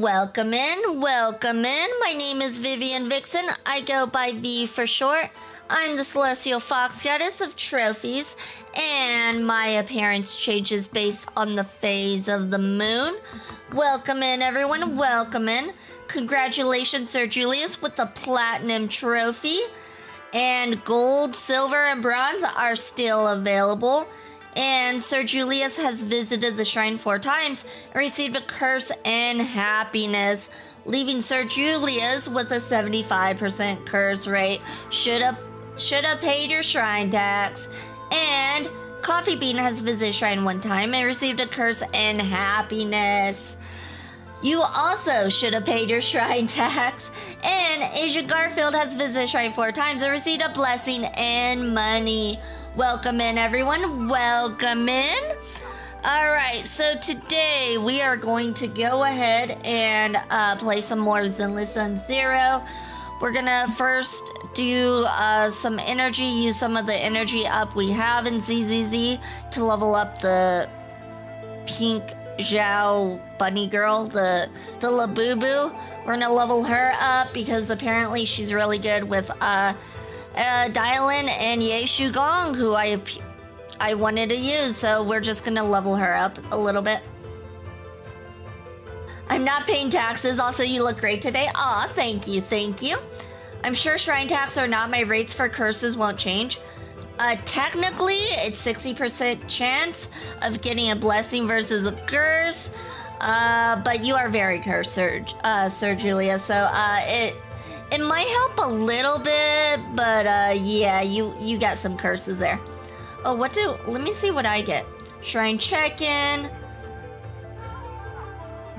welcome in, welcome in. My name is Vivian Vixen. I go by V for short. I'm the Celestial Fox Goddess of Trophies, and my appearance changes based on the phase of the moon. Welcome in, everyone, welcome in. Congratulations, Sir Julius, with the Platinum Trophy. And gold, silver, and bronze are still available. And Sir Julius has visited the shrine 4 times and received a curse and happiness, leaving Sir Julius with a 75% curse rate. Should have paid your shrine tax. And Coffee Bean has visited shrine 1 time and received a curse and happiness. You also should have paid your shrine tax. And Asia Garfield has visited shrine 4 times and received a blessing and money. Welcome in, everyone. Welcome in. All right, so today we are going to go ahead and play some more Zenless Zone Zero. We're gonna first do some energy, use some of the energy up we have in ZZZ to level up the pink Zhao bunny girl, the Labubu. We're gonna level her up because apparently she's really good with Dylan and Ye Shugong, who I wanted to use, so we're just gonna level her up a little bit. I'm not paying taxes. Also, you look great today. Aw, thank you, thank you. I'm sure shrine tax or not, my rates for curses won't change. Technically, it's 60% chance of getting a blessing versus a curse, but you are very cursed, Sir Julia, so it might help a little bit, but yeah, you got some curses there. Oh, let me see what I get. Shrine check-in.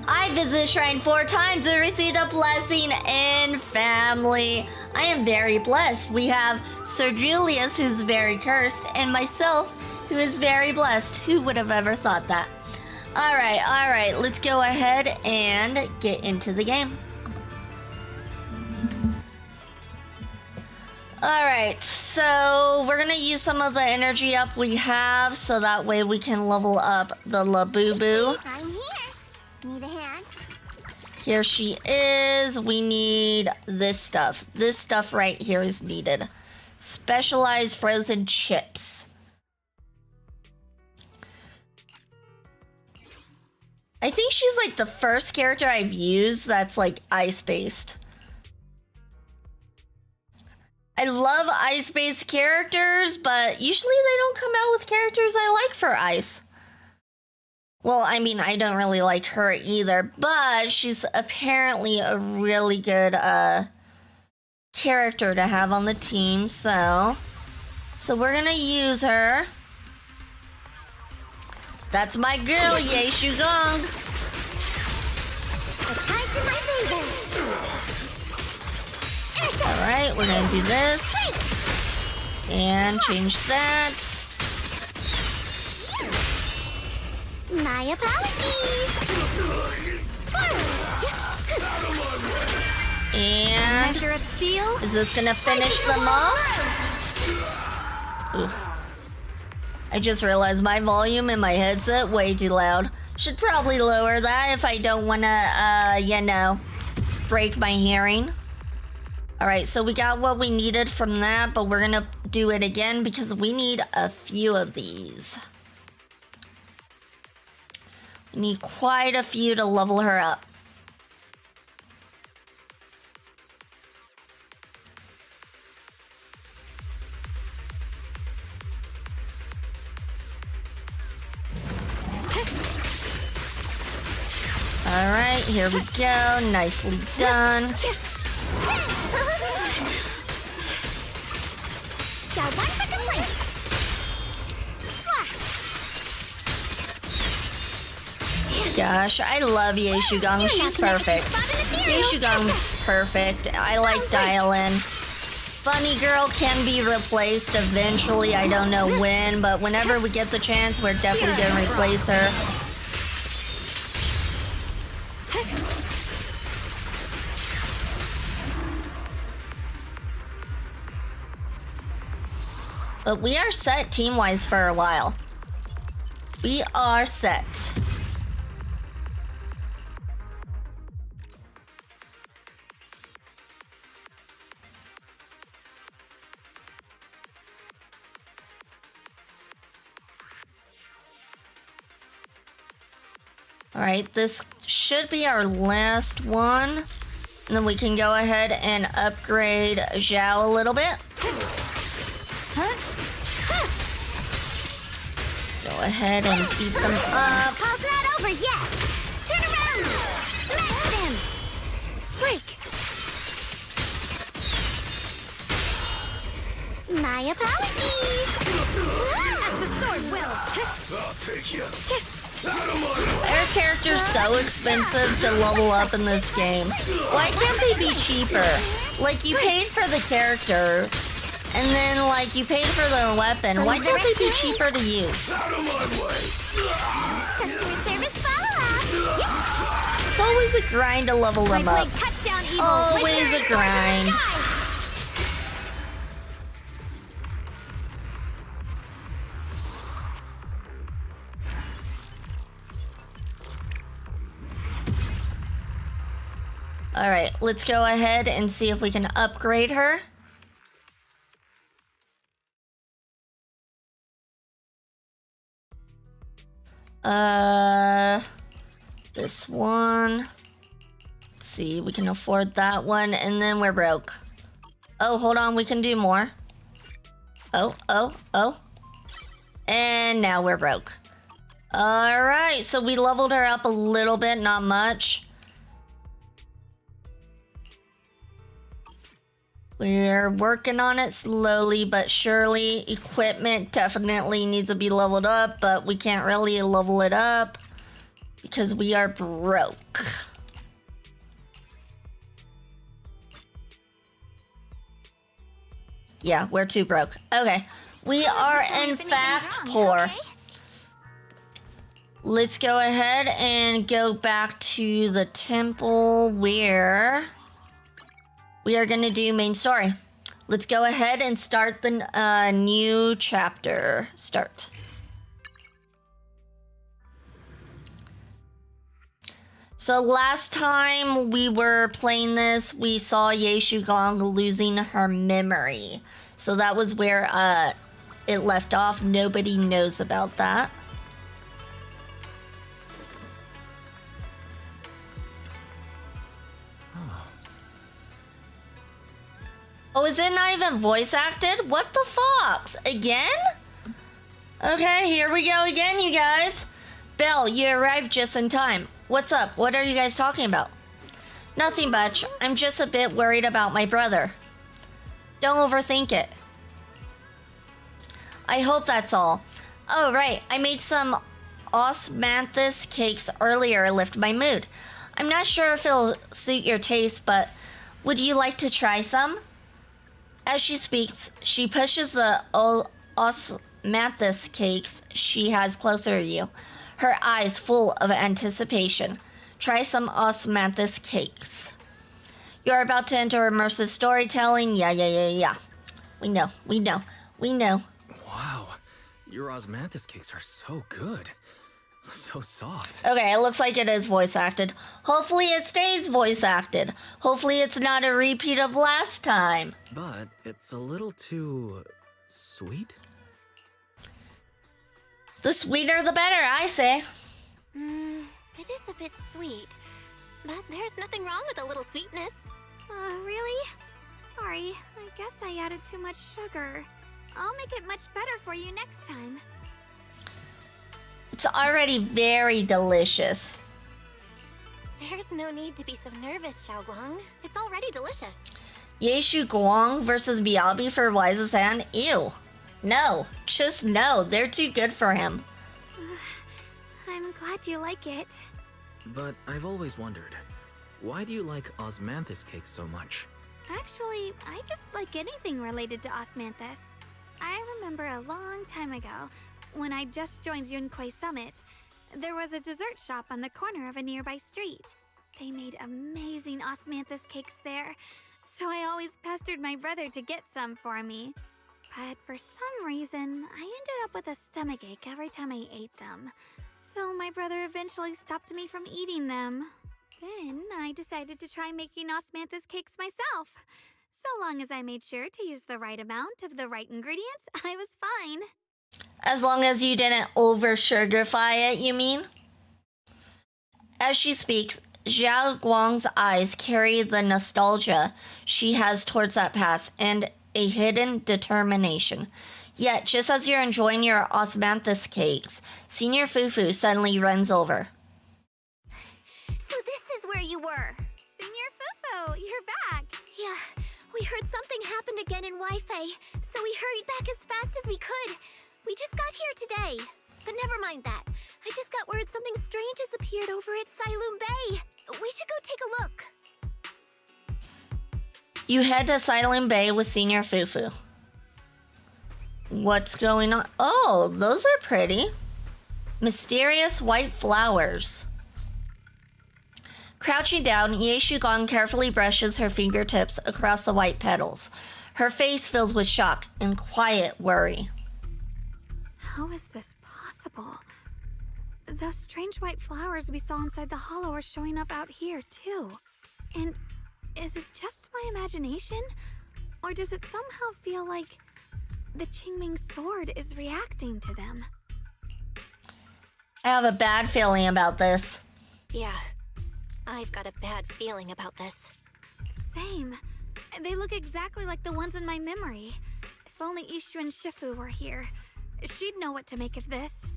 I visited shrine 4 times and received a blessing and family. I am very blessed. We have Sir Julius, who's very cursed, and myself, who is very blessed. Who would have ever thought that? All right, let's go ahead and get into the game. Alright, so we're gonna use some of the energy up we have so that way we can level up the Labubu. I'm here. Need a hand? Here she is. We need this stuff. This stuff right here is needed. Specialized frozen chips. I think she's like the first character I've used that's like ice-based. I love ice-based characters, but usually they don't come out with characters I like for ice. Well, I mean, I don't really like her either, but she's apparently a really good character to have on the team, so we're gonna use her. That's my girl, Ye Shugong. The tide's in my favor. Alright, we're gonna do this. And change that. My apologies. And Measure of steel. is this gonna finish them off? Ooh. I just realized my volume in my headset way too loud. Should probably lower that if I don't wanna, you know, break my hearing. Alright, so we got what we needed from that, but we're gonna do it again because we need a few of these. We need quite a few to level her up. Alright, here we go. Nicely done. Got one for complaints. Gosh, I love Ye Shugong. She's perfect. Ye Shugong's perfect. I like Dylan. Bunny Girl can be replaced eventually. I don't know when, but whenever we get the chance, we're definitely gonna replace her. But we are set team-wise for a while. We are set. All right, this should be our last one. And then we can go ahead and upgrade Zhao a little bit. Go ahead and beat them up. Paul's not over yet. Turn around. Smash them. Break. My apologies. As the sword will. I'll take you. Our character's so expensive to level up in this game. Why can't they be cheaper? Like, you paid for the character, and then, like, you paid for their weapon. Why can't they be cheaper to use? Out of my way. Customer service follow-up. It's always a grind to level them My up. blade cuts down evil. Always a grind. All right, let's go ahead and see if we can upgrade her. This one. Let's see, we can afford that one, and then we're broke. Oh, hold on, we can do more. Oh. And now we're broke. All right, so we leveled her up a little bit, not much. We're working on it slowly but surely. Equipment definitely needs to be leveled up, but we can't really level it up because we are broke. Yeah, we're too broke. Okay, we are in fact poor. Let's go ahead and go back to the temple where we are going to do main story. Let's go ahead and start the new chapter. Start. So last time we were playing this, we saw Ye Gong losing her memory. So that was where it left off. Nobody knows about that. Oh, is it not even voice acted? What the fox? Again? Okay, here we go again, you guys. Belle, you arrived just in time. What's up? What are you guys talking about? Nothing much. I'm just a bit worried about my brother. Don't overthink it. I hope that's all. Oh, right. I made some osmanthus cakes earlier to lift my mood. I'm not sure if it'll suit your taste, but would you like to try some? As she speaks, she pushes the osmanthus cakes she has closer to you, her eyes full of anticipation. Try some osmanthus cakes. You're about to enter immersive storytelling. Yeah. We know. Wow, your osmanthus cakes are so good. So soft. Okay, it looks like it is voice acted. Hopefully it stays voice acted. Hopefully it's not a repeat of last time. But it's a little too sweet. The sweeter the better, I say. It is a bit sweet, but there's nothing wrong with a little sweetness. Really? Sorry, I guess I added too much sugar. I'll make it much better for you next time. It's already very delicious. There's no need to be so nervous, Xiaoguang. It's already delicious. Ye Guang versus Biabi for Wise's hand? Ew. No. Just no. They're too good for him. I'm glad you like it. But I've always wondered, why do you like osmanthus cakes so much? Actually, I just like anything related to osmanthus. I remember a long time ago, when I just joined Yunquay Summit, there was a dessert shop on the corner of a nearby street. They made amazing osmanthus cakes there, so I always pestered my brother to get some for me. But for some reason, I ended up with a stomachache every time I ate them. So my brother eventually stopped me from eating them. Then I decided to try making osmanthus cakes myself. So long as I made sure to use the right amount of the right ingredients, I was fine. As long as you didn't over sugarify it, you mean? As she speaks, Xiao Guang's eyes carry the nostalgia she has towards that past and a hidden determination. Yet, just as you're enjoying your osmanthus cakes, Senior Fufu suddenly runs over. So this is where you were. Senior Fufu, you're back. Yeah, we heard something happened again in Wi-Fi, so we hurried back as fast as we could. We just got here today. But never mind that. I just got word something strange has appeared over at Silum Bay. We should go take a look. You head to Silent Bay with Senior Fufu. What's going on? Oh, those are pretty. Mysterious white flowers. Crouching down, Ye Shugang carefully brushes her fingertips across the white petals. Her face fills with shock and quiet worry. How is this possible? Those strange white flowers we saw inside the hollow are showing up out here, too. And is it just my imagination? Or does it somehow feel like the Qingming sword is reacting to them? I have a bad feeling about this. Yeah, I've got a bad feeling about this. Same. They look exactly like the ones in my memory. If only Ishu and Shifu were here, she'd know what to make of this.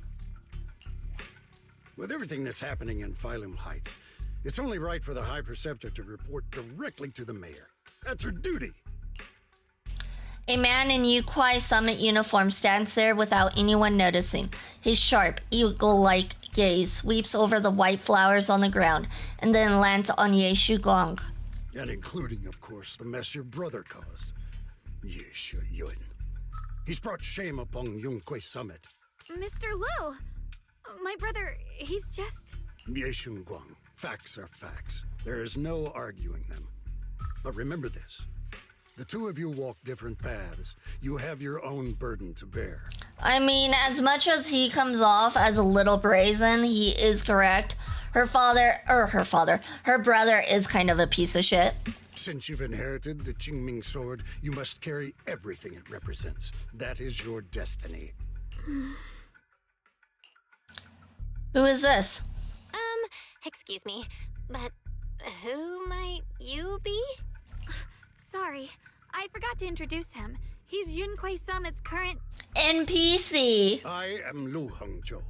With everything that's happening in Phylum Heights, it's only right for the High Preceptor to report directly to the mayor. That's her duty. A man in Yukwai Summit uniform stands there without anyone noticing. His sharp, eagle-like gaze sweeps over the white flowers on the ground and then lands on Ye Shugang. And including, of course, the mess your brother caused. Ye Yun. He's brought shame upon Yunkwei Summit. Mr. Liu! My brother, he's just... Ye Guang. Facts are facts. There is no arguing them. But remember this. The two of you walk different paths. You have your own burden to bear. I mean, as much as he comes off as a little brazen, he is correct. Her brother is kind of a piece of shit. Since you've inherited the Qingming sword, you must carry everything it represents. That is your destiny. Who is this? Excuse me, but who might you be? Sorry, I forgot to introduce him. He's Yunkwei Summit's current... NPC. I am Lu Hengzhou.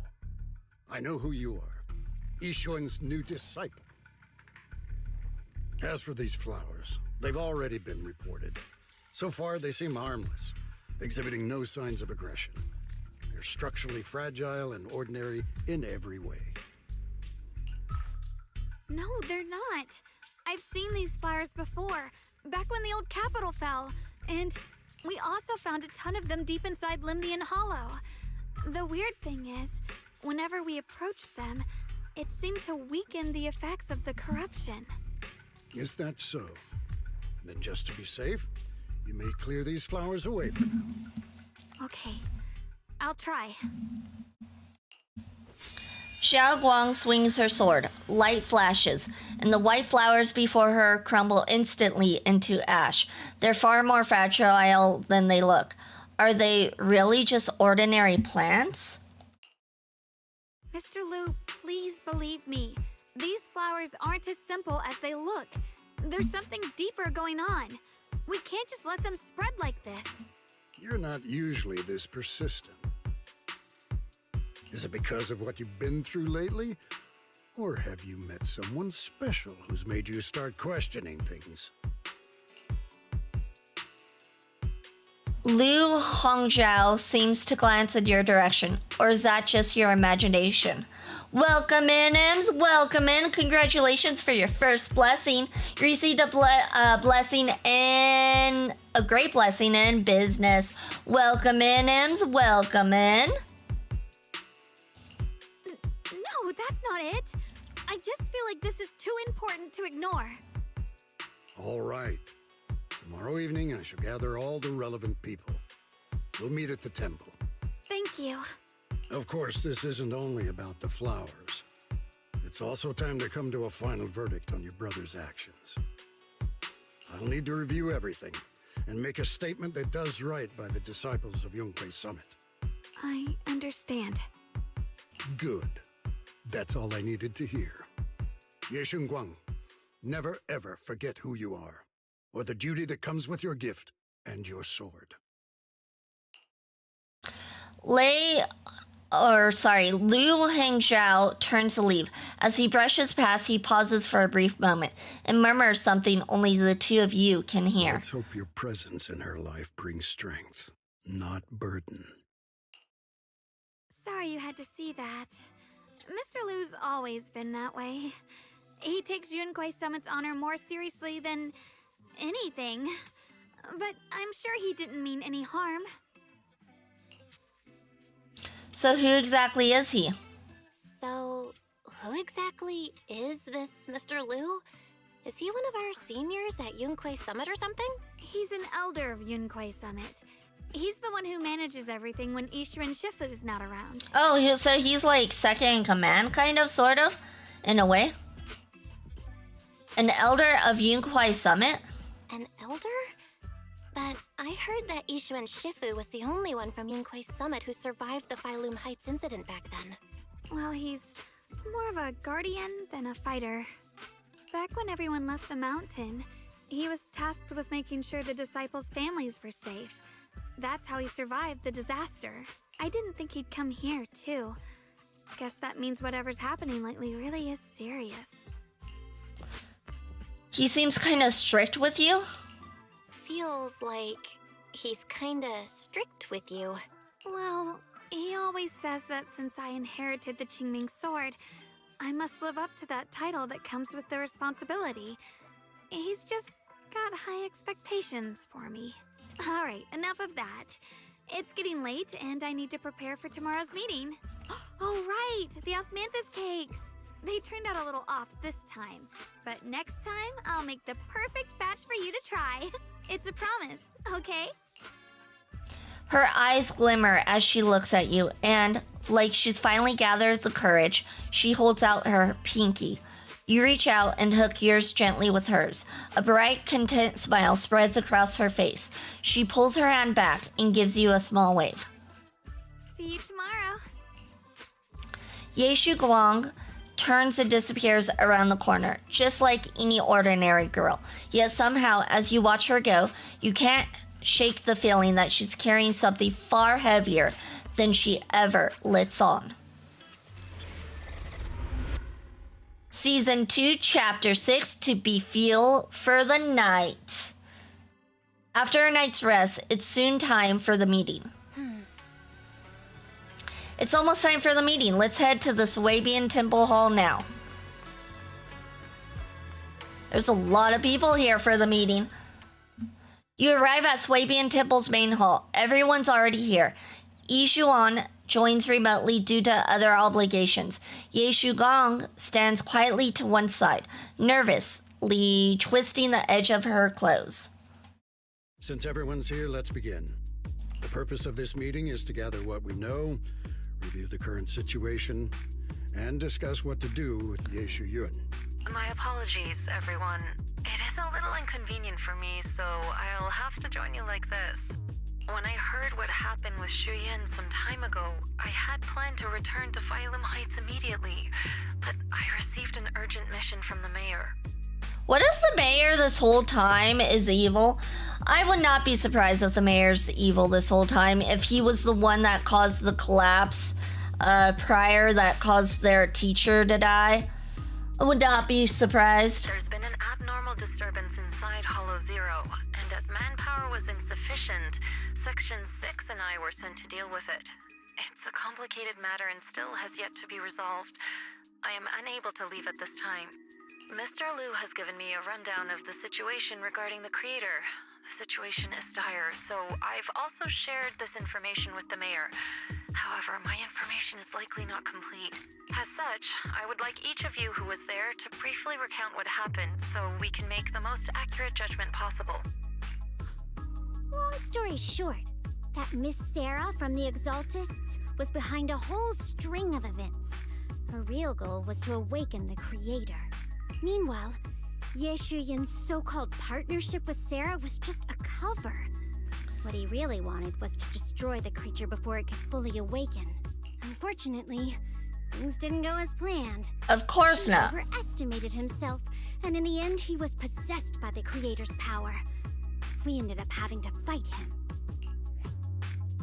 I know who you are. Yixuan's new disciple. As for these flowers, they've already been reported. So far, they seem harmless, exhibiting no signs of aggression. They're structurally fragile and ordinary in every way. No, they're not. I've seen these flowers before, back when the old capital fell. And we also found a ton of them deep inside Limnian Hollow. The weird thing is, whenever we approached them, it seemed to weaken the effects of the corruption. Is that so? Then just to be safe, you may clear these flowers away for now. Okay, I'll try. Xiao Guang swings her sword. Light flashes, and the white flowers before her crumble instantly into ash. They're far more fragile than they look. Are they really just ordinary plants? Mr. Liu, please believe me. These flowers aren't as simple as they look. There's something deeper going on. We can't just let them spread like this. You're not usually this persistent. Is it because of what you've been through lately? Or have you met someone special who's made you start questioning things? Liu Hongzhou seems to glance in your direction, or is that just your imagination? Welcome in, Ems. Welcome in. Congratulations for your first blessing. You received a blessing in a great blessing in business. Welcome in, Ems. Welcome in. No, that's not it. I just feel like this is too important to ignore. All right. Tomorrow evening, I shall gather all the relevant people. We'll meet at the temple. Thank you. Of course, this isn't only about the flowers. It's also time to come to a final verdict on your brother's actions. I'll need to review everything and make a statement that does right by the disciples of Yunkwei Summit. I understand. Good. That's all I needed to hear. Yeshun Guang, never ever forget who you are, or the duty that comes with your gift and your sword. Lu Hangzhou turns to leave. As he brushes past, he pauses for a brief moment and murmurs something only the two of you can hear. Let's hope your presence in her life brings strength, not burden. Sorry you had to see that. Mr. Lu's always been that way. He takes Yunquei Summit's honor more seriously than anything. But I'm sure he didn't mean any harm. So who exactly is he? So, who exactly is this Mr. Lu? Is he one of our seniors at Yunquei Summit or something? He's an elder of Yunquei Summit. He's the one who manages everything when Ishu and Shifu's not around. Oh, so he's like second in command, kind of, sort of, in a way? An elder of Yunquei Summit? An elder? But I heard that Ishu and Shifu was the only one from Yunquei Summit who survived the Phylum Heights incident back then. Well, he's more of a guardian than a fighter. Back when everyone left the mountain, he was tasked with making sure the disciples' families were safe. That's how he survived the disaster. I didn't think he'd come here, too. Guess that means whatever's happening lately really is serious. He seems kind of strict with you? Feels like he's kinda strict with you. Well, he always says that since I inherited the Qingming sword, I must live up to that title that comes with the responsibility. He's just got high expectations for me. Alright, enough of that. It's getting late and I need to prepare for tomorrow's meeting. Oh right, the osmanthus cakes! They turned out a little off this time, but next time I'll make the perfect batch for you to try. It's a promise, okay? Her eyes glimmer as she looks at you, and, like she's finally gathered the courage, she holds out her pinky. You reach out and hook yours gently with hers. A bright, content smile spreads across her face. She pulls her hand back and gives you a small wave. See you tomorrow. Yeshu Guang turns and disappears around the corner, just like any ordinary girl. Yet somehow, as you watch her go, you can't shake the feeling that she's carrying something far heavier than she ever lets on. Season 2, Chapter 6, To Be Fuel for the Night. After a night's rest, it's soon time for the meeting. It's almost time for the meeting. Let's head to the Swabian Temple Hall now. There's a lot of people here for the meeting. You arrive at Swabian Temple's main hall. Everyone's already here. Yi Shuan joins remotely due to other obligations. Ye Shugang stands quietly to one side, nervously twisting the edge of her clothes. Since everyone's here, let's begin. The purpose of this meeting is to gather what we know, review the current situation, and discuss what to do with Yeshu Yun. My apologies, everyone. It is a little inconvenient for me, so I'll have to join you like this. When I heard what happened with Shu Yin some time ago, I had planned to return to Phylum Heights immediately, but I received an urgent mission from the mayor. What if the mayor this whole time is evil? I would not be surprised if the mayor's evil this whole time, if he was the one that caused the collapse prior that caused their teacher to die. I would not be surprised. There's been an abnormal disturbance inside Hollow Zero, and as manpower was insufficient, Section 6 and I were sent to deal with it. It's a complicated matter and still has yet to be resolved. I am unable to leave at this time. Mr. Lu has given me a rundown of the situation regarding the creator. The situation is dire, so I've also shared this information with the mayor. However, my information is likely not complete. As such, I would like each of you who was there to briefly recount what happened so we can make the most accurate judgment possible. Long story short, that Miss Sarah from the Exaltists was behind a whole string of events. Her real goal was to awaken the creator. Meanwhile, Yeshu Yin's so-called partnership with Sarah was just a cover. What he really wanted was to destroy the creature before it could fully awaken. Unfortunately, Things didn't go as planned. Of course He not. overestimated himself, and in the end, he was possessed by the creator's power. We ended up having to fight him.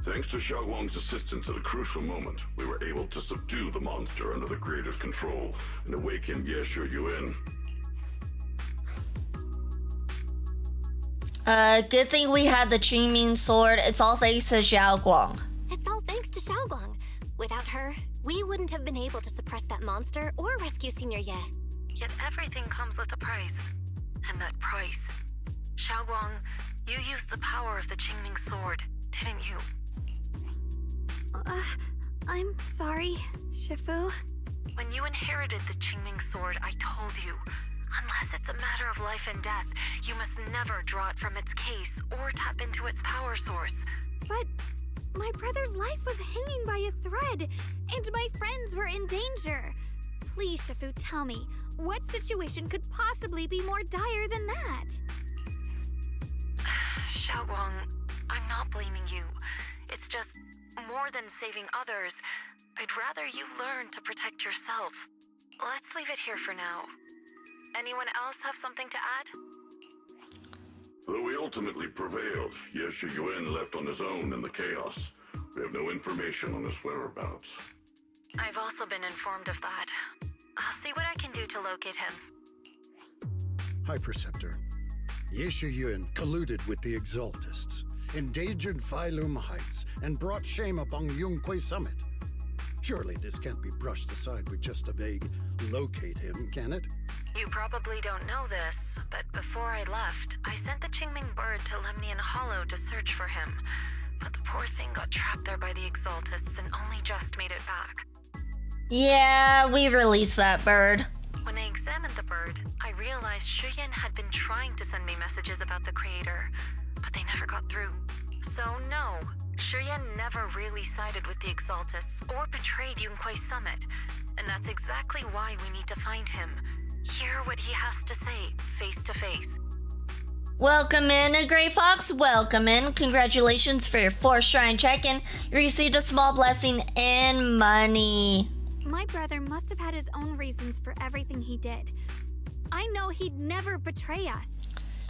Thanks to Xiaoguang's assistance at a crucial moment, we were able to subdue the monster under the creator's control and awaken Yeshu Yuan. Good thing we had the Qingming sword. It's all thanks to Xiao Guang. It's all thanks to Xiaoguang. Without her, we wouldn't have been able to suppress that monster or rescue Senior Ye. Yet everything comes with a price. And that price. Xiaoguang, you used the power of the Qingming sword, didn't you? I'm sorry, Shifu. When you inherited the Qingming sword, I told you, unless it's a matter of life and death, you must never draw it from its case or tap into its power source. But my brother's life was hanging by a thread, and my friends were in danger. Please, Shifu, tell me, what situation could possibly be more dire than that? Xiaoguang, I'm not blaming you. It's just, more than saving others, I'd rather you learn to protect yourself. Let's leave it here for now. Anyone else have something to add? Though we ultimately prevailed, Yeshu Yuan left on his own in the chaos. We have no information on his whereabouts. I've also been informed of that. I'll see what I can do to locate him. High Preceptor, Yeshu Yuan colluded with the Exaltists, endangered Phylum Heights, and brought shame upon Yunquay Summit. Surely this can't be brushed aside with just a vague locate him, can it? You probably don't know this, but before I left, I sent the Qingming bird to Lemnian Hollow to search for him. But the poor thing got trapped there by the Exaltists and only just made it back. Yeah, we released that bird. When I examined the bird, I realized Shuyan had been trying to send me messages about the creator, but they never got through. So no, Shuyan never really sided with the Exaltists or betrayed Yunquay Summit, and that's exactly why we need to find him. Hear what he has to say, face to face. Welcome in, Gray Fox. Welcome in. Congratulations for your 4th shrine check-in. You received a small blessing and money. My brother must have had his own reasons for everything he did. I know he'd never betray us.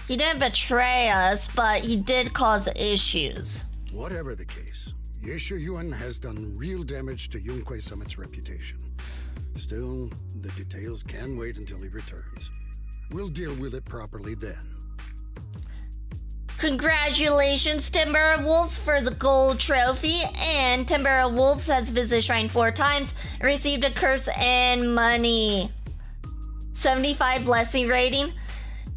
He didn't betray us, but he did cause issues. Whatever the case, Yeshu Yuan has done real damage to Yunquay Summit's reputation. Still, the details can wait until he returns. We'll deal with it properly then. Congratulations, Timber Wolves, for the gold trophy. And Timber Wolves has visited Shrine 4 times and received a curse and money. 75 blessing rating.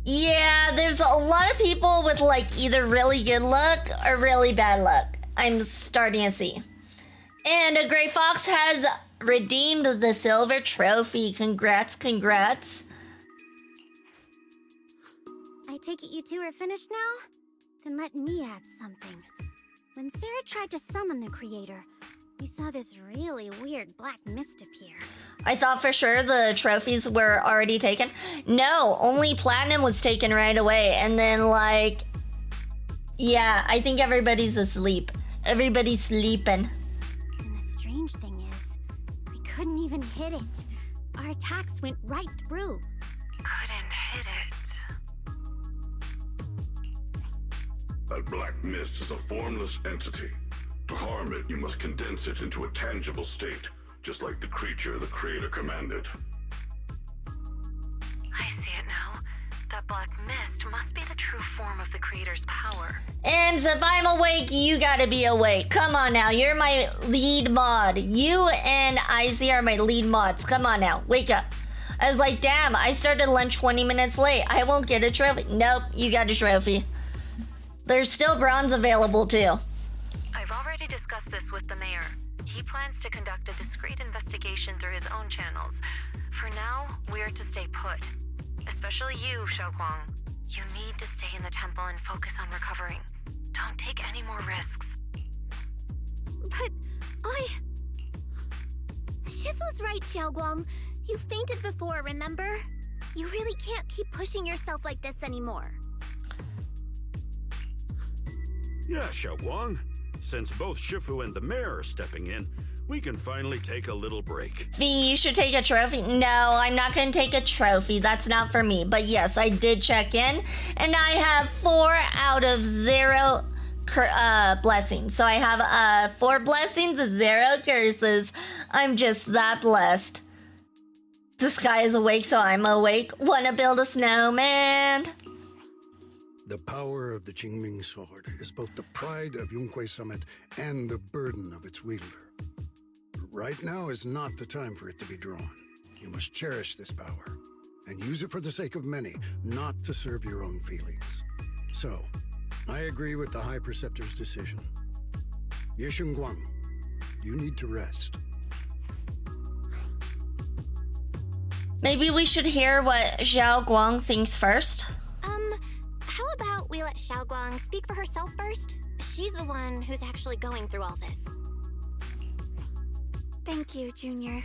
Yeah, there's a lot of people with like either really good luck or really bad luck. I'm starting to see. And a Gray Fox has redeemed the silver trophy. Congrats, congrats. I take it you two are finished now? Then let me add something. When Sarah tried to summon the creator, we saw this really weird black mist appear. I thought for sure the trophies were already taken. No, only platinum was taken right away. And then like, yeah, I think everybody's asleep. Everybody's sleeping. And the strange thing is, we couldn't even hit it. Our attacks went right through. Couldn't hit it. That black mist is a formless entity. To harm it, you must condense it into a tangible state, just like the creature the creator commanded. I see it now. That black mist must be the true form of the creator's power. And if I'm awake, you gotta be awake. Come on now, you're my lead mod. You and Izzy are my lead mods. Come on now, wake up. I was like, damn, I started lunch 20 minutes late. I won't get a trophy. Nope, you got a trophy. There's still bronze available too. I've already discussed this with the mayor. He plans to conduct a discreet investigation through his own channels. For now, we're to stay put. Especially you, Xiaoguang. You need to stay in the temple and focus on recovering. Don't take any more risks. But Shifu's right, Xiaoguang. You fainted before, remember? You really can't keep pushing yourself like this anymore. Yeah, Xiaoguang. Since both Shifu and the mayor are stepping in, we can finally take a little break. V, you should take a trophy. No, I'm not going to take a trophy. That's not for me. But yes, I did check in, and I have 4 out of 0 blessings. So I have 4 blessings and 0 curses. I'm just that blessed. The sky is awake, so I'm awake. Wanna build a snowman? The power of the Qingming sword is both the pride of Yunhui Summit and the burden of its wielder. Right now is not the time for it to be drawn. You must cherish this power and use it for the sake of many, not to serve your own feelings. So, I agree with the High Preceptor's decision. Ye Shengguang, you need to rest. Maybe we should hear what Xiao Guang thinks first. How about we let Xiao Guang speak for herself first? She's the one who's actually going through all this. Thank you, Junior.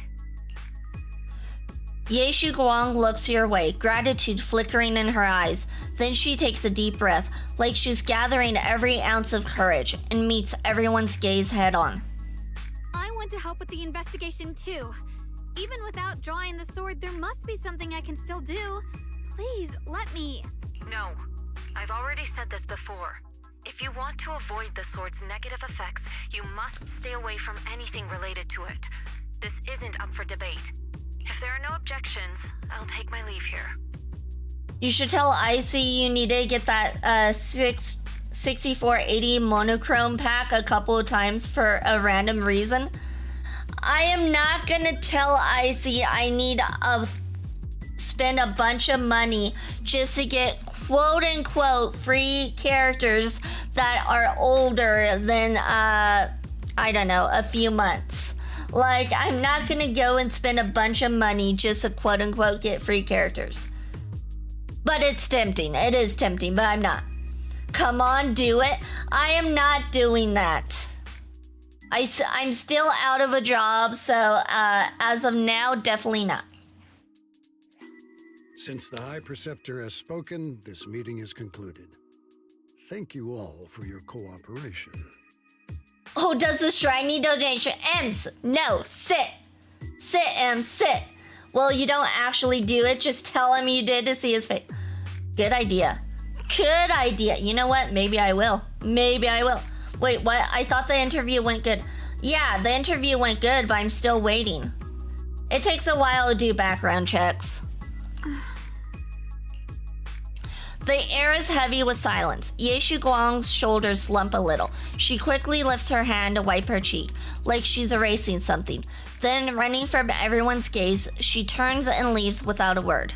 Ye Guang looks your way, gratitude flickering in her eyes. Then she takes a deep breath, like she's gathering every ounce of courage, and meets everyone's gaze head on. I want to help with the investigation too. Even without drawing the sword, there must be something I can still do. Please, let me. No. I've already said this before. If you want to avoid the sword's negative effects, you must stay away from anything related to it. This isn't up for debate. If there are no objections, I'll take my leave here. You should tell Icy you need to get that 6480 monochrome pack a couple of times for a random reason. I am not gonna tell Icy I need to spend a bunch of money just to get quote-unquote free characters that are older than, I don't know, a few months. Like, I'm not gonna go and spend a bunch of money just to quote-unquote get free characters. But it's tempting. It is tempting, but I'm not. Come on, do it. I am not doing that. I'm still out of a job, so as of now, definitely not. Since the High Preceptor has spoken, this meeting is concluded. Thank you all for your cooperation. Oh, does the shrine need donation? Ems, no, sit. Sit, Ems, sit. Well, you don't actually do it. Just tell him you did to see his face. Good idea. Good idea. You know what? Maybe I will. Maybe I will. Wait, what? I thought the interview went good. Yeah, the interview went good, but I'm still waiting. It takes a while to do background checks. The air is heavy with silence. Ye Guang's shoulders slump a little. She quickly lifts her hand to wipe her cheek, like she's erasing something. Then, running from everyone's gaze, she turns and leaves without a word.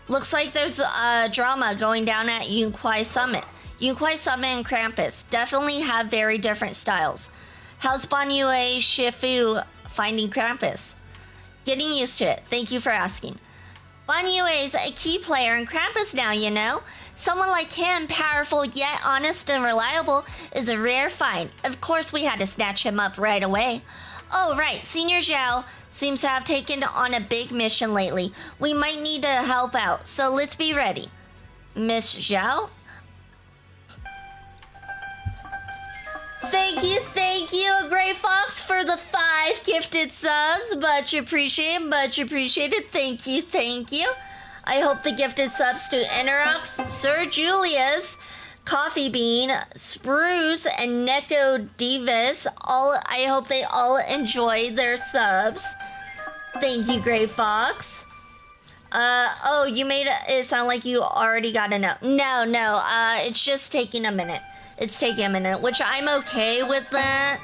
Looks like there's a drama going down at Yunhui Summit. Yunhui Summit and Krampus definitely have very different styles. How's Banyue Shifu finding Krampus? Getting used to it. Thank you for asking. Banyue is a key player in Krampus now, you know. Someone like him, powerful yet honest and reliable, is a rare find. Of course, we had to snatch him up right away. Oh, right. Senior Zhao seems to have taken on a big mission lately. We might need to help out, so let's be ready. Miss Zhao? Thank you, Gray Fox, for the 5 gifted subs. Much appreciated, much appreciated. Thank you. I hope the gifted subs to Enterox, Sir Julius, Coffee Bean, Spruce, and Neko Divas, I hope they all enjoy their subs. Thank you, Gray Fox. Oh, you made it sound like you already got a note. No, it's just taking a minute. It's taking a minute, which I'm okay with that.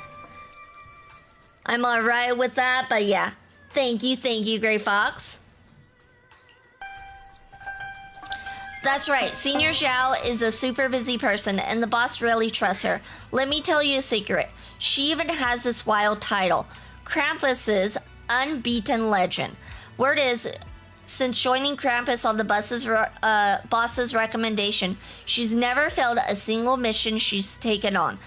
I'm alright with that, but yeah. Thank you, Gray Fox. That's right, Senior Zhao is a super busy person, and the boss really trusts her. Let me tell you a secret. She even has this wild title, Krampus's Unbeaten Legend. Word is, since joining Krampus on the boss's recommendation, she's never failed a single mission she's taken on.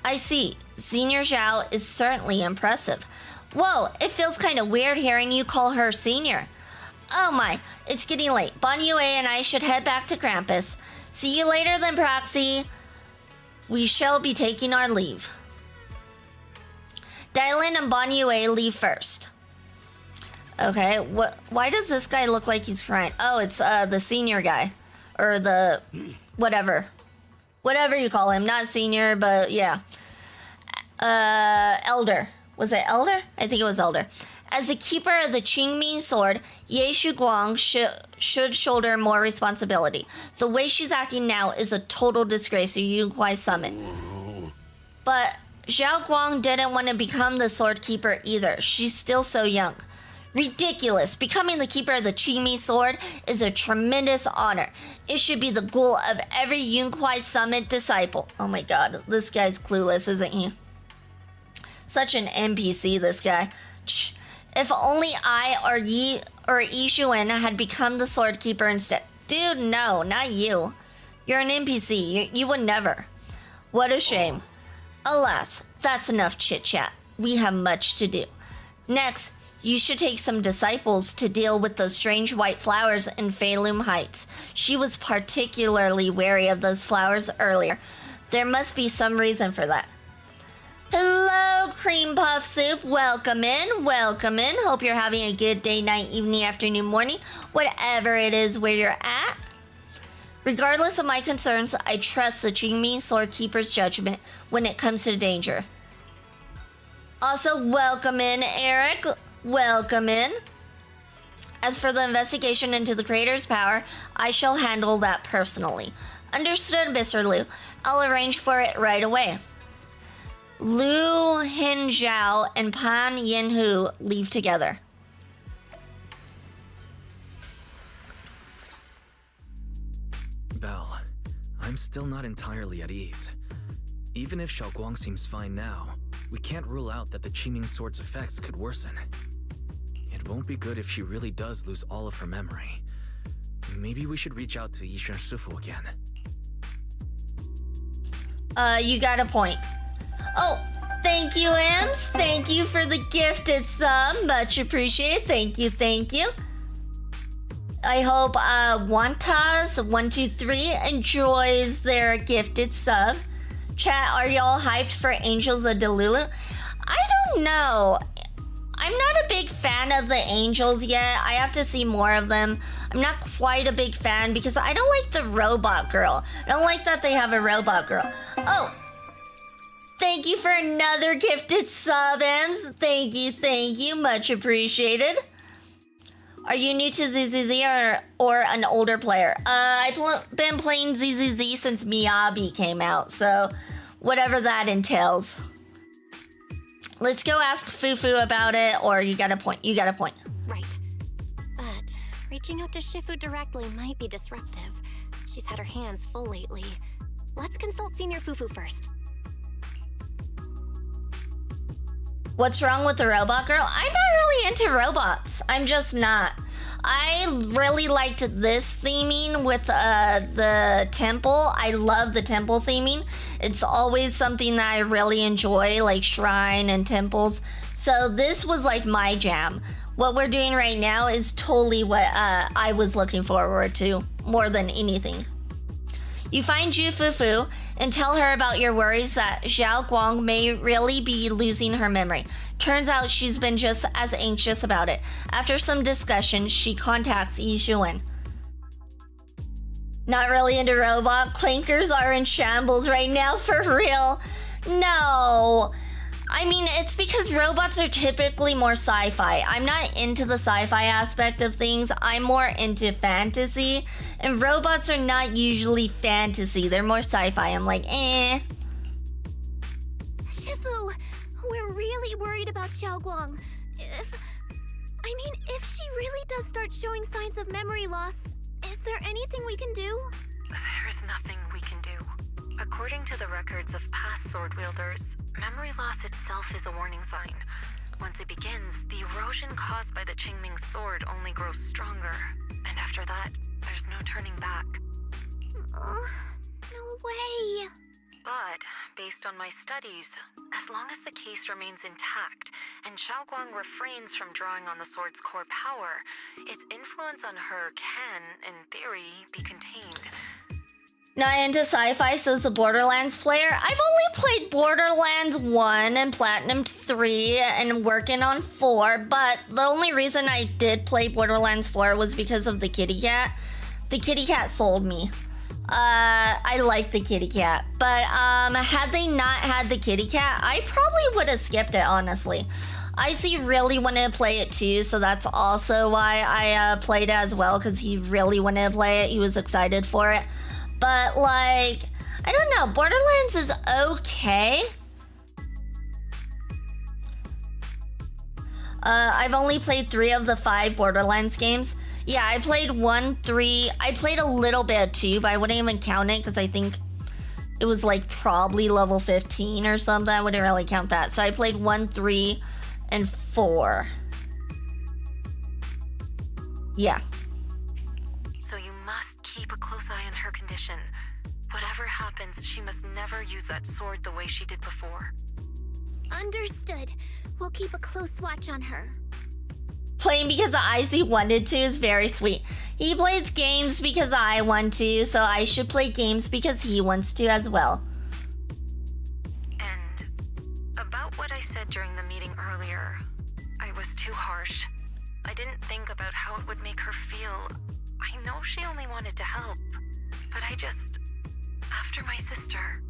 I see. Senior Zhao is certainly impressive. Whoa, it feels kind of weird hearing you call her senior. Oh my, it's getting late. Banyue and I should head back to Krampus. See you later then, Proxy. We shall be taking our leave. Dylan and Bon Yue leave first. Okay, why does this guy look like he's crying? Oh, it's the senior guy. Or the whatever. Whatever you call him. Not senior, but yeah. Elder. Was it Elder? I think it was Elder. As the keeper of the Qingmi sword, Ye Shuguang should shoulder more responsibility. The way she's acting now is a total disgrace to Yunkwai Summit. But Zhao Guang didn't want to become the sword keeper either. She's still so young. Ridiculous. Becoming the keeper of the Qingmi sword is a tremendous honor. It should be the goal of every Yunkwai Summit disciple. Oh my god, this guy's clueless, isn't he? Such an NPC, this guy. If only I or Yi Xuan had become the sword keeper instead. Dude, no, not you. You're an NPC. You would never. What a shame. Alas, that's enough chit-chat. We have much to do. Next, you should take some disciples to deal with those strange white flowers in Feilum Heights. She was particularly wary of those flowers earlier. There must be some reason for that. Hello, Cream Puff Soup. Welcome in, welcome in. Hope you're having a good day, night, evening, afternoon, morning, whatever it is where you're at. Regardless of my concerns, I trust the Qingmi Sword Keeper's judgment when it comes to danger. Also, welcome in, Eric. Welcome in. As for the investigation into the creator's power, I shall handle that personally. Understood, Mr. Liu. I'll arrange for it right away. Lu Hinzhao and Pan Yinhu leave together. Belle, I'm still not entirely at ease. Even if Xiaoguang seems fine now, we can't rule out that the Qiming Sword's effects could worsen. It won't be good if she really does lose all of her memory. Maybe we should reach out to Yishan Shifu again. You got a point. Oh, thank you, Ems. Thank you for the gifted sub. Much appreciated. Thank you, thank you. I hope Wantas123 enjoys their gifted sub. Chat, are y'all hyped for Angels of Delulu? I don't know. I'm not a big fan of the Angels yet. I have to see more of them. I'm not quite a big fan because I don't like the robot girl. I don't like that they have a robot girl. Oh, thank you for another gifted sub, Ems. Thank you. Much appreciated. Are you new to ZZZ or an older player? I've been playing ZZZ since Miyabi came out, so whatever that entails. Let's go ask Fufu about it, or you got a point. Right. But reaching out to Shifu directly might be disruptive. She's had her hands full lately. Let's consult Senior Fufu first. What's wrong with the robot girl? I'm not really into robots. I'm just not. I really liked this theming with the temple. I love the temple theming. It's always something that I really enjoy, like shrine and temples. So this was like my jam. What we're doing right now is totally what I was looking forward to more than anything. You find Ju Fufu and tell her about your worries that Zhao Guang may really be losing her memory. Turns out she's been just as anxious about it. After some discussion, she contacts Yi Xuan. Not really into robot. Clankers are in shambles right now, for real. No. I mean, it's because robots are typically more sci-fi. I'm not into the sci-fi aspect of things. I'm more into fantasy. And robots are not usually fantasy. They're more sci-fi. I'm like, eh. Shifu, we're really worried about Xiaoguang. If she really does start showing signs of memory loss, is there anything we can do? There's nothing we can do. According to the records of past sword wielders, memory loss itself is a warning sign. Once it begins, the erosion caused by the Qingming sword only grows stronger. And after that, there's no turning back. No way. But, based on my studies, as long as the case remains intact and Xiaoguang refrains from drawing on the sword's core power, its influence on her can, in theory, be contained. Not into sci-fi, so as a Borderlands player, I've only played Borderlands 1 and Platinum 3 and working on 4, but the only reason I did play Borderlands 4 was because of the kitty cat. The kitty cat sold me. I like the kitty cat, but had they not had the kitty cat, I probably would have skipped it, honestly. Icy really wanted to play it too, so that's also why I played it as well, because he really wanted to play it. He was excited for it. But like, I don't know, Borderlands is okay. I've only played 3 of the 5 Borderlands games. Yeah, I played 1, 3. I played a little bit of 2, but I wouldn't even count it because I think it was like probably level 15 or something. I wouldn't really count that. So I played 1, 3, and 4. Yeah. So you must keep a close eye on her condition. Whatever happens, she must never use that sword the way she did before. Understood. We'll keep a close watch on her. Playing because Icy wanted to is very sweet. He plays games because I want to, so I should play games because he wants to as well. And about what I said during the meeting earlier, I was too harsh. I didn't think about how it would make her feel. I know she only wanted to help, but after my sister,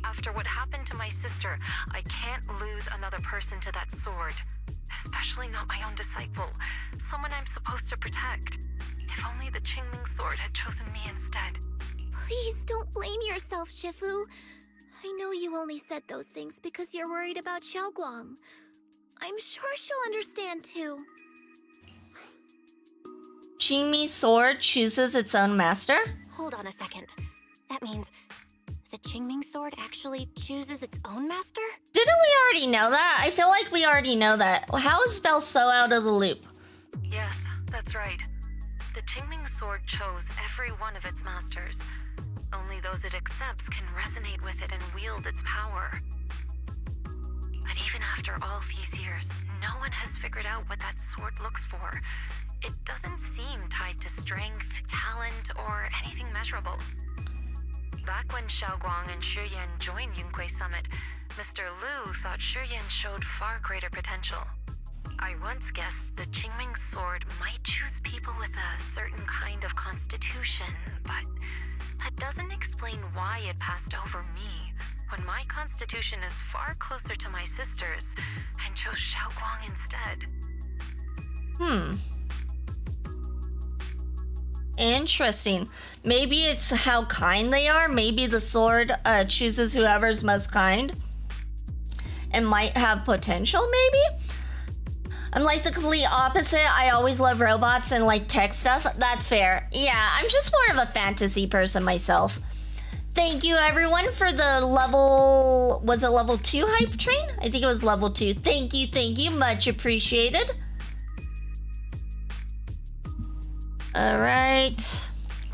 after what happened to my sister, I can't lose another person to that sword. Especially not my own disciple, someone I'm supposed to protect. If only the Qingming sword had chosen me instead. Please don't blame yourself, Shifu. I know you only said those things because you're worried about Xiaoguang. I'm sure she'll understand too. Qingming sword chooses its own master? Hold on a second. That means the Qingming sword actually chooses its own master? Didn't we already know that? I feel like we already know that. How is Belle so out of the loop? Yes, that's right. The Qingming sword chose every one of its masters. Only those it accepts can resonate with it and wield its power. But even after all these years, no one has figured out what that sword looks for. It doesn't seem tied to strength, talent, or anything measurable. Back when Xiaoguang and Shiyan joined Yunque Summit, Mr. Liu thought Shiyan showed far greater potential. I once guessed the Qingming sword might choose people with a certain kind of constitution, but that doesn't explain why it passed over me, when my constitution is far closer to my sister's, and chose Xiaoguang instead. Interesting. Maybe it's how kind they are. Maybe the sword chooses whoever's most kind and might have potential, maybe? I'm like the complete opposite. I always love robots and like tech stuff. That's fair. Yeah, I'm just more of a fantasy person myself. Thank you everyone for the level... Was it level 2 hype train? I think it was level 2. Thank you. Much appreciated. All right.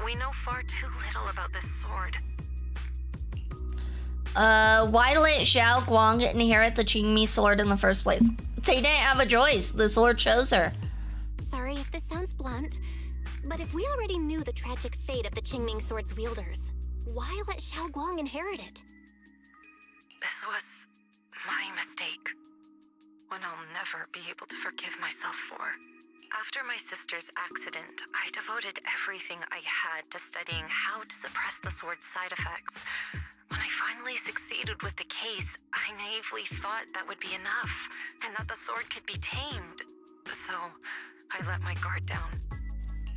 We know far too little about this sword. Why let Xiao Guang inherit the Qingming sword in the first place? They didn't have a choice. The sword chose her. Sorry if this sounds blunt, but if we already knew the tragic fate of the Qingming sword's wielders, why let Xiao Guang inherit it? This was my mistake. One I'll never be able to forgive myself for. After my sister's accident, I devoted everything I had to studying how to suppress the sword's side effects. When I finally succeeded with the case, I naively thought that would be enough, and that the sword could be tamed. So, I let my guard down.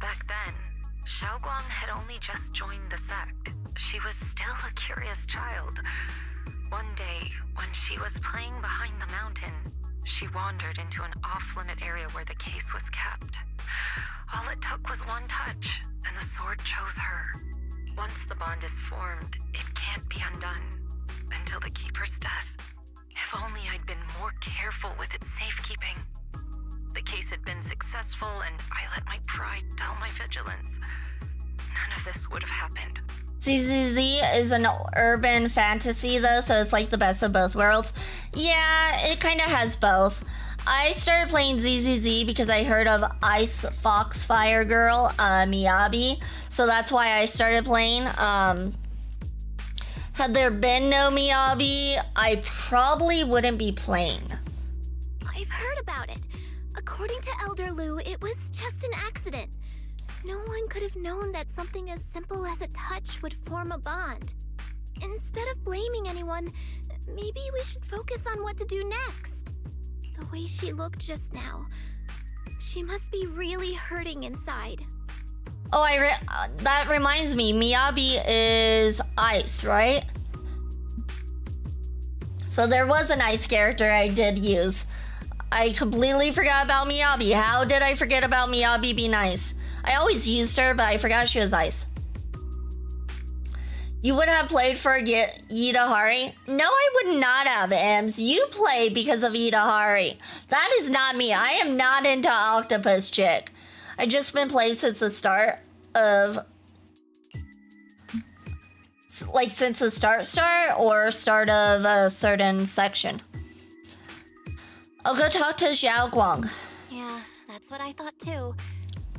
Back then, Xiaoguang had only just joined the sect. She was still a curious child. One day, when she was playing behind the mountain, she wandered into an off-limit area where the case was kept. All it took was one touch, and the sword chose her. Once the bond is formed, it can't be undone until the Keeper's death. If only I'd been more careful with its safekeeping. The case had been successful, and I let my pride dull my vigilance. None of this would have happened. ZZZ is an urban fantasy though, so it's like the best of both worlds. Yeah, it kind of has both. I started playing ZZZ because I heard of Ice Fox Fire Girl, Miyabi, so that's why I started playing. Had there been no Miyabi, I probably wouldn't be playing. I've heard about it. According to Elder Lu, it was just an accident. No one could have known that something as simple as a touch would form a bond. Instead of blaming anyone, maybe we should focus on what to do next. The way she looked just now, she must be really hurting inside. Oh, that reminds me, Miyabi is ice, right? So there was an ice character I did use. I completely forgot about Miyabi. How did I forget about Miyabi being ice? I always used her, but I forgot she was ice. You would have played for Yidahari? No, I would not have, Ems. You play because of Yidahari. That is not me. I am not into Octopus Chick. I just been playing since the start of... Like, since the start or start of a certain section. I'll go talk to Xiao Guang. Yeah, that's what I thought too.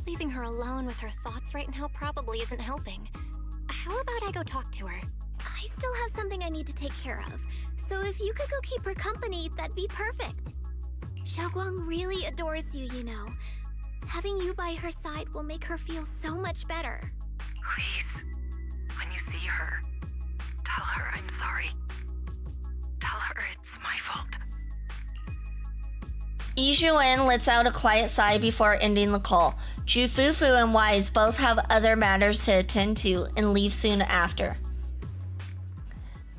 Leaving her alone with her thoughts right now probably isn't helping. How about I go talk to her? I still have something I need to take care of, so if you could go keep her company, that'd be perfect. Xiaoguang really adores you, you know. Having you by her side will make her feel so much better. Please, when you see her, tell her I'm sorry. Tell her it's my fault. Yi Zhuan lets out a quiet sigh before ending the call. Ju Fufu and Wise both have other matters to attend to and leave soon after.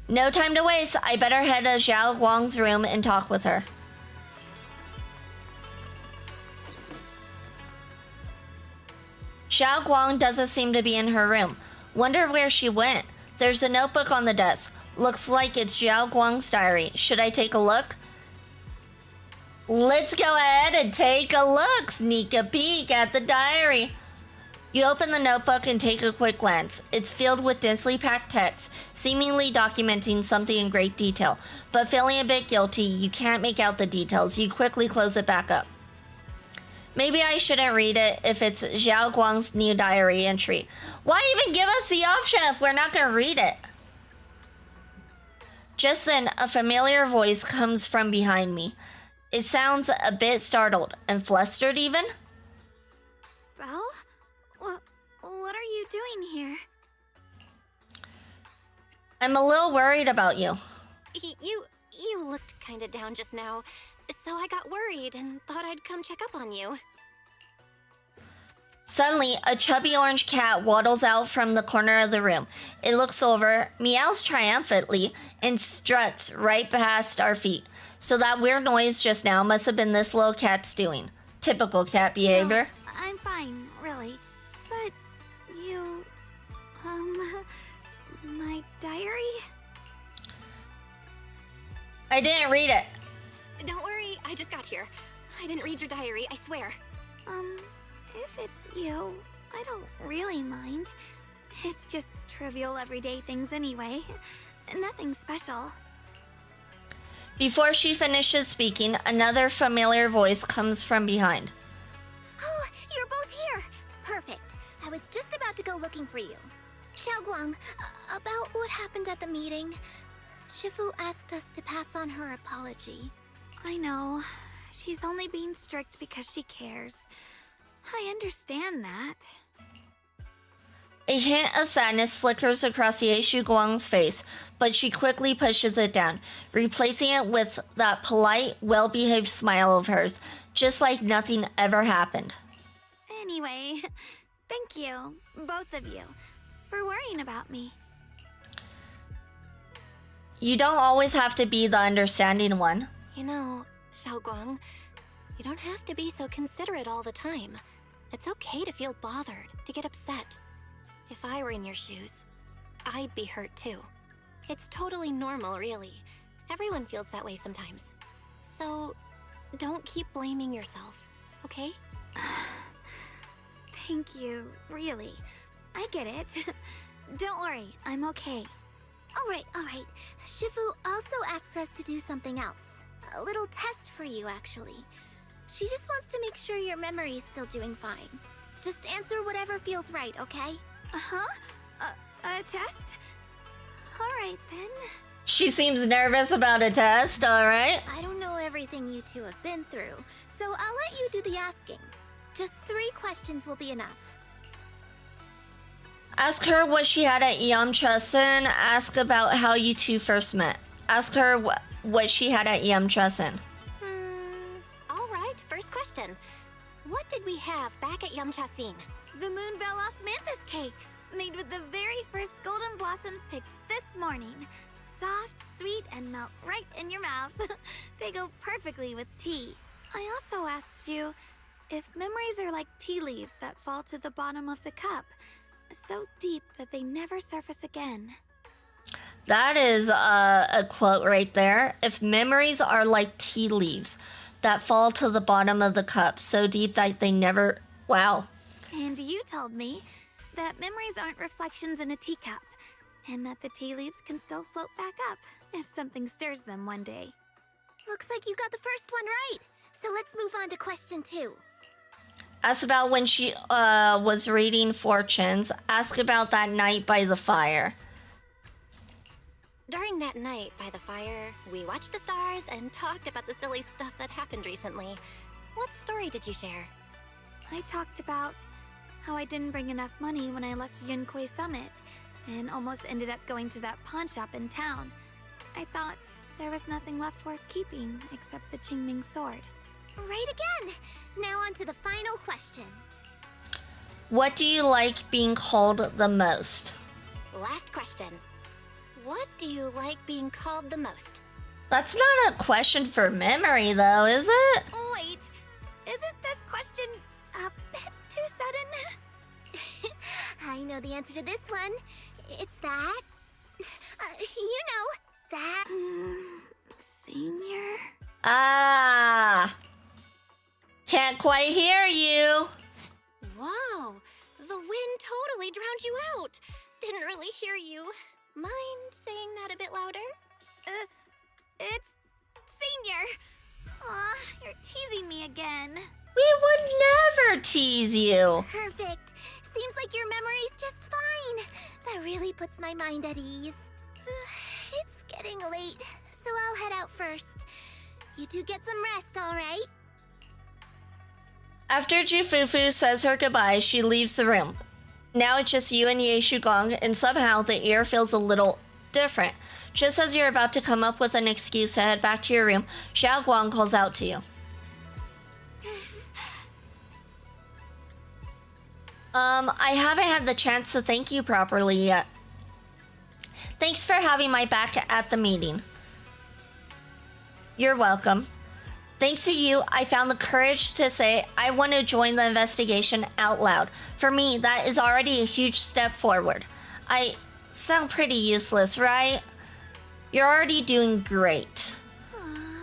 No time to waste. I better head to Xiao Guang's room and talk with her. Xiao Guang doesn't seem to be in her room. Wonder where she went. There's a notebook on the desk. Looks like it's Xiao Guang's diary. Should I take a look? Let's go ahead and take a look. Sneak a peek at the diary. You open the notebook and take a quick glance. It's filled with densely packed text, seemingly documenting something in great detail. But feeling a bit guilty, you can't make out the details. You quickly close it back up. Maybe I shouldn't read it if it's Xiao Guang's new diary entry. Why even give us the option if we're not going to read it? Just then, a familiar voice comes from behind me. It sounds a bit startled and flustered even. Belle? What are you doing here? I'm a little worried about you. You looked kinda down just now, so I got worried and thought I'd come check up on you. Suddenly, a chubby orange cat waddles out from the corner of the room. It looks over, meows triumphantly, and struts right past our feet. So that weird noise just now must have been this little cat's doing. Typical cat behavior. No, I'm fine, really. But you... my diary? I didn't read it. Don't worry, I just got here. I didn't read your diary, I swear. If it's you, I don't really mind. It's just trivial everyday things anyway. Nothing special. Before she finishes speaking, another familiar voice comes from behind. Oh, you're both here! Perfect. I was just about to go looking for you. Xiaoguang, about what happened at the meeting. Shifu asked us to pass on her apology. I know. She's only being strict because she cares. I understand that. A hint of sadness flickers across Yeshu Guang's face, but she quickly pushes it down, replacing it with that polite, well-behaved smile of hers, just like nothing ever happened. Anyway, thank you, both of you, for worrying about me. You don't always have to be the understanding one. You know, Xiaoguang, you don't have to be so considerate all the time. It's okay to feel bothered, to get upset. If I were in your shoes, I'd be hurt too. It's totally normal, really. Everyone feels that way sometimes. So, don't keep blaming yourself, okay? Thank you, really. I get it. Don't worry, I'm okay. Alright. Shifu also asks us to do something else. A little test for you, actually. She just wants to make sure your memory's still doing fine. Just answer whatever feels right, okay? Uh-huh? A test? Alright then. She seems nervous about a test, alright? I don't know everything you two have been through, so I'll let you do the asking. Just 3 questions will be enough. Ask her what she had at Yamchasen. Ask about how you two first met. Ask her what she had at Yamchasen. Alright, first question. What did we have back at Yamchasin? The Moonbell Osmanthus cakes, made with the very first golden blossoms picked this morning. Soft, sweet, and melt right in your mouth. They go perfectly with tea. I also asked you if memories are like tea leaves that fall to the bottom of the cup, so deep that they never surface again. That is a quote right there. If memories are like tea leaves that fall to the bottom of the cup, so deep that they never... Wow. And you told me that memories aren't reflections in a teacup, and that the tea leaves can still float back up if something stirs them one day. Looks like you got the first one right. So let's move on to question 2. Ask about when she was reading fortunes. Ask about that night by the fire. During that night by the fire, we watched the stars and talked about the silly stuff that happened recently. What story did you share? I talked about how I didn't bring enough money when I left Yunquay Summit, and almost ended up going to that pawn shop in town. I thought there was nothing left worth keeping except the Qingming sword. Right again! Now on to the final question. What do you like being called the most? Last question. What do you like being called the most? That's not a question for memory, though, is it? Wait, isn't this question a bit too sudden? I know the answer to this one. It's that. That. Senior? Ah. Can't quite hear you. Whoa, the wind totally drowned you out. Didn't really hear you. Mind saying that a bit louder? It's Senior. Aw, you're teasing me again. We would never tease you. Perfect. Seems like your memory's just fine. That really puts my mind at ease. It's getting late, so I'll head out first. You two get some rest, all right? After Jufufu says her goodbye, she leaves the room. Now it's just you and Ye Shugong, and somehow the air feels a little different. Just as you're about to come up with an excuse to head back to your room, Xiao Guang calls out to you. I haven't had the chance to thank you properly yet. Thanks for having my back at the meeting. You're welcome. Thanks to you, I found the courage to say I want to join the investigation out loud. For me, that is already a huge step forward. I sound pretty useless, right? You're already doing great.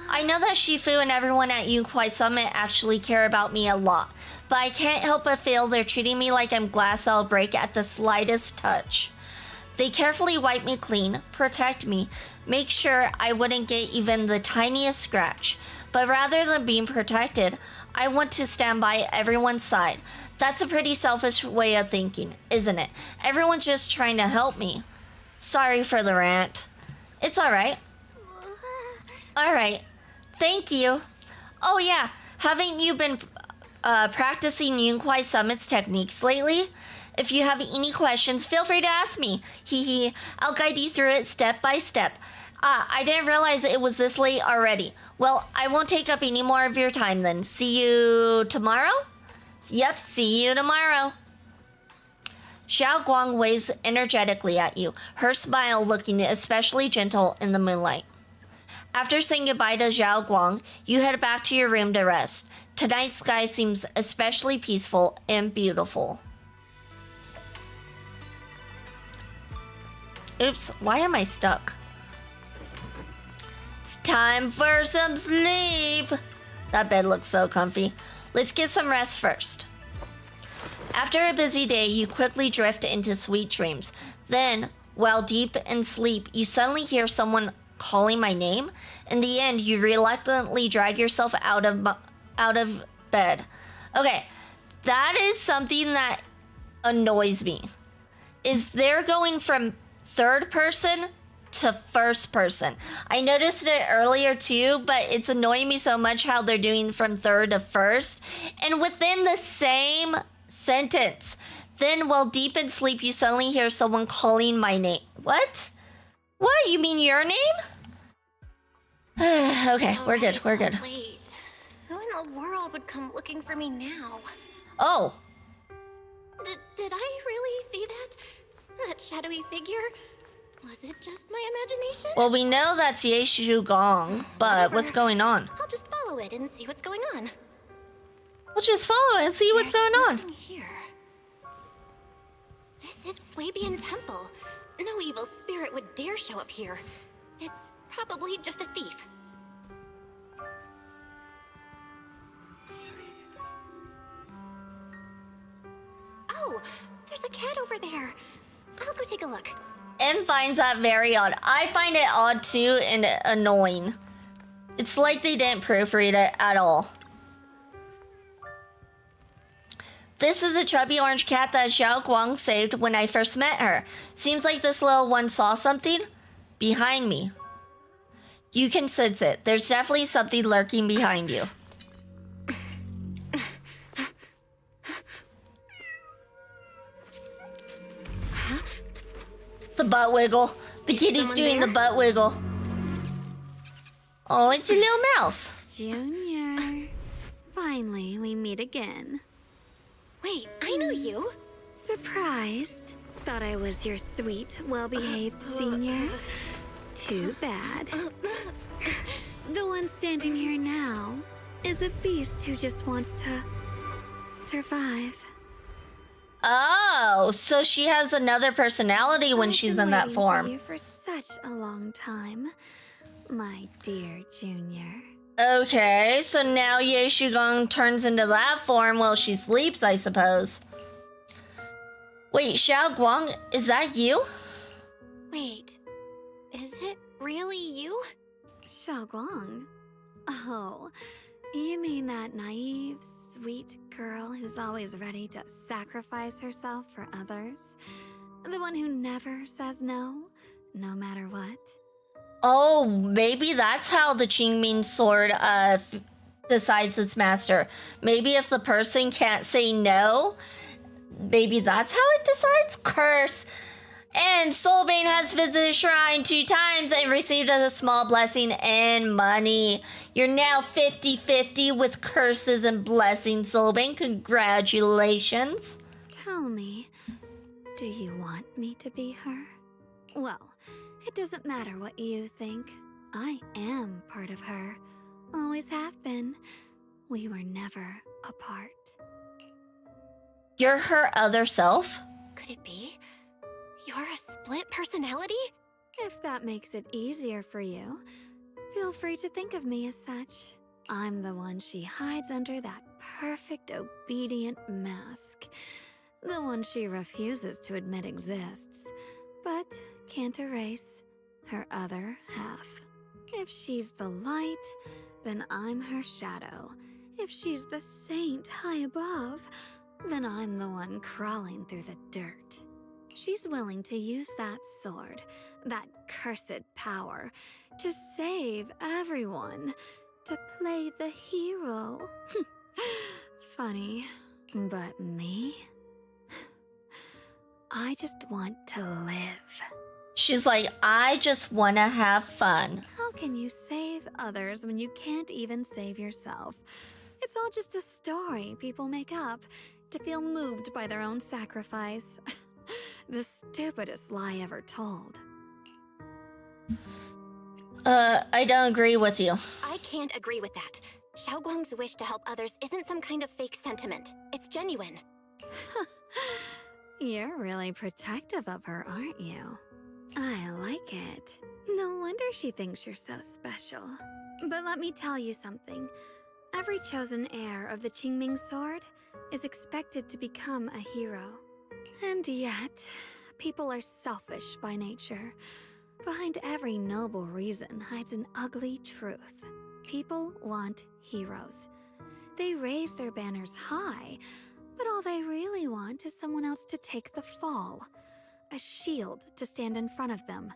I know that Shifu and everyone at Yunquay Summit actually care about me a lot, but I can't help but feel they're treating me like I'm glass I'll break at the slightest touch. They carefully wipe me clean, protect me, make sure I wouldn't get even the tiniest scratch. But rather than being protected, I want to stand by everyone's side. That's a pretty selfish way of thinking, isn't it? Everyone's just trying to help me. Sorry for the rant. It's alright. Alright. Thank you. Oh yeah, haven't you been practicing Yunquay Summit's techniques lately? If you have any questions, feel free to ask me. Hee. I'll guide you through it step by step. I didn't realize it was this late already. Well, I won't take up any more of your time then. See you tomorrow? Yep, see you tomorrow. Xiao Guang waves energetically at you, her smile looking especially gentle in the moonlight. After saying goodbye to Xiao Guang, you head back to your room to rest. Tonight's sky seems especially peaceful and beautiful. Oops, why am I stuck? It's time for some sleep. That bed looks so comfy. Let's get some rest first. After a busy day, you quickly drift into sweet dreams. Then, while deep in sleep, you suddenly hear someone calling my name. In the end, you reluctantly drag yourself out of bed. Okay, that is something that annoys me. Is they're going from third person to first person. I noticed it earlier too, but it's annoying me so much how they're doing from third to first and within the same sentence. Then while deep in sleep, you suddenly hear someone calling my name. What? What? You mean your name? Okay, we're good. We're good. Late. Who in the world would come looking for me now? Oh. Did I really see that? That shadowy figure? Was it just my imagination? Well, we know that's Ye Shu Gong, but Whatever. what's going on? I'll just follow it and see what's going on. We'll just follow it and see what's going on. Nothing here. This is Swabian Temple. No evil spirit would dare show up here. It's probably just a thief. Oh, there's a cat over there. I'll go take a look. M finds that very odd. I find it odd too and annoying. It's like they didn't proofread it at all. This is a chubby orange cat that Xiao Guang saved when I first met her. Seems like this little one saw something behind me. You can sense it. There's definitely something lurking behind you. The butt wiggle. The kitty's doing the butt wiggle. Oh, it's a little mouse. Junior. Finally, we meet again. Wait, I know you. Surprised? Thought I was your sweet, well-behaved senior? Too bad. The one standing here now is a beast who just wants to survive. Oh, so she has another personality when she's in that I've been form. waiting for you for such a long time, my dear Junior. Okay, so now Ye Shugong turns into that form while she sleeps, I suppose. Wait, Xiao Guang, is that you? Wait, is it really you? Xiaoguang? Oh, you mean that naive, sweet girl who's always ready to sacrifice herself for others? The one who never says no, no matter what? Oh, maybe that's how the Qingming sword decides its master. Maybe if the person can't say no, maybe that's how it decides? Curse. And Soulbane has visited Shrine 2 times and received a small blessing and money. You're now 50-50 with curses and blessings, Soulbane. Congratulations. Tell me, do you want me to be her? Well, it doesn't matter what you think. I am part of her. Always have been. We were never apart. You're her other self? Could it be? You're a split personality? If that makes it easier for you, feel free to think of me as such. I'm the one she hides under that perfect obedient mask. The one she refuses to admit exists, but can't erase her other half. If she's the light, then I'm her shadow. If she's the saint high above, then I'm the one crawling through the dirt. She's willing to use that sword, that cursed power, to save everyone, to play the hero. Funny, but me? I just want to live. She's like, I just want to have fun. How can you save others when you can't even save yourself? It's all just a story people make up to feel moved by their own sacrifice. The stupidest lie ever told. I don't agree with you. I can't agree with that. Xiao Guang's wish to help others isn't some kind of fake sentiment. It's genuine. You're really protective of her, aren't you? I like it. No wonder she thinks you're so special. But let me tell you something. Every chosen heir of the Qingming sword is expected to become a hero. And yet, people are selfish by nature. Behind every noble reason hides an ugly truth. People want heroes. They raise their banners high, but all they really want is someone else to take the fall. A shield to stand in front of them.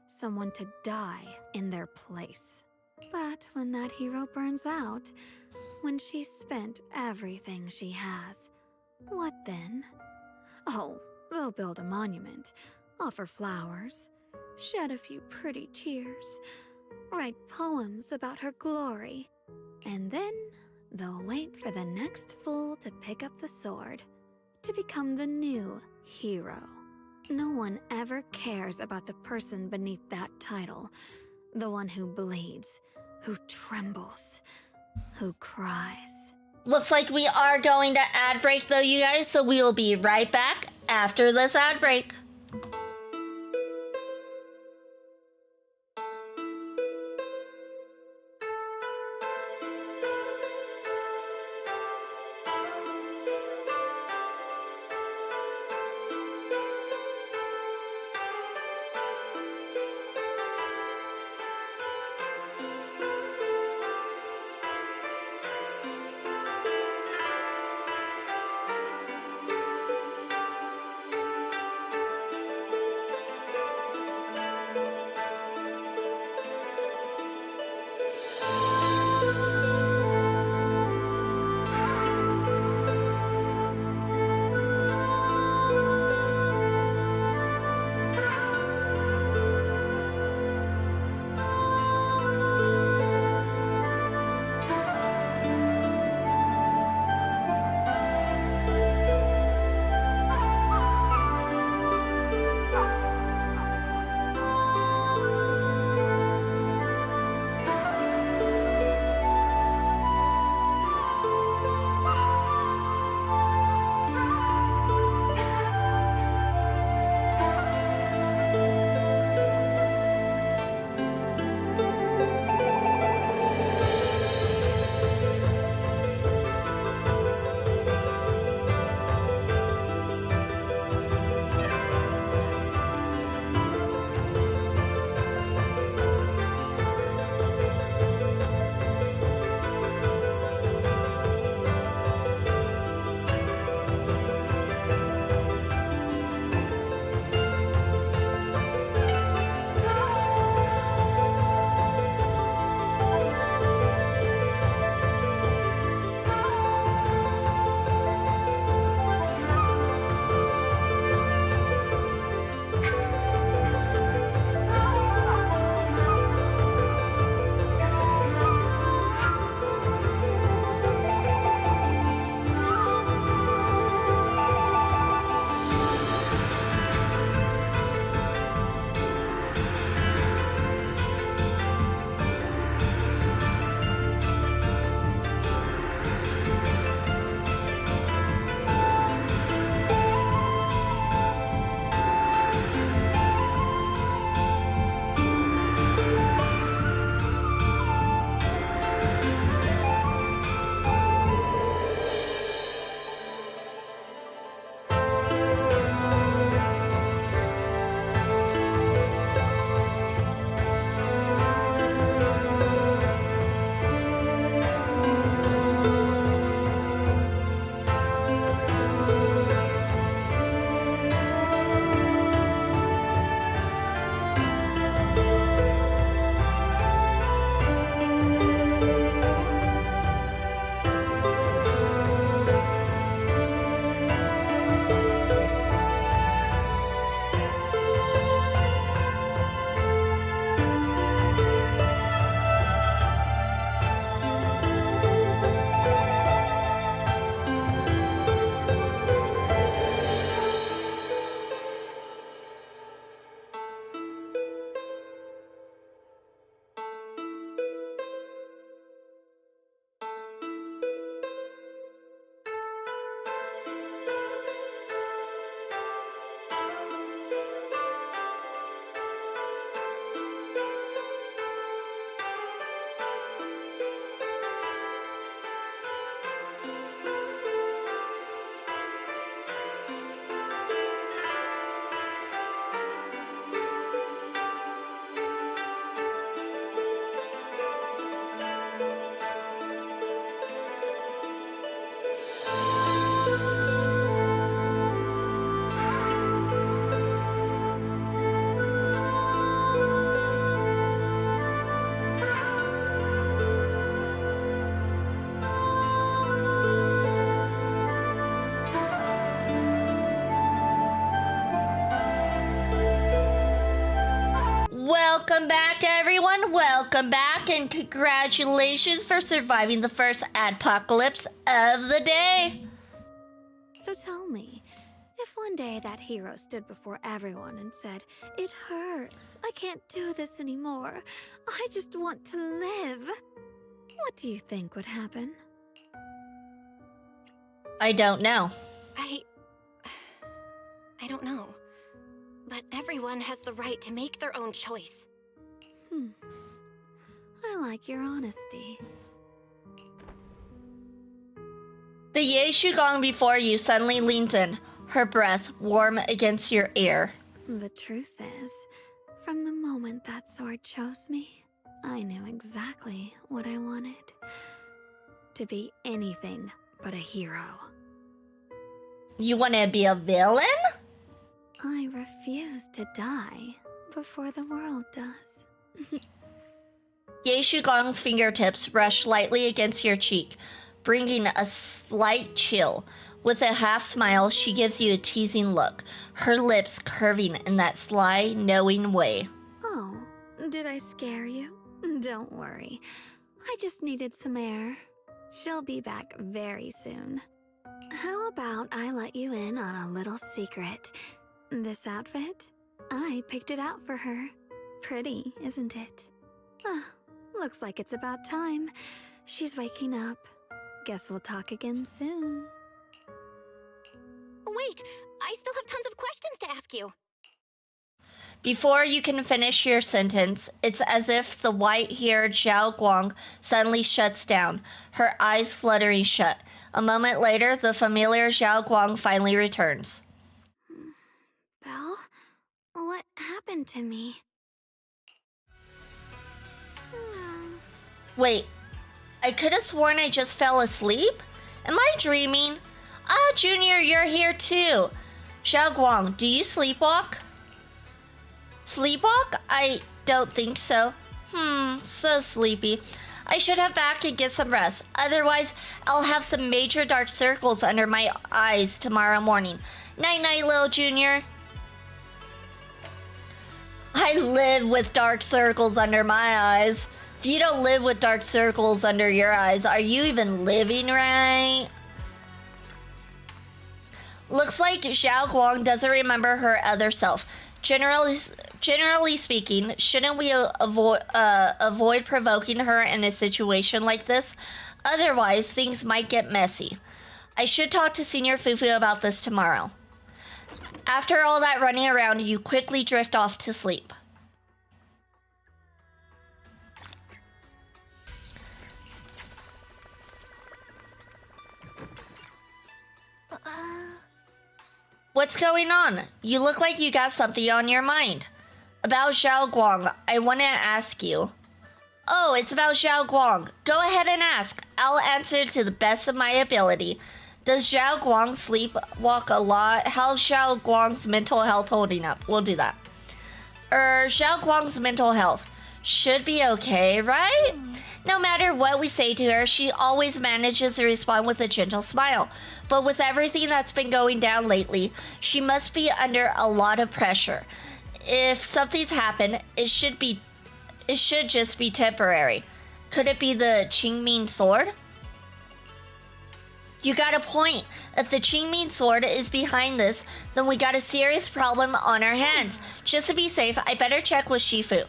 someone to die in their place. But when that hero burns out, when she's spent everything she has, what then? Oh, they'll build a monument, offer flowers, shed a few pretty tears, write poems about her glory, and then they'll wait for the next fool to pick up the sword, to become the new hero. No one ever cares about the person beneath that title, the one who bleeds, who trembles, who cries. Looks like we are going to ad break though, you guys, so we will be right back after this ad break. Welcome back, everyone. Welcome back, and congratulations for surviving the first apocalypse of the day. So tell me, if one day that hero stood before everyone and said, "It hurts, I can't do this anymore, I just want to live," what do you think would happen? I don't know. I don't know. But everyone has the right to make their own choice. I like your honesty. The Yaeshugong before you suddenly leans in, her breath warm against your ear. The truth is, from the moment that sword chose me, I knew exactly what I wanted. To be anything but a hero. You want to be a villain? I refuse to die before the world does. Yaeshugong's fingertips brush lightly against your cheek, bringing a slight chill. With a half smile, she gives you a teasing look, her lips curving in that sly, knowing way. Oh, did I scare you? Don't worry. I just needed some air. She'll be back very soon. How about I let you in on a little secret? This outfit? I picked it out for her. Pretty, isn't it? Looks like it's about time. She's waking up. Guess we'll talk again soon. Wait, I still have tons of questions to ask you. Before you can finish your sentence, it's as if the white-haired Zhao Guang suddenly shuts down, her eyes fluttering shut. A moment later, the familiar Zhao Guang finally returns. Belle? What happened to me? Wait, I could have sworn I just fell asleep? Am I dreaming? Ah, Junior, you're here too. Zhao Guang, do you sleepwalk? Sleepwalk? I don't think so. So sleepy. I should head back and get some rest. Otherwise, I'll have some major dark circles under my eyes tomorrow morning. Night-night, little Junior. I live with dark circles under my eyes. If you don't live with dark circles under your eyes, are you even living right? Looks like Zhao Guang doesn't remember her other self. Generally speaking, shouldn't we avoid provoking her in a situation like this? Otherwise, things might get messy. I should talk to Senior Fufu about this tomorrow. After all that running around, you quickly drift off to sleep. What's going on? You look like you got something on your mind. About Zhao Guang, I want to ask you. Oh, it's about Zhao Guang. Go ahead and ask. I'll answer to the best of my ability. Does Zhao Guang sleepwalk a lot? How's Zhao Guang's mental health holding up? We'll do that. Zhao Guang's mental health should be okay, right? No matter what we say to her, she always manages to respond with a gentle smile. But with everything that's been going down lately, she must be under a lot of pressure. If something's happened, it should just be temporary. Could it be the Qingming sword? You got a point. If the Qingming sword is behind this, then we got a serious problem on our hands. Just to be safe, I better check with Shifu.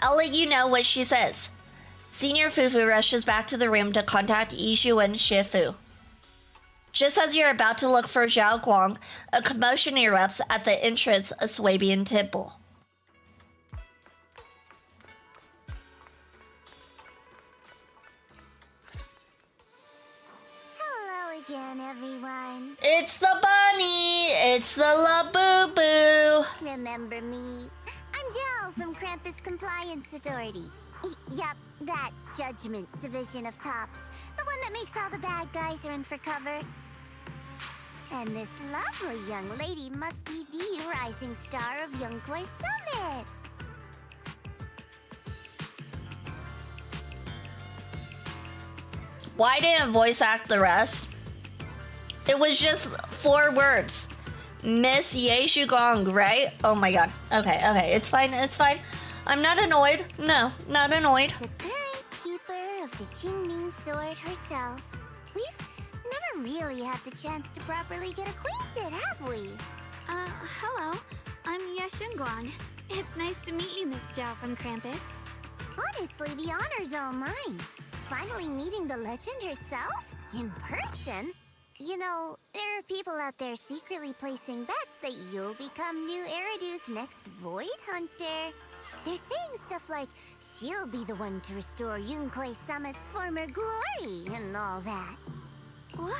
I'll let you know what she says. Senior Fufu rushes back to the room to contact Yizhu and Shifu. Just as you're about to look for Zhao Guang, a commotion erupts at the entrance of Swabian Temple. Hello again, everyone. It's the bunny! It's the Labubu! Remember me? I'm Jill from Krampus Compliance Authority. Yup, that Judgment Division of Tops. The one that makes all the bad guys run for cover. And this lovely young lady must be the rising star of Yongkoi Summit. Why didn't voice act the rest? It was just 4 words. Miss Yaeshugong, right? Oh my god. Okay, it's fine. I'm not annoyed. No, not annoyed. The current keeper of the Qingming sword herself. We've never really had the chance to properly get acquainted, have we? Hello. I'm Yashunguang. It's nice to meet you, Miss Zhao from Krampus. Honestly, the honor's all mine. Finally meeting the legend herself? In person? You know, there are people out there secretly placing bets that you'll become new Eridu's next Void Hunter. They're saying stuff like, she'll be the one to restore Yunquei Summit's former glory and all that. What?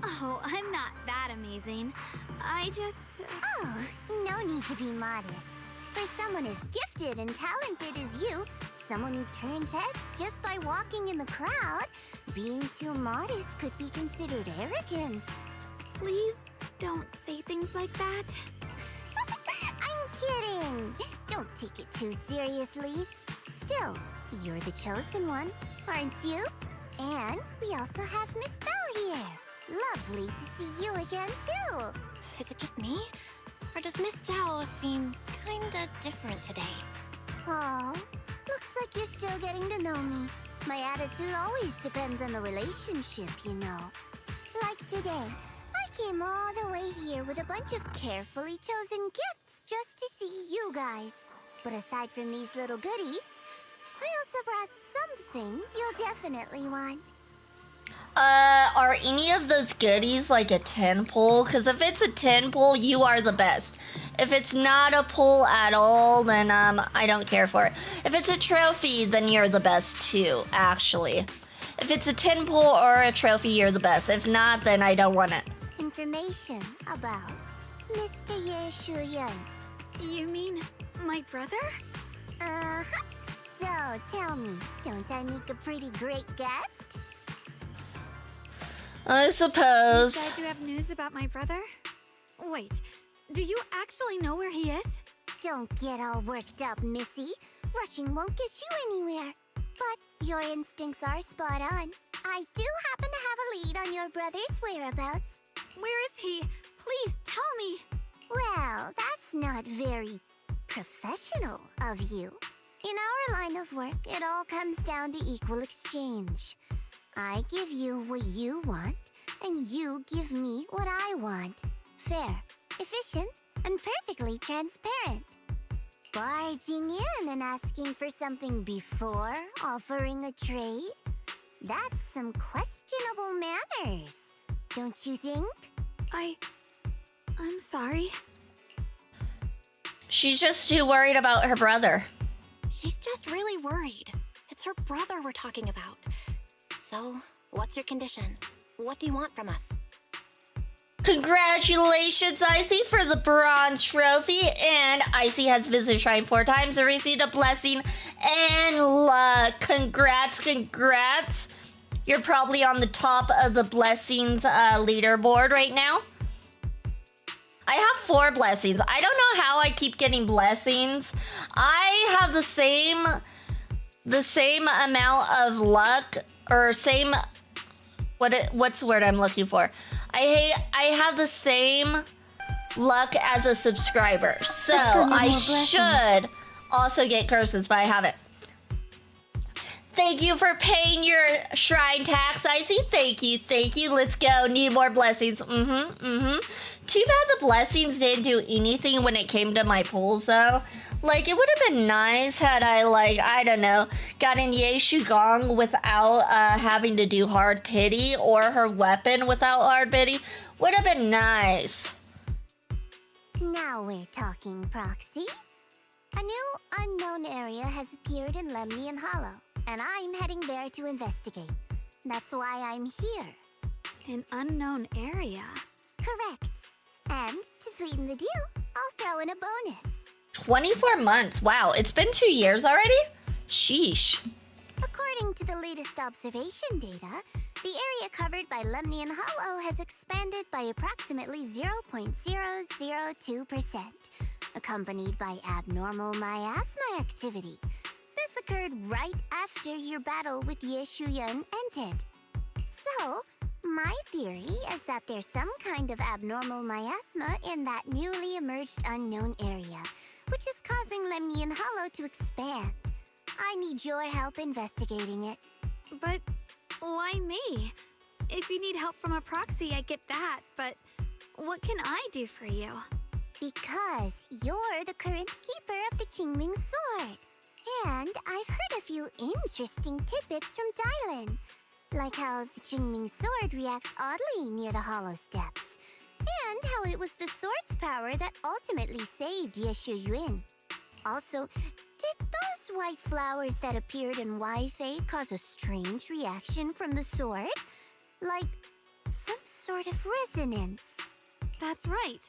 Oh, I'm not that amazing. I just... Oh, no need to be modest. For someone as gifted and talented as you, someone who turns heads just by walking in the crowd, being too modest could be considered arrogance. Please don't say things like that. I'm kidding. Don't take it too seriously. Still, you're the chosen one, aren't you? And we also have Miss Belle here. Lovely to see you again, too. Is it just me? Or does Miss Zhao seem kinda different today? Oh, looks like you're still getting to know me. My attitude always depends on the relationship, you know. Like today, I came all the way here with a bunch of carefully chosen gifts just to see you guys. But aside from these little goodies, I also brought something you'll definitely want. Are any of those goodies like a 10 pull? Because if it's a 10 pull, you are the best. If it's not a pull at all, then I don't care for it. If it's a trophy, then you're the best too, actually. If it's a 10 pull or a trophy, you're the best. If not, then I don't want it. Information about Mr. Ye Shuyan. You mean my brother? Uh-huh. So, tell me, don't I make a pretty great guest? I suppose. You said you have news about my brother? Wait, do you actually know where he is? Don't get all worked up, Missy. Rushing won't get you anywhere. But your instincts are spot on. I do happen to have a lead on your brother's whereabouts. Where is he? Please tell me. Well, that's not very professional of you. In our line of work, it all comes down to equal exchange. I give you what you want, and you give me what I want. Fair, efficient, and perfectly transparent. Barging in and asking for something before offering a trade? That's some questionable manners, don't you think? I'm sorry. She's just too worried about her brother. She's just really worried. It's her brother we're talking about. So, what's your condition? What do you want from us? Congratulations, Icy, for the bronze trophy. And Icy has visited Shrine 4 times and received a blessing and luck. Congrats, congrats. You're probably on the top of the blessings leaderboard right now. I have 4 blessings. I don't know how I keep getting blessings. I have the same amount of luck, or same, what's the word I'm looking for? I have the same luck as a subscriber, so I should also get curses, but I haven't. Thank you for paying your shrine tax, Icy. Thank you, thank you. Let's go. Need more blessings. Too bad the blessings didn't do anything when it came to my pulls, though. Like, it would have been nice had I, like, I don't know, gotten Ye Shugong without having to do hard pity, or her weapon without hard pity. Would have been nice. Now we're talking, Proxy. A new unknown area has appeared in Lemnian Hollow, and I'm heading there to investigate. That's why I'm here. An unknown area? Correct. And to sweeten the deal, I'll throw in a bonus. 24 months. Wow, it's been 2 years already? Sheesh. According to the latest observation data, the area covered by Lemnian Hollow has expanded by approximately 0.002%, accompanied by abnormal miasma activity. This occurred right after your battle with Ye Shuyan ended. So, my theory is that there's some kind of abnormal miasma in that newly emerged unknown area, which is causing Lemnian Hollow to expand. I need your help investigating it. But why me? If you need help from a proxy, I get that, but what can I do for you? Because you're the current keeper of the Qingming Sword. And I've heard a few interesting tidbits from Dylan. Like how the Qingming Sword reacts oddly near the Hollow Steps. And how it was the sword's power that ultimately saved Yeshu Yuan. Also, did those white flowers that appeared in Wi-Fi cause a strange reaction from the sword? Like some sort of resonance. That's right.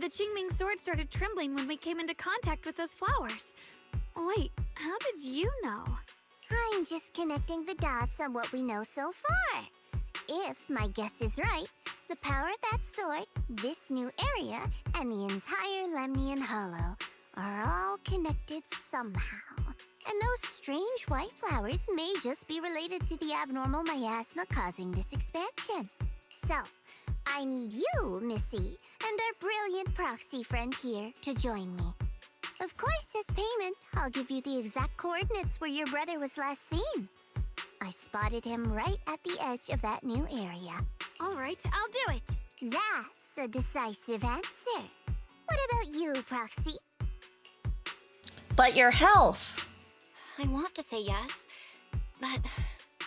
The Qingming Sword started trembling when we came into contact with those flowers. Wait, how did you know? I'm just connecting the dots on what we know so far. If my guess is right, the power of that sword, this new area, and the entire Lemnian Hollow are all connected somehow. And those strange white flowers may just be related to the abnormal miasma causing this expansion. So, I need you, Missy, and our brilliant proxy friend here to join me. Of course, as payment, I'll give you the exact coordinates where your brother was last seen. I spotted him right at the edge of that new area. All right, I'll do it. That's a decisive answer. What about you, Proxy? But your health. I want to say yes, but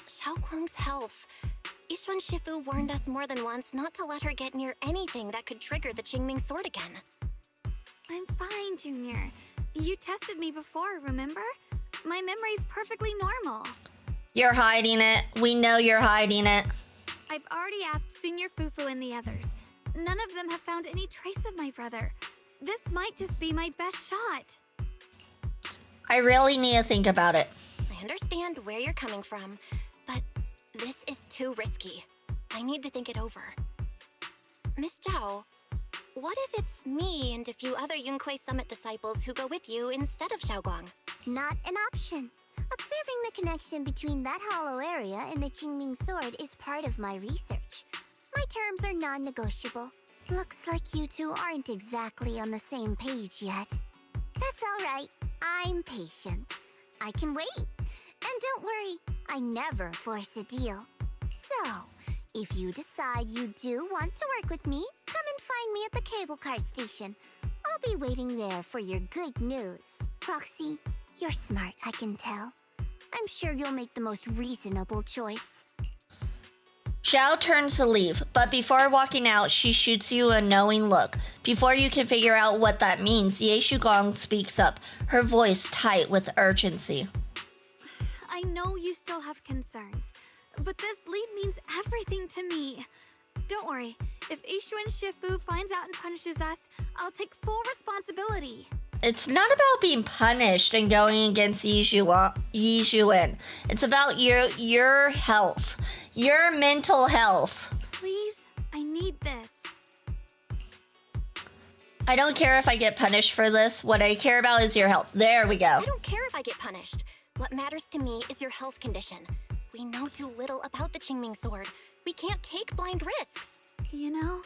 Xiaoguang's health. Yishuan Shifu warned us more than once not to let her get near anything that could trigger the Qingming Sword again. I'm fine, Junior. You tested me before, remember? My memory's perfectly normal. You're hiding it. We know you're hiding it. I've already asked Senior Fufu and the others. None of them have found any trace of my brother. This might just be my best shot. I really need to think about it. I understand where you're coming from, but this is too risky. I need to think it over. Miss Zhao, what if it's me and a few other Yunquei Summit disciples who go with you instead of Xiaoguang? Not an option. Observing the connection between that hollow area and the Qingming Sword is part of my research. My terms are non-negotiable. Looks like you two aren't exactly on the same page yet. That's all right. I'm patient. I can wait. And don't worry, I never force a deal. So, if you decide you do want to work with me, come and find me at the cable car station. I'll be waiting there for your good news. Proxy, you're smart, I can tell. I'm sure you'll make the most reasonable choice. Zhao turns to leave, but before walking out, she shoots you a knowing look. Before you can figure out what that means, Ye Shugong speaks up, her voice tight with urgency. I know you still have concerns, but this lead means everything to me. Don't worry, if Yishuan Shifu finds out and punishes us, I'll take full responsibility. It's not about being punished and going against Yishuan. It's about your health, your mental health. Please, I need this. I don't care if I get punished for this. What I care about is your health. There we go. I don't care if I get punished. What matters to me is your health condition. We know too little about the Qingming Sword. We can't take blind risks. You know,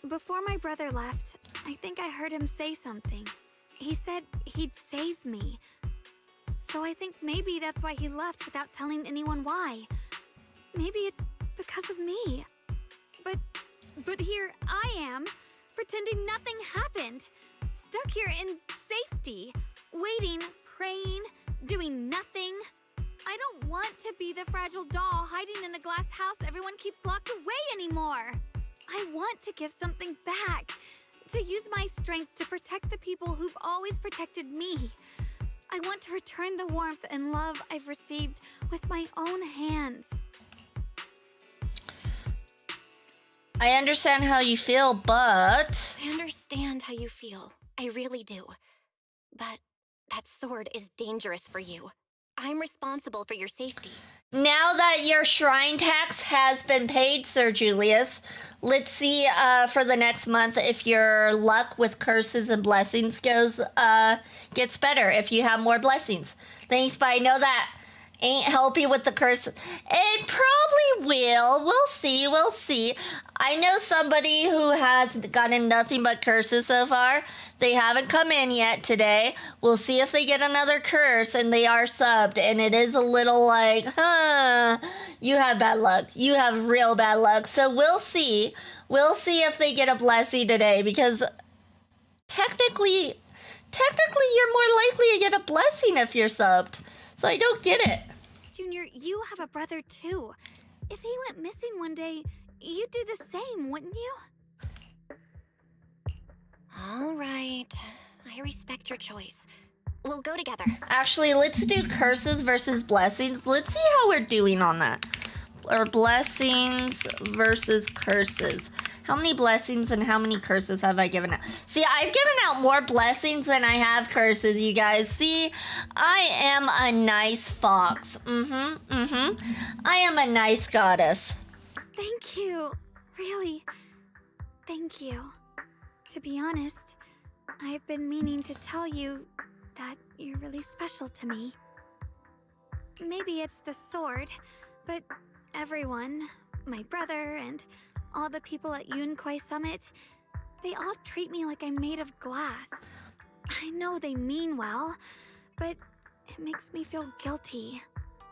before my brother left, I think I heard him say something. He said he'd save me. So I think maybe that's why he left without telling anyone why. Maybe it's because of me. But here I am, pretending nothing happened. Stuck here in safety, waiting, praying, doing nothing. I don't want to be the fragile doll hiding in a glass house everyone keeps locked away anymore. I want to give something back. To use my strength to protect the people who've always protected me. I want to return the warmth and love I've received with my own hands. I understand how you feel, but... I understand how you feel. I really do. But that sword is dangerous for you. I'm responsible for your safety. Now that your shrine tax has been paid, Sir Julius, let's see for the next month if your luck with curses and blessings gets better, if you have more blessings. Thanks, but I know that ain't help you with the curse. It probably will. We'll see. We'll see. I know somebody who has gotten nothing but curses so far. They haven't come in yet today. We'll see if they get another curse and they are subbed. And it is a little like, you have bad luck. You have real bad luck. So we'll see. We'll see if they get a blessing today, because technically you're more likely to get a blessing if you're subbed. So I don't get it. Junior, you have a brother too. If he went missing one day, you'd do the same, wouldn't you? All right. I respect your choice. We'll go together. Actually, let's do curses versus blessings. Let's see how we're doing on that. Or blessings versus curses. How many blessings and how many curses have I given out? See, I've given out more blessings than I have curses, you guys. See, I am a nice fox. I am a nice goddess. Thank you. Really, thank you. To be honest, I've been meaning to tell you that you're really special to me. Maybe it's the sword, but everyone, my brother and all the people at Yunquai Summit, they all treat me like I'm made of glass. I know they mean well, but it makes me feel guilty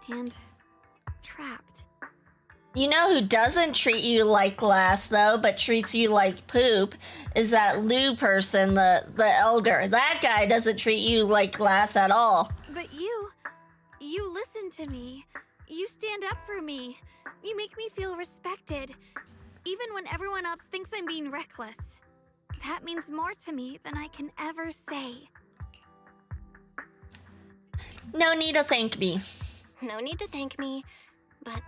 and trapped. You know who doesn't treat you like glass, though, but treats you like poop, is that Lou person, the elder. That guy doesn't treat you like glass at all. But you listen to me. You stand up for me. You make me feel respected, even when everyone else thinks I'm being reckless. That means more to me than I can ever say. No need to thank me. No need to thank me, but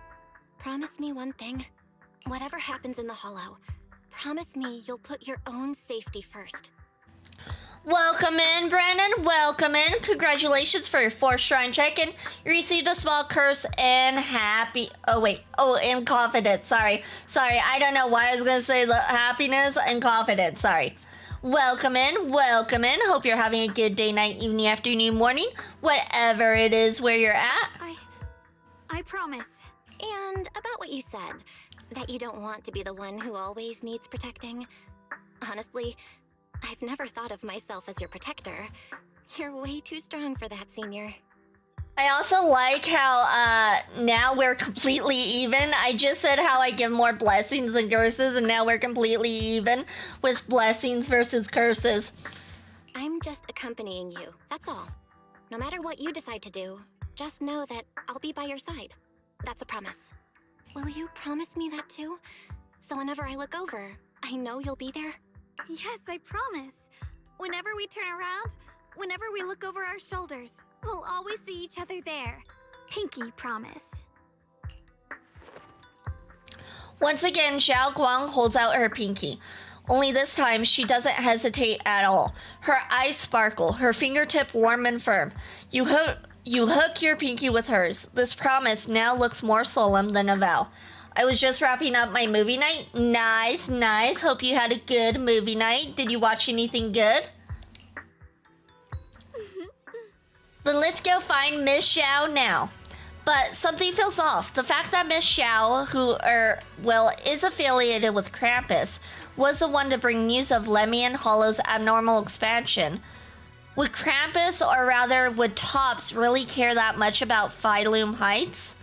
promise me one thing. Whatever happens in the Hollow, promise me you'll put your own safety first. Welcome in, Brandon. Welcome in. Congratulations for your 4th shrine check-in. You received a small curse and happy... and confidence. Sorry. I don't know why I was going to say the happiness and confidence. Sorry. Welcome in. Welcome in. Hope you're having a good day, night, evening, afternoon, morning. Whatever it is where you're at. I promise. And about what you said, that you don't want to be the one who always needs protecting. Honestly, I've never thought of myself as your protector. You're way too strong for that, Senior. I also like how now we're completely even. I just said how I give more blessings than curses, and now we're completely even with blessings versus curses. I'm just accompanying you, that's all. No matter what you decide to do, just know that I'll be by your side. That's a promise. Will you promise me that too? So whenever I look over, I know you'll be there? Yes, I promise. Whenever we turn around, whenever we look over our shoulders, we'll always see each other there. Pinky promise. Once again, Xiao Guang holds out her pinky. Only this time, she doesn't hesitate at all. Her eyes sparkle, her fingertip warm and firm. You hook your pinky with hers. This promise now looks more solemn than a vow. I was just wrapping up my movie night. Nice. Hope you had a good movie night. Did you watch anything good? Then let's go find Miss Xiao now. But something feels off. The fact that Miss Xiao, is affiliated with Krampus, was the one to bring news of Lemmyan Hollow's abnormal expansion. Would Krampus, or rather would Tops, really care that much about Phyloom Heights?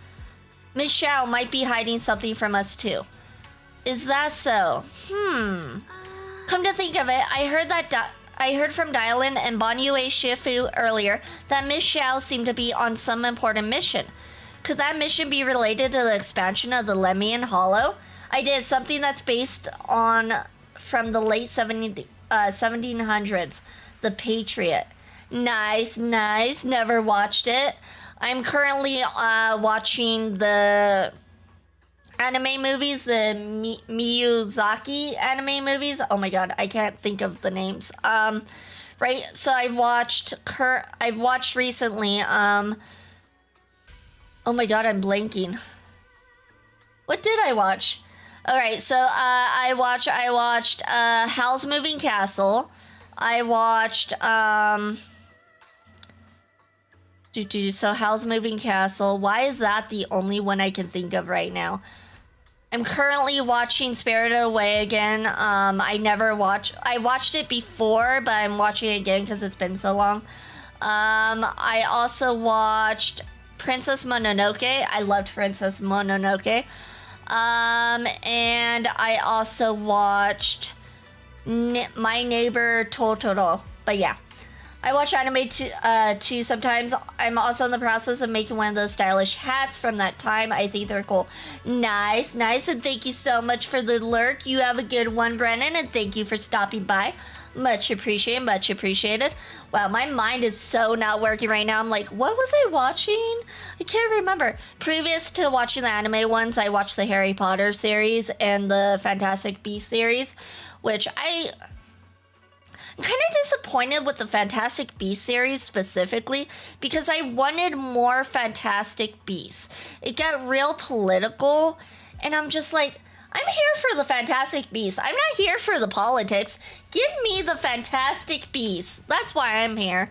Miss Xiao might be hiding something from us too. Is that so? Come to think of it, I heard from Dylan and Banyue Shifu earlier that Miss Xiao seemed to be on some important mission. Could that mission be related to the expansion of the Lemmyan Hollow? I did something that's based on from the late 1700s, The Patriot. Nice. Never watched it. I'm currently watching the anime movies, the Miyazaki anime movies. Oh my god, I can't think of the names. Right, so I've watched recently, oh my god, I'm blanking. What did I watch? Alright, so I watched Howl's Moving Castle. I watched So Howl's Moving Castle. Why is that the only one I can think of right now? I'm currently watching Spirited Away again. I watched it before, but I'm watching it again because it's been so long. I also watched Princess Mononoke. I loved Princess Mononoke. And I also watched My Neighbor Totoro. But yeah, I watch anime too sometimes. I'm also in the process of making one of those stylish hats from that time. I think they're cool. Nice. And thank you so much for the lurk. You have a good one, Brennan, and thank you for stopping by. Much appreciated. Wow, my mind is so not working right now. I'm like, what was I watching? I can't remember. Previous to watching the anime ones, I watched the Harry Potter series and the Fantastic Beasts series, which I'm kind of disappointed with the Fantastic Beasts series specifically because I wanted more Fantastic Beasts. It got real political, and I'm just like, I'm here for the Fantastic Beasts. I'm not here for the politics. Give me the Fantastic Beasts. That's why I'm here.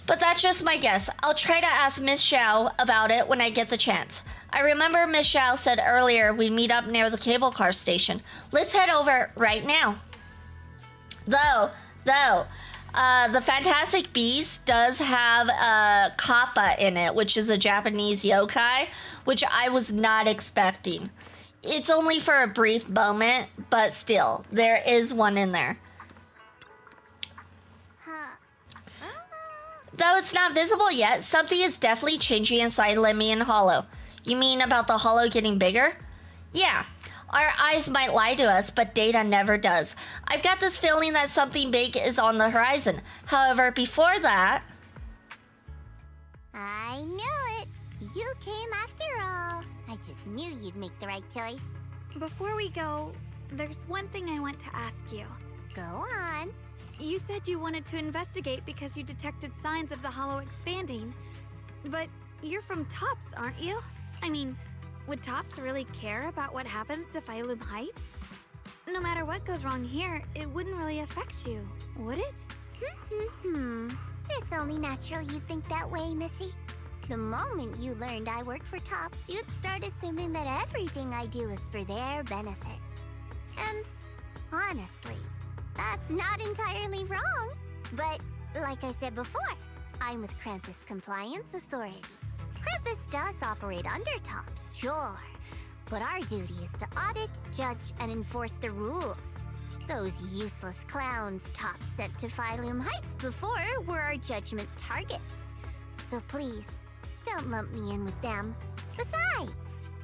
But that's just my guess. I'll try to ask Miss Xiao about it when I get the chance. I remember Miss Xiao said earlier we'd meet up near the cable car station. Let's head over right now. Though, the Fantastic Beast does have Kappa in it, which is a Japanese yokai, which I was not expecting. It's only for a brief moment, but still, there is one in there. Though it's not visible yet, something is definitely changing inside Lemmian Hollow. You mean about the hollow getting bigger? Yeah. Our eyes might lie to us, but data never does. I've got this feeling that something big is on the horizon. However, before that... I knew it. You came after all. I just knew you'd make the right choice. Before we go, there's one thing I want to ask you. Go on. You said you wanted to investigate because you detected signs of the hollow expanding. But you're from Tops, aren't you? I mean, would Tops really care about what happens to Phylum Heights? No matter what goes wrong here, it wouldn't really affect you, would it? It's only natural you'd think that way, Missy. The moment you learned I work for Tops, you'd start assuming that everything I do is for their benefit. And honestly, that's not entirely wrong. But like I said before, I'm with Krampus Compliance Authority. Krampus does operate under Tops, sure. But our duty is to audit, judge, and enforce the rules. Those useless clowns Tops sent to Phylum Heights before were our judgment targets. So please, don't lump me in with them. Besides,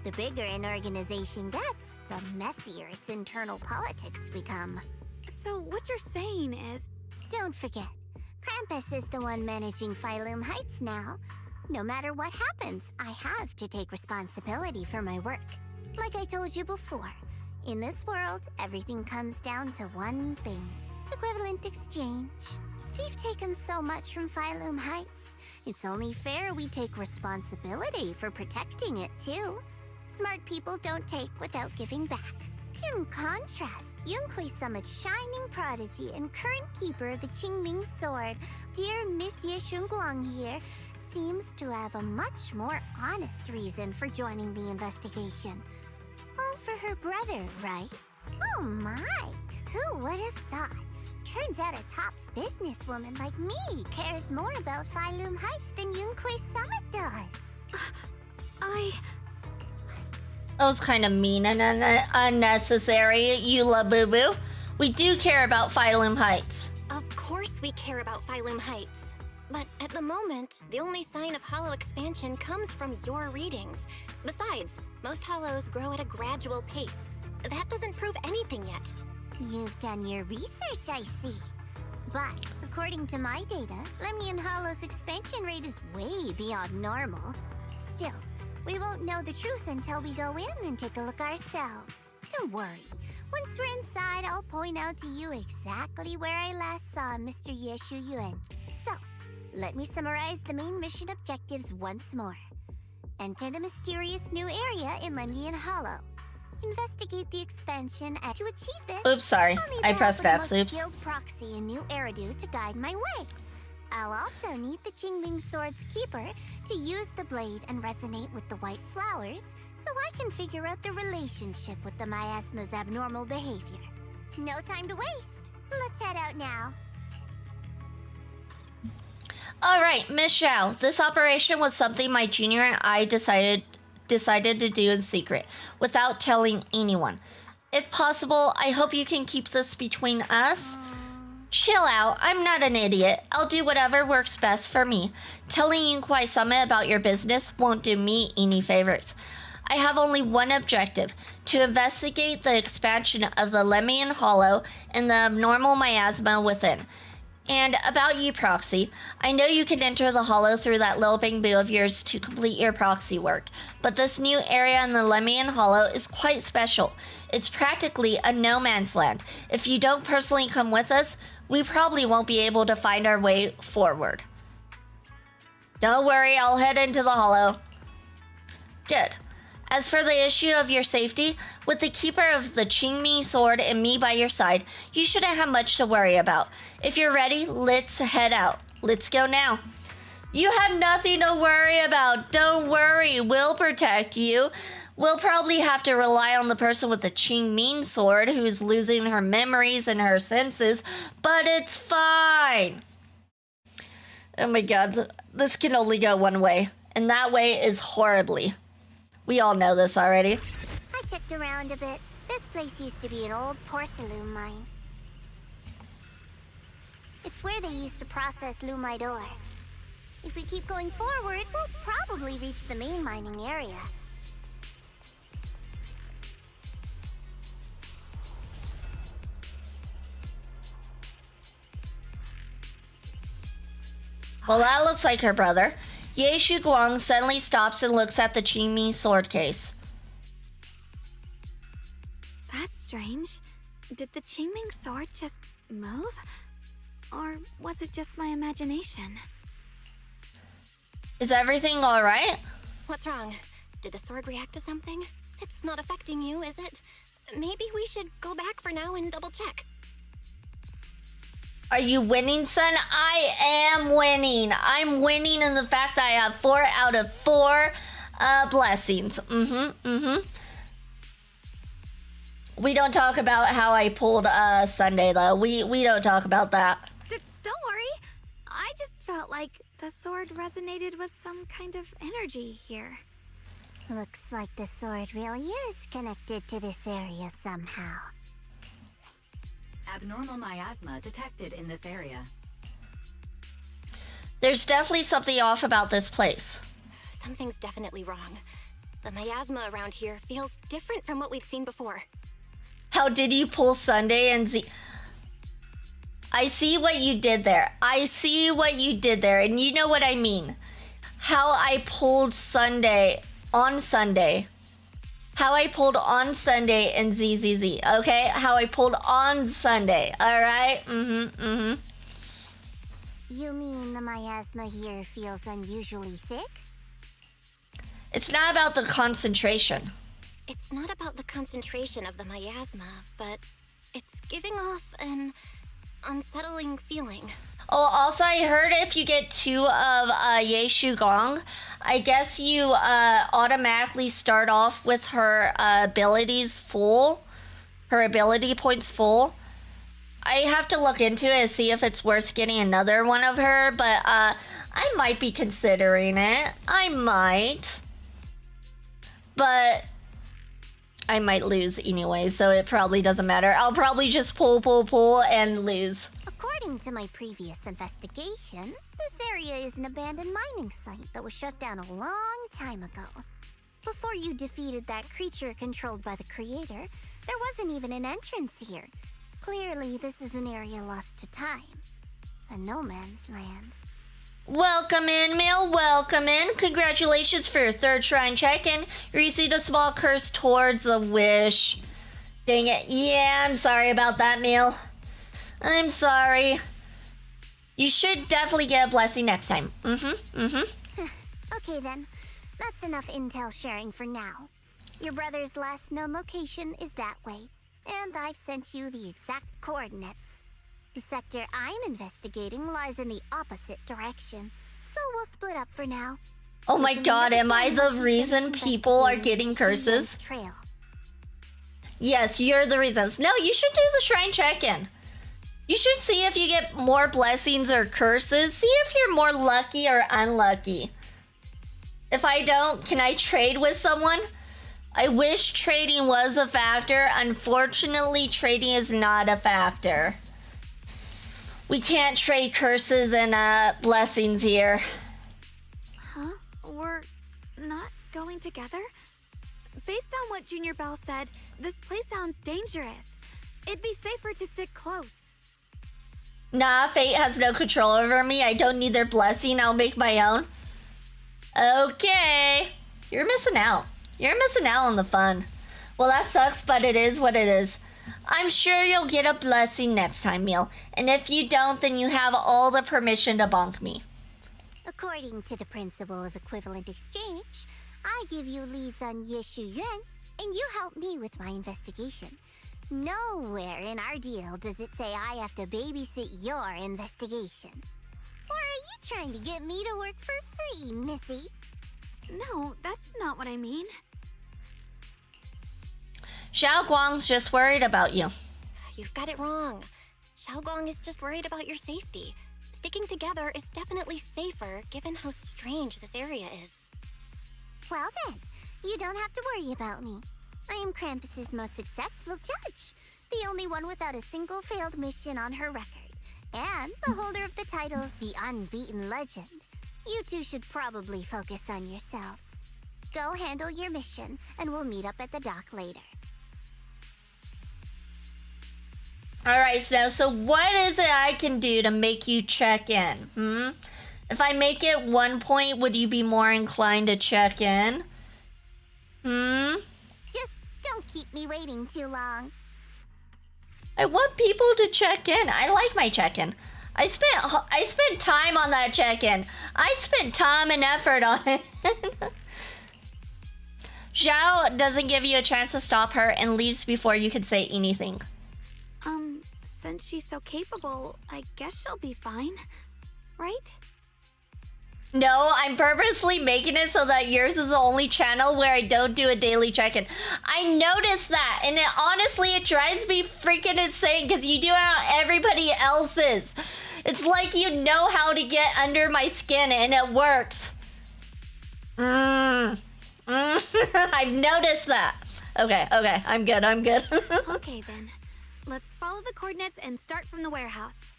the bigger an organization gets, the messier its internal politics become. So what you're saying is... Don't forget, Krampus is the one managing Phylum Heights now. No matter what happens, I have to take responsibility for my work. Like I told you before, in this world, everything comes down to one thing. Equivalent exchange. We've taken so much from Phylum Heights. It's only fair we take responsibility for protecting it, too. Smart people don't take without giving back. In contrast, Yunhui Summit's shining prodigy and current keeper of the Qingming Sword, dear Miss Ye Shunguang here, seems to have a much more honest reason for joining the investigation. All for her brother, right? Oh my! Who would have thought? Turns out a Tops businesswoman like me cares more about Phylum Heights than Yunhui Summit does. That was kind of mean and unnecessary, Eula Boo Boo. We do care about Phylum Heights. Of course we care about Phylum Heights. But at the moment, the only sign of hollow expansion comes from your readings. Besides, most hollows grow at a gradual pace. That doesn't prove anything yet. You've done your research, I see. But according to my data, Lemnian Hollow's expansion rate is way beyond normal. Still, we won't know the truth until we go in and take a look ourselves. Don't worry. Once we're inside, I'll point out to you exactly where I last saw Mr. Yeshu Yuan. So, let me summarize the main mission objectives once more. Enter the mysterious new area in Lemnian Hollow. Investigate the expansion and to achieve this... Oops, sorry. I pressed X. Oops. Skilled proxy in New Eridu to guide my way. I'll also need the Qingming Sword's keeper to use the blade and resonate with the white flowers, so I can figure out the relationship with the miasma's abnormal behavior. No time to waste. Let's head out now. Alright, Miss Zhao, this operation was something my junior and I decided to do in secret, without telling anyone. If possible, I hope you can keep this between us. Chill out, I'm not an idiot. I'll do whatever works best for me. Telling Yunkwai Summit about your business won't do me any favors. I have only one objective, to investigate the expansion of the Lemian Hollow and the abnormal miasma within. And about you, Proxy, I know you can enter the Hollow through that little bamboo of yours to complete your proxy work, but this new area in the Lemian Hollow is quite special. It's practically a no man's land. If you don't personally come with us, we probably won't be able to find our way forward. Don't worry, I'll head into the Hollow. Good. As for the issue of your safety, with the keeper of the Qingming Sword and me by your side, you shouldn't have much to worry about. If you're ready, let's head out. Let's go now. You have nothing to worry about. Don't worry, we'll protect you. We'll probably have to rely on the person with the Qingming Sword who's losing her memories and her senses, but it's fine. Oh my god, this can only go one way, and that way is horribly. We all know this already. I checked around a bit. This place used to be an old porcelain mine. It's where they used to process lumite ore. If we keep going forward, we'll probably reach the main mining area. Well, that looks like her brother. Ye Guang suddenly stops and looks at the Qingming sword case. That's strange. Did the Qingming sword just move? Or was it just my imagination? Is everything alright? What's wrong? Did the sword react to something? It's not affecting you, is it? Maybe we should go back for now and double check. Are you winning, son? I am winning. I'm winning in the fact that I have 4 out of 4 blessings. We don't talk about how I pulled Sunday, though. We don't talk about that. Don't worry. I just felt like the sword resonated with some kind of energy here. Looks like the sword really is connected to this area somehow. Abnormal miasma detected in this area. There's definitely something off about this place. Something's definitely wrong. The miasma around here feels different from what we've seen before. How did you pull Sunday and Z? I see what you did there. I see what you did there, and you know what I mean. How I pulled Sunday on Sunday. How I pulled on Sunday and ZZZ, okay? How I pulled on Sunday, alright? You mean the miasma here feels unusually thick? It's not about the concentration. It's not about the concentration of the miasma, but it's giving off an unsettling feeling. Oh, also I heard if you get 2 of Ye Gong, I guess you automatically start off with her abilities full. Her ability points full. I have to look into it and see if it's worth getting another one of her, but I might be considering it. I might. But I might lose anyway, so it probably doesn't matter. I'll probably just pull, and lose. According to my previous investigation, this area is an abandoned mining site that was shut down a long time ago. Before you defeated that creature controlled by the creator, there wasn't even an entrance here. Clearly, this is an area lost to time. A no man's land. Welcome in, Mill. Welcome in. Congratulations for your 3rd shrine check-in. You received a small curse towards a wish. Dang it. Yeah, I'm sorry about that, Mill. I'm sorry. You should definitely get a blessing next time. Okay then. That's enough intel sharing for now. Your brother's last known location is that way, and I've sent you the exact coordinates. The sector I'm investigating lies in the opposite direction, so we'll split up for now. Oh my We can god, meet am I again the once you reason finish people are investigating getting the Shuyan's curses? Trail. Yes, you're the reasons. No, you should do the shrine check-in. You should see if you get more blessings or curses. See if you're more lucky or unlucky. If I don't, can I trade with someone? I wish trading was a factor. Unfortunately, trading is not a factor. We can't trade curses and blessings here. Huh? We're not going together? Based on what Junior Bell said, this place sounds dangerous. It'd be safer to stick close. Nah, fate has no control over me. I don't need their blessing. I'll make my own. Okay. You're missing out. You're missing out on the fun. Well, that sucks, but it is what it is. I'm sure you'll get a blessing next time, Meal. And if you don't, then you have all the permission to bonk me. According to the principle of equivalent exchange, I give you leads on Yeshu Yuan, and you help me with my investigation. Nowhere in our deal does it say I have to babysit your investigation. Or are you trying to get me to work for free, Missy? No, that's not what I mean. Xiao Guang's just worried about you. You've got it wrong. Xiaogong is just worried about your safety. Sticking together is definitely safer given how strange this area is. Well then, you don't have to worry about me. I am Krampus's most successful judge, the only one without a single failed mission on her record, and the holder of the title, the Unbeaten Legend. You two should probably focus on yourselves. Go handle your mission, and we'll meet up at the dock later. Alright, Snow, so what is it I can do to make you check in? If I make it 1 point, would you be more inclined to check in? Just don't keep me waiting too long. I want people to check in. I like my check-in. I spent time on that check-in. I spent time and effort on it. Zhao doesn't give you a chance to stop her and leaves before you can say anything. Since she's so capable, I guess she'll be fine, right? No, I'm purposely making it so that yours is the only channel where I don't do a daily check-in. I noticed that, and honestly, it drives me freaking insane because you do it on everybody else's. It's like you know how to get under my skin, and it works. I've noticed that. Okay, I'm good. Okay then, let's follow the coordinates and start from the warehouse.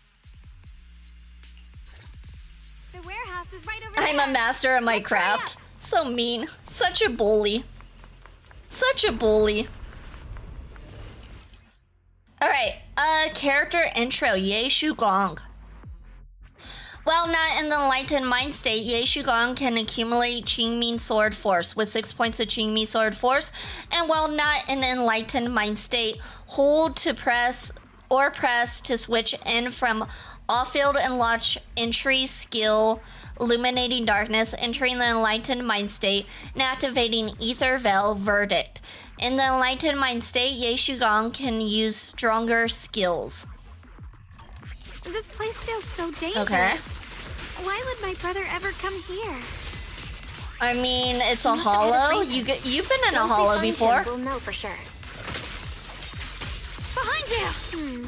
The warehouse is right over there. I'm a master at my craft. So mean. Such a bully. Such a bully. Alright, character intro, Ye Shugong. While not in the enlightened mind state, Ye Shugong can accumulate Qingmi sword force with 6 points of Qingmi sword force, and while not in enlightened mind state, hold to press to switch in from off-field and launch entry skill, illuminating darkness, entering the enlightened mind state, and activating Ether Veil verdict. In the enlightened mind state, Ye Shugong can use stronger skills. This place feels so dangerous. Okay. Why would my brother ever come here? I mean, it's a hollow. You've been in a hollow before. We'll know for sure. Behind you!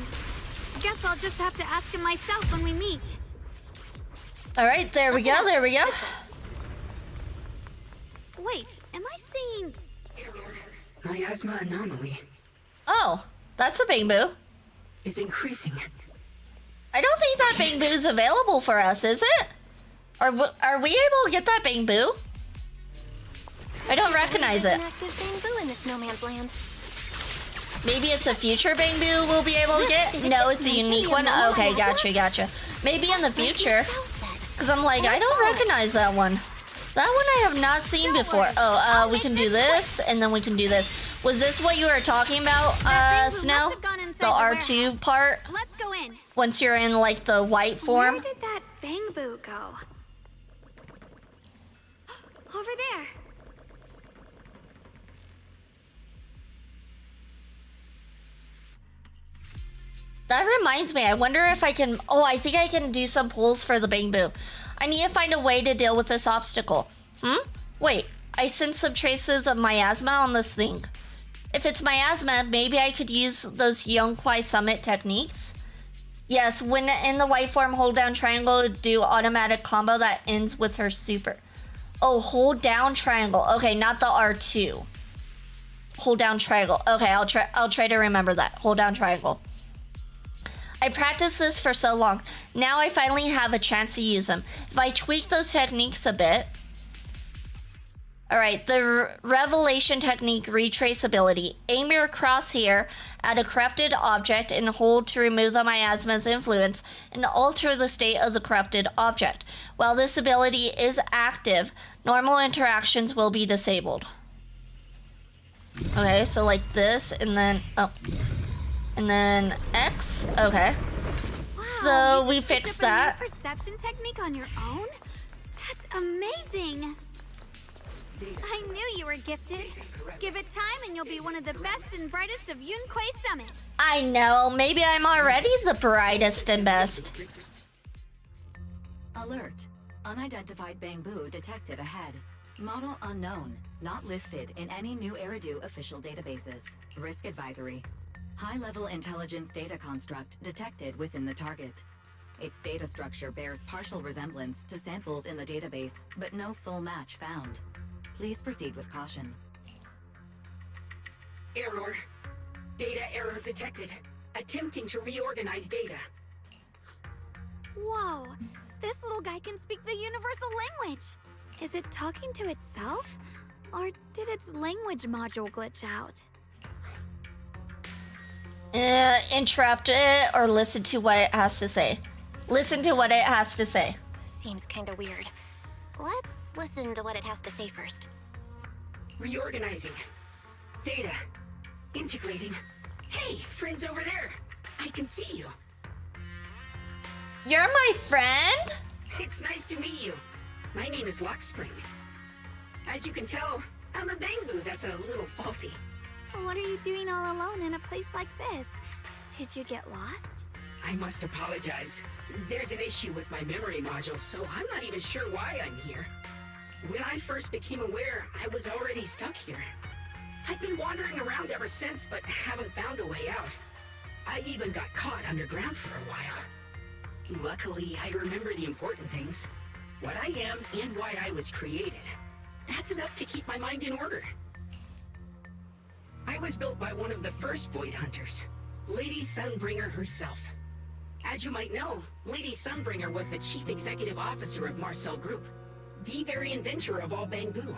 Guess I'll just have to ask him myself when we meet. Alright, there we go. Wait, am I seeing... Miasma anomaly Oh, that's a Bing Boo. is increasing. I don't think that Bing Boo's available for us, is it? Are we able to get that Bing Boo? I don't recognize it. An active bamboo in this no man's land. Maybe it's a future Bing Boo we'll be able to get? No, it's a unique one? Okay, gotcha. Maybe in the future. Because I'm like, I don't recognize that one. That one I have not seen before. Oh, we can do this, and then we can do this. Was this what you were talking about, Snow? The R2 part? Let's go in. Once you're in, like, the white form? Where did that bamboo go? Over there. That reminds me, I wonder if I can... Oh, I think I can do some pulls for the Bangbu. I need to find a way to deal with this obstacle. Wait, I sense some traces of miasma on this thing. If it's miasma, maybe I could use those Yonkwai Summit techniques? Yes, when in the white form, hold down triangle to do automatic combo that ends with her super. Oh, hold down triangle. Okay, not the R2. Hold down triangle. Okay, I'll try to remember that. Hold down triangle. I practiced this for so long. Now I finally have a chance to use them. If I tweak those techniques a bit. Alright, the revelation technique, retraceability. Aim your crosshair at a corrupted object and hold to remove the miasma's influence and alter the state of the corrupted object. While this ability is active, normal interactions will be disabled. Okay, so like this, and then... Oh. And then X. Okay. Wow, So we fixed that. New perception technique on your own? That's amazing. I knew you were gifted. Give it time and you'll be one of the best and brightest of Yunkwei Summit. I know. Maybe I'm already the brightest and best. Alert. Unidentified Bangbu detected ahead. Model unknown. Not listed in any new Eridu official databases. Risk advisory. High-level intelligence data construct detected within the target. Its data structure bears partial resemblance to samples in the database, but no full match found. Please proceed with caution. Error. Data error detected. Attempting to reorganize data. Whoa, this little guy can speak the universal language. Is it talking to itself? Or did its language module glitch out? Interrupt it or listen to what it has to say. Listen to what it has to say. Seems kinda weird. Let's listen to what it has to say first. Reorganizing. Data. Integrating. Hey, friends over there. I can see you. You're my friend? It's nice to meet you. My name is Lockspring. As you can tell, I'm a Bangbu that's a little faulty. What are you doing all alone in a place like this? Did you get lost? I must apologize. There's an issue with my memory module, so I'm not even sure why I'm here. When I first became aware, I was already stuck here. I've been wandering around ever since, but haven't found a way out. I even got caught underground for a while. Luckily, I remember the important things. What I am and why I was created. That's enough to keep my mind in order. I was built by one of the first Void Hunters, Lady Sunbringer herself. As you might know, Lady Sunbringer was the chief executive officer of Marcel Group, the very inventor of all Bangbu.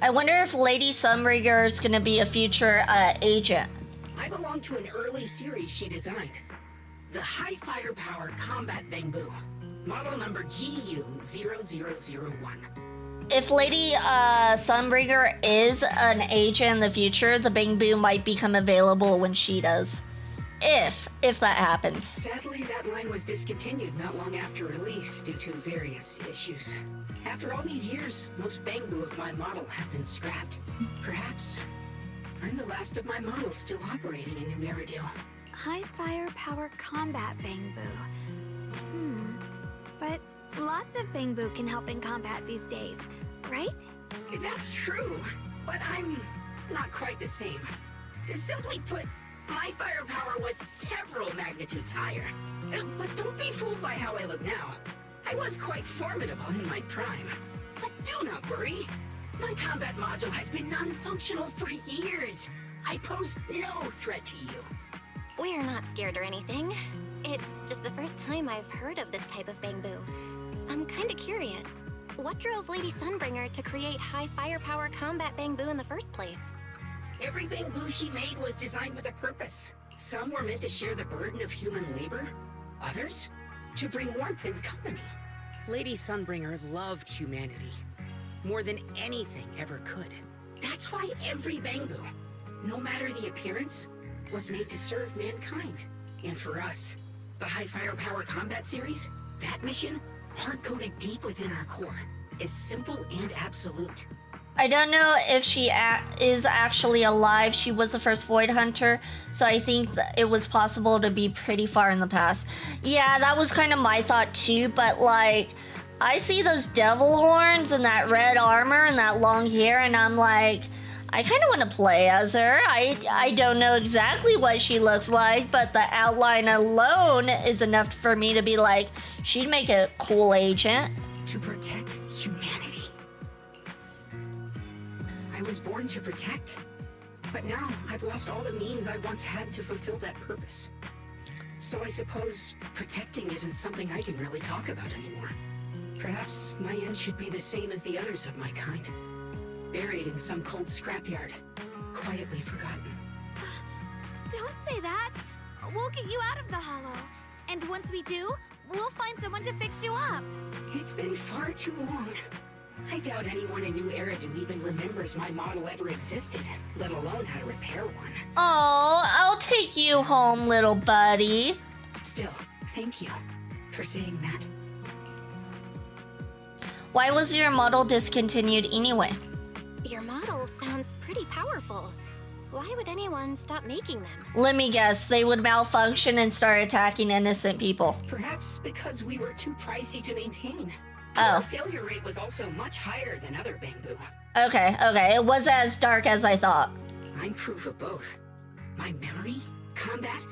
I wonder if Lady Sunbringer is going to be a future agent. I belong to an early series she designed, the High Firepower Combat Bangbu, model number GU0001. If Lady Sunbringer is an agent in the future, the Bangbu might become available when she does. If that happens. Sadly, that line was discontinued not long after release due to various issues. After all these years, most Bangbu of my model have been scrapped. Perhaps I'm the last of my models still operating in New Eridu. High firepower combat Bangbu. But lots of Bangbu can help in combat these days, right? That's true, but I'm not quite the same. Simply put, my firepower was several magnitudes higher. But don't be fooled by how I look now. I was quite formidable in my prime. But do not worry. My combat module has been non-functional for years. I pose no threat to you. We're not scared or anything. It's just the first time I've heard of this type of Bangbu. I'm kinda curious. What drove Lady Sunbringer to create high firepower combat Bangbu in the first place? Every Bangbu she made was designed with a purpose. Some were meant to share the burden of human labor. Others, to bring warmth and company. Lady Sunbringer loved humanity. More than anything ever could. That's why every Bangbu, no matter the appearance, was made to serve mankind. And for us, the High Firepower Combat Series, that mission, hard-coded deep within our core, is simple and absolute. I don't know if she is actually alive. She was the first Void Hunter, so I think that it was possible to be pretty far in the past. Yeah, that was kind of my thought too, but like, I see those devil horns and that red armor and that long hair, and I'm like, I kind of want to play as her. I don't know exactly what she looks like, but the outline alone is enough for me to be like, she'd make a cool agent. To protect humanity. I was born to protect, but now I've lost all the means I once had to fulfill that purpose. So I suppose protecting isn't something I can really talk about anymore. Perhaps my end should be the same as the others of my kind. Buried in some cold scrapyard, quietly forgotten. Don't say that. We'll get you out of the hollow. And once we do, we'll find someone to fix you up. It's been far too long. I doubt anyone in New Eridu even remembers my model ever existed, let alone how to repair one. Oh, I'll take you home, little buddy. Still, thank you for saying that. Why was your model discontinued anyway? Your model sounds pretty powerful. Why would anyone stop making them? Let me guess, they would malfunction and start attacking innocent people. Perhaps because we were too pricey to maintain. Oh. Our failure rate was also much higher than other Bangbu. Okay, it was as dark as I thought. I'm proof of both. My memory, combat,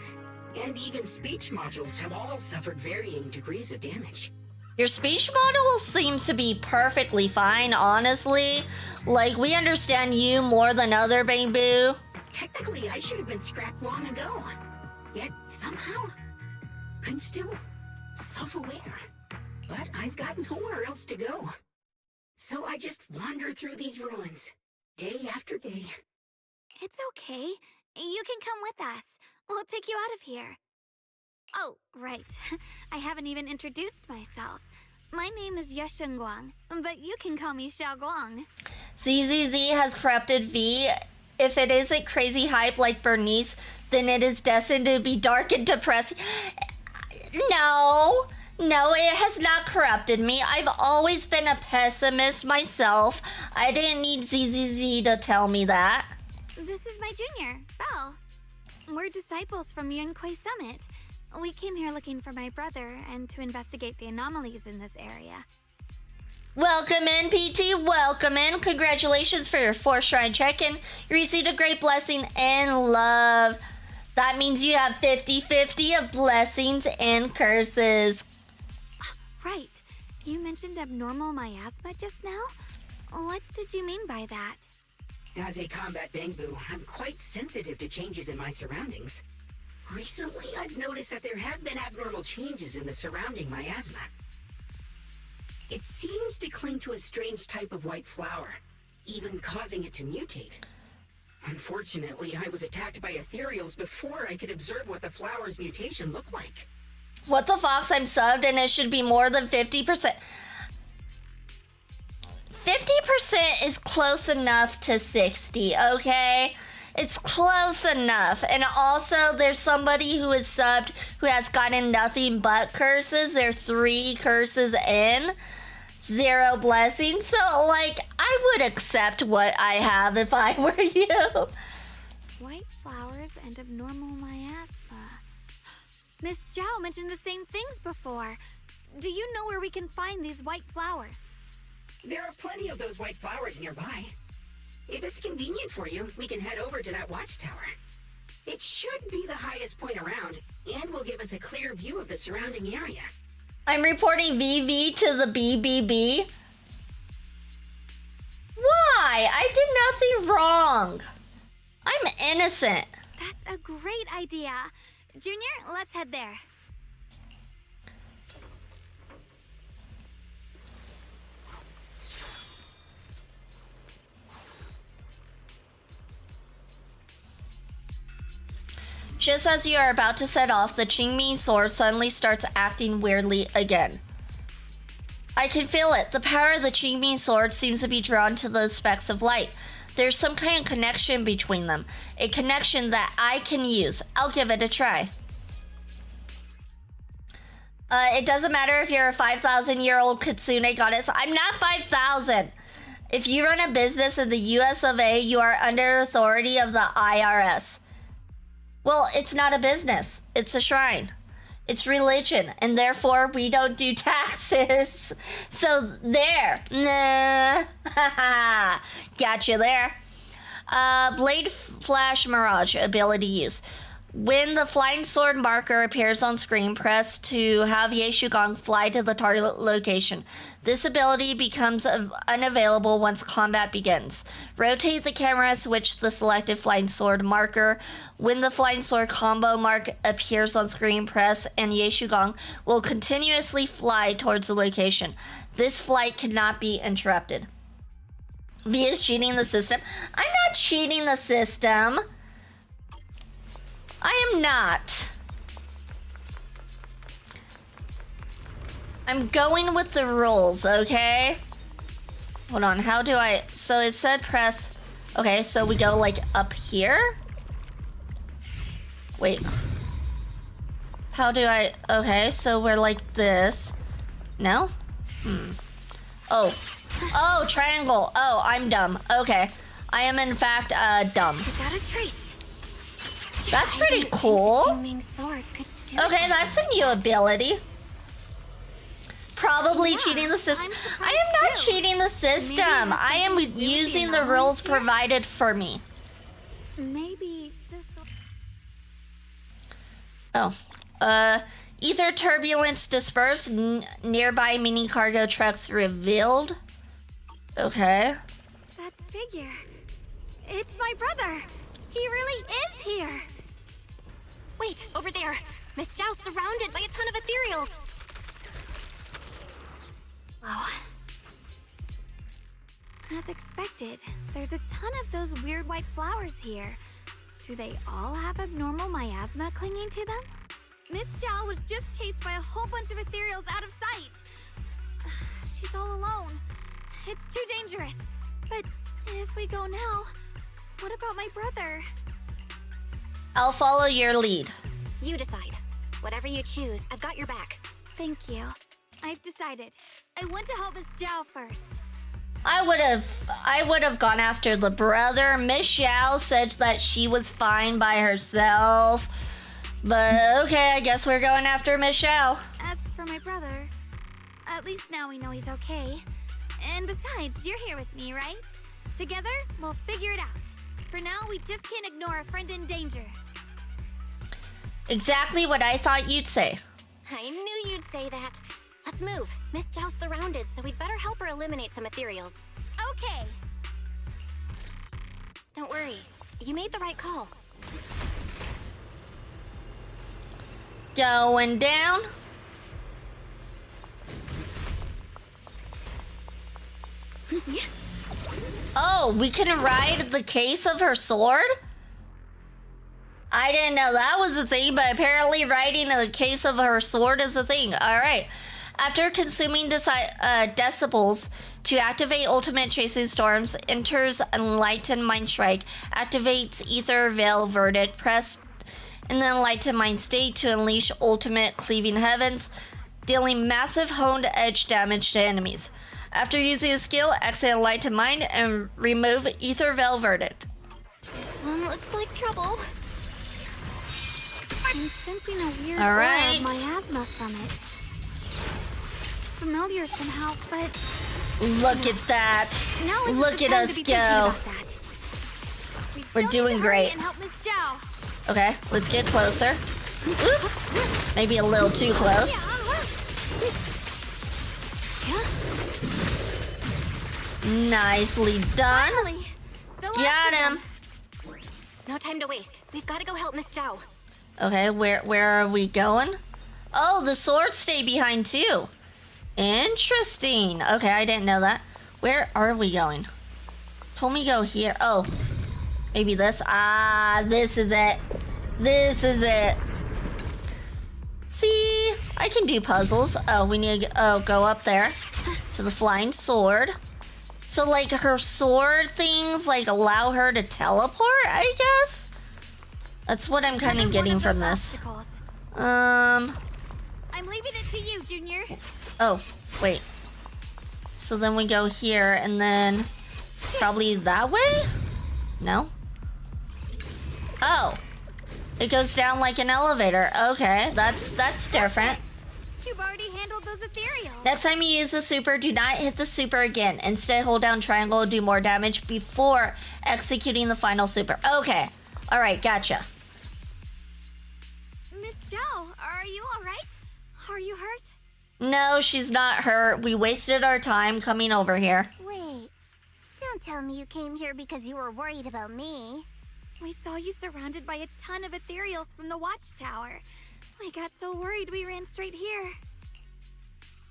and even speech modules have all suffered varying degrees of damage. Your speech model seems to be perfectly fine, honestly. Like, we understand you more than other Bangbu. Technically, I should have been scrapped long ago. Yet, somehow, I'm still self-aware. But I've got nowhere else to go. So I just wander through these ruins, day after day. It's okay. You can come with us. We'll take you out of here. Oh, right. I haven't even introduced myself. My name is Yeshengguang, but you can call me Xiaoguang. ZZZ has corrupted V. If it isn't crazy hype like Bernice, then it is destined to be dark and depressing. No, it has not corrupted me. I've always been a pessimist myself. I didn't need ZZZ to tell me that. This is my junior, Belle. We're disciples from Yunquay Summit. We came here looking for my brother and to investigate the anomalies in this area. Welcome in, PT. Welcome in. Congratulations for your 4th shrine check-in. You received a great blessing and love. That means you have 50-50 of blessings and curses. Right. You mentioned abnormal miasma just now? What did you mean by that? As a combat Bangbu, I'm quite sensitive to changes in my surroundings. Recently, I've noticed that there have been abnormal changes in the surrounding miasma. It seems to cling to a strange type of white flower, even causing it to mutate. Unfortunately, I was attacked by ethereals before I could observe what the flower's mutation looked like. What the fox? I'm subbed and it should be more than 50%. 50% is close enough to 60, okay? It's close enough. And also, there's somebody who is subbed who has gotten nothing but curses. They're 3 curses in, 0 blessings. So, like, I would accept what I have if I were you. White flowers and abnormal miasma. Miss Zhao mentioned the same things before. Do you know where we can find these white flowers? There are plenty of those white flowers nearby. If it's convenient for you, we can head over to that watchtower. It should be the highest point around, and will give us a clear view of the surrounding area. I'm reporting VV to the BBB. Why? I did nothing wrong. I'm innocent. That's a great idea. Junior, let's head there. Just as you are about to set off, the Qingming sword suddenly starts acting weirdly again. I can feel it. The power of the Qingming sword seems to be drawn to those specks of light. There's some kind of connection between them. A connection that I can use. I'll give it a try. It doesn't matter if you're a 5,000-year-old Kitsune goddess. I'm not 5,000. If you run a business in the US of A, you are under authority of the IRS. Well, it's not a business. It's a shrine. It's religion, and therefore we don't do taxes. So there. Nah. Got you there. Blade Flash Mirage ability use. When the flying sword marker appears on screen, press to have Yeshugong fly to the target location. This ability becomes unavailable once combat begins. Rotate the camera, switch the selected flying sword marker. When the flying sword combo mark appears on screen, press and Yeshugong will continuously fly towards the location. This flight cannot be interrupted. V is cheating the system. I'm not cheating the system. I am not. I'm going with the rules, okay? Hold on, how do I... So it said press... Okay, so we go like up here? Wait. How do I... Okay, so we're like this. No? Oh. Oh, triangle. Oh, I'm dumb. Okay. I am in fact dumb. Without a trace. That's pretty cool. Okay, that's a new ability. Probably cheating the system. I am not cheating the system. I am using the rules provided for me. Maybe this. Oh. Ether turbulence dispersed. Nearby mini cargo trucks revealed. Okay. That figure. It's my brother. He really is here. Wait, over there. Miss Zhao's surrounded by a ton of ethereals. Oh. As expected, there's a ton of those weird white flowers here. Do they all have abnormal miasma clinging to them? Miss Zhao was just chased by a whole bunch of ethereals out of sight. She's all alone. It's too dangerous. But if we go now, what about my brother? I'll follow your lead. You decide. Whatever you choose, I've got your back. Thank you. I've decided. I want to help Miss Zhao first. I would have gone after the brother. Miss Zhao said that she was fine by herself. But okay, I guess we're going after Miss Zhao. As for my brother, at least now we know he's okay. And besides, you're here with me, right? Together, we'll figure it out. For now, we just can't ignore a friend in danger. Exactly what I thought you'd say. I knew you'd say that. Let's move. Miss Zhao's surrounded, so we'd better help her eliminate some ethereals. Okay. Don't worry. You made the right call. Going down. Oh, we can ride the case of her sword? I didn't know that was a thing, but apparently riding the case of her sword is a thing. All right. After consuming decibels to activate Ultimate Chasing Storms, enters Enlightened Mind Strike, activates Ether Veil Verdict, press in the Enlightened Mind state to unleash Ultimate Cleaving Heavens, dealing massive honed edge damage to enemies. After using a skill, exit Enlightened Mind and remove Ether Veil Verdict. This one looks like trouble. I'm sensing a weird All aura right. of miasma from it. Familiar somehow, but Look at that. now isn't Look the at time us to be thinking go. about that. We We're still doing need to hurry great. And help Miss Zhao. Okay, let's get closer. Oop. Maybe a little too close. Nicely done. Finally, the last Got of him. them. No time to waste. We've got to go help Miss Zhao. Okay, where are we going? Oh, the swords stay behind too. Interesting. Okay, I didn't know that. Where are we going? Told me go here. Oh, maybe this. Ah, this is it. This is it. See, I can do puzzles. Oh, we need to go up there to the flying sword. So like her sword things like allow her to teleport, I guess? That's what I'm kind of getting from this. I'm leaving it to you, Junior. Oh, wait. So then we go here and then Probably that way? No? Oh. It goes down like an elevator. Okay, that's different. You've already handled those ethereals. Next time you use the super, do not hit the super again. Instead, hold down triangle to do more damage before executing the final super. Okay. Alright, gotcha. Miss Zhao, are you alright? Are you hurt? No, she's not hurt. We wasted our time coming over here. Wait, don't tell me you came here because you were worried about me. We saw you surrounded by a ton of ethereals from the watchtower. We got so worried we ran straight here.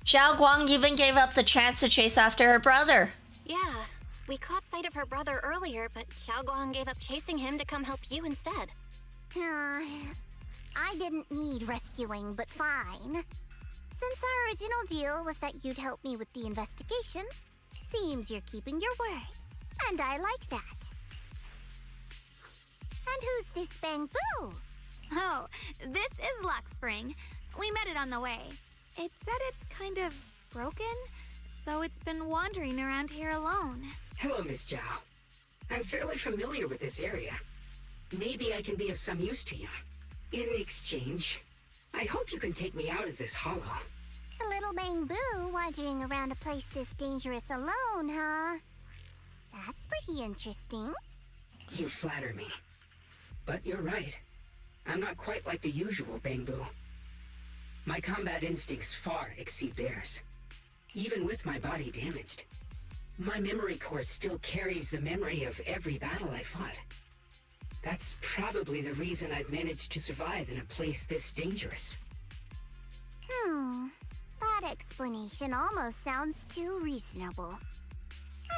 Xiao Guang even gave up the chance to chase after her brother. Yeah, we caught sight of her brother earlier, but Xiao Guang gave up chasing him to come help you instead. I didn't need rescuing, but fine. Since our original deal was that you'd help me with the investigation, seems you're keeping your word. And I like that. And who's this Bamboo? Oh, this is Luck Spring. We met it on the way. It said it's kind of broken, so it's been wandering around here alone. Hello, Miss Zhao. I'm fairly familiar with this area. Maybe I can be of some use to you. In exchange, I hope you can take me out of this hollow. A little Bamboo wandering around a place this dangerous alone, huh? That's pretty interesting. You flatter me. But you're right. I'm not quite like the usual Bamboo. My combat instincts far exceed theirs. Even with my body damaged, my memory core still carries the memory of every battle I fought. That's probably the reason I've managed to survive in a place this dangerous. That explanation almost sounds too reasonable.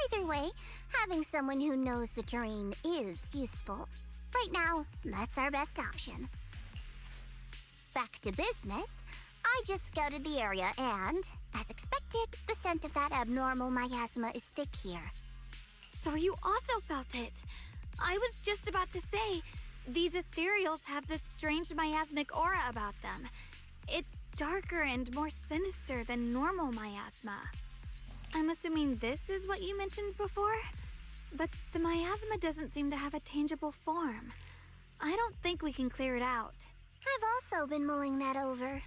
Either way, having someone who knows the terrain is useful. Right now, that's our best option. Back to business, I just scouted the area and, as expected, the scent of that abnormal miasma is thick here. So you also felt it. I was just about to say, these ethereals have this strange miasmic aura about them. It's darker and more sinister than normal miasma. I'm assuming this is what you mentioned before? But the miasma doesn't seem to have a tangible form. I don't think we can clear it out. I've also been mulling that over.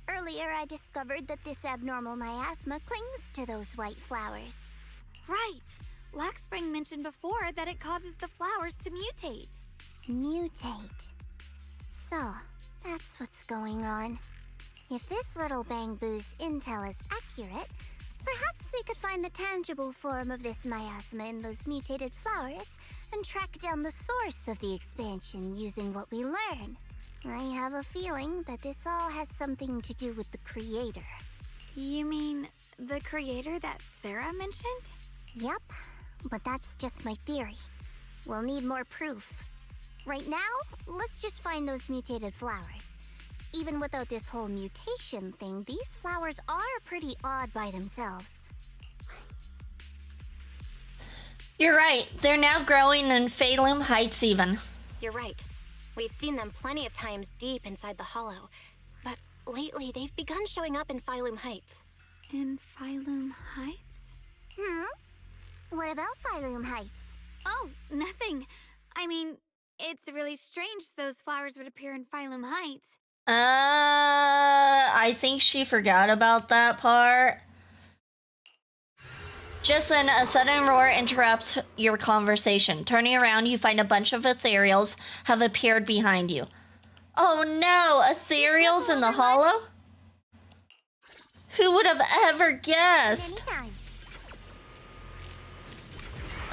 Earlier, I discovered that this abnormal miasma clings to those white flowers. Right! Black Spring mentioned before that it causes the flowers to mutate. Mutate. So, that's what's going on. If this little Bamboo's intel is accurate, perhaps we could find the tangible form of this miasma in those mutated flowers and track down the source of the expansion using what we learn. I have a feeling that this all has something to do with the creator. You mean the creator that Sarah mentioned? Yep, but that's just my theory. We'll need more proof. Right now, let's just find those mutated flowers. Even without this whole mutation thing, these flowers are pretty odd by themselves. You're right. They're now growing in Phaethon Heights even. You're right. We've seen them plenty of times deep inside the hollow. But lately, they've begun showing up in Phaethon Heights. In Phaethon Heights? What about Phaethon Heights? Oh, nothing. I mean, it's really strange those flowers would appear in Phaethon Heights. I think she forgot about that part. Just then, a sudden roar interrupts your conversation. Turning around, you find a bunch of ethereals have appeared behind you. Oh no, ethereals in the hollow? Who would have ever guessed? Anytime.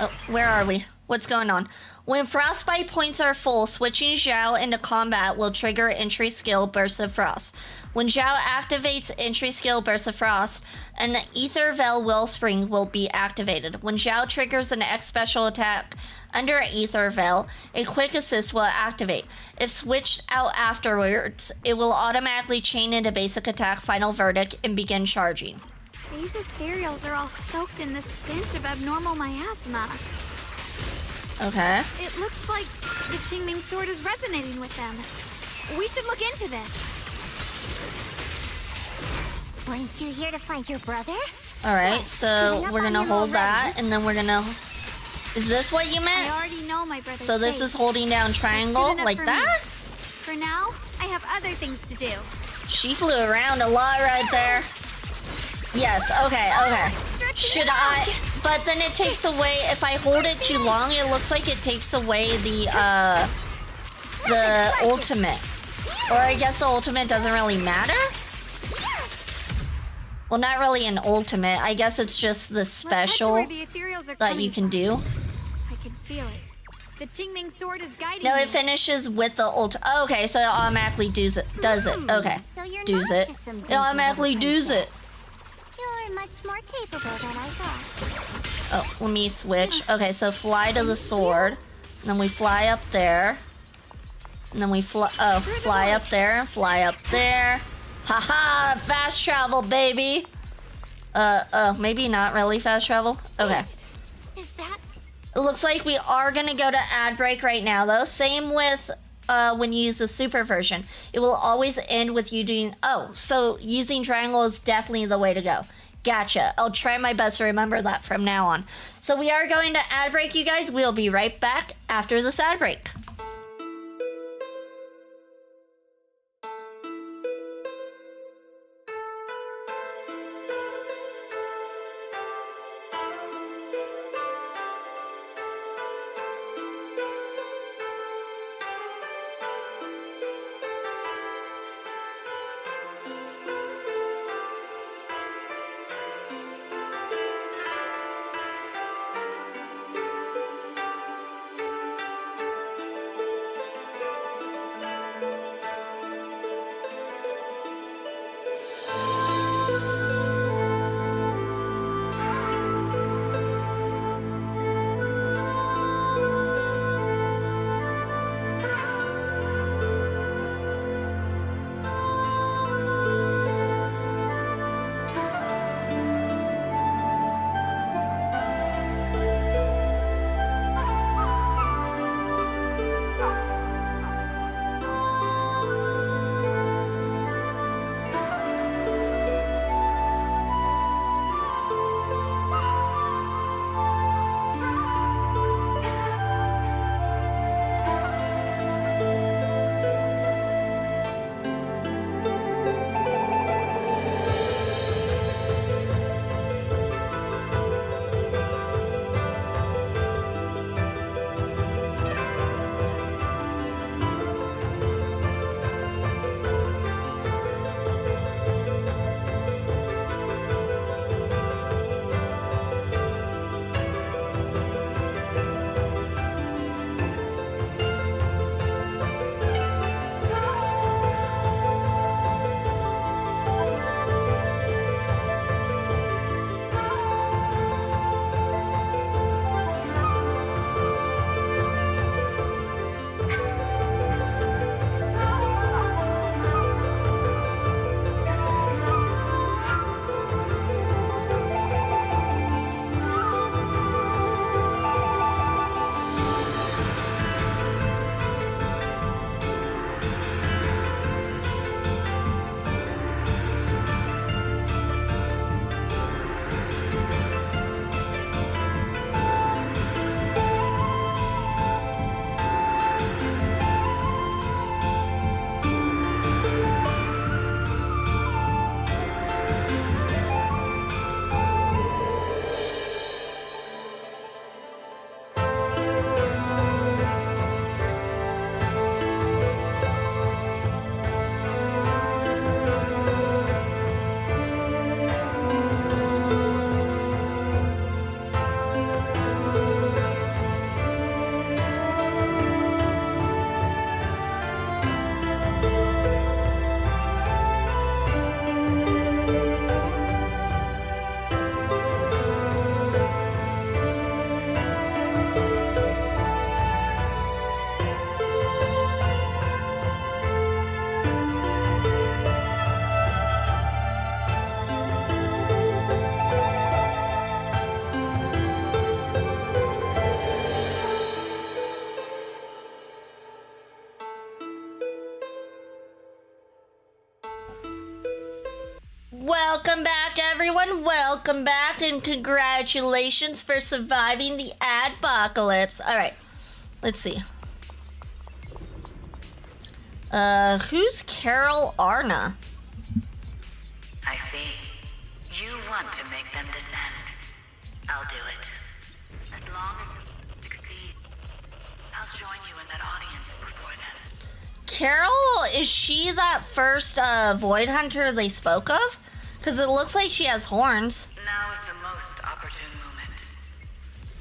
Oh, where are we? What's going on? When frostbite points are full, switching Zhao into combat will trigger entry skill Burst of Frost. When Zhao activates entry skill Burst of Frost, an Ether Veil Wellspring will be activated. When Zhao triggers an X special attack under Ether Veil, a Quick Assist will activate. If switched out afterwards, it will automatically chain into basic attack Final Verdict and begin charging. These ethereals are all soaked in the stench of abnormal miasma. Okay. It looks like the Qingming sword is resonating with them. We should look into this. Weren't you here to find your brother? Alright, so Giving up we're on gonna him hold that, already? and then we're gonna Is this what you I meant? already know my brother's So this fate. is holding down That's triangle good enough like for that? me. For now, I have other things to do. She flew around a lot right there. Yes, okay. Should I? But then it takes away, if I hold it too long, it looks like it takes away the ultimate. Or I guess the ultimate doesn't really matter? Well, not really an ultimate. I guess it's just the special Let's head to where the ethereals are that you can coming do. I can feel it. The Qingming sword is guiding No, me. it finishes with the okay, so it automatically does it. Okay. So you're Does not it. just some It dainty automatically little does it. princess. You're much more capable than I thought. Oh, let me switch. Okay, so fly to the sword. And then we fly up there. And then we fly up there and fly up there. Haha, fast travel, baby. Maybe not really fast travel. Okay. Is that... It looks like we are gonna go to ad break right now, though. Same with when you use the super version. It will always end with you doing... Oh, so using triangle is definitely the way to go. Gotcha. I'll try my best to remember that from now on. So we are going to ad break, you guys. We'll be right back after this ad break. Welcome back, everyone. Welcome back, and congratulations for surviving the adpocalypse. All right, let's see. Who's Carol Arna? I see. You want to make them descend. I'll do it. As long as you succeed, I'll join you in that audience before then. Carol, is she that first Void Hunter they spoke of? Because it looks like she has horns. Now is the most opportune moment.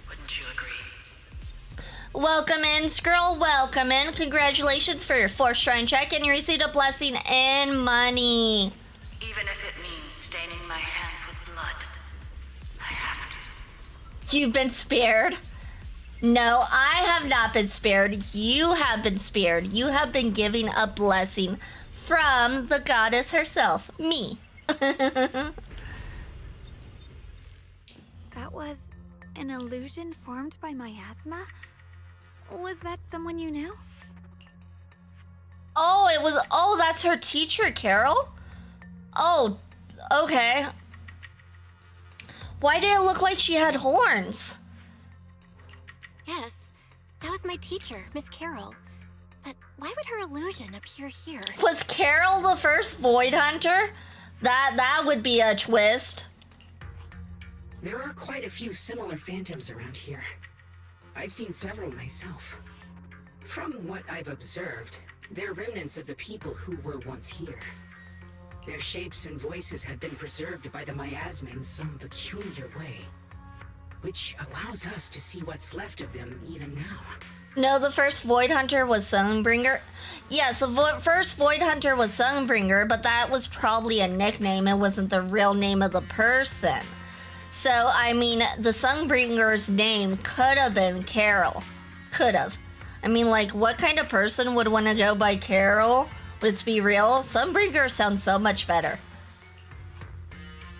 Wouldn't you agree? Welcome in, Skrull. Welcome in. Congratulations for your 4th shrine check, and you received a blessing and money. Even if it means staining my hands with blood, I have to. You've been spared. No, I have not been spared. You have been spared. You have been giving a blessing from the goddess herself, me. That was an illusion formed by miasma? Was that someone you knew? Oh, that's her teacher, Carol? Oh, okay. Why did it look like she had horns? Yes, that was my teacher, Miss Carol. But why would her illusion appear here? Was Carol the first Void Hunter? That would be a twist. There are quite a few similar phantoms around here. I've seen several myself. From what I've observed, they're remnants of the people who were once here. Their shapes and voices have been preserved by the miasma in some peculiar way, which allows us to see what's left of them even now. No, the first Void Hunter was Sunbringer. Yes, the first Void Hunter was Sunbringer, but that was probably a nickname. It wasn't the real name of the person. So, I mean, the Sunbringer's name could have been Carol. Could have. I mean, like, what kind of person would want to go by Carol? Let's be real. Sunbringer sounds so much better.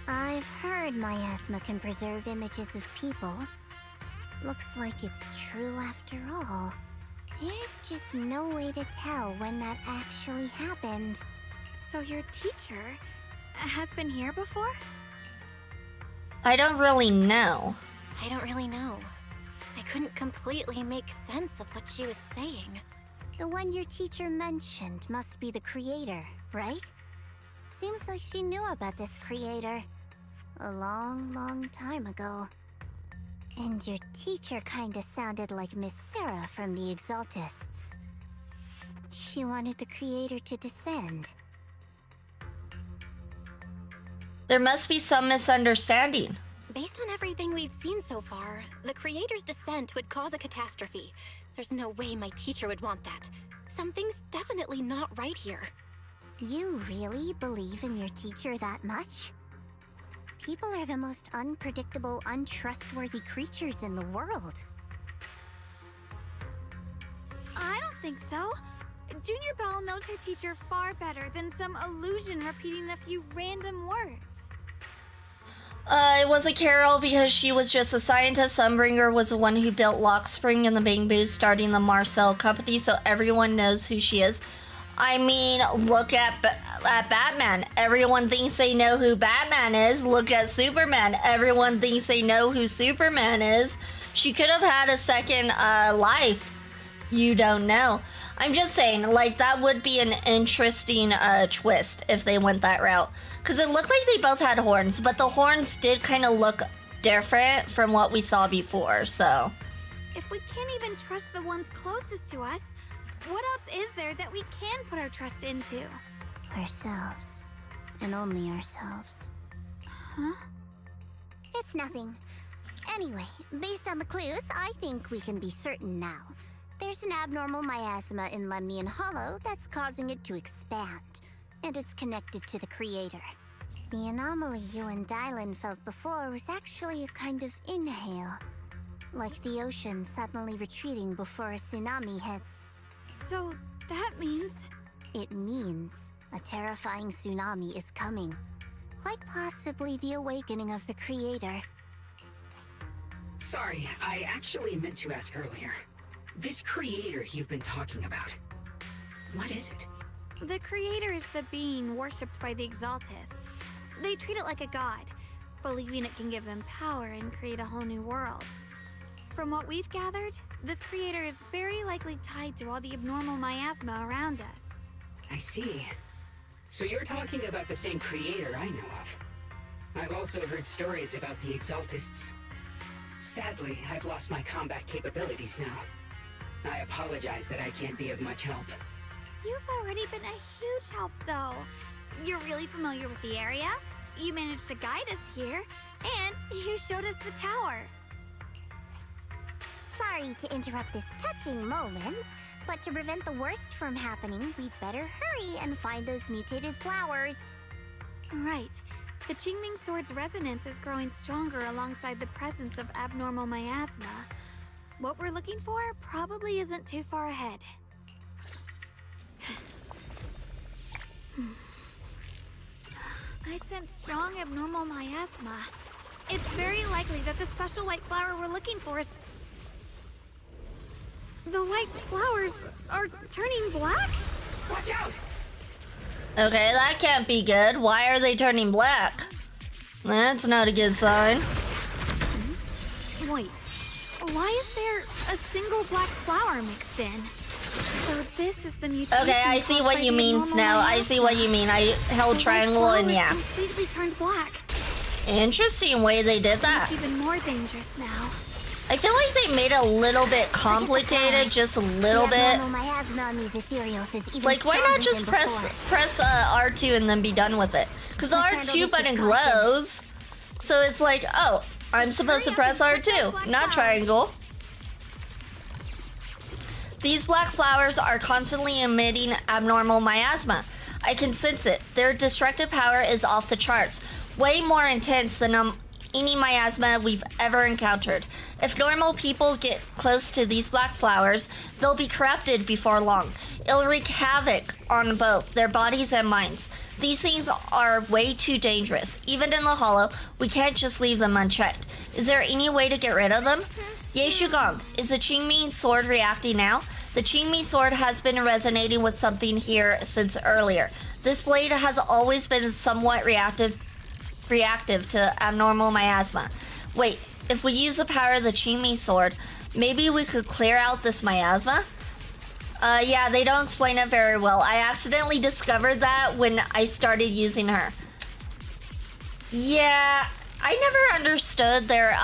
I've heard miasma can preserve images of people. Looks like it's true after all. There's just no way to tell when that actually happened. So your teacher has been here before? I don't really know. I don't really know. I couldn't completely make sense of what she was saying. The one your teacher mentioned must be the creator, right? Seems like she knew about this creator a long, long time ago. And your teacher kinda sounded like Miss Sarah from the Exaltists. She wanted the creator to descend. There must be some misunderstanding. Based on everything we've seen so far, the creator's descent would cause a catastrophe. There's no way my teacher would want that. Something's definitely not right here. You really believe in your teacher that much? People are the most unpredictable, untrustworthy creatures in the world. I don't think so. Junior Belle knows her teacher far better than some illusion repeating a few random words. It wasn't Carol because she was just a scientist. Sunbringer was the one who built Lockspring and the Bamboo, starting the Marcel Company, so everyone knows who she is. I mean, look at Batman. Everyone thinks they know who Batman is. Look at Superman. Everyone thinks they know who Superman is. She could have had a second life. You don't know. I'm just saying, like, that would be an interesting twist if they went that route. Because it looked like they both had horns, but the horns did kind of look different from what we saw before, so. If we can't even trust the ones closest to us, what else is there that we can put our trust into? Ourselves. And only ourselves. Huh? It's nothing. Anyway, based on the clues, I think we can be certain now. There's an abnormal miasma in Lemnian Hollow that's causing it to expand, and it's connected to the creator. The anomaly you and Dylan felt before was actually a kind of inhale, like the ocean suddenly retreating before a tsunami hits. So that means... It means a terrifying tsunami is coming. Quite possibly the awakening of the creator. Sorry, I actually meant to ask earlier. This creator you've been talking about, what is it? The creator is the being worshipped by the Exaltists. They treat it like a god, believing it can give them power and create a whole new world. From what we've gathered, this creator is very likely tied to all the abnormal miasma around us. I see. So you're talking about the same creator I know of. I've also heard stories about the Exaltists. Sadly, I've lost my combat capabilities now. I apologize that I can't be of much help. You've already been a huge help, though. You're really familiar with the area, you managed to guide us here, and you showed us the tower. Sorry to interrupt this touching moment, but to prevent the worst from happening, we'd better hurry and find those mutated flowers. Right. The Qingming Sword's resonance is growing stronger alongside the presence of abnormal miasma. What we're looking for probably isn't too far ahead. I sense strong abnormal miasma. It's very likely that the special white flower we're looking for is... The white flowers are turning black? Watch out! Okay, that can't be good. Why are they turning black? That's not a good sign. Wait, why is there a single black flower mixed in? So this is the mutation. Okay, I see what you mean, Snow. I see what you mean. I held triangle and yeah. Completely turned black. Interesting way they did that. It's even more dangerous now. I feel like they made it a little bit complicated, just a little bit. Like, why not just press R2 and then be done with it? Because the R2 button glows. So it's like, oh, I'm supposed to press R2, not triangle. These black flowers are constantly emitting abnormal miasma. I can sense it. Their destructive power is off the charts. Way more intense than any miasma we've ever encountered. If normal people get close to these black flowers, they'll be corrupted before long. It'll wreak havoc on both their bodies and minds. These things are way too dangerous. Even in the Hollow, we can't just leave them unchecked. Is there any way to get rid of them? Ye Shugong, is the Qingming Sword reacting now? The Qingming Sword has been resonating with something here since earlier. This blade has always been somewhat reactive to abnormal miasma. Wait, if we use the power of the Qingming Sword, maybe we could clear out this miasma? Yeah, they don't explain it very well. I accidentally discovered that when I started using her. Yeah, I never understood their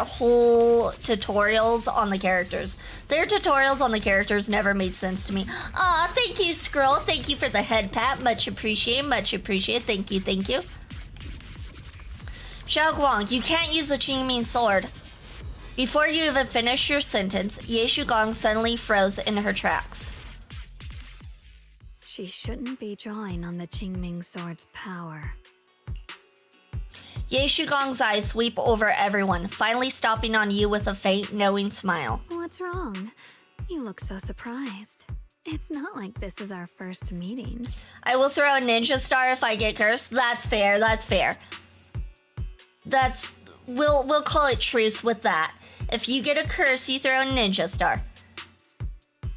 whole tutorials on the characters. Their tutorials on the characters never made sense to me. Aw, thank you, Scroll. Thank you for the head pat. Much appreciated, much appreciated. Thank you, thank you. Xiao Guang, you can't use the Qingming Sword. Before you even finish your sentence, Ye Shugong suddenly froze in her tracks. She shouldn't be drawing on the Qingming Sword's power. Ye Shugong's eyes sweep over everyone, finally stopping on you with a faint, knowing smile. What's wrong? You look so surprised. It's not like this is our first meeting. I will throw a ninja star if I get cursed. That's fair, that's fair. We'll call it truce with that. If you get a curse, you throw a ninja star.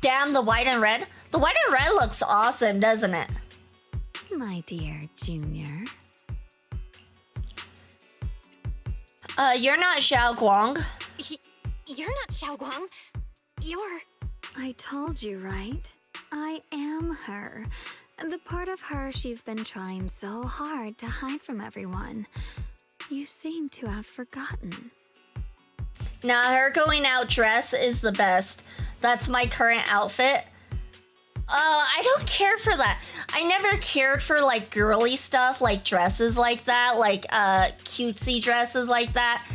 Damn, the white and red. The white and red looks awesome, doesn't it? My dear Junior. You're not Xiao Guang. You're not Xiao Guang. You're... I told you, right? I am her. The part of her she's been trying so hard to hide from everyone. You seem to have forgotten. Nah, her going out dress is the best. That's my current outfit. I don't care for that. I never cared for like girly stuff, like dresses like that, like cutesy dresses like that.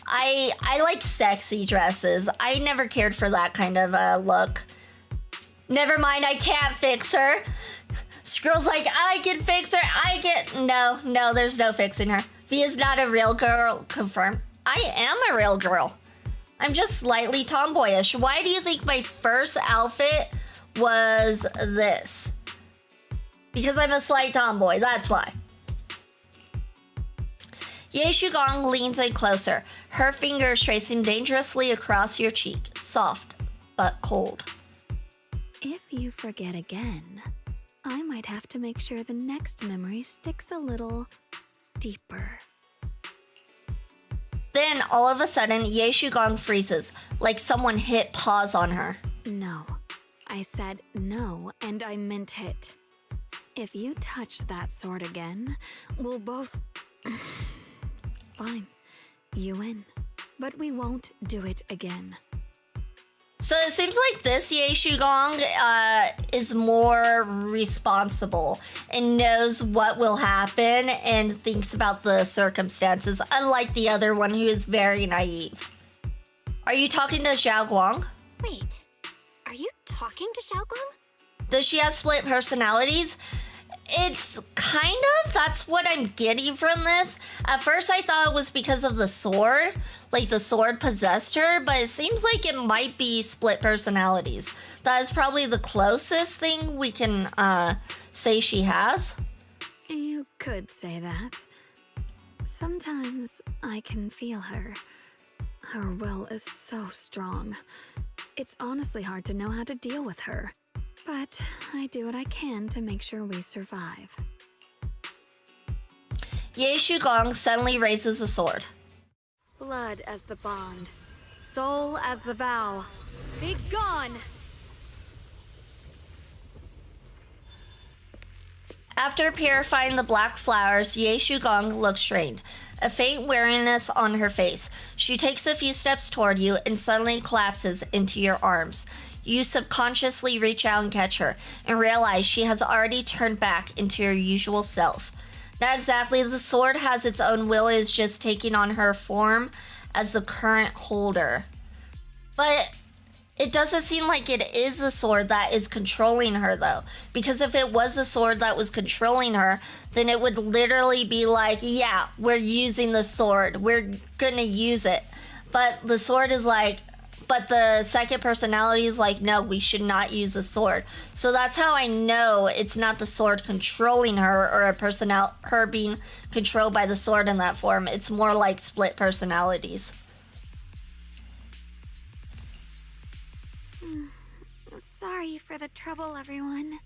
I like sexy dresses. I never cared for that kind of look. Never mind, I can't fix her. Scroll's like, I can fix her. No, there's no fixing her. Via's not a real girl, confirmed. I am a real girl. I'm just slightly tomboyish. Why do you think my first outfit was this? Because I'm a slight tomboy, that's why. Ye Shugong leans in closer, her fingers tracing dangerously across your cheek, soft but cold. If you forget again, I might have to make sure the next memory sticks a little deeper. Then, all of a sudden, Ye Shugong freezes, like someone hit pause on her. No. I said no, and I meant it. If you touch that sword again, we'll both... Fine. You win. But we won't do it again. So it seems like this Ye Shugong is more responsible and knows what will happen and thinks about the circumstances, unlike the other one who is very naive. Are you talking to Xiao Guang? Wait, are you talking to Xiaoguang? Does she have split personalities? It's kind of, that's what I'm getting from this. At first I thought it was because of the sword, like the sword possessed her, but it seems like it might be split personalities. That is probably the closest thing we can say she has. You could say that. Sometimes I can feel her. Her will is so strong. It's honestly hard to know how to deal with her. But I do what I can to make sure we survive. Ye Shugong suddenly raises a sword. Blood as the bond. Soul as the vow. Be gone! After purifying the black flowers, Ye Shugong looks strained, a faint weariness on her face. She takes a few steps toward you and suddenly collapses into your arms. You subconsciously reach out and catch her, and realize she has already turned back into her usual self. Not exactly, the sword has its own will, is just taking on her form as the current holder. But it doesn't seem like it is the sword that is controlling her, though. Because if it was the sword that was controlling her, then it would literally be like, yeah, we're using the sword. We're gonna use it. But the sword is like, but the second personality is like, no, we should not use the sword. So that's how I know it's not the sword controlling her or her being controlled by the sword in that form. It's more like split personalities. Sorry for the trouble, everyone.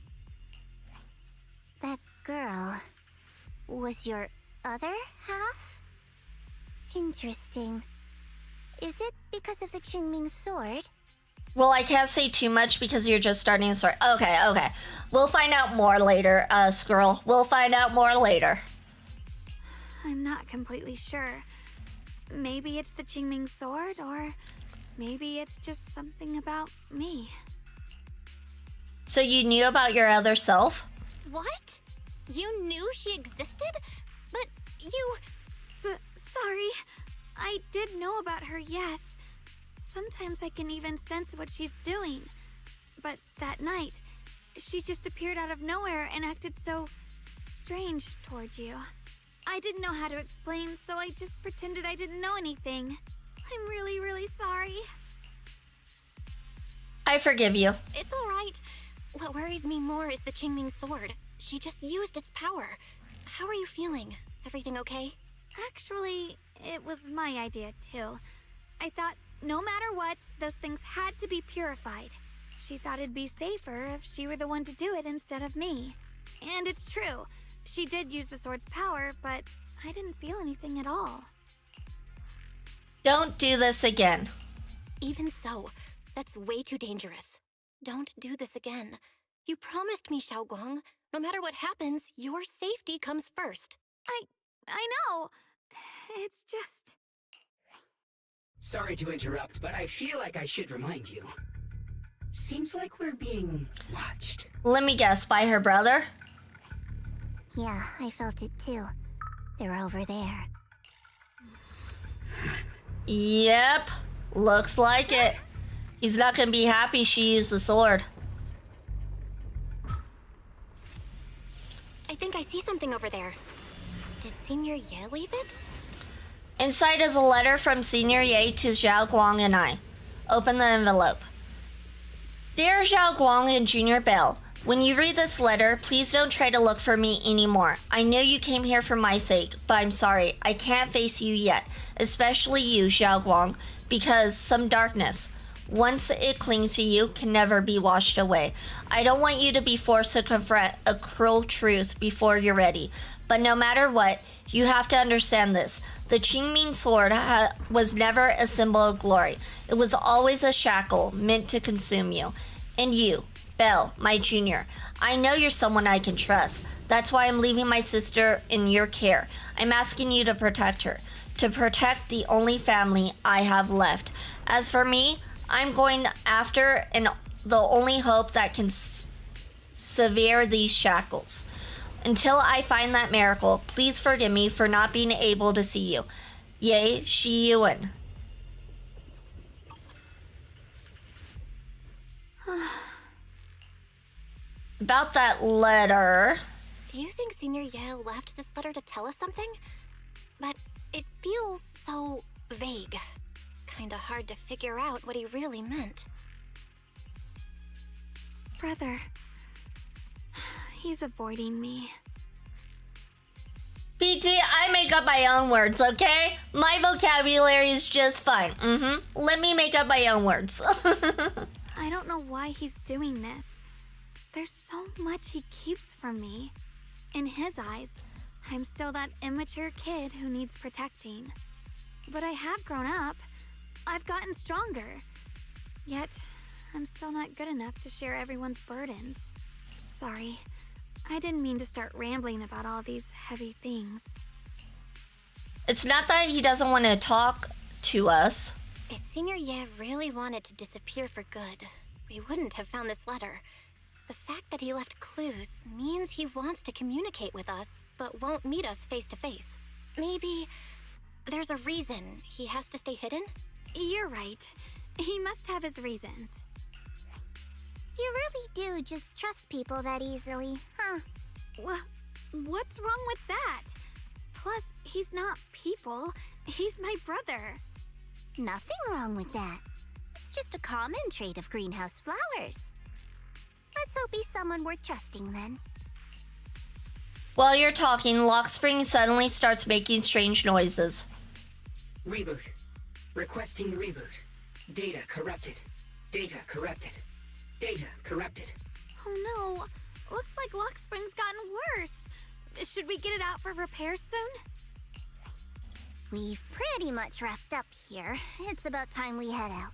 That girl was your other half? Interesting. Is it because of the Qingming sword? Well, I can't say too much because you're just starting the story. Okay. We'll find out more later, Squirrel. We'll find out more later. I'm not completely sure. Maybe it's the Qingming sword, or maybe it's just something about me. So you knew about your other self? What? You knew she existed? But you... Sorry. I did know about her, yes. Sometimes I can even sense what she's doing. But that night, she just appeared out of nowhere and acted so strange towards you. I didn't know how to explain, so I just pretended I didn't know anything. I'm really, really sorry. I forgive you. It's all right. What worries me more is the Qingming sword. She just used its power. How are you feeling? Everything okay? Actually, it was my idea, too. I thought, no matter what, those things had to be purified. She thought it'd be safer if she were the one to do it instead of me. And it's true. She did use the sword's power, but I didn't feel anything at all. Don't do this again. Even so, that's way too dangerous. Don't do this again. You promised me, Xiaoguang. No matter what happens, your safety comes first. I know. It's just... Sorry to interrupt, but I feel like I should remind you. Seems like we're being watched. Let me guess, by her brother? Yeah, I felt it too. They're over there. Yep. Looks like it. He's not gonna be happy she used the sword. I think I see something over there. Did Senior Ye leave it? Inside is a letter from Senior Ye to Xiao Guang and I. Open the envelope. Dear Xiao Guang and Junior Bell, when you read this letter, please don't try to look for me anymore. I know you came here for my sake, but I'm sorry, I can't face you yet, especially you, Xiao Guang, because some darkness. once it clings to you, can never be washed away. I don't want you to be forced to confront a cruel truth before you're ready. But no matter what, you have to understand this. The Qingming sword was never a symbol of glory. It was always a shackle meant to consume you. And you, Belle, my junior, I know you're someone I can trust. That's why I'm leaving my sister in your care. I'm asking you to protect her, to protect the only family I have left. As for me, I'm going after the only hope that can sever these shackles. Until I find that miracle, please forgive me for not being able to see you. Ye Shi Yuan. About that letter. Do you think Senior Ye left this letter to tell us something? But it feels so vague. Kinda hard to figure out what he really meant. Brother. He's avoiding me. PT, I make up my own words, okay? My vocabulary is just fine. Let me make up my own words. I don't know why he's doing this. There's so much he keeps from me. In his eyes, I'm still that immature kid who needs protecting. But I have grown up. I've gotten stronger. Yet, I'm still not good enough to share everyone's burdens. Sorry. I didn't mean to start rambling about all these heavy things. It's not that he doesn't want to talk to us. If Senior Ye really wanted to disappear for good, we wouldn't have found this letter. The fact that he left clues means he wants to communicate with us, but won't meet us face to face. Maybe there's a reason he has to stay hidden? You're right. He must have his reasons. You really do just trust people that easily, huh? Well, what's wrong with that? Plus, he's not people. He's my brother. Nothing wrong with that. It's just a common trait of greenhouse flowers. Let's hope he's someone worth trusting then. While you're talking, Lockspring suddenly starts making strange noises. Reboot. Requesting reboot. Data corrupted. Data corrupted. Data corrupted. Oh no. Looks like Lockspring's gotten worse. Should we get it out for repairs soon? We've pretty much wrapped up here. It's about time we head out.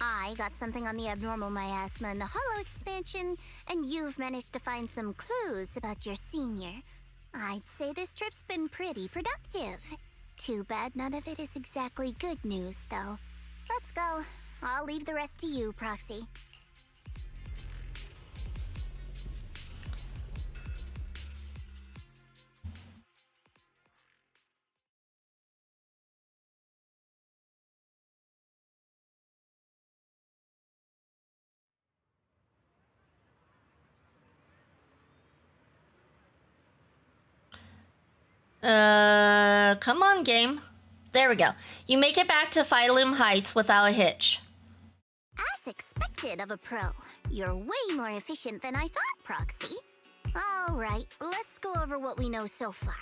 I got something on the abnormal miasma in the Hollow expansion, and you've managed to find some clues about your senior. I'd say this trip's been pretty productive. Too bad none of it is exactly good news, though. Let's go. I'll leave the rest to you, Proxy. Come on, game. There we go. You make it back to Phaethon Heights without a hitch. As expected of a pro, you're way more efficient than I thought, Proxy. Alright, let's go over what we know so far.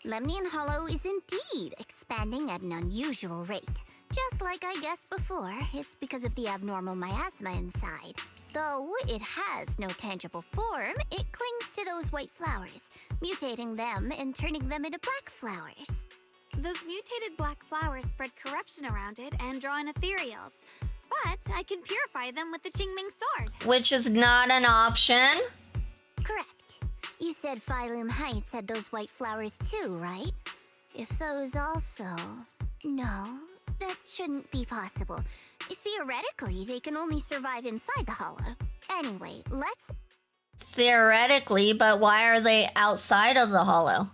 Lemnian Hollow is indeed expanding at an unusual rate. Just like I guessed before, it's because of the abnormal miasma inside. Though it has no tangible form, it clings to those white flowers, mutating them and turning them into black flowers. Those mutated black flowers spread corruption around it and draw in ethereals. But I can purify them with the Qingming sword. Which is not an option. Correct. You said Phaethon Heights had those white flowers too, right? If those also... No, that shouldn't be possible. Theoretically, they can only survive inside the hollow. Anyway, let's... Theoretically, but why are they outside of the hollow?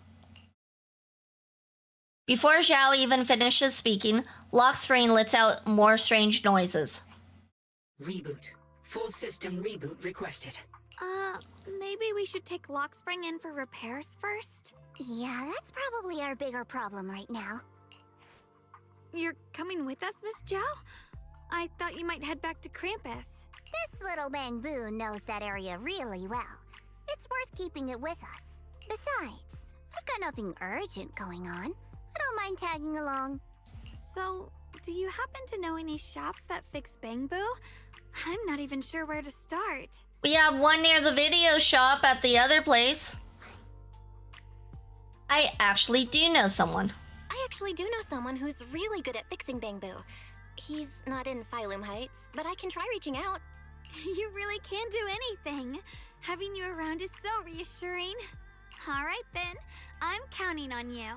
Before Zhao even finishes speaking, Lockspring lets out more strange noises. Reboot. Full system reboot requested. Maybe we should take Lockspring in for repairs first? Yeah, that's probably our bigger problem right now. You're coming with us, Miss Zhao? I thought you might head back to Krampus. This little bamboo knows that area really well. It's worth keeping it with us. Besides, I've got nothing urgent going on. I don't mind tagging along. So, do you happen to know any shops that fix Bangbu? I'm not even sure where to start. We have one near the video shop at the other place. I actually do know someone. I actually do know someone who's really good at fixing Bangbu. He's not in Phylum Heights, but I can try reaching out. You really can do anything. Having you around is so reassuring. Alright then, I'm counting on you.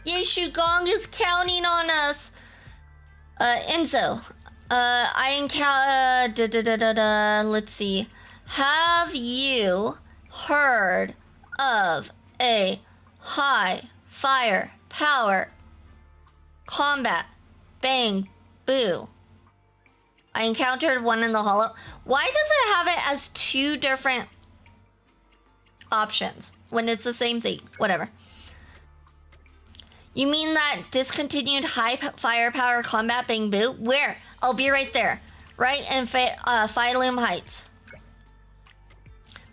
Yay, Shugong is counting on us. Enzo, I encounter. Let's see. Have you heard of a high fire power combat bang boo? I encountered one in the hollow. Why does it have it as two different options when it's the same thing? Whatever. You mean that discontinued high firepower combat bang boo? Where? I'll be right there. Right in Phylum Heights.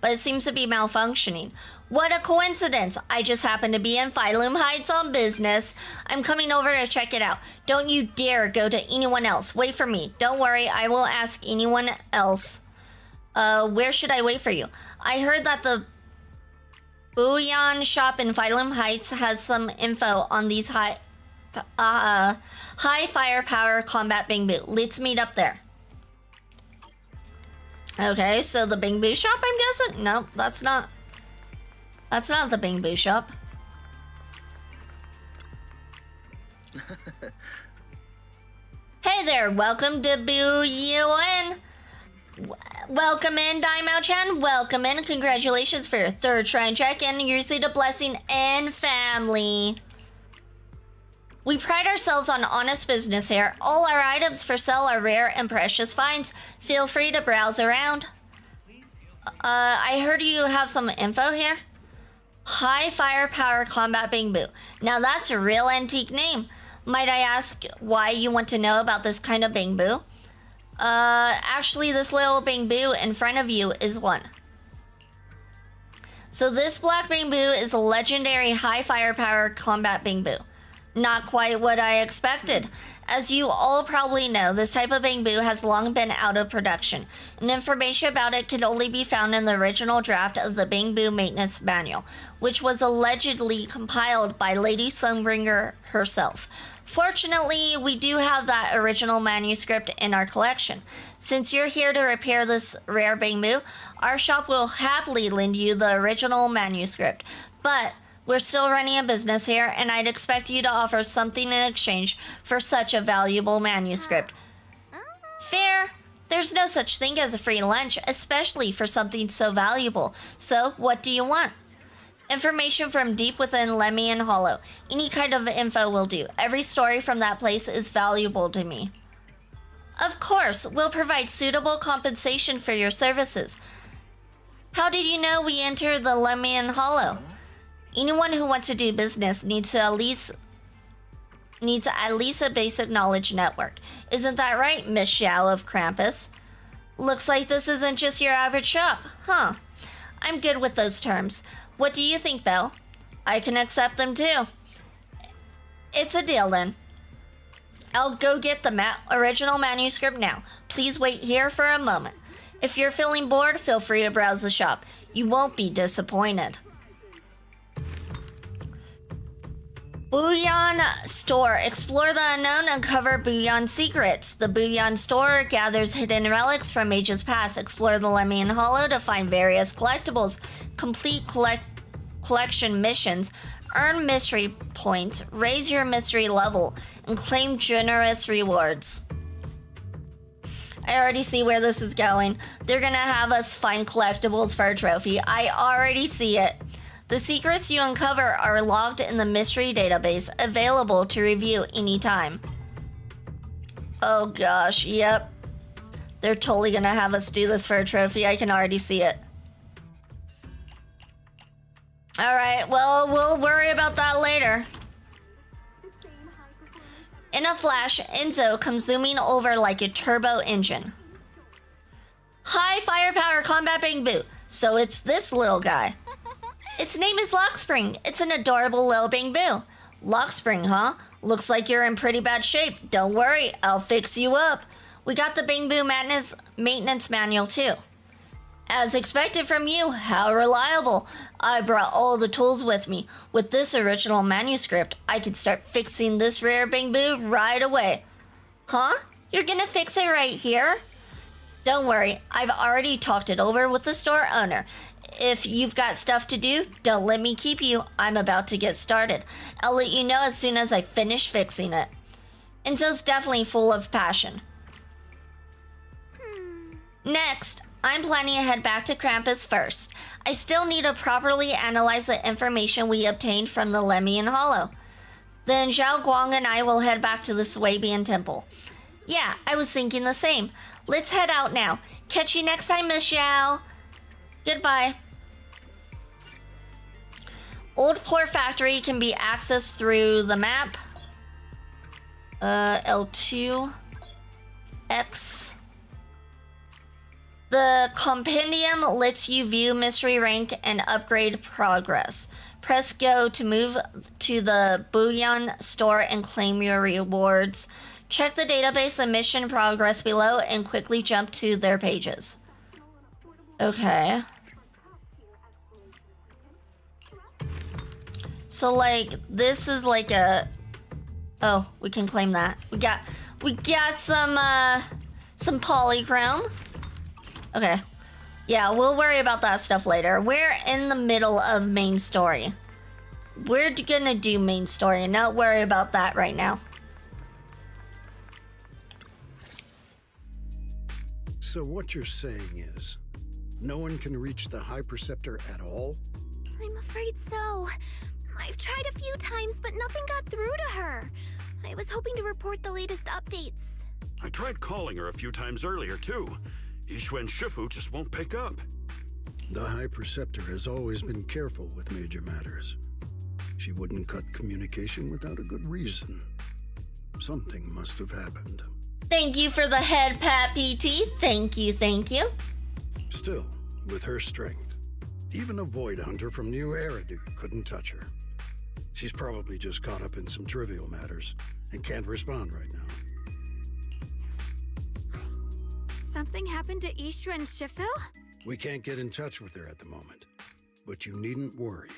But it seems to be malfunctioning. What a coincidence. I just happened to be in Phylum Heights on business. I'm coming over to check it out. Don't you dare go to anyone else. Wait for me. Don't worry, I will ask anyone else. Where should I wait for you? I heard that the Bouillon shop in Phylum Heights has some info on these high firepower combat bang boo. Let's meet up there. Okay, so the bang boo shop, I'm guessing? No, that's not the bang boo shop. Hey there, welcome to Bouillon. Welcome in, Daimao-chan. Welcome in. Congratulations for your third shrine check-in. You received a blessing and family. We pride ourselves on honest business here. All our items for sale are rare and precious finds. Feel free to browse around. I heard you have some info here. High firepower combat bang boo. Now that's a real antique name. Might I ask why you want to know about this kind of bang boo? Actually, this little bang boo in front of you is one. So this black bang boo is a legendary high firepower combat bang boo. Not quite what I expected. As you all probably know, this type of bang boo has long been out of production, and information about it could only be found in the original draft of the Bang Boo Maintenance Manual, which was allegedly compiled by Lady Sunbringer herself. Fortunately, we do have that original manuscript in our collection. Since you're here to repair this rare bang boo, our shop will happily lend you the original manuscript. But we're still running a business here, and I'd expect you to offer something in exchange for such a valuable manuscript. Fair. There's no such thing as a free lunch, especially for something so valuable. So, what do you want? Information from deep within Lemmyan Hollow. Any kind of info will do. Every story from that place is valuable to me. Of course, we'll provide suitable compensation for your services. How did you know we entered the Lemmyan Hollow? Anyone who wants to do business needs at least a basic knowledge network. Isn't that right, Miss Xiao of Krampus? Looks like this isn't just your average shop, huh? I'm good with those terms. What do you think, Belle? I can accept them too. It's a deal then. I'll go get the original manuscript now. Please wait here for a moment. If you're feeling bored, feel free to browse the shop. You won't be disappointed. Bouillon Store. Explore the unknown, uncover Bouillon secrets. The Bouillon Store gathers hidden relics from ages past. Explore the Lemmyan Hollow to find various collectibles. Complete collection missions. Earn mystery points. Raise your mystery level. And claim generous rewards. I already see where this is going. They're gonna have us find collectibles for a trophy. I already see it. The secrets you uncover are logged in the mystery database, available to review anytime. Oh gosh, yep. They're totally gonna have us do this for a trophy. I can already see it. Alright, well, we'll worry about that later. In a flash, Enzo comes zooming over like a turbo engine. High firepower combat bang boo. So it's this little guy. Its name is Lockspring. It's an adorable little bang boo. Lockspring, huh? Looks like you're in pretty bad shape. Don't worry, I'll fix you up. We got the Bamboo maintenance manual too. As expected from you, how reliable. I brought all the tools with me. With this original manuscript, I could start fixing this rare bamboo right away. Huh? You're gonna fix it right here? Don't worry, I've already talked it over with the store owner. If you've got stuff to do, don't let me keep you. I'm about to get started. I'll let you know as soon as I finish fixing it. Enzo's definitely full of passion. Next, I'm planning to head back to Krampus first. I still need to properly analyze the information we obtained from the Lemian Hollow. Then Zhao Guang and I will head back to the Swabian Temple. Yeah, I was thinking the same. Let's head out now. Catch you next time, Miss Zhao. Goodbye. Old Port Factory can be accessed through the map. L2. X. The compendium lets you view mystery rank and upgrade progress. Press go to move to the bullion store and claim your rewards. Check the database and mission progress below and quickly jump to their pages. Okay. So like this is like a oh, we can claim that. We got some polychrome. Okay. Yeah, we'll worry about that stuff later. We're in the middle of main story. We're gonna do main story and not worry about that right now. So what you're saying is, no one can reach the High Preceptor at all? I'm afraid so. I've tried a few times, but nothing got through to her. I was hoping to report the latest updates. I tried calling her a few times earlier, too. Yixuan Shifu just won't pick up. The High Preceptor has always been careful with major matters. She wouldn't cut communication without a good reason. Something must have happened. Thank you for the head pat, PT. Thank you, thank you. Still, with her strength, even a Void Hunter from New Eridu couldn't touch her. She's probably just caught up in some trivial matters and can't respond right now. Something happened to Ishu and Shifu? We can't get in touch with her at the moment, but you needn't worry.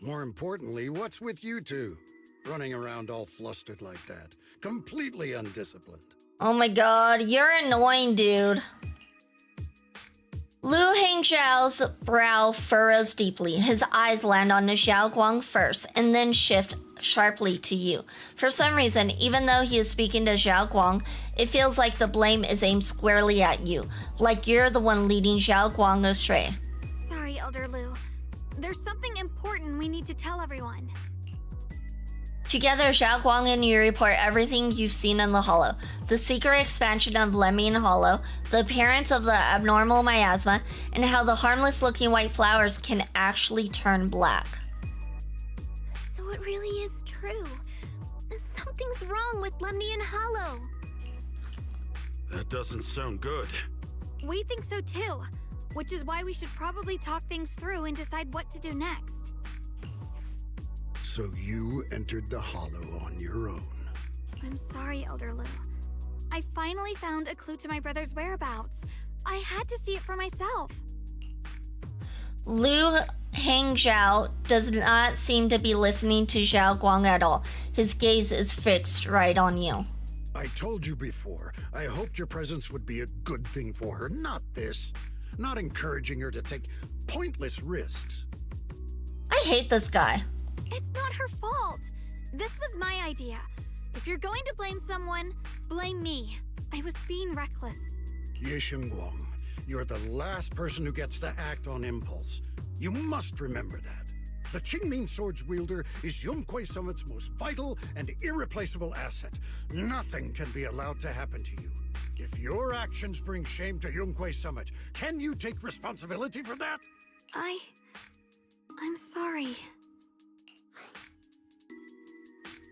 More importantly, what's with you two? Running around all flustered like that, completely undisciplined. Oh my god, you're annoying, dude. Lu Hangzhao's brow furrows deeply. His eyes land on Zhao Guang first, and then shift sharply to you. For some reason, even though he is speaking to Zhao Guang, it feels like the blame is aimed squarely at you, like you're the one leading Zhao Guang astray. Sorry, Elder Lu. There's something important we need to tell everyone. Together, Zhao Guang and you report everything you've seen in the Hollow. The secret expansion of Lemian Hollow, the appearance of the abnormal miasma, and how the harmless-looking white flowers can actually turn black. So it really is true. Something's wrong with Lemnian Hollow. That doesn't sound good. We think so too, which is why we should probably talk things through and decide what to do next. So you entered the Hollow on your own. I'm sorry, Elder Lu. I finally found a clue to my brother's whereabouts. I had to see it for myself. Lu Hangzhao does not seem to be listening to Zhao Guang at all. His gaze is fixed right on you. I told you before, I hoped your presence would be a good thing for her, not this. Not encouraging her to take pointless risks. I hate this guy. It's not her fault. This was my idea. If you're going to blame someone, blame me. I was being reckless. Ye Guang, you're the last person who gets to act on impulse. You must remember that. The Qingming Sword's wielder is Yunquei Summit's most vital and irreplaceable asset. Nothing can be allowed to happen to you. If your actions bring shame to Yunquei Summit, can you take responsibility for that? I'm sorry.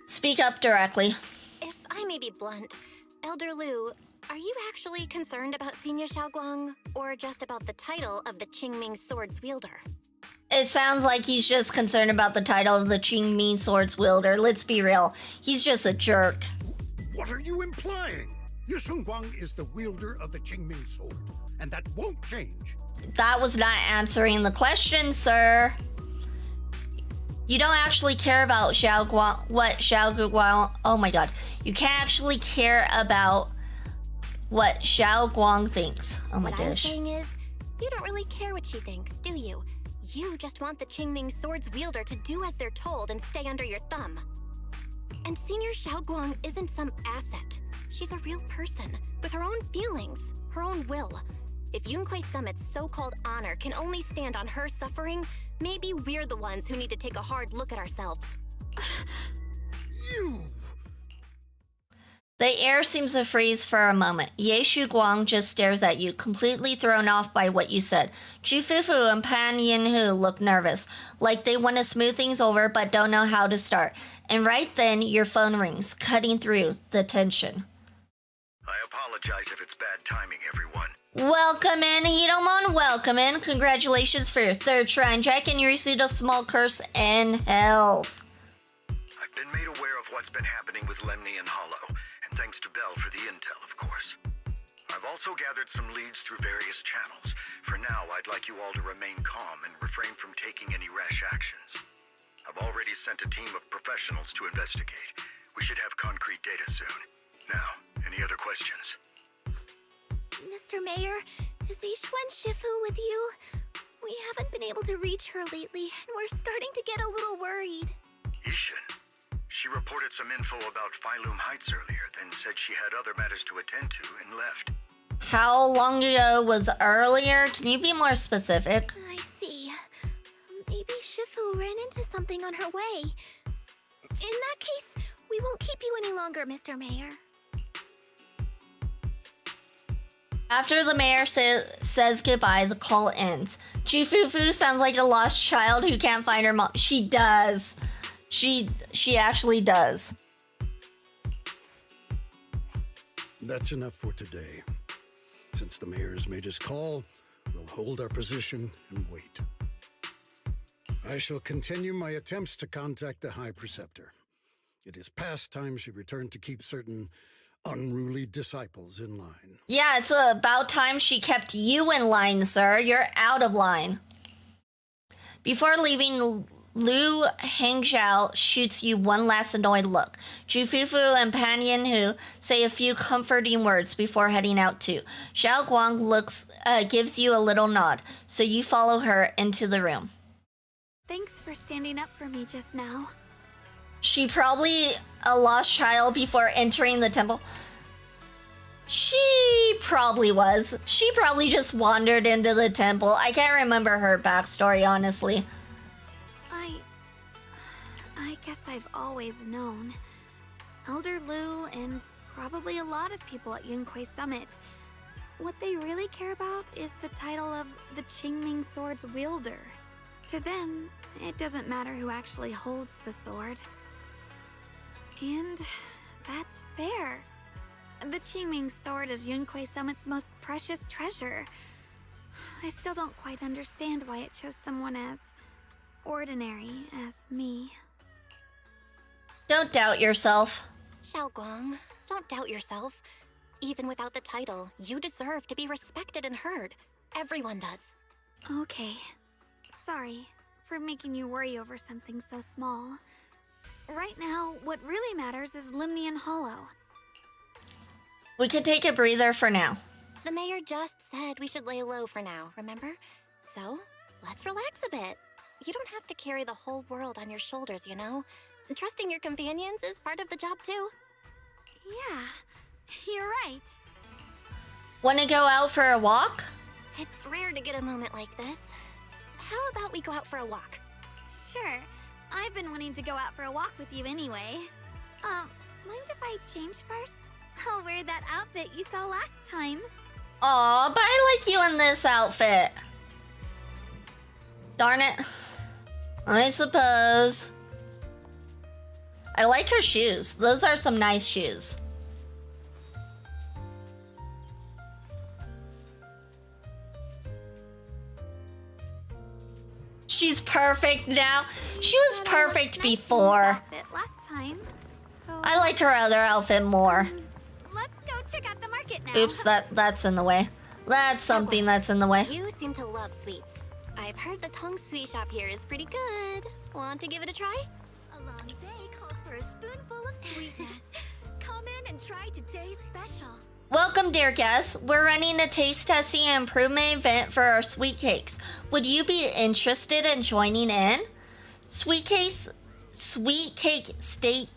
Speak up directly. If I may be blunt, Elder Lu, are you actually concerned about Senior Xiaoguang, or just about the title of the Qingming Sword's wielder? It sounds like he's just concerned about the title of the Qingming Swords wielder. Let's be real. He's just a jerk. What are you implying? Yu Guang is the wielder of the Qingming sword, and that won't change. That was not answering the question, sir. You don't actually care about what Xiao Guang... Oh my god. You can't actually care about what Xiao Guang thinks. Oh my What I'm gosh. saying is, you don't really care what she thinks, do you? You just want the Qingming Swords wielder to do as they're told and stay under your thumb. And Senior Xiao Guang isn't some asset. She's a real person, with her own feelings, her own will. If Yunquei Summit's so-called honor can only stand on her suffering, maybe we're the ones who need to take a hard look at ourselves. You! The air seems to freeze for a moment. Ye Guang just stares at you, completely thrown off by what you said. Chu Fufu and Pan Yinhu look nervous, like they want to smooth things over but don't know how to start. And right then, your phone rings, cutting through the tension. I apologize if it's bad timing, everyone. Welcome in, Hidomon, welcome in. Congratulations for your third shrine check and your receipt of small curse and health. I've been made aware of what's been happening with Lemni and Hollow, and thanks to Bell for the intel, of course. I've also gathered some leads through various channels. For now, I'd like you all to remain calm and refrain from taking any rash actions. I've already sent a team of professionals to investigate. We should have concrete data soon. Now, any other questions? Mr. Mayor, is Yixuan Shifu with you? We haven't been able to reach her lately, and we're starting to get a little worried. Ishin. She reported some info about Phylum Heights earlier, then said she had other matters to attend to and left. How long ago was earlier? Can you be more specific? I see. Maybe Shifu ran into something on her way. In that case, we won't keep you any longer, Mr. Mayor. After the mayor says goodbye, the call ends. Jifufu sounds like a lost child who can't find her mom. She does. She actually does. That's enough for today. Since the mayor's made his call, we'll hold our position and wait. I shall continue my attempts to contact the High Preceptor. It is past time she returned to keep certain unruly disciples in line. Yeah, it's about time she kept you in line, sir. You're out of line. Before leaving, Lu Hangzhou shoots you one last annoyed look. Jufufu and Pan Yinhu say a few comforting words before heading out too. Xiao Guang gives you a little nod, so you follow her into the room. Thanks for standing up for me just now. She probably a lost child before entering the temple. She probably was. She probably just wandered into the temple. I can't remember her backstory, honestly. I guess I've always known. Elder Lu and probably a lot of people at Yunquei Summit, what they really care about is the title of the Qingming Sword's wielder. To them, it doesn't matter who actually holds the sword. And that's fair. The Qingming Sword is Yunquei Summit's most precious treasure. I still don't quite understand why it chose someone as ordinary as me. Don't doubt yourself. Xiao Guang, don't doubt yourself. Even without the title, you deserve to be respected and heard. Everyone does. Okay. Sorry for making you worry over something so small. Right now, what really matters is Limni and Hollow. We could take a breather for now. The mayor just said we should lay low for now, remember? So, let's relax a bit. You don't have to carry the whole world on your shoulders, you know? Trusting your companions is part of the job too. Yeah, you're right. Want to go out for a walk? It's rare to get a moment like this. How about we go out for a walk? Sure. I've been wanting to go out for a walk with you anyway. Mind if I change first? I'll wear that outfit you saw last time. Aw, but I like you in this outfit. Darn it. I suppose. I like her shoes. Those are some nice shoes. She's perfect now. She was perfect before. Outfit last time, so I like her other outfit more. let's go check out the market now. Oops, that's in the way. That's something that's in the way. You seem to love sweets. I've heard the Tong Sweet Shop here is pretty good. Want to give it a try? A long day calls for a spoonful of sweetness. Come in and try today's special. Welcome, dear guests. We're running a taste testing and improvement event for our sweet cakes. Would you be interested in joining in? Sweet cake state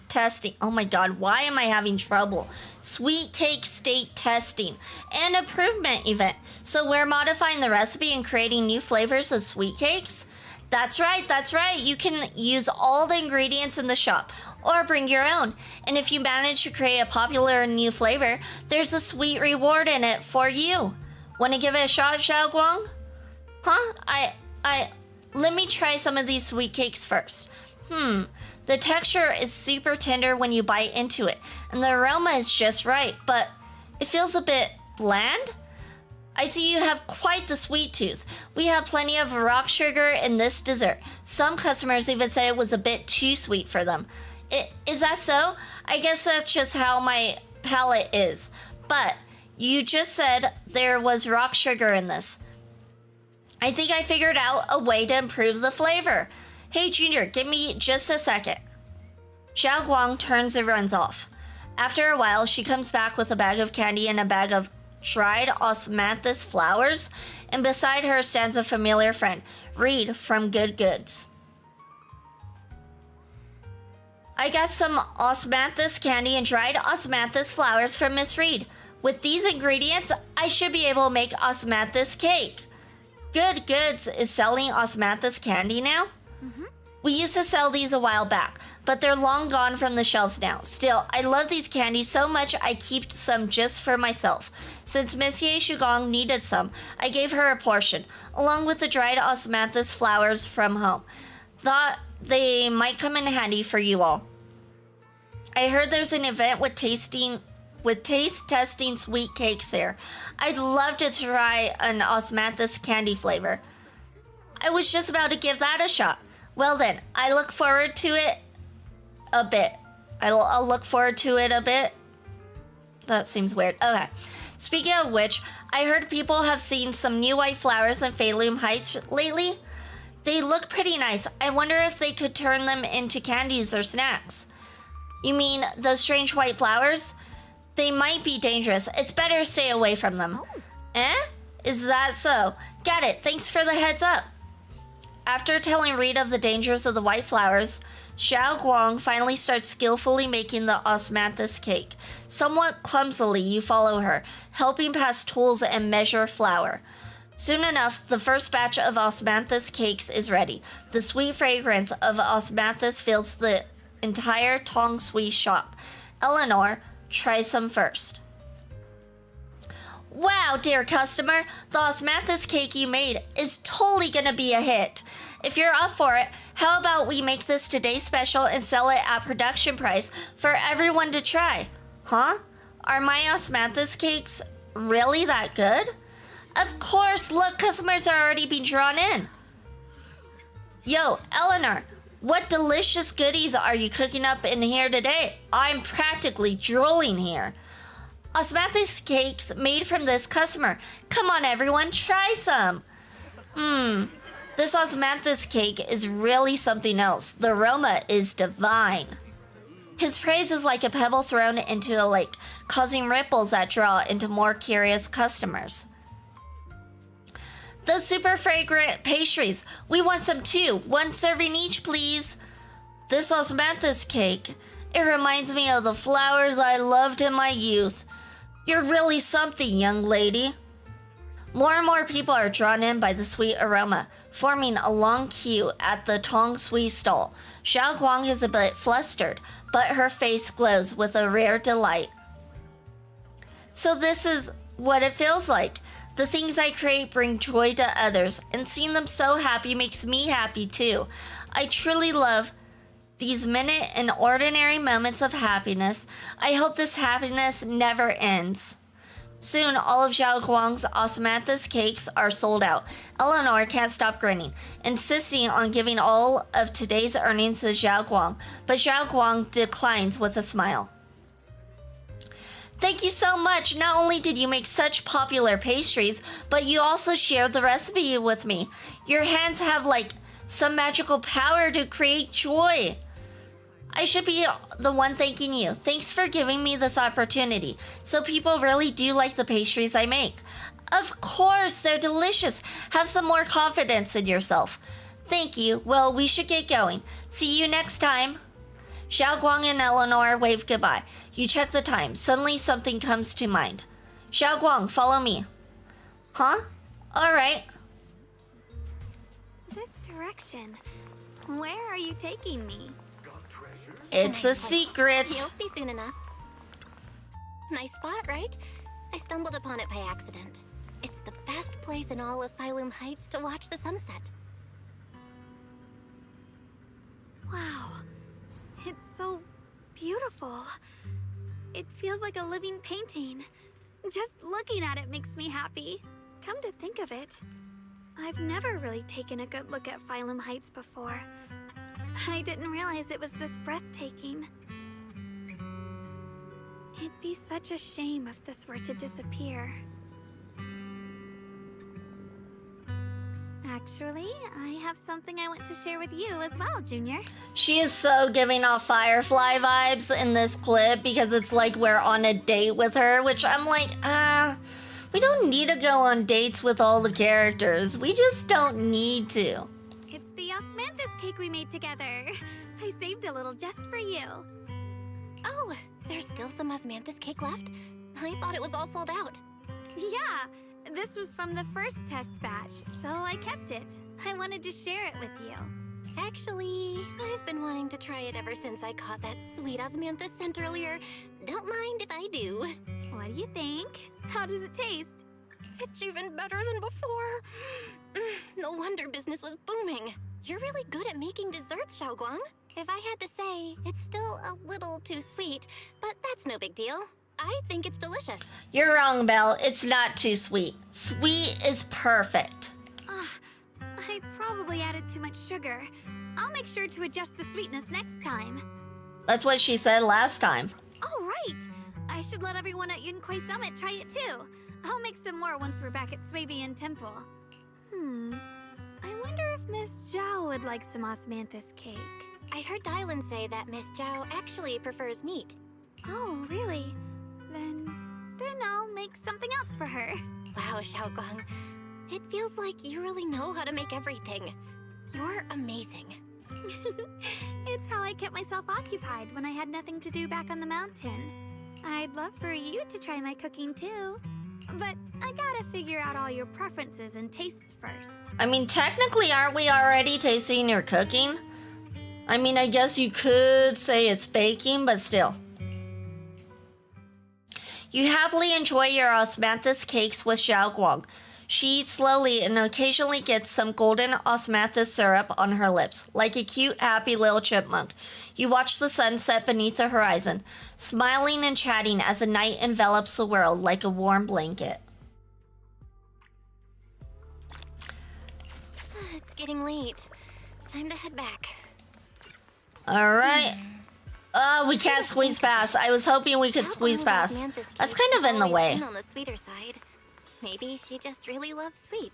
testing. Oh my god, why am I having trouble? Sweet cake state testing and improvement event. So we're modifying the recipe and creating new flavors of sweet cakes? That's right. You can use all the ingredients in the shop or bring your own. And if you manage to create a popular new flavor, there's a sweet reward in it for you. Want to give it a shot, Xiao Guang? Huh? Let me try some of these sweet cakes first. The texture is super tender when you bite into it, and the aroma is just right, but it feels a bit bland. I see you have quite the sweet tooth. We have plenty of rock sugar in this dessert. Some customers even say it was a bit too sweet for them. Is that so? I guess that's just how my palate is. But you just said there was rock sugar in this. I think I figured out a way to improve the flavor. Hey, Junior, give me just a second. Xiao Guang turns and runs off. After a while, she comes back with a bag of candy and a bag of dried osmanthus flowers, and beside her stands a familiar friend, Reed from Good Goods. I got some osmanthus candy and dried osmanthus flowers from Miss Reed. With these ingredients, I should be able to make osmanthus cake. Good Goods is selling osmanthus candy now? We used to sell these a while back, but they're long gone from the shelves now. Still, I love these candies so much I keep some just for myself. Since Monsieur Shugong needed some, I gave her a portion, along with the dried osmanthus flowers from home. Thought they might come in handy for you all. I heard there's an event with taste testing sweet cakes there. I'd love to try an osmanthus candy flavor. I was just about to give that a shot. Well then, I look forward to it a bit. I'll look forward to it a bit. That seems weird. Okay. Speaking of which, I heard people have seen some new white flowers in Phaethon Heights lately. They look pretty nice. I wonder if they could turn them into candies or snacks. You mean those strange white flowers? They might be dangerous. It's better to stay away from them. Is that so? Got it. Thanks for the heads up. After telling Reed of the dangers of the white flowers, Xiao Guang finally starts skillfully making the osmanthus cake. Somewhat clumsily, you follow her, helping pass tools and measure flour. Soon enough, the first batch of osmanthus cakes is ready. The sweet fragrance of osmanthus fills the entire Tong Sui shop. Eleanor, try some first. Wow, dear customer, the osmanthus cake you made is totally gonna be a hit. If you're up for it, how about we make this today's special and sell it at production price for everyone to try? Huh? Are my osmanthus cakes really that good? Of course, look, customers are already being drawn in. Yo, Eleanor, what delicious goodies are you cooking up in here today? I'm practically drooling here. Osmanthus cakes made from this customer. Come on, everyone, try some. This osmanthus cake is really something else. The aroma is divine. His praise is like a pebble thrown into a lake, causing ripples that draw into more curious customers. Those super fragrant pastries. We want some too. 1 serving each, please. This osmanthus cake. It reminds me of the flowers I loved in my youth. You're really something, young lady. More and more people are drawn in by the sweet aroma, forming a long queue at the Tong Sui stall. Xiao Guang is a bit flustered, but her face glows with a rare delight. So this is what it feels like. The things I create bring joy to others, and seeing them so happy makes me happy too. I truly love these minute and ordinary moments of happiness. I hope this happiness never ends. Soon, all of Xiao Guang's osmanthus cakes are sold out. Eleanor can't stop grinning, insisting on giving all of today's earnings to Xiao Guang, but Xiao Guang declines with a smile. Thank you so much. Not only did you make such popular pastries, but you also shared the recipe with me. Your hands have like some magical power to create joy. I should be the one thanking you. Thanks for giving me this opportunity. So people really do like the pastries I make. Of course, they're delicious. Have some more confidence in yourself. Thank you. Well, we should get going. See you next time. Xiao Guang and Eleanor wave goodbye. You check the time. Suddenly something comes to mind. Xiao Guang, follow me. Huh? Alright. This direction. Where are you taking me? It's a secret. You'll see soon enough. Nice spot, right? I stumbled upon it by accident. It's the best place in all of Phylum Heights to watch the sunset. Wow. It's so beautiful. It feels like a living painting. Just looking at it makes me happy. Come to think of it, I've never really taken a good look at Phylum Heights before. I didn't realize it was this breathtaking. It'd be such a shame if this were to disappear. Actually, I have something I want to share with you as well, Junior. She is so giving off Firefly vibes in this clip because it's like we're on a date with her, which I'm like, we don't need to go on dates with all the characters. We just don't need to. It's the osmanthus cake we made together. I saved a little just for you. Oh, there's still some osmanthus cake left? I thought it was all sold out. Yeah, this was from the first test batch, so I kept it. I wanted to share it with you. Actually, I've been wanting to try it ever since I caught that sweet osmanthus scent earlier. Don't mind if I do. What do you think? How does it taste? It's even better than before. No wonder business was booming. You're really good at making desserts, Xiao Guang. If I had to say, it's still a little too sweet, but that's no big deal. I think it's delicious. You're wrong, Belle. It's not too sweet. Sweet is perfect. I probably added too much sugar. I'll make sure to adjust the sweetness next time. That's what she said last time. Oh, right! I should let everyone at Yunquay Summit try it too. I'll make some more once we're back at Swabian Temple. I wonder if Miss Zhao would like some osmanthus cake. I heard Dylan say that Miss Zhao actually prefers meat. Oh, really? Then I'll make something else for her. Wow, Xiao Guang. It feels like you really know how to make everything. You're amazing. It's how I kept myself occupied when I had nothing to do back on the mountain. I'd love for you to try my cooking too. But I gotta figure out all your preferences and tastes first. I mean, technically, aren't we already tasting your cooking? I mean, I guess you could say it's baking, but still. You happily enjoy your osmanthus cakes with Xiao Guang. She eats slowly and occasionally gets some golden osmanthus syrup on her lips, like a cute, happy little chipmunk. You watch the sun set beneath the horizon, smiling and chatting as the night envelops the world like a warm blanket. It's getting late. Time to head back. Alright. We can't squeeze past. I was hoping we could squeeze past. That's kind of in the way. On the sweeter side. Maybe she just really loves sweet.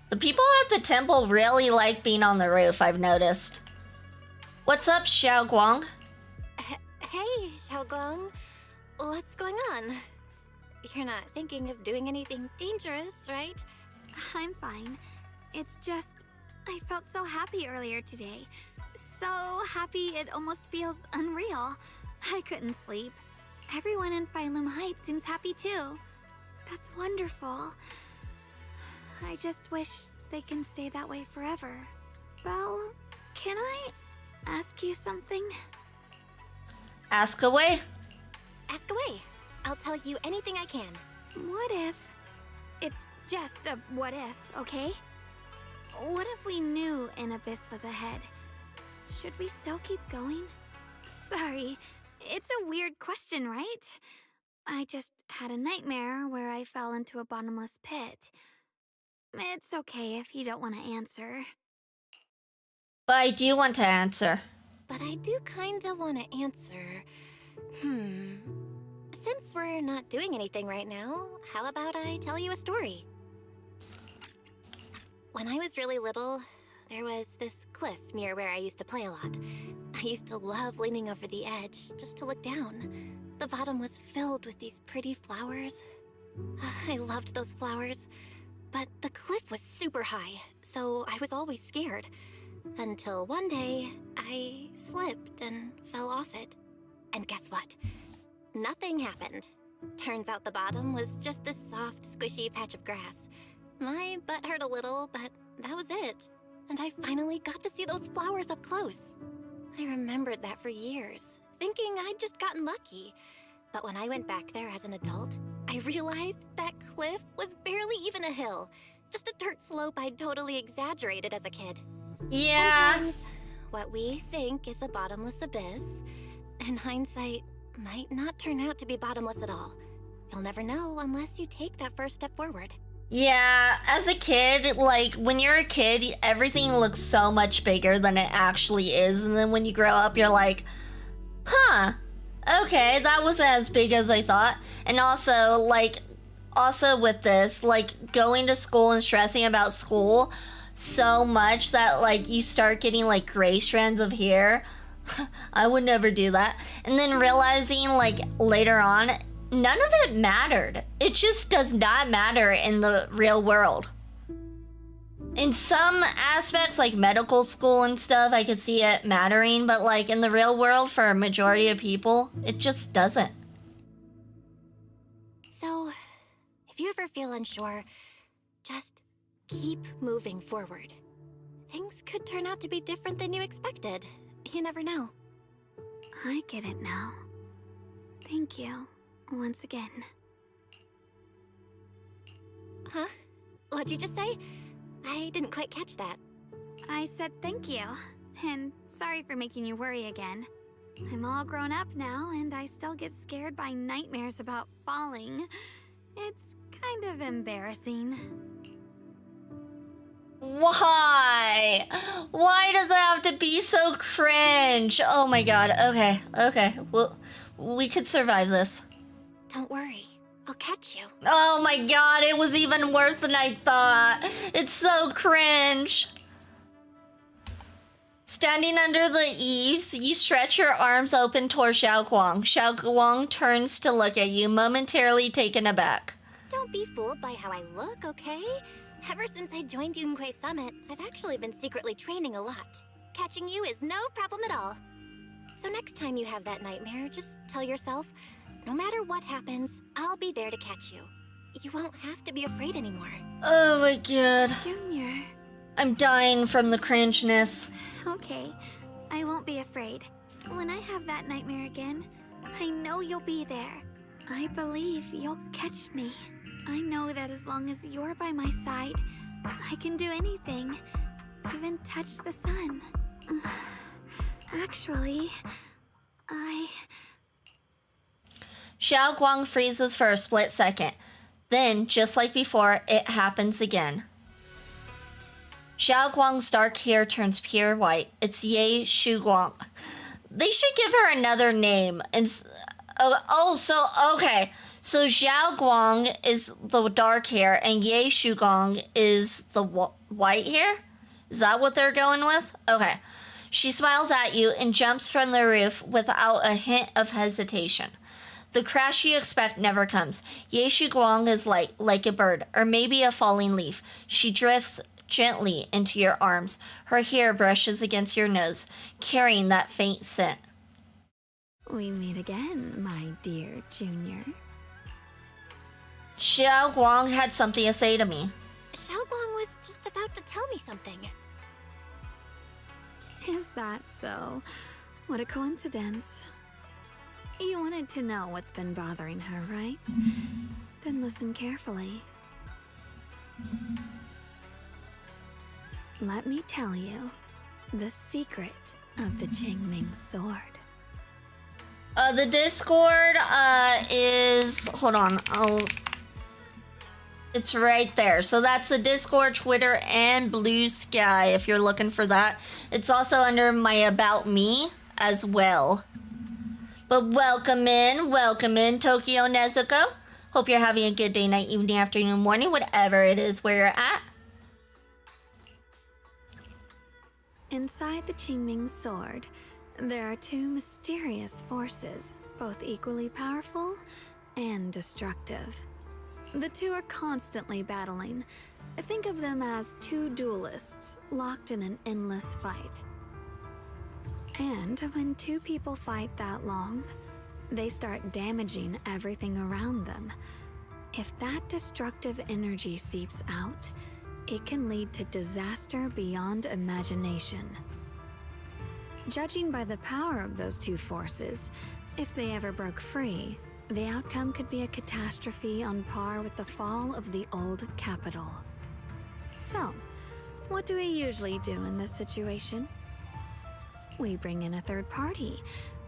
The people at the temple really like being on the roof, I've noticed. What's up, Xiao Guang? Hey, Xiao Guang. What's going on? You're not thinking of doing anything dangerous, right? I'm fine. It's just, I felt so happy earlier today. So happy it almost feels unreal. I couldn't sleep. Everyone in Phylum Heights seems happy too. That's wonderful. I just wish they can stay that way forever. Belle, can I ask you something? Ask away. Ask away. I'll tell you anything I can. What if... It's just a what if, okay? What if we knew an abyss was ahead? Should we still keep going? Sorry, it's a weird question, right? I just had a nightmare where I fell into a bottomless pit. It's okay if you don't want to answer. But I do want to answer. But I do kinda want to answer. Since we're not doing anything right now, how about I tell you a story? When I was really little, there was this cliff near where I used to play a lot. I used to love leaning over the edge just to look down. The bottom was filled with these pretty flowers. I loved those flowers. But the cliff was super high, so I was always scared. Until one day, I slipped and fell off it. And guess what? Nothing happened. Turns out the bottom was just this soft, squishy patch of grass. My butt hurt a little, but that was it. And I finally got to see those flowers up close. I remembered that for years, thinking I'd just gotten lucky. But when I went back there as an adult, I realized that cliff was barely even a hill. Just a dirt slope I'd totally exaggerated as a kid. Yeah. Sometimes what we think is a bottomless abyss, in hindsight, might not turn out to be bottomless at all. You'll never know unless you take that first step forward. Yeah, as a kid, like, when you're a kid, everything looks so much bigger than it actually is. And then when you grow up, you're like, huh, okay, that wasn't as big as I thought. And also, like, with this, like, going to school and stressing about school so much that, like, you start getting, like, gray strands of hair. I would never do that. And then realizing, like, later on, none of it mattered. It just does not matter in the real world. In some aspects, like medical school and stuff, I could see it mattering, but like in the real world, for a majority of people, it just doesn't. So, if you ever feel unsure, just keep moving forward. Things could turn out to be different than you expected. You never know. I get it now. Thank you. Once again. Huh? What'd you just say? I didn't quite catch that. I said thank you. And sorry for making you worry again. I'm all grown up now, and I still get scared by nightmares about falling. It's kind of embarrassing. Why? Why does it have to be so cringe? Oh my god. Okay. Well, we could survive this. Don't worry. I'll catch you. Oh my god, it was even worse than I thought. It's so cringe. Standing under the eaves, you stretch your arms open toward Xiao Guang. Xiao Guang turns to look at you, momentarily taken aback. Don't be fooled by how I look, okay? Ever since I joined Yunquei Summit, I've actually been secretly training a lot. Catching you is no problem at all. So next time you have that nightmare, just tell yourself, no matter what happens, I'll be there to catch you. You won't have to be afraid anymore. Oh my god. Junior. I'm dying from the cringeness. Okay, I won't be afraid. When I have that nightmare again, I know you'll be there. I believe you'll catch me. I know that as long as you're by my side, I can do anything. Even touch the sun. Actually, Xiao Guang freezes for a split second. Then, just like before, it happens again. Xiao Guang's dark hair turns pure white. It's Ye Shuguang. They should give her another name. And okay. So Xiao Guang is the dark hair, and Ye Shuguang is the white hair? Is that what they're going with? Okay. She smiles at you and jumps from the roof without a hint of hesitation. The crash you expect never comes. Ye Shuguang is light, like a bird, or maybe a falling leaf. She drifts gently into your arms. Her hair brushes against your nose, carrying that faint scent. we meet again, my dear Junior. Xiao Guang had something to say to me. Xiao Guang was just about to tell me something. Is that so? What a coincidence. You wanted to know what's been bothering her, right? Then listen carefully. let me tell you the secret of the Qingming sword. The Discord is, hold on, it's right there. So that's the Discord, Twitter, and Blue Sky if you're looking for that. It's also under my About Me as well. But welcome in, Tokyo Nezuko. Hope you're having a good day, night, evening, afternoon, morning, whatever it is where you're at. Inside the Qingming sword, there are two mysterious forces, both equally powerful and destructive. The two are constantly battling. Think of them as two duelists locked in an endless fight. And when two people fight that long, they start damaging everything around them. If that destructive energy seeps out, it can lead to disaster beyond imagination. Judging by the power of those two forces, if they ever broke free, the outcome could be a catastrophe on par with the fall of the old capital. So, what do we usually do in this situation? We bring in a third party,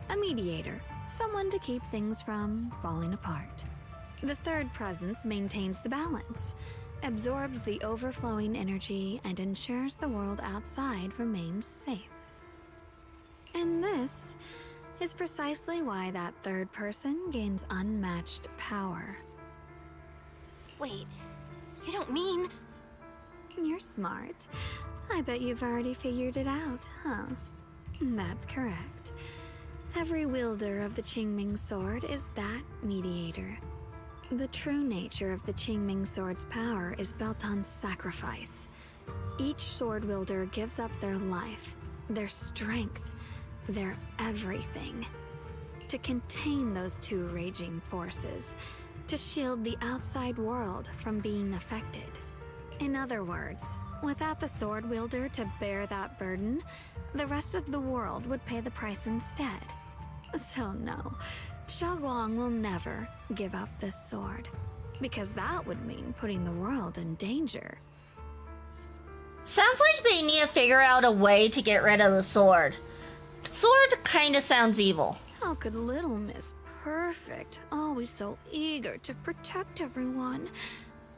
a mediator, someone to keep things from falling apart. The third presence maintains the balance, absorbs the overflowing energy, and ensures the world outside remains safe. And this is precisely why that third person gains unmatched power. Wait, you don't mean... You're smart. I bet you've already figured it out, huh? That's correct. Every wielder of the Qingming sword is that mediator. The true nature of the Qingming sword's power is built on sacrifice. Each sword wielder gives up their life, their strength, their everything, to contain those two raging forces, to shield the outside world from being affected. In other words, without the sword wielder to bear that burden, the rest of the world would pay the price instead. So no, Xiaoguang will never give up this sword, because that would mean putting the world in danger. Sounds like they need to figure out a way to get rid of the sword. Sword kinda sounds evil. How could little Miss Perfect, always so eager to protect everyone,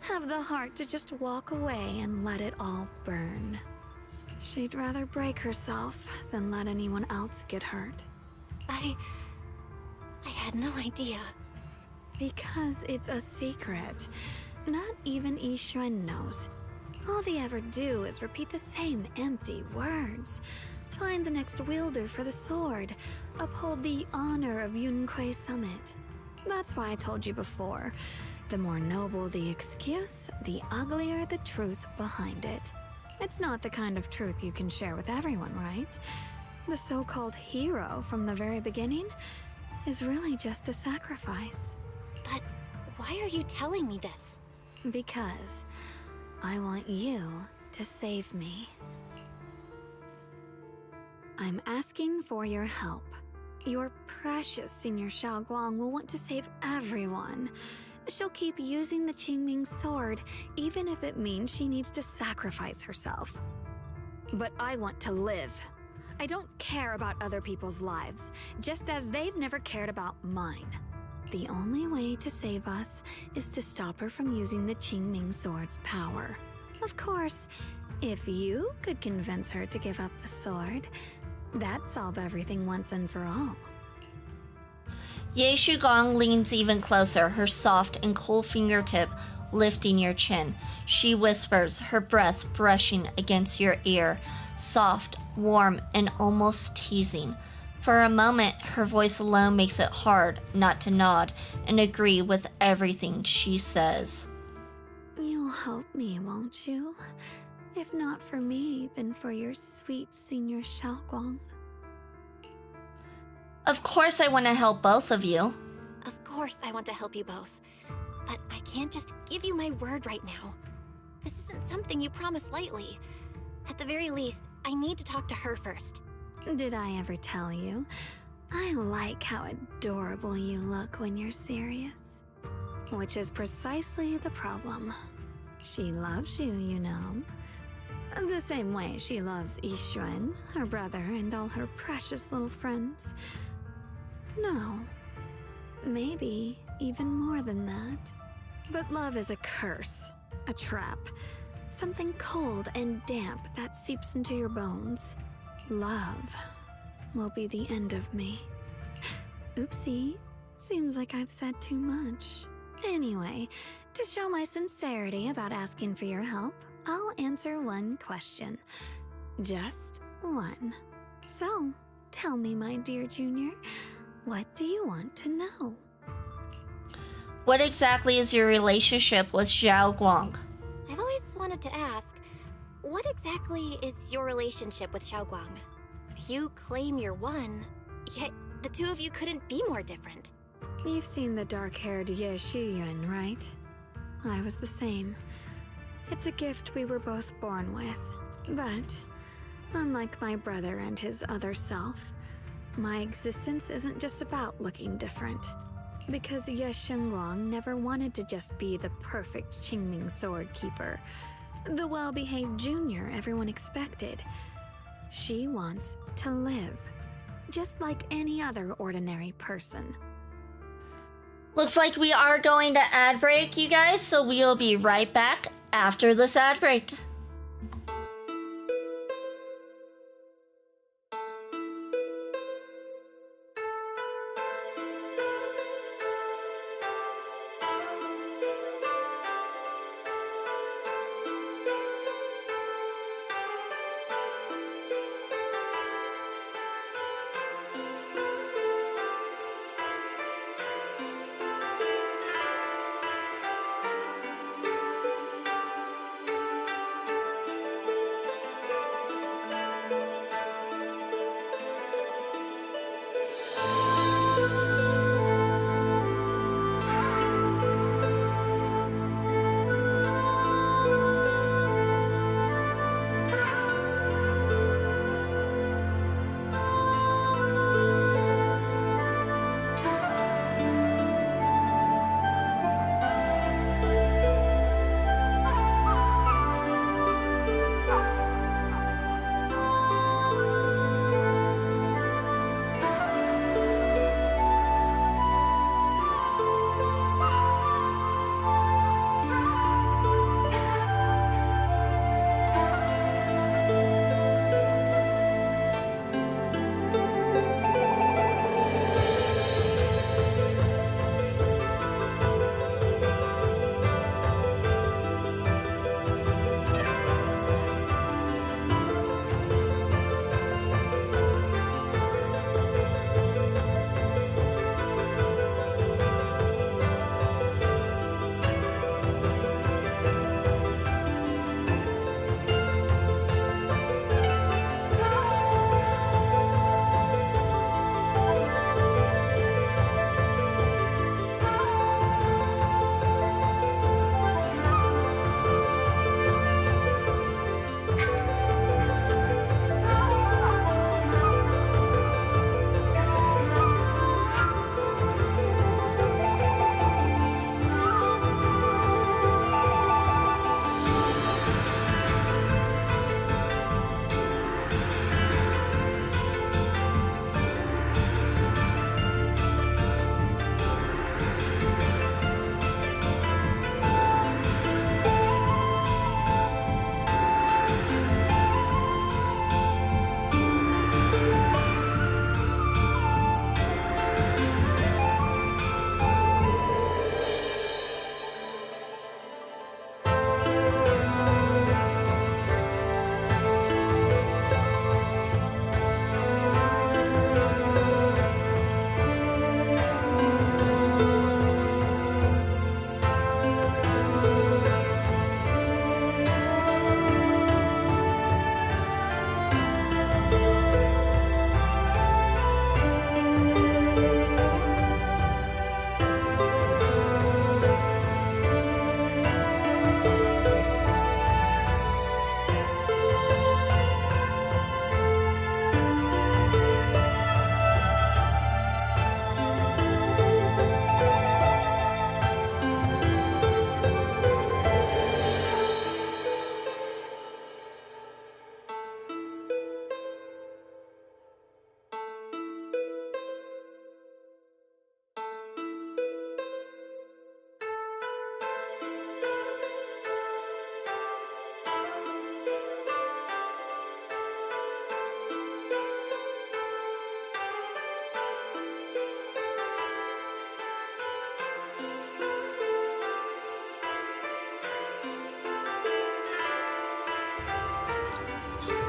have the heart to just walk away and let it all burn? She'd rather break herself than let anyone else get hurt. I had no idea. Because it's a secret. Not even Yixuan knows. All they ever do is repeat the same empty words. Find the next wielder for the sword. Uphold the honor of Yunquei Summit. That's why I told you before. The more noble the excuse, the uglier the truth behind it. It's not the kind of truth you can share with everyone, right? The so-called hero from the very beginning is really just a sacrifice. But why are you telling me this? Because I want you to save me. I'm asking for your help. Your precious Senior Xiaoguang will want to save everyone. She'll keep using the Qingming sword, even if it means she needs to sacrifice herself. But I want to live. I don't care about other people's lives, just as they've never cared about mine. The only way to save us is to stop her from using the Qingming sword's power. Of course, if you could convince her to give up the sword, that'd solve everything once and for all. Ye Shugong leans even closer, her soft and cool fingertip lifting your chin. She whispers, her breath brushing against your ear, soft, warm, and almost teasing. For a moment, her voice alone makes it hard not to nod and agree with everything she says. You'll help me, won't you? If not for me, then for your sweet Senior Xiaoguang. Of course I want to help both of you. Of course I want to help you both. But I can't just give you my word right now. This isn't something you promise lightly. At the very least, I need to talk to her first. Did I ever tell you? I like how adorable you look when you're serious. Which is precisely the problem. She loves you, you know. The same way she loves Yixuan, her brother, and all her precious little friends. No. Maybe even more than that. But love is a curse. A trap. Something cold and damp that seeps into your bones. Love will be the end of me. Oopsie. Seems like I've said too much. Anyway, to show my sincerity about asking for your help, I'll answer one question. Just one. So, tell me, my dear Junior, what do you want to know? What exactly is your relationship with Xiao Guang? I've always wanted to ask, what exactly is your relationship with Xiaoguang? You claim you're one, yet the two of you couldn't be more different. You've seen the dark-haired Ye Shiyuan, right? I was the same. It's a gift we were both born with. But, unlike my brother and his other self, my existence isn't just about looking different. Because Ye Shengguang never wanted to just be the perfect Qingming sword keeper, the well-behaved junior everyone expected. She wants to live, just like any other ordinary person. Looks like we are going to ad break, you guys, so we'll be right back after this ad break.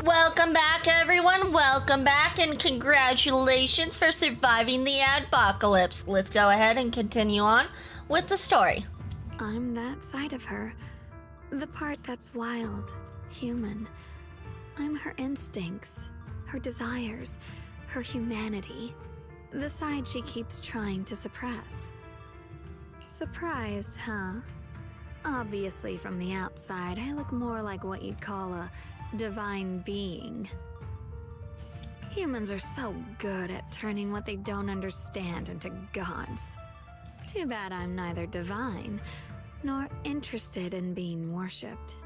Welcome back, everyone. Welcome back, and congratulations for surviving the apocalypse. Let's go ahead and continue on with the story. I'm that side of her. The part that's wild, human. I'm her instincts, her desires, her humanity. The side she keeps trying to suppress. Surprised, huh? Obviously, from the outside, I look more like what you'd call a divine being. Humans are so good at turning what they don't understand into gods. Too bad I'm neither divine nor interested in being worshipped.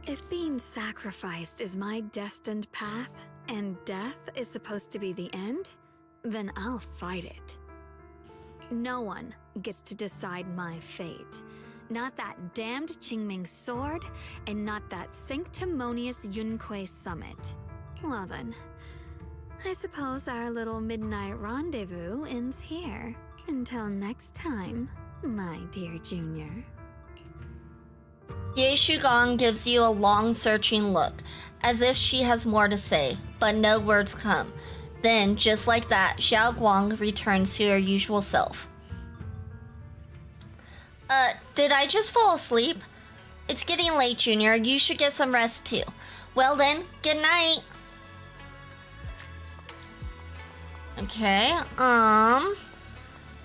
If being sacrificed is my destined path and death is supposed to be the end, then I'll fight it. No one gets to decide my fate. Not that damned Qingming sword, and not that sanctimonious Yunque summit. Well then, I suppose our little midnight rendezvous ends here. Until next time, my dear Junior. Ye Shugong gives you a long, searching look, as if she has more to say, but no words come. Then, just like that, Xiao Guang returns to her usual self. Did I just fall asleep? It's getting late, Junior. You should get some rest too. Well then, good night. Okay,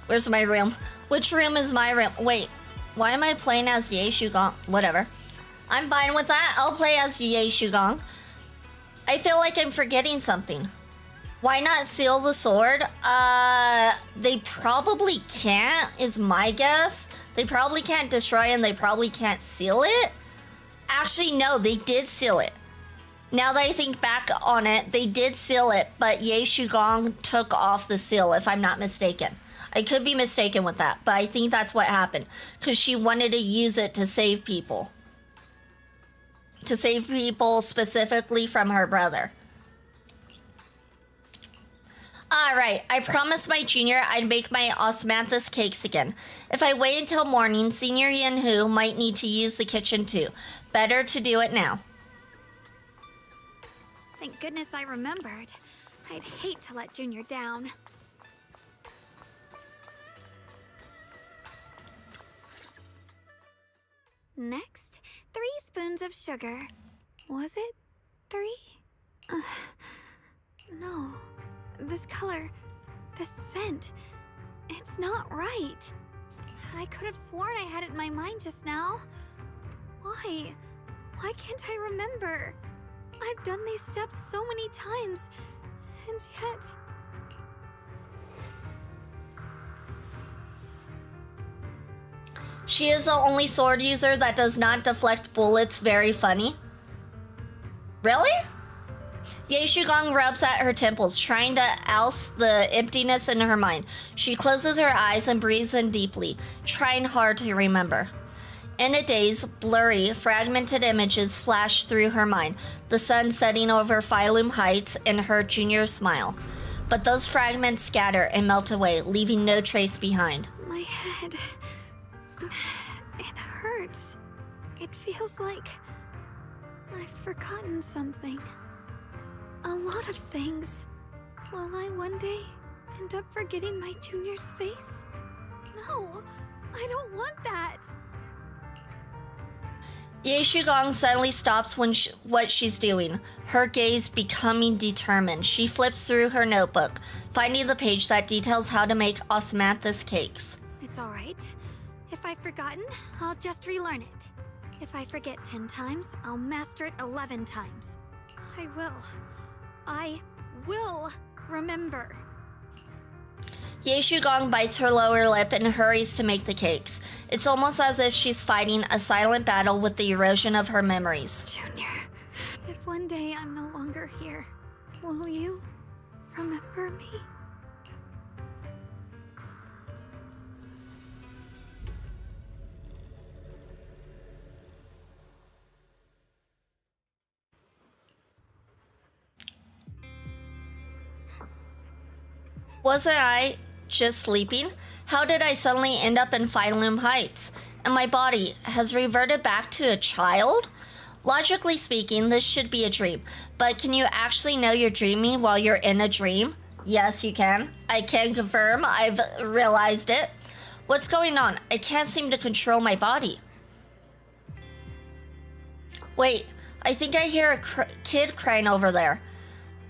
where's my room? Which room is my room? Wait, why am I playing as Ye Shugong? Whatever. I'm fine with that. I'll play as Ye Shugong. I feel like I'm forgetting something. Why not seal the sword? They probably can't, is my guess. They probably can't destroy and they probably can't seal it. Actually, no, they did seal it. Now that I think back on it, they did seal it, but Ye Shugong took off the seal, if I'm not mistaken. I could be mistaken with that, but I think that's what happened. Because she wanted to use it to save people. To save people specifically from her brother. Alright, I promised my junior I'd make my osmanthus cakes again. If I wait until morning, Senior Yanhu might need to use the kitchen too. Better to do it now. Thank goodness I remembered. I'd hate to let Junior down. Next, 3 spoons of sugar. Was it 3? No. This color, this scent, it's not right. I could have sworn I had it in my mind just now. Why? Why can't I remember? I've done these steps so many times, and yet... She is the only sword user that does not deflect bullets. Very funny. Really? Ye Shugong rubs at her temples, trying to oust the emptiness in her mind. She closes her eyes and breathes in deeply, trying hard to remember. In a daze, blurry, fragmented images flash through her mind, the sun setting over Phylum Heights and her junior smile. But those fragments scatter and melt away, leaving no trace behind. My head... it hurts. It feels like... I've forgotten something. A lot of things. Will I one day end up forgetting my junior's face? No, I don't want that. Ye Shugong suddenly stops what she's doing, her gaze becoming determined. She flips through her notebook, finding the page that details how to make osmanthus cakes. It's all right. If I've forgotten, I'll just relearn it. If I forget 10 times, I'll master it 11 times. I will remember. Ye Shugong bites her lower lip and hurries to make the cakes. It's almost as if she's fighting a silent battle with the erosion of her memories. Junior, if one day I'm no longer here, will you remember me? Wasn't I just sleeping? How did I suddenly end up in Phylum Heights? And my body has reverted back to a child? Logically speaking, this should be a dream. But can you actually know you're dreaming while you're in a dream? Yes, you can. I can confirm. I've realized it. What's going on? I can't seem to control my body. Wait, I think I hear a kid crying over there.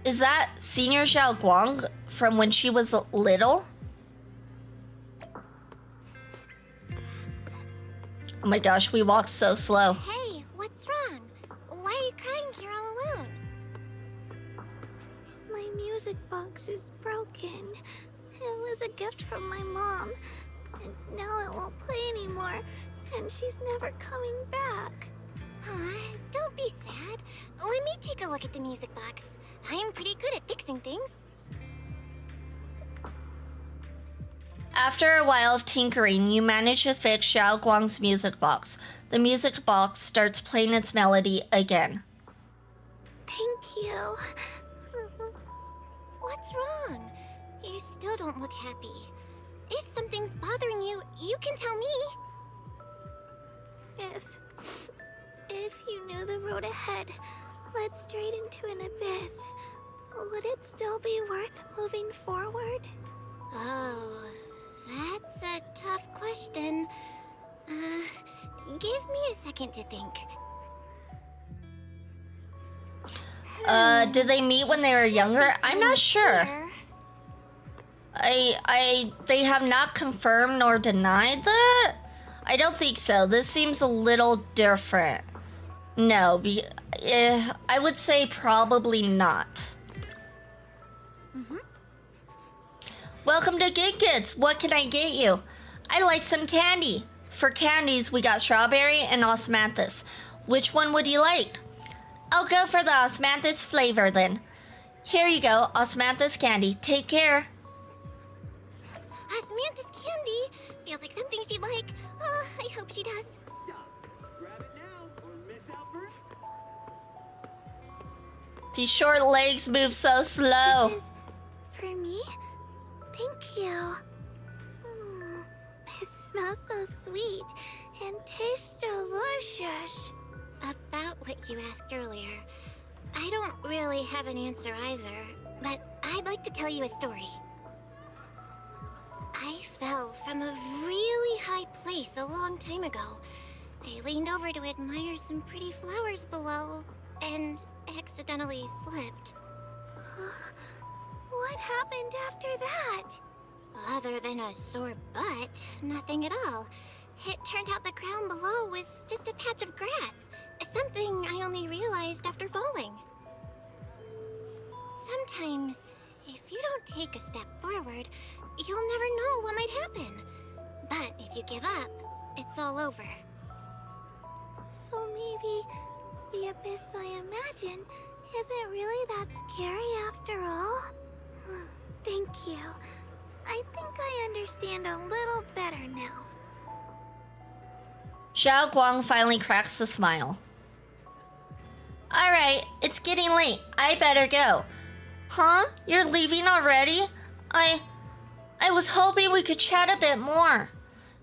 Is that Senior Xiao Guang from when she was little? Oh my gosh, we walk so slow. Hey, what's wrong? Why are you crying here all alone? My music box is broken. It was a gift from my mom. And now it won't play anymore. And she's never coming back. Don't be sad. Let me take a look at the music box. I'm pretty good at fixing things. After a while of tinkering, you manage to fix Xiao Guang's music box. The music box starts playing its melody again. Thank you. What's wrong? You still don't look happy. If something's bothering you, you can tell me. If you knew the road ahead led straight into an abyss, would it still be worth moving forward? Oh, that's a tough question. Give me a second to think. Did they meet when they were younger? I'm not sure. They have not confirmed nor denied that. I don't think so. This seems a little different. No, I would say probably not. Welcome to Good Goods. What can I get you? I like some candy. For candies, we got strawberry and osmanthus. Which one would you like? I'll go for the osmanthus flavor then. Here you go, osmanthus candy. Take care. Osmanthus candy? Feels like something she'd like. Oh, I hope she does. These short legs move so slow. This is for me? Thank you. It smells so sweet and tastes delicious. About what you asked earlier, I don't really have an answer either, but I'd like to tell you a story. I fell from a really high place a long time ago. I leaned over to admire some pretty flowers below, and accidentally slipped. What happened after that? Other than a sore butt, nothing at all. It turned out the ground below was just a patch of grass, something I only realized after falling. Sometimes, if you don't take a step forward, you'll never know what might happen. But if you give up, it's all over. So maybe the abyss I imagine isn't really that scary after all? Thank you. I think I understand a little better now. Xiao Guang finally cracks a smile. Alright, it's getting late. I better go. Huh? You're leaving already? I was hoping we could chat a bit more.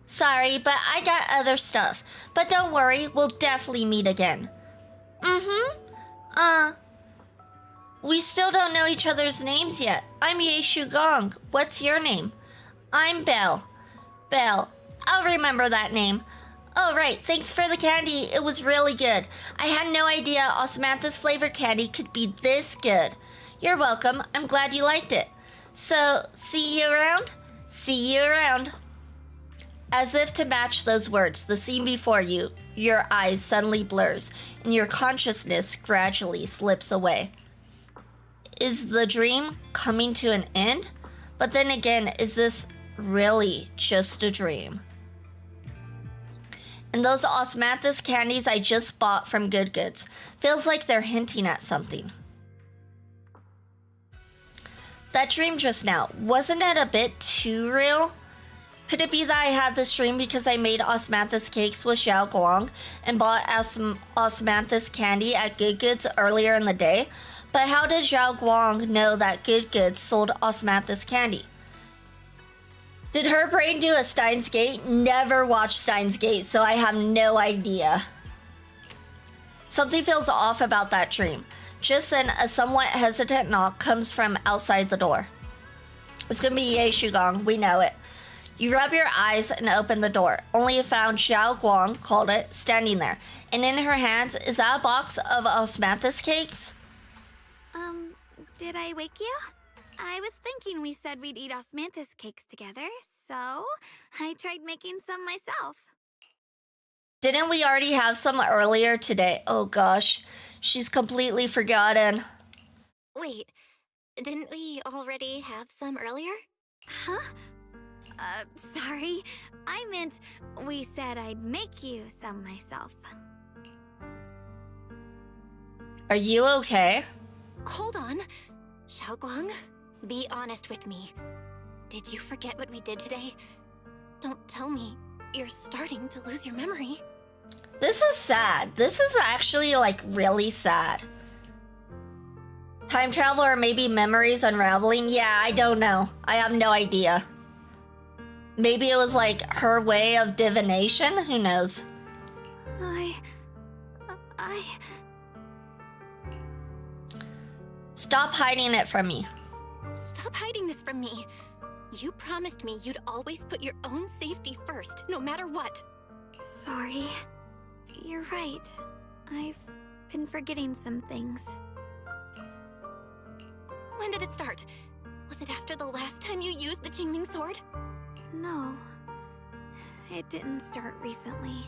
Sorry, but I got other stuff. But don't worry, we'll definitely meet again. We still don't know each other's names yet. I'm Ye Shugong. What's your name? I'm Belle. Belle. I'll remember that name. Oh, right. Thanks for the candy. It was really good. I had no idea osmanthus flavored candy could be this good. You're welcome. I'm glad you liked it. So, see you around? See you around. As if to match those words, the scene before you, your eyes suddenly blurs, and your consciousness gradually slips away. Is the dream coming to an end? But then again, is this really just a dream? And those osmanthus candies I just bought from Good Goods feels like they're hinting at something. That dream just now, wasn't it a bit too real? Could it be that I had this dream because I made osmanthus cakes with Xiao Guang and bought osmanthus candy at Good Goods earlier in the day? But how did Xiao Guang know that Good Goods sold osmanthus candy? Did her brain do a Steins Gate? Never watched Steins Gate, so I have no idea. Something feels off about that dream. Just then, a somewhat hesitant knock comes from outside the door. It's gonna be Ye Shugong, we know it. You rub your eyes and open the door, only to find Xiao Guang, called it, standing there. And in her hands, is that a box of osmanthus cakes? Did I wake you? I was thinking we said we'd eat osmanthus cakes together, so I tried making some myself. Didn't we already have some earlier today? Oh gosh, she's completely forgotten. Wait, didn't we already have some earlier? Huh? Sorry. I meant we said I'd make you some myself. Are you okay? Hold on. Xiaoguang, be honest with me. Did you forget what we did today? Don't tell me you're starting to lose your memory. This is sad. This is actually, like, really sad. Time travel or maybe memories unraveling? Yeah, I don't know. I have no idea. Maybe it was, like, her way of divination? Who knows? Stop hiding it from me. Stop hiding this from me. You promised me you'd always put your own safety first, no matter what. Sorry. You're right. I've been forgetting some things. When did it start? Was it after the last time you used the Qingming sword? No. It didn't start recently.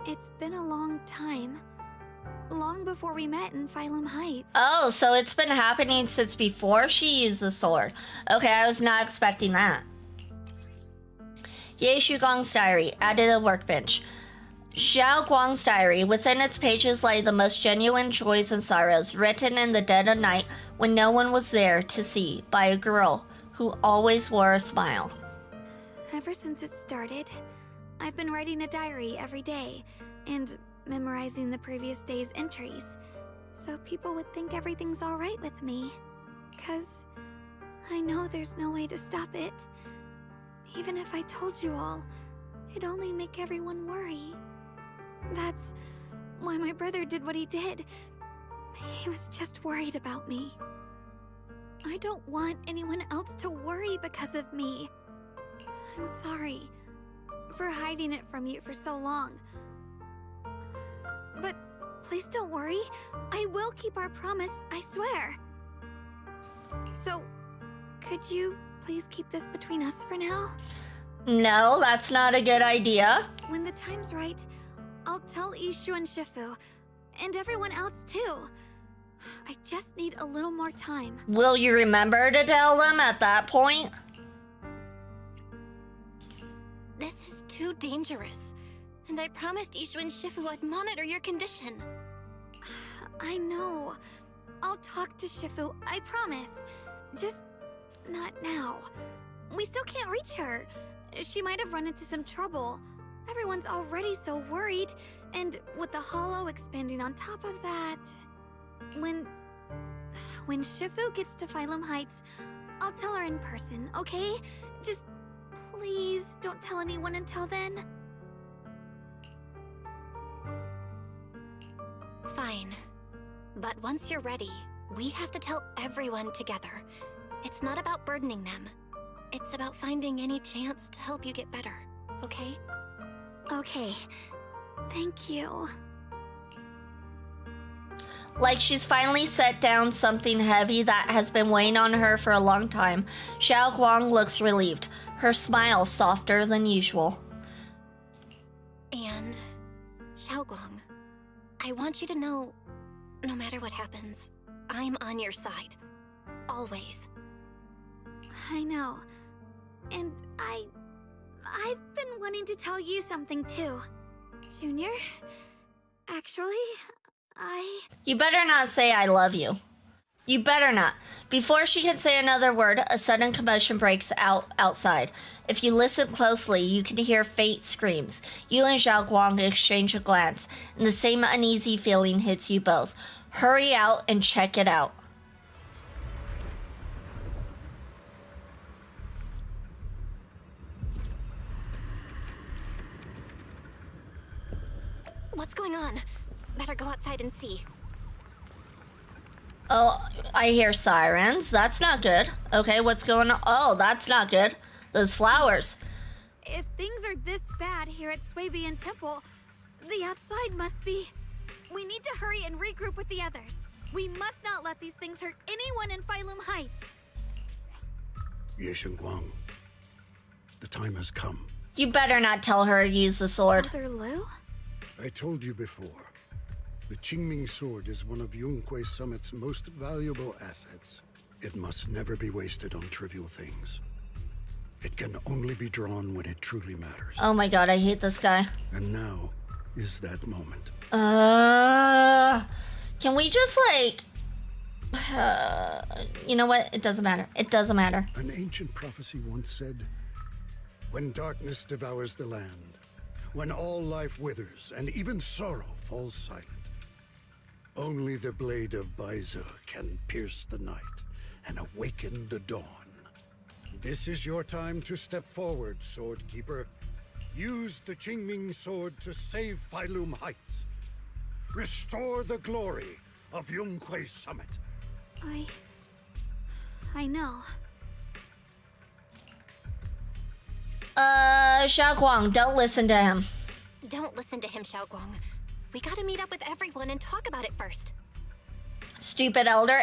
It's been a long time. Long before we met in Phylum Heights. Oh, so it's been happening since before she used the sword. Okay, I was not expecting that. Ye Shugong's diary, added a workbench. Xiao Guang's diary, within its pages lay the most genuine joys and sorrows, written in the dead of night when no one was there to see, by a girl who always wore a smile. Ever since it started, I've been writing a diary every day, and memorizing the previous day's entries, so people would think everything's alright with me. 'Cause I know there's no way to stop it. Even if I told you all, it'd only make everyone worry. That's why my brother did what he did. He was just worried about me. I don't want anyone else to worry because of me. I'm sorry for hiding it from you for so long. But please don't worry. I will keep our promise, I swear. So, could you please keep this between us for now? No, that's not a good idea. When the time's right, I'll tell Ishu and Shifu, and everyone else too. I just need a little more time. Will you remember to tell them at that point? This is too dangerous. And I promised Ishu and Shifu I'd monitor your condition. I know. I'll talk to Shifu, I promise. Just not now. We still can't reach her. She might have run into some trouble. Everyone's already so worried, and with the hollow expanding on top of that... When Shifu gets to Phylum Heights, I'll tell her in person, okay? Just please don't tell anyone until then. Fine. But once you're ready, we have to tell everyone together. It's not about burdening them. It's about finding any chance to help you get better, okay? Okay. Thank you. Like she's finally set down something heavy that has been weighing on her for a long time. Xiao Guang looks relieved, her smile softer than usual. And Xiaoguang, I want you to know, no matter what happens, I'm on your side. Always. I know. And I've been wanting to tell you something too. Junior, actually, You better not say I love you. You better not. Before she can say another word, a sudden commotion breaks out outside. If you listen closely, you can hear faint screams. You and Xiao Guang exchange a glance, and the same uneasy feeling hits you both. Hurry out and check it out. What's going on? Better go outside and see. Oh, I hear sirens. That's not good. Okay, what's going on? Oh, that's not good. Those flowers. If things are this bad here at Swabian Temple, the outside must be... We need to hurry and regroup with the others. We must not let these things hurt anyone in Phylum Heights. Ye Guang, the time has come. You better not tell her to use the sword. Mother Lu? I told you before, the Qingming sword is one of Yunquei Summit's most valuable assets. It must never be wasted on trivial things. It can only be drawn when it truly matters. Oh my god, I hate this guy. And now is that moment. Can we just like... you know what? It doesn't matter. It doesn't matter. An ancient prophecy once said, when darkness devours the land, when all life withers and even sorrow falls silent, only the blade of Baize can pierce the night and awaken the dawn. This is your time to step forward, Sword Keeper. Use the Qingming sword to save Phylum Heights. Restore the glory of Yunquei Summit. I know. Xiaoguang, don't listen to him. Don't listen to him, Xiaoguang. We gotta meet up with everyone and talk about it first. Stupid elder.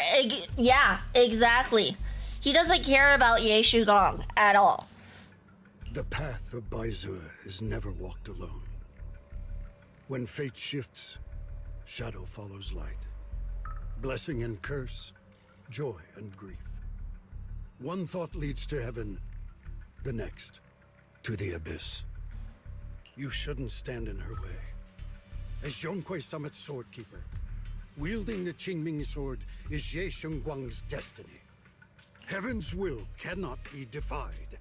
Yeah, exactly. He doesn't care about Ye Gong at all. The path of Baize is never walked alone. When fate shifts, shadow follows light. Blessing and curse, joy and grief. One thought leads to heaven, the next to the abyss. You shouldn't stand in her way. As Yunquei Summit's sword keeper, wielding the Qingming sword is Ye Guang's destiny. Heaven's will cannot be defied.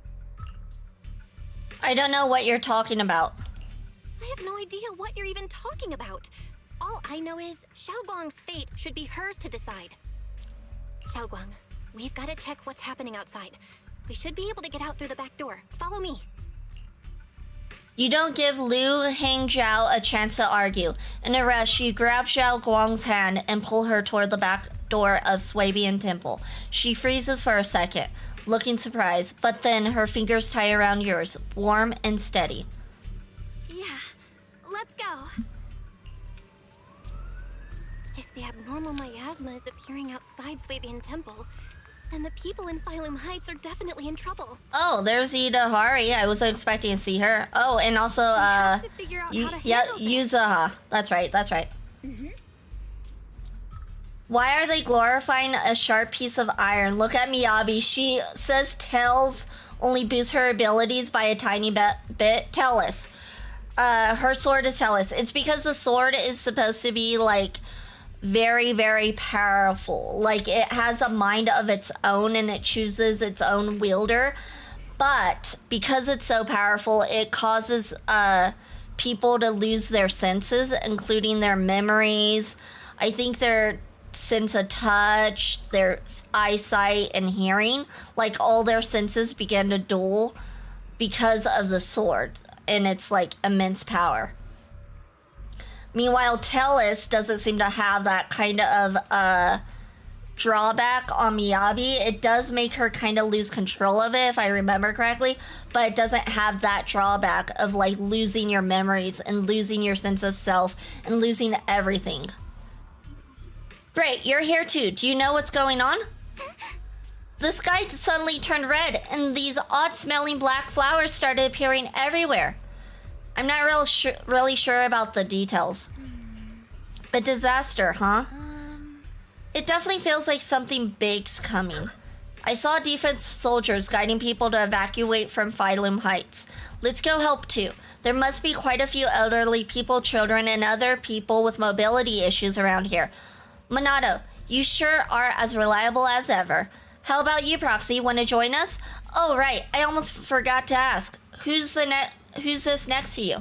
I don't know what you're talking about. I have no idea what you're even talking about. All I know is Xiaoguang's fate should be hers to decide. Xiaoguang, we've got to check what's happening outside. We should be able to get out through the back door. Follow me. You don't give Liu Hangzhao a chance to argue. In a rush, you grab Xiao Guang's hand and pull her toward the back door of Swabian Temple. She freezes for a second, looking surprised, but then her fingers tie around yours, warm and steady. Yeah, let's go. If the abnormal miasma is appearing outside Swabian Temple, then the people in Phylum Heights are definitely in trouble. Oh, there's Ida Hari. I wasn't expecting to see her. Oh, and also, have to figure out how to handle this. Yuzaha. That's right, that's right. Why are they glorifying a sharp piece of iron? Look at Miyabi. She says Tails only boosts her abilities by a tiny bit. Tell us. Her sword is Tellus. It's because the sword is supposed to be, like, very, very powerful. Like, it has a mind of its own and it chooses its own wielder. But because it's so powerful, it causes people to lose their senses, including their memories. I think their sense of touch, their eyesight, and hearing. Like, all their senses begin to dull because of the sword and its, like, immense power. Meanwhile, Tellus doesn't seem to have that kind of drawback on Miyabi. It does make her kind of lose control of it, if I remember correctly, but it doesn't have that drawback of, like, losing your memories and losing your sense of self and losing everything. Great, you're here too. Do you know what's going on? The sky suddenly turned red, and these odd-smelling black flowers started appearing everywhere. I'm not really sure about the details. But disaster, huh? It definitely feels like something big's coming. I saw defense soldiers guiding people to evacuate from Phylum Heights. Let's go help too. There must be quite a few elderly people, children, and other people with mobility issues around here. Minato, you sure are as reliable as ever. How about you, Proxy? Want to join us? Oh, right. I almost forgot to ask. Who's this next to you?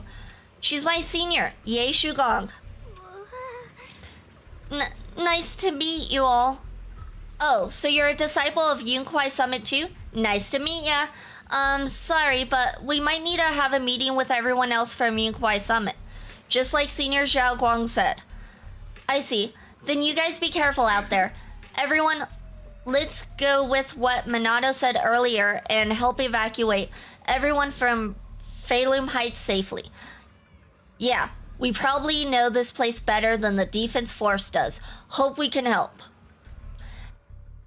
She's my senior, Ye Gong. Nice to meet you all. Oh, so you're a disciple of Yunquei Summit too? Nice to meet ya. Sorry, but we might need to have a meeting with everyone else from Yunquei Summit. Just like Senior Zhao Guang said. I see. Then you guys be careful out there. Everyone, let's go with what Minato said earlier and help evacuate everyone from Phaethon Heights safely. Yeah, we probably know this place better than the defense force does. Hope we can help.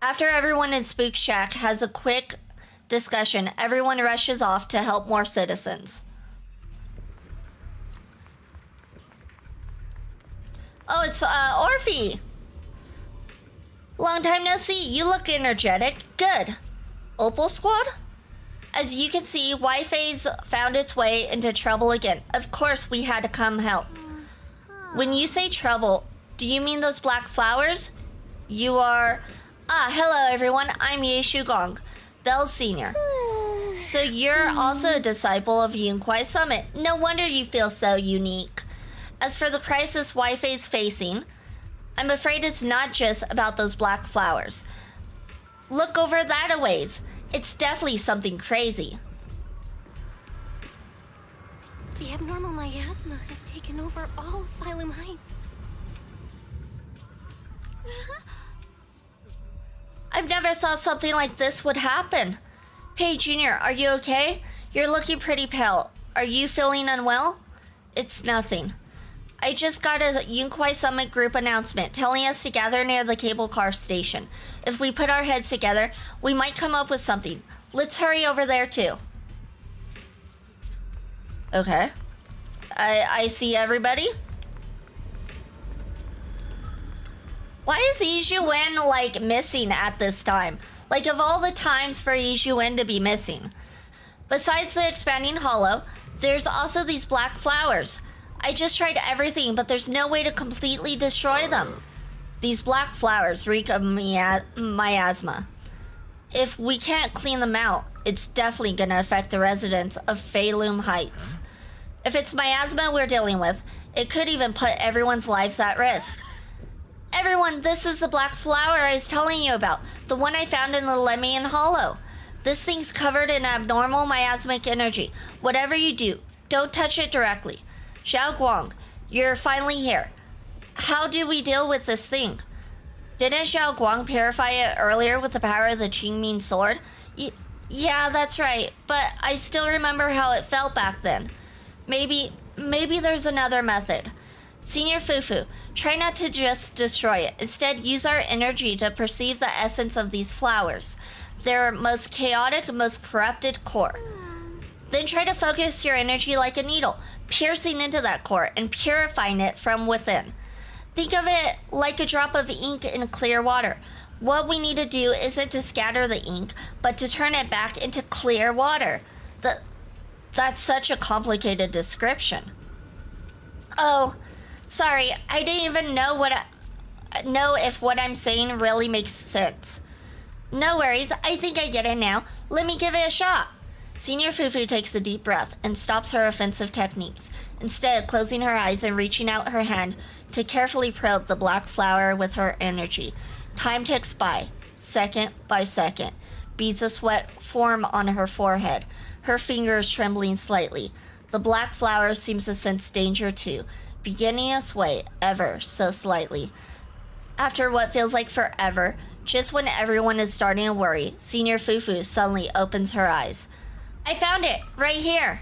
After everyone in Spook Shack has a quick discussion, everyone rushes off to help more citizens. Oh, it's Orphe. Long time no see. You look energetic. Good. Opal Squad? As you can see, Wi-Fi's found its way into trouble again. Of course, we had to come help. When you say trouble, do you mean those black flowers? You are... Ah, hello everyone. I'm Yeishu Gong, Bell's senior. So you're also a disciple of Yunkwai Summit. No wonder you feel so unique. As for the crisis Wi-Fi's facing, I'm afraid it's not just about those black flowers. Look over that a ways. It's definitely something crazy. The abnormal miasma has taken over all of Phylum Heights. I've never thought something like this would happen. Hey, Junior, are you okay? You're looking pretty pale. Are you feeling unwell? It's nothing. I just got a Yunkwai Summit group announcement telling us to gather near the cable car station. If we put our heads together, we might come up with something. Let's hurry over there too. Okay. I see everybody. Why is Ijuwen, like, missing at this time? Like, of all the times for Ijuwen to be missing. Besides the expanding hollow, there's also these black flowers. I just tried everything, but there's no way to completely destroy them. These black flowers reek of miasma. If we can't clean them out, it's definitely gonna affect the residents of Phaethon Heights. If it's miasma we're dealing with, it could even put everyone's lives at risk. Everyone, this is the black flower I was telling you about, the one I found in the Lemian Hollow. This thing's covered in abnormal miasmic energy. Whatever you do, don't touch it directly. Xiao Guang, you're finally here. How do we deal with this thing? Didn't Xiao Guang purify it earlier with the power of the Qingming sword? Yeah, that's right, but I still remember how it felt back then. Maybe there's another method. Senior Fufu, try not to just destroy it. Instead, use our energy to perceive the essence of these flowers, their most chaotic, most corrupted core. Then try to focus your energy like a needle, piercing into that core and purifying it from within. Think of it like a drop of ink in clear water. What we need to do isn't to scatter the ink, but to turn it back into clear water. That's such a complicated description. Oh, sorry, I didn't even know if what I'm saying really makes sense. No worries, I think I get it now. Let me give it a shot. Senior Fufu takes a deep breath and stops her offensive techniques, instead closing her eyes and reaching out her hand to carefully probe the black flower with her energy. Time ticks by, second by second. Beads of sweat form on her forehead, her fingers trembling slightly. The black flower seems to sense danger too, beginning to sway ever so slightly. After what feels like forever, just when everyone is starting to worry, Senior Fufu suddenly opens her eyes. I found it, right here.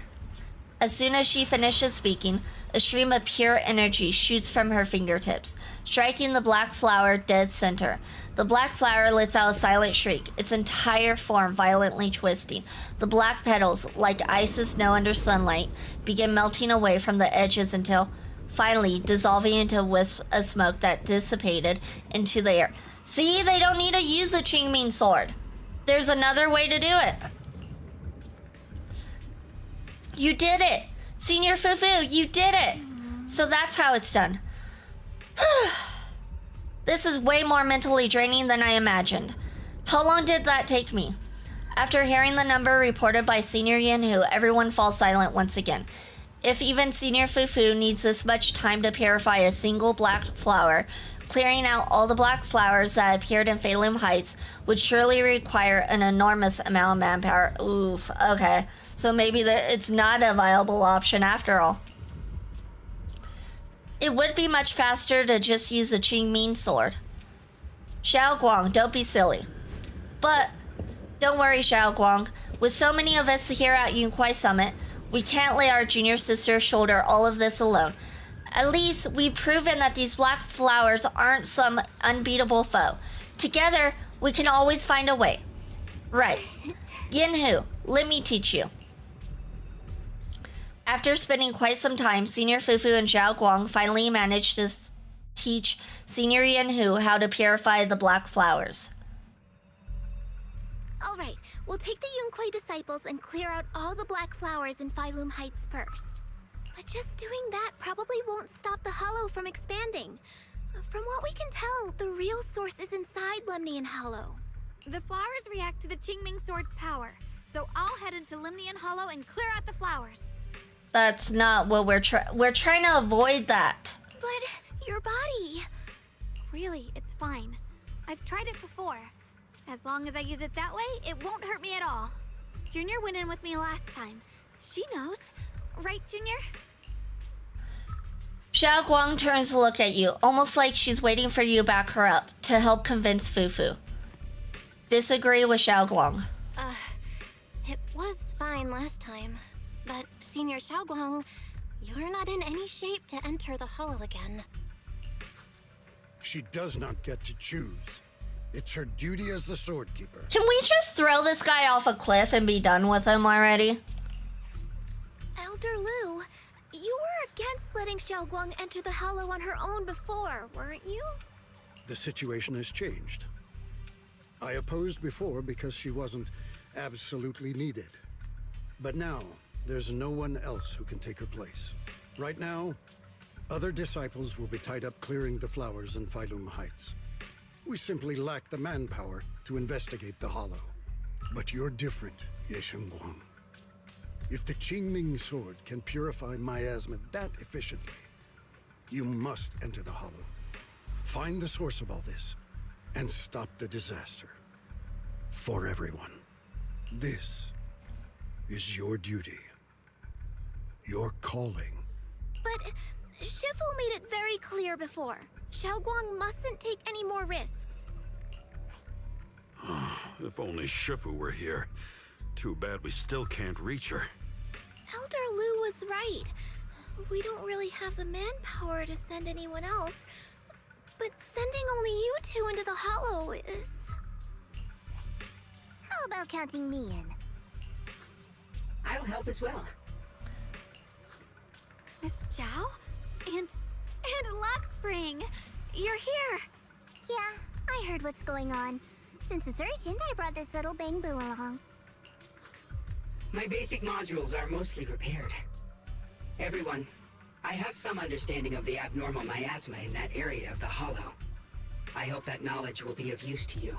As soon as she finishes speaking, a stream of pure energy shoots from her fingertips, striking the black flower dead center. The black flower lets out a silent shriek, its entire form violently twisting. The black petals, like ice and snow under sunlight, begin melting away from the edges until, finally, dissolving into wisps of smoke that dissipated into the air. See, they don't need to use the Qingming sword. There's another way to do it. You did it! Senior Fufu, you did it! So that's how it's done. This is way more mentally draining than I imagined. How long did that take me? After hearing the number reported by Senior Yanhu, everyone falls silent once again. If even Senior Fufu needs this much time to purify a single black flower, clearing out all the black flowers that appeared in Phaethon Heights would surely require an enormous amount of manpower. Oof, okay. So maybe it's not a viable option after all. It would be much faster to just use a Qingming sword. Xiao Guang, don't be silly. But don't worry, Xiao Guang. With so many of us here at Yunkwai Summit, we can't lay our junior sister shoulder all of this alone. At least we've proven that these black flowers aren't some unbeatable foe. Together, we can always find a way. Right. Yinhu, let me teach you. After spending quite some time, Senior Fufu and Xiao Guang finally managed to teach Senior Yinhu how to purify the black flowers. Alright, we'll take the Yunkwei disciples and clear out all the black flowers in Phylum Heights first. But just doing that probably won't stop the Hollow from expanding. From what we can tell, the real source is inside Lemnian Hollow. The flowers react to the Qingming Sword's power, so I'll head into Lemnian Hollow and clear out the flowers. That's not what we're trying to avoid that. But your body... Really, it's fine. I've tried it before. As long as I use it that way, it won't hurt me at all. Junior went in with me last time. She knows. Right, Junior? Xiao Guang turns to look at you, almost like she's waiting for you to back her up to help convince Fufu. Disagree with Xiao Guang. It was fine last time. But, Senior Xiao Guang, you're not in any shape to enter the Hollow again. She does not get to choose. It's her duty as the Sword Keeper. Can we just throw this guy off a cliff and be done with him already? Elder Lu, you were against letting Xiao Guang enter the Hollow on her own before, weren't you? The situation has changed. I opposed before because she wasn't absolutely needed. But now, there's no one else who can take her place. Right now, other disciples will be tied up clearing the flowers in Phylum Heights. We simply lack the manpower to investigate the Hollow. But you're different, Ye Shengguang. If the Qingming Sword can purify miasma that efficiently, you must enter the Hollow. Find the source of all this, and stop the disaster. For everyone. This is your duty. Your calling. But Shifu made it very clear before. Xiao Guang mustn't take any more risks. If only Shifu were here. Too bad we still can't reach her. Elder Lu was right. We don't really have the manpower to send anyone else. But sending only you two into the Hollow is... How about counting me in? I'll help as well. Miss Zhao? And Luxspring! You're here! Yeah, I heard what's going on. Since it's urgent, I brought this little Bangbu along. My basic modules are mostly repaired. Everyone, I have some understanding of the abnormal miasma in that area of the Hollow. I hope that knowledge will be of use to you.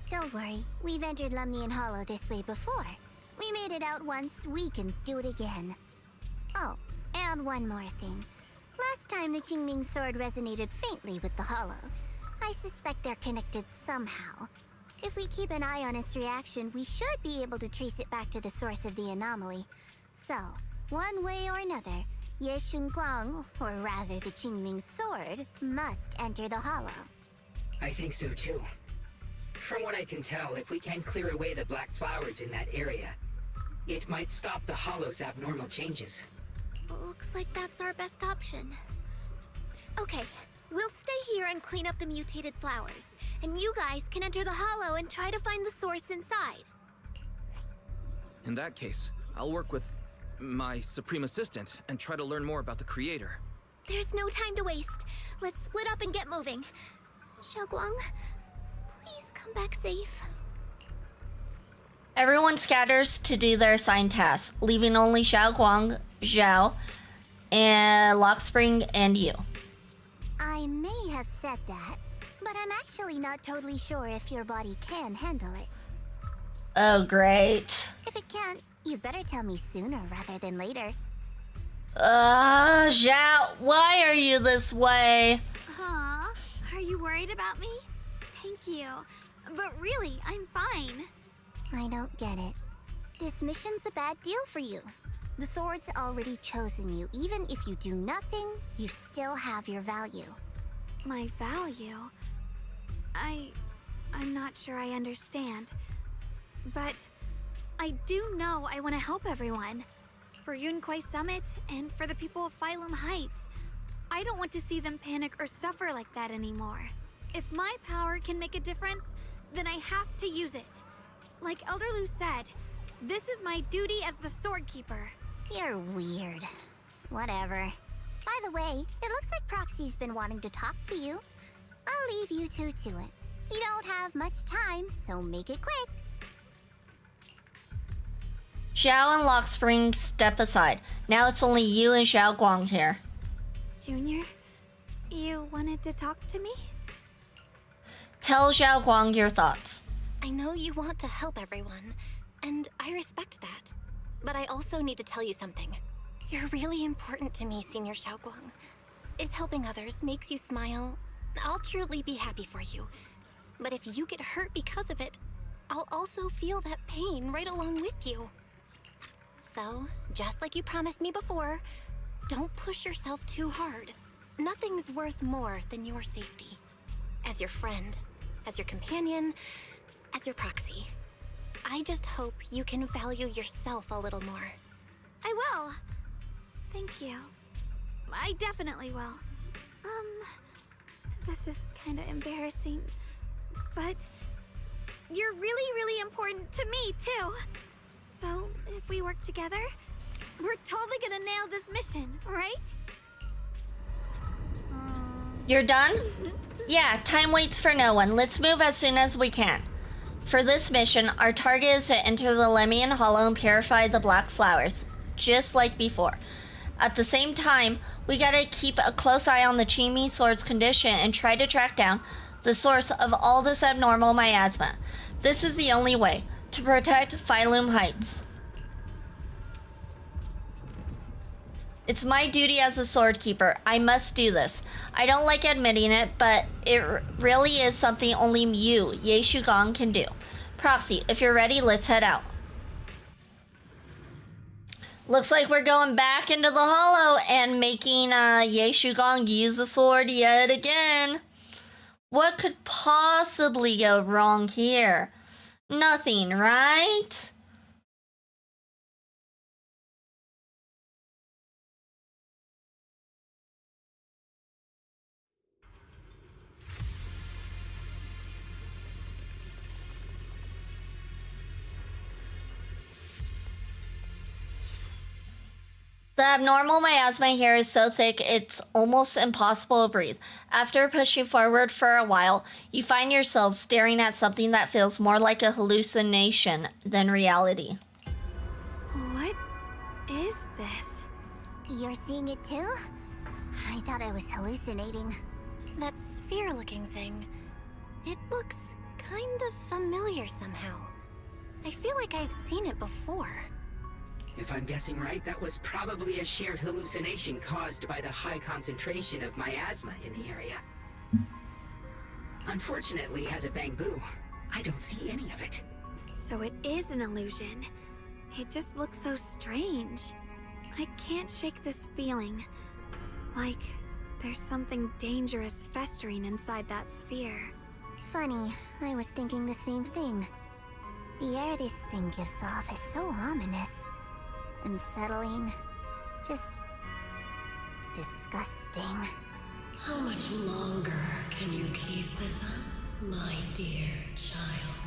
Don't worry, we've entered Lemnian Hollow this way before. We made it out once, we can do it again. Oh, and one more thing. Last time the Qingming Sword resonated faintly with the Hollow. I suspect they're connected somehow. If we keep an eye on its reaction, we should be able to trace it back to the source of the anomaly. So, one way or another, Ye Shengguang, or rather the Qingming Sword, must enter the Hollow. I think so too. From what I can tell, if we can clear away the black flowers in that area, it might stop the Hollow's abnormal changes. Looks like that's our best option. Okay, we'll stay here and clean up the mutated flowers. And you guys can enter the Hollow and try to find the source inside. In that case, I'll work with my Supreme Assistant and try to learn more about the Creator. There's no time to waste. Let's split up and get moving. Xiao Guang, please come back safe. Everyone scatters to do their assigned tasks, leaving only Xiao Guang, Zhao, and Luxspring and you. I may have said that, but I'm actually not totally sure if your body can handle it. Oh, great. If it can't, you better tell me sooner rather than later. Zhao, why are you this way? Huh? Are you worried about me? Thank you. But really, I'm fine. I don't get it. This mission's a bad deal for you. The sword's already chosen you. Even if you do nothing, you still have your value. My value? I'm not sure I understand. But I do know I want to help everyone. For Yunquay Summit and for the people of Phylum Heights. I don't want to see them panic or suffer like that anymore. If my power can make a difference, then I have to use it. Like Elder Lu said, this is my duty as the Sword Keeper. You're weird. Whatever. By the way, it looks like Proxy's been wanting to talk to you. I'll leave you two to it. You don't have much time, so make it quick. Xiao and Lockspring step aside. Now it's only you and Xiao Guang here. Junior, you wanted to talk to me? Tell Xiao Guang your thoughts. I know you want to help everyone, and I respect that. But I also need to tell you something. You're really important to me, Senior Xiaoguang. If helping others makes you smile, I'll truly be happy for you. But if you get hurt because of it, I'll also feel that pain right along with you. So, just like you promised me before, don't push yourself too hard. Nothing's worth more than your safety. As your friend, as your companion, as your proxy. I just hope you can value yourself a little more. I will. Thank you. I definitely will. This is kinda embarrassing, but you're really, really important to me, too. So, if we work together, we're totally gonna nail this mission, right? You're done? Yeah, time waits for no one. Let's move as soon as we can. For this mission, our target is to enter the Lemian Hollow and purify the black flowers, just like before. At the same time, we gotta keep a close eye on the Chimi Sword's condition and try to track down the source of all this abnormal miasma. This is the only way to protect Phylum Heights. It's my duty as a sword keeper. I must do this. I don't like admitting it, but it really is something only you, Ye Shugang, can do. Proxy, if you're ready, let's head out. Looks like we're going back into the hollow and making Ye Shugang use the sword yet again. What could possibly go wrong here? Nothing, right? The abnormal miasma here is so thick it's almost impossible to breathe. After pushing forward for a while, you find yourself staring at something that feels more like a hallucination than reality. What is this? You're seeing it too? I thought I was hallucinating. That sphere-looking thing. It looks kind of familiar somehow. I feel like I've seen it before. If I'm guessing right, that was probably a shared hallucination caused by the high concentration of miasma in the area. Unfortunately, as a Bangbu, I don't see any of it. So it is an illusion. It just looks so strange. I can't shake this feeling. Like there's something dangerous festering inside that sphere. Funny, I was thinking the same thing. The air this thing gives off is so ominous. Unsettling. Just disgusting. How much longer can you keep this up, my dear child?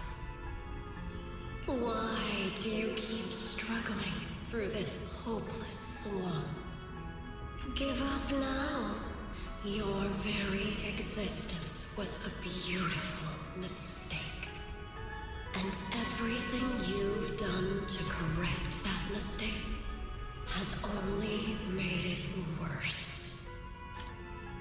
Why do you keep struggling through this hopeless swamp? Give up now. Your very existence was a beautiful mistake. And everything you've done to correct that mistake has only made it worse.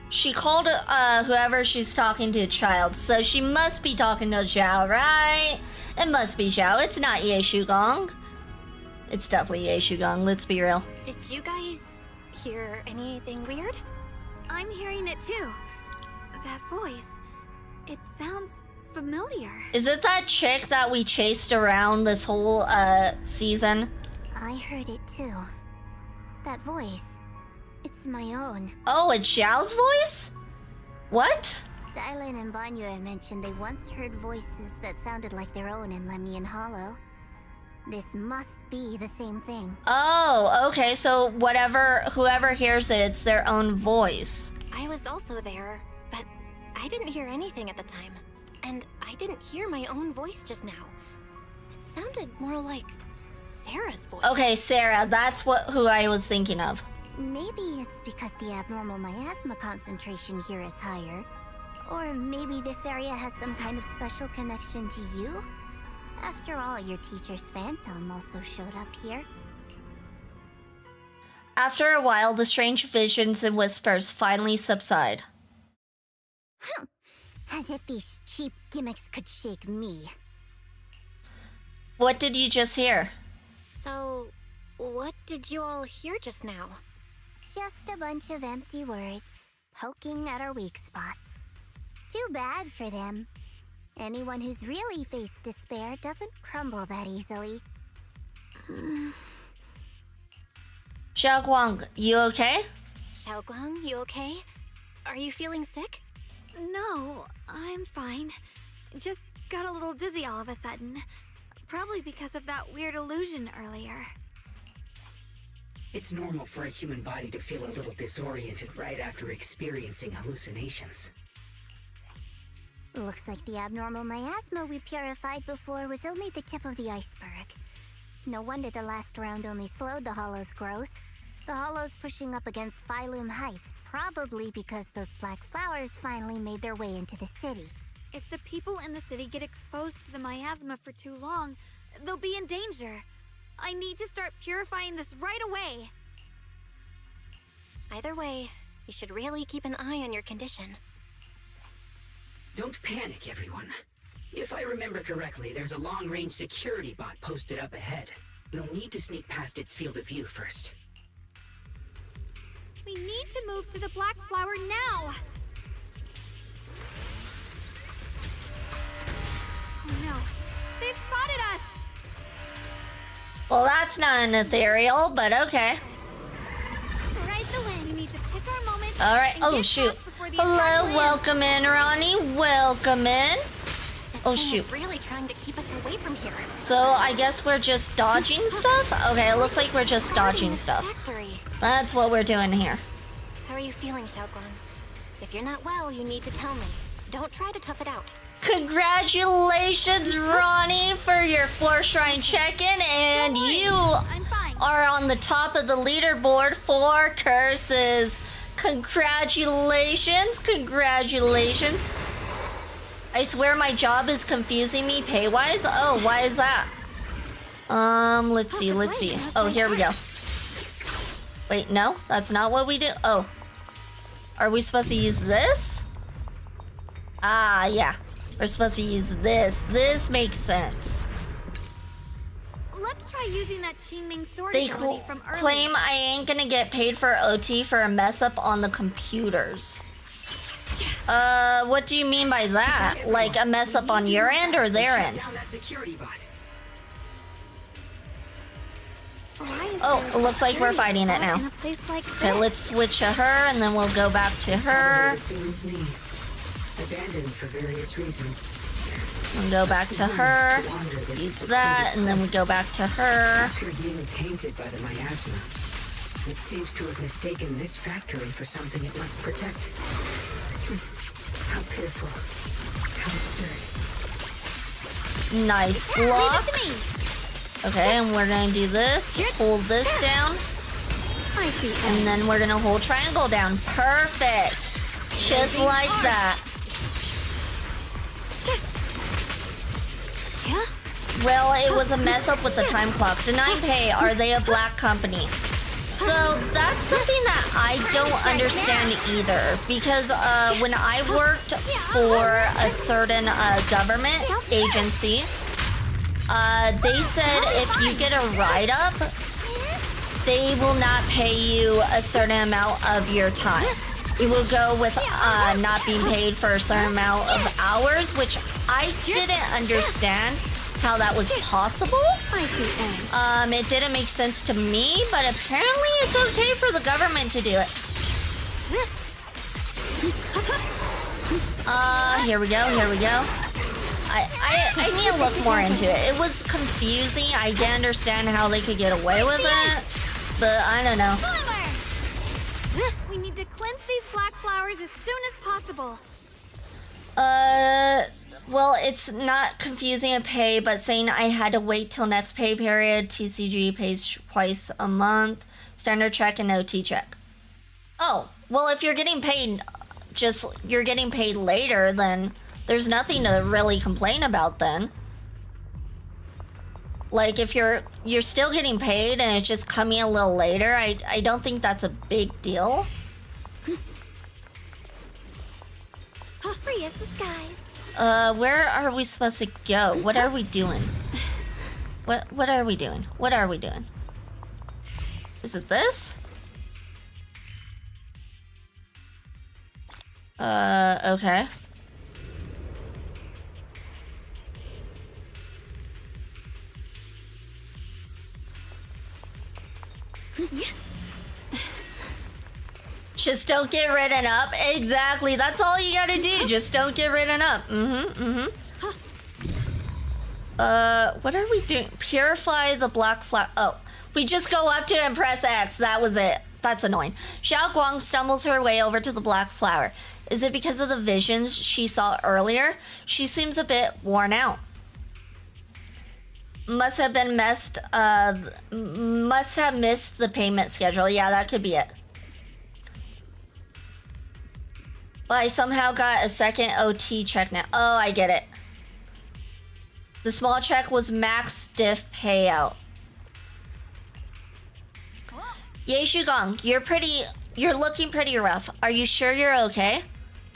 She called whoever she's talking to a child, so she must be talking to Zhao, right? It must be Zhao. It's not Ye Shugang. It's definitely Ye Shugang, let's be real. Did you guys hear anything weird? I'm hearing it too. That voice. It sounds familiar. Is it that chick that we chased around this whole season? I heard it too. That voice. It's my own. Oh, it's Xiao's voice? What? Dylan and Banya mentioned they once heard voices that sounded like their own in Lemnian Hollow. This must be the same thing. Oh, okay, so whoever hears it, it's their own voice. I was also there, but I didn't hear anything at the time. And I didn't hear my own voice just now. It sounded more like Sarah's voice. Okay, Sarah, that's who I was thinking of. Maybe it's because the abnormal miasma concentration here is higher. Or maybe this area has some kind of special connection to you? After all, your teacher's Phaethon also showed up here. After a while, the strange visions and whispers finally subside. As if these cheap gimmicks could shake me. What did you just hear? So, what did you all hear just now? Just a bunch of empty words, poking at our weak spots. Too bad for them. Anyone who's really faced despair doesn't crumble that easily. Xiaoguang, you okay? Xiaoguang, you okay? Are you feeling sick? No, I'm fine. Just got a little dizzy all of a sudden. Probably because of that weird illusion earlier. It's normal for a human body to feel a little disoriented right after experiencing hallucinations. Looks like the abnormal miasma we purified before was only the tip of the iceberg. No wonder the last round only slowed the Hollow's growth. The Hollow's pushing up against Phylum Heights, probably because those black flowers finally made their way into the city. If the people in the city get exposed to the miasma for too long, they'll be in danger. I need to start purifying this right away. Either way, you should really keep an eye on your condition. Don't panic, everyone. If I remember correctly, there's a long-range security bot posted up ahead. You'll need to sneak past its field of view first. We need to move to the black flower now! Oh no, they've spotted us! Well, that's not an ethereal, but okay. Right away, we need to pick our moment. Alright, oh shoot. Hello, welcome in, Ronnie. Welcome in. Oh shoot. Really trying to keep us away from here. So I guess we're just dodging stuff? Okay, it looks like we're just dodging stuff. That's what we're doing here. How are you feeling, Xiaoguang? If you're not well, you need to tell me. Don't try to tough it out. Congratulations, Ronnie, for your floor shrine check-in, and you are on the top of the leaderboard for curses. Congratulations, congratulations. I swear my job is confusing me pay-wise. Oh, why is that? Let's see. Oh, here we go. Wait, no, that's not what we do. Oh, are we supposed to use this? Ah, yeah. We're supposed to use this. This makes sense. Let's try using that Qingming sword They ability from earlier. claim I ain't gonna get paid for OT for a mess up on the computers. What do you mean by that? Like a mess up on your end or their end? Oh, it looks like we're fighting it now. Okay, let's switch to her and then we'll go back to her. Abandoned for various reasons. And go back to her. Use that, and then we go back to her. After being tainted by the miasma, it seems to have mistaken this factory for something it must protect. How pitiful. How absurd. Nice block. Okay, and we're gonna do this. Hold this down. And then we're gonna hold triangle down. Perfect. Just like that. Well, it was a mess up with the time clock. Deny pay. Are they a black company? So that's something that I don't understand either. Because when I worked for a certain government agency, they said if you get a write-up, they will not pay you a certain amount of your time. You will go with not being paid for a certain amount of hours, which I didn't understand how that was possible. I see edge. It didn't make sense to me, but apparently it's okay for the government to do it. Here we go, here we go. I need to look more into it. It was confusing. I didn't understand how they could get away with it, but I don't know. We need to cleanse these black flowers as soon as possible. Well, it's not confusing a pay, but saying I had to wait till next pay period. TCG pays twice a month. Standard check and OT check. Oh, well, if you're getting paid, you're getting paid later, then there's nothing to really complain about then. Like, if you're still getting paid and it's just coming a little later, I don't think that's a big deal. Free as the skies. Where are we supposed to go? What are we doing? What are we doing? What are we doing? Is it this? Okay. Just don't get written up. Exactly. That's all you gotta do. Just don't get written up. What are we doing? Purify the black flower. Oh, we just go up to and press X. That was it. That's annoying. Xiao Guang stumbles her way over to the black flower. Is it because of the visions she saw earlier? She seems a bit worn out. Must have missed the payment schedule. Yeah, that could be it. But I somehow got a second OT check now. Oh, I get it. The small check was max diff payout. Ye Shugong, you're looking pretty rough. Are you sure you're okay?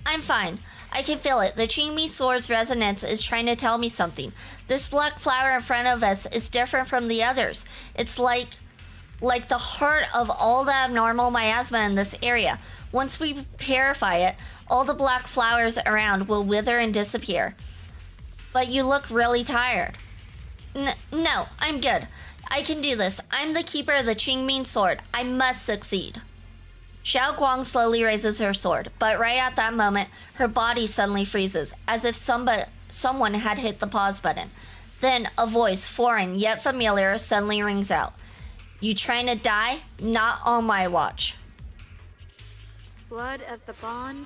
I'm fine. I can feel it. The Qingmi sword's resonance is trying to tell me something. This black flower in front of us is different from the others. It's like the heart of all the abnormal miasma in this area. Once we purify it, all the black flowers around will wither and disappear. But you look really tired. No, I'm good. I can do this. I'm the keeper of the Qingming sword. I must succeed. Xiao Guang slowly raises her sword, but right at that moment, her body suddenly freezes, as if someone had hit the pause button. Then a voice, foreign yet familiar, suddenly rings out. You trying to die? Not on my watch. Blood as the bond,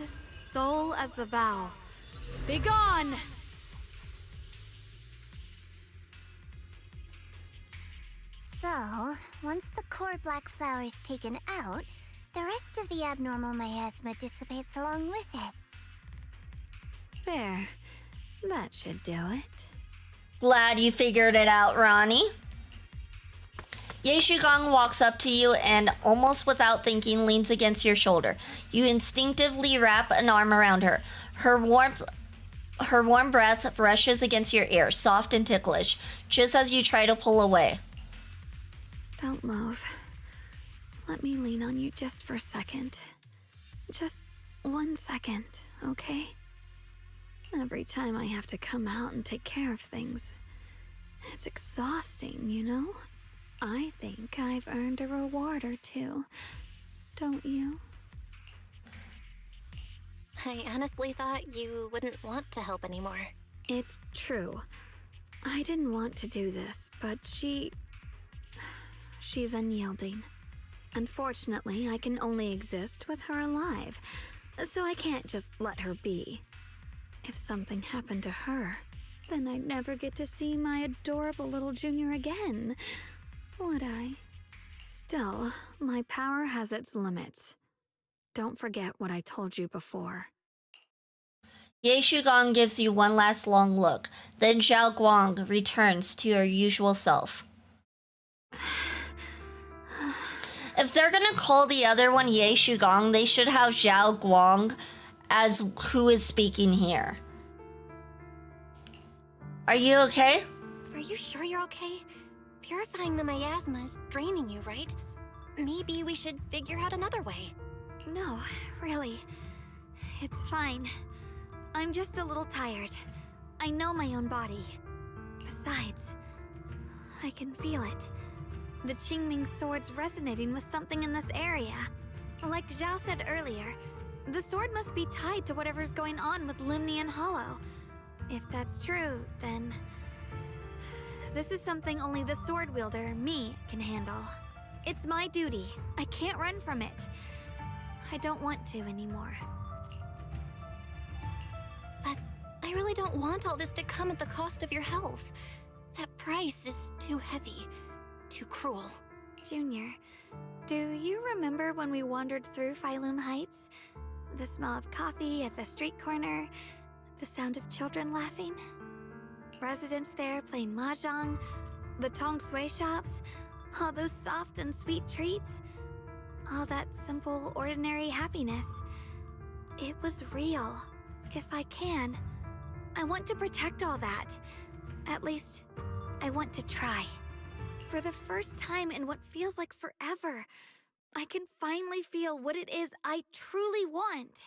soul as the vow. Begone! So, once the core black flower is taken out, the rest of the abnormal miasma dissipates along with it. There. That should do it. Glad you figured it out, Ronnie. Ye Shugong walks up to you and, almost without thinking, leans against your shoulder. You instinctively wrap an arm around her. Her warm breath brushes against your ear, soft and ticklish, just as you try to pull away. Don't move. Let me lean on you just for a second. Just 1 second, okay? Every time I have to come out and take care of things, it's exhausting, you know? I think I've earned a reward or two. Don't you? I honestly thought you wouldn't want to help anymore. It's true. I didn't want to do this, but she's unyielding. Unfortunately, I can only exist with her alive, so I can't just let her be. If something happened to her, then I'd never get to see my adorable little junior again, would I? Still, my power has its limits. Don't forget what I told you before. Ye Shugong gives you one last long look, then Xiao Guang returns to your usual self. If they're gonna call the other one Ye Shugong, they should have Xiao Guang as who is speaking here. Are you okay? Are you sure you're okay? Purifying the miasma is draining you, right? Maybe we should figure out another way. No, really. It's fine. I'm just a little tired. I know my own body. Besides, I can feel it. The Qingming sword's resonating with something in this area. Like Zhao said earlier, the sword must be tied to whatever's going on with Limnian Hollow. If that's true, then this is something only the sword wielder, me, can handle. It's my duty. I can't run from it. I don't want to anymore. But I really don't want all this to come at the cost of your health. That price is too heavy, too cruel. Junior, do you remember when we wandered through Phylum Heights? The smell of coffee at the street corner, the sound of children laughing? Residents there playing mahjong, the tong sui shops, all those soft and sweet treats, all that simple, ordinary happiness. It was real. If I can, I want to protect all that. At least, I want to try. For the first time in what feels like forever, I can finally feel what it is I truly want.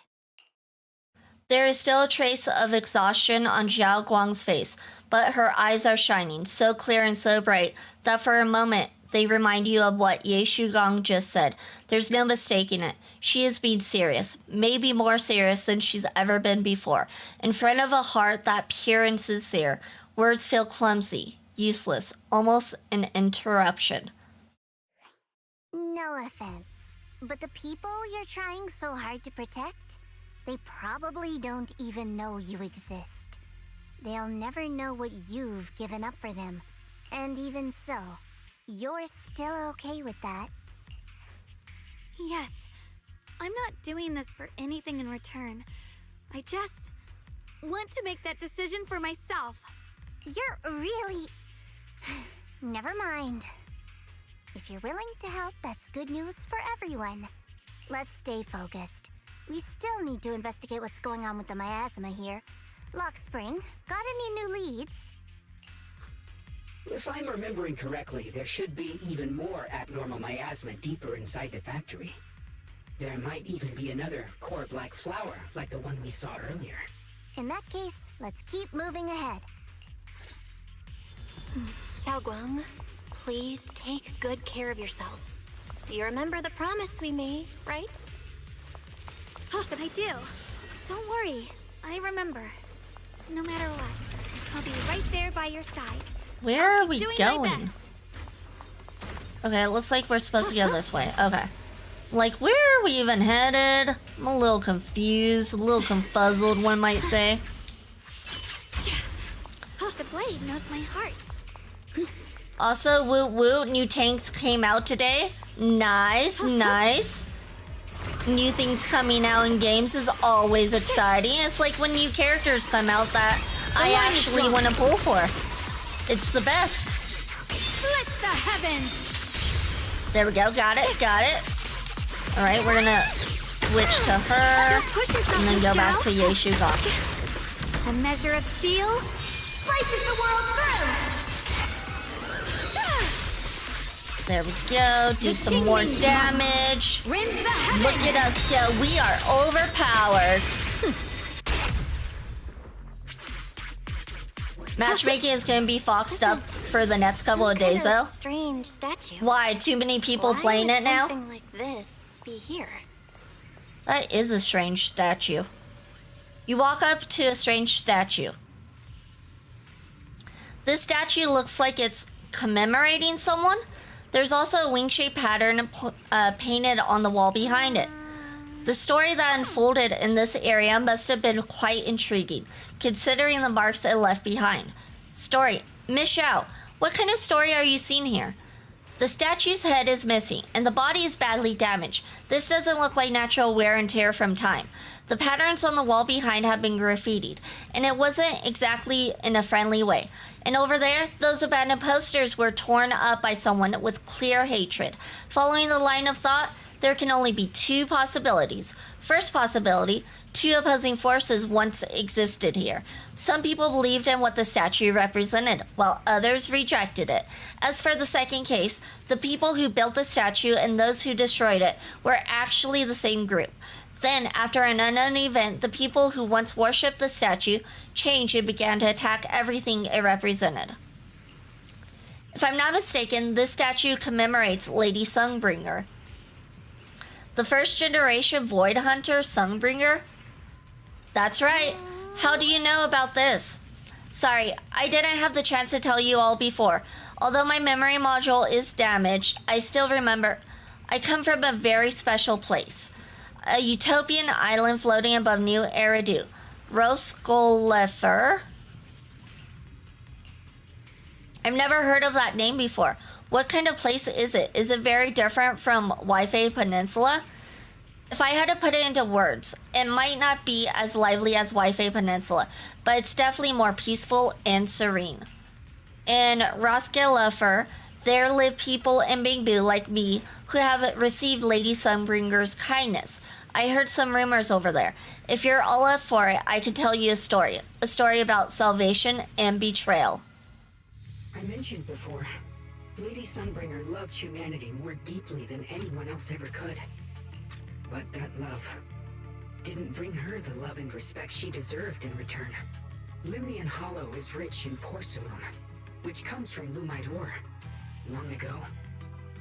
There is still a trace of exhaustion on Zhao Guang's face, but her eyes are shining, so clear and so bright, that for a moment they remind you of what Ye Shugang just said. There's no mistaking it. She is being serious, maybe more serious than she's ever been before. In front of a heart that pure and sincere, words feel clumsy, useless, almost an interruption. No offense, but the people you're trying so hard to protect, they probably don't even know you exist. They'll never know what you've given up for them. And even so, you're still okay with that? Yes, I'm not doing this for anything in return. I just want to make that decision for myself. You're really... Never mind. If you're willing to help, that's good news for everyone. Let's stay focused. We still need to investigate what's going on with the miasma here. Lockspring, got any new leads? If I'm remembering correctly, there should be even more abnormal miasma deeper inside the factory. There might even be another core black flower, like the one we saw earlier. In that case, let's keep moving ahead. Xiaoguang, please take good care of yourself. You remember the promise we made, right? But I do. Don't worry, I remember. No matter what, I'll be right there by your side. Where are we going? Okay, it looks like we're supposed to go this way. Okay. Like, where are we even headed? I'm a little confused, a little confuzzled, one might say. The blade knows my heart. Also, woot woot, new tanks came out today. Nice, nice. New things coming out in games is always exciting. It's like when new characters come out that I actually want to pull for. It's the best. Let the heavens. There we go, got it, got it. Alright, we're gonna switch to her, and then go back to Ye Shugang. A measure of steel slices the world through. There we go, do some more damage. Look at us go, we are overpowered. Matchmaking is gonna be foxed up for the next couple of days though. Strange statue. Why, too many people playing it now? Something like this be here. That is a strange statue. You walk up to a strange statue. This statue looks like it's commemorating someone. There's also a wing-shaped pattern painted on the wall behind it. The story that unfolded in this area must have been quite intriguing, considering the marks it left behind. Story. Miss Xiao, what kind of story are you seeing here? The statue's head is missing, and the body is badly damaged. This doesn't look like natural wear and tear from time. The patterns on the wall behind have been graffitied, and it wasn't exactly in a friendly way. And over there, those abandoned posters were torn up by someone with clear hatred. Following the line of thought, there can only be two possibilities. First possibility, two opposing forces once existed here. Some people believed in what the statue represented, while others rejected it. As for the second case, the people who built the statue and those who destroyed it were actually the same group. Then, after an unknown event, the people who once worshipped the statue changed and began to attack everything it represented. If I'm not mistaken, this statue commemorates Lady Sunbringer, the first generation Void Hunter Sunbringer. That's right. How do you know about this? Sorry, I didn't have the chance to tell you all before. Although my memory module is damaged, I still remember. I come from a very special place. A utopian island floating above New Eridu. Roscolefer. I've never heard of that name before. What kind of place is it? Is it very different from Wi-Fi Peninsula? If I had to put it into words, it might not be as lively as Wi-Fi Peninsula, but it's definitely more peaceful and serene. In Roscolefer, there live people in Bangbu like me who have received Lady Sunbringer's kindness. I heard some rumors over there. If you're all up for it, I could tell you a story about salvation and betrayal. I mentioned before, Lady Sunbringer loved humanity more deeply than anyone else ever could. But that love didn't bring her the love and respect she deserved in return. Limnian Hollow is rich in porcelain, which comes from Lumite ore. Long ago,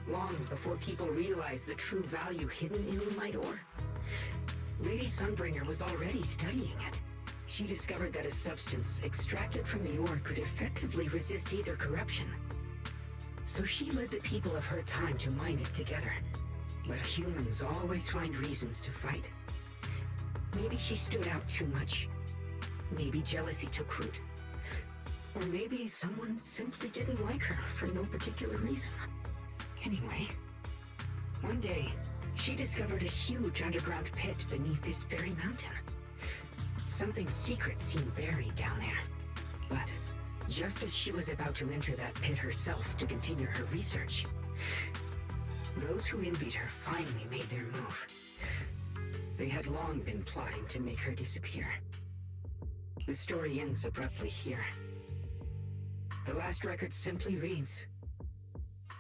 long before people realized the true value hidden in Lumite ore, Lady Sunbringer was already studying it. She discovered that a substance extracted from the ore could effectively resist either corruption. So she led the people of her time to mine it together. But humans always find reasons to fight. Maybe she stood out too much. Maybe jealousy took root. Or maybe someone simply didn't like her for no particular reason. Anyway, one day, she discovered a huge underground pit beneath this very mountain. Something secret seemed buried down there. But just as she was about to enter that pit herself to continue her research, those who envied her finally made their move. They had long been plotting to make her disappear. The story ends abruptly here. The last record simply reads,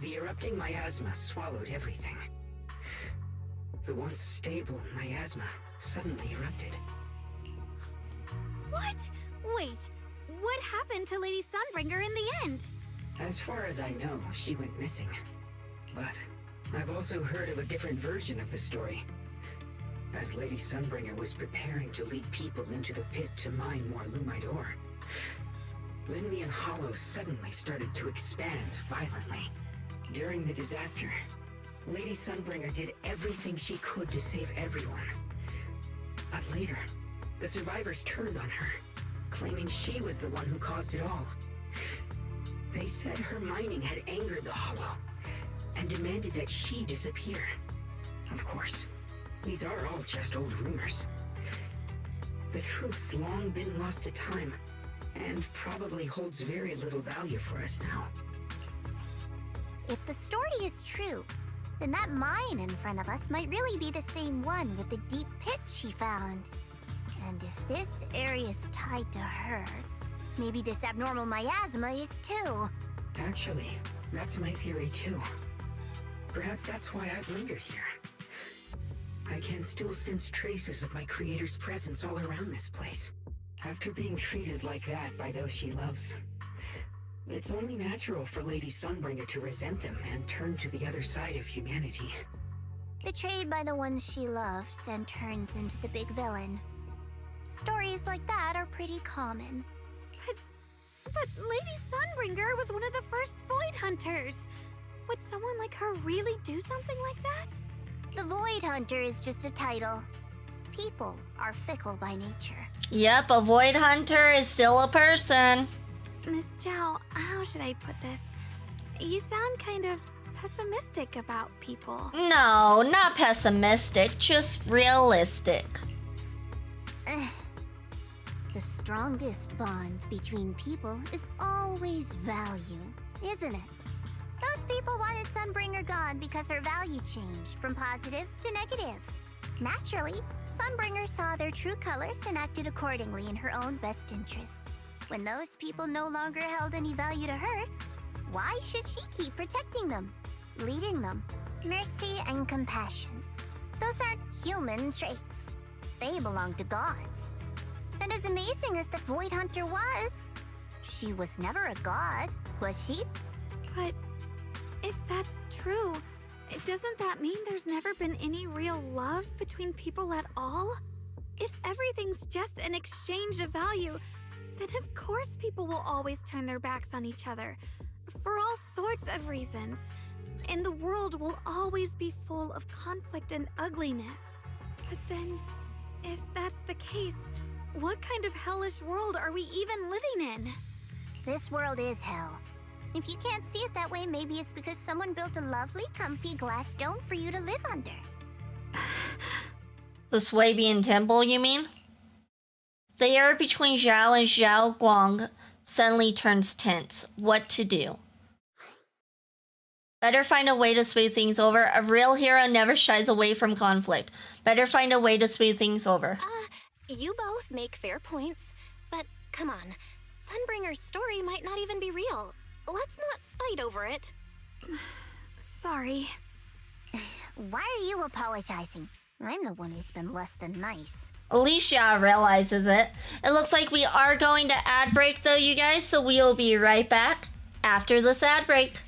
"The erupting miasma swallowed everything." The once stable miasma suddenly erupted. What? Wait, what happened to Lady Sunbringer in the end? As far as I know, she went missing. But I've also heard of a different version of the story. As Lady Sunbringer was preparing to lead people into the pit to mine more Lumite ore, Limnian Hollow suddenly started to expand violently. During the disaster, Lady Sunbringer did everything she could to save everyone. But later, the survivors turned on her, claiming she was the one who caused it all. They said her mining had angered the Hollow, and demanded that she disappear. Of course, these are all just old rumors. The truth's long been lost to time, and probably holds very little value for us now. If the story is true, then that mine in front of us might really be the same one with the deep pit she found. And if this area's tied to her, maybe this abnormal miasma is too. Actually, that's my theory too. Perhaps that's why I've lingered here. I can still sense traces of my creator's presence all around this place. After being treated like that by those she loves, it's only natural for Lady Sunbringer to resent them and turn to the other side of humanity. Betrayed by the ones she loved, then turns into the big villain. Stories like that are pretty common. But Lady Sunbringer was one of the first Void Hunters. Would someone like her really do something like that? The Void Hunter is just a title. People are fickle by nature. Yep, a Void Hunter is still a person. Miss Zhao, how should I put this? You sound kind of pessimistic about people. No, not pessimistic, just realistic. The strongest bond between people is always value, isn't it? Those people wanted Sunbringer gone because her value changed from positive to negative. Naturally, Sunbringer saw their true colors and acted accordingly in her own best interest. When those people no longer held any value to her, why should she keep protecting them, leading them? Mercy and compassion. Those aren't human traits. They belong to gods. And as amazing as the Void Hunter was, she was never a god, was she? But if that's true, doesn't that mean there's never been any real love between people at all? If everything's just an exchange of value, then of course people will always turn their backs on each other, for all sorts of reasons. And the world will always be full of conflict and ugliness. But then, if that's the case, what kind of hellish world are we even living in? This world is hell. If you can't see it that way, maybe it's because someone built a lovely, comfy glass dome for you to live under. The Swabian Temple, you mean? The air between Zhao and Zhao Guang suddenly turns tense. What to do? Better find a way to smooth things over. A real hero never shies away from conflict. Better find a way to smooth things over. You both make fair points, but come on. Sunbringer's story might not even be real. Let's not fight over it. Sorry. Why are you apologizing? I'm the one who's been less than nice. Alicia realizes it. It looks like we are going to ad break though, you guys, so we will be right back after this ad break.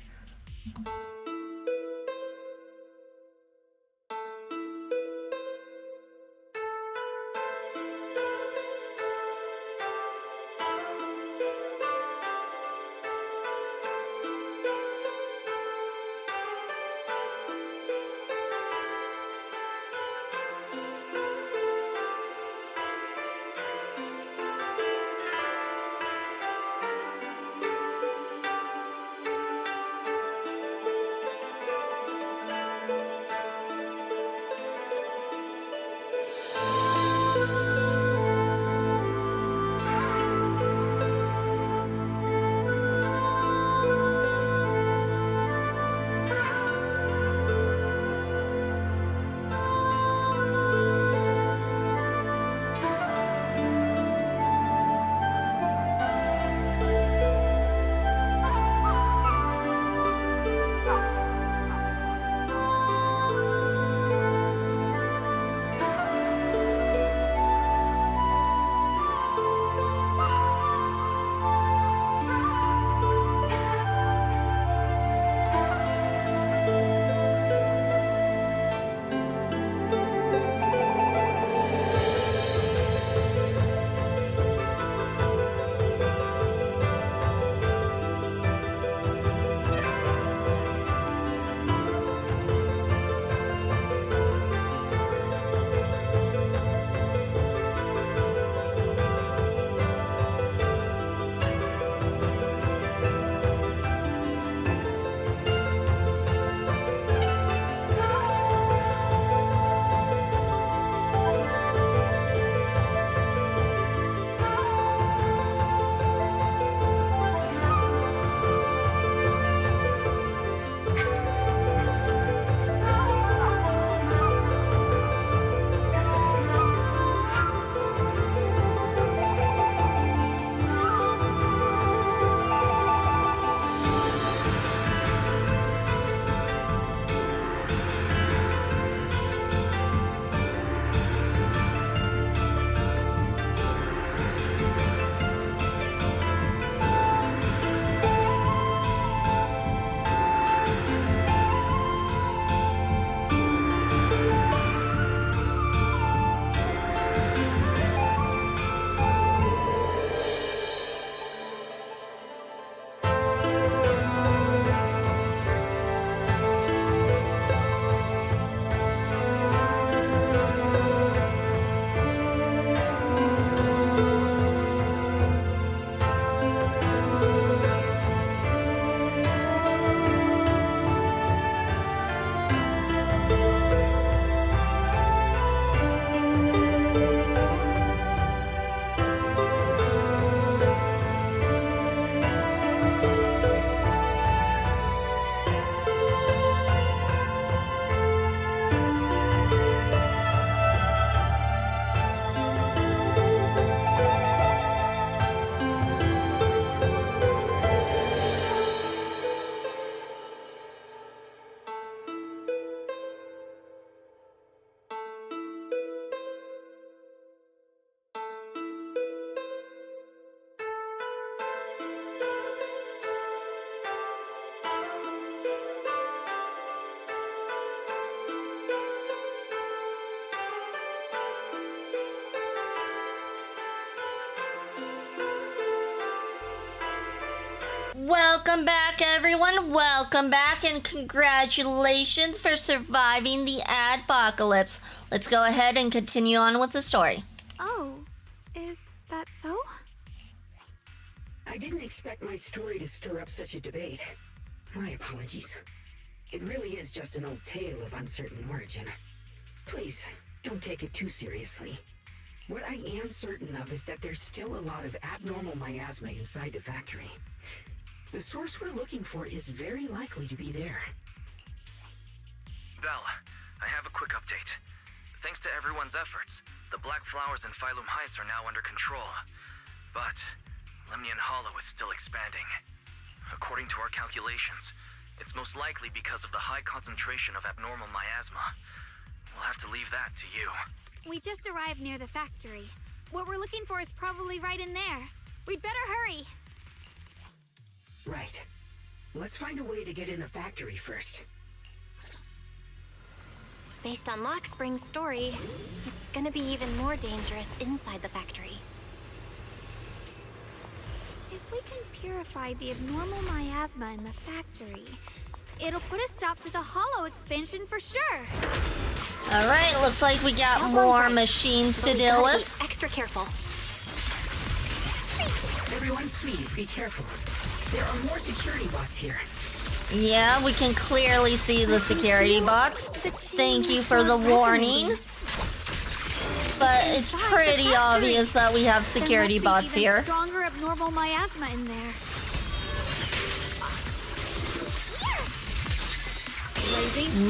Welcome back, everyone. Welcome back, and congratulations for surviving the adpocalypse. Let's go ahead and continue on with the story. Oh, is that so? I didn't expect my story to stir up such a debate. My apologies. It really is just an old tale of uncertain origin. Please, don't take it too seriously. What I am certain of is that there's still a lot of abnormal miasma inside the factory. The source we're looking for is very likely to be there. Belle, I have a quick update. Thanks to everyone's efforts, the Black Flowers in Phylum Heights are now under control. But Lemnian Hollow is still expanding. According to our calculations, it's most likely because of the high concentration of abnormal miasma. We'll have to leave that to you. We just arrived near the factory. What we're looking for is probably right in there. We'd better hurry. Right. Let's find a way to get in the factory first. Based on Lockspring's story, it's gonna be even more dangerous inside the factory. If we can purify the abnormal miasma in the factory, it'll put a stop to the Hollow expansion for sure. Alright, looks like we got more machines to deal with. Extra careful. Everyone, please be careful. There are more security bots here. Yeah, we can clearly see the security bots. Thank you for the warning. But it's pretty obvious that we have security bots here. Stronger abnormal miasma in there.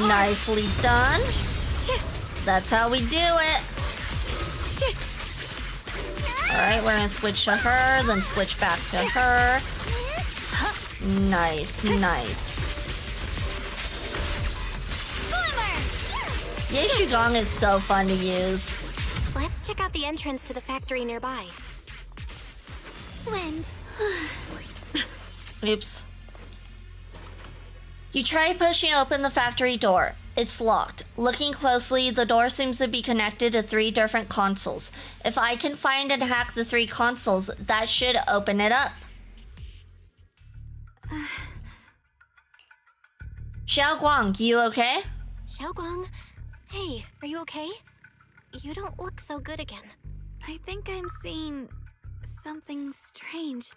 Nicely done. That's how we do it. Alright, we're gonna switch to her, then switch back to her. Nice, nice. Ye Shugong is so fun to use. Let's check out the entrance to the factory nearby. Wind. Oops. You try pushing open the factory door. It's locked. Looking closely, the door seems to be connected to 3 different consoles. If I can find and hack the 3 consoles, that should open it up. Xiao Guang, you okay? Xiaoguang, hey, are you okay? You don't look so good again. I think I'm seeing something strange.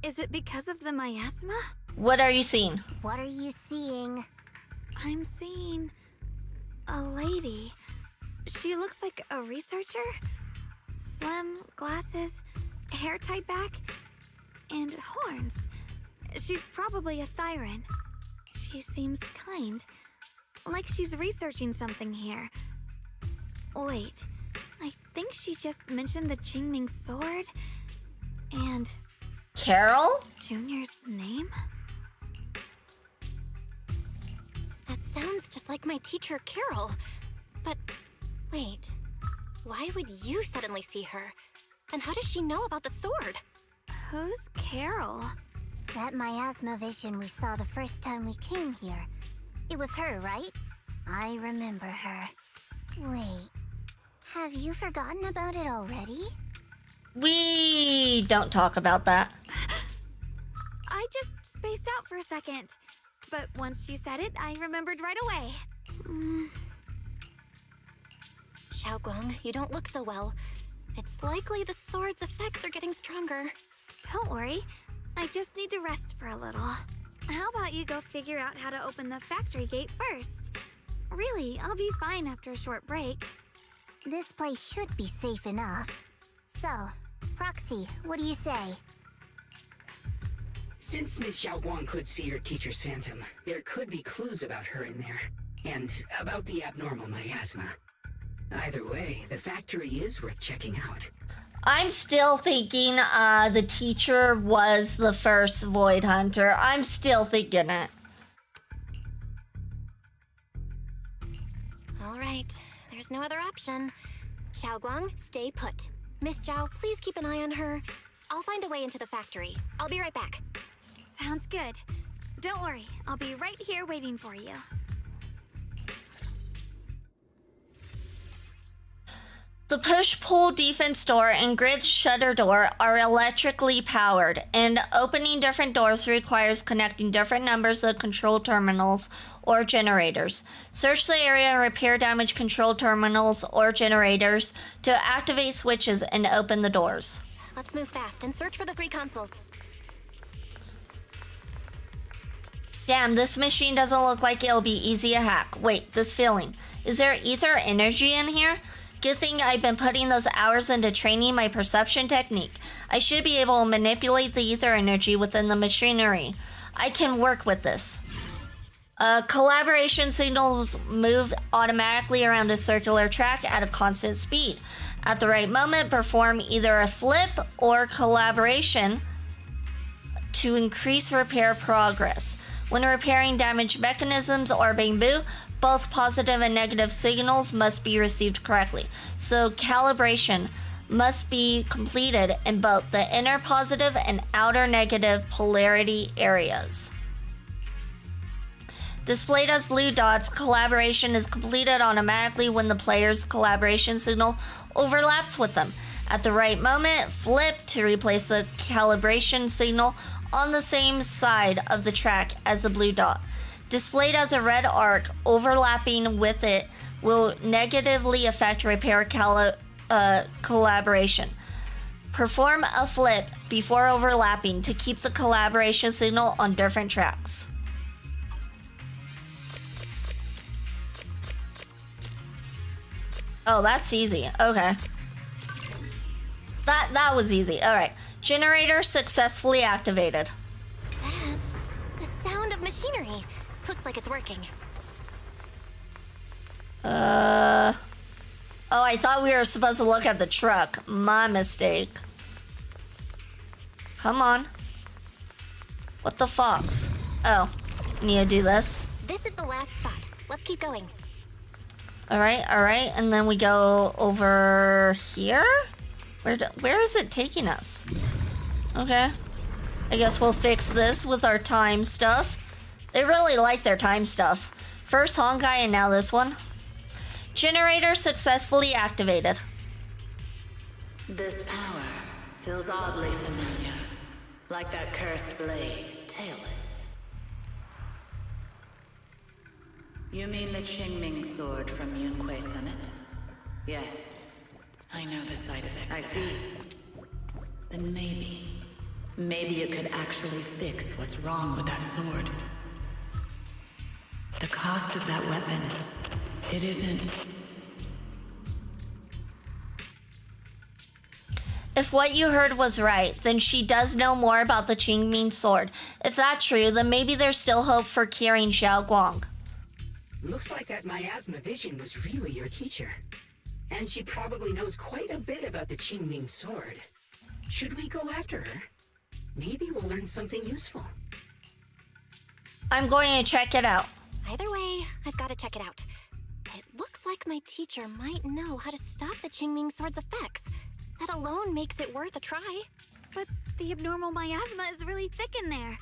Is it because of the miasma? What are you seeing? What are you seeing? I'm seeing a lady. She looks like a researcher. Slim, glasses, hair tied back, and horns. She's probably a Thyran. She seems kind, like she's researching something here. Wait, I think she just mentioned the Qingming sword and Carol? Junior's name? That sounds just like my teacher, Carol. But wait, why would you suddenly see her? And how does she know about the sword? Who's Carol? That miasma vision we saw the first time we came here. It was her, right? I remember her. Wait, have you forgotten about it already? We don't talk about that. I just spaced out for a second. But once you said it, I remembered right away. Xiaoguang, you don't look so well. It's likely the sword's effects are getting stronger. Don't worry. I just need to rest for a little. How about you go figure out how to open the factory gate first? Really, I'll be fine after a short break. This place should be safe enough. So, Proxy, what do you say? Since Miss Xiaoguang could see her teacher's phantom, there could be clues about her in there. And about the abnormal miasma. Either way, the factory is worth checking out. I'm still thinking the teacher was the first Void Hunter. I'm still thinking it. All right, there's no other option. Xiaoguang, stay put. Miss Zhao, please keep an eye on her. I'll find a way into the factory. I'll be right back. Sounds good. Don't worry, I'll be right here waiting for you. The push-pull defense door and grid shutter door are electrically powered, and opening different doors requires connecting different numbers of control terminals or generators. Search the area and repair damaged control terminals or generators to activate switches and open the doors. Let's move fast and search for the 3 consoles. Damn, this machine doesn't look like it'll be easy to hack. Wait, this feeling. Is there ether energy in here? Good thing I've been putting those hours into training my perception technique. I should be able to manipulate the ether energy within the machinery. I can work with this. Collaboration signals move automatically around a circular track at a constant speed. At the right moment, perform either a flip or collaboration to increase repair progress. When repairing damaged mechanisms or bamboo, both positive and negative signals must be received correctly. So calibration must be completed in both the inner positive and outer negative polarity areas. Displayed as blue dots, collaboration is completed automatically when the player's collaboration signal overlaps with them. At the right moment, flip to replace the calibration signal on the same side of the track as the blue dot. Displayed as a red arc, overlapping with it will negatively affect repair collaboration. Perform a flip before overlapping to keep the collaboration signal on different tracks. Oh, that's easy. Okay. That was easy. All right. Generator successfully activated. That's the sound of machinery. Looks like it's working. Oh, I thought we were supposed to look at the truck. My mistake. Come on. What the fox? Oh, need to do this. This is the last spot. Let's keep going. All right, and then we go over here? Where is it taking us? Okay. I guess we'll fix this with our time stuff. They really like their time stuff. First Honkai and now this one. Generator successfully activated. This power feels oddly familiar. Like that cursed blade, tailless. You mean the Qingming sword from Yunquei Summit? Yes. I know the side effects. I see. Then maybe it could actually fix what's wrong with that sword. The cost of that weapon, it isn't... If what you heard was right, then she does know more about the Qingming sword. If that's true, then maybe there's still hope for curing Xiao Guang. Looks like that miasma vision was really your teacher. And she probably knows quite a bit about the Qingming sword. Should we go after her? Maybe we'll learn something useful. I'm going to check it out. Either way, I've got to check it out. It looks like my teacher might know how to stop the Qingming sword's effects. That alone makes it worth a try. But the abnormal miasma is really thick in there.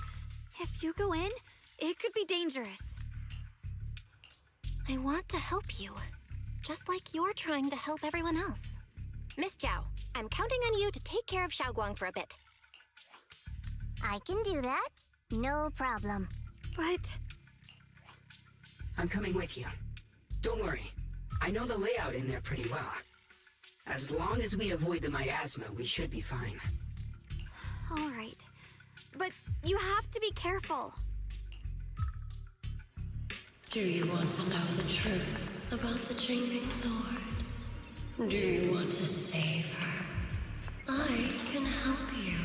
If you go in, it could be dangerous. I want to help you. Just like you're trying to help everyone else. Miss Zhao, I'm counting on you to take care of Xiaoguang for a bit. I can do that. No problem. But... I'm coming with you. Don't worry. I know the layout in there pretty well. As long as we avoid the miasma, we should be fine. All right. But you have to be careful. Do you want to know the truth about the Qingming sword? Do you want to save her? I can help you.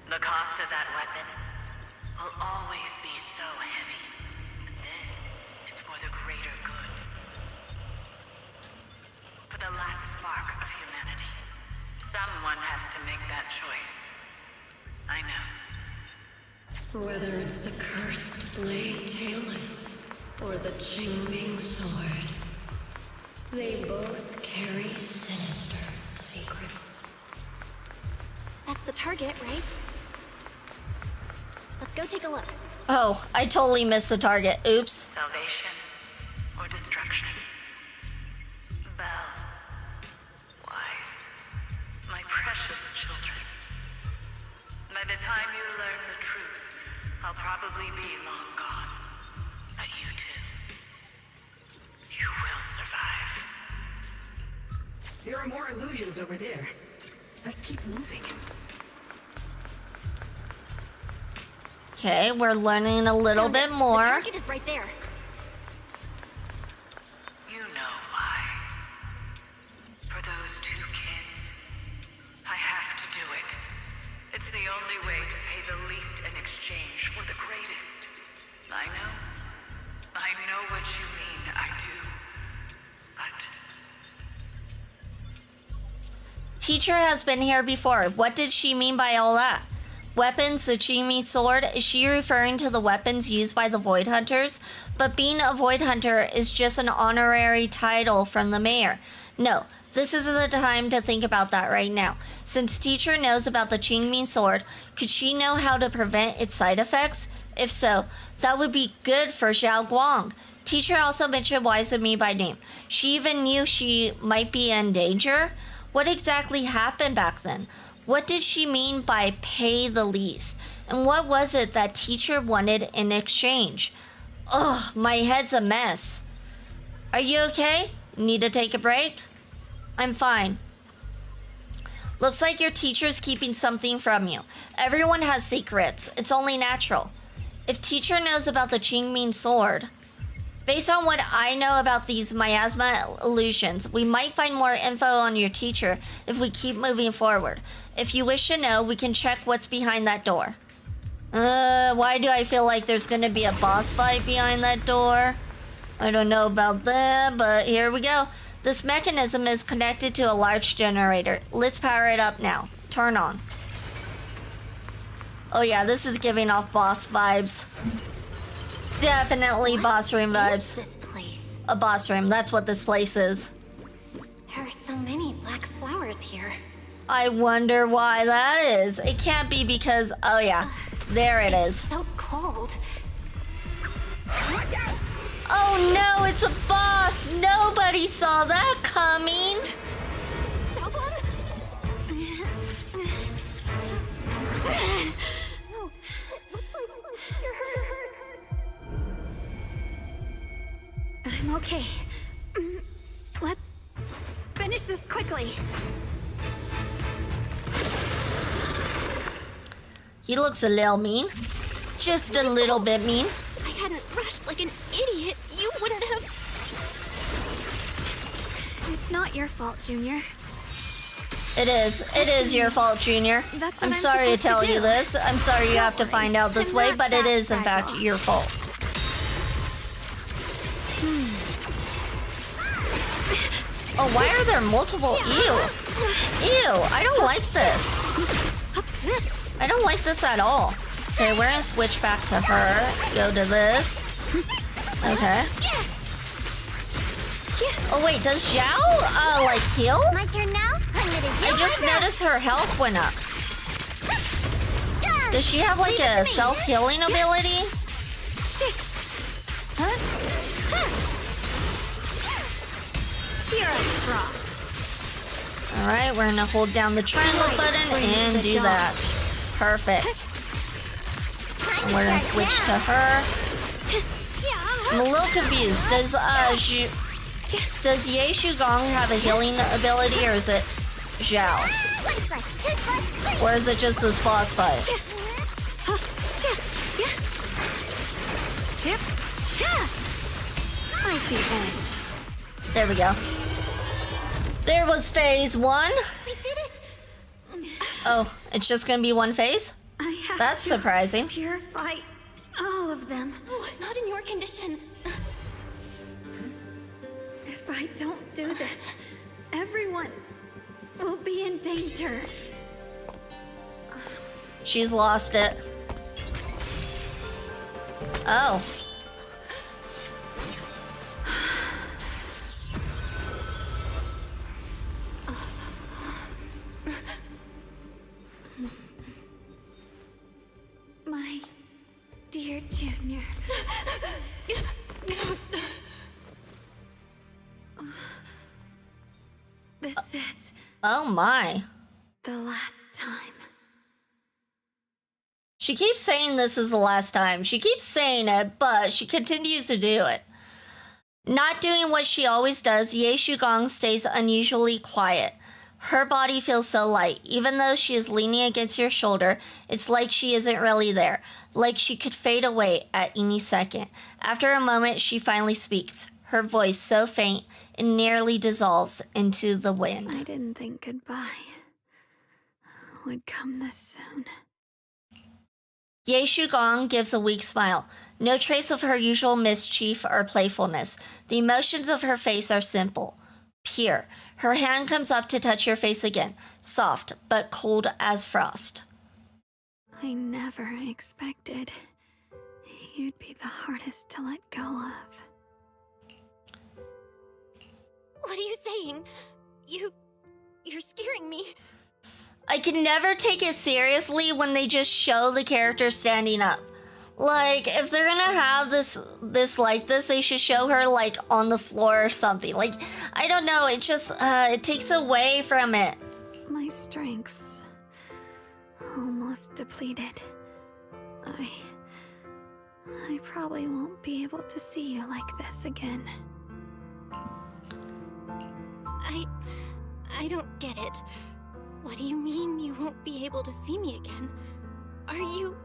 The cost of that weapon will always be so heavy. This is for the greater good. For the last spark of humanity. Someone has to make that choice. I know. Whether it's the cursed blade tailless or the Qingming sword, they both carry sinister secrets. That's the target, right? Let's go take a look. Oh, I totally missed the target. Oops. Salvation or destruction. Belle, time you learn the truth, I'll probably be long gone. But you two, you will survive. There are more illusions over there. Let's keep moving. Okay, we're learning a little bit more. The target is right there. You know why. For those two kids, I have to do it. It's the only way to pay the least in exchange for the greatest. I know what you mean, I do. But Teacher has been here before. What did she mean by all that? Weapons, the Chimi sword, is she referring to the weapons used by the Void Hunters? But being a Void Hunter is just an honorary title from the mayor. No, this isn't the time to think about that right now. Since Teacher knows about the Qingmi sword, could she know how to prevent its side effects? If so, that would be good for Xiao Guang. Teacher also mentioned Wise and Me by name. She even knew she might be in danger? What exactly happened back then? What did she mean by pay the least? And what was it that Teacher wanted in exchange? Ugh, my head's a mess. Are you okay? Need to take a break? I'm fine. Looks like your teacher's keeping something from you. Everyone has secrets. It's only natural. If Teacher knows about the Qingming sword, based on what I know about these miasma illusions, we might find more info on your teacher if we keep moving forward. If you wish to know, we can check what's behind that door. Why do I feel like there's gonna be a boss fight behind that door? I don't know about that, but here we go. This mechanism is connected to a large generator. Let's power it up now. Turn on. Oh yeah, this is giving off boss vibes. Definitely boss room vibes. This place. A boss room, that's what this place is. There are so many black flowers here. I wonder why that is. It can't be because, oh yeah, there it is. So cold. Oh no, it's a boss! Nobody saw that coming! I'm okay. Let's finish this quickly. He looks a little mean. Just a little bit mean. If I hadn't rushed like an idiot, you wouldn't have... It's not your fault, Junior. It is. It is your fault, Junior. That's what I'm I'm sorry to supposed tell to you do. this. I'm sorry you have to find out this I'm way, not but it that is, in fact, fragile. your fault. Oh, why are there multiple? Ew. Ew, I don't like this. I don't like this at all. Okay, we're gonna switch back to her. Go to this. Okay. Oh wait, does Xiao, like heal? My turn now? I'm gonna do I just noticed her health went up. Does she have like a self-healing ability? You're a frog. Alright, we're gonna hold down the triangle button and do that. Perfect. And we're gonna switch to her. I'm a little confused. Does Ye Shugong have a healing ability, or is it Zhao? Or is it just this boss fight? I see edge. There we go. There was phase 1. We did it! Oh, it's just gonna be one phase? I have That's to surprising. purify all of them. Oh, not in your condition. If I don't do this, everyone will be in danger. She's lost it. Oh. My dear Junior. This is Oh my. the last time. She keeps saying this is the last time. She keeps saying it, but she continues to do it. Not doing what she always does, Ye Shugong stays unusually quiet. Her body feels so light. Even though she is leaning against your shoulder, it's like she isn't really there, like she could fade away at any second. After a moment, she finally speaks, her voice so faint it nearly dissolves into the wind. I didn't think goodbye would come this soon. Ye Shugong gives a weak smile. No trace of her usual mischief or playfulness. The emotions of her face are simple, pure. Her hand comes up to touch your face again, soft but cold as frost. I never expected you'd be the hardest to let go of. What are you saying? You're scaring me. I can never take it seriously when they just show the character standing up. Like, if they're gonna have this like this, they should show her, like, on the floor or something. Like, I don't know, it just, it takes away from it. My strength's almost depleted. I probably won't be able to see you like this again. I don't get it. What do you mean you won't be able to see me again? Are you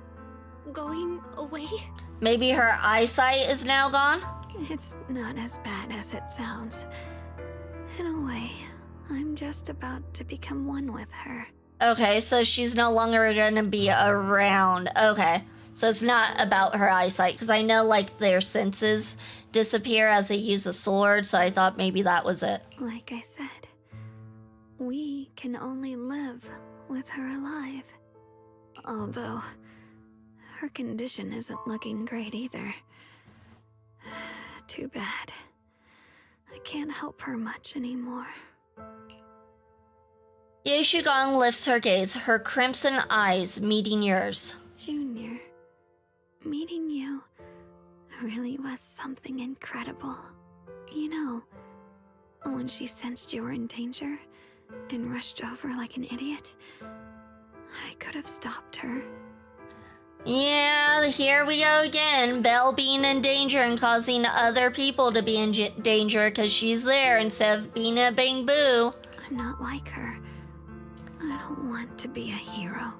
going away? Maybe her eyesight is now gone? It's not as bad as it sounds. In a way, I'm just about to become one with her. Okay, so she's no longer gonna be around. Okay, so it's not about her eyesight, because I know, like, their senses disappear as they use a sword, so I thought maybe that was it. Like I said, we can only live with her alive. Although, her condition isn't looking great either. Too bad. I can't help her much anymore. Ye Shugong lifts her gaze, her crimson eyes meeting yours. Junior, meeting you really was something incredible. You know, when she sensed you were in danger and rushed over like an idiot, I could have stopped her. Yeah, here we go again. Belle being in danger and causing other people to be in danger because she's there instead of being a bang boo. I'm not like her. I don't want to be a hero.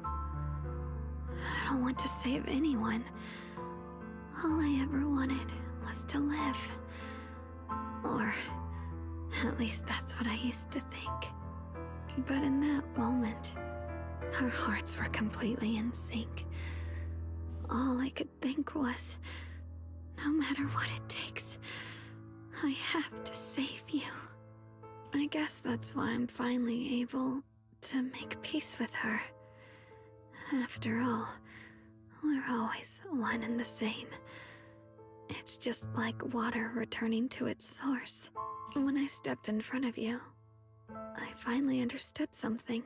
I don't want to save anyone. All I ever wanted was to live. Or at least that's what I used to think. But in that moment, our hearts were completely in sync. All I could think was, no matter what it takes, I have to save you. I guess that's why I'm finally able to make peace with her. After all, we're always one and the same. It's just like water returning to its source. When I stepped in front of you, I finally understood something.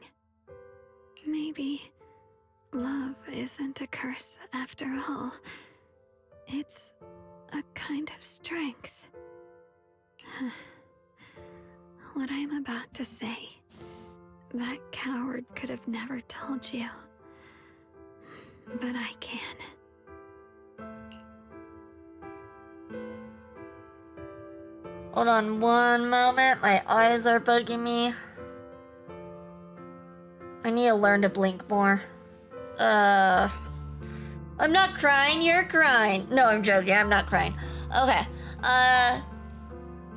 Maybe love isn't a curse after all. It's a kind of strength. What I'm about to say, that coward could have never told you. But I can. Hold on one moment. My eyes are bugging me. I need to learn to blink more. I'm not crying, you're crying. No, I'm joking, I'm not crying. Okay,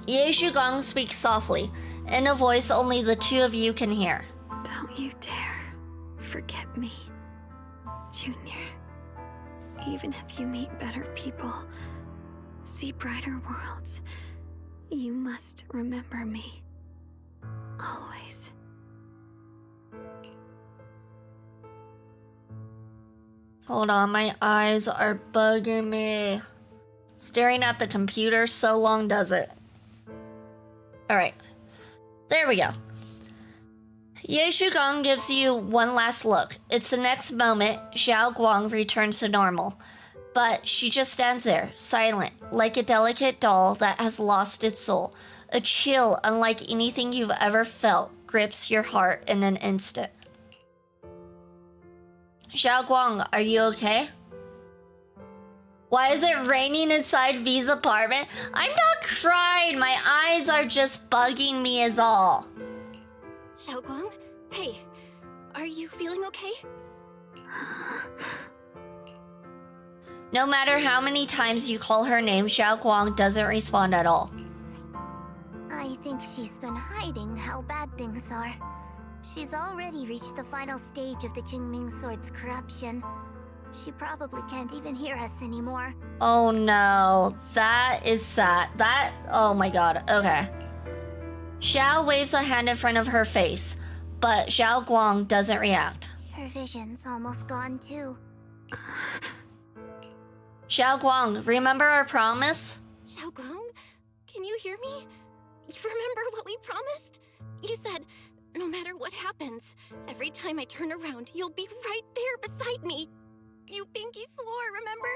Ye Shugong speaks softly, in a voice only the two of you can hear. Don't you dare forget me, Junior. Even if you meet better people, see brighter worlds, you must remember me. Always. Hold on, my eyes are bugging me. Staring at the computer so long does it. Alright. There we go. Ye Shugong gives you one last look. It's the next moment Xiao Guang returns to normal. But she just stands there, silent, like a delicate doll that has lost its soul. A chill unlike anything you've ever felt grips your heart in an instant. Xiao Guang, are you okay? Why is it raining inside V's apartment? I'm not crying. My eyes are just bugging me is all. Xiaoguang? Hey, are you feeling okay? No matter how many times you call her name, Xiao Guang doesn't respond at all. I think she's been hiding how bad things are. She's already reached the final stage of the Qingming Sword's corruption. She probably can't even hear us anymore. Oh no, that is sad. Oh my god, okay. Xiao waves a hand in front of her face, but Xiao Guang doesn't react. Her vision's almost gone too. Xiao Guang, remember our promise? Xiaoguang? Can you hear me? You remember what we promised? You said, no matter what happens, every time I turn around, you'll be right there beside me. You pinky swore, remember?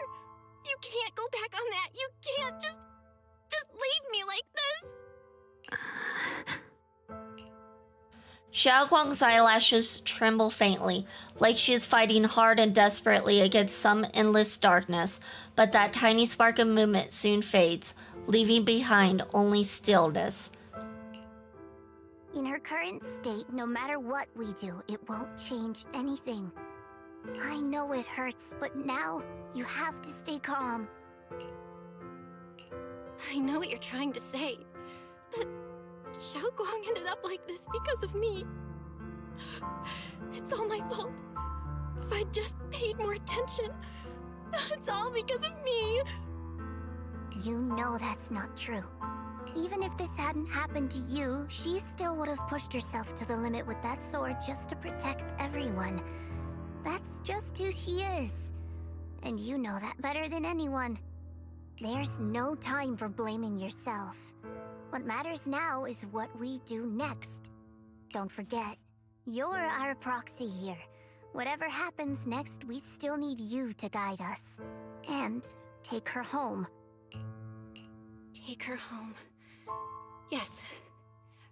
You can't go back on that. You can't just leave me like this. Xiao Guang's eyelashes tremble faintly, like she is fighting hard and desperately against some endless darkness, but that tiny spark of movement soon fades, leaving behind only stillness. In her current state, no matter what we do, it won't change anything. I know it hurts, but now you have to stay calm. I know what you're trying to say, but Xiaoguang ended up like this because of me. It's all my fault. If I just paid more attention, it's all because of me. You know that's not true. Even if this hadn't happened to you, she still would have pushed herself to the limit with that sword just to protect everyone. That's just who she is. And you know that better than anyone. There's no time for blaming yourself. What matters now is what we do next. Don't forget, you're our proxy here. Whatever happens next, we still need you to guide us. And take her home. Take her home. Yes.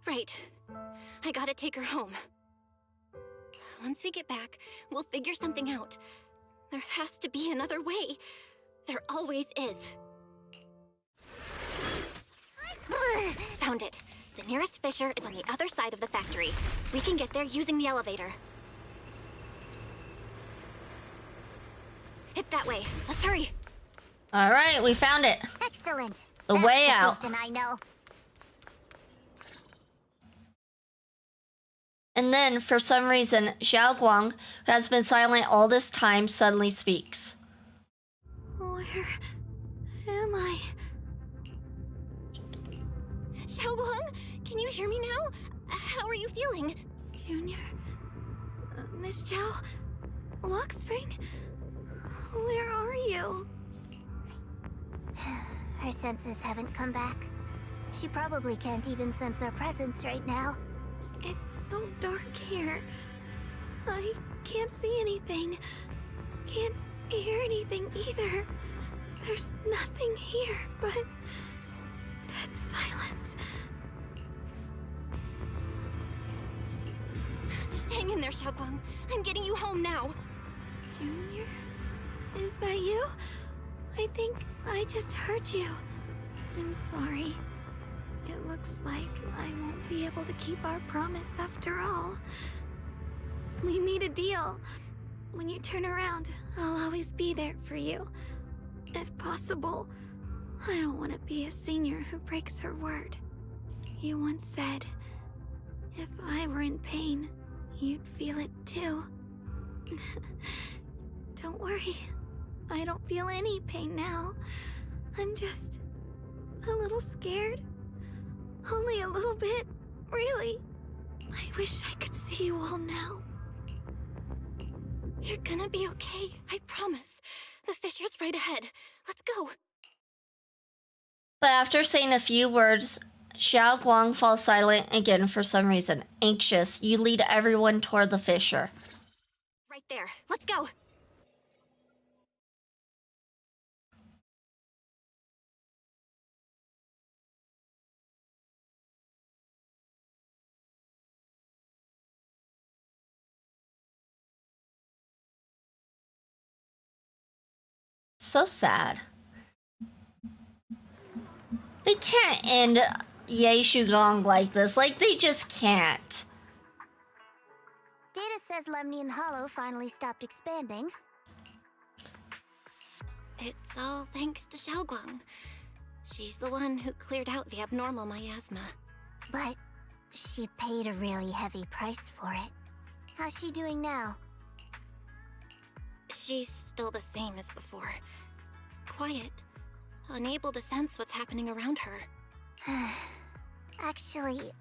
Right. I gotta take her home. Once we get back, we'll figure something out. There has to be another way. There always is. Found it. The nearest fissure is on the other side of the factory. We can get there using the elevator. It's that way. Let's hurry. All right, we found it. Excellent. The That's way the out. Phaethon I know. And then, for some reason, Xiao Guang, who has been silent all this time, suddenly speaks. Where am I? Xiaoguang, can you hear me now? How are you feeling? Junior? Miss Zhao? Lock Spring? Where are you? Her senses haven't come back. She probably can't even sense our presence right now. It's so dark here. I can't see anything. Can't hear anything either. There's nothing here but that silence. Just hang in there, Xiaoguang. I'm getting you home now. Junior? Is that you? I think I just hurt you. I'm sorry. It looks like I won't be able to keep our promise after all. We made a deal. When you turn around, I'll always be there for you. If possible, I don't want to be a senior who breaks her word. You once said, if I were in pain, you'd feel it too. Don't worry. I don't feel any pain now. I'm just a little scared. Only a little bit, really. I wish I could see you all now. You're gonna be okay, I promise. The fissure's right ahead. Let's go. But after saying a few words, Xiao Guang falls silent again for some reason. Anxious, you lead everyone toward the fissure. Right there. Let's go. So sad. They can't end Ye Shugong like this. Like, they just can't. Data says Lemnian Hollow finally stopped expanding. It's all thanks to Xiaoguang. She's the one who cleared out the abnormal miasma. But she paid a really heavy price for it. How's she doing now? She's still the same as before. Quiet. Unable to sense what's happening around her. Actually,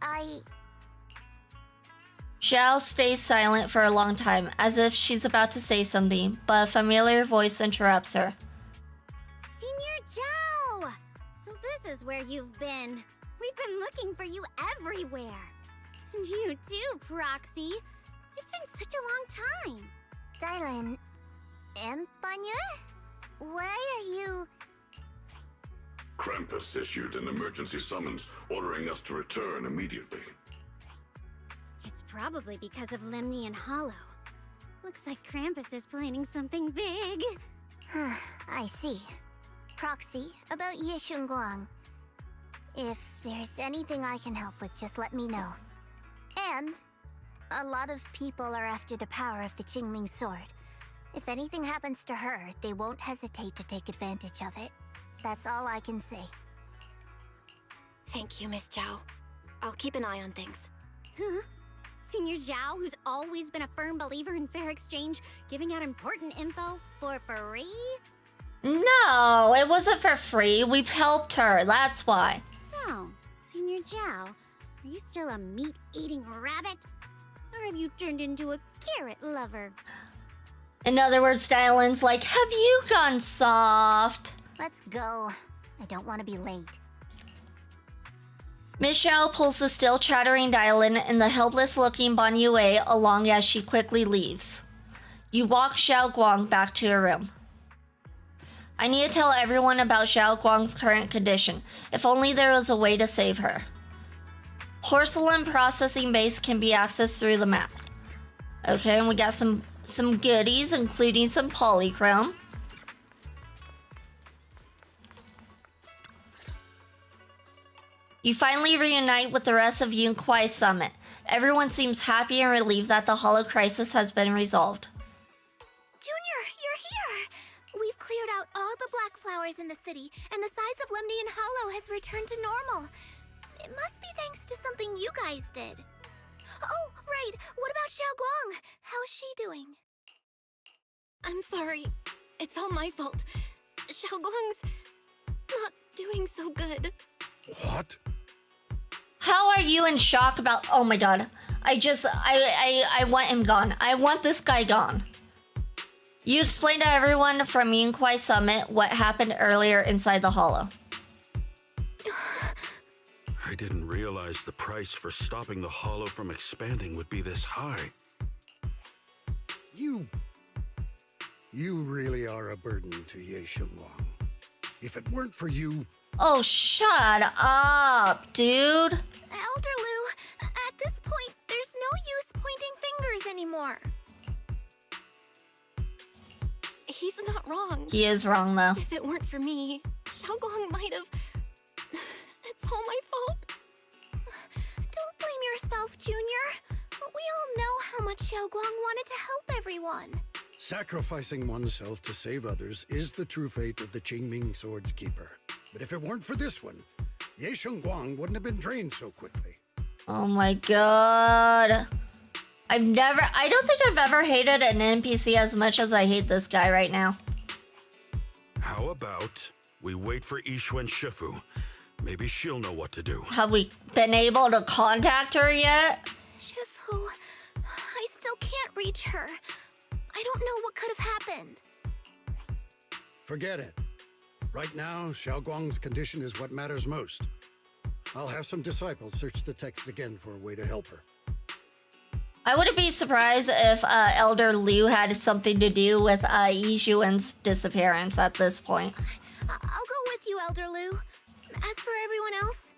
Xiao stays silent for a long time, as if she's about to say something, but a familiar voice interrupts her. Senior Zhao! So this is where you've been. We've been looking for you everywhere. And you too, Proxy. It's been such a long time. Dylan and Banya? Why are you... Krampus issued an emergency summons ordering us to return immediately. It's probably because of Lemnian Hollow. Looks like Krampus is planning something big. I see. Proxy, about Ye Shunguang. If there's anything I can help with, just let me know. And a lot of people are after the power of the Qingming sword. If anything happens to her, they won't hesitate to take advantage of it. That's all I can say. Thank you, Miss Zhao. I'll keep an eye on things. Huh? Senior Zhao, who's always been a firm believer in fair exchange, giving out important info for free? No, it wasn't for free. We've helped her, that's why. So, Senior Zhao, are you still a meat-eating rabbit? Or have you turned into a carrot lover? In other words, Dylan's like, have you gone soft? Let's go. I don't want to be late. Miss Xiao pulls the still chattering Dylan and the helpless-looking Ban Yue along as she quickly leaves. You walk Xiao Guang back to her room. I need to tell everyone about Xiao Guang's current condition. If only there was a way to save her. Porcelain processing base can be accessed through the map. Okay, and we got some goodies, including some polychrome. You finally reunite with the rest of Yunkwai Summit. Everyone seems happy and relieved that the Hollow crisis has been resolved. Junior, you're here! We've cleared out all the black flowers in the city, and the size of Lemnian Hollow has returned to normal. It must be thanks to something you guys did. Oh, right. What about Xiao Guang? How's she doing? I'm sorry. It's all my fault. Xiaoguang's not doing so good. What? How are you in shock about... Oh my god. I want him gone. I want this guy gone. You explained to everyone from Yunkwai Summit what happened earlier inside the Hollow. I didn't realize the price for stopping the Hollow from expanding would be this high. You really are a burden to Ye Shunguang. If it weren't for you... Oh, shut up, dude. Elder Lu, at this point, there's no use pointing fingers anymore. He's not wrong. He is wrong, though. If it weren't for me, Xiaoguang might have... It's all my fault. Don't blame yourself, Junior. We all know how much Xiao Guang wanted to help everyone. Sacrificing oneself to save others is the true fate of the Qingming Sword's keeper. But if it weren't for this one, Ye Shunguang wouldn't have been drained so quickly. Oh my god. I don't think I've ever hated an NPC as much as I hate this guy right now. How about we wait for Yixuan Shifu? Maybe she'll know what to do. Have we been able to contact her yet? Shifu, I still can't reach her. I don't know what could have happened. Forget it. Right now, Xiao Guang's condition is what matters most. I'll have some disciples search the text again for a way to help her. I wouldn't be surprised if Elder Liu had something to do with Yixuan's disappearance at this point. I'll go with you, Elder Lu. As for everyone else,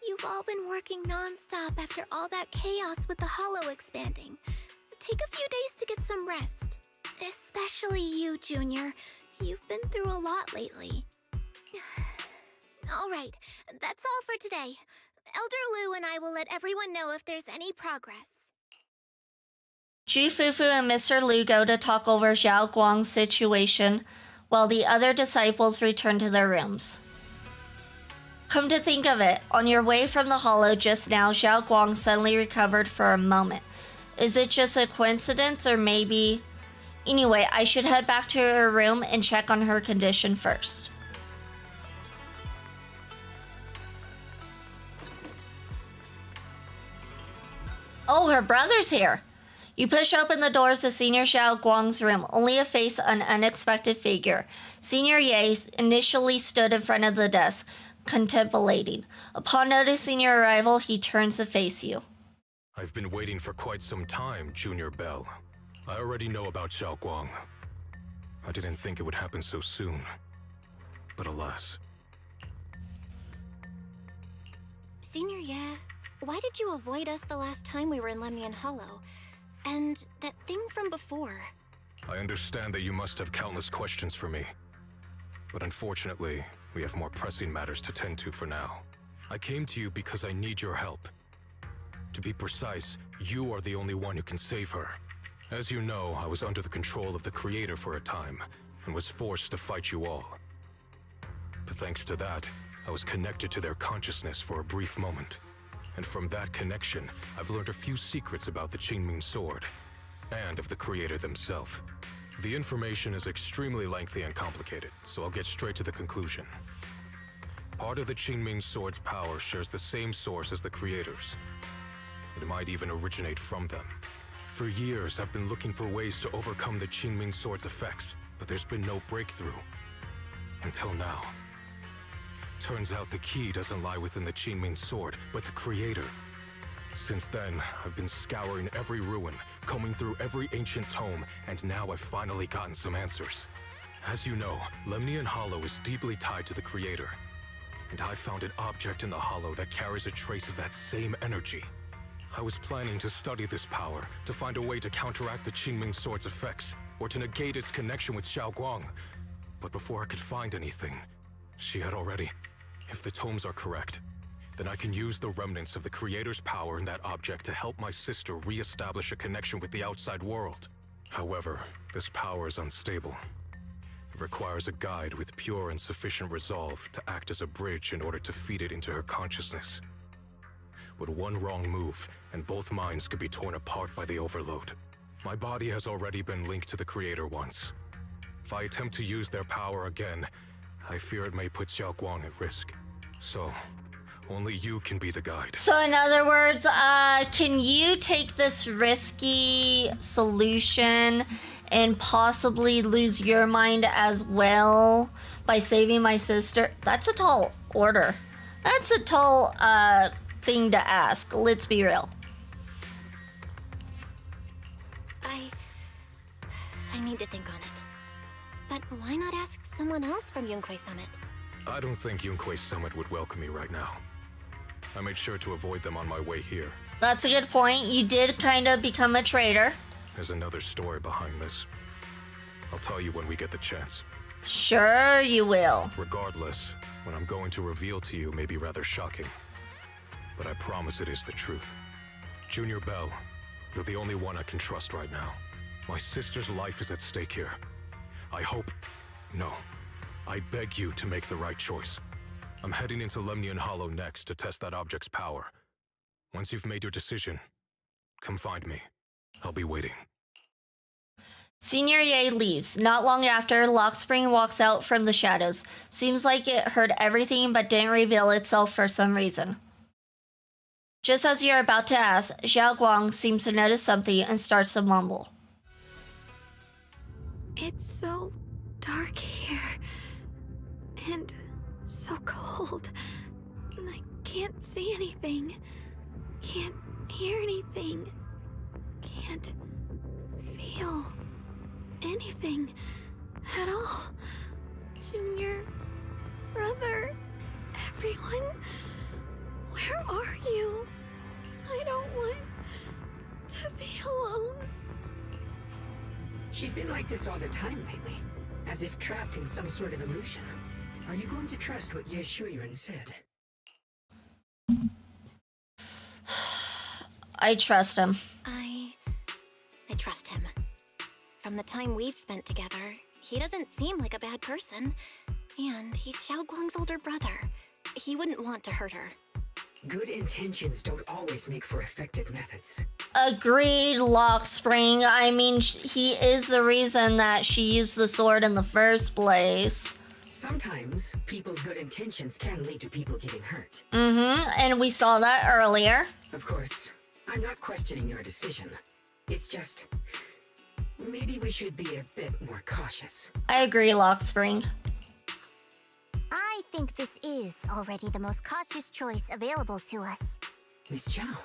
you've all been working non-stop after all that chaos with the Hollow expanding. Take a few days to get some rest. Especially you, Junior. You've been through a lot lately. Alright, that's all for today. Elder Lu and I will let everyone know if there's any progress. Ju Fufu and Mr. Lu go to talk over Xiao Guang's situation, while the other disciples return to their rooms. Come to think of it, on your way from the hollow just now, Xiao Guang suddenly recovered for a moment. Is it just a coincidence, or maybe... Anyway, I should head back to her room and check on her condition first. Oh, her brother's here. You push open the doors to Senior Xiao Guang's room, only to face an unexpected figure. Senior Ye initially stood in front of the desk, contemplating. Upon noticing your arrival, he turns to face you. I've been waiting for quite some time, Junior Bell. I already know about Xiao Guang. I didn't think it would happen so soon. But alas. Senior Ye, why did you avoid us the last time we were in Lemnian Hollow? And that thing from before? I understand that you must have countless questions for me. But unfortunately, we have more pressing matters to tend to for now. I came to you because I need your help. To be precise, you are the only one who can save her. As you know, I was under the control of the Creator for a time, and was forced to fight you all. But thanks to that, I was connected to their consciousness for a brief moment. And from that connection, I've learned a few secrets about the Qingming Sword, and of the Creator themselves. The information is extremely lengthy and complicated, so I'll get straight to the conclusion. Part of the Qingming Sword's power shares the same source as the Creator's. It might even originate from them. For years, I've been looking for ways to overcome the Qingming Sword's effects, but there's been no breakthrough. Until now. Turns out the key doesn't lie within the Qingming Sword, but the Creator. Since then, I've been scouring every ruin, combing through every ancient tome, and now I've finally gotten some answers. As you know, Lemnian Hollow is deeply tied to the Creator. And I found an object in the Hollow that carries a trace of that same energy. I was planning to study this power, to find a way to counteract the Qingming Sword's effects, or to negate its connection with Xiao Guang. But before I could find anything, she had already... If the tomes are correct, then I can use the remnants of the Creator's power in that object to help my sister re-establish a connection with the outside world. However, this power is unstable. It requires a guide with pure and sufficient resolve to act as a bridge in order to feed it into her consciousness. With one wrong move, and both minds could be torn apart by the overload. My body has already been linked to the Creator once. If I attempt to use their power again, I fear it may put Xiao Guang at risk. So, only you can be the guide. So in other words, can you take this risky solution and possibly lose your mind as well by saving my sister? That's a tall order. That's a tall, thing to ask. Let's be real. I need to think on it. But why not ask someone else from Yunquei Summit? I don't think Yunquei Summit would welcome me right now. I made sure to avoid them on my way here. That's a good point. You did kind of become a traitor. There's another story behind this. I'll tell you when we get the chance. Sure you will. Regardless, what I'm going to reveal to you may be rather shocking. But I promise it is the truth. Junior Bell, you're the only one I can trust right now. My sister's life is at stake here. I hope... No. I beg you to make the right choice. I'm heading into Lemnian Hollow next to test that object's power. Once you've made your decision, come find me. I'll be waiting. Senior Ye leaves. Not long after, Lockspring walks out from the shadows. Seems like it heard everything but didn't reveal itself for some reason. Just as you're about to ask, Xiao Guang seems to notice something and starts to mumble. It's so dark here. And so cold. I can't see anything. Can't hear anything. Can't feel anything at all. Junior, brother, everyone, where are you? I don't want to be alone. She's been like this all the time lately. as if trapped in some sort of illusion. Are you going to trust what Ye Shuiren said? I trust him. I trust him. From the time we've spent together, he doesn't seem like a bad person. And he's Xiaoguang's older brother. He wouldn't want to hurt her. Good intentions don't always make for effective methods. Agreed, Lockspring. I mean, he is the reason that she used the sword in the first place. Sometimes, people's good intentions can lead to people getting hurt. And we saw that earlier. Of course, I'm not questioning your decision. It's just... maybe we should be a bit more cautious. I agree, Lockspring. I think this is already the most cautious choice available to us. Miss Chow,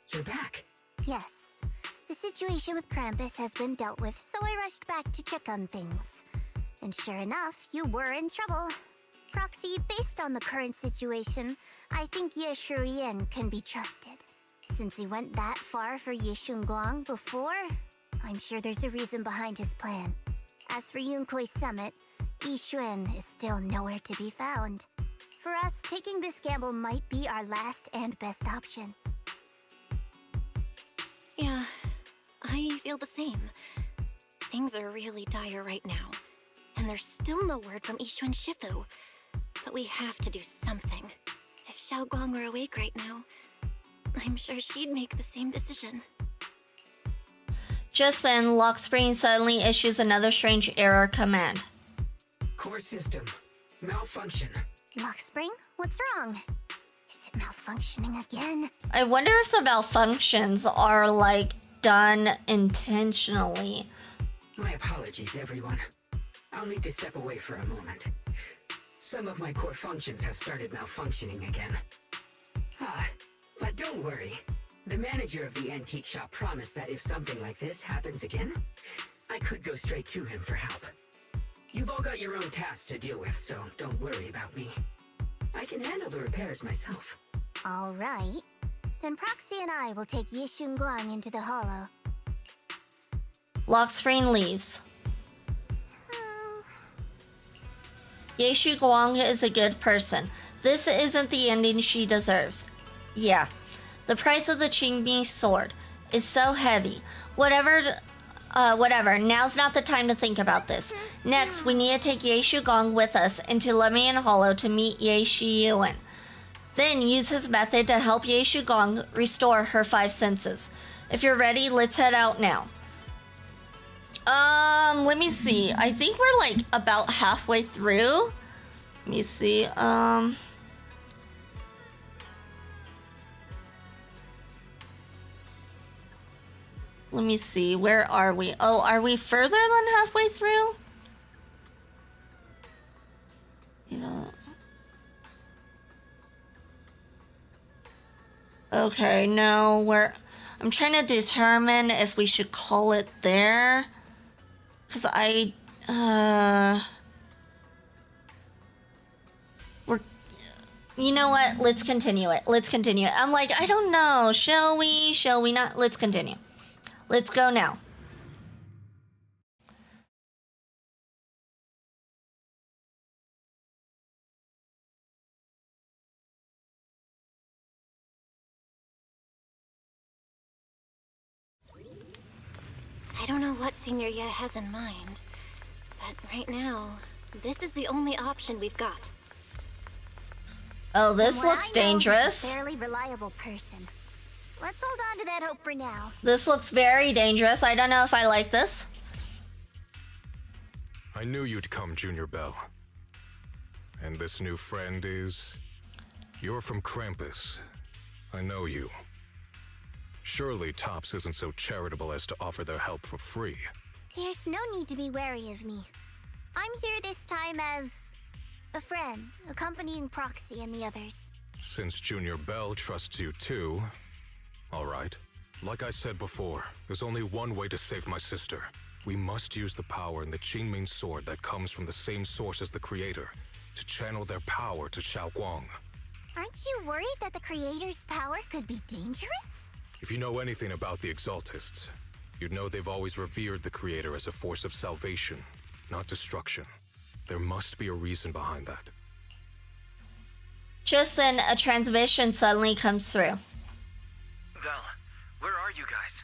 you're back. Yes. The situation with Krampus has been dealt with, so I rushed back to check on things. And sure enough, you were in trouble. Proxy, based on the current situation, I think Ye Shuiren can be trusted. Since he went that far for Ye Shunguang before, I'm sure there's a reason behind his plan. As for Yunkuei Summit, Yi Xuan is still nowhere to be found. For us, taking this gamble might be our last and best option. Yeah, I feel the same. Things are really dire right now. And there's still no word from Yixuan Shifu. But we have to do something. If Xiaoguang were awake right now, I'm sure she'd make the same decision. Just then, Lockspring suddenly issues another strange error command. Core system. Malfunction. Lockspring, what's wrong? Is it malfunctioning again? I wonder if the malfunctions are, like, done intentionally. My apologies, everyone. I'll need to step away for a moment. Some of my core functions have started malfunctioning again. But don't worry. The manager of the antique shop promised that if something like this happens again, I could go straight to him for help. You've all got your own tasks to deal with, so don't worry about me. I can handle the repairs myself. All right. Then Proxy and I will take Ye Shunguang into the hollow. Lockspring leaves. Ye Guang is a good person. This isn't the ending she deserves. Yeah, the price of the Qingmi sword is so heavy. Whatever, now's not the time to think about this. Next, we need to take Ye Guang with us into Lemian Hollow to meet Ye Shiyuan. Then use his method to help Ye Guang restore her 5 senses. If you're ready, let's head out now. Let me see. I think we're like about halfway through. Let me see. Let me see. Where are we? Oh, are we further than halfway through? You know. Okay, no, I'm trying to determine if we should call it there. Cause you know what? Let's continue it. I'm like, I don't know. Shall we not? Let's continue. Let's go now. I don't know what Senior Ye has in mind, but right now, this is the only option we've got. Oh, this looks dangerous. He's a fairly reliable person. Let's hold on to that hope for now. This looks very dangerous. I don't know if I like this. I knew you'd come, Junior Bell. And this new friend is... You're from Krampus. I know you. Surely Tops isn't so charitable as to offer their help for free. There's no need to be wary of me. I'm here this time as a friend, accompanying Proxy and the others. Since Junior Bell trusts you too, all right. Like I said before, there's only one way to save my sister. We must use the power in the Qingming sword that comes from the same source as the Creator to channel their power to Xiaoguang. Aren't you worried that the Creator's power could be dangerous? If you know anything about the Exaltists, you'd know they've always revered the Creator as a force of salvation, not destruction. There must be a reason behind that. Just then, a transmission suddenly comes through. Belle, where are you guys?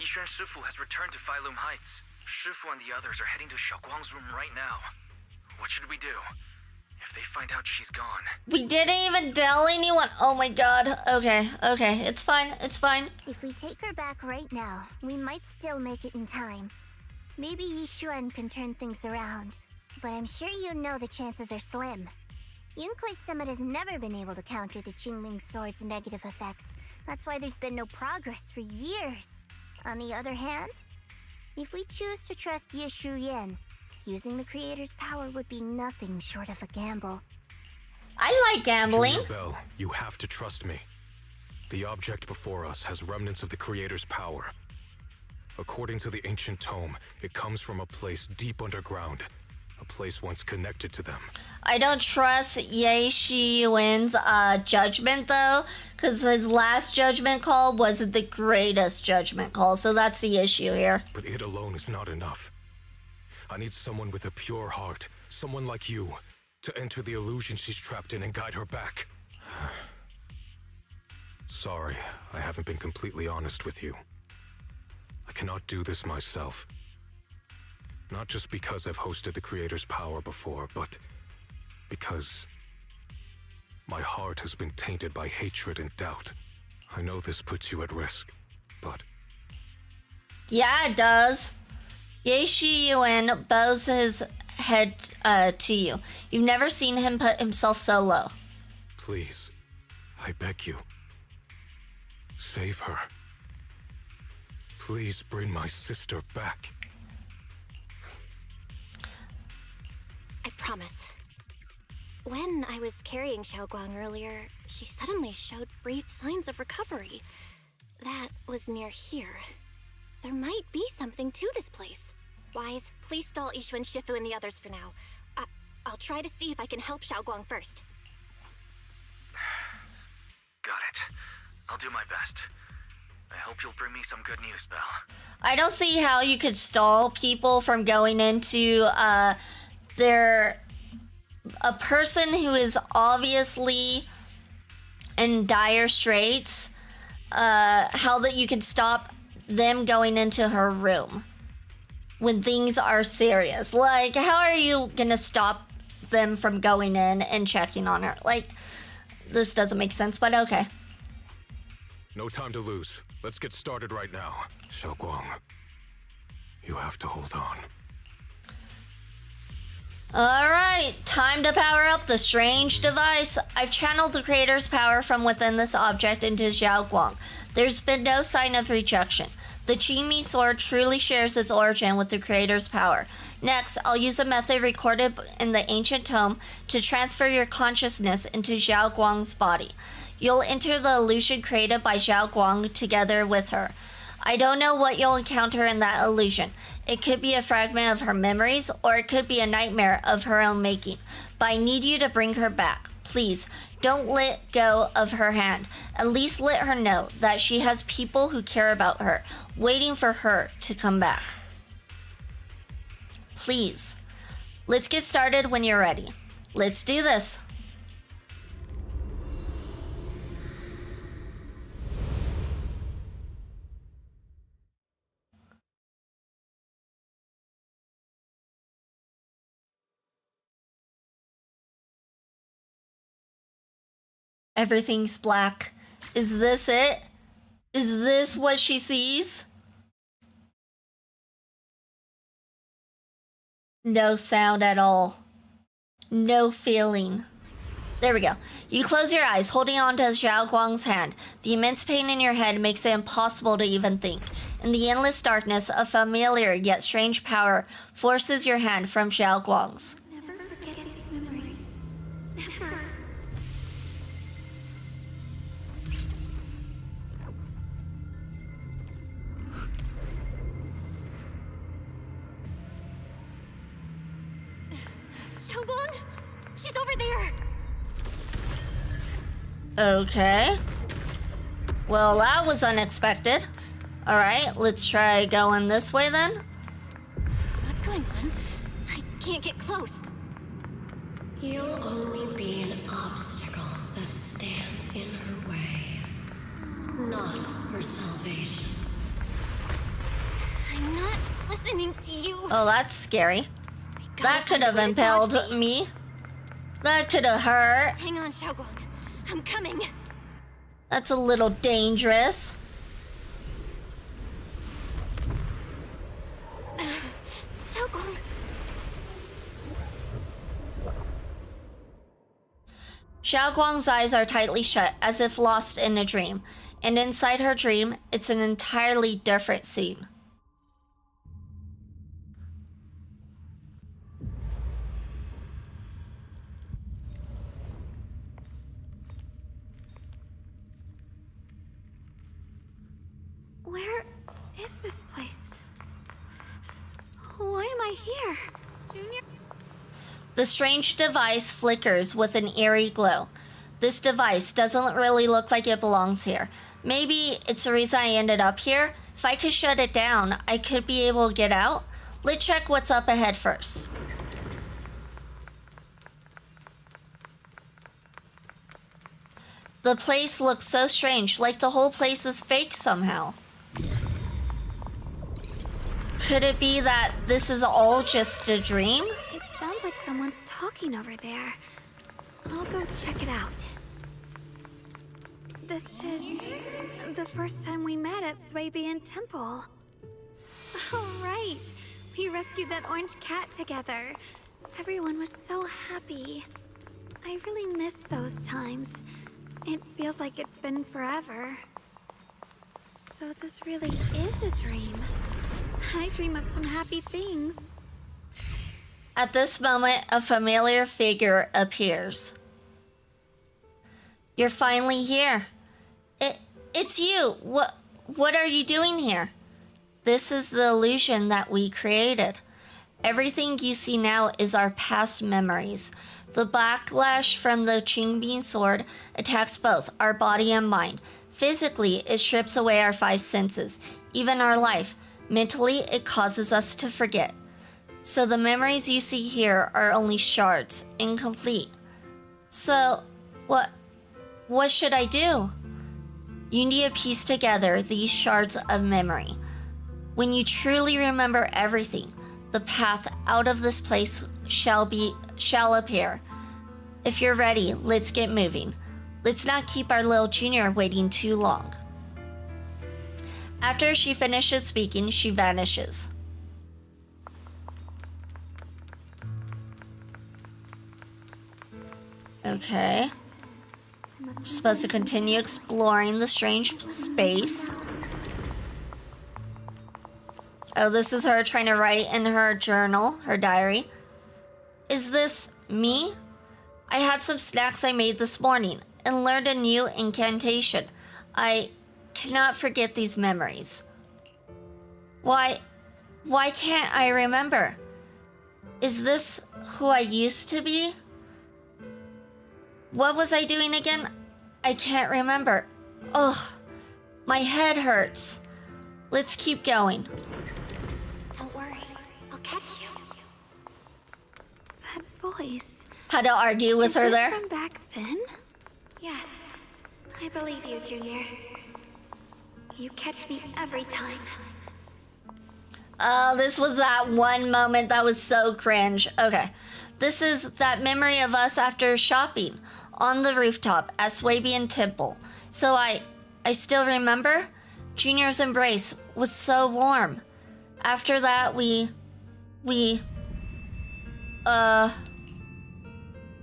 Yishuan Shifu has returned to Failum Heights. Shifu and the others are heading to Xiaoguang's room right now. What should we do? If they find out she's gone. We didn't even tell anyone. Oh my god. Okay, it's fine, it's fine. If we take her back right now, we might still make it in time. Maybe Yishuan can turn things around, but I'm sure you know the chances are slim. Yunquei Summit has never been able to counter the Qingming Sword's negative effects. That's why there's been no progress for years. On the other hand, if we choose to trust Ye Shuyan, using the Creator's power would be nothing short of a gamble. I like gambling. Junior Belle, you have to trust me. The object before us has remnants of the Creator's power. According to the ancient tome, it comes from a place deep underground. A place once connected to them. I don't trust Ye Shiyuan's judgment though, because his last judgment call wasn't the greatest judgment call, so that's the issue here. But it alone is not enough. I need someone with a pure heart, someone like you, to enter the illusion she's trapped in and guide her back. Sorry, I haven't been completely honest with you. I cannot do this myself. Not just because I've hosted the Creator's power before, but because my heart has been tainted by hatred and doubt. I know this puts you at risk, but... Yeah, it does. Ye Shiyuan bows his head to you. You've never seen him put himself so low. Please, I beg you. Save her. Please bring my sister back. I promise. When I was carrying Xiaoguang earlier, she suddenly showed brief signs of recovery. That was near here. There might be something to this place. Wise, please stall Yishuan Shifu and the others for now. I'll try to see if I can help Xiaoguang first. Got it. I'll do my best. I hope you'll bring me some good news, Belle. I don't see how you could stall people from going into a person who is obviously in dire straits, how that you can stop them going into her room when things are serious. Like, how are you gonna stop them from going in and checking on her? Like, this doesn't make sense, but okay. No time to lose. Let's get started right now. Xiaoguang, you have to hold on. Alright, time to power up the strange device. I've channeled the Creator's power from within this object into Xiaoguang. There's been no sign of rejection. The Qingming Sword truly shares its origin with the Creator's power. Next, I'll use a method recorded in the ancient tome to transfer your consciousness into Xiaoguang's body. You'll enter the illusion created by Xiaoguang together with her. I don't know what you'll encounter in that illusion. It could be a fragment of her memories, or it could be a nightmare of her own making. But I need you to bring her back. Please, don't let go of her hand. At least let her know that she has people who care about her, waiting for her to come back. Please. Let's get started when you're ready. Let's do this. Everything's black. Is this it? Is this what she sees? No sound at all. No feeling. There we go. You close your eyes, holding on to Xiaoguang's hand. The immense pain in your head makes it impossible to even think. In the endless darkness, a familiar yet strange power forces your hand from Xiaoguang's. Never forget these memories. Never. Xiaoguang! She's over there! Okay. Well, that was unexpected. Alright, let's try going this way then. What's going on? I can't get close. You'll only be an obstacle that stands in her way, not her salvation. I'm not listening to you. Oh, that's scary. That could have impaled me. That could have hurt. Hang on, Xiaoguang. I'm coming. That's a little dangerous. Xiaoguang. Xiaoguang's eyes are tightly shut, as if lost in a dream. And inside her dream, it's an entirely different scene. Where is this place? Why am I here? Junior? The strange device flickers with an eerie glow. This device doesn't really look like it belongs here. Maybe it's the reason I ended up here. If I could shut it down, I could be able to get out. Let's check what's up ahead first. The place looks so strange, like the whole place is fake somehow. Could it be that this is all just a dream? It sounds like someone's talking over there. I'll go check it out. This is the first time we met at Swabian Temple. Oh, right. We rescued that orange cat together. Everyone was so happy. I really miss those times. It feels like it's been forever. So this really is a dream. I dream of some happy things. At this moment, a familiar figure appears. You're finally here. It's you. What are you doing here? This is the illusion that we created. Everything you see now is our past memories. The backlash from the Qingming sword attacks both our body and mind. Physically, it strips away our five senses, even our life. Mentally, it causes us to forget. So the memories you see here are only shards, incomplete. So, what should I do? You need to piece together these shards of memory. When you truly remember everything, the path out of this place shall appear. If you're ready, let's get moving. Let's not keep our little junior waiting too long. After she finishes speaking, she vanishes. Okay. We're supposed to continue exploring the strange space. Oh, this is her trying to write in her journal, her diary. Is this me? I had some snacks I made this morning and learned a new incantation. I cannot forget these memories. Why can't I remember? Is this who I used to be? What was I doing again? I can't remember. Ugh, my head hurts. Let's keep going. Don't worry, I'll catch you. That voice. Had to argue with her there. From back then? Yes, I believe you, Junior. You catch me every time. Oh, this was that one moment that was so cringe. Okay, this is that memory of us after shopping on the rooftop at Swabian Temple. So I still remember. Junior's embrace was so warm. After that,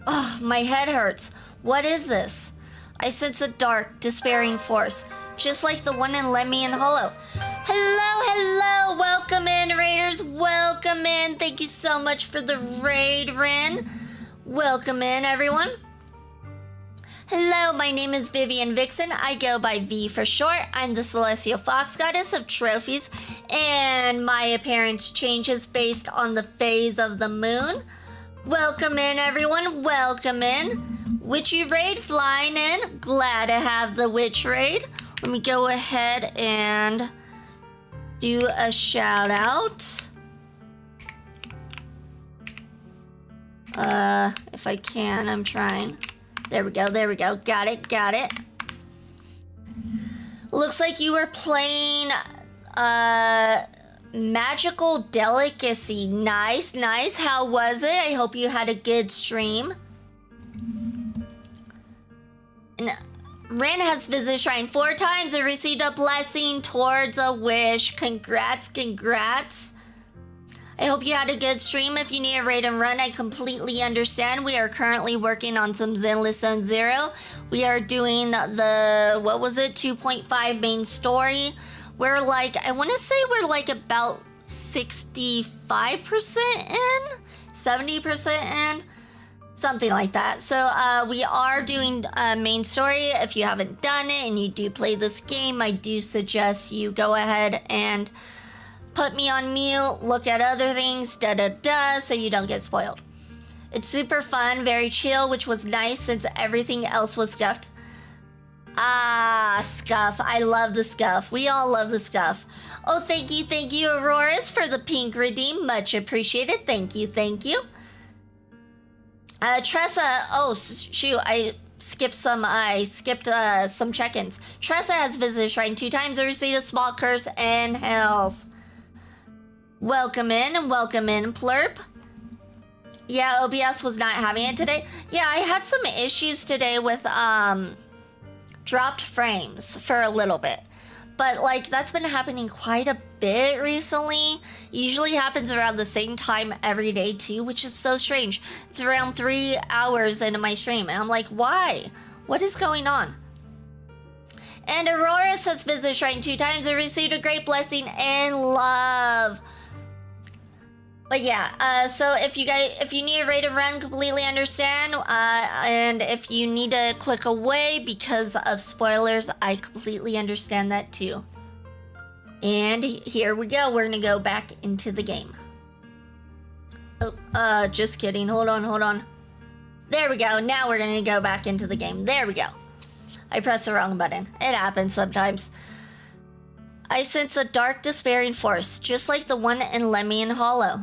oh, my head hurts. What is this? I sense a dark, despairing force, just like the one in Lemmian Hollow. Hello, welcome in, Raiders, welcome in. Thank you so much for the raid, Rin. Welcome in, everyone. Hello, my name is Vivian Vixen. I go by V for short. I'm the Celestial Fox Goddess of Trophies, and my appearance changes based on the phase of the moon. Welcome in, everyone. Welcome in. Witchy Raid flying in. Glad to have the Witch Raid. Let me go ahead and do a shout out. If I can, I'm trying. There we go, there we go. Got it, got it. Looks like you were playing, Magical Delicacy. Nice, nice. How was it? I hope you had a good stream. And Rin has visited Shrine 4 times and received a blessing towards a wish. Congrats, congrats. I hope you had a good stream. If you need a raid and run, I completely understand. We are currently working on some Zenless Zone Zero. We are doing the, what was it, 2.5 main story. We're like, I want to say we're like about 65% in, 70% in, something like that. So we are doing main story. If you haven't done it and you do play this game, I do suggest you go ahead and put me on mute, look at other things, so you don't get spoiled. It's super fun, very chill, which was nice since everything else was scuffed. Ah, scuff. I love the scuff. We all love the scuff. Oh, thank you, Auroras, for the pink redeem. Much appreciated. Thank you, thank you. Tressa, oh, shoot, I skipped some check-ins. Tressa has visited Shrine 2 times and received a small curse and health. Welcome in, Plurp. Yeah, OBS was not having it today. Yeah, I had some issues today with dropped frames for a little bit. But like that's been happening quite a bit recently. Usually happens around the same time every day too, which is so strange. It's around 3 hours into my stream and I'm like, why? What is going on? And Auroras has visited Shrine 2 times and received a great blessing and love. But yeah, so if you need a raid and run, completely understand. And if you need to click away because of spoilers, I completely understand that too. And here we go. We're gonna go back into the game. Oh, just kidding. Hold on. There we go. Now we're gonna go back into the game. There we go. I pressed the wrong button. It happens sometimes. I sense a dark, despairing force, just like the one in Lemmian Hollow.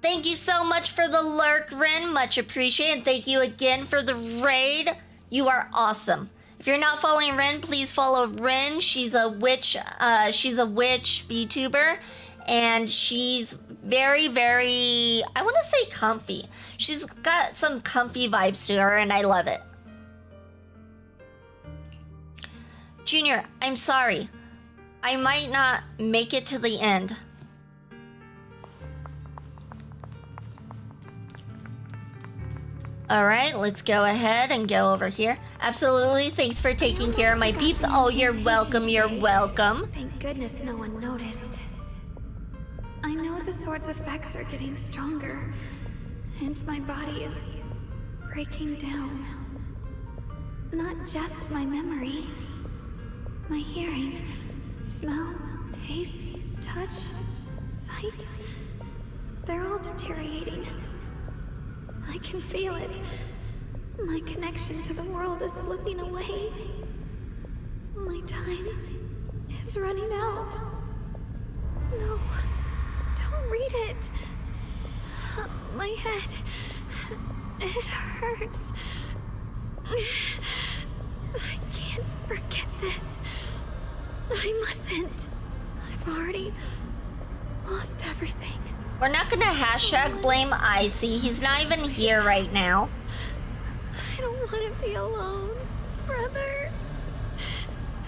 Thank you so much for the lurk, Rin. Much appreciated. Thank you again for the raid. You are awesome. If you're not following Rin, please follow Rin. She's a witch. She's a witch VTuber, and she's very, very, I want to say comfy. She's got some comfy vibes to her, and I love it. Junior, I'm sorry. I might not make it to the end. All right, let's go ahead and go over here. Absolutely, thanks for taking care of my peeps. Oh, you're welcome, Thank goodness no one noticed. I know the sword's effects are getting stronger, and my body is breaking down. Not just my memory, my hearing, smell, taste, touch, sight. They're all deteriorating. I can feel it. My connection to the world is slipping away. My time is running out. No, don't read it. My head, it hurts. I can't forget this. I mustn't. I've already lost everything. We're not gonna hashtag blame Icy. He's not even here right now. I don't want to be alone, brother.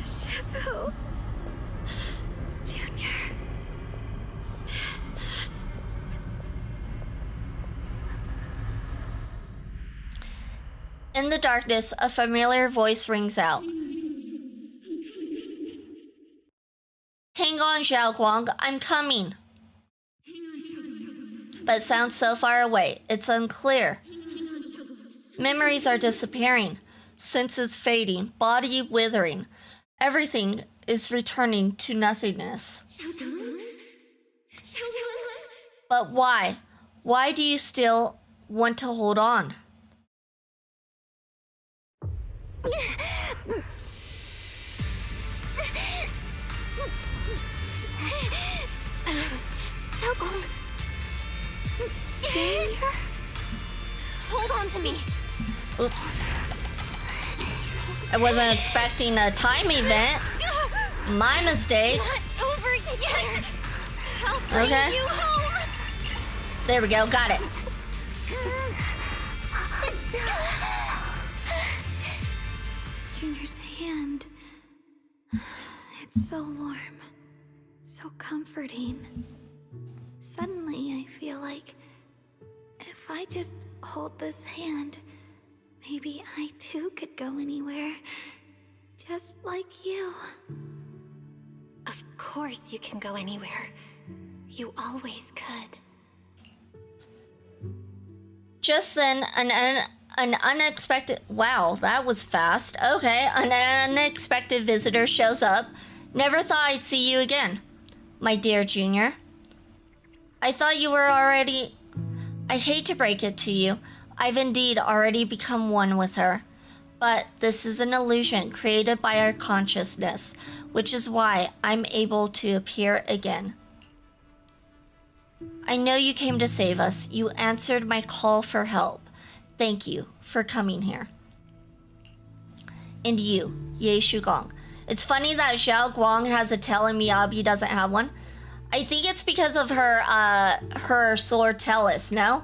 Shifu. Junior. In the darkness, a familiar voice rings out. Hang on, Xiaoguang, I'm coming. But it sounds so far away, it's unclear. Memories are disappearing, senses fading, body withering. Everything is returning to nothingness. But why? Why do you still want to hold on? Xiaogong. Junior? Hold on to me. Oops. I wasn't expecting a time event. My mistake. Not over yet. I'll bring Okay. you home. There we go. Got it. Junior's hand. It's so warm. So comforting. Suddenly, I feel like if I just hold this hand, maybe I too could go anywhere. Just like you. Of course you can go anywhere. You always could. Just then, an unexpected... Wow, that was fast. Okay, an unexpected visitor shows up. Never thought I'd see you again. My dear Junior. I thought you were already... I hate to break it to you. I've indeed already become one with her. But this is an illusion created by our consciousness, which is why I'm able to appear again. I know you came to save us. You answered my call for help. Thank you for coming here. And you, Ye Shugong. It's funny that Xiao Guang has a tail and Miyabi doesn't have one. I think it's because of her sword Tellus, no?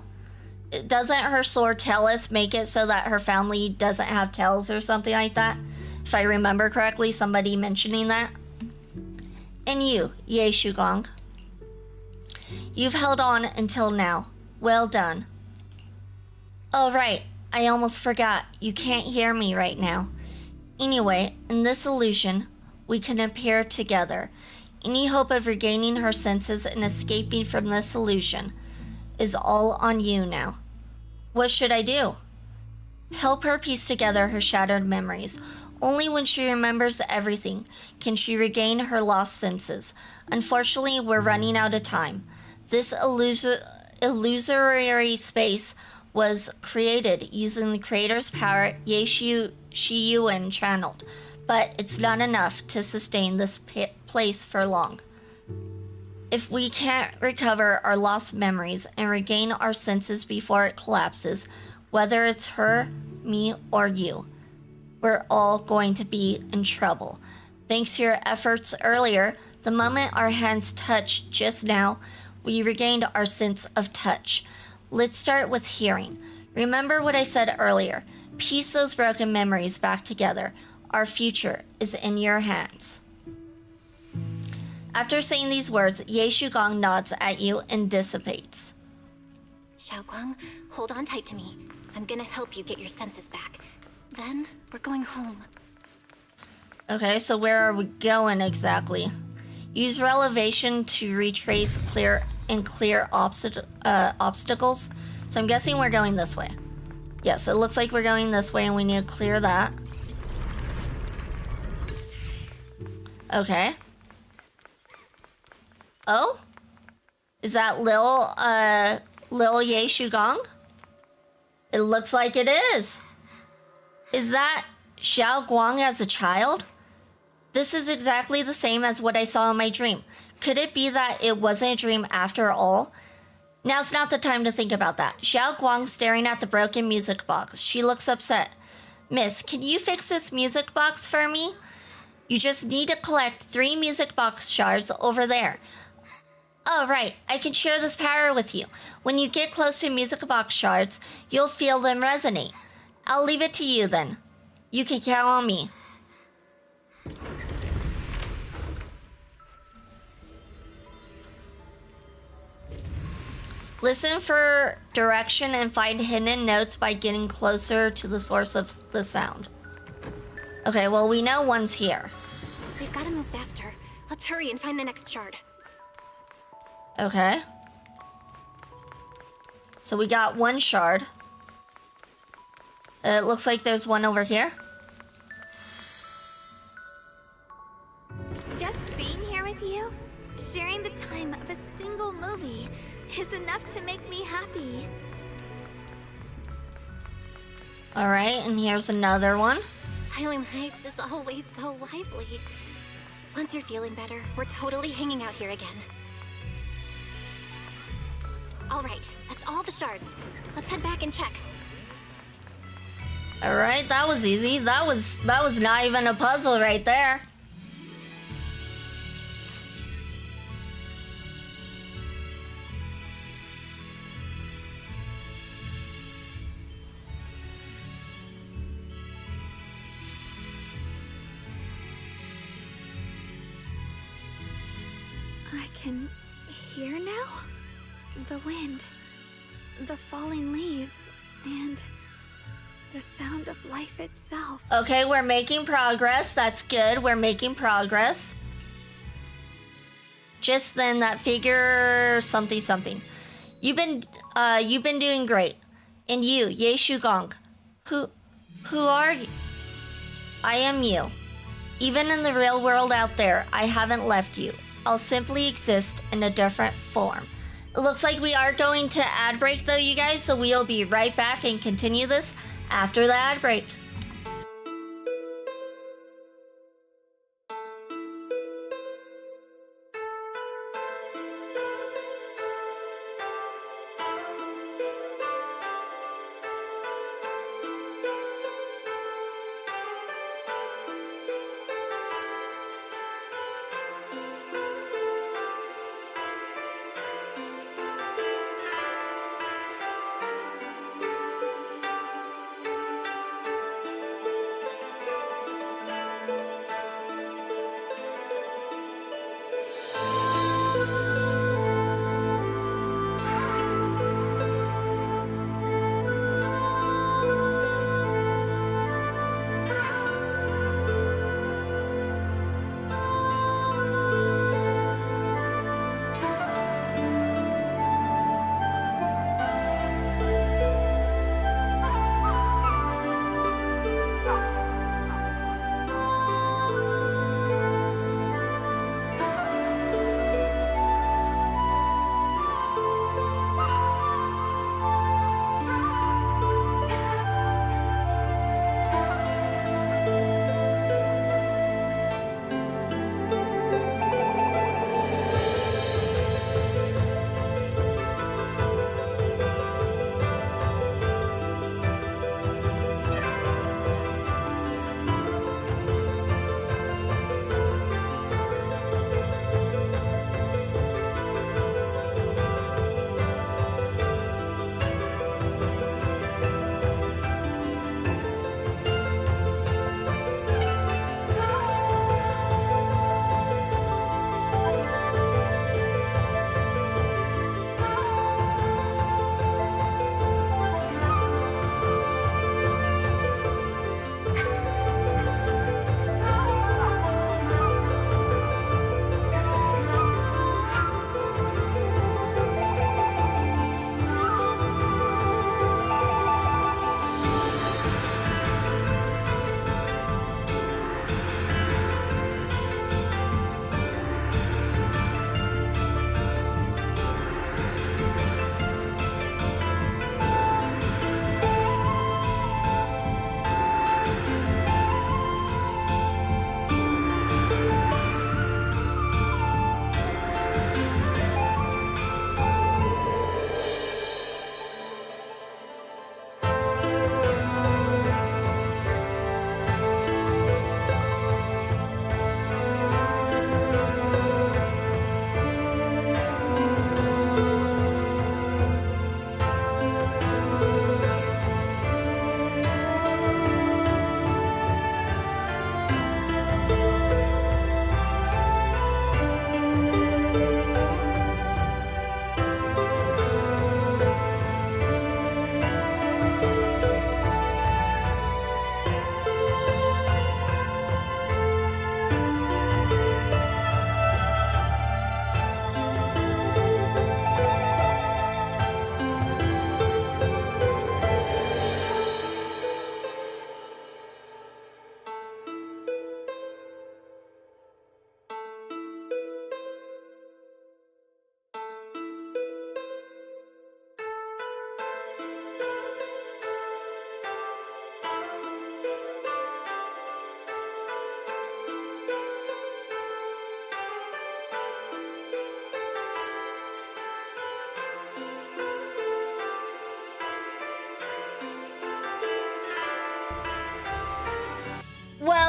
Doesn't her sword Tellus make it so that her family doesn't have tails or something like that? If I remember correctly, somebody mentioning that. And you, Ye Shugong. You've held on until now. Well done. Oh, right. I almost forgot. You can't hear me right now. Anyway, in this illusion, we can appear together. Any hope of regaining her senses and escaping from this illusion is all on you now. What should I do? Help her piece together her shattered memories. Only when she remembers everything can she regain her lost senses. Unfortunately, we're running out of time. This illusory space was created using the creator's power Ye Shiyuan channeled, but it's not enough to sustain this place for long. If we can't recover our lost memories and regain our senses before it collapses, whether it's her, me, or you, we're all going to be in trouble. Thanks to your efforts earlier, the moment our hands touched just now, we regained our sense of touch. Let's start with hearing. Remember what I said earlier. Piece those broken memories back together. Our future is in your hands. After saying these words, Ye Shugong nods at you and dissipates. Xiaoguang, hold on tight to me. I'm gonna help you get your senses back. Then, we're going home. Okay, so where are we going exactly? Use relevation to retrace clear obstacles. So I'm guessing we're going this way. Yes, it looks like we're going this way and we need to clear that. Okay. Oh? Is that Lil Ye Shugong? It looks like it is. Is that Xiao Guang as a child? This is exactly the same as what I saw in my dream. Could it be that it wasn't a dream after all? Now's not the time to think about that. Xiao Guang's staring at the broken music box. She looks upset. Miss, can you fix this music box for me? You just need to collect 3 music box shards over there. Oh, right. I can share this power with you. When you get close to music box shards, you'll feel them resonate. I'll leave it to you then. You can count on me. Listen for direction and find hidden notes by getting closer to the source of the sound. Okay, well, we know one's here. We've got to move faster. Let's hurry and find the next shard. Okay. So we got 1 shard. It looks like there's one over here. Just being here with you, sharing the time of a single movie, is enough to make me happy. Alright, and here's another one. Hylam Heights is always so lively. Once you're feeling better, we're totally hanging out here again. All right, that's all the shards. Let's head back and check. All right, that was easy. That was not even a puzzle right there. I can hear now? The wind, the falling leaves, and the sound of life itself. Okay, we're making progress. That's good. We're making progress. Just then that figure something. You've been doing great. And you, Ye Shugong. Who are you? I am you. Even in the real world out there, I haven't left you. I'll simply exist in a different form. It looks like we are going to ad break though, you guys, so we'll be right back and continue this after the ad break.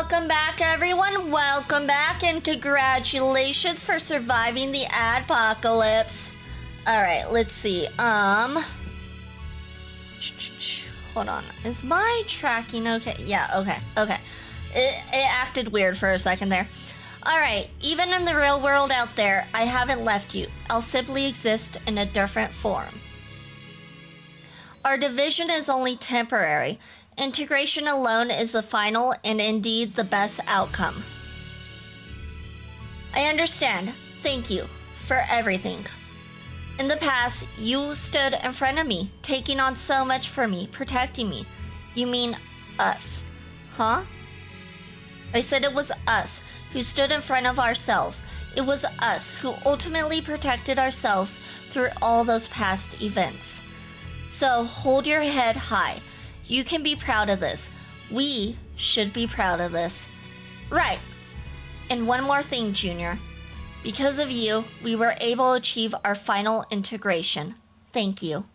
Welcome back, everyone. Welcome back, and congratulations for surviving the apocalypse. All right, let's see. Hold on. Is my tracking okay? Yeah, okay. It acted weird for a second there. All right, even in the real world out there, I haven't left you. I'll simply exist in a different form. Our division is only temporary. Integration alone is the final and indeed the best outcome. I understand. Thank you for everything. In the past, you stood in front of me, taking on so much for me, protecting me. You mean us, huh? I said it was us who stood in front of ourselves. It was us who ultimately protected ourselves through all those past events. So hold your head high. You can be proud of this. We should be proud of this. Right. And one more thing, Junior. Because of you, we were able to achieve our final integration. Thank you.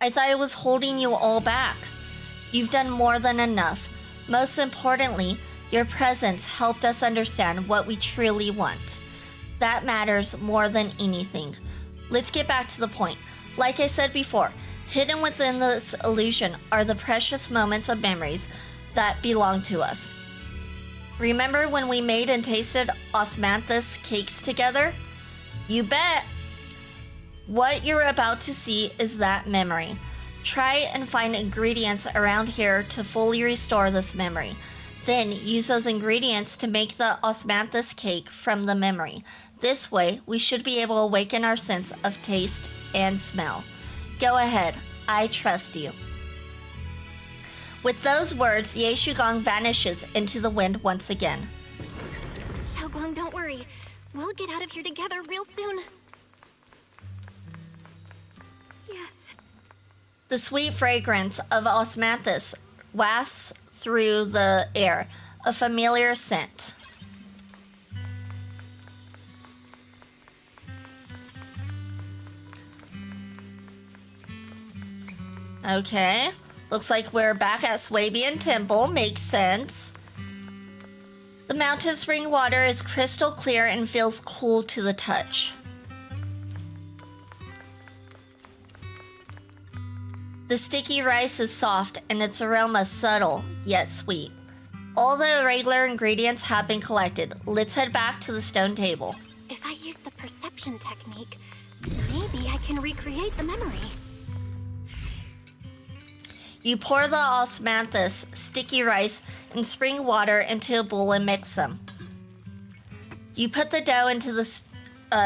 I thought I was holding you all back. You've done more than enough. Most importantly, your presence helped us understand what we truly want. That matters more than anything. Let's get back to the point. Like I said before, hidden within this illusion are the precious moments of memories that belong to us. Remember when we made and tasted osmanthus cakes together? You bet! What you're about to see is that memory. Try and find ingredients around here to fully restore this memory. Then use those ingredients to make the osmanthus cake from the memory. This way, we should be able to awaken our sense of taste and smell. Go ahead, I trust you. With those words, Ye Shugong vanishes into the wind once again. Xiaoguang, don't worry. We'll get out of here together real soon. Yes. The sweet fragrance of osmanthus wafts through the air, a familiar scent. Okay, looks like we're back at Swabian Temple. Makes sense. The mountain spring water is crystal clear and feels cool to the touch. The sticky rice is soft and its aroma subtle yet sweet. All the regular ingredients have been collected. Let's head back to the stone table. If I use the perception technique, maybe I can recreate the memory. You pour the osmanthus, sticky rice, and spring water into a bowl and mix them. You put the dough into the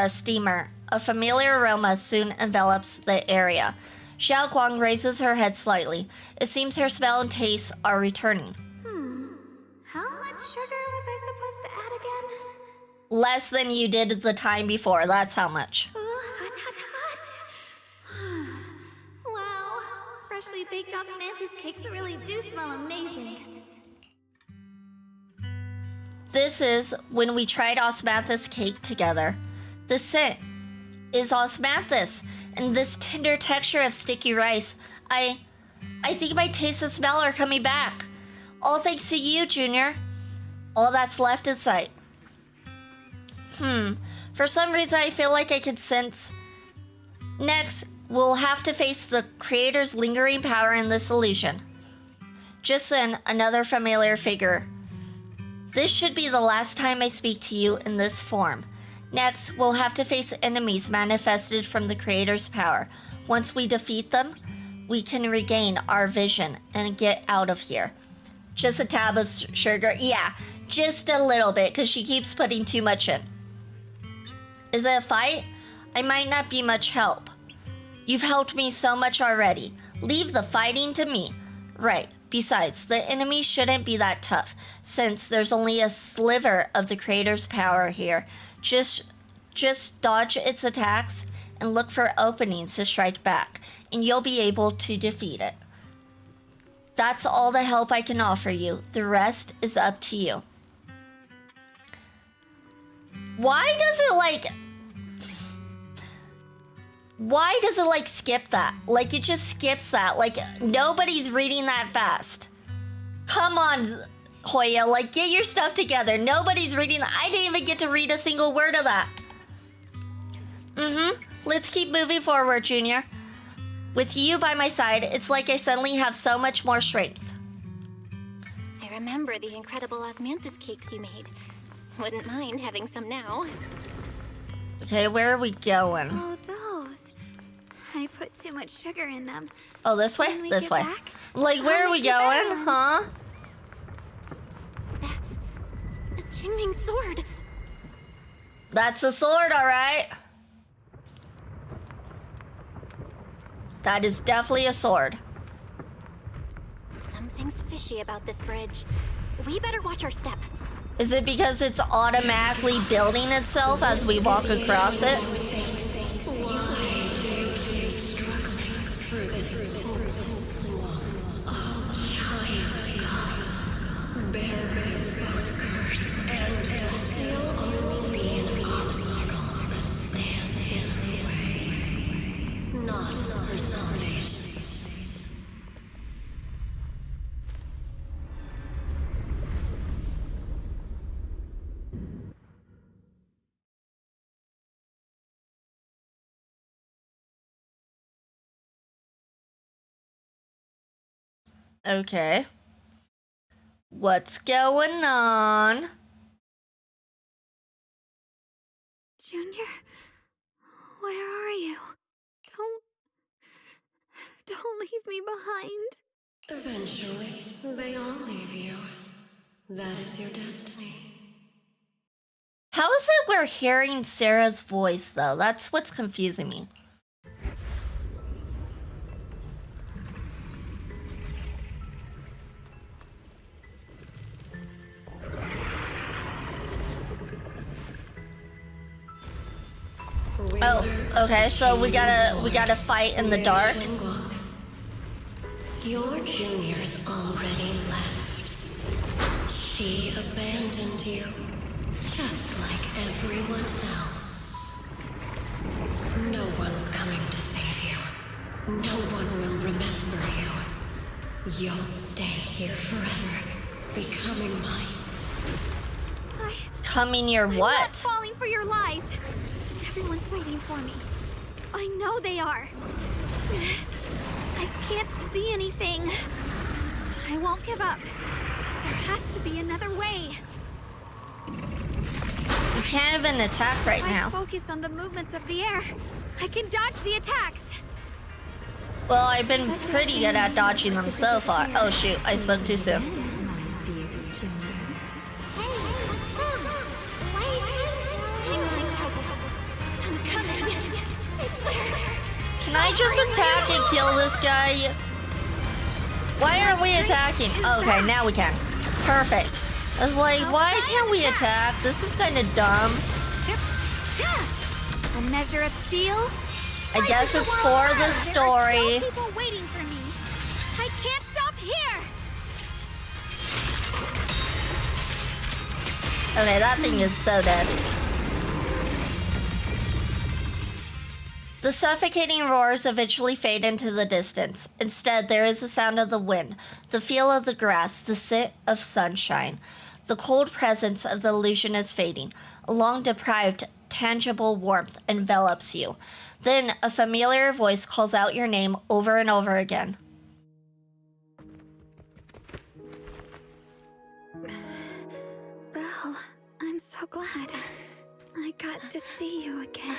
steamer. A familiar aroma soon envelops the area. Xiao Guang raises her head slightly. It seems her smell and taste are returning. How much sugar was I supposed to add again? Less than you did the time before, that's how much. Hot. Wow, freshly baked osmanthus cakes really do smell amazing. This is when we tried osmanthus cake together. The scent is osmanthus, and this tender texture of sticky rice. I think my taste and smell are coming back. All thanks to you, Junior. All that's left is sight. For some reason I feel like I could sense. Next, we'll have to face the creator's lingering power in this illusion. Just then, another familiar figure. This should be the last time I speak to you in this form. Next, we'll have to face enemies manifested from the creator's power. Once we defeat them, we can regain our vision and get out of here. Just a tab of sugar. Yeah, just a little bit, because she keeps putting too much in. Is it a fight? I might not be much help. You've helped me so much already. Leave the fighting to me. Right. Besides, the enemy shouldn't be that tough, since there's only a sliver of the creator's power here. Just dodge its attacks and look for openings to strike back, and you'll be able to defeat it. That's all the help I can offer you. The rest is up to you. Why does it skip that? Like, it just skips that. Like, nobody's reading that fast. Come on. Hoya, like, get your stuff together. Nobody's reading that. I didn't even get to read a single word of that. Let's keep moving forward, Junior. With you by my side, it's like I suddenly have so much more strength. I remember the incredible osmanthus cakes you made. Wouldn't mind having some now. Okay, where are we going? Oh, those. I put too much sugar in them. Oh, this way? When we This get way. back, Like, where I'll are we make you going? better ones. Huh? A Qingming sword. That's a sword, alright. That is definitely a sword. Something's fishy about this bridge. We better watch our step. Is it because it's automatically building itself as we walk across it? Why do you keep struggling through this hopeless swamp? Oh, child of God, bearer of both curse and blessing, you'll only be an obstacle that stands in her way, not her salvation. Okay. What's going on? Junior, where are you? Don't leave me behind. Eventually, they all leave you. That is your destiny. How is it we're hearing Sarah's voice, though? That's what's confusing me. Oh, okay, so we gotta fight in the dark. Your junior's already left. She abandoned you, just like everyone else. No one's coming to save you. No one will remember you. You'll stay here forever, becoming mine. Coming your I'm what? not falling for your lies. Everyone's waiting for me. I know they are. I can't see anything. I won't give up. There has to be another way. We can't even attack right now. Focus on the movements of the air. I can dodge the attacks. Well, I've been pretty good at dodging them so far. Oh shoot, I spoke too soon. Can I just attack and kill this guy? Why aren't we attacking? Okay, now we can. Perfect. I was like, why can't we attack? This is kind of dumb. A measure of steel. I guess it's for the story. There are still people waiting for me. I can't stop here. Okay, that thing is so dead. The suffocating roars eventually fade into the distance. Instead, there is the sound of the wind, the feel of the grass, the scent of sunshine. The cold presence of the illusion is fading. A long-deprived, tangible warmth envelops you. Then a familiar voice calls out your name over and over again. Belle, I'm so glad I got to see you again.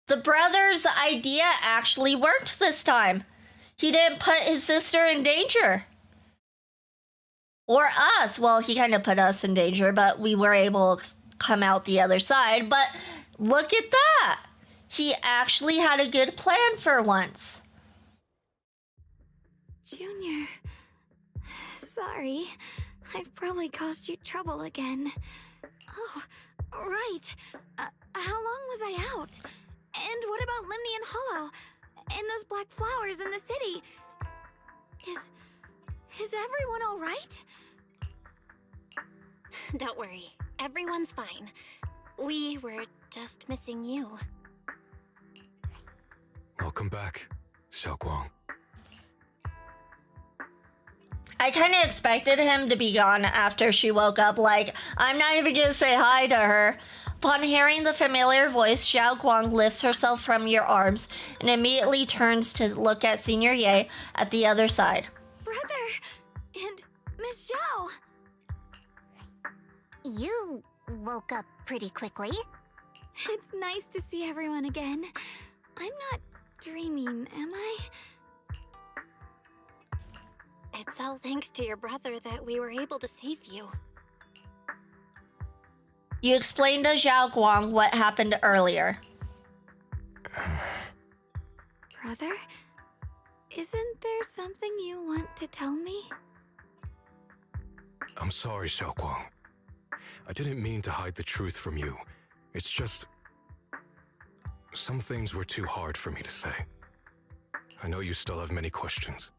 The brother's idea actually worked this time. He didn't put his sister in danger. Or us. Well, he kind of put us in danger, but we were able to come out the other side. But look at that. He actually had a good plan for once. Junior, sorry. I've probably caused you trouble again. Oh, right. How long was I out? And what about Limney and Hollow? And those black flowers in the city? Is everyone all right? Don't worry. Everyone's fine. We were just missing you. Welcome back, Xiaoguang. I kind of expected him to be gone after she woke up. Like, I'm not even gonna say hi to her. Upon hearing the familiar voice, Xiao Guang lifts herself from your arms and immediately turns to look at Senior Ye at the other side. Brother! And Miss Zhao! You woke up pretty quickly. It's nice to see everyone again. I'm not dreaming, am I? It's all thanks to your brother that we were able to save you. You explained to Xiao Guang what happened earlier. Brother? Isn't there something you want to tell me? I'm sorry, Xiao Guang. I didn't mean to hide the truth from you. It's just... some things were too hard for me to say. I know you still have many questions.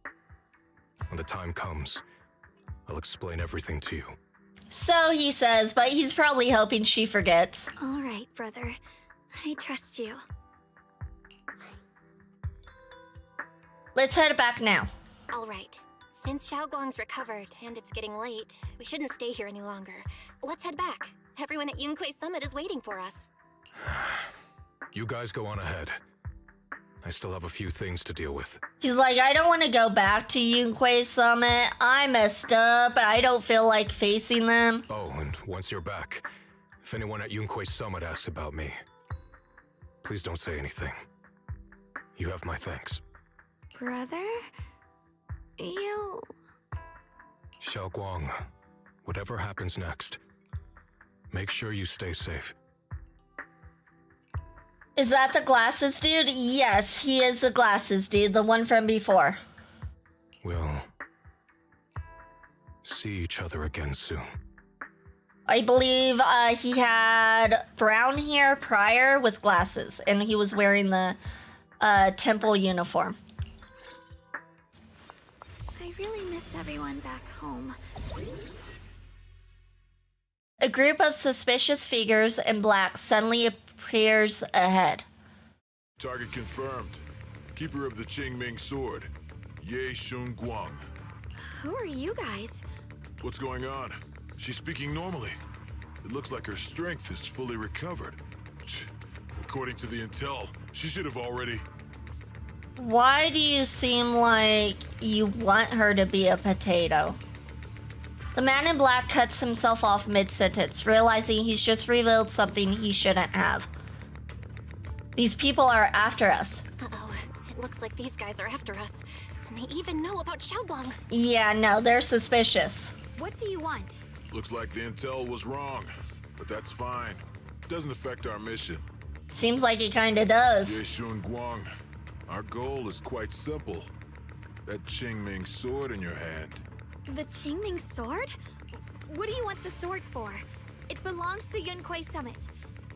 When the time comes, I'll explain everything to you. So he says, but he's probably hoping she forgets. All right, brother. I trust you. Let's head back now. All right. Since Xiao Guang's recovered and it's getting late, we shouldn't stay here any longer. Let's head back. Everyone at Yunquei Summit is waiting for us. You guys go on ahead. I still have a few things to deal with. He's like, I don't want to go back to Yunquei Summit. I messed up. I don't feel like facing them. Oh, and once you're back, if anyone at Yunquei Summit asks about me, please don't say anything. You have my thanks. Brother? You... Xiao Guang, whatever happens next, make sure you stay safe. Is that the glasses dude? Yes, he is the glasses dude, the one from before. We'll see each other again soon. I believe he had brown hair prior with glasses, and he was wearing the temple uniform. I really miss everyone back home. A group of suspicious figures in black suddenly appears ahead. Target confirmed. Keeper of the Qingming sword, Ye Shun Guang. Who are you guys? What's going on? She's speaking normally. It looks like her strength is fully recovered. According to the intel, she should have already... Why do you seem like you want her to be a potato? The man in black cuts himself off mid-sentence, realizing he's just revealed something he shouldn't have. These people are after us. Uh-oh. It looks like these guys are after us. And they even know about Xiao Guang. Yeah, no, they're suspicious. What do you want? Looks like the intel was wrong, but that's fine. Doesn't affect our mission. Seems like it kinda does. Ye Shun Guang, our goal is quite simple. That Qingming sword in your hand. The Qingming sword? What do you want the sword for? It belongs to Yunquei Summit,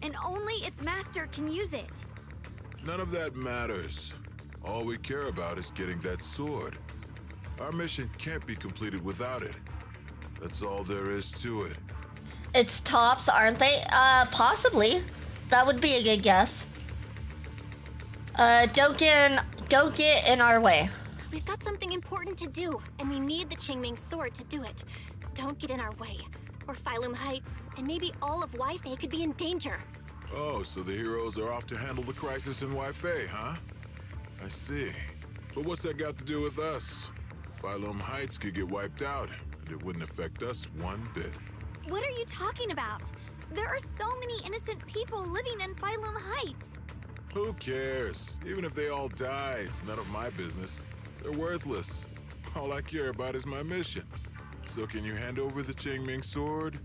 and only its master can use it. None of that matters. All we care about is getting that sword. Our mission can't be completed without it. That's all there is to it. It's tops, aren't they? Possibly. That would be a good guess. Don't get in our way. We've got something important to do, and we need the Qingming sword to do it. Don't get in our way, or Phylum Heights, and maybe all of Weifei could be in danger. Oh, so the heroes are off to handle the crisis in Weifei, huh? I see. But what's that got to do with us? Phylum Heights could get wiped out, and it wouldn't affect us one bit. What are you talking about? There are so many innocent people living in Phylum Heights. Who cares? Even if they all die, it's none of my business. They're worthless. All I care about is my mission. So can you hand over the Qingming sword?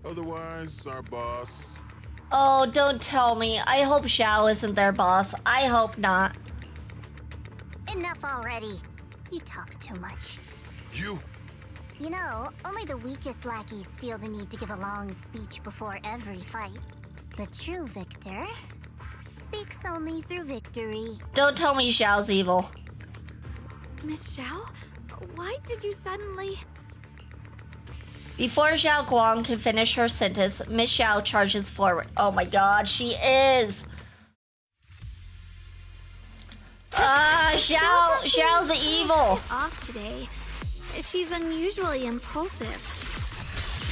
Otherwise, our boss... Oh, don't tell me. I hope Xiao isn't their boss. I hope not. Enough already. You talk too much. You? You know, only the weakest lackeys feel the need to give a long speech before every fight. The true victor speaks only through victory. Don't tell me Xiao's evil. Miss Xiao? Why did you suddenly... Before Xiao Guang can finish her sentence, Miss Xiao charges forward. Oh my god, she is! Xiao's evil! Off today. She's unusually impulsive.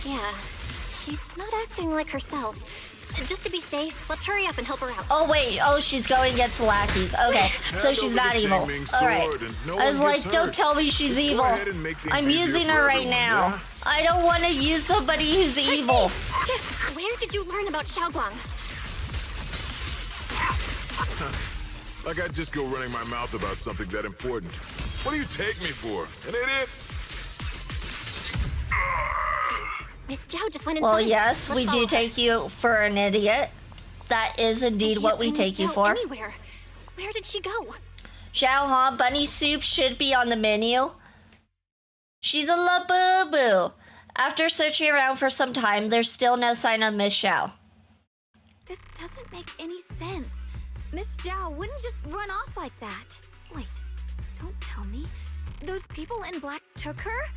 Yeah, she's not acting like herself. Just to be safe, let's hurry up and help her out. Oh, wait. Oh, she's going against lackeys. Okay, so she's not evil. Alright. I was like, don't tell me she's evil. I'm using her right now. I don't want to use somebody who's evil. Where did you learn about Xiaoguang? Like I'd just go running my mouth about something that important. What do you take me for? An idiot? Miss Zhao just went inside. Well, yes, we do take you for an idiot. That is indeed what we take you for. Anywhere. Where did she go? Xiao, bunny soup should be on the menu. She's a la-boo-boo. After searching around for some time, there's still no sign of Miss Xiao. This doesn't make any sense. Miss Zhao wouldn't just run off like that. Wait, don't tell me. Those people in black took her?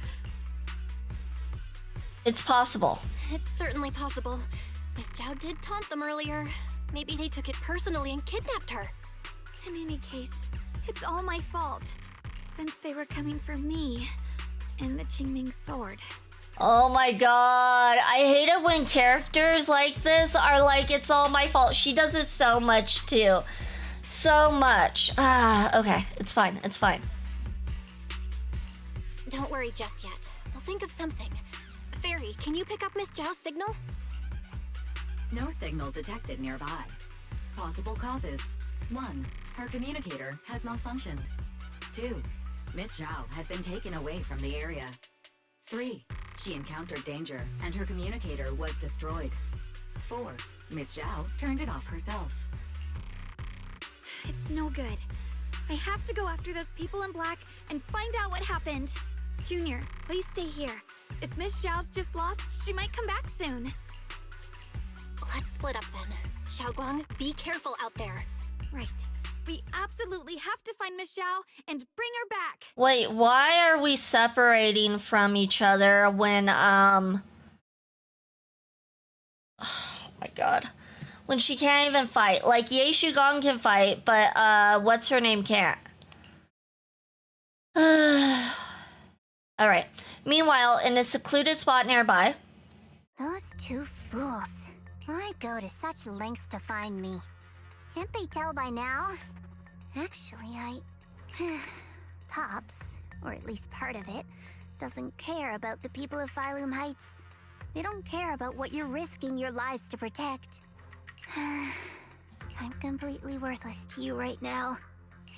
It's possible. It's certainly possible. Miss Zhao did taunt them earlier. Maybe they took it personally and kidnapped her. In any case, it's all my fault. Since they were coming for me and the Qingming sword. Oh my god. I hate it when characters like this are like, it's all my fault. She does it so much too. So much. Okay. It's fine. It's fine. Don't worry just yet. We'll think of something. Fairy, can you pick up Miss Zhao's signal? No signal detected nearby. Possible causes. 1. Her communicator has malfunctioned. 2. Miss Zhao has been taken away from the area. 3. She encountered danger and her communicator was destroyed. 4. Miss Zhao turned it off herself. It's no good. I have to go after those people in black and find out what happened. Junior, please stay here. If Miss Zhao's just lost, she might come back soon. Let's split up then. Xiaoguang, be careful out there. Right. We absolutely have to find Miss Zhao and bring her back. Wait, why are we separating from each other when, oh my god. When she can't even fight. Like, Ye Shugong can fight, but, what's her name can't. Alright. Meanwhile, in a secluded spot nearby... Those two fools. Why go to such lengths to find me? Can't they tell by now? Actually, Tops, or at least part of it, doesn't care about the people of Phylum Heights. They don't care about what you're risking your lives to protect. I'm completely worthless to you right now.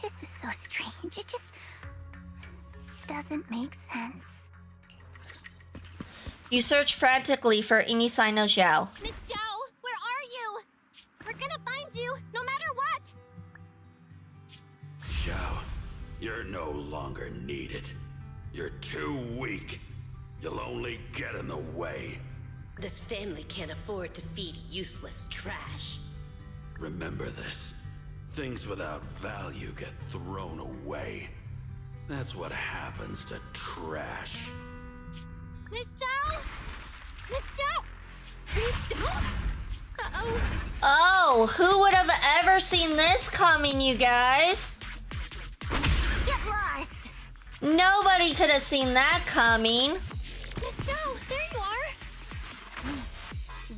This is so strange. It just... doesn't make sense. You search frantically for any sign of Xiao. Miss Zhao, where are you? We're gonna find you, no matter what! Xiao, you're no longer needed. You're too weak. You'll only get in the way. This family can't afford to feed useless trash. Remember this. Things without value get thrown away. That's what happens to trash. Miss Zhao! Miss Zhao! Miss Zhao? Uh-oh. Oh, who would have ever seen this coming, you guys? Get lost! Nobody could have seen that coming. Miss Zhao, there you are!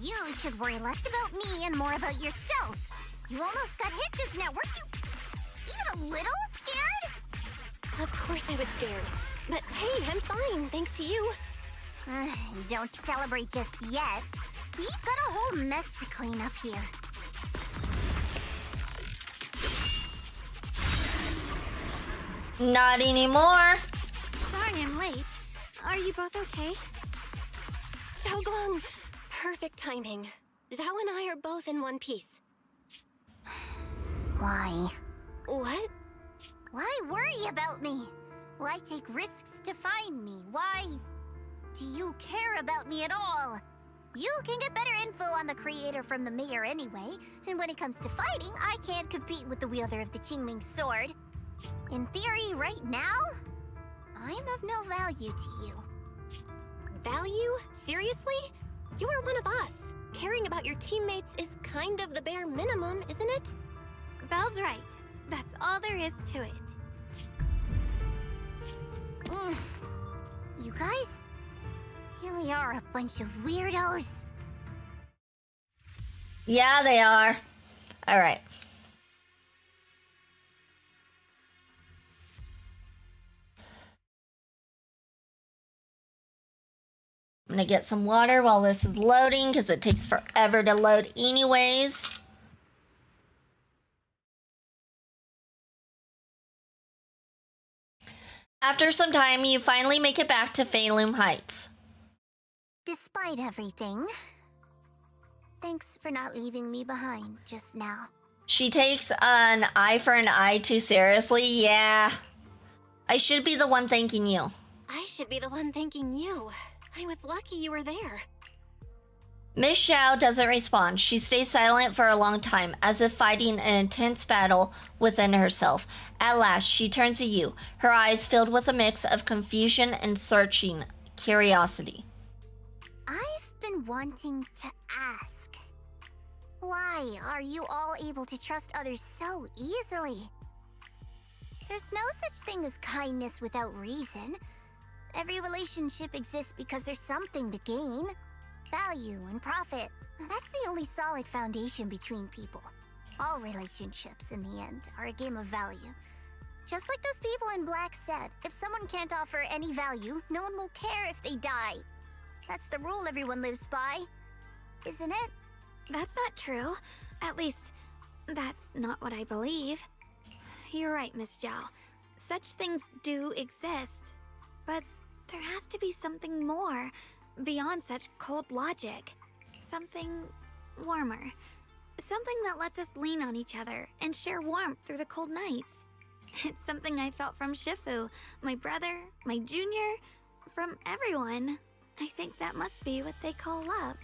You should worry less about me and more about yourself. You almost got hit just now, weren't you even a little scared? Of course I was scared. But hey, I'm fine, thanks to you. Don't celebrate just yet. We've got a whole mess to clean up here. Not anymore. Sorry I'm late. Are you both okay? Xiaoguang! Perfect timing. Zhao and I are both in one piece. Why? What? Why worry about me? Why take risks to find me? Why do you care about me at all? You can get better info on the creator from the mayor anyway, and when it comes to fighting, I can't compete with the wielder of the Qingming sword. In theory, right now, I'm of no value to you. Value? Seriously? You are one of us. Caring about your teammates is kind of the bare minimum, isn't it? Belle's right. That's all there is to it. guys really are a bunch of weirdos. Yeah, they are. All right. I'm gonna get some water while this is loading because it takes forever to load anyways. After some time, you finally make it back to Phaelum Heights. Despite everything, thanks for not leaving me behind just now. She takes an eye for an eye too seriously. Yeah. I should be the one thanking you. I should be the one thanking you. I was lucky you were there. Miss Xiao doesn't respond. She stays silent for a long time, as if fighting an intense battle within herself. At last, she turns to you, her eyes filled with a mix of confusion and searching curiosity. I've been wanting to ask. Why are you all able to trust others so easily? There's no such thing as kindness without reason. Every relationship exists because there's something to gain. Value and profit. That's the only solid foundation between people. All relationships, in the end, are a game of value. Just like those people in Black said, if someone can't offer any value, no one will care if they die. That's the rule everyone lives by, isn't it? That's not true. At least, that's not what I believe. You're right, Miss Zhao. Such things do exist. But there has to be something more, beyond such cold logic. Something warmer. Something that lets us lean on each other and share warmth through the cold nights. It's something I felt from Shifu, my brother, my junior, from everyone. I think that must be what they call love.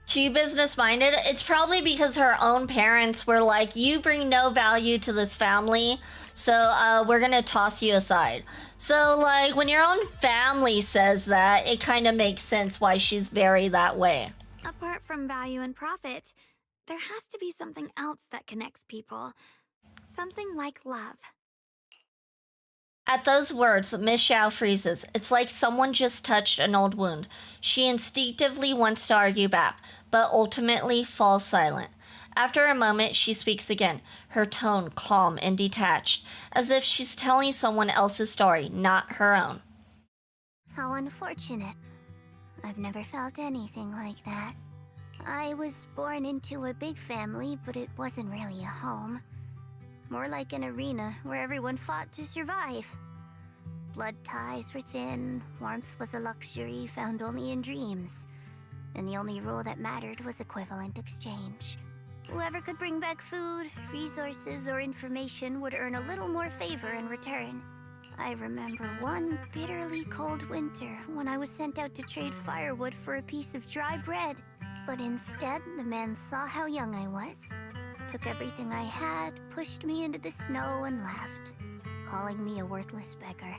Too business-minded? It's probably because her own parents were like, you bring no value to this family, so we're gonna toss you aside. So, like, when your own family says that, it kind of makes sense why she's very that way. Apart from value and profit, there has to be something else that connects people. Something like love. At those words, Miss Xiao freezes. It's like someone just touched an old wound. She instinctively wants to argue back, but ultimately falls silent. After a moment, she speaks again, her tone calm and detached, as if she's telling someone else's story, not her own. How unfortunate. I've never felt anything like that. I was born into a big family, but it wasn't really a home. More like an arena where everyone fought to survive. Blood ties were thin, warmth was a luxury found only in dreams, and the only rule that mattered was equivalent exchange. Whoever could bring back food, resources, or information would earn a little more favor in return. I remember one bitterly cold winter when I was sent out to trade firewood for a piece of dry bread. But instead, the man saw how young I was, took everything I had, pushed me into the snow, and left, calling me a worthless beggar.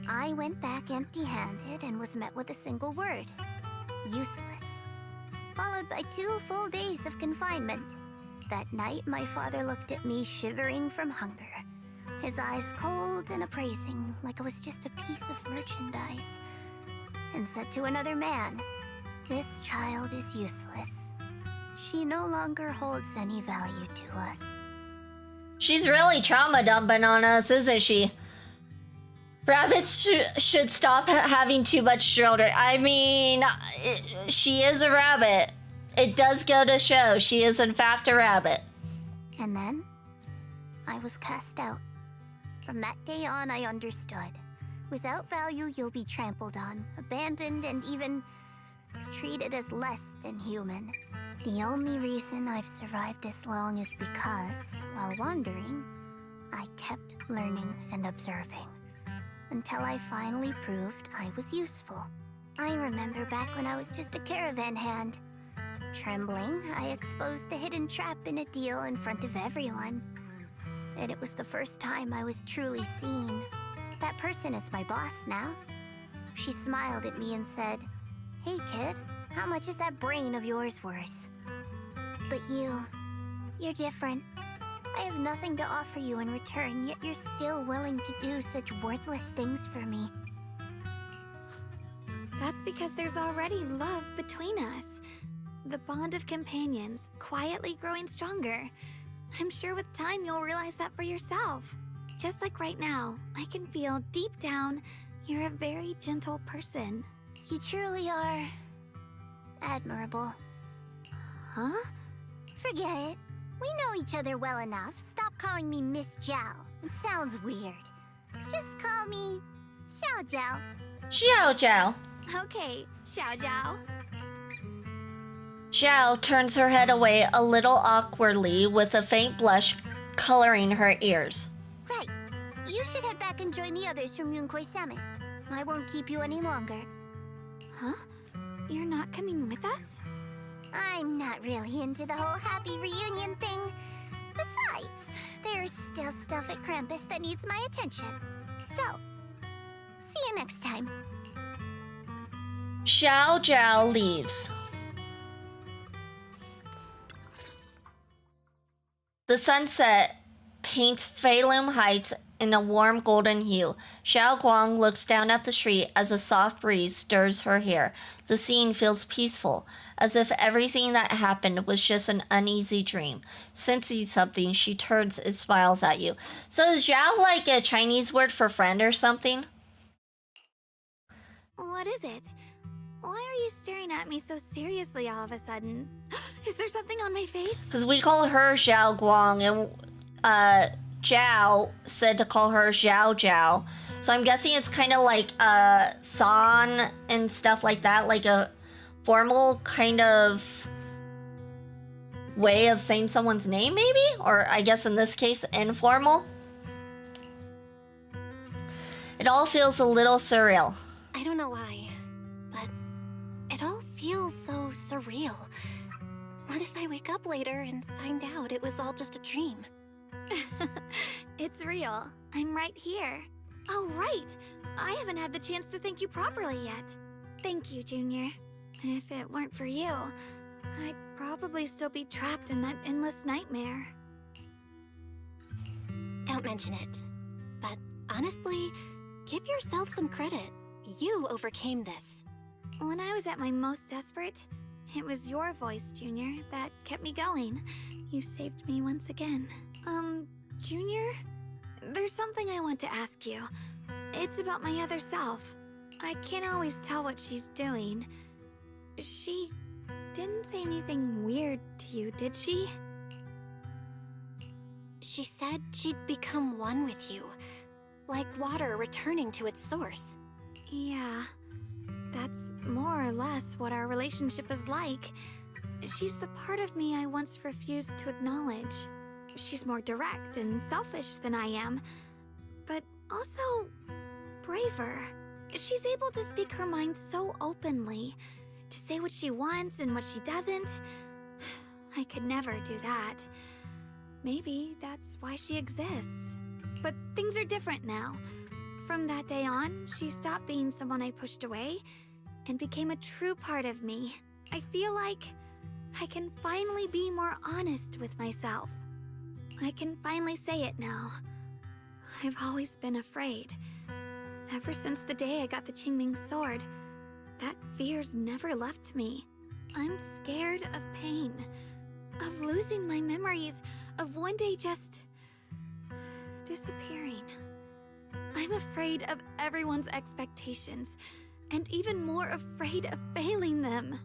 I went back empty-handed and was met with a single word: useless. Followed by 2 full days of confinement. That night, my father looked at me shivering from hunger, his eyes cold and appraising, like I was just a piece of merchandise, and said to another man, "This child is useless. She no longer holds any value to us." She's really trauma dumping on us, isn't she? Rabbits should stop having too much children. I mean, she is a rabbit. It does go to show she is in fact a rabbit. And then, I was cast out. From that day on, I understood. Without value, you'll be trampled on, abandoned, and even treated as less than human. The only reason I've survived this long is because, while wandering, I kept learning and observing. Until I finally proved I was useful. I remember back when I was just a caravan hand. Trembling, I exposed the hidden trap in a deal in front of everyone. And it was the first time I was truly seen. That person is my boss now. She smiled at me and said, "Hey kid, how much is that brain of yours worth?" But you're different. I have nothing to offer you in return, yet you're still willing to do such worthless things for me. That's because there's already love between us. The bond of companions, quietly growing stronger. I'm sure with time you'll realize that for yourself. Just like right now, I can feel deep down you're a very gentle person. You truly are admirable. Huh? Forget it. We know each other well enough. Stop calling me Miss Zhao. It sounds weird. Just call me Xiao Zhao. Xiao Zhao. Okay, Xiao Zhao. Zhao turns her head away a little awkwardly with a faint blush coloring her ears. Right. You should head back and join the others from Yunquay Summit. I won't keep you any longer. Huh? You're not coming with us? I'm not really into the whole happy reunion thing. Besides, there's still stuff at Krampus that needs my attention. So, see you next time. Xiao Zhao leaves. The sunset paints Phaethon Heights in a warm golden hue. Xiao Guang looks down at the street as a soft breeze stirs her hair. The scene feels peaceful, as if everything that happened was just an uneasy dream. Sensing something, she turns and smiles at you. So is Zhao like a Chinese word for friend or something? What is it? Why are you staring at me so seriously all of a sudden? Is there something on my face? Because we call her Xiao Guang, and Zhao said to call her Xiao Zhao. So I'm guessing it's kind of like san and stuff like that, like a formal kind of way of saying someone's name, maybe? Or I guess in this case, informal. It all feels a little surreal. I don't know why, but it all feels so surreal. What if I wake up later and find out it was all just a dream? It's real. I'm right here. Oh, right. I haven't had the chance to thank you properly yet. Thank you, Junior. If it weren't for you, I'd probably still be trapped in that endless nightmare. Don't mention it. But honestly, give yourself some credit. You overcame this. When I was at my most desperate, it was your voice, Junior, that kept me going. You saved me once again. Junior? There's something I want to ask you. It's about my other self. I can't always tell what she's doing. She didn't say anything weird to you, did she? She said she'd become one with you, like water returning to its source. Yeah, that's more or less what our relationship is like. She's the part of me I once refused to acknowledge. She's more direct and selfish than I am, but also braver. She's able to speak her mind so openly, to say what she wants and what she doesn't. I could never do that. Maybe that's why she exists. But things are different now. From that day on, she stopped being someone I pushed away and became a true part of me. I feel like I can finally be more honest with myself. I can finally say it now. I've always been afraid. Ever since the day I got the Qingming sword, that fear's never left me. I'm scared of pain, of losing my memories, of one day just disappearing. I'm afraid of everyone's expectations, and even more afraid of failing them.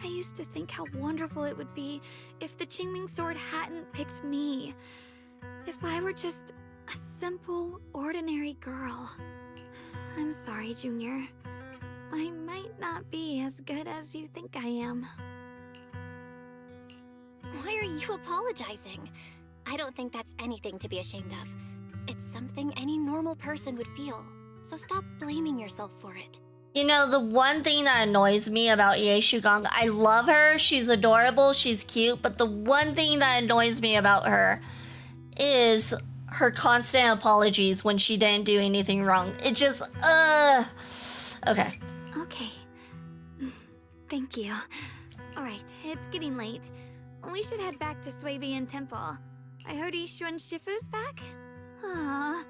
I used to think how wonderful it would be if the Qingming sword hadn't picked me. If I were just a simple, ordinary girl. I'm sorry, Junior. I might not be as good as you think I am. Why are you apologizing? I don't think that's anything to be ashamed of. It's something any normal person would feel, so stop blaming yourself for it. You know, the one thing that annoys me about Ye Shugang, I love her, she's adorable, she's cute, but the one thing that annoys me about her is her constant apologies when she didn't do anything wrong. It just, okay. Okay. Thank you. Alright, it's getting late. We should head back to Swabian Temple. I heard Ishu and Shifu's back? Aw,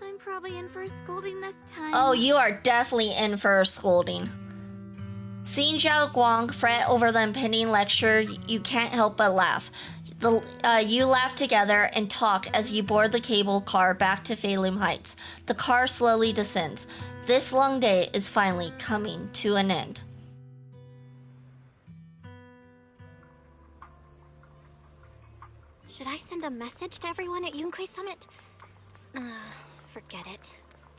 I'm probably in for a scolding this time. Oh, you are definitely in for a scolding. Seeing Zhao Guang fret over the impending lecture, you can't help but laugh. You laugh together and talk as you board the cable car back to Phaethon Heights. The car slowly descends. This long day is finally coming to an end. Should I send a message to everyone at Yunquei Summit? Forget it.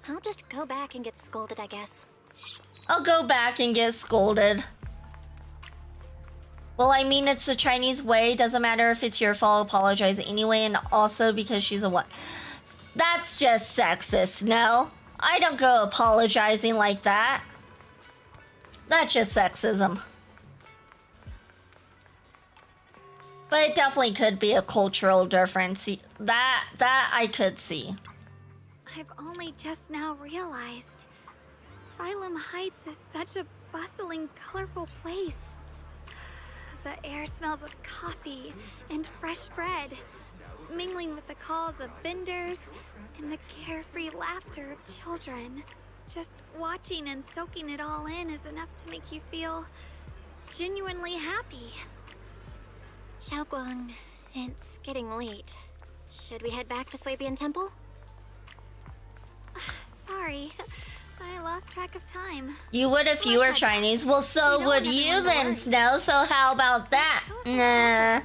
I'll just go back and get scolded, I guess. I'll go back and get scolded. Well, I mean, it's the Chinese way. Doesn't matter if it's your fault, apologize anyway. And also because she's a what? That's just sexist, no? I don't go apologizing like that. That's just sexism. But it definitely could be a cultural difference. That I could see. I've only just now realized. Phaethon Heights is such a bustling, colorful place. The air smells of coffee and fresh bread, mingling with the calls of vendors and the carefree laughter of children. Just watching and soaking it all in is enough to make you feel genuinely happy. Xiaoguang, it's getting late. Should we head back to Swabian Temple? Sorry, I lost track of time. You would if you were Chinese. Well, so would you then, Snow. So how about that? Nah.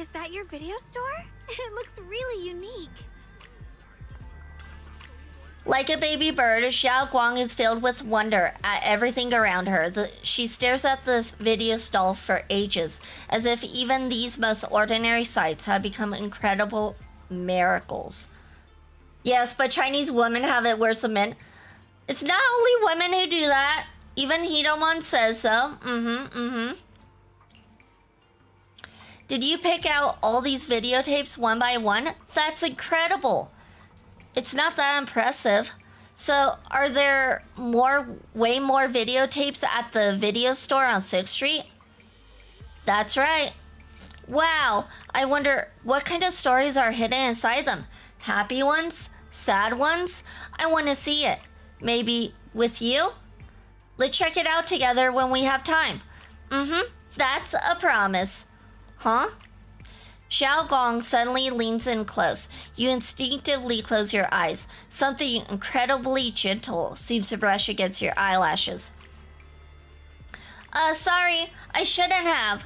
Is that your video store? It looks really unique. Like a baby bird, Xiao Guang is filled with wonder at everything around her. She stares at this video stall for ages, as if even these most ordinary sights have become incredible miracles. Yes, but Chinese women have it worse than men. It's not only women who do that. Even Hidomon says so. Did you pick out all these videotapes one by one? That's incredible. It's not that impressive. So, are there way more videotapes at the video store on 6th Street? That's right. Wow, I wonder what kind of stories are hidden inside them. Happy ones? Sad ones? I want to see it. Maybe with you? Let's check it out together when we have time. That's a promise. Huh? Xiao Gong suddenly leans in close. You instinctively close your eyes. Something incredibly gentle seems to brush against your eyelashes. Sorry, I shouldn't have.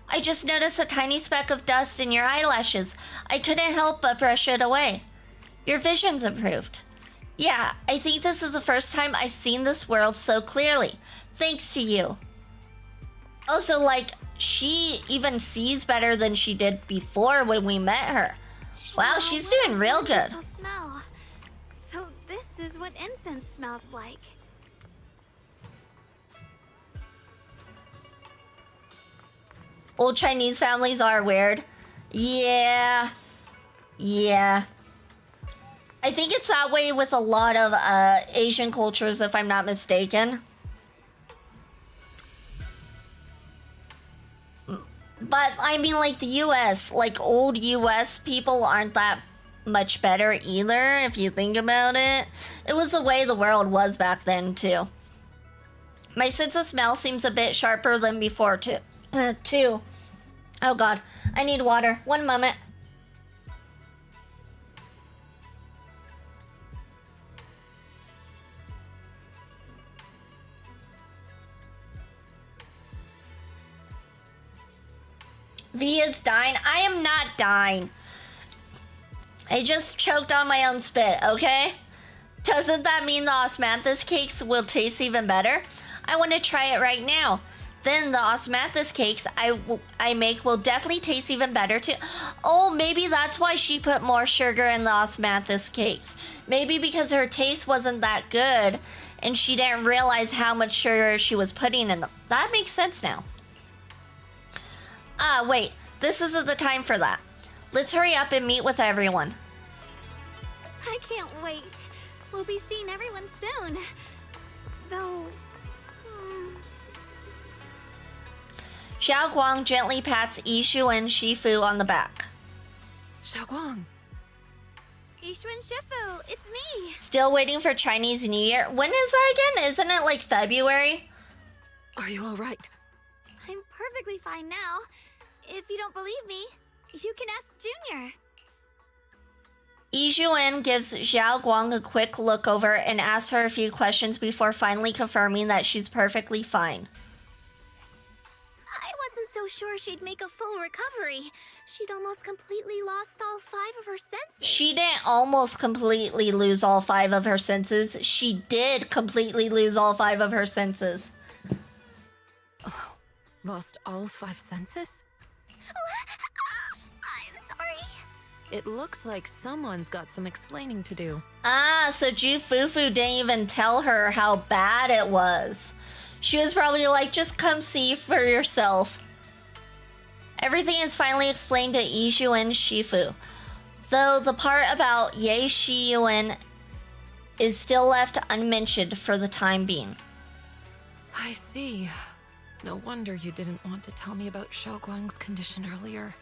I just noticed a tiny speck of dust in your eyelashes. I couldn't help but brush it away. Your vision's improved. Yeah, I think this is the first time I've seen this world so clearly. Thanks to you. Also, like, she even sees better than she did before when we met her. Wow, she's doing real good. Smell. So this is what incense smells like. Old Chinese families are weird. Yeah. I think it's that way with a lot of Asian cultures, if I'm not mistaken. But I mean, like the US, like old US people aren't that much better either, if you think about it. It was the way the world was back then, too. My sense of smell seems a bit sharper than before, too. Oh god, I need water. One moment. V is dying. I am not dying. I just choked on my own spit, okay? Doesn't that mean the osmanthus cakes will taste even better? I want to try it right now. Then the osmanthus cakes I make will definitely taste even better too. Oh, maybe that's why she put more sugar in the osmanthus cakes. Maybe because her taste wasn't that good and she didn't realize how much sugar she was putting in them. That makes sense now. Ah, wait. This isn't the time for that. Let's hurry up and meet with everyone. I can't wait. We'll be seeing everyone soon. Though... Xiao Guang gently pats Yishu and Shifu on the back. Xiao Guang. Yishu and Shifu, it's me. Still waiting for Chinese New Year? When is that again? Isn't it like February? Are you alright? I'm perfectly fine now. If you don't believe me, you can ask Junior. Yi Juan gives Xiao Guang a quick look over and asks her a few questions before finally confirming that she's perfectly fine. I wasn't so sure she'd make a full recovery. She'd almost completely lost all 5 of her senses. She didn't almost completely lose all 5 of her senses. She did completely lose all 5 of her senses. Oh, lost all 5 senses? I'm sorry. It looks like someone's got some explaining to do. Ah, so Ju Fufu didn't even tell her how bad it was. She was probably like, just come see for yourself. Everything is finally explained to Yi Juan Shifu, though the part about Ye Shiyuan is still left unmentioned for the time being. I see. No wonder you didn't want to tell me about Xiaoguang's condition earlier.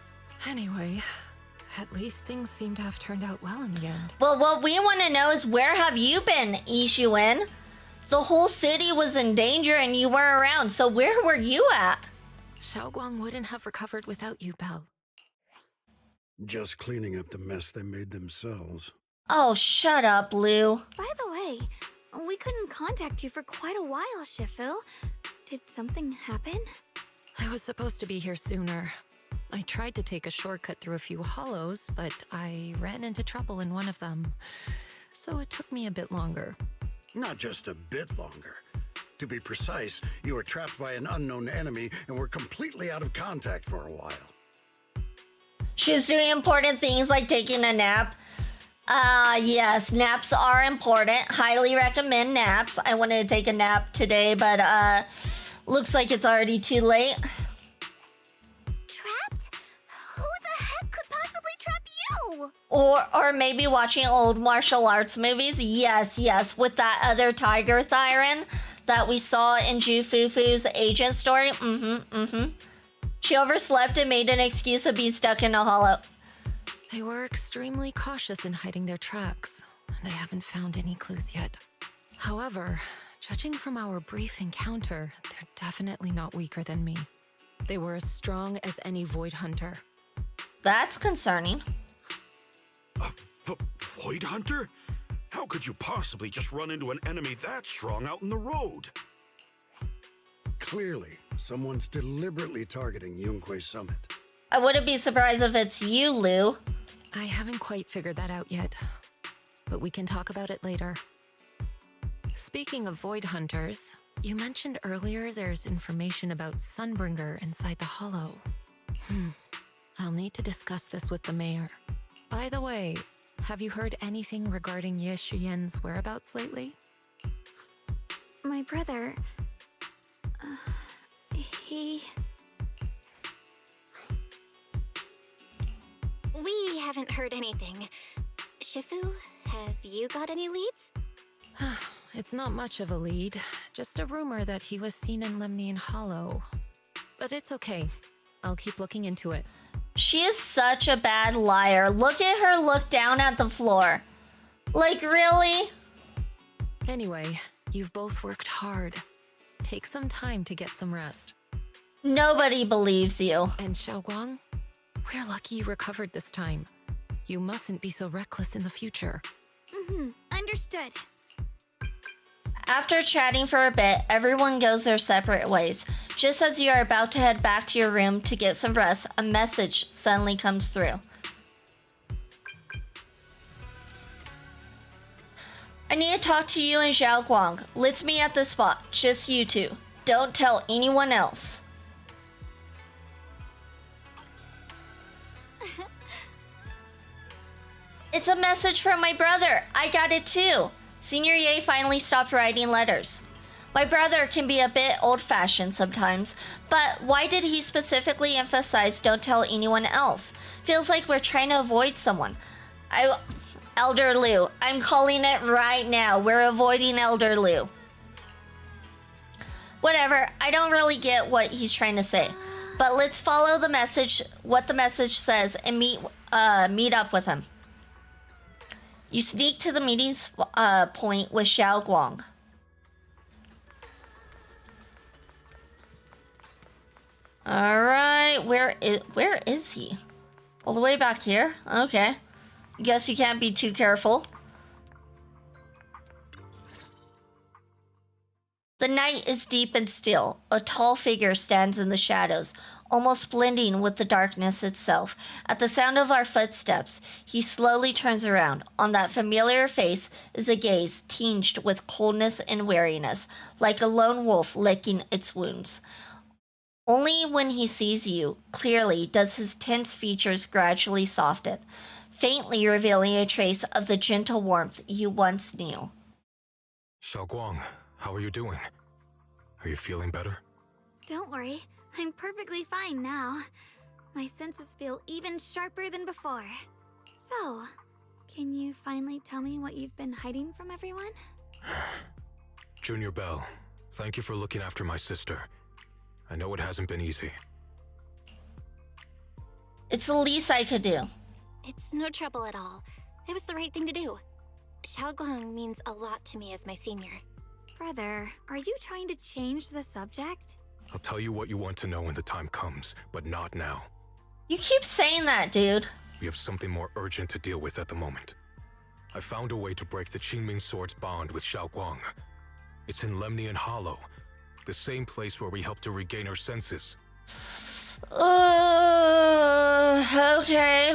Anyway, at least things seem to have turned out well in the end. Well, what we want to know is, where have you been, Yi Juan? The whole city was in danger and you weren't around, so where were you at? Xiaoguang wouldn't have recovered without you, Belle. Just cleaning up the mess they made themselves. Oh, shut up, Lou. By the way, we couldn't contact you for quite a while, Shifu. Did something happen? I was supposed to be here sooner. I tried to take a shortcut through a few hollows, but I ran into trouble in one of them. So it took me a bit longer. Not just a bit longer. To be precise, you were trapped by an unknown enemy and were completely out of contact for a while. She's doing important things like taking a nap. Yes, naps are important. Highly recommend naps. I wanted to take a nap today, but looks like it's already too late. Trapped? Who the heck could possibly trap you? Or maybe watching old martial arts movies. Yes, with that other tiger Thyron that we saw in Ju Fufu's agent story. She overslept and made an excuse of being stuck in a hollow. They were extremely cautious in hiding their tracks, and I haven't found any clues yet. However, judging from our brief encounter, they're definitely not weaker than me. They were as strong as any Void Hunter. That's concerning. A Void Hunter? How could you possibly just run into an enemy that strong out in the road? Clearly, someone's deliberately targeting Yunquei Summit. I wouldn't be surprised if it's you, Lou. I haven't quite figured that out yet, but we can talk about it later. Speaking of Void Hunters, you mentioned earlier there's information about Sunbringer inside the hollow. I'll need to discuss this with the mayor. By the way, have you heard anything regarding Ye Shuyen's whereabouts lately? My brother... he... We haven't heard anything. Shifu, have you got any leads? It's not much of a lead, just a rumor that he was seen in Lemnian Hollow. But it's okay. I'll keep looking into it. She is such a bad liar. Look at her look down at the floor. Like, really? Anyway, you've both worked hard. Take some time to get some rest. Nobody believes you. And Xiaoguang, we're lucky you recovered this time. You mustn't be so reckless in the future. Understood. After chatting for a bit, everyone goes their separate ways. Just as you are about to head back to your room to get some rest, a message suddenly comes through. I need to talk to you and Xiao Guang. Let's meet at the spot, just you two. Don't tell anyone else. It's a message from my brother. I got it too. Senior Ye finally stopped writing letters. My brother can be a bit old-fashioned sometimes, but why did he specifically emphasize don't tell anyone else? Feels like we're trying to avoid someone. Elder Liu, I'm calling it right now. We're avoiding Elder Liu. Whatever, I don't really get what he's trying to say. But let's follow the message, what the message says, and meet up with him. You sneak to the meeting's point with Xiao Guang. All right, where is he? All the way back here? Okay. Guess you can't be too careful. The night is deep and still. A tall figure stands in the shadows, almost blending with the darkness itself. At the sound of our footsteps, he slowly turns around. On that familiar face is a gaze tinged with coldness and weariness, like a lone wolf licking its wounds. Only when he sees you clearly does his tense features gradually soften, faintly revealing a trace of the gentle warmth you once knew. Xiaoguang, how are you doing? Are you feeling better? Don't worry, I'm perfectly fine now. My senses feel even sharper than before. So, can you finally tell me what you've been hiding from everyone? Junior Bell, thank you for looking after my sister. I know it hasn't been easy. It's the least I could do. It's no trouble at all. It was the right thing to do. Xiaoguang means a lot to me as my senior. Brother, are you trying to change the subject? I'll tell you what you want to know when the time comes, but not now. You keep saying that, dude. We have something more urgent to deal with at the moment. I found a way to break the Qingming Sword's bond with Xiaoguang. It's in Lemnian Hollow, the same place where we helped to regain her senses. Okay,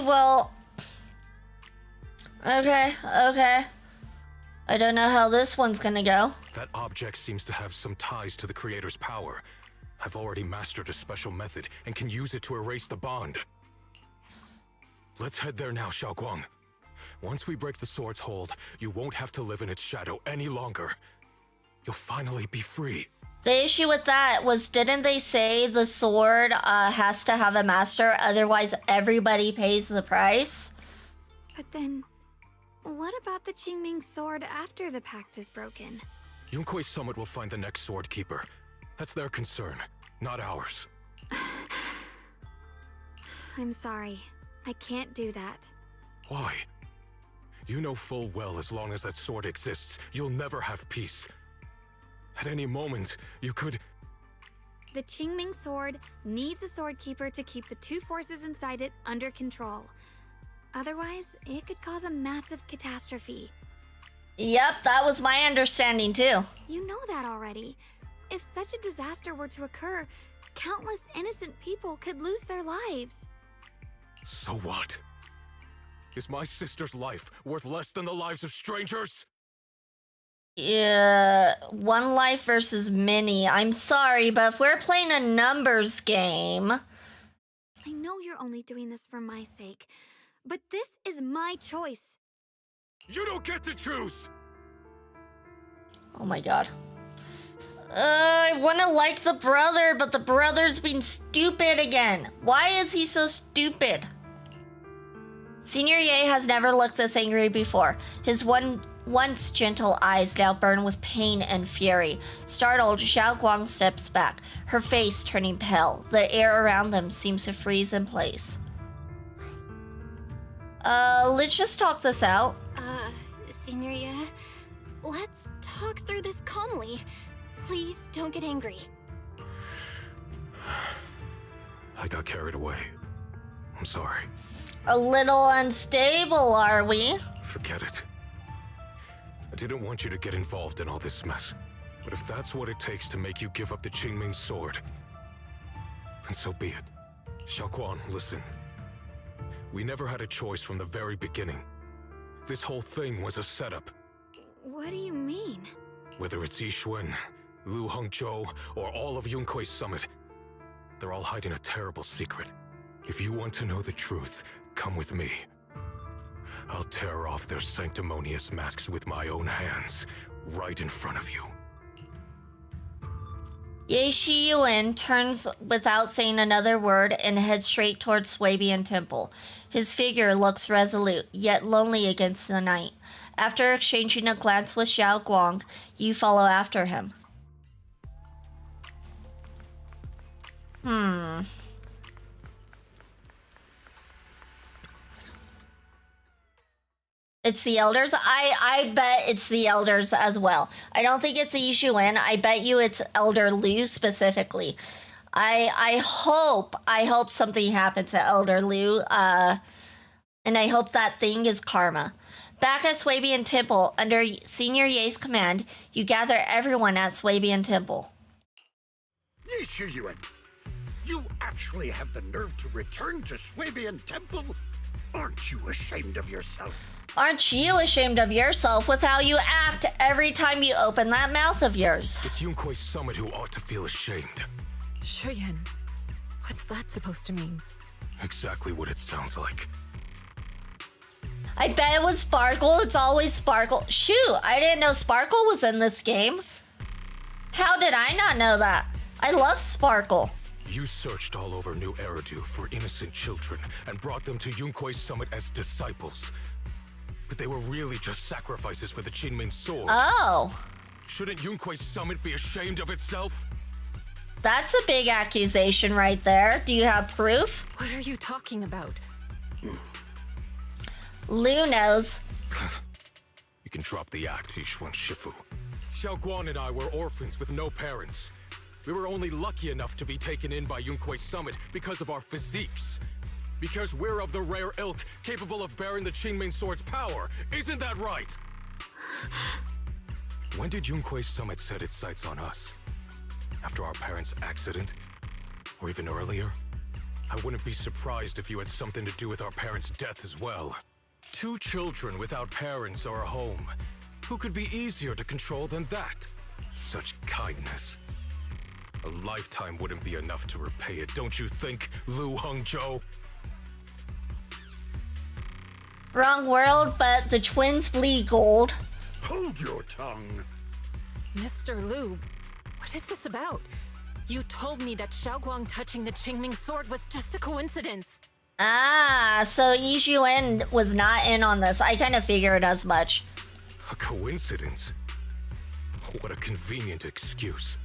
well... Okay. I don't know how this one's gonna go. That object seems to have some ties to the Creator's power. I've already mastered a special method and can use it to erase the bond. Let's head there now, Xiaoguang. Once we break the sword's hold, you won't have to live in its shadow any longer. You'll finally be free. The issue with that was, didn't they say the sword has to have a master, otherwise everybody pays the price? But then, what about the Qingming sword after the pact is broken? Yunkuei Summit will find the next sword keeper. That's their concern, not ours. I'm sorry. I can't do that. Why? You know full well as long as that sword exists, you'll never have peace. At any moment, you could... The Qingming sword needs a sword keeper to keep the two forces inside it under control. Otherwise, it could cause a massive catastrophe. Yep, that was my understanding too. You know that already. If such a disaster were to occur, countless innocent people could lose their lives. So what? Is my sister's life worth less than the lives of strangers? Yeah, one life versus many. I'm sorry, but if we're playing a numbers game... I know you're only doing this for my sake, but this is my choice. You don't get to choose! Oh my god. I wanna like the brother, but the brother's being stupid again. Why is he so stupid? Senior Ye has never looked this angry before. His once gentle eyes now burn with pain and fury. Startled, Xiao Guang steps back, her face turning pale. The air around them seems to freeze in place. Let's just talk this out. Senior Ye, let's talk through this calmly. Please don't get angry. I got carried away. I'm sorry. A little unstable, are we? Forget it. I didn't want you to get involved in all this mess. But if that's what it takes to make you give up the Qingming sword, then so be it. Xiaoguang, listen. We never had a choice from the very beginning. This whole thing was a setup. What do you mean? Whether it's Yixuan, Lu Hongzhou, or all of Yunkuei Summit, they're all hiding a terrible secret. If you want to know the truth, come with me. I'll tear off their sanctimonious masks with my own hands, right in front of you. Ye Shiyuan turns without saying another word and heads straight towards Swabian Temple. His figure looks resolute, yet lonely against the night. After exchanging a glance with Xiao Guang, you follow after him. It's the elders? I bet it's the elders as well. I don't think it's Yixuan. I bet you it's Elder Lu specifically. I hope something happens to Elder Lu. And I hope that thing is karma. Back at Swabian Temple, under Senior Ye's command, you gather everyone at Swabian Temple. Ye Shiyuan, you actually have the nerve to return to Swabian Temple? Aren't you ashamed of yourself? Aren't you ashamed of yourself with how you act every time you open that mouth of yours? It's Yunkui's summit who ought to feel ashamed. Shuyan, what's that supposed to mean? Exactly what it sounds like. I bet it was Sparkle. It's always Sparkle. Shoot, I didn't know Sparkle was in this game. How did I not know that? I love Sparkle. You searched all over New Eridu for innocent children and brought them to Yunkui's summit as disciples. But they were really just sacrifices for the Qingming sword. Oh. Shouldn't Yunkui's summit be ashamed of itself? That's a big accusation right there. Do you have proof? What are you talking about? Lu knows. You can drop the act, Yishuan Shifu. Xiao Guan and I were orphans with no parents. We were only lucky enough to be taken in by Yunkui's summit because of our physiques. Because we're of the rare ilk capable of bearing the Qingming sword's power. Isn't that right? When did Yunkui's summit set its sights on us? After our parents' accident? Or even earlier? I wouldn't be surprised if you had something to do with our parents' death as well. 2 children without parents or a home. Who could be easier to control than that? Such kindness. A lifetime wouldn't be enough to repay it, don't you think, Lu Hongzhou? Wrong world, but the twins bleed gold. Hold your tongue. Mr. Lu, what is this about? You told me that Xiaoguang touching the Qingming sword was just a coincidence. Ah, so Yi Xuan was not in on this. I kind of figured as much. A coincidence? What a convenient excuse.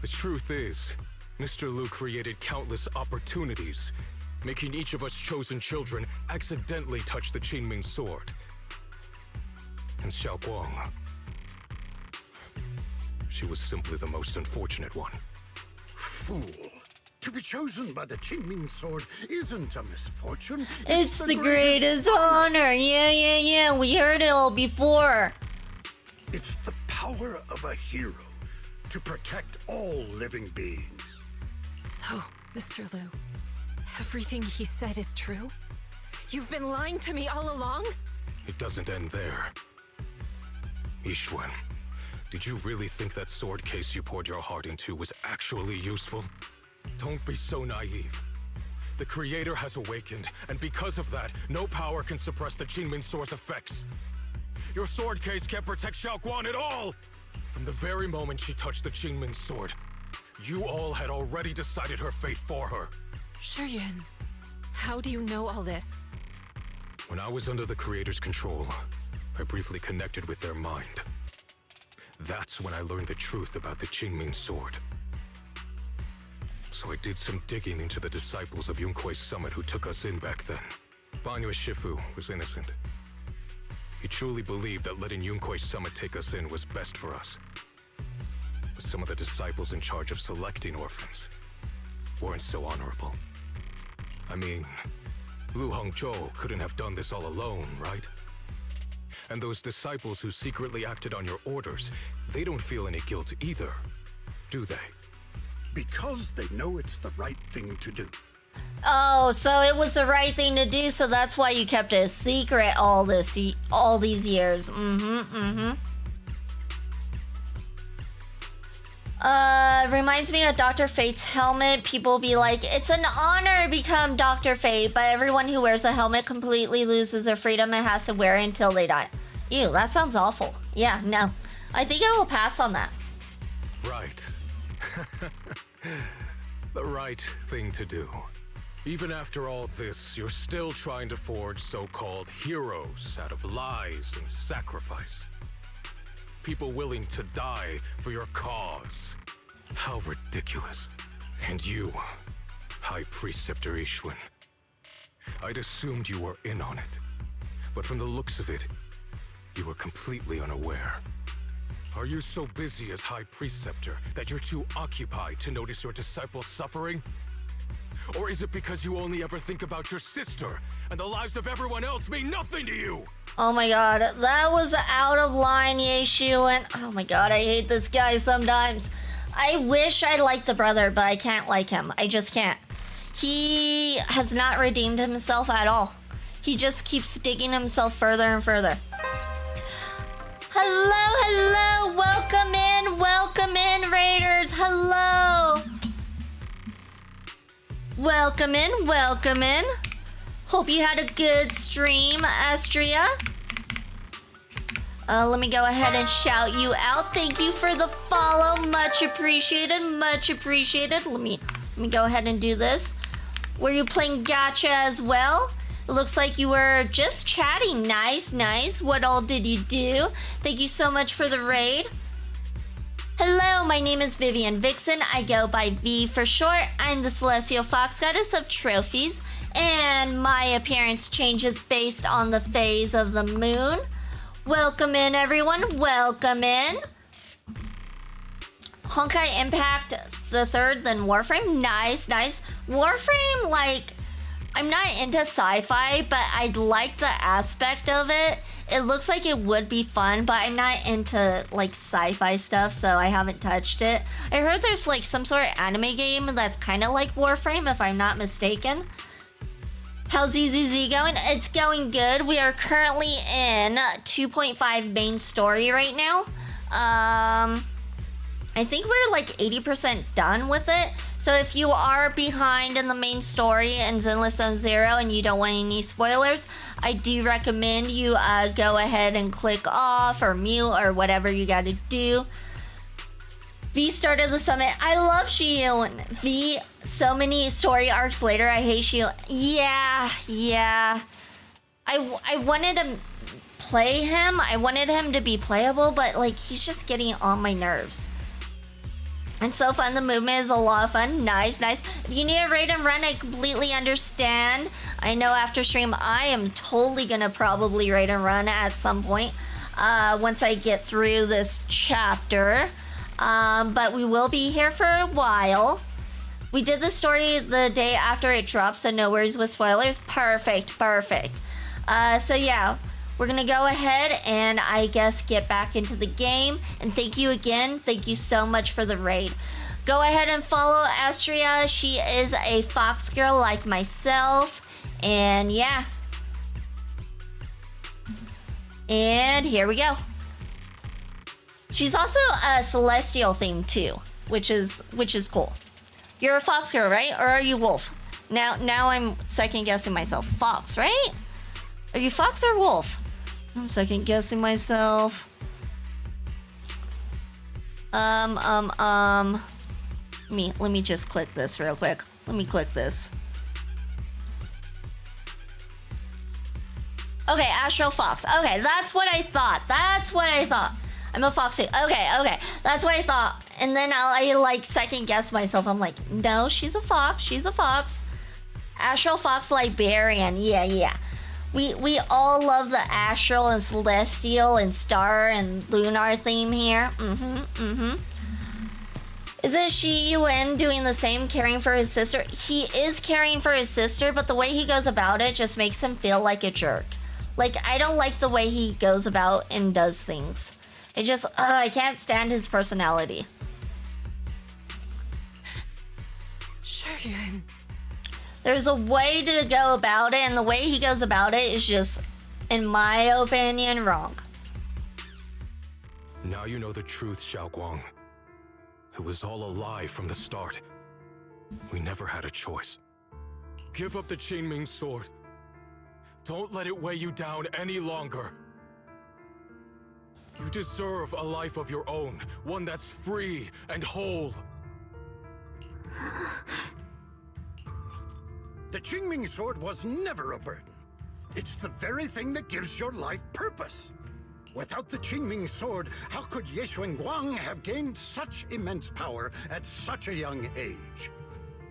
The truth is, Mr. Lu created countless opportunities, making each of us chosen children accidentally touch the Qingming sword. And Xiao Guang, she was simply the most unfortunate one. Fool. To be chosen by the Qingming sword isn't a misfortune. It's the greatest honor. Yeah. We heard it all before. It's the power of a hero to protect all living beings. So, Mr. Lu, everything he said is true? You've been lying to me all along? It doesn't end there. Yishuan, did you really think that sword case you poured your heart into was actually useful? Don't be so naive. The Creator has awakened, and because of that, no power can suppress the Qingming sword's effects. Your sword case can't protect Xiao Guan at all! From the very moment she touched the Qingming sword, you all had already decided her fate for her. Shuyuan, how do you know all this? When I was under the Creator's control, I briefly connected with their mind. That's when I learned the truth about the Qingming sword. So I did some digging into the disciples of Yunkui's summit who took us in back then. Banyue Shifu was innocent. He truly believed that letting Yunkui's summit take us in was best for us. But some of the disciples in charge of selecting orphans weren't so honorable. I mean, Lu Hongzhou couldn't have done this all alone, right? And those disciples who secretly acted on your orders, they don't feel any guilt either, do they? Because they know it's the right thing to do. Oh, so it was the right thing to do, so that's why you kept it a secret all these years. Reminds me of Dr. Fate's helmet. People be like, it's an honor to become Dr. Fate, but everyone who wears a helmet completely loses their freedom and has to wear it until they die. Ew, that sounds awful. Yeah, no. I think I will pass on that. Right. The right thing to do. Even after all this, you're still trying to forge so-called heroes out of lies and sacrifice. People willing to die for your cause. How ridiculous. And you, High Preceptor Yishuan. I'd assumed you were in on it. But from the looks of it, you were completely unaware. Are you so busy as High Preceptor that you're too occupied to notice your disciples suffering? Or is it because you only ever think about your sister, and the lives of everyone else mean nothing to you? Oh my god, that was out of line, Yeshu, and oh my god, I hate this guy sometimes. I wish I liked the brother, but I can't like him. I just can't. He has not redeemed himself at all. He just keeps digging himself further and further. Hello, welcome in, Raiders, hello. Welcome in. Hope you had a good stream, Astria. Let me go ahead and shout you out. Thank you for the follow, much appreciated. Let me go ahead and do this. Were you playing gacha as well? It looks like you were just chatting. Nice. What all did you do? Thank you so much for the raid. Hello, my name is Vivian Vixen. I go by V for short. I'm the Celestial Fox Goddess of Trophies, and my appearance changes based on the phase of the moon. Welcome in, everyone. Welcome in. Honkai Impact the third, then Warframe. Nice. Warframe, like, I'm not into sci-fi, but I like the aspect of it. It looks like it would be fun, but I'm not into, like, sci-fi stuff, so I haven't touched it. I heard there's, like, some sort of anime game that's kind of like Warframe, if I'm not mistaken. How's ZZZ going? It's going good. We are currently in 2.5 main story right now. I think we're like 80% done with it. So if you are behind in the main story in Zenless Zone Zero and you don't want any spoilers, I do recommend you go ahead and click off or mute or whatever you gotta do. V started the summit. I love Shion. V, so many story arcs later, I hate Shion. Yeah. I wanted to play him. I wanted him to be playable, but like he's just getting on my nerves. It's so fun. The movement is a lot of fun. Nice. If you need a raid and run, I completely understand. I know after stream, I am totally gonna probably raid and run at some point once I get through this chapter. But we will be here for a while. We did the story the day after it dropped, so no worries with spoilers. Perfect. So yeah, we're gonna go ahead and I guess get back into the game. And thank you again. Thank you so much for the raid. Go ahead and follow Astria. She is a fox girl like myself. And yeah. And here we go. She's also a celestial theme too, which is cool. You're a fox girl, right? Or are you wolf? Now I'm second guessing myself. Fox, right? Are you fox or wolf? I'm second guessing myself. Let me just click this real quick. Let me click this. Okay, Astral Fox. Okay, that's what I thought. I'm a fox too. Okay. That's what I thought. And then I like second guess myself. I'm like, no, she's a fox. Astral Fox Librarian. Yeah. We all love the astral and celestial and star and lunar theme here. Isn't Shi-Yuen doing the same, caring for his sister? He is caring for his sister, but the way he goes about it just makes him feel like a jerk. Like, I don't like the way he goes about and does things. I can't stand his personality. Shi-Yuen. There's a way to go about it, and the way he goes about it is just, in my opinion, wrong. Now you know the truth, Xiaoguang. It was all a lie from the start. We never had a choice. Give up the Qingming sword. Don't let it weigh you down any longer. You deserve a life of your own, one that's free and whole. The Qingming sword was never a burden. It's the very thing that gives your life purpose. Without the Qingming sword, how could Ye Guang have gained such immense power at such a young age?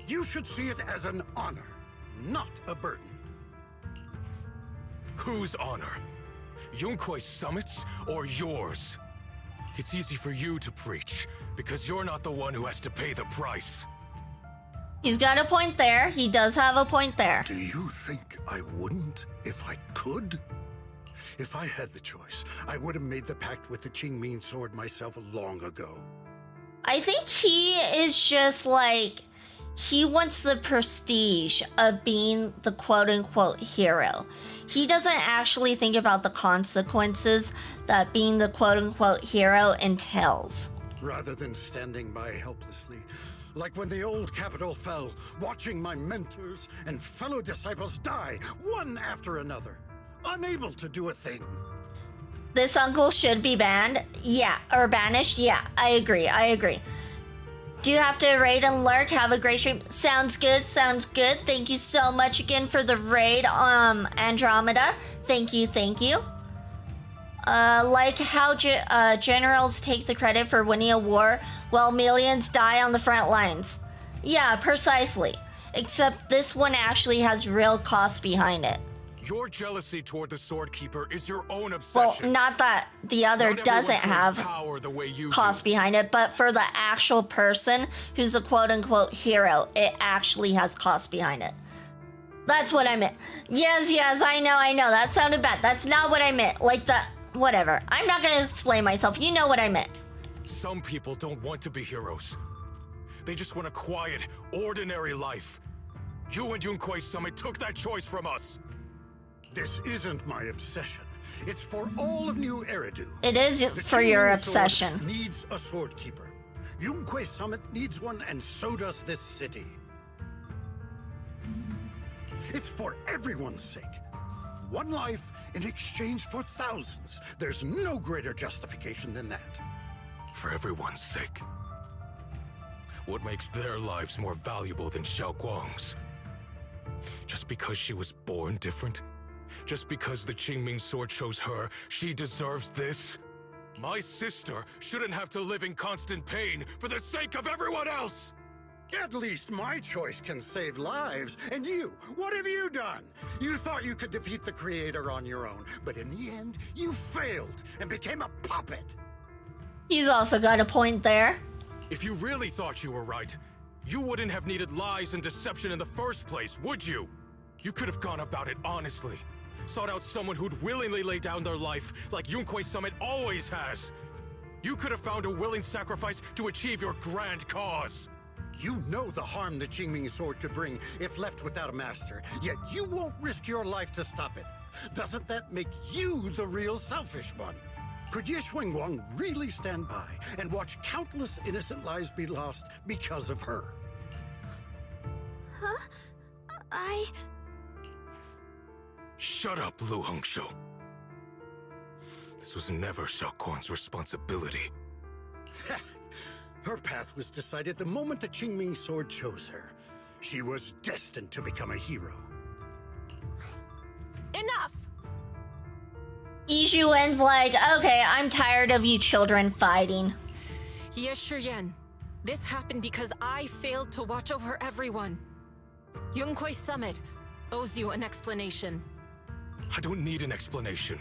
You should see it as an honor, not a burden. Whose honor? Yunkuei Summit's or yours? It's easy for you to preach, because you're not the one who has to pay the price. He's got a point there. He does have a point there. Do you think I wouldn't if I could? If I had the choice, I would have made the pact with the Qingming sword myself long ago. I think he is just like, he wants the prestige of being the quote-unquote hero. He doesn't actually think about the consequences that being the quote-unquote hero entails. Rather than standing by helplessly, like when the old capital fell, watching my mentors and fellow disciples die, one after another, unable to do a thing. This uncle should be banned? Yeah. Or banished? Yeah, I agree. Do you have to raid and lurk? Have a great stream. Sounds good. Thank you so much again for the raid, Andromeda. Thank you. Like how generals take the credit for winning a war while millions die on the front lines. Yeah, precisely. Except this one actually has real costs behind it. Your jealousy toward the Sword Keeper is your own obsession. Well, not that the other doesn't have power the way you costs behind it, but for the actual person who's a quote-unquote hero, it actually has costs behind it. That's what I meant. Yes, I know. That sounded bad. That's not what I meant. Like the... whatever. I'm not gonna explain myself. You know what I meant. Some people don't want to be heroes. They just want a quiet, ordinary life. You and Yunquei Summit took that choice from us. This isn't my obsession. It's for all of New Eridu. It is for your obsession. Needs a sword keeper. Yunquei Summit needs one, and so does this city. It's for everyone's sake. One life in exchange for thousands. There's no greater justification than that. For everyone's sake. What makes their lives more valuable than Xiaoguang's? Just because she was born different? Just because the Qingming sword chose her, she deserves this? My sister shouldn't have to live in constant pain for the sake of everyone else! At least my choice can save lives. And you, what have you done? You thought you could defeat the Creator on your own, but in the end, you failed and became a puppet. He's also got a point there. If you really thought you were right, you wouldn't have needed lies and deception in the first place, would you? You could have gone about it honestly. Sought out someone who'd willingly lay down their life, like Yunquei Summit always has. You could have found a willing sacrifice to achieve your grand cause. You know the harm the Qingming sword could bring if left without a master, yet you won't risk your life to stop it. Doesn't that make you the real selfish one? Could Ye Xuanguang really stand by and watch countless innocent lives be lost because of her? Huh? Shut up, Lu Hongshou. This was never Xiaoguang's responsibility. Her path was decided the moment the Qingming sword chose her. She was destined to become a hero. Enough! Yi Zhuwen's like, okay, I'm tired of you children fighting. Yes, Shiyan. This happened because I failed to watch over everyone. Yunquei Summit owes you an explanation. I don't need an explanation.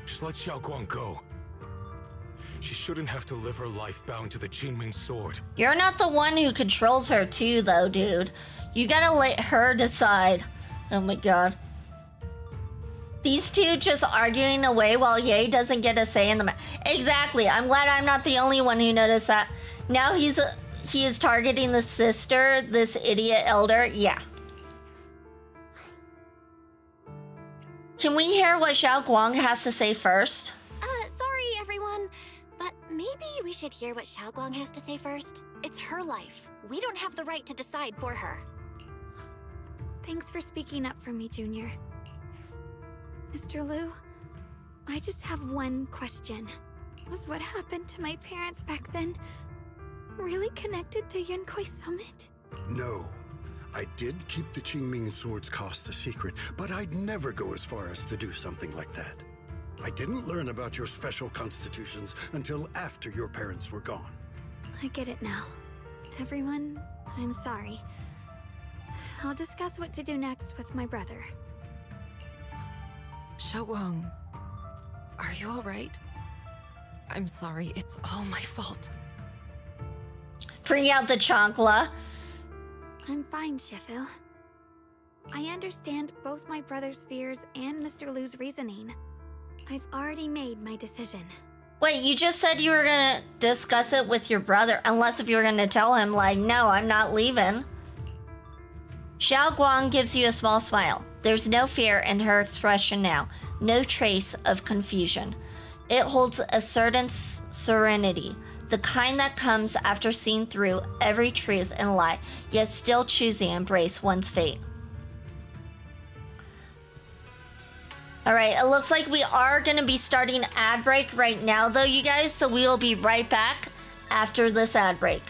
Just let Xiaoguang go. She shouldn't have to live her life bound to the Qingming sword. You're not the one who controls her too, though, dude. You gotta let her decide. Oh my god. These two just arguing away while Ye doesn't get a say in the Exactly. I'm glad I'm not the only one who noticed that. Now he is targeting the sister, this idiot elder. Yeah. Can we hear what Xiaoguang has to say first? Sorry, everyone. But maybe we should hear what Xiaoguang has to say first. It's her life. We don't have the right to decide for her. Thanks for speaking up for me, Junior. Mr. Liu, I just have one question. Was what happened to my parents back then really connected to Yunquei Summit? No. I did keep the Qingming sword's cost a secret, but I'd never go as far as to do something like that. I didn't learn about your special constitutions until after your parents were gone. I get it now. Everyone, I'm sorry. I'll discuss what to do next with my brother. Xiaoguang, are you alright? I'm sorry. It's all my fault. Bring out the chancla. I'm fine, Shifu. I understand both my brother's fears and Mr. Lu's reasoning. I've already made my decision. Wait, you just said you were gonna discuss it with your brother, unless if you were gonna tell him, like, no, I'm not leaving. Xiao Guang gives you a small smile. There's no fear in her expression now, no trace of confusion. It holds a certain serenity, the kind that comes after seeing through every truth and lie, yet still choosing to embrace one's fate. All right, it looks like we are going to be starting ad break right now, though, you guys, so we will be right back after this ad break.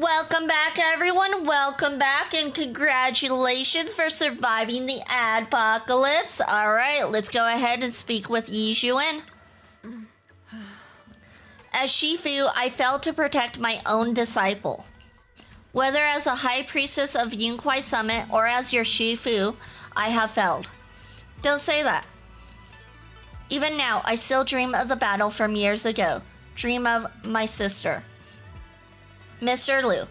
Welcome back, everyone. Welcome back, and congratulations for surviving the apocalypse. All right, let's go ahead and speak with Yi Xuan. As Shifu, I failed to protect my own disciple. Whether as a high priestess of Yunkwai Summit or as your Shifu, I have failed. Don't say that. Even now, I still dream of the battle from years ago. Dream of my sister. Mr.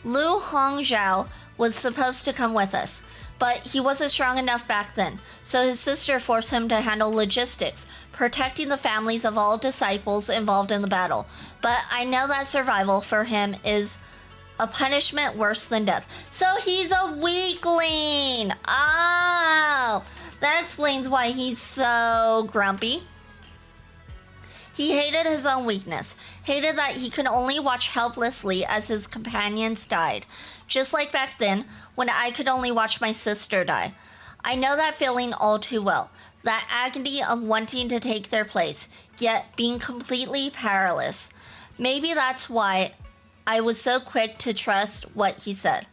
Lu Hongzhao was supposed to come with us, but he wasn't strong enough back then, so his sister forced him to handle logistics, protecting the families of all disciples involved in the battle. But I know that survival for him is a punishment worse than death. So he's a weakling! Oh, that explains why he's so grumpy. He hated his own weakness, hated that he could only watch helplessly as his companions died, just like back then when I could only watch my sister die. I know that feeling all too well, that agony of wanting to take their place, yet being completely powerless. Maybe that's why I was so quick to trust what he said.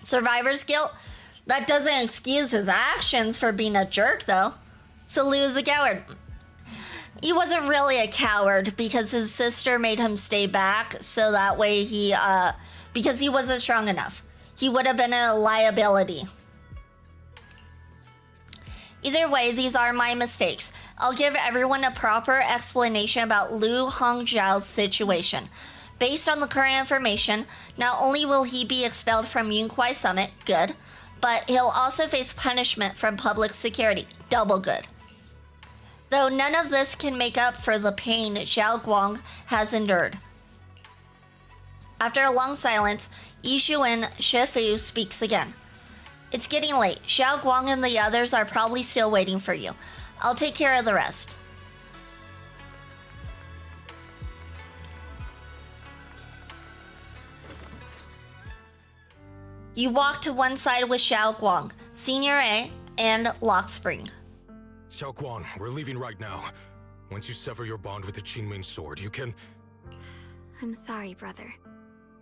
Survivor's guilt? That doesn't excuse his actions for being a jerk, though. So Lu is a coward. He wasn't really a coward because his sister made him stay back, so that way because he wasn't strong enough. He would have been a liability. Either way, these are my mistakes. I'll give everyone a proper explanation about Lu Hongzhao's situation. Based on the current information, not only will he be expelled from Yunkwai Summit, good, but he'll also face punishment from public security, double good. Though none of this can make up for the pain Xiao Guang has endured. After a long silence, Yi Xuan Shifu speaks again. It's getting late. Xiao Guang and the others are probably still waiting for you. I'll take care of the rest. You walk to one side with Xiao Guang, Senior A, and Lock Spring. Xiao Guang, we're leaving right now. Once you sever your bond with the Qingming sword, you can... I'm sorry, brother.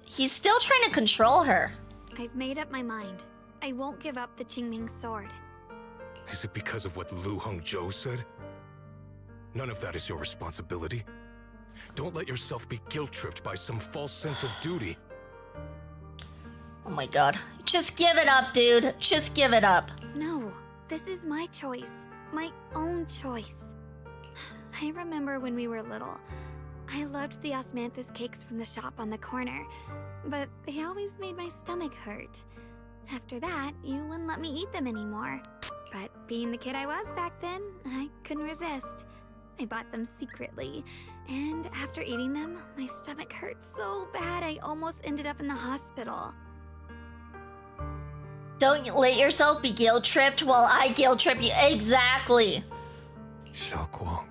He's still trying to control her. I've made up my mind. I won't give up the Qingming sword. Is it because of what Lu Hongzhou said? None of that is your responsibility. Don't let yourself be guilt-tripped by some false sense of duty. Oh my god. Just give it up, dude. Just give it up. No, this is my choice. My own choice. I remember when we were little. I loved the osmanthus cakes from the shop on the corner, but they always made my stomach hurt. After that, you wouldn't let me eat them anymore. But being the kid I was back then, I couldn't resist. I bought them secretly, and after eating them, my stomach hurt so bad I almost ended up in the hospital. Don't let yourself be guilt-tripped while I guilt-trip you. Exactly. Xiao Guang.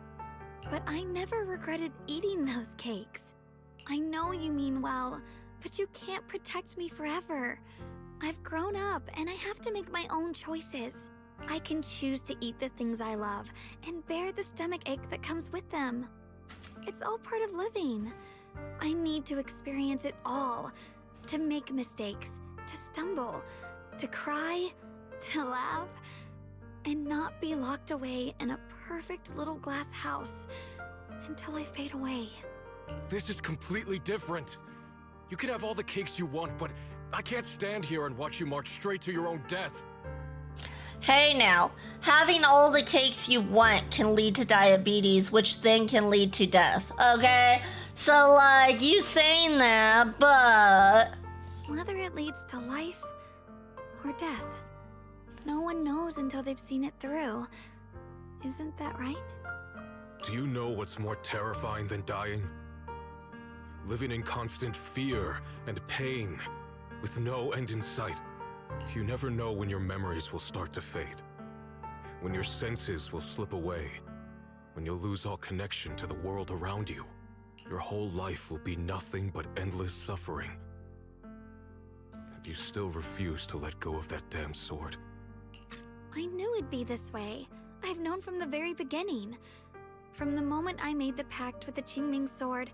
But I never regretted eating those cakes. I know you mean well, but you can't protect me forever. I've grown up, and I have to make my own choices. I can choose to eat the things I love, and bear the stomach ache that comes with them. It's all part of living. I need to experience it all. To make mistakes, to stumble, to cry, to laugh, and not be locked away in a perfect little glass house until I fade away. This is completely different. You can have all the cakes you want, but I can't stand here and watch you march straight to your own death. Hey now, having all the cakes you want can lead to diabetes, which then can lead to death, okay? So, like, you saying that, but... Whether it leads to life or death, no one knows until they've seen it through. Isn't that right? Do you know what's more terrifying than dying? Living in constant fear and pain, with no end in sight. You never know when your memories will start to fade, when your senses will slip away, when you'll lose all connection to the world around you. Your whole life will be nothing but endless suffering. And you still refuse to let go of that damn sword. I knew it'd be this way. I've known from the very beginning. From the moment I made the pact with the Qingming sword,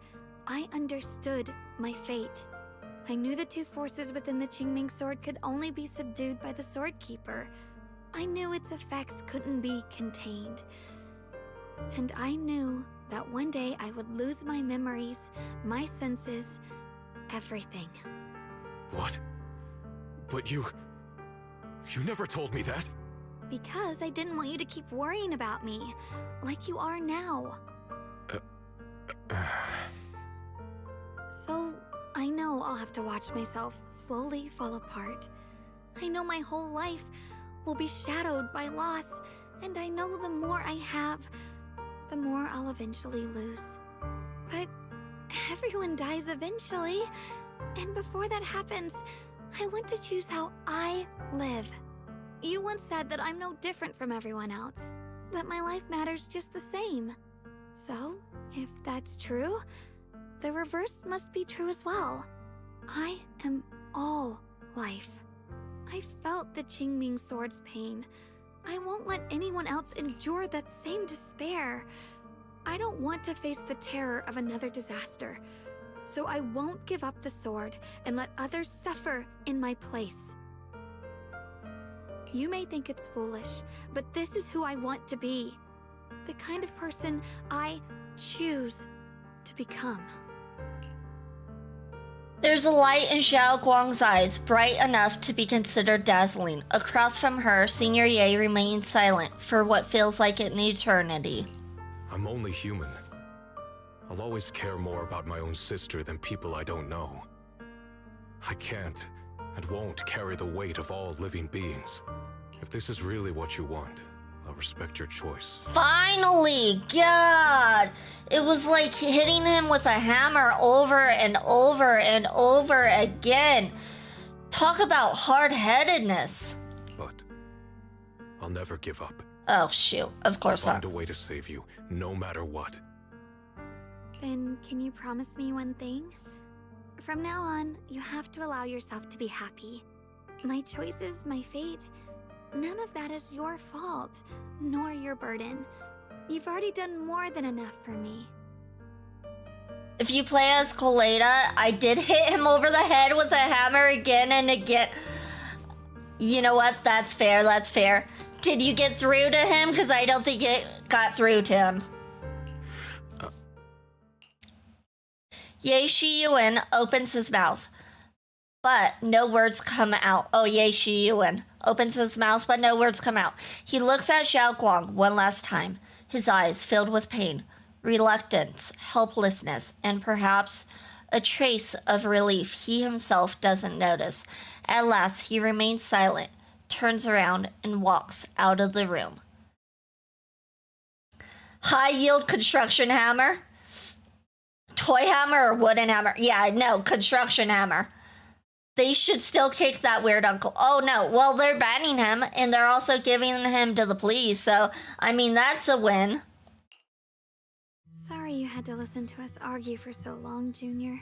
I understood my fate. I knew the two forces within the Qingming sword could only be subdued by the Sword Keeper. I knew its effects couldn't be contained. And I knew that one day I would lose my memories, my senses, everything. What? But you never told me that. Because I didn't want you to keep worrying about me, like you are now. So, I know I'll have to watch myself slowly fall apart. I know my whole life will be shadowed by loss, and I know the more I have, the more I'll eventually lose. But everyone dies eventually, and before that happens, I want to choose how I live. You once said that I'm no different from everyone else, that my life matters just the same. So, if that's true, the reverse must be true as well. I am all life. I felt the Qingming sword's pain. I won't let anyone else endure that same despair. I don't want to face the terror of another disaster, so I won't give up the sword and let others suffer in my place. You may think it's foolish, but this is who I want to be. The kind of person I choose to become. There's a light in Xiao Guang's eyes, bright enough to be considered dazzling. Across from her, Senior Ye remains silent for what feels like an eternity. I'm only human. I'll always care more about my own sister than people I don't know. I can't and won't carry the weight of all living beings. If this is really what you want, I'll respect your choice. Finally! God! It was like hitting him with a hammer over and over and over again. Talk about hard-headedness. But I'll never give up. Oh, shoot. Of course I'll not. find a way to save you, no matter what. Then can you promise me one thing? From now on, you have to allow yourself to be happy. My choices, my fate, none of that is your fault, nor your burden. You've already done more than enough for me. If you play as Coleta, I did hit him over the head with a hammer again and again. You know what? That's fair, that's fair. Did you get through to him? Because I don't think it got through to him. Ye Shiyuan opens his mouth, but no words come out. Oh, Ye Shiyuan opens his mouth, but no words come out. He looks at Xiao Guang one last time, his eyes filled with pain, reluctance, helplessness, and perhaps a trace of relief he himself doesn't notice. At last, he remains silent, turns around, and walks out of the room. High-yield construction hammer? Toy hammer or wooden hammer? Yeah, no, construction hammer. They should still kick that weird uncle. Oh, no. Well, they're banning him, and they're also giving him to the police, so, I mean, that's a win. Sorry you had to listen to us argue for so long, Junior.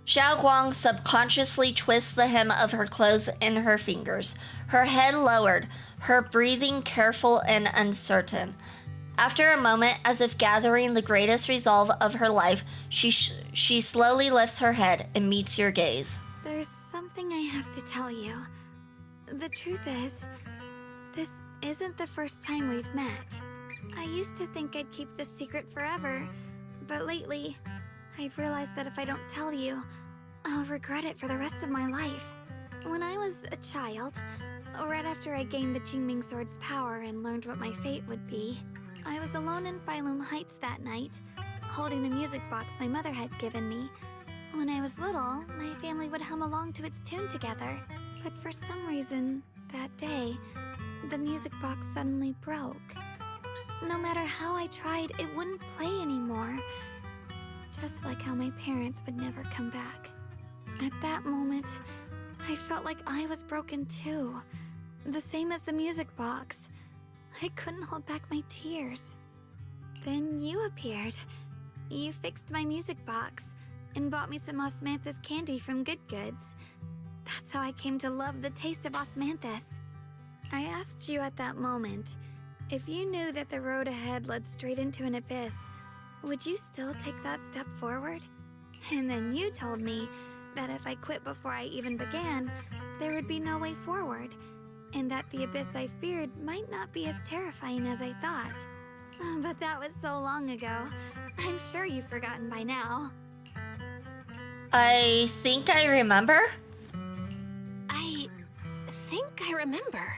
Xiao Guang subconsciously twists the hem of her clothes in her fingers, her head lowered, her breathing careful and uncertain. After a moment, as if gathering the greatest resolve of her life, she slowly lifts her head and meets your gaze. There's something I have to tell you. The truth is, this isn't the first time we've met. I used to think I'd keep this secret forever, but lately, I've realized that if I don't tell you, I'll regret it for the rest of my life. When I was a child, right after I gained the Qingming sword's power and learned what my fate would be, I was alone in Phylum Heights that night, holding the music box my mother had given me. When I was little, my family would hum along to its tune together. But for some reason, that day, the music box suddenly broke. No matter how I tried, it wouldn't play anymore. Just like how my parents would never come back. At that moment, I felt like I was broken too. The same as the music box. I couldn't hold back my tears. Then you appeared. You fixed my music box and bought me some osmanthus candy from Good Goods. That's how I came to love the taste of osmanthus. I asked you at that moment, if you knew that the road ahead led straight into an abyss, would you still take that step forward? And then you told me that if I quit before I even began, there would be no way forward, and that the abyss I feared might not be as terrifying as I thought. But that was so long ago. I'm sure you've forgotten by now. I think I remember. I think I remember.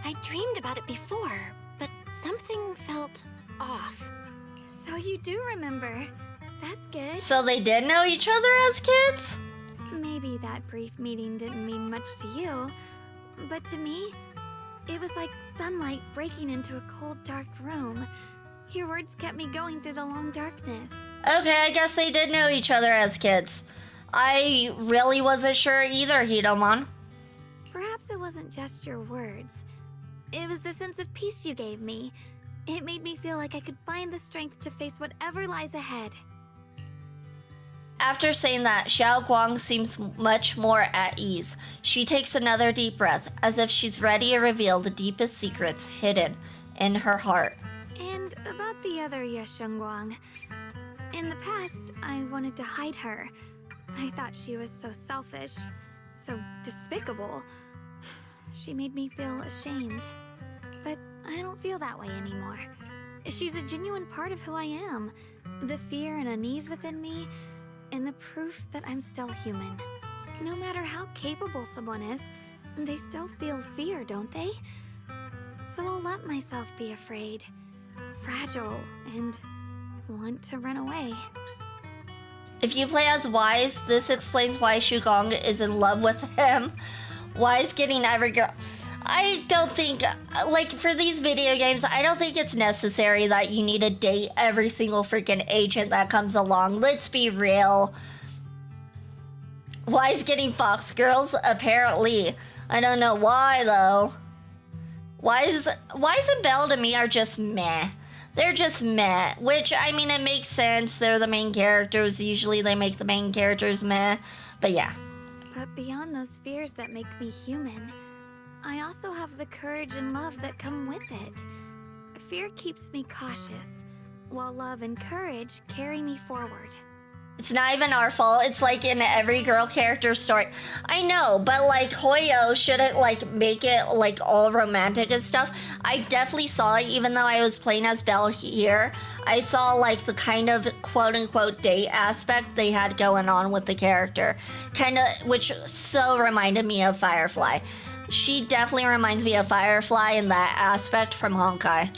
I dreamed about it before, but something felt off. So you do remember. That's good. So they did know each other as kids? Maybe that brief meeting didn't mean much to you, but to me, it was like sunlight breaking into a cold, dark room. Your words kept me going through the long darkness. Okay, I guess they did know each other as kids. I really wasn't sure either, Hidomon. Perhaps it wasn't just your words. It was the sense of peace you gave me. It made me feel like I could find the strength to face whatever lies ahead. After saying that, Xiao Guang seems much more at ease. She takes another deep breath, as if she's ready to reveal the deepest secrets hidden in her heart. And about the other Yeshengguang. In the past, I wanted to hide her. I thought she was so selfish, so despicable. She made me feel ashamed. But I don't feel that way anymore. She's a genuine part of who I am. The fear and unease within me, and the proof that I'm still human. No matter how capable someone is, they still feel fear, don't they? So I'll let myself be afraid, fragile, and want to run away. If you play as Wise, this explains why Shugong is in love with him. Wise getting every girl. I don't think, like, for these video games, I don't think it's necessary that you need to date every single freaking agent that comes along. Let's be real. Wise getting Fox girls? Apparently. I don't know why, though. Wise and Belle to me are just meh. They're just meh, which, I mean, it makes sense. They're the main characters. Usually they make the main characters meh. But yeah. But beyond those fears that make me human, I also have the courage and love that come with it. Fear keeps me cautious, while love and courage carry me forward. It's not even our fault. It's like in every girl character story. I know, but like Hoyo shouldn't like make it like all romantic and stuff. I definitely saw it, even though I was playing as Belle here. I saw like the kind of quote unquote date aspect they had going on with the character. Kind of, which so reminded me of Firefly. She definitely reminds me of Firefly in that aspect from Honkai.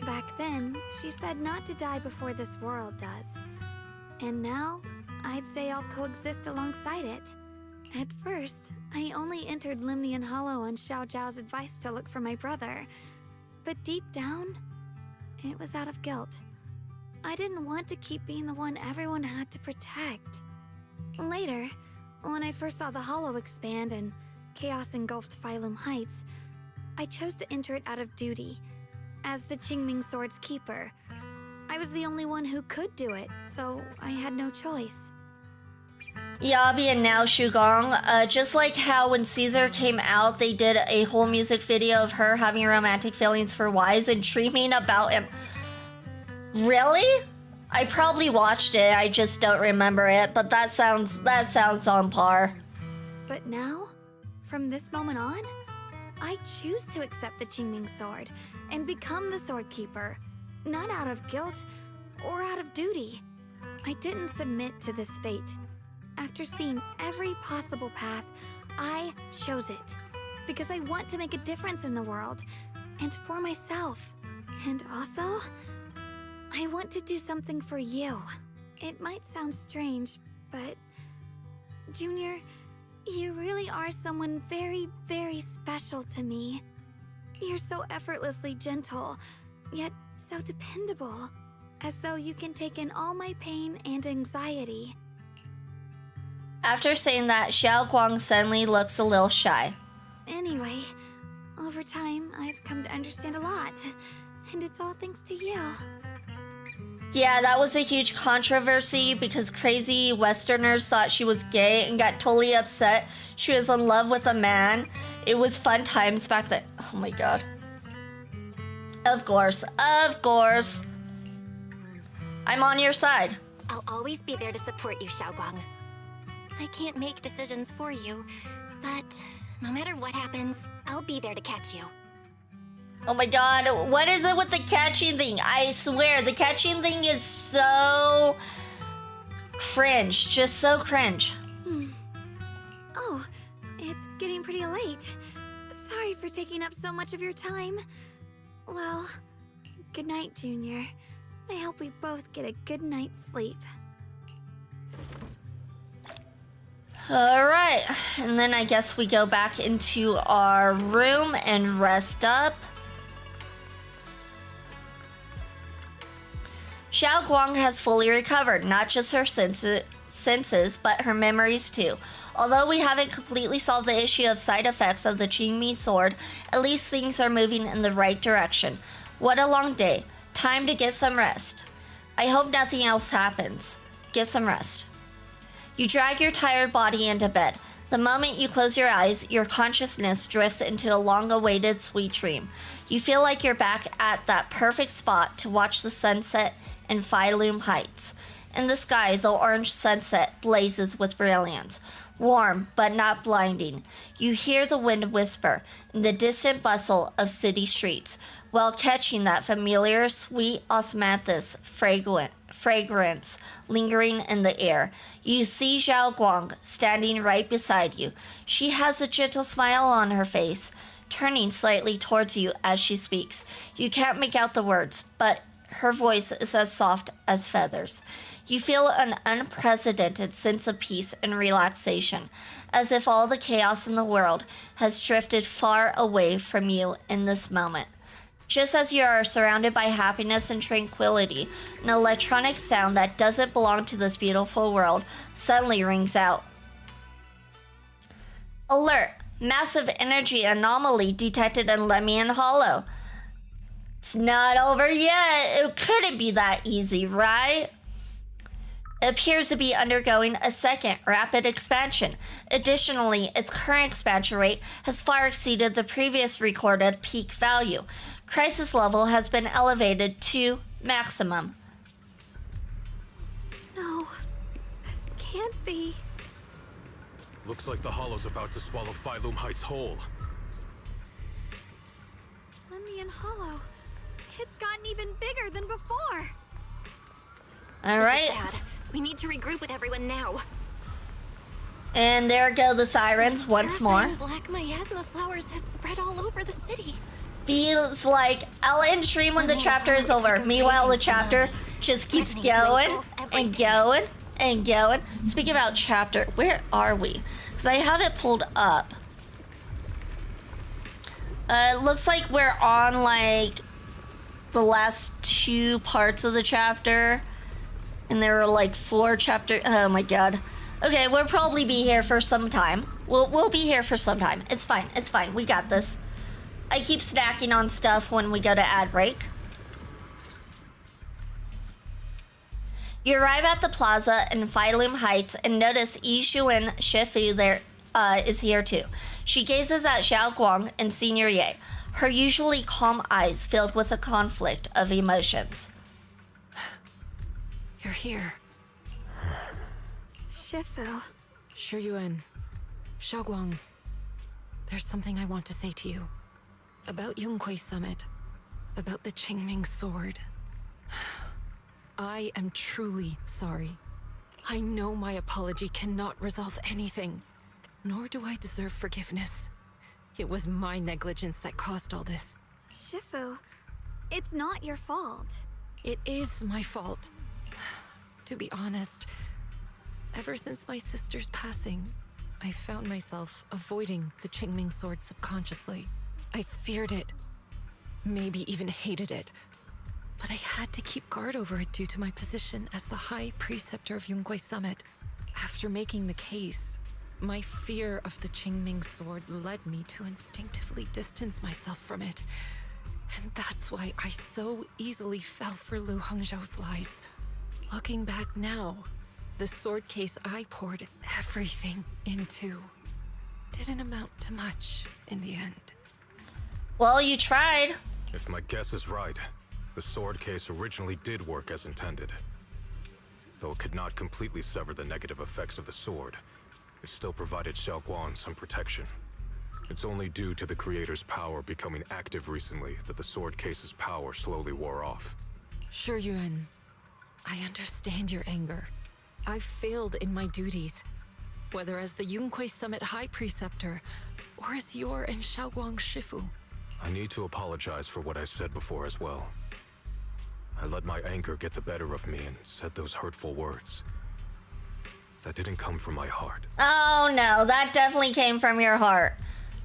Back then, she said not to die before this world does. And now, I'd say I'll coexist alongside it. At first, I only entered Limnian Hollow on Xiao Zhao's advice to look for my brother. But deep down, it was out of guilt. I didn't want to keep being the one everyone had to protect. Later, when I first saw the Hollow expand and chaos engulfed Phylum Heights, I chose to enter it out of duty, as the Qingming Sword's keeper. I was the only one who could do it, so I had no choice. Yabi and now Shugong, just like how when Caesar came out, they did a whole music video of her having romantic feelings for Wise and dreaming about him. Really? I probably watched it, I just don't remember it, but that sounds on par. But now, from this moment on, I choose to accept the Qingming Sword and become the Sword Keeper. Not out of guilt or out of duty. I didn't submit to this fate. After seeing every possible path, I chose it. Because I want to make a difference in the world. And for myself. And also, I want to do something for you. It might sound strange, but... Junior, you really are someone very, very special to me. You're so effortlessly gentle, yet so dependable, as though you can take in all my pain and anxiety. After saying that, Xiao Guang suddenly looks a little shy. Anyway, over time, I've come to understand a lot, and it's all thanks to you. Yeah, that was a huge controversy because crazy Westerners thought she was gay and got totally upset she was in love with a man. It was fun times back then. Oh my god. Of course. I'm on your side. I'll always be there to support you, Xiaoguang. I can't make decisions for you, but no matter what happens, I'll be there to catch you. Oh my god, what is it with the catching thing? I swear, the catching thing is so cringe. Just so cringe. Oh, it's getting pretty late. Sorry for taking up so much of your time. Well, good night, Junior. I hope we both get a good night's sleep. Alright, and then I guess we go back into our room and rest up. Xiaoguang has fully recovered, not just her senses, but her memories too. Although we haven't completely solved the issue of side effects of the Qingmi sword, at least things are moving in the right direction. What a long day. Time to get some rest. I hope nothing else happens. Get some rest. You drag your tired body into bed. The moment you close your eyes, your consciousness drifts into a long-awaited sweet dream. You feel like you're back at that perfect spot to watch the sunset in Phaethon Heights. In the sky, the orange sunset blazes with brilliance, warm but not blinding. You hear the wind whisper in the distant bustle of city streets, while catching that familiar sweet osmanthus fragrance lingering in the air. You see Zhao Guang standing right beside you. She has a gentle smile on her face, turning slightly towards you as she speaks. You can't make out the words, but her voice is as soft as feathers. You feel an unprecedented sense of peace and relaxation, as if all the chaos in the world has drifted far away from you in this moment. Just as you are surrounded by happiness and tranquility, an electronic sound that doesn't belong to this beautiful world suddenly rings out. Alert! Massive energy anomaly detected in Lemian Hollow. It's not over yet. It couldn't be that easy, right? It appears to be undergoing a second rapid expansion. Additionally, its current expansion rate has far exceeded the previous recorded peak value. Crisis level has been elevated to maximum. No, this can't be. Looks like the Hollow's about to swallow Phaethon Heights whole. Lemian Hollow. It's gotten even bigger than before. All right. This is bad. We need to regroup with everyone now. And there go the sirens once more. Black miasma flowers have spread all over the city. Feels like I'll end stream when the chapter is over. Meanwhile, the chapter just keeps going and going and going. Speaking about chapter, where are we? Because I have it pulled up. It looks like we're on like the last 2 parts of the chapter. And there were like 4 chapters. Oh my god. Okay, we'll probably be here for some time. We'll be here for some time. It's fine. It's fine. We got this. I keep snacking on stuff when we go to ad break. You arrive at the plaza in Phaethon Heights and notice Yi Xuan Shifu there is here too. She gazes at Zhao Guang and Senior Ye, her usually calm eyes filled with a conflict of emotions. You're here. Shifu. Shuyuan. Xiaoguang. There's something I want to say to you. About Yunquei Summit. About the Qingming sword. I am truly sorry. I know my apology cannot resolve anything, nor do I deserve forgiveness. It was my negligence that caused all this. Shifu, it's not your fault. It is my fault. To be honest, ever since my sister's passing, I found myself avoiding the Qingming sword subconsciously. I feared it, maybe even hated it. But I had to keep guard over it due to my position as the High Preceptor of Yunquei Summit. After making the case, my fear of the Qingming sword led me to instinctively distance myself from it. And that's why I so easily fell for Lu Hangzhou's lies. Looking back now, the sword case I poured everything into didn't amount to much in the end. Well, you tried. If my guess is right, the sword case originally did work as intended. Though it could not completely sever the negative effects of the sword, it still provided Xiaoguang some protection. It's only due to the creator's power becoming active recently that the sword case's power slowly wore off. Sure, Yuan. I understand your anger. I've failed in my duties, whether as the Yunquei Summit High Preceptor, or as your and Xiaoguang's Shifu. I need to apologize for what I said before as well. I let my anger get the better of me and said those hurtful words. That didn't come from my heart. Oh no, that definitely came from your heart.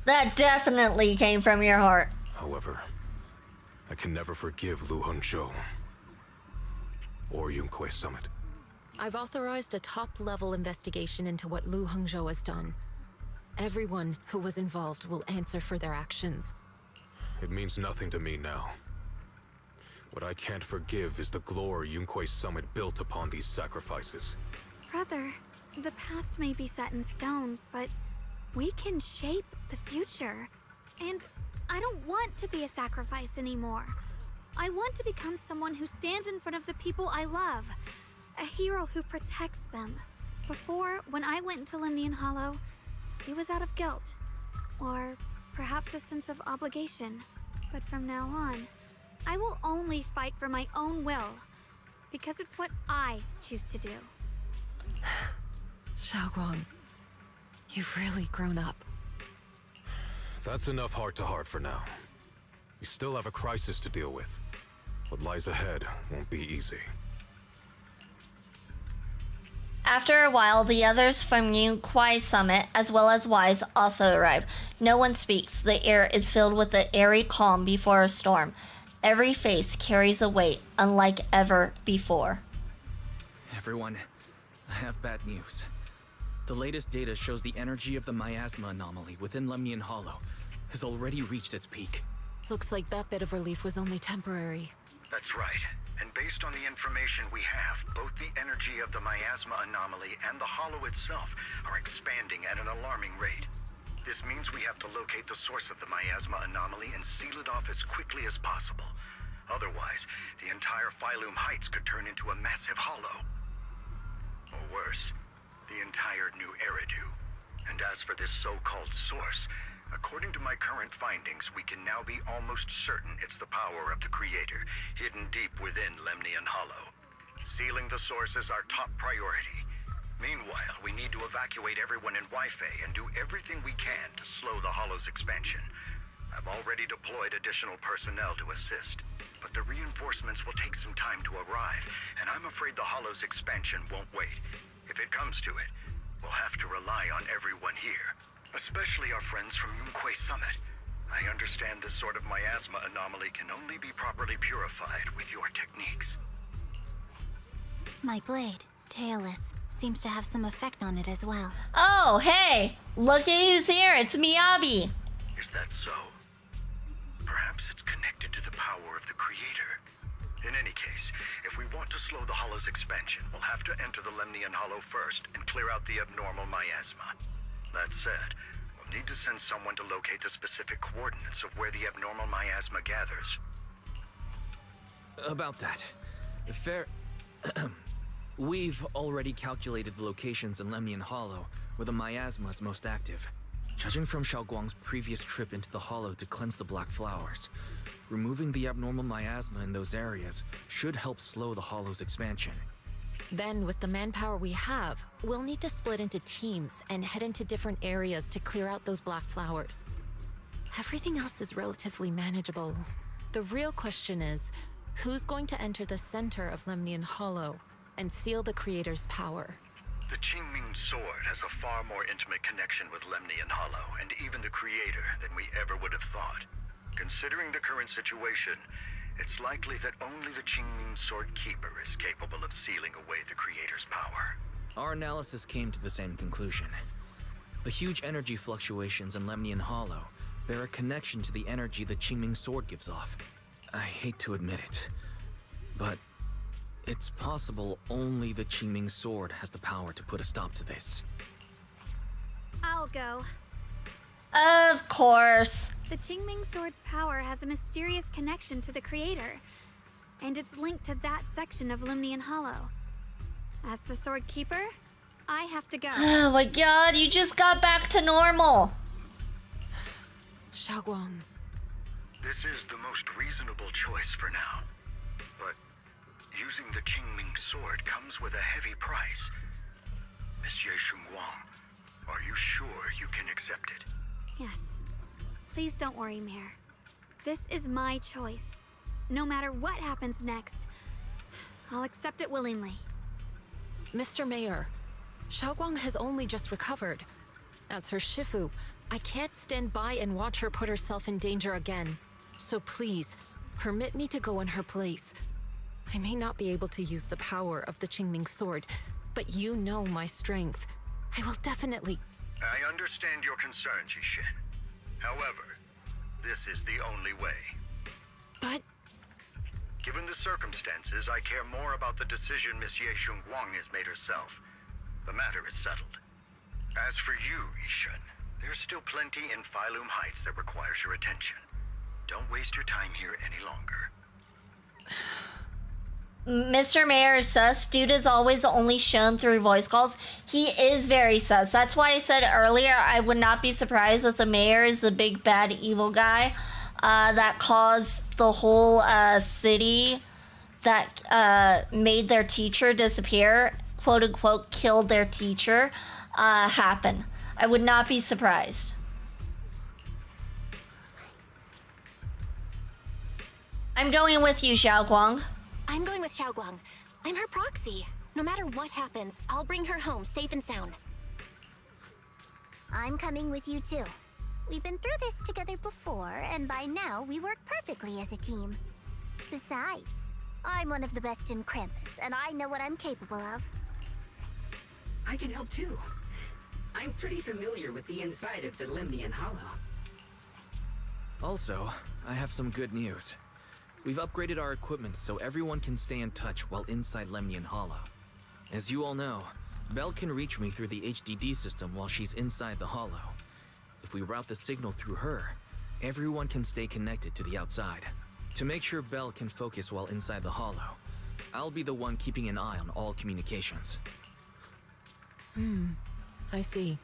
That definitely came from your heart. However, I can never forgive Lu Hengzhou or Yunquei Summit. I've authorized a top-level investigation into what Lu Hengzhou has done. Everyone who was involved will answer for their actions. It means nothing to me now. What I can't forgive is the glory Yunquei Summit built upon these sacrifices. Brother, the past may be set in stone, but we can shape the future. And I don't want to be a sacrifice anymore. I want to become someone who stands in front of the people I love. A hero who protects them. Before, when I went into Lemnian Hollow, it was out of guilt. Or perhaps a sense of obligation. But from now on, I will only fight for my own will. Because it's what I choose to do. Xiaoguang, you've really grown up. That's enough heart-to-heart for now. We still have a crisis to deal with. What lies ahead won't be easy. After a while, the others from Yunquei Summit, as well as Wise, also arrive. No one speaks. The air is filled with the airy calm before a storm. Every face carries a weight, unlike ever before. Everyone, I have bad news. The latest data shows the energy of the miasma anomaly within Lemnian Hollow has already reached its peak. Looks like that bit of relief was only temporary. That's right. And based on the information we have, both the energy of the miasma anomaly and the hollow itself are expanding at an alarming rate. This means we have to locate the source of the miasma anomaly and seal it off as quickly as possible. Otherwise, the entire Phylum Heights could turn into a massive hollow. Or worse, the entire new Eridu. And as for this so-called source, according to my current findings, we can now be almost certain it's the power of the Creator, hidden deep within Lemnian Hollow. Sealing the source is our top priority. Meanwhile, we need to evacuate everyone in Wi-Fi and do everything we can to slow the Hollow's expansion. I've already deployed additional personnel to assist, but the reinforcements will take some time to arrive, and I'm afraid the Hollow's expansion won't wait. If it comes to it, we'll have to rely on everyone here, especially our friends from Yunquei Summit. I understand this sort of miasma anomaly can only be properly purified with your techniques. My blade, Tailless, seems to have some effect on it as well. Oh, hey! Look at who's here! It's Miyabi! Is that so? Perhaps it's connected to the power of the Creator. In any case, if we want to slow the Hollow's expansion, we'll have to enter the Lemnian Hollow first and clear out the abnormal miasma. That said, we'll need to send someone to locate the specific coordinates of where the abnormal miasma gathers. About that, we've already calculated the locations in Lemnian Hollow where the miasma is most active. Judging from Xiaoguang's previous trip into the Hollow to cleanse the Black Flowers, removing the abnormal miasma in those areas should help slow the Hollow's expansion. Then, with the manpower we have, we'll need to split into teams and head into different areas to clear out those Black Flowers. Everything else is relatively manageable. The real question is, who's going to enter the center of Lemnian Hollow and seal the Creator's power? The Qingming Sword has a far more intimate connection with Lemnian Hollow and even the Creator than we ever would have thought. Considering the current situation, it's likely that only the Qingming Sword Keeper is capable of sealing away the Creator's power. Our analysis came to the same conclusion. The huge energy fluctuations in Lemnian Hollow bear a connection to the energy the Qingming Sword gives off. I hate to admit it, but it's possible only the Qingming Sword has the power to put a stop to this. I'll go. Of course. The Qingming Sword's power has a mysterious connection to the Creator, and it's linked to that section of Lemnian Hollow. As the Sword Keeper, I have to go. Oh my god, you just got back to normal. Xiaoguang. This is the most reasonable choice for now. But using the Qingming sword comes with a heavy price. Monsieur Shunguang, are you sure you can accept it? Yes. Please don't worry, Mayor. This is my choice. No matter what happens next, I'll accept it willingly. Mr. Mayor, Xiaoguang has only just recovered. As her Shifu, I can't stand by and watch her put herself in danger again. So please, permit me to go in her place. I may not be able to use the power of the Qingming sword, but you know my strength. I will definitely... I understand your concern, Jishin. However, this is the only way. But... Given the circumstances, I care more about the decision Miss Ye Shunguang has made herself. The matter is settled. As for you, Yishin, there's still plenty in Phylum Heights that requires your attention. Don't waste your time here any longer. Mr. Mayor is sus. Dude is always only shown through voice calls. He is very sus. That's why I said earlier I would not be surprised if the mayor is the big bad evil guy that caused the whole city that made their teacher disappear, quote unquote, killed their teacher, happen. I would not be surprised. I'm going with you, Xiaoguang. I'm going with Xiaoguang. I'm her proxy. No matter what happens, I'll bring her home safe and sound. I'm coming with you too. We've been through this together before, and by now we work perfectly as a team. Besides, I'm one of the best in Krampus, and I know what I'm capable of. I can help too. I'm pretty familiar with the inside of the Lemnian Hollow. Also, I have some good news. We've upgraded our equipment so everyone can stay in touch while inside Lemnian Hollow. As you all know, Belle can reach me through the HDD system while she's inside the Hollow. If we route the signal through her, everyone can stay connected to the outside. To make sure Belle can focus while inside the Hollow, I'll be the one keeping an eye on all communications. I see.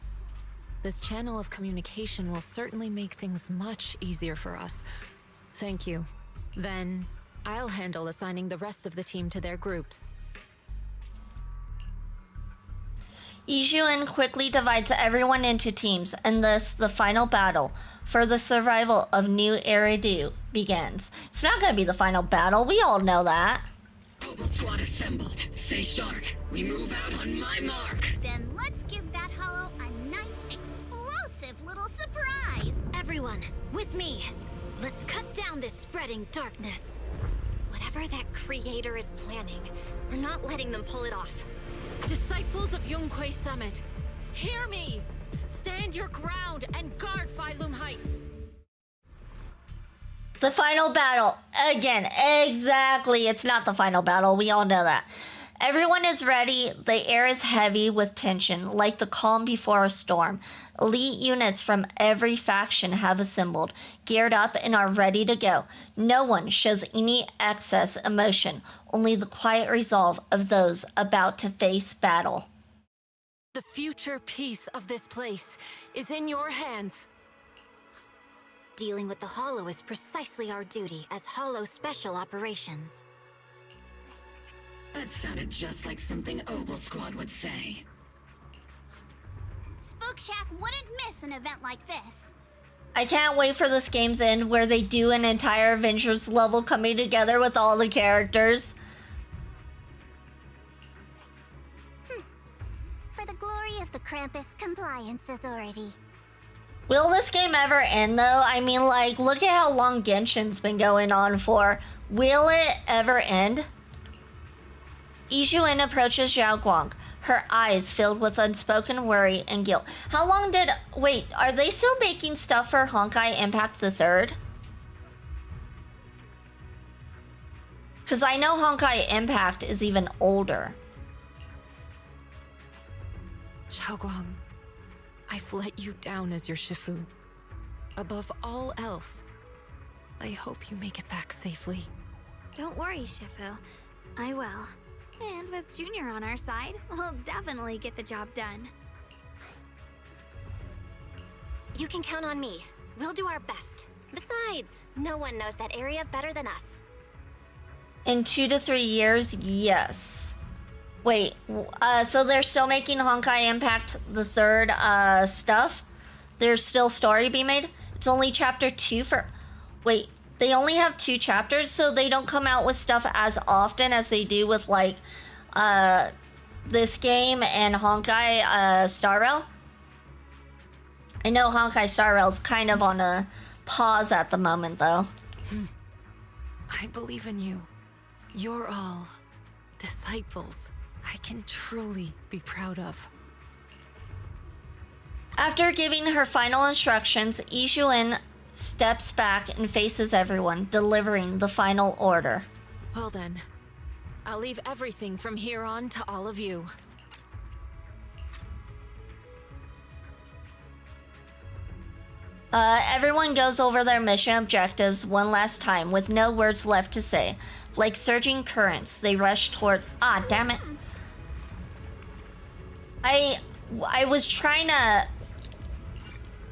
This channel of communication will certainly make things much easier for us. Thank you. Then, I'll handle assigning the rest of the team to their groups. Yixuan quickly divides everyone into teams, and thus the final battle for the survival of New Eridu begins. It's not gonna be the final battle, we all know that. Mobile squad assembled. Stay sharp. We move out on my mark. Then let's give that hollow a nice, explosive little surprise. Everyone, with me. Let's cut down this spreading darkness. Whatever that creator is planning, we're not letting them pull it off. Disciples of Yunquay Summit, hear me! Stand your ground and guard Phylum Heights! The final battle. Again, exactly. It's not the final battle. We all know that. Everyone is ready. The air is heavy with tension, like the calm before a storm. Elite units from every faction have assembled, geared up, and are ready to go. No one shows any excess emotion, only the quiet resolve of those about to face battle. The future peace of this place is in your hands. Dealing with the Hollow is precisely our duty as Hollow Special Operations. That sounded just like something Obel Squad would say. Spook Shack wouldn't miss an event like this. I can't wait for this game's end where they do an entire Avengers level coming together with all the characters. For the glory of the Krampus Compliance Authority. Will this game ever end though? I mean, like, look at how long Genshin's been going on for. Will it ever end? Yixuan approaches Xiaoguang, her eyes filled with unspoken worry and guilt. How long did... Wait, are they still making stuff for Honkai Impact the Third? Because I know Honkai Impact is even older. Xiaoguang, I've let you down as your Shifu. Above all else, I hope you make it back safely. Don't worry, Shifu. I will. And with Junior on our side, we'll definitely get the job done. You can count on me. We'll do our best. Besides, no one knows that area better than us. In 2 to 3 years, yes. Wait, so they're still making Honkai Impact the third stuff? There's still story being made? It's only chapter 2 for... Wait, they only have 2 chapters, so they don't come out with stuff as often as they do with, like, this game and Honkai Star Rail? I know Honkai Star Rail's kind of on a pause at the moment, though. I believe in you. You're all disciples I can truly be proud of. After giving her final instructions, Ishuin steps back and faces everyone, delivering the final order. Well then, I'll leave everything from here on to all of you. Everyone goes over their mission objectives one last time with no words left to say. Like surging currents, they rush towards... Ah, damn it. I was trying to...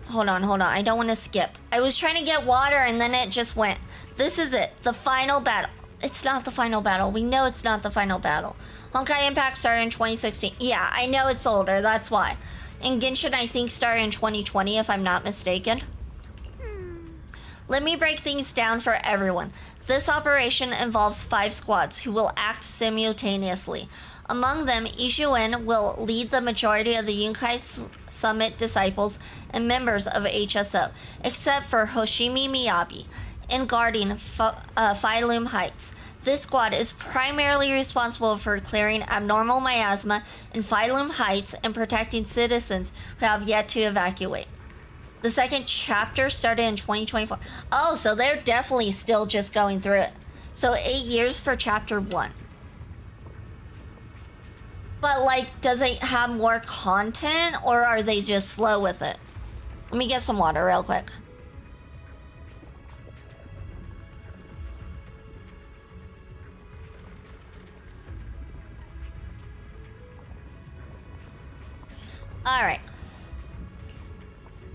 Hold on. I don't want to skip. I was trying to get water and then it just went. This is it. The final battle. It's not the final battle. We know it's not the final battle. Honkai Impact started in 2016. Yeah, I know it's older. That's why. And Genshin, I think, started in 2020, if I'm not mistaken. Let me break things down for everyone. This operation involves 5 squads who will act simultaneously. Among them, Ishuin will lead the majority of the Yunkai Summit disciples and members of HSO, except for Hoshimi Miyabi, in guarding Phaethon Heights. This squad is primarily responsible for clearing abnormal miasma in Phaethon Heights and protecting citizens who have yet to evacuate. The second chapter started in 2024. Oh, so they're definitely still just going through it. So 8 years for chapter 1. But, like, does it have more content, or are they just slow with it? Let me get some water real quick. Alright.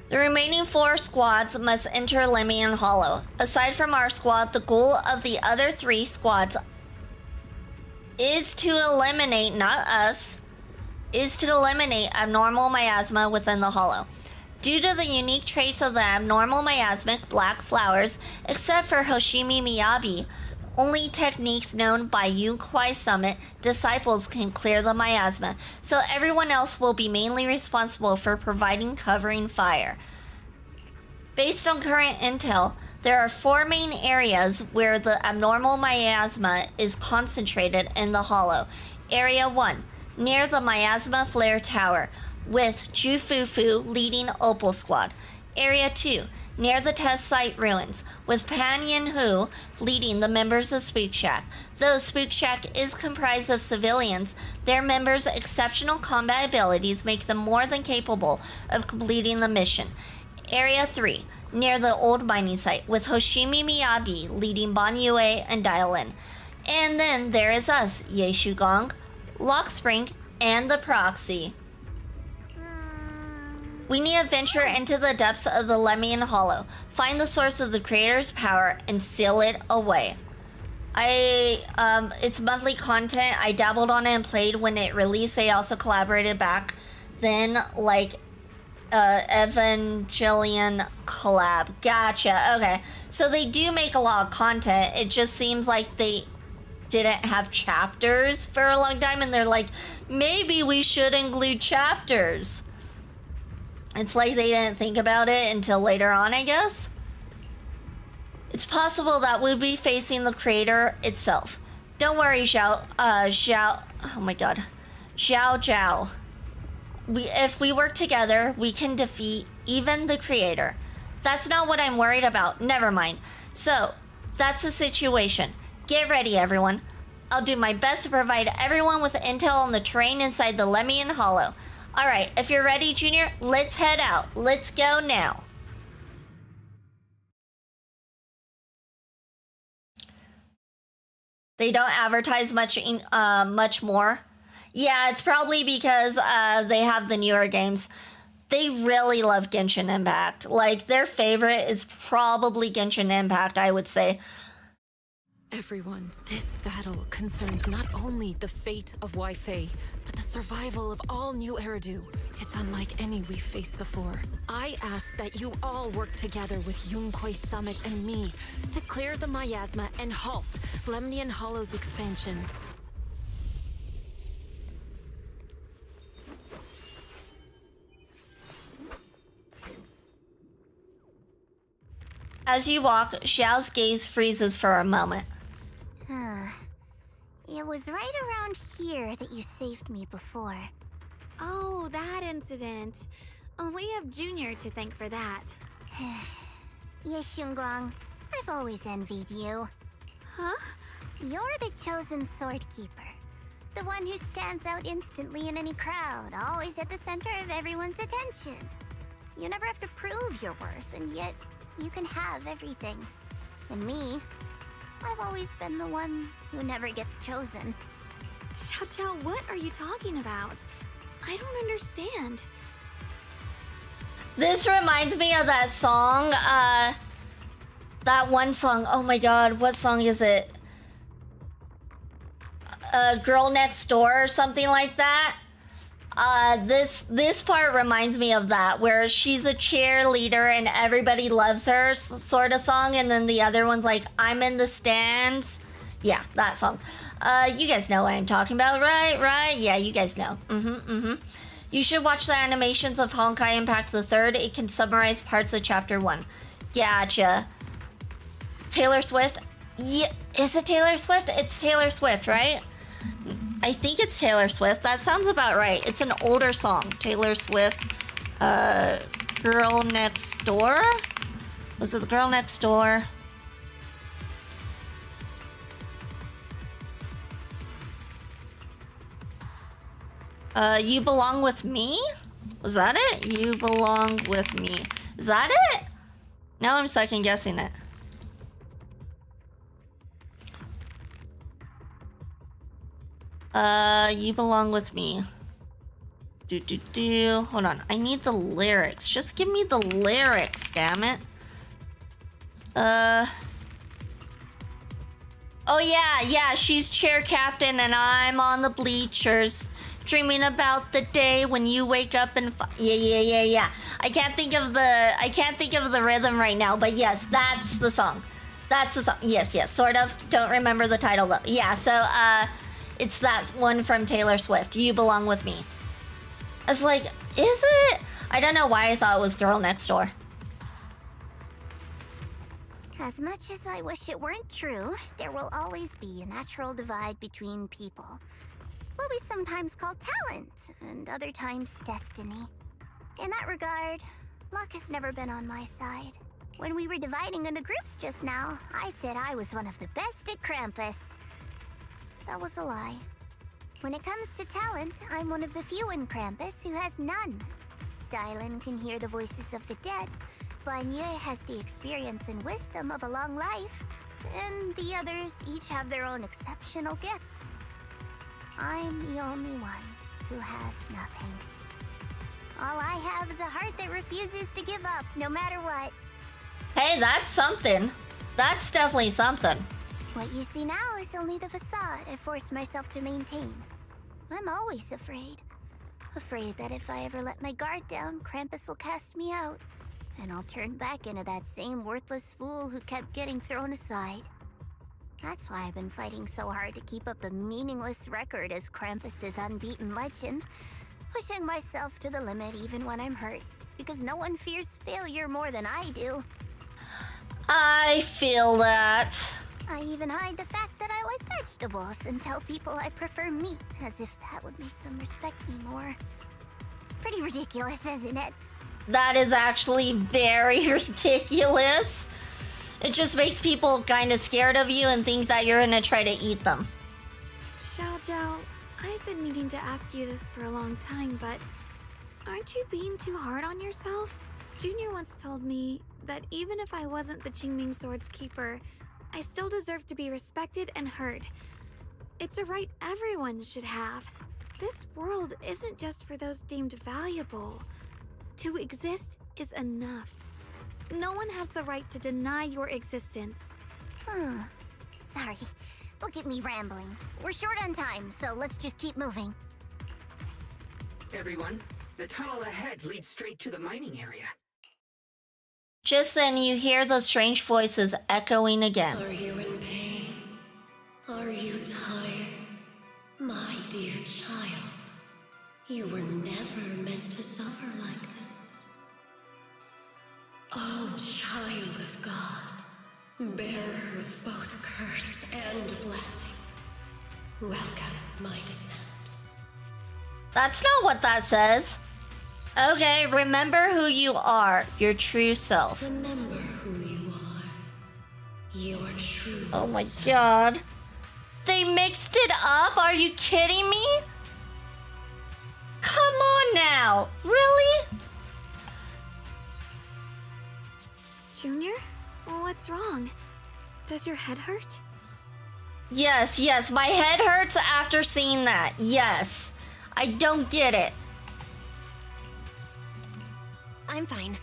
The remaining 4 squads must enter Lemian Hollow. Aside from our squad, the goal of the other 3 squads is to eliminate, not us, is to eliminate abnormal miasma within the hollow. Due to the unique traits of the abnormal miasmic black flowers, except for Hoshimi Miyabi, only techniques known by Yunkai Summit disciples can clear the miasma, so everyone else will be mainly responsible for providing covering fire. Based on current intel, there are 4 main areas where the abnormal miasma is concentrated in the hollow. Area 1, near the Miasma Flare Tower, with Jufufu leading Opal Squad. Area 2, near the test site ruins, with Pan Yin-Hu leading the members of Spook Shack. Though Spook Shack is comprised of civilians, their members' exceptional combat abilities make them more than capable of completing the mission. Area 3, near the old mining site, with Hoshimi Miyabi leading Banyue and Dialin. And then there is us, Yeishu Gong, Lock Spring, and the Proxy. We need to venture into the depths of the Lemian Hollow, find the source of the creator's power, and seal it away. It's monthly content. I dabbled on it and played when it released. They also collaborated back then, like, Evangelion collab. Gotcha. Okay. So they do make a lot of content. It just seems like they didn't have chapters for a long time, and they're like, maybe we should include chapters. It's like they didn't think about it until later on, I guess. It's possible that we'll be facing the creator itself. Don't worry, Zhao. Oh my god. Zhao. If we work together, we can defeat even the creator. That's not what I'm worried about. Never mind. So, that's the situation. Get ready, everyone. I'll do my best to provide everyone with intel on the terrain inside the Lemian Hollow. Alright, if you're ready, Junior, let's head out. Let's go now. They don't advertise much more. Yeah, it's probably because they have the newer games. They really love Genshin Impact. Like, their favorite is probably Genshin Impact, I would say. Everyone, this battle concerns not only the fate of Wi-Fi, but the survival of all new Eridu. It's unlike any we've faced before. I ask that you all work together with Yunquay Summit and me to clear the miasma and halt Lemnian Hollow's expansion. As you walk, Xiao's gaze freezes for a moment. It was right around here that you saved me before. Oh, that incident. We have Junior to thank for that. Yes, Xingguang. I've always envied you. Huh? You're the chosen sword keeper. The one who stands out instantly in any crowd, always at the center of everyone's attention. You never have to prove your worth, and yet you can have everything. And me, I've always been the one who never gets chosen. Xiao, what are you talking about? I don't understand. This reminds me of that song, that one song. Oh my god, what song is it? Girl Next Door or something like that. This part reminds me of that, where she's a cheerleader and everybody loves her sort of song, and then the other one's like, I'm in the stands. Yeah, that song. You guys know what I'm talking about, right? Yeah, you guys know. You should watch the animations of Honkai Impact the Third. It can summarize parts of Chapter 1. Gotcha. Taylor Swift? Yeah, is it Taylor Swift? It's Taylor Swift, right? I think it's Taylor Swift. That sounds about right. It's an older song. Taylor Swift, Girl Next Door? Was it the Girl Next Door? You Belong With Me? Was that it? You Belong With Me. Is that it? Now I'm second guessing it. You Belong With Me. Hold on. I need the lyrics. Just give me the lyrics, damn it. Oh yeah, she's cheer captain and I'm on the bleachers. Dreaming about the day when you wake up and yeah. I can't think of the rhythm right now, but yes, that's the song. That's the song. Yes, sort of. Don't remember the title though. Yeah, so it's that one from Taylor Swift. You Belong With Me. I was like, is it? I don't know why I thought it was Girl Next Door. As much as I wish it weren't true, there will always be a natural divide between people. What we sometimes call talent, and other times destiny. In that regard, luck has never been on my side. When we were dividing into groups just now, I said I was one of the best at Krampus. That was a lie. When it comes to talent, I'm one of the few in Krampus who has none. Dylan can hear the voices of the dead. Banye has the experience and wisdom of a long life. And the others each have their own exceptional gifts. I'm the only one who has nothing. All I have is a heart that refuses to give up, no matter what. Hey, that's something. That's definitely something. What you see now is only the facade I forced myself to maintain. I'm always afraid. Afraid that if I ever let my guard down, Krampus will cast me out. And I'll turn back into that same worthless fool who kept getting thrown aside. That's why I've been fighting so hard to keep up a meaningless record as Krampus's unbeaten legend. Pushing myself to the limit even when I'm hurt. Because no one fears failure more than I do. I feel that. I even hide the fact that I like vegetables and tell people I prefer meat, as if that would make them respect me more. Pretty ridiculous, isn't it? That is actually very ridiculous. It just makes people kind of scared of you and think that you're gonna try to eat them. Xiao, I've been meaning to ask you this for a long time, but aren't you being too hard on yourself? Junior once told me that even if I wasn't the Qingming Sword's keeper, I still deserve to be respected and heard. It's a right everyone should have. This world isn't just for those deemed valuable. To exist is enough. No one has the right to deny your existence. Sorry. Look at me rambling. We're short on time, so let's just keep moving. Everyone, the tunnel ahead leads straight to the mining area. Just then, you hear those strange voices echoing again. Are you in pain? Are you tired? My dear child, you were never meant to suffer like this. Oh, child of God, bearer of both curse and blessing, welcome my descent. That's not what that says. Okay, remember who you are, your true self. Remember who you are, your true Oh my god. They mixed it up? Are you kidding me? Come on now. Really? Junior? What's wrong? Does your head hurt? Yes, my head hurts after seeing that. Yes. I don't get it. I'm fine.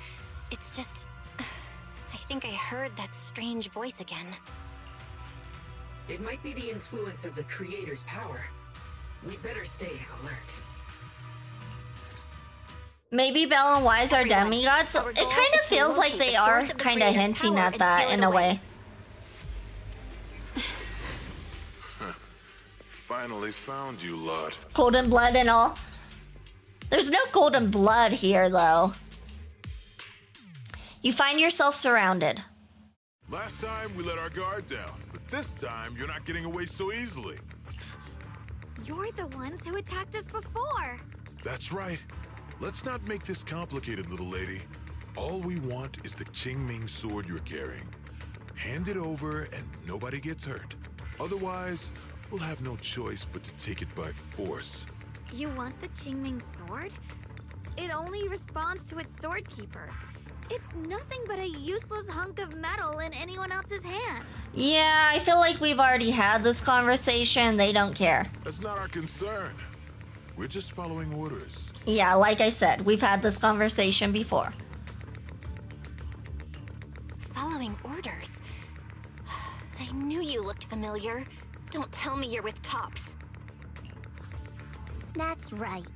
It's just... I think I heard that strange voice again. It might be the influence of the Creator's power. We'd better stay alert. Maybe Belle and Wise are demigods. It kind of feels like they are kind of hinting at that in a way. Finally found you, lot. Golden blood and all. There's no golden blood here, though. You find yourself surrounded. Last time we let our guard down, but this time you're not getting away so easily. You're the ones who attacked us before. That's right. Let's not make this complicated, little lady. All we want is the Qingming sword you're carrying. Hand it over and nobody gets hurt. Otherwise, we'll have no choice but to take it by force. You want the Qingming sword? It only responds to its sword keeper. It's nothing but a useless hunk of metal in anyone else's hands. Yeah, I feel like we've already had this conversation. They don't care. That's not our concern. We're just following orders. Yeah, like I said, we've had this conversation before. Following orders? I knew you looked familiar. Don't tell me you're with Tops. That's right.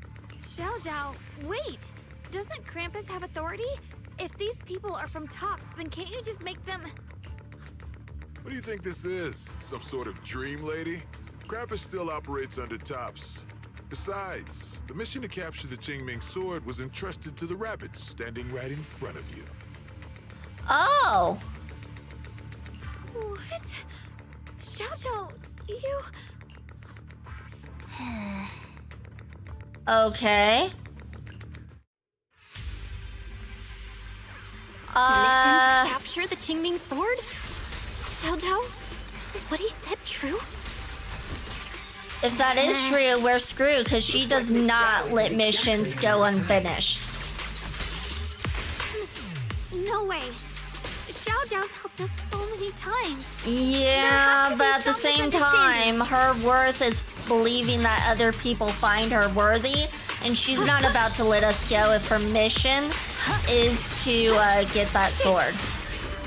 Xiao Zhao, wait! Doesn't Krampus have authority? If these people are from Tops, then can't you just make them... What do you think this is? Some sort of dream lady? Krampus still operates under Tops. Besides, the mission to capture the Qingming sword was entrusted to the rabbits standing right in front of you. Oh! What? Xiao Zhao, you... Okay. Mission to capture the Qingming sword? Xiao Zhao? Is what he said true? If that is true, we're screwed because she does not let missions go unfinished. No way. Xiao Zhao's helped us so many times. Yeah, but at the same time, her worth is believing that other people find her worthy, and she's not about to let us go if her mission is to get that sword.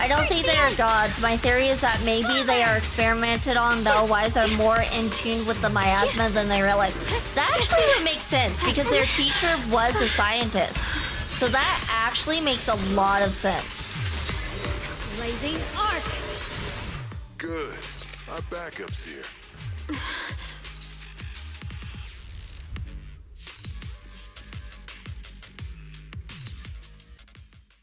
I don't think they are gods. My theory is that maybe they are experimented on. Bellwise are more in tune with the miasma than they realize. That actually would make sense because their teacher was a scientist. So that actually makes a lot of sense. Blazing arc. Good. Our backup's here.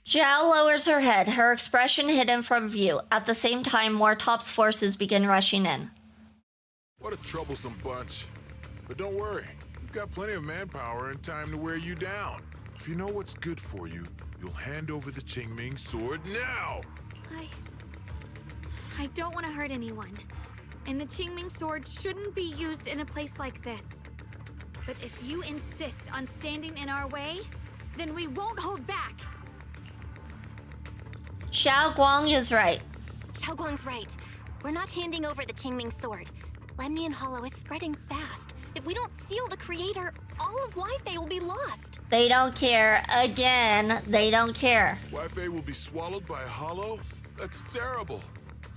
Zhao lowers her head, her expression hidden from view. At the same time, more Top's forces begin rushing in. What a troublesome bunch. But don't worry. We've got plenty of manpower and time to wear you down. If you know what's good for you, you'll hand over the Qingming sword now! I don't want to hurt anyone. And the Qingming sword shouldn't be used in a place like this. But if you insist on standing in our way, then we won't hold back. Xiao Guang is right. Xiao Guang's right. We're not handing over the Qingming sword. Lemnian Hollow is spreading fast. If we don't seal the creator, all of Wi-Fi will be lost. They don't care. Again, they don't care. Wi-Fi will be swallowed by a hollow? That's terrible.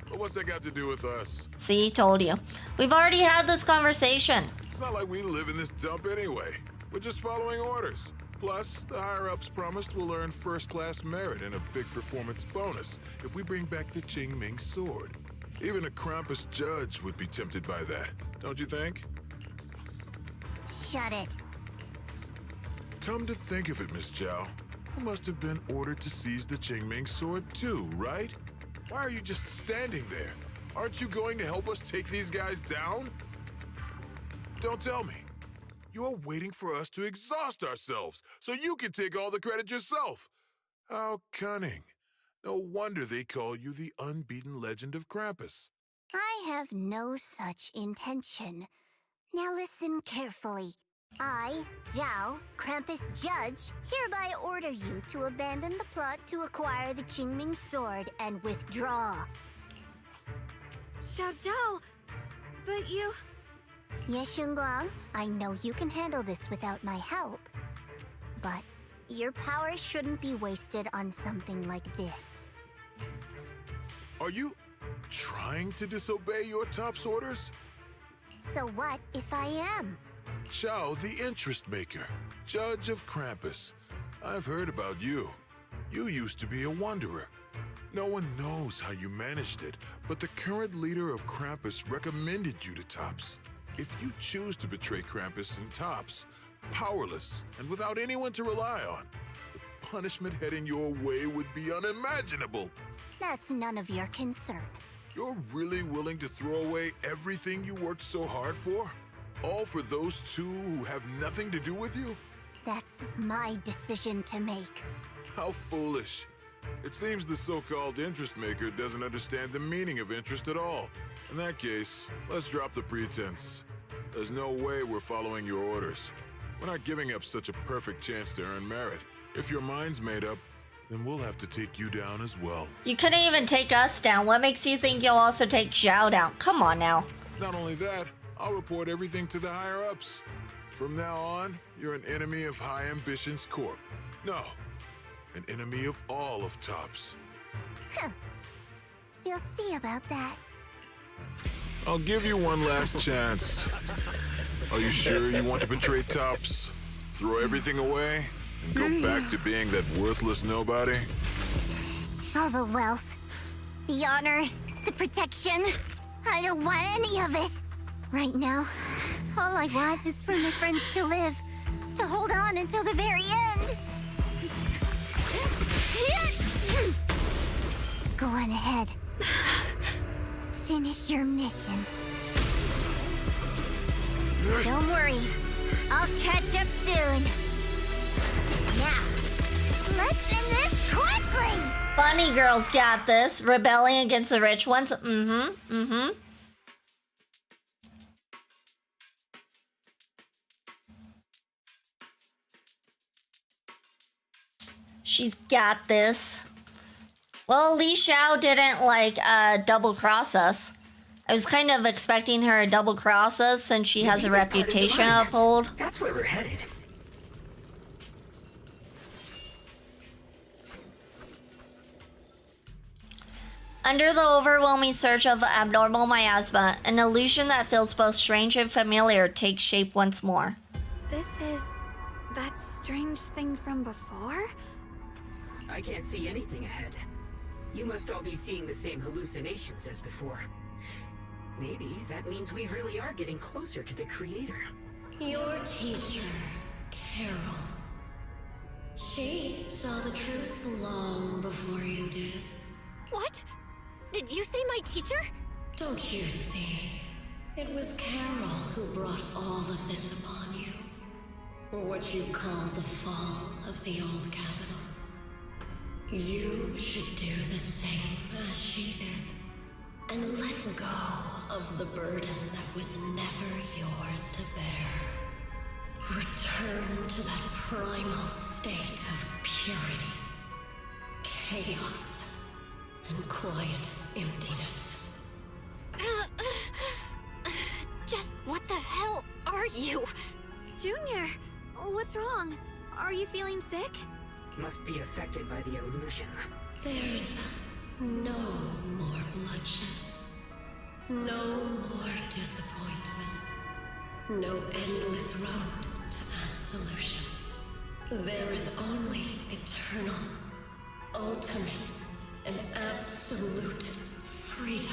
But what's that got to do with us? See, told you. We've already had this conversation. It's not like we live in this dump anyway. We're just following orders. Plus, the higher-ups promised we'll earn first-class merit and a big performance bonus if we bring back the Qingming sword. Even a Krampus judge would be tempted by that, don't you think? Shut it. Come to think of it, Miss Zhao, you must have been ordered to seize the Qingming sword too, right? Why are you just standing there? Aren't you going to help us take these guys down? Don't tell me. You're waiting for us to exhaust ourselves so you can take all the credit yourself. How cunning. No wonder they call you the unbeaten legend of Krampus. I have no such intention. Now listen carefully. I, Zhao, Krampus Judge, hereby order you to abandon the plot to acquire the Qingming sword and withdraw. Xiao Zhao, but you... Yes, Shunguang, I know you can handle this without my help. But your power shouldn't be wasted on something like this. Are you trying to disobey your top's orders? So what if I am? Zhao, the interest maker, judge of Krampus. I've heard about you. You used to be a wanderer. No one knows how you managed it, but the current leader of Krampus recommended you to Tops. If you choose to betray Krampus and Tops, powerless and without anyone to rely on, the punishment heading your way would be unimaginable. That's none of your concern. You're really willing to throw away everything you worked so hard for? All for those two who have nothing to do with you? That's my decision to make. How foolish. It seems the so-called interest maker doesn't understand the meaning of interest at all. In that case, let's drop the pretense. There's no way we're following your orders. We're not giving up such a perfect chance to earn merit. If your mind's made up, then we'll have to take you down as well. You couldn't even take us down. What makes you think you'll also take Zhao down? Come on now. Not only that, I'll report everything to the higher-ups. From now on, you're an enemy of High Ambitions Corp. No, an enemy of all of Tops. Huh. We'll see about that. I'll give you one last chance. Are you sure you want to betray Tops? Throw everything away and go back to being that worthless nobody? All the wealth, the honor, the protection. I don't want any of it. Right now, all I want is for my friends to live, to hold on until the very end. Go on ahead. Finish your mission. Don't worry, I'll catch up soon. Now, let's end this quickly! Bunny girls got this. Rebelling against the rich ones. She's got this. Well, Li Xiao didn't like double cross us. I was kind of expecting her to double cross us since she has a reputation to uphold. That's where we're headed. Under the overwhelming surge of abnormal miasma, an illusion that feels both strange and familiar takes shape once more. This is that strange thing from before? I can't see anything ahead. You must all be seeing the same hallucinations as before. Maybe that means we really are getting closer to the creator. Your teacher, Carol. She saw the truth long before you did. What? Did you say my teacher? Don't you see? It was Carol who brought all of this upon you. What you call the fall of the old capital. You should do the same as she did. And let go of the burden that was never yours to bear. Return to that primal state of purity, chaos, and quiet emptiness. you. Junior, what's wrong? Are you feeling sick? Must be affected by the illusion. There's no more bloodshed. No more disappointment. No endless road to absolution. There is only eternal, ultimate, and absolute freedom.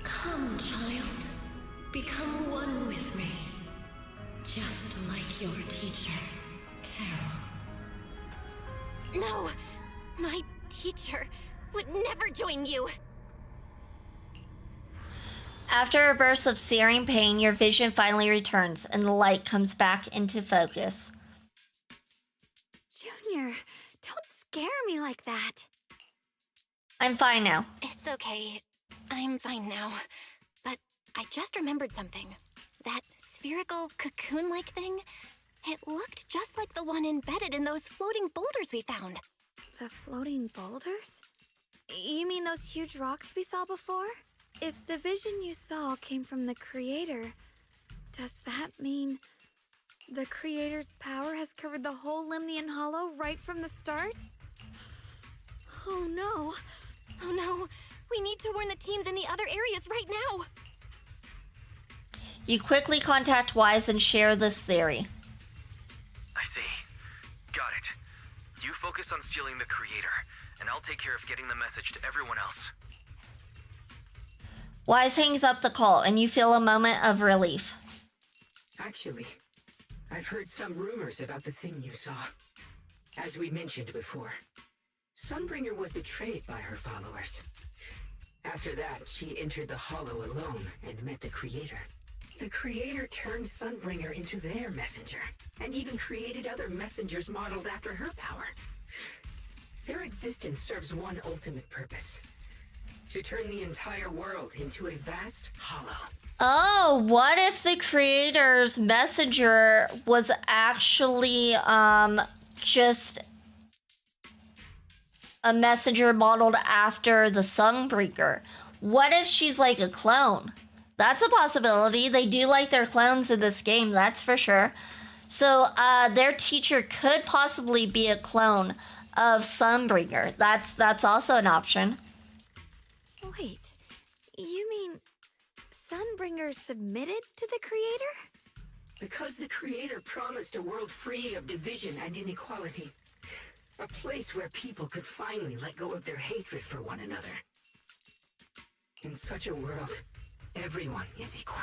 Come, child. Become one with me. Just like your teacher, Carol. No! My teacher would never join you! After a burst of searing pain, your vision finally returns and the light comes back into focus. Junior, don't scare me like that. I'm fine now. It's okay. I'm fine now. But I just remembered something. That spherical cocoon-like thing, it looked just like the one embedded in those floating boulders we found. The floating boulders? You mean those huge rocks we saw before? If the vision you saw came from the Creator, does that mean the Creator's power has covered the whole Lemnian Hollow right from the start? Oh no. Oh no, we need to warn the teams in the other areas right now. You quickly contact Wise and share this theory. I see. Got it. You focus on stealing the Creator, and I'll take care of getting the message to everyone else. Wise hangs up the call, and you feel a moment of relief. Actually, I've heard some rumors about the thing you saw. As we mentioned before, Sunbringer was betrayed by her followers. After that, she entered the Hollow alone and met the Creator. The Creator turned Sunbringer into their messenger, and even created other messengers modeled after her power. Their existence serves one ultimate purpose: to turn the entire world into a vast hollow. Oh, what if the Creator's messenger was actually just a messenger modeled after the Sunbreaker? What if she's like a clone? That's a possibility. They do like their clones in this game, that's for sure. So their teacher could possibly be a clone of Sunbringer. That's also an option. Wait, you mean Sunbringer submitted to the Creator? Because the Creator promised a world free of division and inequality. A place where people could finally let go of their hatred for one another. In such a world, everyone is equal.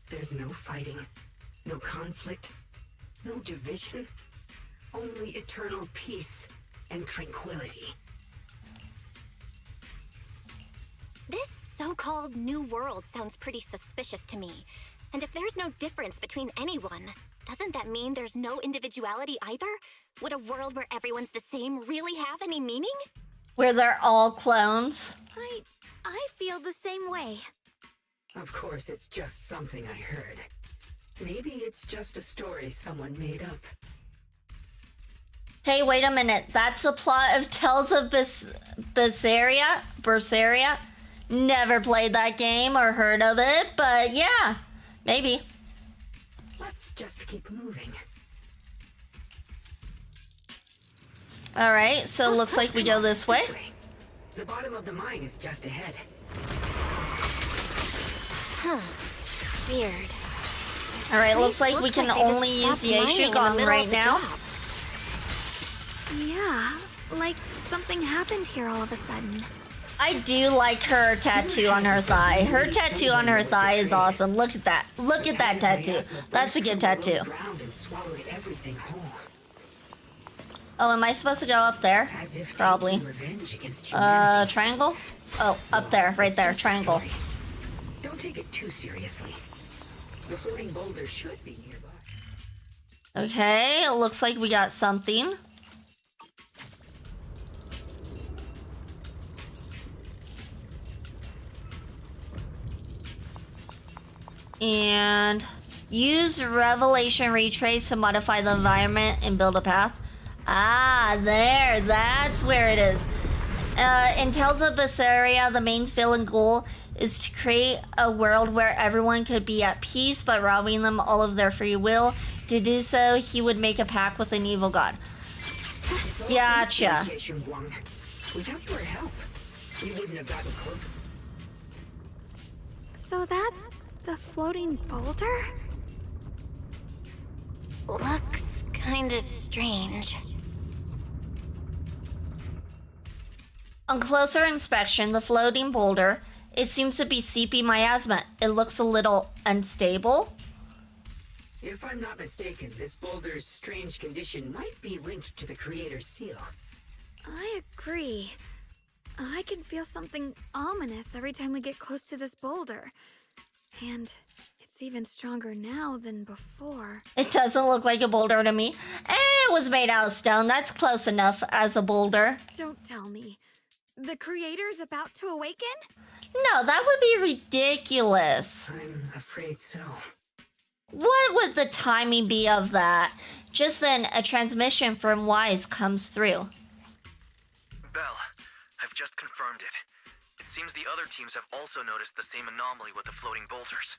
There's no fighting, no conflict, no division, only eternal peace and tranquility. This so-called new world sounds pretty suspicious to me. And if there's no difference between anyone, doesn't that mean there's no individuality either? Would a world where everyone's the same really have any meaning? Where they're all clones? I feel the same way. Of course, it's just something I heard. Maybe it's just a story someone made up. Hey, wait a minute. That's the plot of Tales of Berseria? Never played that game or heard of it, but yeah, maybe. Let's just keep moving. Alright, so it looks like we go this way. The bottom of the mine is just ahead. Huh. Weird. Alright, looks like we can only use the Yaeshu right now. Yeah, like something happened here all of a sudden. I do like her tattoo on her thigh. Her tattoo on her thigh is awesome. Look at that. Look at that tattoo. That's a good tattoo. Oh, am I supposed to go up there? Probably. Triangle? Oh, up there. Right there. Triangle. Don't take it too seriously. The floating boulder should be nearby. Okay, it looks like we got something. And use Revelation Retrace to modify the environment and build a path. Ah, there. That's where it is. In Tales of Berseria, the main villain goal is to create a world where everyone could be at peace by robbing them all of their free will. To do so, he would make a pact with an evil god. Gotcha. Without your help, we wouldn't have gotten close. So that's the floating boulder? Looks kind of strange. On closer inspection, the floating boulder, it seems to be seeping miasma. It looks a little unstable. If I'm not mistaken, this boulder's strange condition might be linked to the Creator's seal. I agree. I can feel something ominous every time we get close to this boulder. And it's even stronger now than before. It doesn't look like a boulder to me. It was made out of stone. That's close enough as a boulder. Don't tell me. The Creator's about to awaken? No, that would be ridiculous. I'm afraid so. What would the timing be of that? Just then, a transmission from Wise comes through. Belle, I've just confirmed it. It seems the other teams have also noticed the same anomaly with the floating boulders.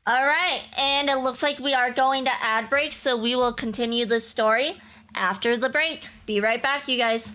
Alright, and it looks like we are going to ad break, so we will continue this story after the break. Be right back, you guys.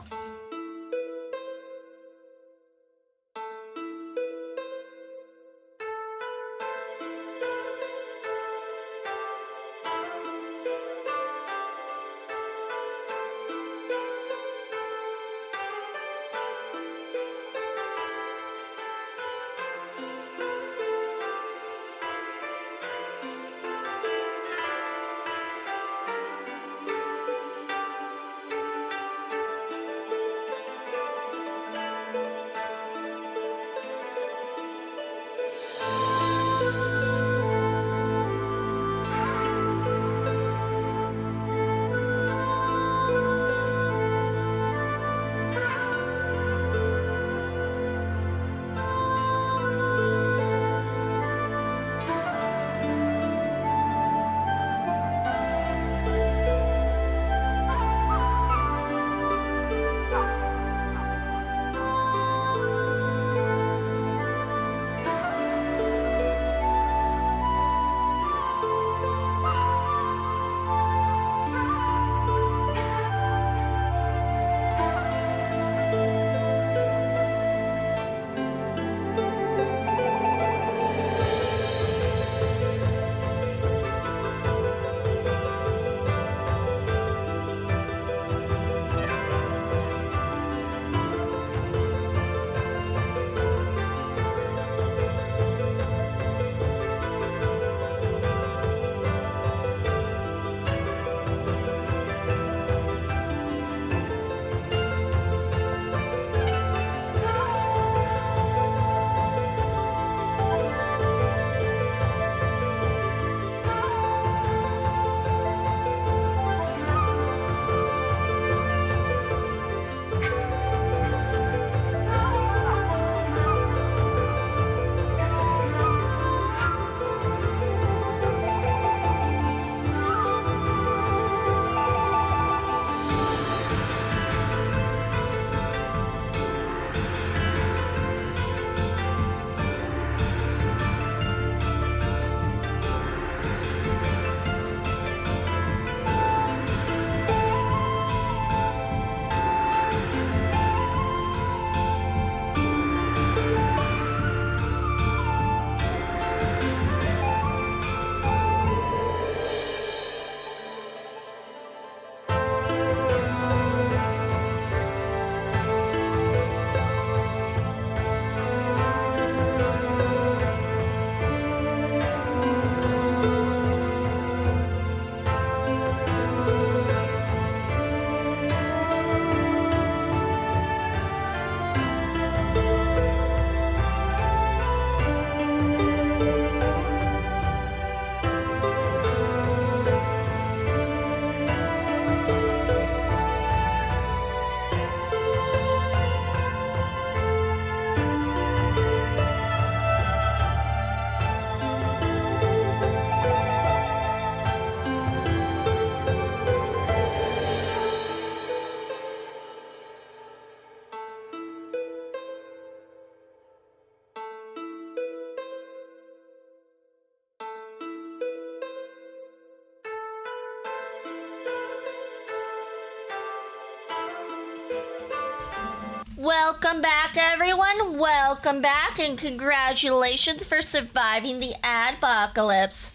Welcome back, everyone. Welcome back, and congratulations for surviving the adpocalypse.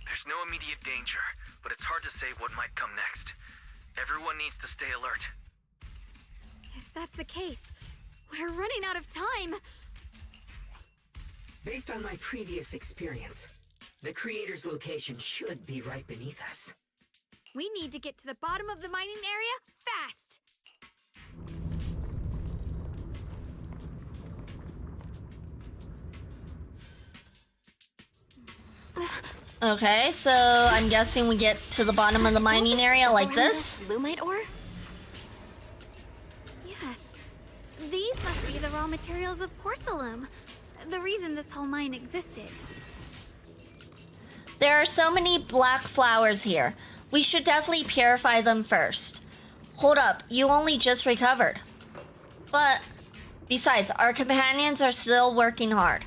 There's no immediate danger, but it's hard to say what might come next. Everyone needs to stay alert. If that's the case, we're running out of time. Based on my previous experience, the creator's location should be right beneath us. We need to get to the bottom of the mining area fast. Okay, so I'm guessing we get to the bottom of the mining area like this. Lumite ore? Yes. These must be the raw materials of porcelain. The reason this whole mine existed. There are so many black flowers here. We should definitely purify them first. Hold up, you only just recovered. But, besides, our companions are still working hard.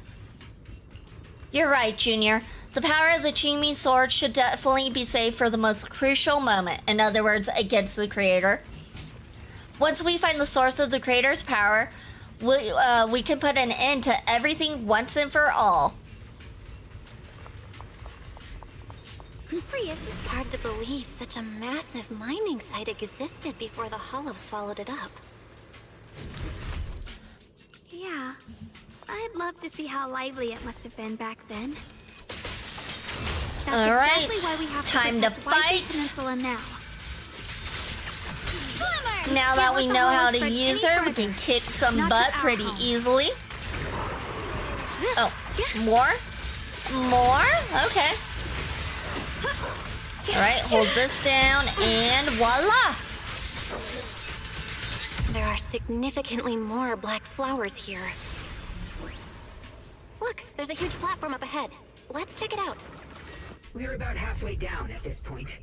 You're right, Junior. The power of the Qingmi sword should definitely be saved for the most crucial moment. In other words, against the creator. Once we find the source of the creator's power, we can put an end to everything once and for all. It's hard to believe such a massive mining site existed before the Hollow swallowed it up. Yeah. I'd love to see how lively it must have been back then. That's Alright, exactly why we have time to fight. Peninsula now. Now that we know how to use her, we can kick some butt pretty easily. Oh, more? More? Okay. Alright, hold this down, and voila! There are significantly more black flowers here. Look, there's a huge platform up ahead. Let's check it out. We're about halfway down at this point.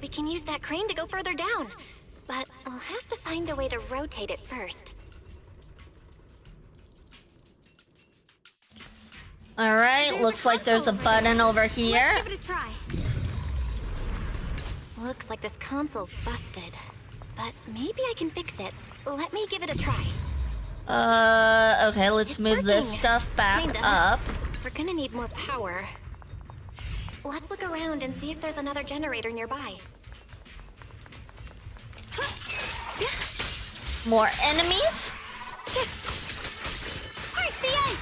We can use that crane to go further down, but we'll have to find a way to rotate it first. Alright, looks like there's a button over here. Let's give it a try. Looks like this console's busted, but maybe I can fix it. Let me give it a try. Okay, let's move this stuff back Kinda. up. We're gonna need more power. Let's look around and see if there's another generator nearby. More enemies? Break the ice!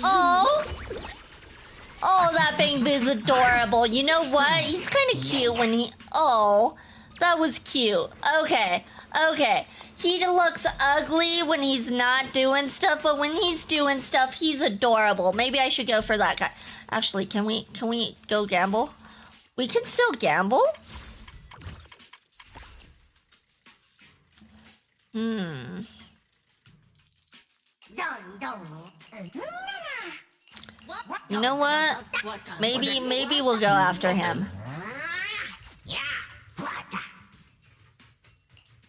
Oh! Oh, that Bangboo's adorable. You know what? He's kind of cute when he... Oh, that was cute. Okay, okay. He looks ugly when he's not doing stuff, but when he's doing stuff, he's adorable. Maybe I should go for that guy. Actually, can we go gamble? We can still gamble? You know what? Maybe we'll go after him.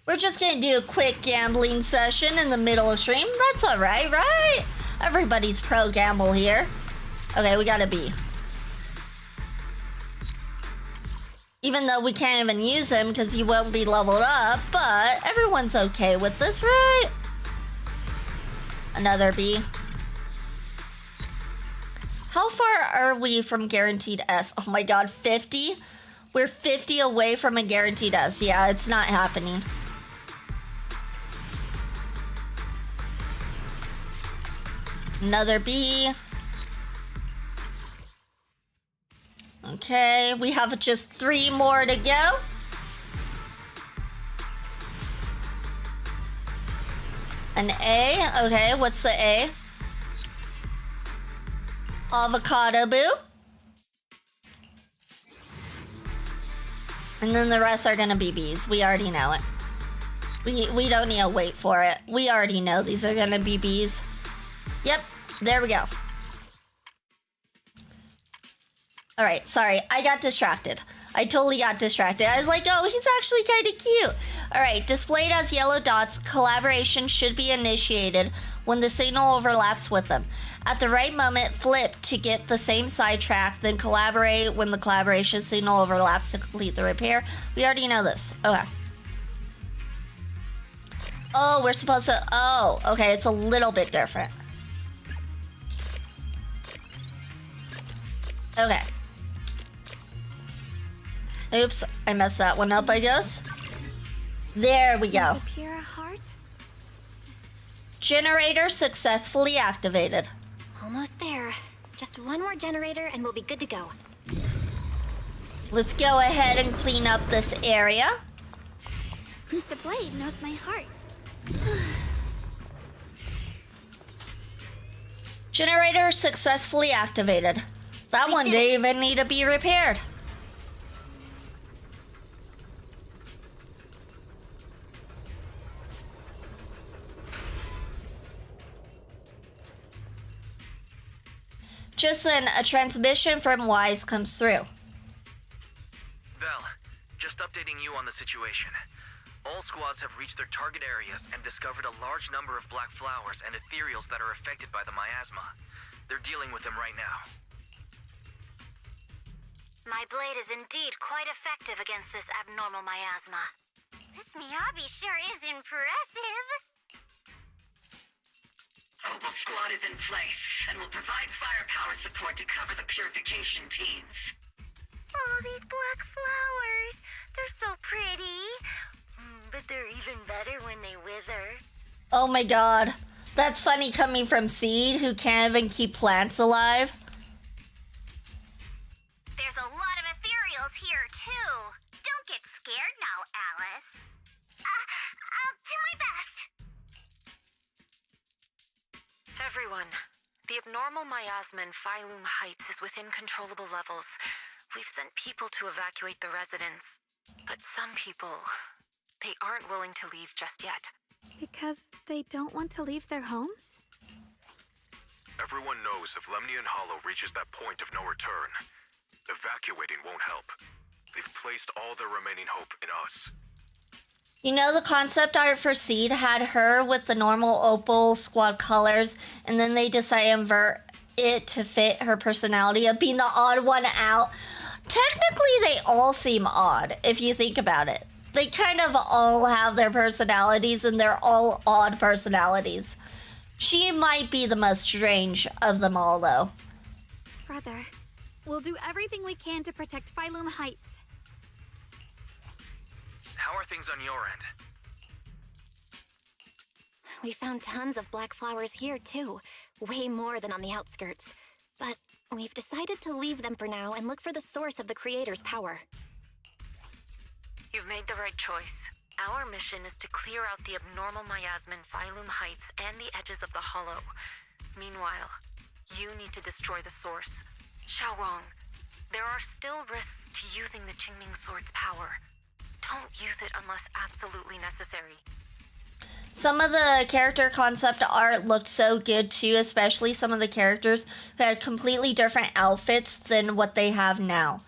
We're just gonna do a quick gambling session in the middle of stream. That's alright, right? Everybody's pro gamble here. Okay, we gotta be. Even though we can't even use him because he won't be leveled up, but everyone's okay with this, right? Another B. How far are we from guaranteed S? Oh my god, 50? We're 50 away from a guaranteed S. Yeah, it's not happening. Another B. Okay, we have just 3 more to go. An A. Okay, what's the A? Avocado Boo. And then the rest are gonna be B's. We already know it. We don't need to wait for it. We already know these are gonna be B's. Yep, there we go. Alright, sorry, I got distracted. I totally got distracted. I was like, oh, he's actually kind of cute. All right, displayed as yellow dots, collaboration should be initiated when the signal overlaps with them. At the right moment, flip to get the same sidetrack, then collaborate when the collaboration signal overlaps to complete the repair. We already know this. Okay. Oh, we're supposed to... Oh, okay, it's a little bit different. Okay. Oops, I messed that one up, I guess. There we go. Pure heart? Generator successfully activated. Almost there. Just one more generator and we'll be good to go. Let's go ahead and clean up this area. The blade knows my heart. Generator successfully activated. That one didn't even need to be repaired. Just then, a transmission from Wise comes through. Val, just updating you on the situation. All squads have reached their target areas and discovered a large number of black flowers and ethereals that are affected by the miasma. They're dealing with them right now. My blade is indeed quite effective against this abnormal miasma. This Miyabi sure is impressive. Opal Squad is in place and will provide firepower support to cover the purification teams. Oh, these black flowers. They're so pretty. But they're even better when they wither. Oh my god. That's funny coming from Seed, who can't even keep plants alive. There's a lot of ethereals here, too. Don't get scared now, Alice. I'll do my best. Everyone, the abnormal miasma in Phylum Heights is within controllable levels. We've sent people to evacuate the residents. But some people, they aren't willing to leave just yet. Because they don't want to leave their homes? Everyone knows if Lemnian Hollow reaches that point of no return, evacuating won't help. They've placed all their remaining hope in us. You know, the concept art for Seed had her with the normal Opal Squad colors, and then they decided to invert it to fit her personality of being the odd one out. Technically, they all seem odd, if you think about it. They kind of all have their personalities, and they're all odd personalities. She might be the most strange of them all, though. Brother, we'll do everything we can to protect Phylum Heights. How are things on your end? We found tons of black flowers here, too. Way more than on the outskirts. But we've decided to leave them for now and look for the source of the Creator's power. You've made the right choice. Our mission is to clear out the abnormal miasma in Phylum Heights and the edges of the Hollow. Meanwhile, you need to destroy the source. Xiaowang, there are still risks to using the Qingming Sword's power. Don't use it unless absolutely necessary. Some of the character concept art looked so good too, especially some of the characters who had completely different outfits than what they have now.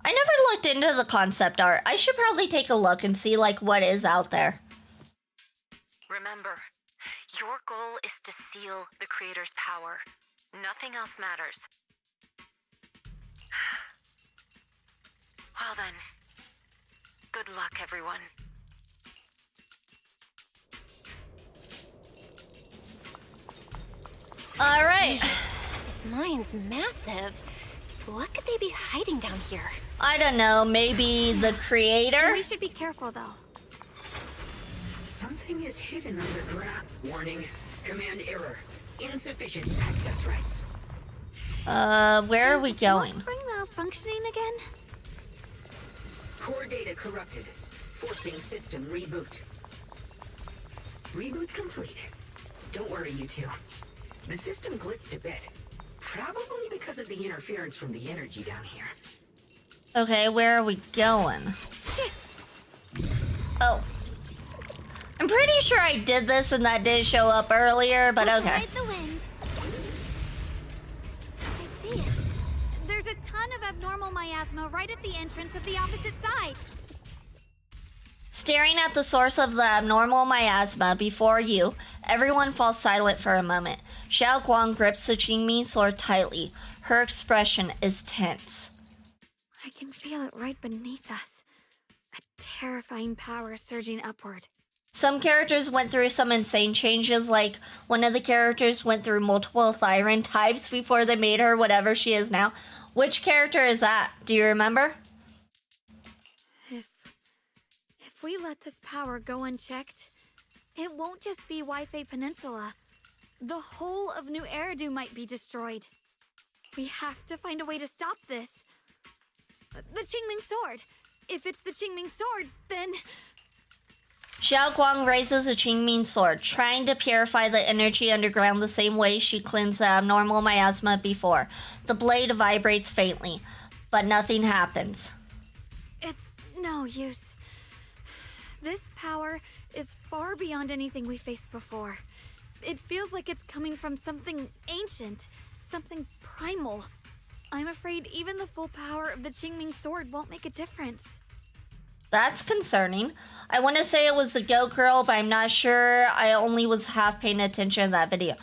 I never looked into the concept art. I should probably take a look and see like what is out there. Remember, your goal is to seal the Creator's power. Nothing else matters. Well then, good luck, everyone. All right. This mine's massive. What could they be hiding down here? I don't know, maybe the creator? We should be careful, though. Something is hidden underground. Warning. Command error. Insufficient access rights. Where are we going? Is the spring malfunctioning again? Core data corrupted. Forcing system reboot. Reboot complete. Don't worry, you two. The system glitched a bit. Probably because of the interference from the energy down here. Okay, where are we going? Oh. I'm pretty sure I did this and that didn't show up earlier, but okay. Ride the wind. I see it. There's a ton of abnormal miasma right at the entrance of the opposite side. Staring at the source of the abnormal miasma before you, everyone falls silent for a moment. Xiao Guang grips the Qingming sword tightly. Her expression is tense. I can feel it right beneath us. A terrifying power surging upward. Some characters went through some insane changes, like one of the characters went through multiple Thyran types before they made her whatever she is now. Which character is that? Do you remember? If we let this power go unchecked, it won't just be Wi-Fi Peninsula. The whole of New Eridu might be destroyed. We have to find a way to stop this. The Qingming sword. If it's the Qingming sword, then... Xiao Guang raises a Qingming sword, trying to purify the energy underground the same way she cleansed the abnormal miasma before. The blade vibrates faintly, but nothing happens. It's no use. This power is far beyond anything we faced before. It feels like it's coming from something ancient, something primal. I'm afraid even the full power of the Qingming sword won't make a difference. That's concerning. I want to say it was the Goat Girl, but I'm not sure. I only was half paying attention to that video.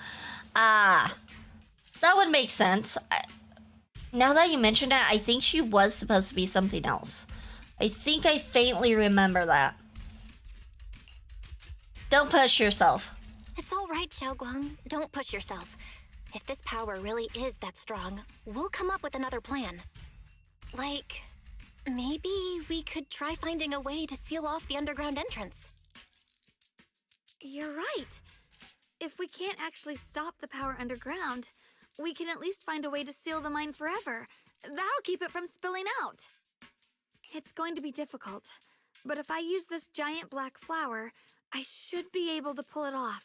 That would make sense. Now that you mention it, I think she was supposed to be something else. I think I faintly remember that. Don't push yourself. It's all right, Xiaoguang. Don't push yourself. If this power really is that strong, we'll come up with another plan. Like, maybe we could try finding a way to seal off the underground entrance. You're right. If we can't actually stop the power underground, we can at least find a way to seal the mine forever. That'll keep it from spilling out. It's going to be difficult, but if I use this giant black flower, I should be able to pull it off.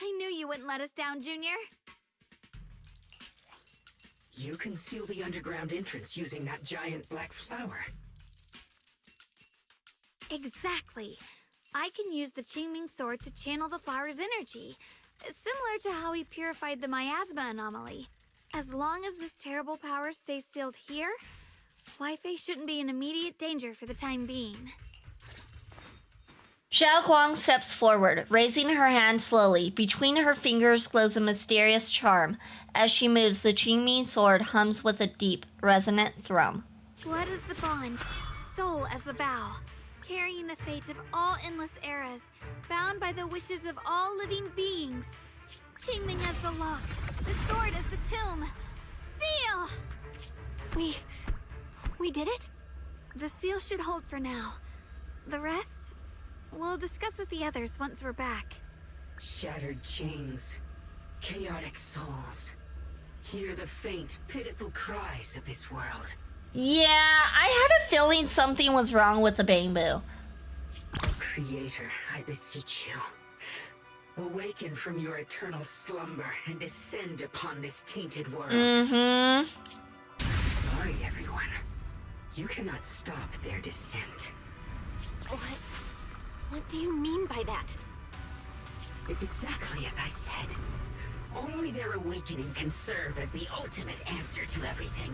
I knew you wouldn't let us down, Junior. You can seal the underground entrance using that giant black flower. Exactly. I can use the Qingming sword to channel the flower's energy, similar to how we purified the miasma anomaly. As long as this terrible power stays sealed here, Wi-Fi shouldn't be in immediate danger for the time being. Xiao Guang steps forward, raising her hand slowly. Between her fingers glows a mysterious charm. As she moves, the Qingming sword hums with a deep, resonant thrum. Blood is the bond, soul as the vow, carrying the fate of all endless eras, bound by the wishes of all living beings. Qingming as the lock, the sword as the tomb. Seal! We did it? The seal should hold for now. The rest, we'll discuss with the others once we're back. Shattered chains, chaotic souls. Hear the faint, pitiful cries of this world. Yeah, I had a feeling something was wrong with the bamboo. Creator, I beseech you. Awaken from your eternal slumber and descend upon this tainted world. Mm-hmm. Sorry, everyone. You cannot stop their descent. What do you mean by that? It's exactly as I said. Only their awakening can serve as the ultimate answer to everything.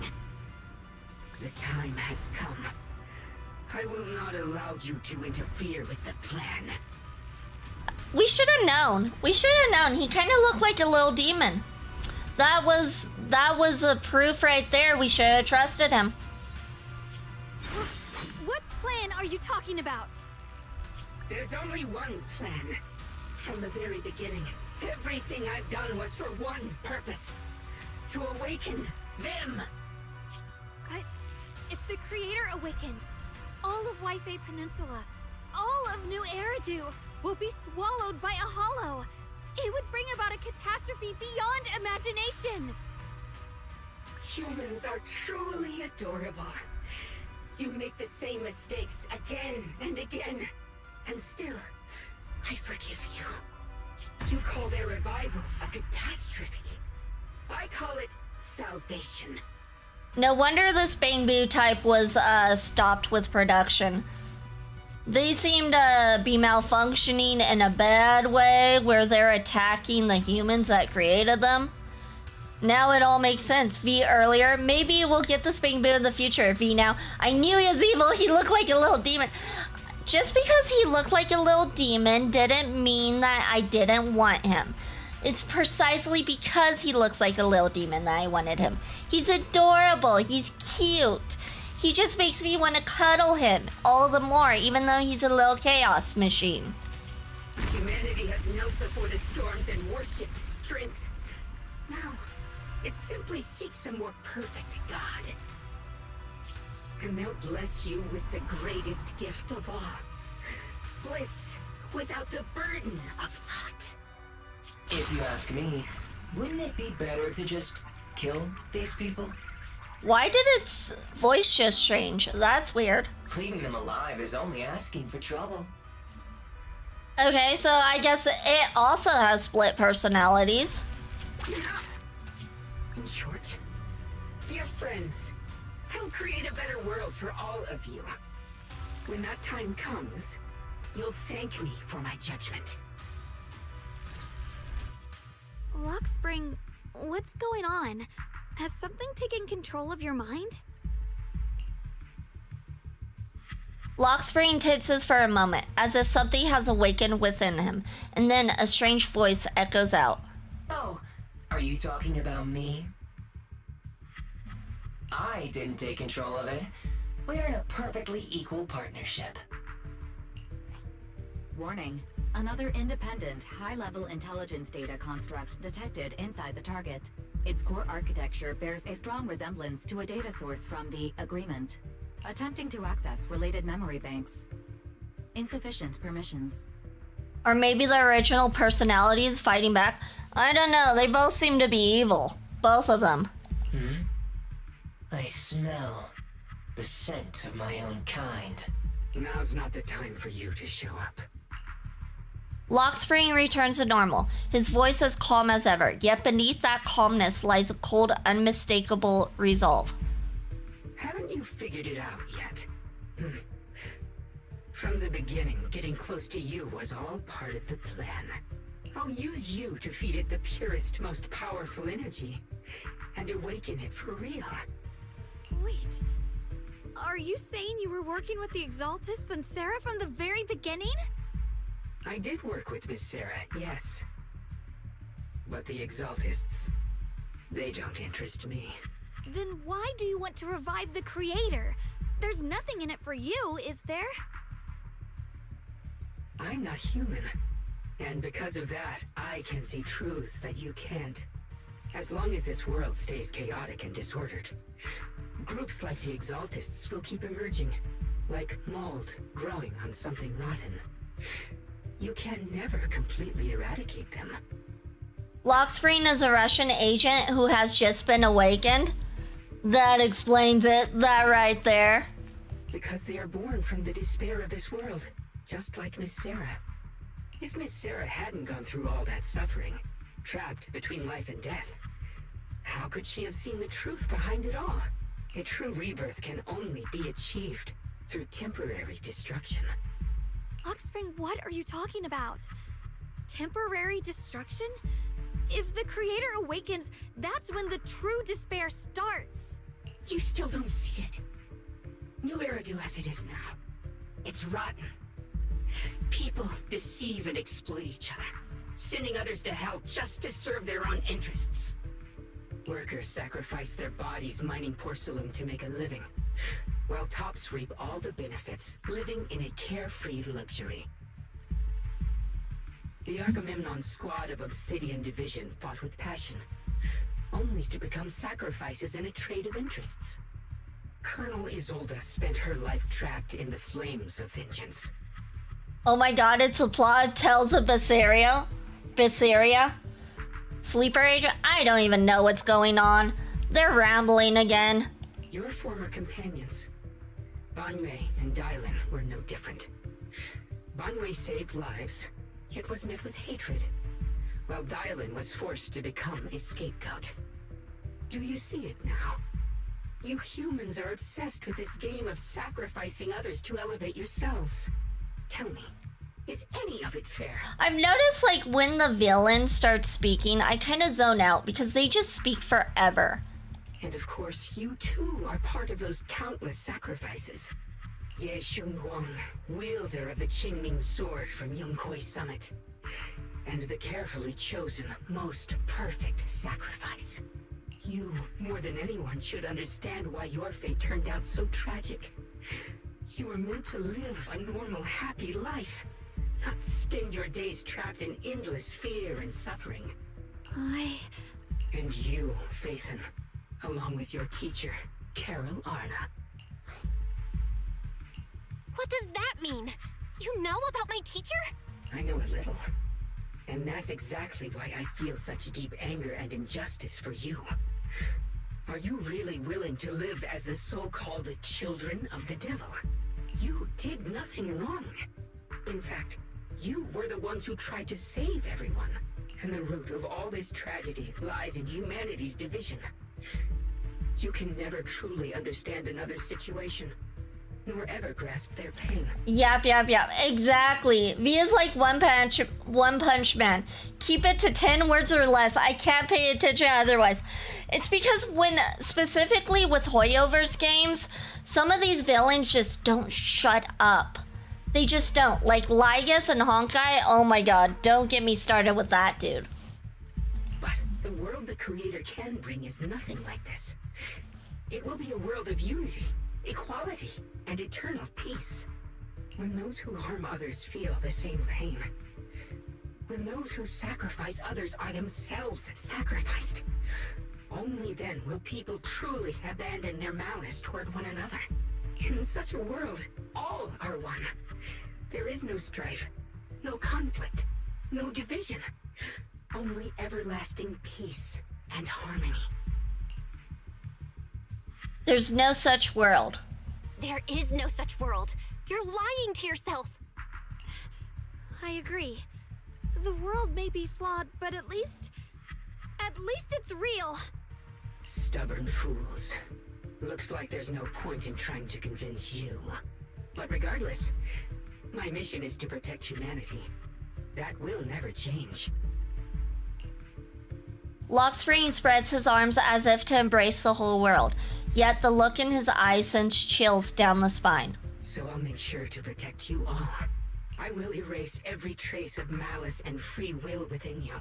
The time has come. I will not allow you to interfere with the plan. We should have known. We should have known. He kind of looked like a little demon. That was a proof right there. We should have trusted him. What plan are you talking about? There's only one plan. From the very beginning, everything I've done was for one purpose. To awaken them. But if the Creator awakens, all of Wi-Fi Peninsula, all of New Eridu will be swallowed by a hollow. It would bring about a catastrophe beyond imagination. Humans are truly adorable. You make the same mistakes again and again. And still, I forgive you. You call their revival a catastrophe. I call it salvation. No wonder this bamboo type was stopped with production. They seem to be malfunctioning in a bad way where they're attacking the humans that created them. Now it all makes sense. V earlier. Maybe we'll get this Bamboo in the future. V now. I knew he was evil. He looked like a little demon. Just because he looked like a little demon didn't mean that I didn't want him. It's precisely because he looks like a little demon that I wanted him. He's adorable. He's cute. He just makes me want to cuddle him all the more, even though he's a little chaos machine. Humanity has knelt before the storms and worshipped strength. Now, it simply seeks a more perfect God. And they'll bless you with the greatest gift of all. Bliss without the burden of thought. If you ask me, wouldn't it be better to just kill these people? Why did its voice just change? That's weird. Leaving them alive is only asking for trouble. Okay, so I guess it also has split personalities. In short, dear friends, I'll create a better world for all of you. When that time comes, you'll thank me for my judgment. Lockspring, what's going on? Has something taken control of your mind? Lockspring tenses for a moment, as if something has awakened within him, and then a strange voice echoes out. Oh, are you talking about me? I didn't take control of it. We're in a perfectly equal partnership. Warning. Another independent, high-level intelligence data construct detected inside the target. Its core architecture bears a strong resemblance to a data source from the Agreement. Attempting to access related memory banks. Insufficient permissions. Or maybe the original personality is fighting back. I don't know, they both seem to be evil. Both of them. I smell the scent of my own kind. Now's not the time for you to show up. Lockspring returns to normal, his voice as calm as ever, yet beneath that calmness lies a cold, unmistakable resolve. Haven't you figured it out yet? From the beginning, getting close to you was all part of the plan. I'll use you to feed it the purest, most powerful energy, and awaken it for real. Wait, are you saying you were working with the Exaltists and Sarah from the very beginning? I did work with Miss Sarah, yes. But the Exaltists, they don't interest me. Then why do you want to revive the Creator? There's nothing in it for you, is there? I'm not human. And because of that, I can see truths that you can't. As long as this world stays chaotic and disordered, groups like the Exaltists will keep emerging, like mold growing on something rotten. You can never completely eradicate them. Lockspring is a Russian agent who has just been awakened? That explains it, that right there. Because they are born from the despair of this world, just like Miss Sarah. If Miss Sarah hadn't gone through all that suffering, trapped between life and death, how could she have seen the truth behind it all? A true rebirth can only be achieved through temporary destruction. Lockspring, what are you talking about? Temporary destruction? If the Creator awakens, that's when the true despair starts. You still don't see it. New Eridu as it is now. It's rotten. People deceive and exploit each other, sending others to hell just to serve their own interests. Workers sacrifice their bodies mining porcelain to make a living, while tops reap all the benefits, living in a carefree luxury. The Agamemnon squad of Obsidian Division fought with passion, only to become sacrifices in a trade of interests. Colonel Isolde spent her life trapped in the flames of vengeance. Oh my god, it's a plot of Tales of Berseria? Sleeper agent? I don't even know what's going on. They're rambling again. Your former companions, Banwei and Dylan, were no different. Banwei saved lives, yet was met with hatred, while Dylan was forced to become a scapegoat. Do you see it now? You humans are obsessed with this game of sacrificing others to elevate yourselves. Tell me, Is any of it fair? I've noticed, like, when the villain starts speaking, I kind of zone out because they just speak forever. And of course, you too are part of those countless sacrifices. Ye Shunguang, wielder of the Qingming sword from Yunkwei Summit. And the carefully chosen, most perfect sacrifice. You, more than anyone, should understand why your fate turned out so tragic. You were meant to live a normal, happy life. Not spend your days trapped in endless fear and suffering. And you, Phaethon, along with your teacher, Carol Arna. What does that mean? You know about my teacher? I know a little. And that's exactly why I feel such deep anger and injustice for you. Are you really willing to live as the so-called children of the devil? You did nothing wrong. In fact, you were the ones who tried to save everyone. And the root of all this tragedy lies in humanity's division. You can never truly understand another's situation, nor ever grasp their pain. Yep. Exactly. V is like One Punch Man. Keep it to 10 words or less. I can't pay attention otherwise. It's because when, specifically with Hoyoverse games, some of these villains just don't shut up. They just don't. Like Lygus and Honkai, oh my god, don't get me started with that dude. But the world the Creator can bring is nothing like this. It will be a world of unity, equality, and eternal peace. When those who harm others feel the same pain. When those who sacrifice others are themselves sacrificed. Only then will people truly abandon their malice toward one another. In such a world, all are one. There is no strife, no conflict, no division. Only everlasting peace and harmony. There's no such world. There is no such world. You're lying to yourself. I agree. The world may be flawed, but at least it's real. Stubborn fools. Looks like there's no point in trying to convince you. But regardless, my mission is to protect humanity. That will never change. Lockspring spreads his arms as if to embrace the whole world, yet the look in his eyes sends chills down the spine. So I'll make sure to protect you all. I will erase every trace of malice and free will within you.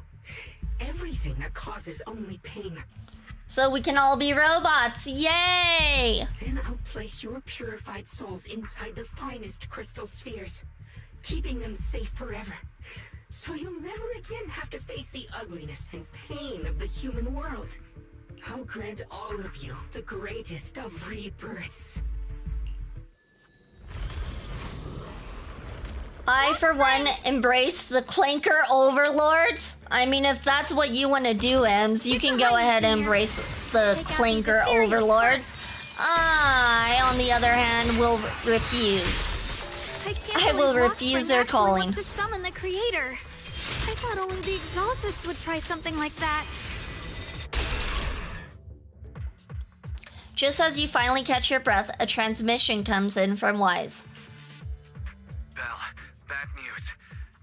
Everything that causes only pain. So we can all be robots, yay! Then I'll place your purified souls inside the finest crystal spheres, keeping them safe forever. So you'll never again have to face the ugliness and pain of the human world. I'll grant all of you the greatest of rebirths. I, for one, embrace the clanker overlords. I mean, if that's what you want to do, Ems, you can go ahead and embrace the clanker overlords. I, on the other hand, will refuse. I will refuse their calling. To summon the Creator. I thought only the Exaltists would try something like that. Just as you finally catch your breath, a transmission comes in from Wise. Belle, bad news.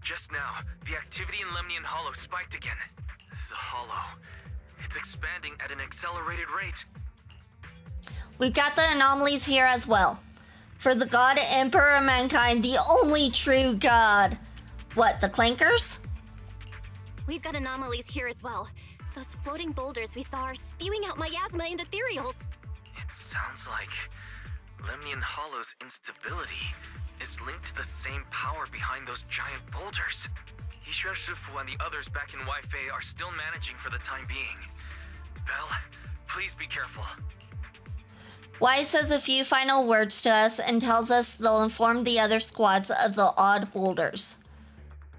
Just now, the activity in Lemnian Hollow spiked again. The Hollow. It's expanding at an accelerated rate. We've got the anomalies here as well. For the God Emperor of Mankind, the only true God. What, the clankers? We've got anomalies here as well. Those floating boulders we saw are spewing out miasma and ethereals. It sounds like Lemnian Hollow's instability is linked to the same power behind those giant boulders. Yixuan Shifu and the others back in Wi-Fi are still managing for the time being. Belle, please be careful. Wise says a few final words to us and tells us they'll inform the other squads of the odd boulders.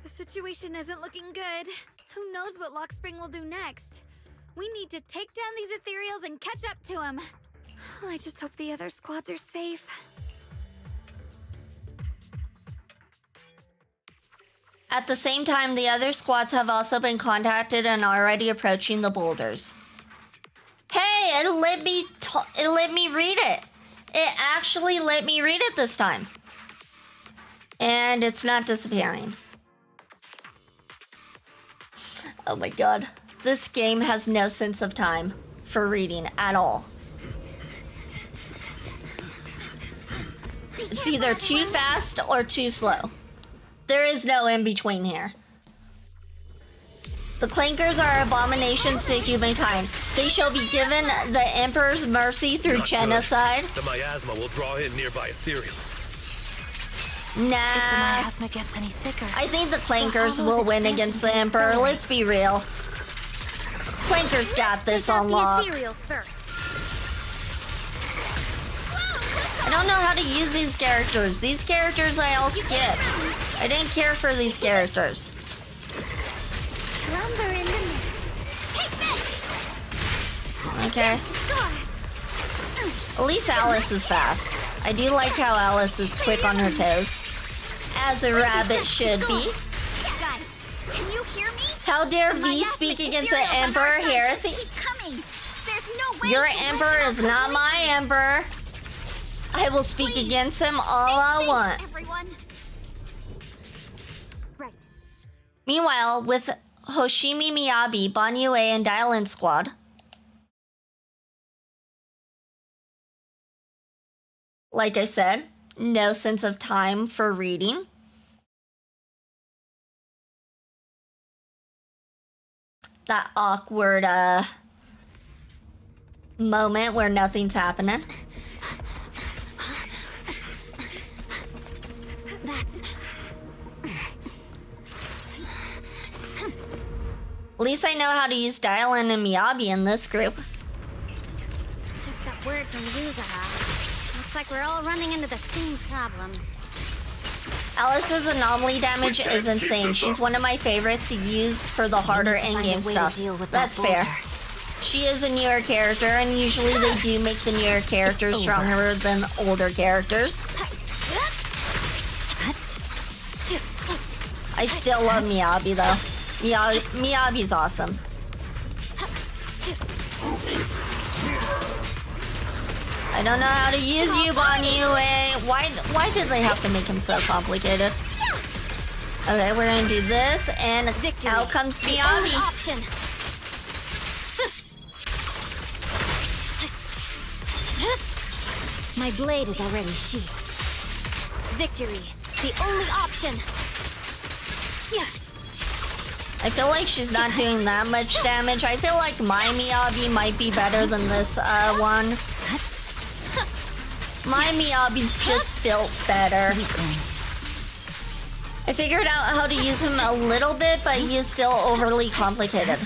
The situation isn't looking good. Who knows what Lockspring will do next? We need to take down these ethereals and catch up to him. I just hope the other squads are safe. At the same time, the other squads have also been contacted and are already approaching the boulders. Hey, it let me read it. It actually let me read it this time. And it's not disappearing. Oh my god. This game has no sense of time for reading at all. It's either too fast or too slow. There is no in between here. The Clankers are abominations to humankind. They shall be given the Emperor's mercy through genocide. The miasma will draw in nearby ethereals. Nah. If the miasma gets any thicker, I think the Clankers will win against the Emperor. Let's be real. Clankers got this on lock. I don't know how to use these characters. These characters I all skipped. I didn't care for these characters. Lumber in the mist. Take this! Okay. At least Alice is fast. I do like how Alice is quick on her toes. As a rabbit should be. Guys, can you hear me? How dare V speak against the Emperor heresy? There's no way. Your Emperor is not my Emperor. I will speak against him all I want. Everyone. Right. Meanwhile, with Hoshimi Miyabi, Banyue, and Dial-In Squad. Like I said, no sense of time for reading. That awkward moment where nothing's happening. That's... At least I know how to use Dial-In and Miyabi in this group. Just got word from Yuzaha. Looks like we're all running into the same problem. Alice's anomaly damage is insane. She's one of my favorites to use for the harder in-game stuff. That's fair. She is a newer character, and usually they do make the newer characters stronger than older characters. I still love Miyabi though. Miyabi's awesome. I don't know how to use you, Banyue. Why did they have to make him so complicated? Okay, we're gonna do this, and out comes Miyabi. My blade is already sheathed. Victory, the only option. Yeah. I feel like she's not doing that much damage. I feel like my Miyabi might be better than this one. My Miyabi's just built better. I figured out how to use him a little bit, but he is still overly complicated.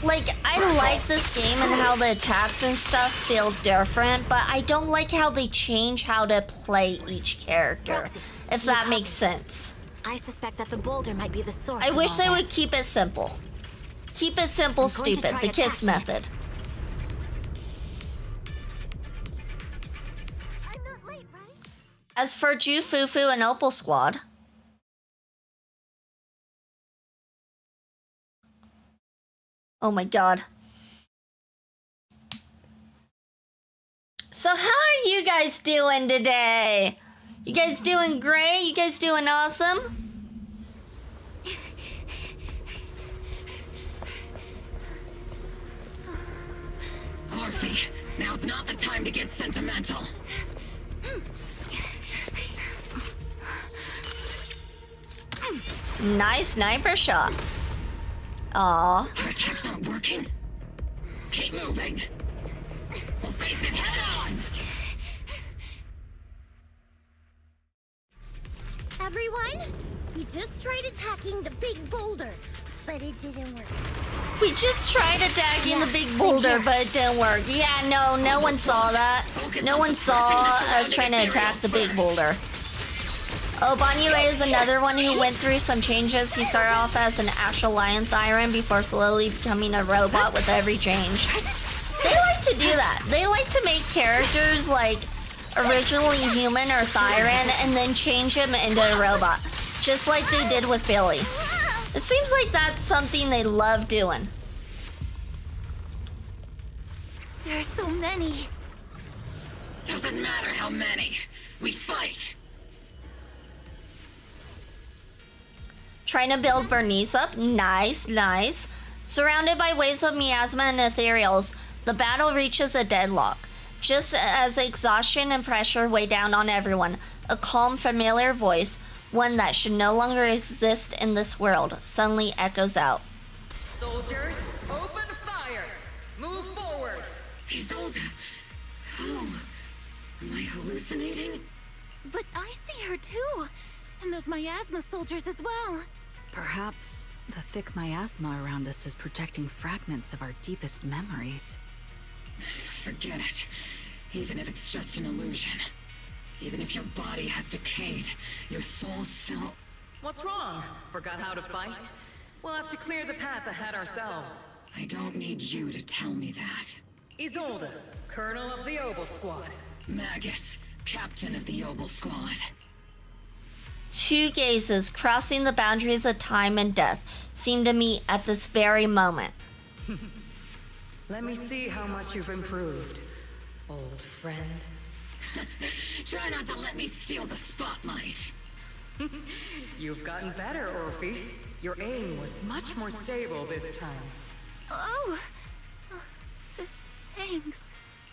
Like, I like this game and how the attacks and stuff feel different, but I don't like how they change how to play each character, if that makes sense. I suspect that the boulder might be the source. I wish they would keep it simple. Keep it simple, stupid. The KISS method. As for Jufufu and Opal Squad, oh my god. So how are you guys doing today? You guys doing great? You guys doing awesome? Orphe, now's not the time to get sentimental. Nice sniper shot. Aw. Our attacks aren't working. Keep moving. We'll face it head on. Everyone, we just tried attacking the big boulder, but it didn't work. We just tried attacking the big boulder, but it didn't work. Yeah, no one saw that. No one saw us trying to attack the big boulder. Oh, Banyue is another one who went through some changes. He started off as an actual lion Thyran before slowly becoming a robot with every change. They like to do that. They like to make characters like originally human or Thyran and then change him into a robot. Just like they did with Billy. It seems like that's something they love doing. There are so many. Doesn't matter how many. We fight. Trying to build Bernice up. Nice, nice. Surrounded by waves of miasma and ethereals, the battle reaches a deadlock. Just as exhaustion and pressure weigh down on everyone, a calm, familiar voice, one that should no longer exist in this world, suddenly echoes out. Soldiers, open fire! Move forward! Isolde! How? Am I hallucinating? But I see her too! And those miasma soldiers as well! Perhaps the thick miasma around us is projecting fragments of our deepest memories. Forget it. Even if it's just an illusion. Even if your body has decayed, your soul still... What's wrong? Forgot how to fight? We'll have to clear the path ahead ourselves. I don't need you to tell me that. Isolde, Colonel of the Obel Squad. Magus, Captain of the Obel Squad. Two gazes crossing the boundaries of time and death seem to meet at this very moment. Let me see how much you've improved, old friend. Try not to let me steal the spotlight. You've gotten better, Orphe. Your aim was much more stable this time. Oh! Thanks.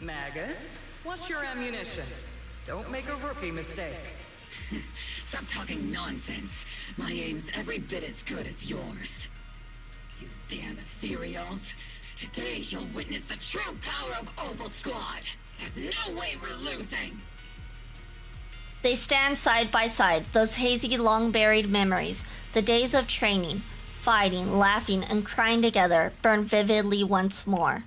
Magus, what's your ammunition? Don't make a rookie mistake. Stop talking nonsense. My aim's every bit as good as yours. You damn ethereals. Today you'll witness the true power of Obel Squad. There's no way we're losing. They stand side by side, those hazy, long-buried memories, the days of training, fighting, laughing, and crying together burn vividly once more.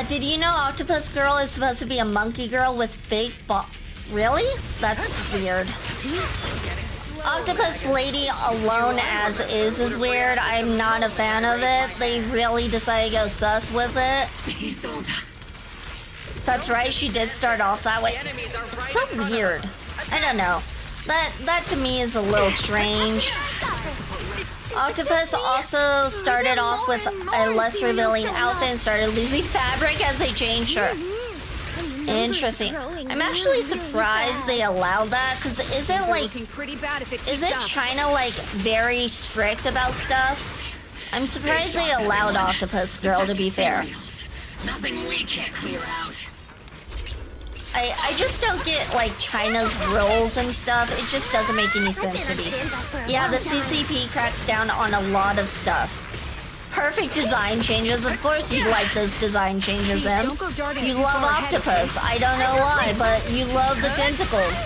Did you know Octopus Girl is supposed to be a monkey girl with big Really? That's weird. Octopus Lady alone as is weird. I'm not a fan of it. They really decided to go sus with it. That's right, she did start off that way. It's so weird. I don't know. That to me is a little strange. Octopus also started off with a less revealing outfit and started losing fabric as they changed her. Interesting. I'm actually surprised they allowed that, because isn't China like very strict about stuff? I'm surprised they allowed Octopus Girl, to be fair. Nothing we can't clear out. I just don't get like China's rules and stuff. It just doesn't make any sense to me. Yeah, the CCP cracks down on a lot of stuff. Perfect design changes. Of course you like those design changes, Ems. You love Octopus. I don't know why, but you love the tentacles.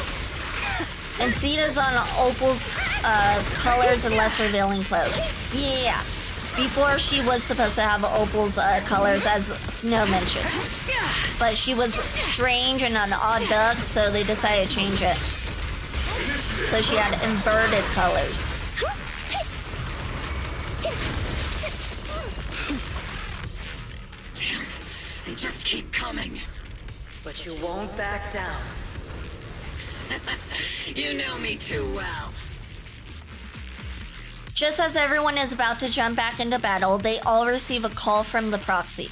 And Sita's on Opal's colors and less revealing clothes. Yeah. Before she was supposed to have Opal's colors, as Snow mentioned. But she was strange and an odd duck, so they decided to change it. So she had inverted colors. Damn, they just keep coming. But you won't back down. You know me too well. Just as everyone is about to jump back into battle, they all receive a call from the proxy.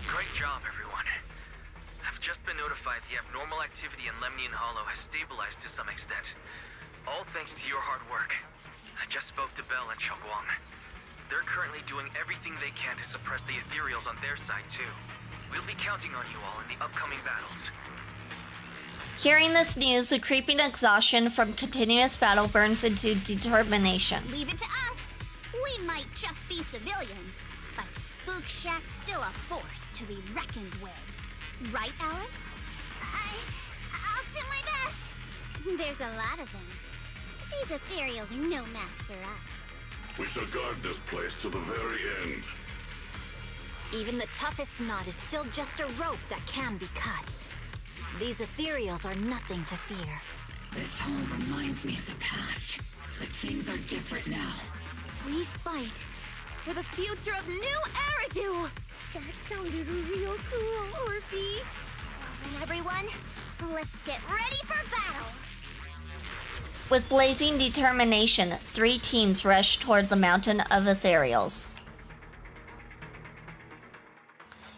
Great job, everyone. I've just been notified the abnormal activity in Lemnian Hollow has stabilized to some extent. All thanks to your hard work. I just spoke to Belle and Xiaoguang. They're currently doing everything they can to suppress the ethereals on their side, too. We'll be counting on you all in the upcoming battles. Hearing this news, the creeping exhaustion from continuous battle burns into determination. Leave it to us. We might just be civilians, but Spook Shack's still a force to be reckoned with. Right, Alice? I'll do my best. There's a lot of them. These ethereals are no match for us. We shall guard this place to the very end. Even the toughest knot is still just a rope that can be cut. These ethereals are nothing to fear. This home reminds me of the past, but things are different now. We fight for the future of New Eridu! That sounded real cool, Orphe. Well then, everyone, let's get ready for battle. With blazing determination, 3 teams rush toward the mountain of ethereals.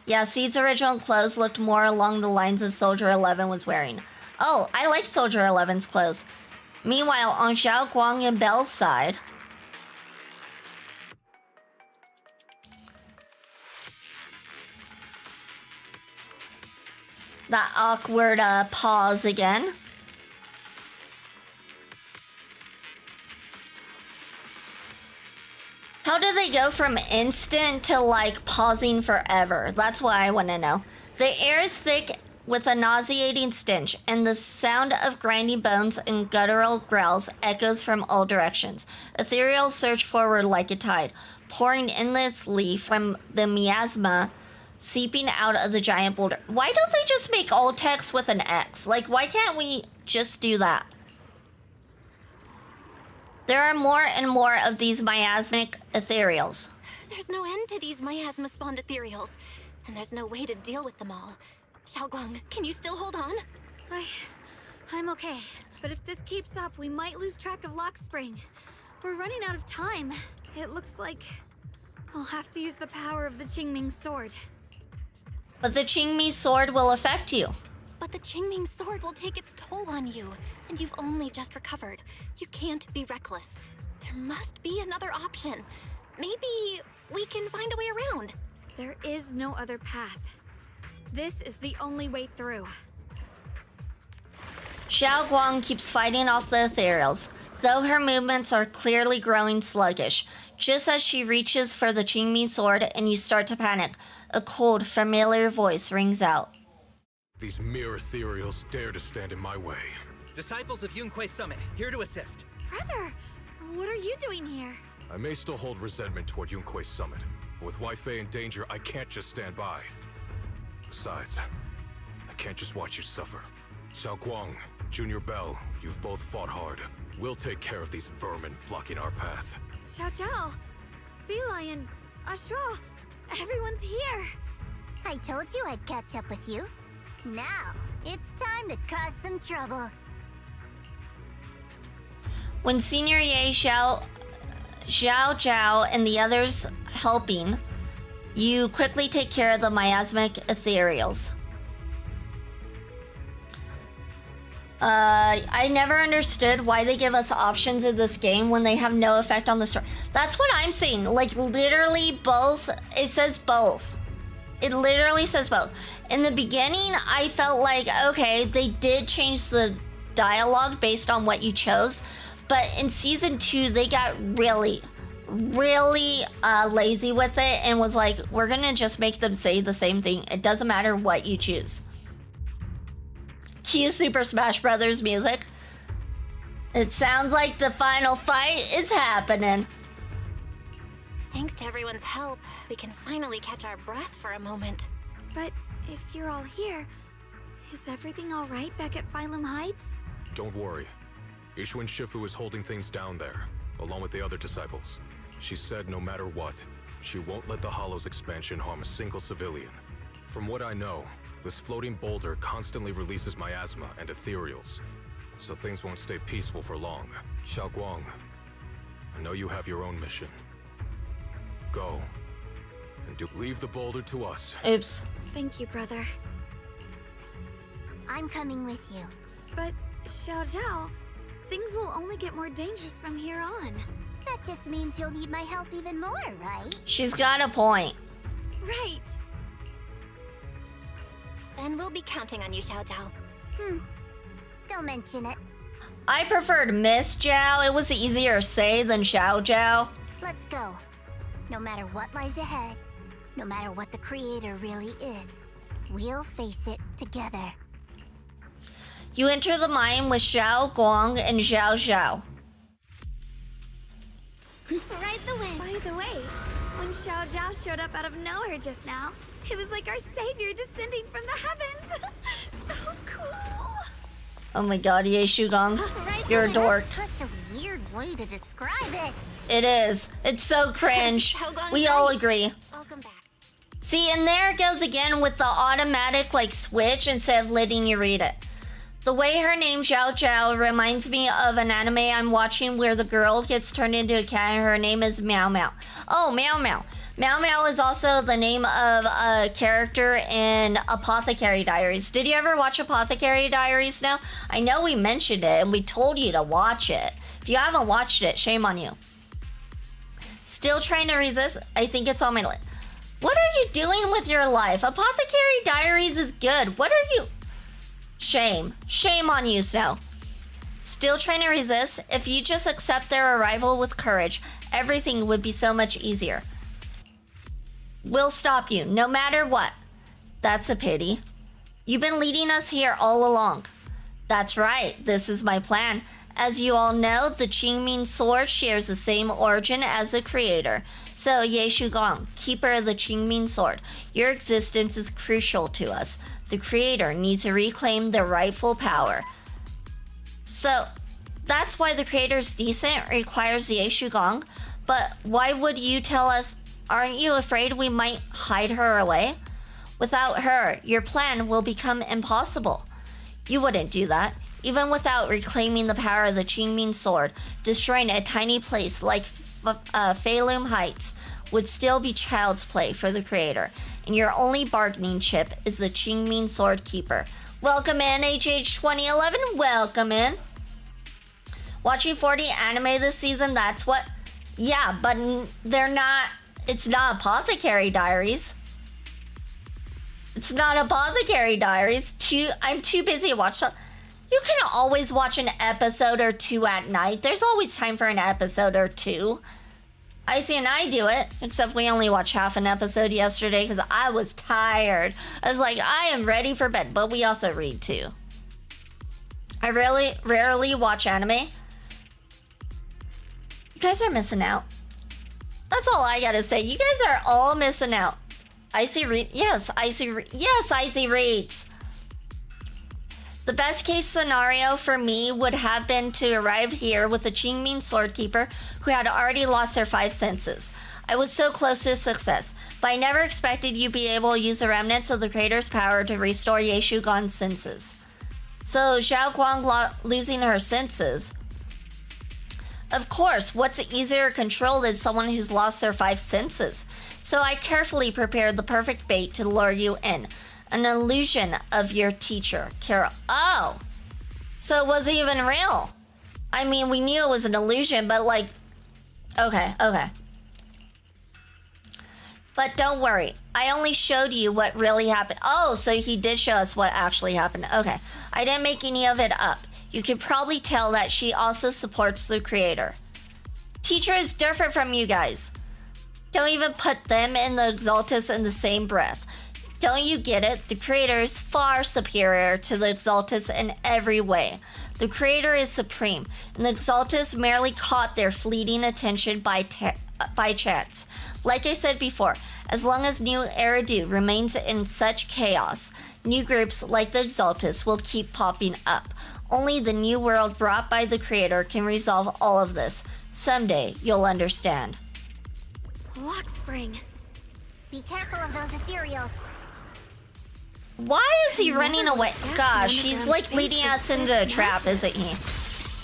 Yeah, Seed's original clothes looked more along the lines of Soldier 11 was wearing. Oh, I like Soldier 11's clothes. Meanwhile, on Xiao Guang and Belle's side, that awkward pause again. How do they go from instant to like pausing forever? That's what I want to know. The air is thick with a nauseating stench, and the sound of grinding bones and guttural growls echoes from all directions. Ethereals surge forward like a tide, pouring endlessly from the miasma seeping out of the giant boulder. Why don't they just make all text with an X? Like, why can't we just do that? There are more and more of these miasmic ethereals. There's no end to these miasma-spawned ethereals, and there's no way to deal with them all. Xiaoguang, can you still hold on? I'm okay. But if this keeps up, we might lose track of Lock Spring. We're running out of time. It looks like I'll have to use the power of the Qingming sword. But the Qingming sword will affect you. But the Qingming sword will take its toll on you, and you've only just recovered. You can't be reckless. There must be another option. Maybe we can find a way around. There is no other path. This is the only way through. Xiao Guang keeps fighting off the ethereals, though her movements are clearly growing sluggish. Just as she reaches for the Qingming sword and you start to panic, a cold, familiar voice rings out. These mere ethereals dare to stand in my way. Disciples of Yunquei Summit, here to assist. Brother, what are you doing here? I may still hold resentment toward Yunquei Summit, but with Weifei in danger, I can't just stand by. Besides, I can't just watch you suffer. Xiao Guang, Junior Bell, you've both fought hard. We'll take care of these vermin blocking our path. Xiao Zhao, Bee-Lion, Ashra, everyone's here. I told you I'd catch up with you. Now, it's time to cause some trouble. When Senior Ye, Xiao Zhao, and the others helping, you quickly take care of the miasmic ethereals. I never understood why they give us options in this game when they have no effect on the story. That's what I'm saying. Like, literally both. It says both. It literally says both. In the beginning, I felt like, okay, they did change the dialogue based on what you chose. But in Season 2, they got really lazy with it and was like, we're gonna just make them say the same thing. It doesn't matter what you choose. Cue Super Smash Brothers music. It sounds like the final fight is happening. Thanks to everyone's help, we can finally catch our breath for a moment. But if you're all here, is everything all right back at Phylum Heights? Don't worry. Ishuan Shifu is holding things down there, along with the other disciples. She said no matter what, she won't let the Hollow's expansion harm a single civilian. From what I know, this floating boulder constantly releases miasma and ethereals, so things won't stay peaceful for long. Xiao Guang, I know you have your own mission. Go, and leave the boulder to us. Oops. Thank you, brother. I'm coming with you. But, Xiao Zhao, things will only get more dangerous from here on. That just means you'll need my help even more, right? She's got a point. Right. Then we'll be counting on you, Xiao Zhao. Don't mention it. I preferred Miss Zhao. It was easier to say than Xiao Zhao. Let's go. No matter what lies ahead, no matter what the Creator really is, we'll face it together. You enter the mine with Xiao Guang and Xiao Zhao. Right the way. By the way, when Xiao Zhao showed up out of nowhere just now, it was like our savior descending from the heavens. So cool. Oh my god, Ye Shugang. You're a dork. That's such a weird way to describe it. It is. It's so cringe. We all agree. Welcome back. See, and there it goes again with the automatic like switch instead of letting you read it. The way her name Xiao Zhao reminds me of an anime I'm watching where the girl gets turned into a cat and her name is Meow Meow. Oh, Meow Meow. Meow Meow is also the name of a character in Apothecary Diaries. Did you ever watch Apothecary Diaries now? I know we mentioned it and we told you to watch it. If you haven't watched it, shame on you. Still trying to resist? I think it's on my list. What are you doing with your life? Apothecary Diaries is good. What are you... Shame. Shame on you, Snow. Still trying to resist? If you just accept their arrival with courage, everything would be so much easier. We'll stop you, no matter what. That's a pity. You've been leading us here all along. That's right, this is my plan. As you all know, the Qingming sword shares the same origin as the creator. So, Ye Shugong, keeper of the Qingming sword, your existence is crucial to us. The creator needs to reclaim their rightful power. So, that's why the creator's descent requires Ye Shugong. But why would you tell us? Aren't you afraid we might hide her away? Without her, your plan will become impossible. You wouldn't do that. Even without reclaiming the power of the Qingming sword, destroying a tiny place like Phaethon Heights would still be child's play for the creator. And your only bargaining chip is the Qingming sword keeper. Welcome in, HH2011. Welcome in. Watching 40 anime this season, that's what... Yeah, but they're not... It's not Apothecary Diaries. It's not Apothecary Diaries. I'm too busy to watch stuff. You can always watch an episode or two at night. There's always time for an episode or two. Icy and I do it, except we only watched half an episode yesterday because I was tired. I was like, I am ready for bed, but we also read too. I rarely watch anime. You guys are missing out. That's all I gotta say. You guys are all missing out. Icy read. Yes, Icy reads. The best case scenario for me would have been to arrive here with a Qingming swordkeeper who had already lost their 5 senses. I was so close to success, but I never expected you'd be able to use the remnants of the creator's power to restore Ye Shugong's senses. So Xiao Guang losing her senses. Of course, what's easier to control is someone who's lost their 5 senses. So I carefully prepared the perfect bait to lure you in. An illusion of your teacher, Carol. Oh! So it wasn't even real. I mean, we knew it was an illusion, but like... Okay. But don't worry. I only showed you what really happened. Oh, so he did show us what actually happened. Okay. I didn't make any of it up. You can probably tell that she also supports the creator. Teacher is different from you guys. Don't even put them and the Exaltus in the same breath. Don't you get it? The creator is far superior to the Exaltus in every way. The creator is supreme, and the Exaltus merely caught their fleeting attention by chance. Like I said before, as long as New Eridu remains in such chaos, new groups like the Exaltus will keep popping up. Only the new world brought by the creator can resolve all of this. Someday, you'll understand. Lock spring. Be careful of those ethereals. Why is he running away? Gosh, he's like leading us into a trap, isn't he?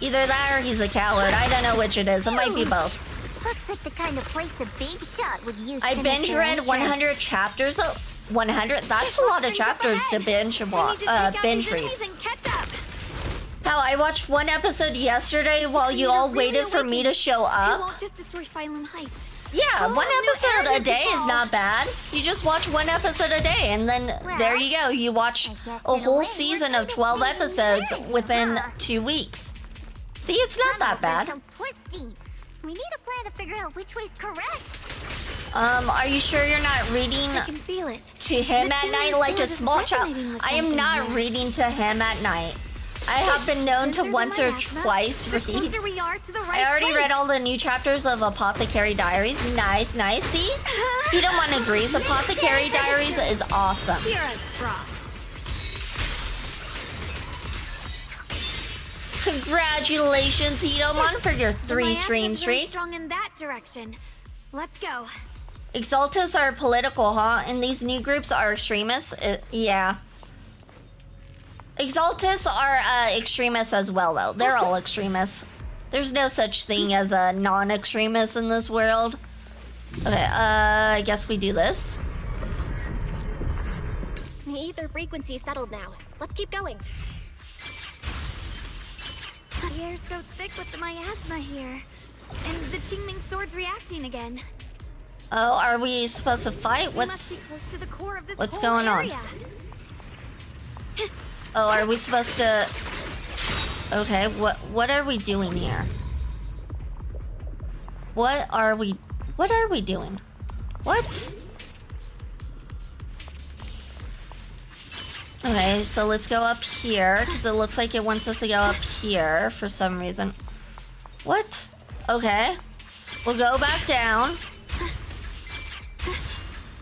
Either that or he's a coward. I don't know which it is. It might be both. Looks like the kind of place a big shot would use. I binge read 100 chapters. 100? That's a lot of chapters to binge read. How I watched one episode yesterday while you all waited for me to show up. Won't just destroy Phaethon Heights. Yeah, one episode a day is not bad. You just watch one episode a day, and then there you go. You watch a whole season of 12 episodes within 2 weeks. See, it's not that bad. We need a plan to figure out which way's correct. Are you sure you're not reading to him at night like a small child? I am not reading to him at night. I have been known to once or twice read. I already read all the new chapters of Apothecary Diaries. Nice. See? If you don't want to agree, Apothecary Diaries is awesome. Congratulations, Hidomon, for your 3 stream streak. Strong in that direction. Let's go. Exaltus are political, huh? And these new groups are extremists? Yeah. Exaltus are extremists as well, though. They're all extremists. There's no such thing as a non-extremist in this world. Okay, I guess we do this. The ether frequency settled now. Let's keep going. The air's so thick with the miasma here. And the Qingming sword's reacting again. Oh, are we supposed to fight? We must be close to the core of this What's whole going on? area. Oh, are we supposed to... Okay, what are we doing here? What are we doing? What? Okay, so let's go up here, because it looks like it wants us to go up here for some reason. What? Okay. We'll go back down.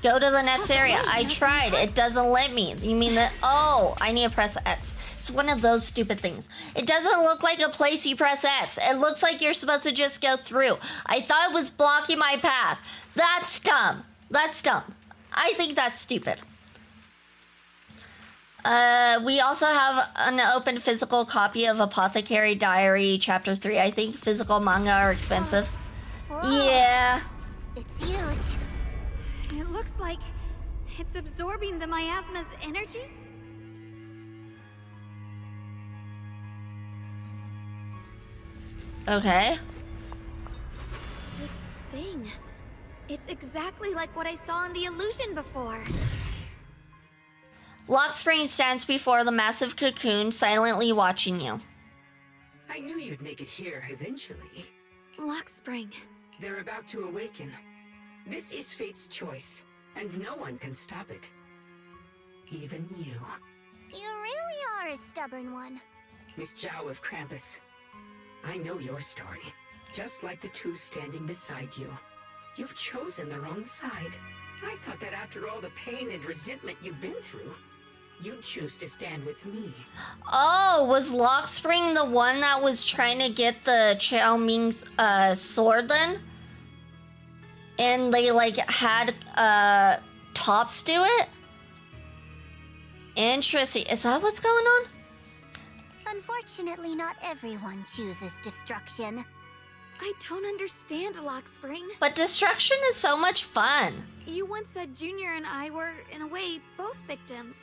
Go to the next area. I tried. It doesn't let me. You mean that? Oh, I need to press X. It's one of those stupid things. It doesn't look like a place you press X. It looks like you're supposed to just go through. I thought it was blocking my path. That's dumb. That's dumb. I think that's stupid. We also have an open physical copy of Apothecary Diary Chapter 3. I think physical manga are expensive. Whoa. Yeah. It's huge. It looks like it's absorbing the miasma's energy. Okay. This thing. It's exactly like what I saw in the illusion before. Lock Spring stands before the massive cocoon, silently watching you. I knew you'd make it here eventually. Lock Spring. They're about to awaken. This is fate's choice, and no one can stop it. Even you. You really are a stubborn one. Miss Zhao of Krampus. I know your story. Just like the two standing beside you. You've chosen the wrong side. I thought that after all the pain and resentment you've been through, you'd choose to stand with me. Oh, was Lock Spring the one that was trying to get the Chao Ming's sword then? And they like had Tops do it? Interesting. Is that what's going on? Unfortunately, not everyone chooses destruction. I don't understand, Lock Spring. But destruction is so much fun. You once said Junior and I were, in a way, both victims,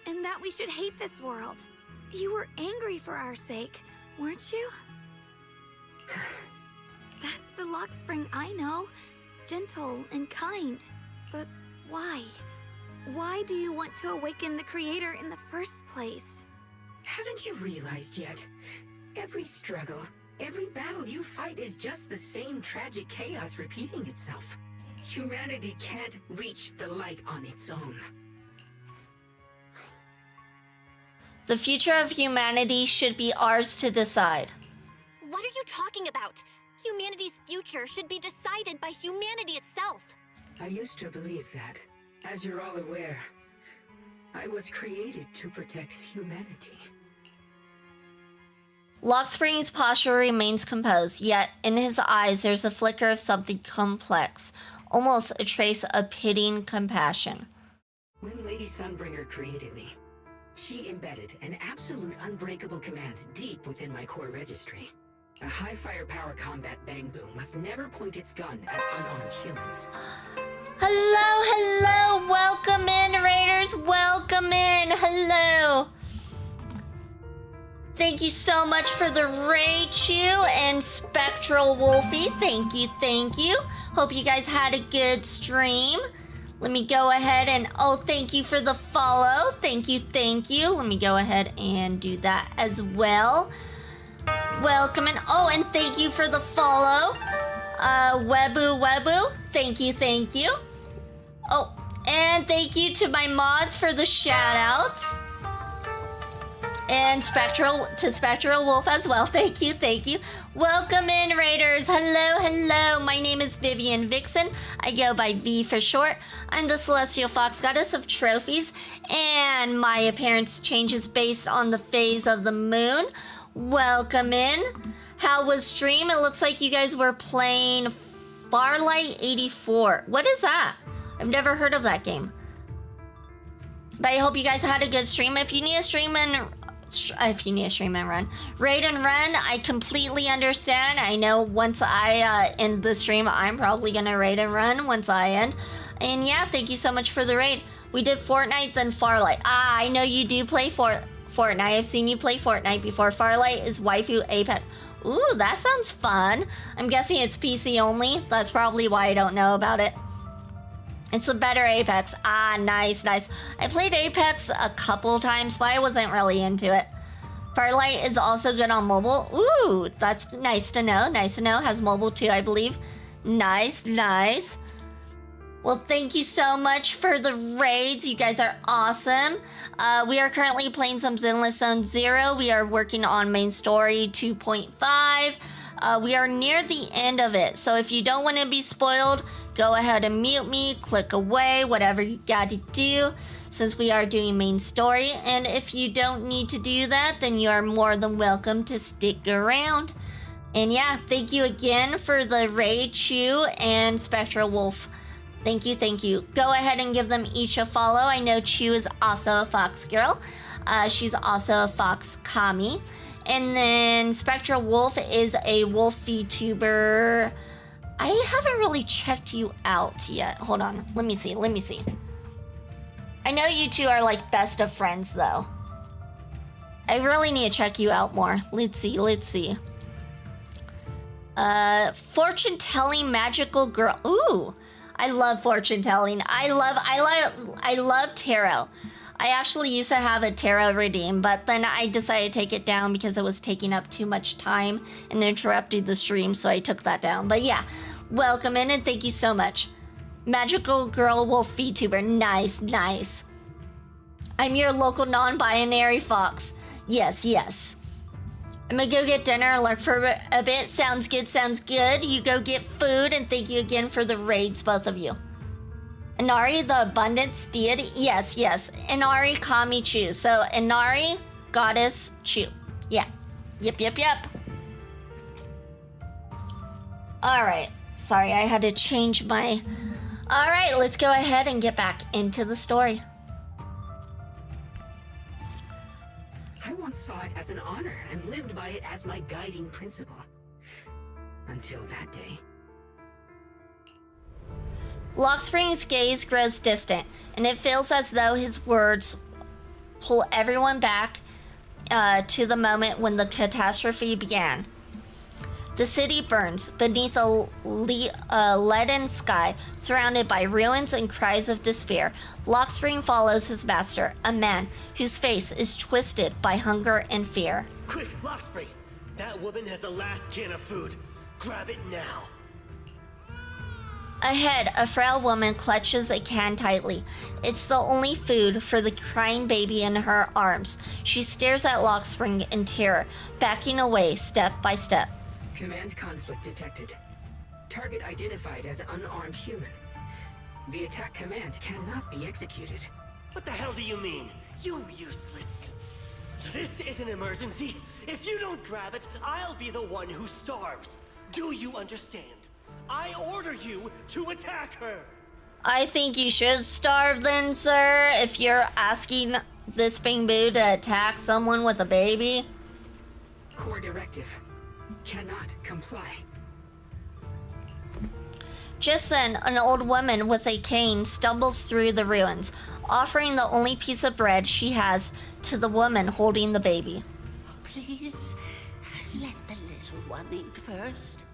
and that we should hate this world. You were angry for our sake, weren't you? That's the Lock Spring I know. Gentle and kind. But why? Why do you want to awaken the Creator in the first place? Haven't you realized yet? Every struggle, every battle you fight is just the same tragic chaos repeating itself. Humanity can't reach the light on its own. The future of humanity should be ours to decide. What are you talking about? Humanity's future should be decided by humanity itself. I used to believe that. As you're all aware, I was created to protect humanity. Lock Spring's posture remains composed, yet in his eyes there's a flicker of something complex, almost a trace of pitying compassion. When Lady Sunbringer created me, she embedded an absolute unbreakable command deep within my core registry. A high firepower combat bang boom must never point its gun at unarmed humans. Hello, hello, welcome in, Raiders, welcome in, hello. Thank you so much for the raid, Chew and Spectral Wolfie. Thank you, thank you. Hope you guys had a good stream. Let me go ahead and, oh, thank you for the follow. Thank you, thank you. Let me go ahead and do that as well. Welcome in, oh, and thank you for the follow. Webu, thank you, thank you. Oh, and thank you to my mods for the shout outs. And Spectral Wolf as well. Thank you, thank you. Welcome in, Raiders. Hello, hello. My name is Vivian Vixen. I go by V for short. I'm the Celestial Fox Goddess of Trophies, and my appearance changes based on the phase of the moon. Welcome in. How was stream? It looks like you guys were playing Farlight 84. What is that? I've never heard of that game. But I hope you guys had a good stream. If you need a stream and if you need to stream and run. Raid and run, I completely understand. I know once I end the stream, I'm probably gonna raid and run once I end. And yeah, thank you so much for the raid. We did Fortnite, then Farlight. Ah, I know you do play Fortnite. I've seen you play Fortnite before. Farlight is waifu Apex. Ooh, that sounds fun. I'm guessing it's PC only. That's probably why I don't know about it. It's a better Apex. Ah, nice, nice. I played Apex a couple times, but I wasn't really into it. Farlight is also good on mobile. Ooh, that's nice to know. Nice to know. Has mobile too, I believe. Nice, nice. Well, thank you so much for the raids. You guys are awesome. We are currently playing some Zenless Zone 0. We are working on main story 2.5. We are near the end of it. So if you don't want to be spoiled, go ahead and mute me, click away, whatever you gotta do, since we are doing main story. And if you don't need to do that, then you are more than welcome to stick around. And yeah, thank you again for the raid, Chew and Spectral Wolf. Thank you, thank you. Go ahead and give them each a follow. I know Chew is also a Fox girl. She's also a Fox Kami. And then Spectral Wolf is a wolf VTuber. I haven't really checked you out yet. Hold on, let me see. I know you two are like best of friends though. I really need to check you out more. Let's see. Fortune telling magical girl. Ooh, I love fortune telling. I love tarot. I actually used to have a tarot redeem, but then I decided to take it down because it was taking up too much time and interrupting the stream, so I took that down. But yeah, welcome in and thank you so much. Magical Girl Wolf VTuber, nice, nice. I'm your local non-binary fox. Yes. I'm gonna go get dinner and lurk for a bit. Sounds good. You go get food, and thank you again for the raids, both of you. Inari, the abundance deity? Yes. Inari Kami Chu. So Inari, goddess Chu. Yeah. Yep. Alright. Sorry, I had to change my... Alright, let's go ahead and get back into the story. I once saw it as an honor and lived by it as my guiding principle. Until that day. Lockspring's gaze grows distant, and it feels as though his words pull everyone back to the moment when the catastrophe began. The city burns beneath a leaden sky, surrounded by ruins and cries of despair. Lockspring follows his master, a man whose face is twisted by hunger and fear. Quick, Lockspring! That woman has the last can of food. Grab it now. Ahead, a frail woman clutches a can tightly. It's the only food for the crying baby in her arms. She stares at Lockspring in terror, backing away step by step. Command conflict detected. Target identified as unarmed human. The attack command cannot be executed. What the hell do you mean? You useless. This is an emergency. If you don't grab it, I'll be the one who starves. Do you understand? I order you to attack her. I think you should starve then, sir, if you're asking this Bingbu to attack someone with a baby. Core directive. Cannot comply. Just then, an old woman with a cane stumbles through the ruins, offering the only piece of bread she has to the woman holding the baby. Please, let the little one eat first.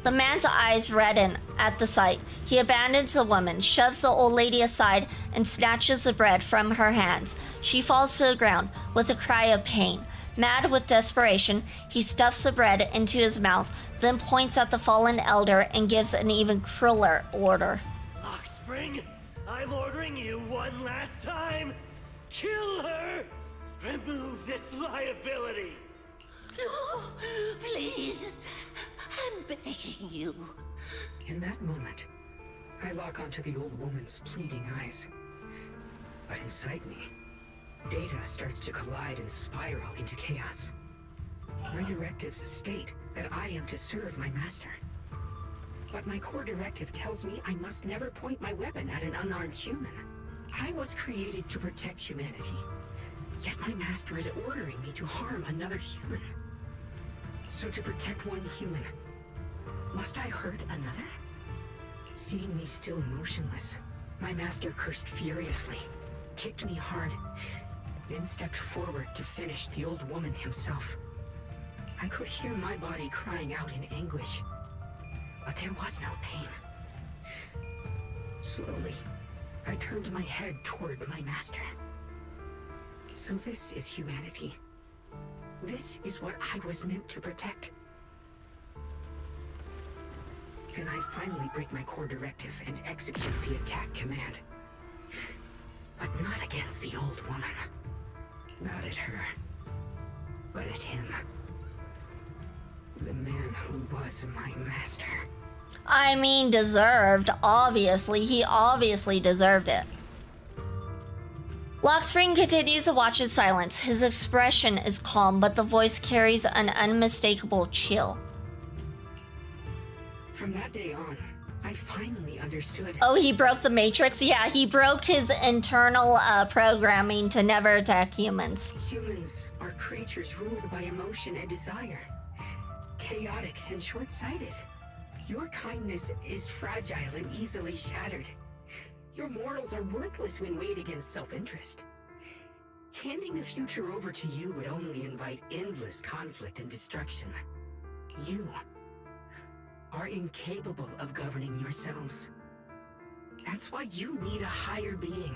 The man's eyes redden at the sight. He abandons the woman, shoves the old lady aside, and snatches the bread from her hands. She falls to the ground with a cry of pain. Mad with desperation, he stuffs the bread into his mouth, then points at the fallen elder and gives an even crueler order. Lockspring, I'm ordering you one last time. Kill her! Remove this liability! No, please. I'm begging you. In that moment, I lock onto the old woman's pleading eyes. But inside me, data starts to collide and spiral into chaos. My directives state that I am to serve my master. But my core directive tells me I must never point my weapon at an unarmed human. I was created to protect humanity, Yet my master is ordering me to harm another human. So to protect one human, must I hurt another? Seeing me still motionless, my master cursed furiously, kicked me hard, then stepped forward to finish the old woman himself. I could hear my body crying out in anguish, but there was no pain. Slowly, I turned my head toward my master. So this is humanity. This is what I was meant to protect. Then I finally break my core directive and execute the attack command. But not against the old woman. Not at her, but at him. The man who was my master. I mean, deserved. Obviously. He obviously deserved it. Lockspring continues to watch in silence. His expression is calm, but the voice carries an unmistakable chill. From that day on, I finally understood. Oh, he broke the Matrix? Yeah, he broke his internal programming to never attack humans. Humans are creatures ruled by emotion and desire. Chaotic and short-sighted. Your kindness is fragile and easily shattered. Your morals are worthless when weighed against self-interest. Handing the future over to you would only invite endless conflict and destruction. You are incapable of governing yourselves. That's why you need a higher being.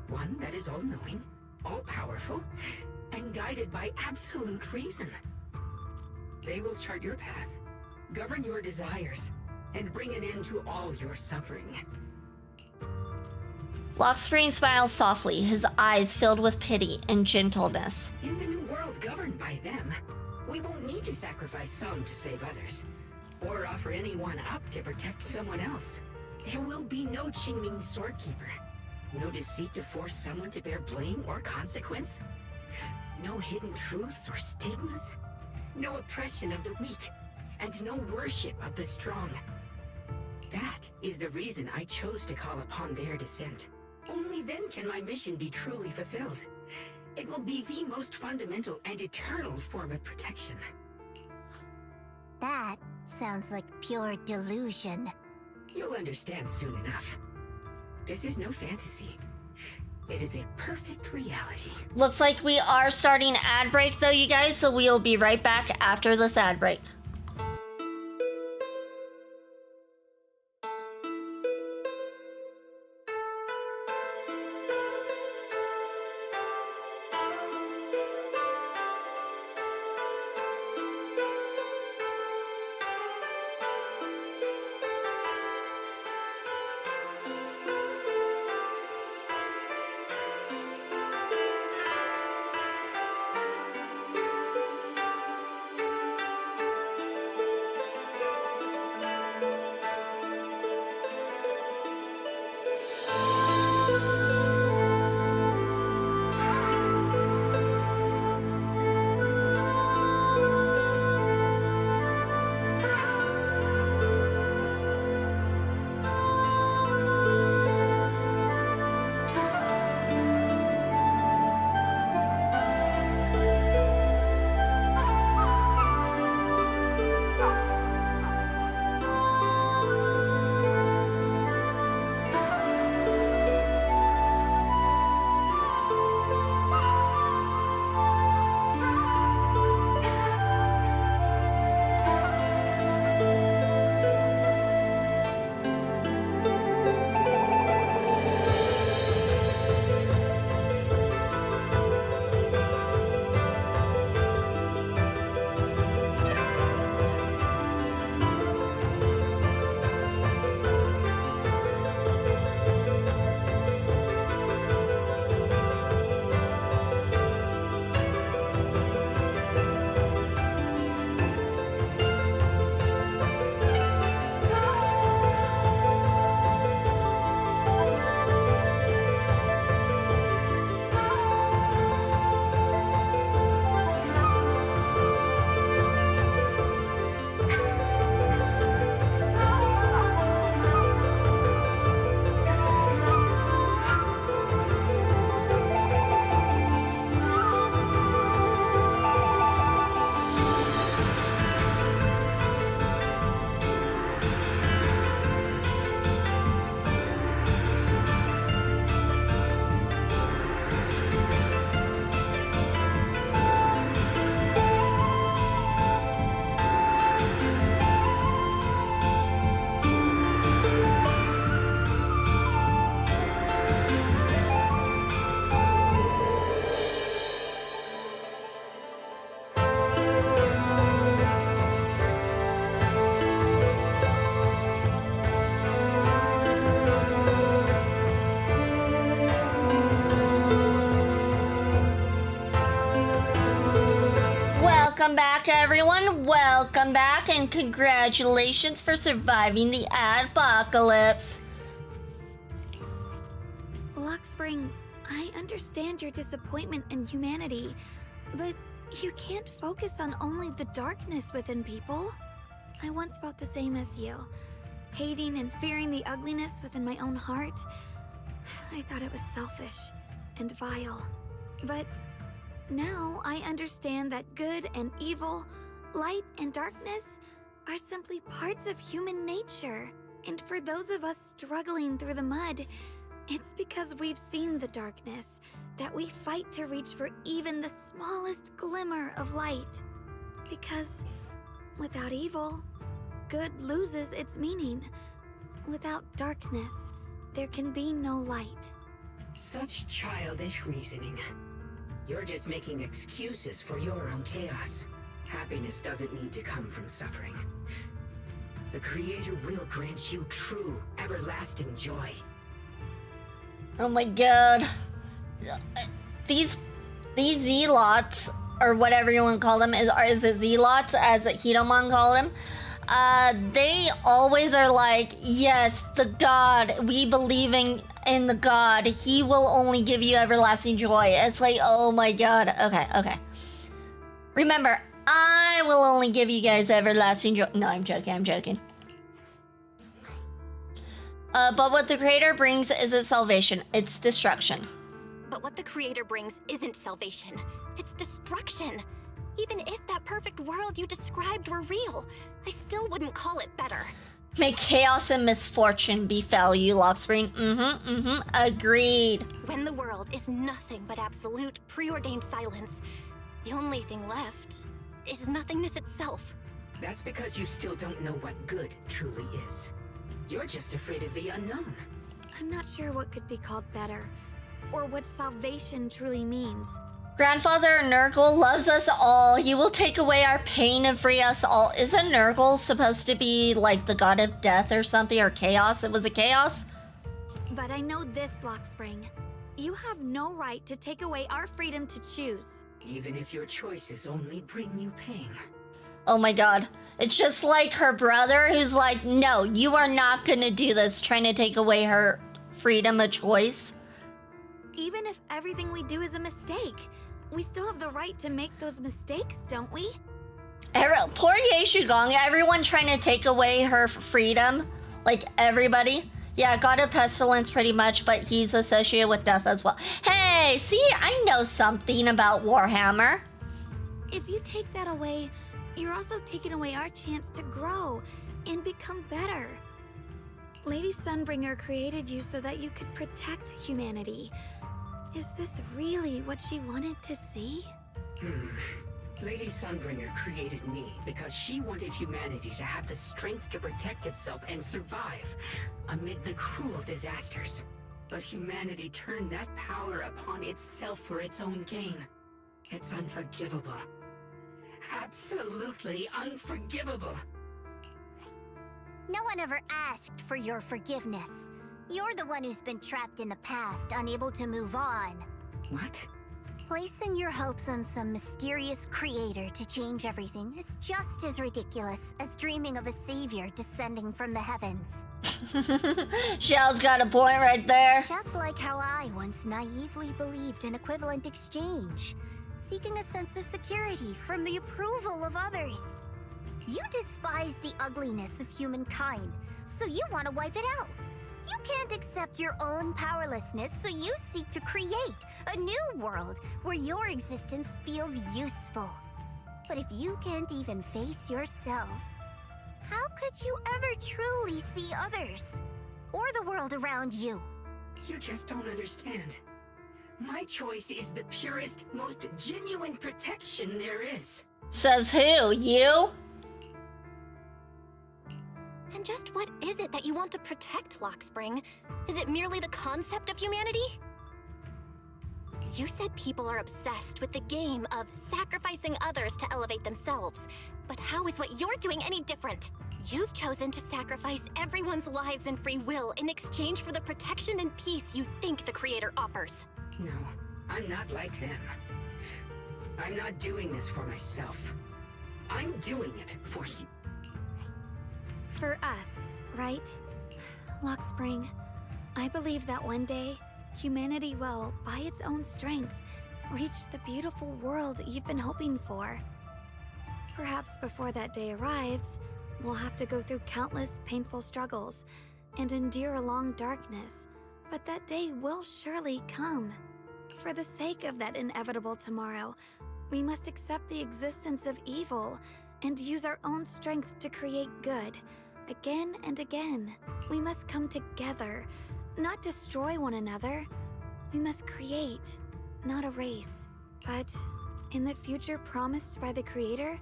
One that is all-knowing, all-powerful, and guided by absolute reason. They will chart your path, govern your desires, and bring an end to all your suffering. Lockspring smiles softly, his eyes filled with pity and gentleness. In the new world governed by them, we won't need to sacrifice some to save others, or offer anyone up to protect someone else. There will be no Qingming Swordkeeper, no deceit to force someone to bear blame or consequence, no hidden truths or stigmas, no oppression of the weak, and no worship of the strong. That is the reason I chose to call upon their descent. Only then can my mission be truly fulfilled. It will be the most fundamental and eternal form of protection. That sounds like pure delusion. You'll understand soon enough. This is no fantasy. It is a perfect reality. Looks like we are starting ad break though, you guys, so we'll be right back after this ad break. Welcome back, everyone. Welcome back, and congratulations for surviving the apocalypse. Luxspring, I understand your disappointment in humanity, but you can't focus on only the darkness within people. I once felt the same as you, hating and fearing the ugliness within my own heart. I thought it was selfish and vile. But now I understand that good and evil, light and darkness are simply parts of human nature. And for those of us struggling through the mud, it's because we've seen the darkness that we fight to reach for even the smallest glimmer of light. Because without evil, good loses its meaning. Without darkness, there can be no light. Such childish reasoning. You're just making excuses for your own chaos. Happiness doesn't need to come from suffering. The Creator will grant you true, everlasting joy. Oh my god. These zealots, or whatever you want to call them, is it zealots, as Hidomon called them? They always are like, yes, the God, we believe in the God, he will only give you everlasting joy. It's like, oh my god. Okay. Remember, I will only give you guys everlasting joy. No, I'm joking. But what the Creator brings isn't salvation, it's destruction. But what the Creator brings isn't salvation, it's destruction. Even if that perfect world you described were real, I still wouldn't call it better. May chaos and misfortune befell you, Luxspring. Agreed. When the world is nothing but absolute, preordained silence, the only thing left is nothingness itself. That's because you still don't know what good truly is. You're just afraid of the unknown. I'm not sure what could be called better, or what salvation truly means. Grandfather Nurgle loves us all. He will take away our pain and free us all. Isn't Nurgle supposed to be like the god of death or something, or chaos? It was a chaos? But I know this, Luxspring. You have no right to take away our freedom to choose. Even if your choices only bring you pain. Oh my god. It's just like her brother who's like, no, you are not gonna do this, trying to take away her freedom of choice. Even if everything we do is a mistake, we still have the right to make those mistakes, don't we? Poor Yeshugong, everyone trying to take away her freedom. Like, everybody. Yeah, God of Pestilence pretty much, but he's associated with death as well. Hey, see, I know something about Warhammer. If you take that away, you're also taking away our chance to grow and become better. Lady Sunbringer created you so that you could protect humanity. Is this really what she wanted to see? Lady Sunbringer created me because she wanted humanity to have the strength to protect itself and survive amid the cruel disasters. But humanity turned that power upon itself for its own gain. It's unforgivable. Absolutely unforgivable. No one ever asked for your forgiveness. You're the one who's been trapped in the past, unable to move on. What? Placing your hopes on some mysterious creator to change everything is just as ridiculous as dreaming of a savior descending from the heavens. Shell's got a point right there. Just like how I once naively believed in equivalent exchange, seeking a sense of security from the approval of others. You despise the ugliness of humankind, so you want to wipe it out. You can't accept your own powerlessness, so you seek to create a new world where your existence feels useful. But if you can't even face yourself, how could you ever truly see others? Or the world around you? You just don't understand. My choice is the purest, most genuine protection there is. Says who? You? And just what is it that you want to protect, Luxspring? Is it merely the concept of humanity? You said people are obsessed with the game of sacrificing others to elevate themselves. But how is what you're doing any different? You've chosen to sacrifice everyone's lives and free will in exchange for the protection and peace you think the Creator offers. No, I'm not like them. I'm not doing this for myself. I'm doing it for you. For us, right? Luxspring, I believe that one day, humanity will, by its own strength, reach the beautiful world you've been hoping for. Perhaps before that day arrives, we'll have to go through countless painful struggles and endure a long darkness, but that day will surely come. For the sake of that inevitable tomorrow, we must accept the existence of evil and use our own strength to create good. Again and again, we must come together, not destroy one another. We must create, not erase. But in the future promised by the Creator,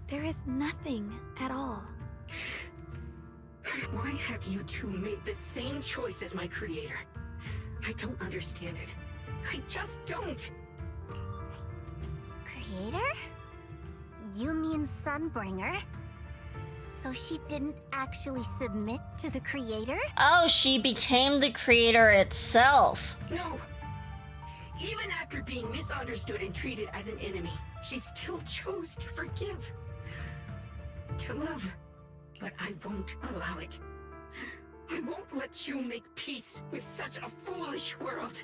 there is nothing at all. Why have you two made the same choice as my creator? I don't understand it. I just don't. Creator? You mean Sunbringer? So she didn't actually submit to the Creator? Oh, she became the Creator itself. No. Even after being misunderstood and treated as an enemy, she still chose to forgive. To love. But I won't allow it. I won't let you make peace with such a foolish world.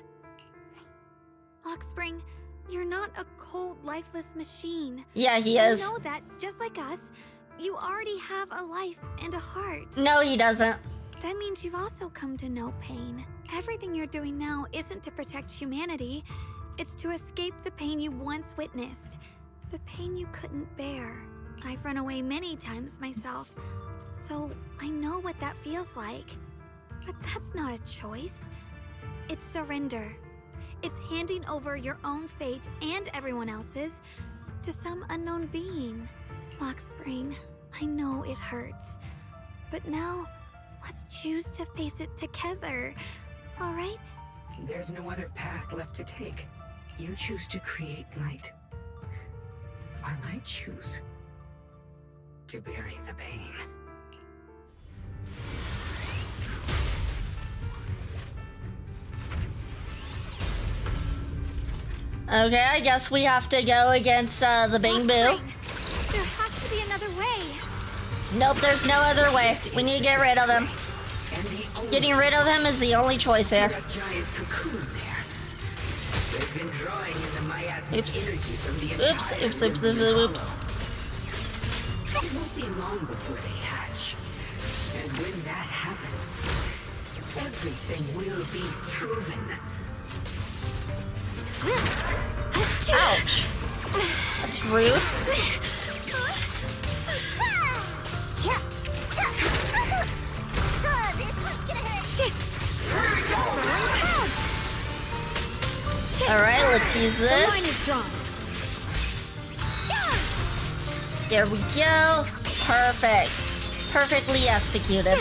Luxspring, you're not a cold, lifeless machine. Yeah, he is. You know that, just like us, you already have a life and a heart. No, he doesn't. That means you've also come to know pain. Everything you're doing now isn't to protect humanity. It's to escape the pain you once witnessed. The pain you couldn't bear. I've run away many times myself, so I know what that feels like. But that's not a choice. It's surrender. It's handing over your own fate and everyone else's to some unknown being. Luxspring, I know it hurts. But now, let's choose to face it together. All right? There's no other path left to take. You choose to create light. While I choose to bury the pain. Okay, I guess we have to go against the Bang Boo. There has to be another way. Nope, there's no other way. We need to get rid of him. Getting rid of him is the only choice here. Oops. Oops, oops, oops, oops, oops. It won't be long before they hatch. And when that happens, everything will be proven. Ouch. That's rude. Alright, let's use this. There we go. Perfect. Perfectly executed.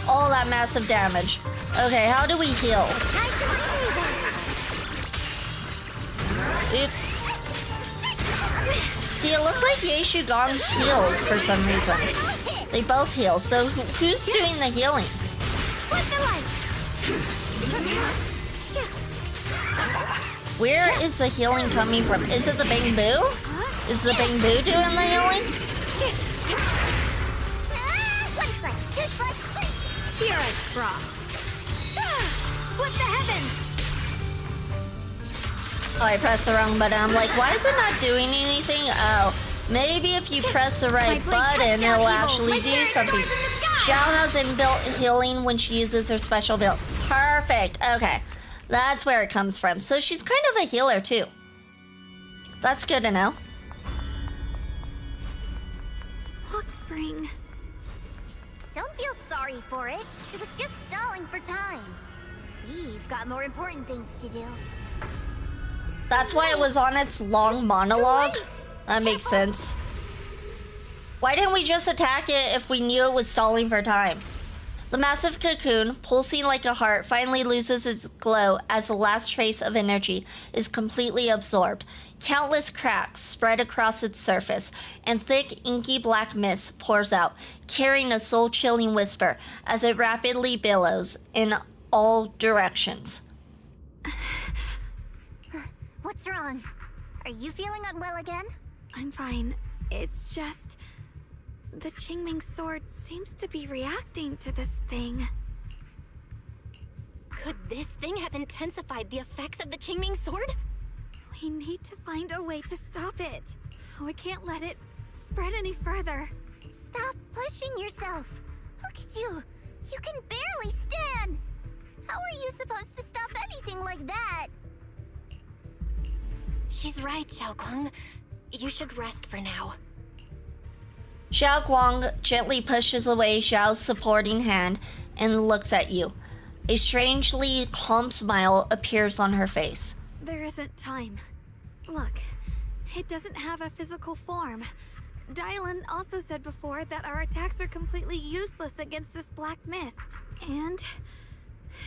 All that massive damage. Okay, how do we heal? Oops. See, it looks like Yeishu Gong heals for some reason. They both heal, so who's doing the healing? Where is the healing coming from? Is it the Bang Boo? Is the Bang Boo doing the healing? Here I drop. What the heavens? Oh, I pressed the wrong button. I'm like, why is it not doing anything? Oh, maybe if you press the right button, it'll actually do something. Xiao has inbuilt healing when she uses her special build. Perfect. Okay, that's where it comes from. So she's kind of a healer too. That's good to know. Luxspring. Don't feel sorry for it. It was just stalling for time. We've got more important things to do. That's why it was on its long monologue. That makes sense. Why didn't we just attack it if we knew it was stalling for time? The massive cocoon, pulsing like a heart, finally loses its glow as the last trace of energy is completely absorbed. Countless cracks spread across its surface, and thick, inky black mist pours out, carrying a soul-chilling whisper as it rapidly billows in all directions. What's wrong? Are you feeling unwell again? I'm fine. It's just... the Qingming sword seems to be reacting to this thing. Could this thing have intensified the effects of the Qingming sword? We need to find a way to stop it. We can't let it spread any further. Stop pushing yourself. Look at you. You can barely stand. How are you supposed to stop anything like that? She's right, Xiaoguang. You should rest for now. Xiao Guang gently pushes away Xiao's supporting hand and looks at you. A strangely calm smile appears on her face. There isn't time. Look, it doesn't have a physical form. Dylan also said before that our attacks are completely useless against this black mist. And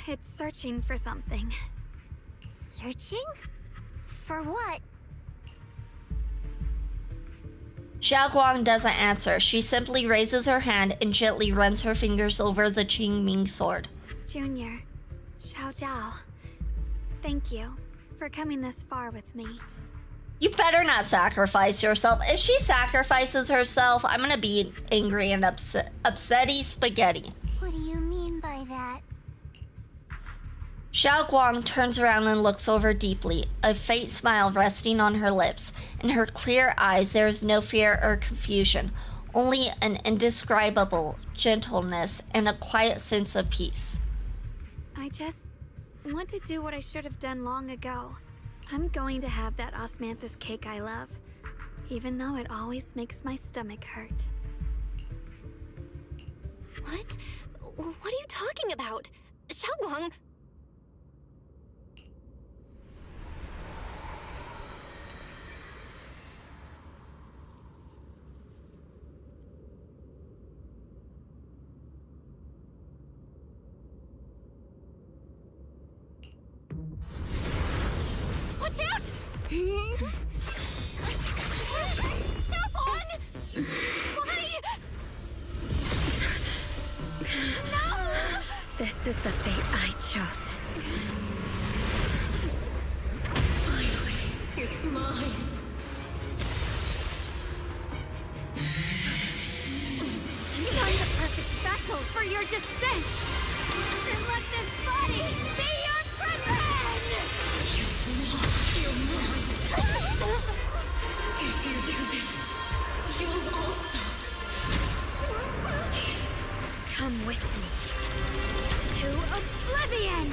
it's searching for something. Searching? For what? Xiao Guang doesn't answer. She simply raises her hand and gently runs her fingers over the Qingming sword. Junior, Xiao Zhao, thank you for coming this far with me. You better not sacrifice yourself. If she sacrifices herself, I'm gonna be angry and upsetty spaghetti. What do you mean by that? Xiao Guang turns around and looks over deeply, a faint smile resting on her lips. In her clear eyes, there is no fear or confusion, only an indescribable gentleness and a quiet sense of peace. I just want to do what I should have done long ago. I'm going to have that osmanthus cake I love, even though it always makes my stomach hurt. What? What are you talking about? Xiaoguang! Watch out! Xiaoguang! Why? No! This is the fate I chose. Finally, it's mine. Find the perfect vessel for your descent! And let this body be your prison! You've lost your mind. If you do this, you'll also... Come with me. To oblivion!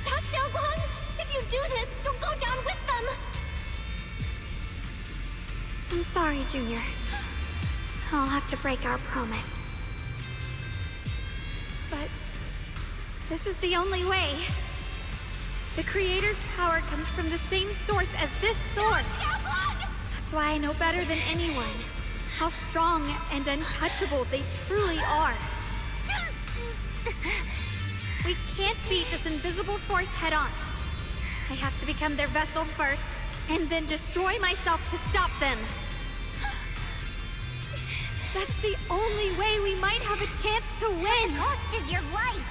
Stop, Xiaoguang! If you do this, you'll go down with them! I'm sorry, Junior. I'll have to break our promise. But this is the only way. The Creator's power comes from the same source as this sword. That's why I know better than anyone how strong and untouchable they truly are. We can't beat this invisible force head on. I have to become their vessel first, and then destroy myself to stop them. That's the only way we might have a chance to win. The cost is your life.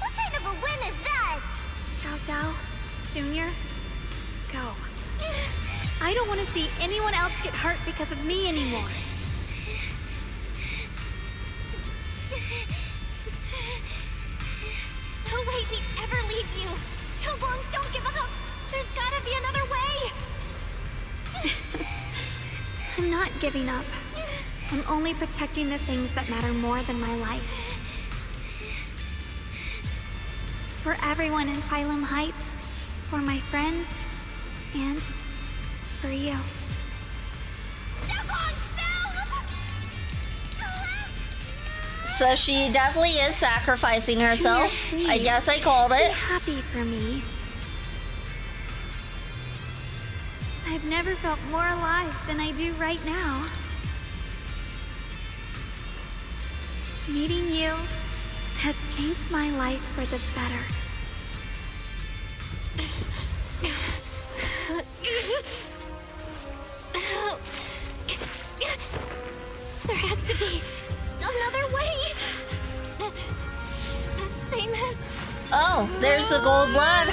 What kind of a win is that? Xiao Zhao, Junior, go. I don't want to see anyone else get hurt because of me anymore. No way we'd ever leave you. Xiaoguang, don't give up. There's gotta be another way. I'm not giving up. I'm only protecting the things that matter more than my life. For everyone in Phylum Heights, for my friends, and for you. So she definitely is sacrificing herself. Junior, I guess I called be it. happy for me. I've never felt more alive than I do right now. Meeting you has changed my life for the better. There has to be another way. This is the same as... Oh, there's the gold blood.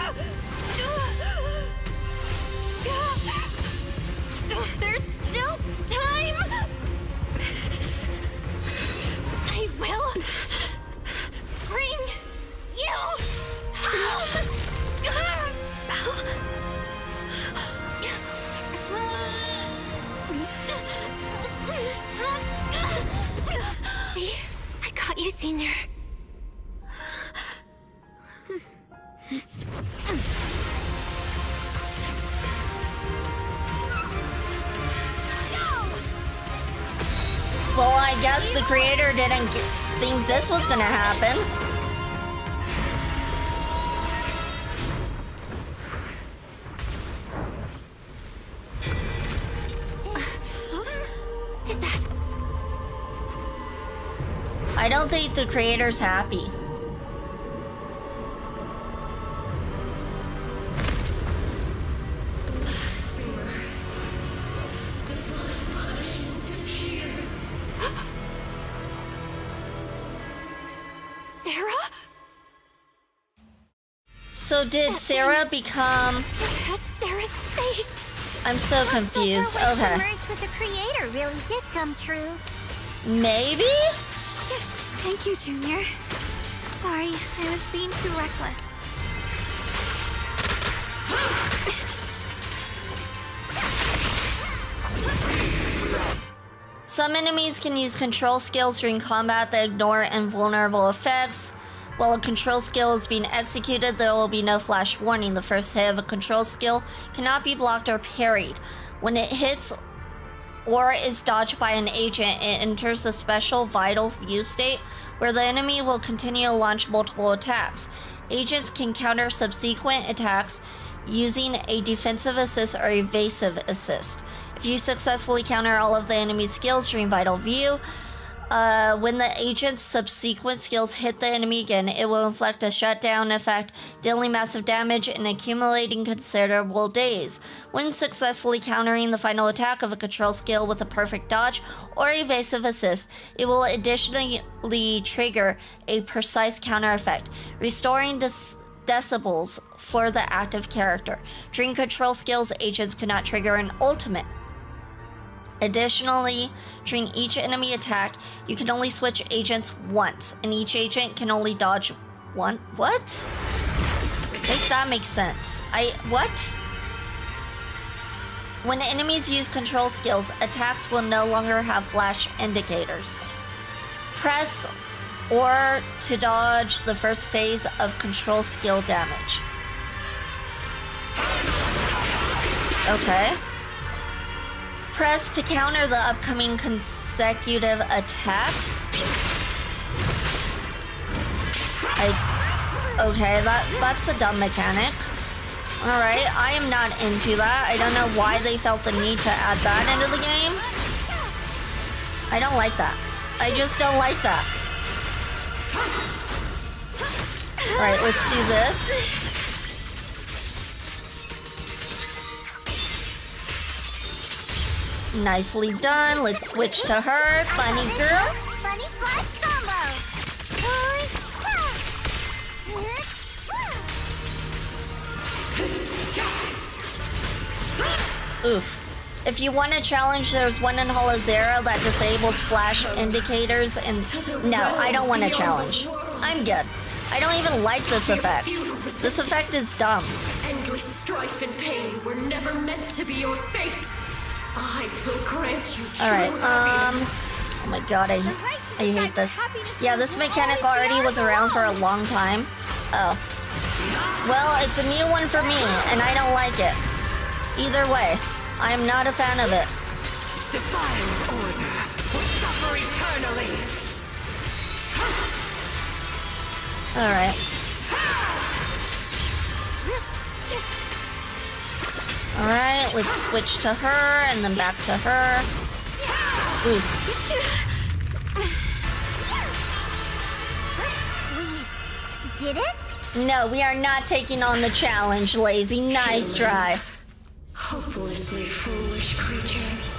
guess the creator didn't think this was gonna happen. Is that? I don't think the creator's happy. Sarah? So did Sarah become... That's Sarah's face. I'm so confused. Her wish to Okay. merge with the creator really did come true. Maybe? Thank you, Junior. Sorry, I was being too reckless. Some enemies can use control skills during combat that ignore invulnerable effects. While a control skill is being executed, there will be no flash warning. The first hit of a control skill cannot be blocked or parried. When it hits or is dodged by an agent, it enters a special vital view state where the enemy will continue to launch multiple attacks. Agents can counter subsequent attacks using a defensive assist or evasive assist. If you successfully counter all of the enemy's skills during vital view, when the agent's subsequent skills hit the enemy again, it will inflict a shutdown effect, dealing massive damage and accumulating considerable days. When successfully countering the final attack of a control skill with a perfect dodge or evasive assist, it will additionally trigger a precise counter effect, restoring decibels for the active character. During control skills, agents cannot trigger an ultimate. Additionally, during each enemy attack, you can only switch agents once, and each agent can only dodge one. What? Make that make sense. What? When enemies use control skills, attacks will no longer have flash indicators. Press or to dodge the first phase of control skill damage. Okay. Press to counter the upcoming consecutive attacks. Okay, that's a dumb mechanic. Alright, I am not into that. I don't know why they felt the need to add that into the game. I don't like that. I just don't like that. Alright, let's do this. Nicely done. Let's switch to her. Bunny girl. Bunny slash combo. Oof. If you want a challenge, there's one in Hollow Zero that disables flash indicators and... No, I don't want a challenge. I'm good. I don't even like this effect. This effect is dumb. Endless strife and pain were never meant to be your fate. I will grant you true Alright, happiness. oh my god, I hate this. Yeah, this mechanic already was around for a long time. Oh. Well, it's a new one for me, and I don't like it. Either way, I am not a fan of it. Defying order will suffer eternally. Alright. Alright, let's switch to her, and then back to her. Ooh. We did it? No, we are not taking on the challenge, Lazy. Nice try. Hopelessly foolish creatures.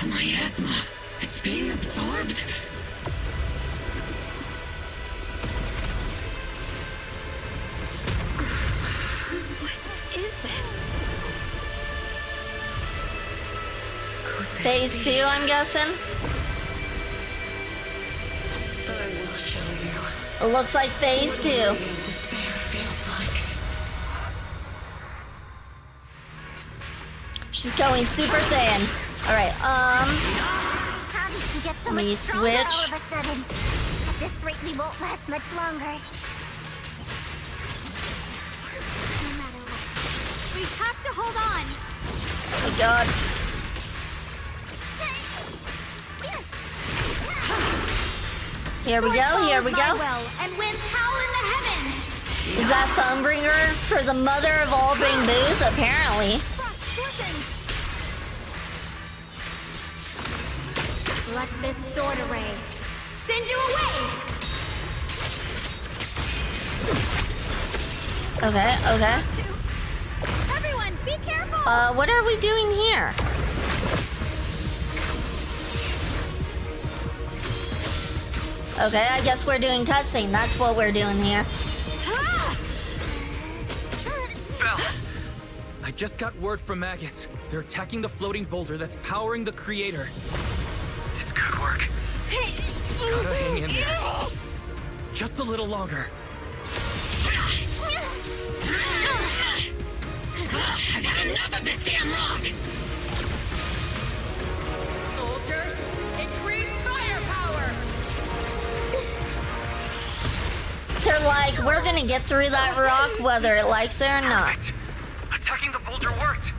The miasma, it's being absorbed. What is this? Phase 2, I'm guessing? I will show you. It looks like phase 2. Despair feels like. She's going Super Saiyan. Alright, How did you get so Let much me stronger all switch. of a sudden? At this rate, we won't last much longer. No matter what. We have to hold on. Oh my god. Here we go, here we go. Well, and winds howl in the heavens. Is that Sunbringer for the mother of all Bamboos? Apparently. Let this sword array send you away. Okay, okay. Everyone, be careful. What are we doing here? Okay, I guess we're doing cutscene. That's what we're doing here. Belle! I just got word from Magus. They're attacking the floating boulder that's powering the creator. It's good work. Gotta hang in there. Just a little longer. I've had enough of this damn rock! Soldiers, increase firepower! They're like, we're gonna get through that rock whether it likes it or not. Attacking the boulder worked.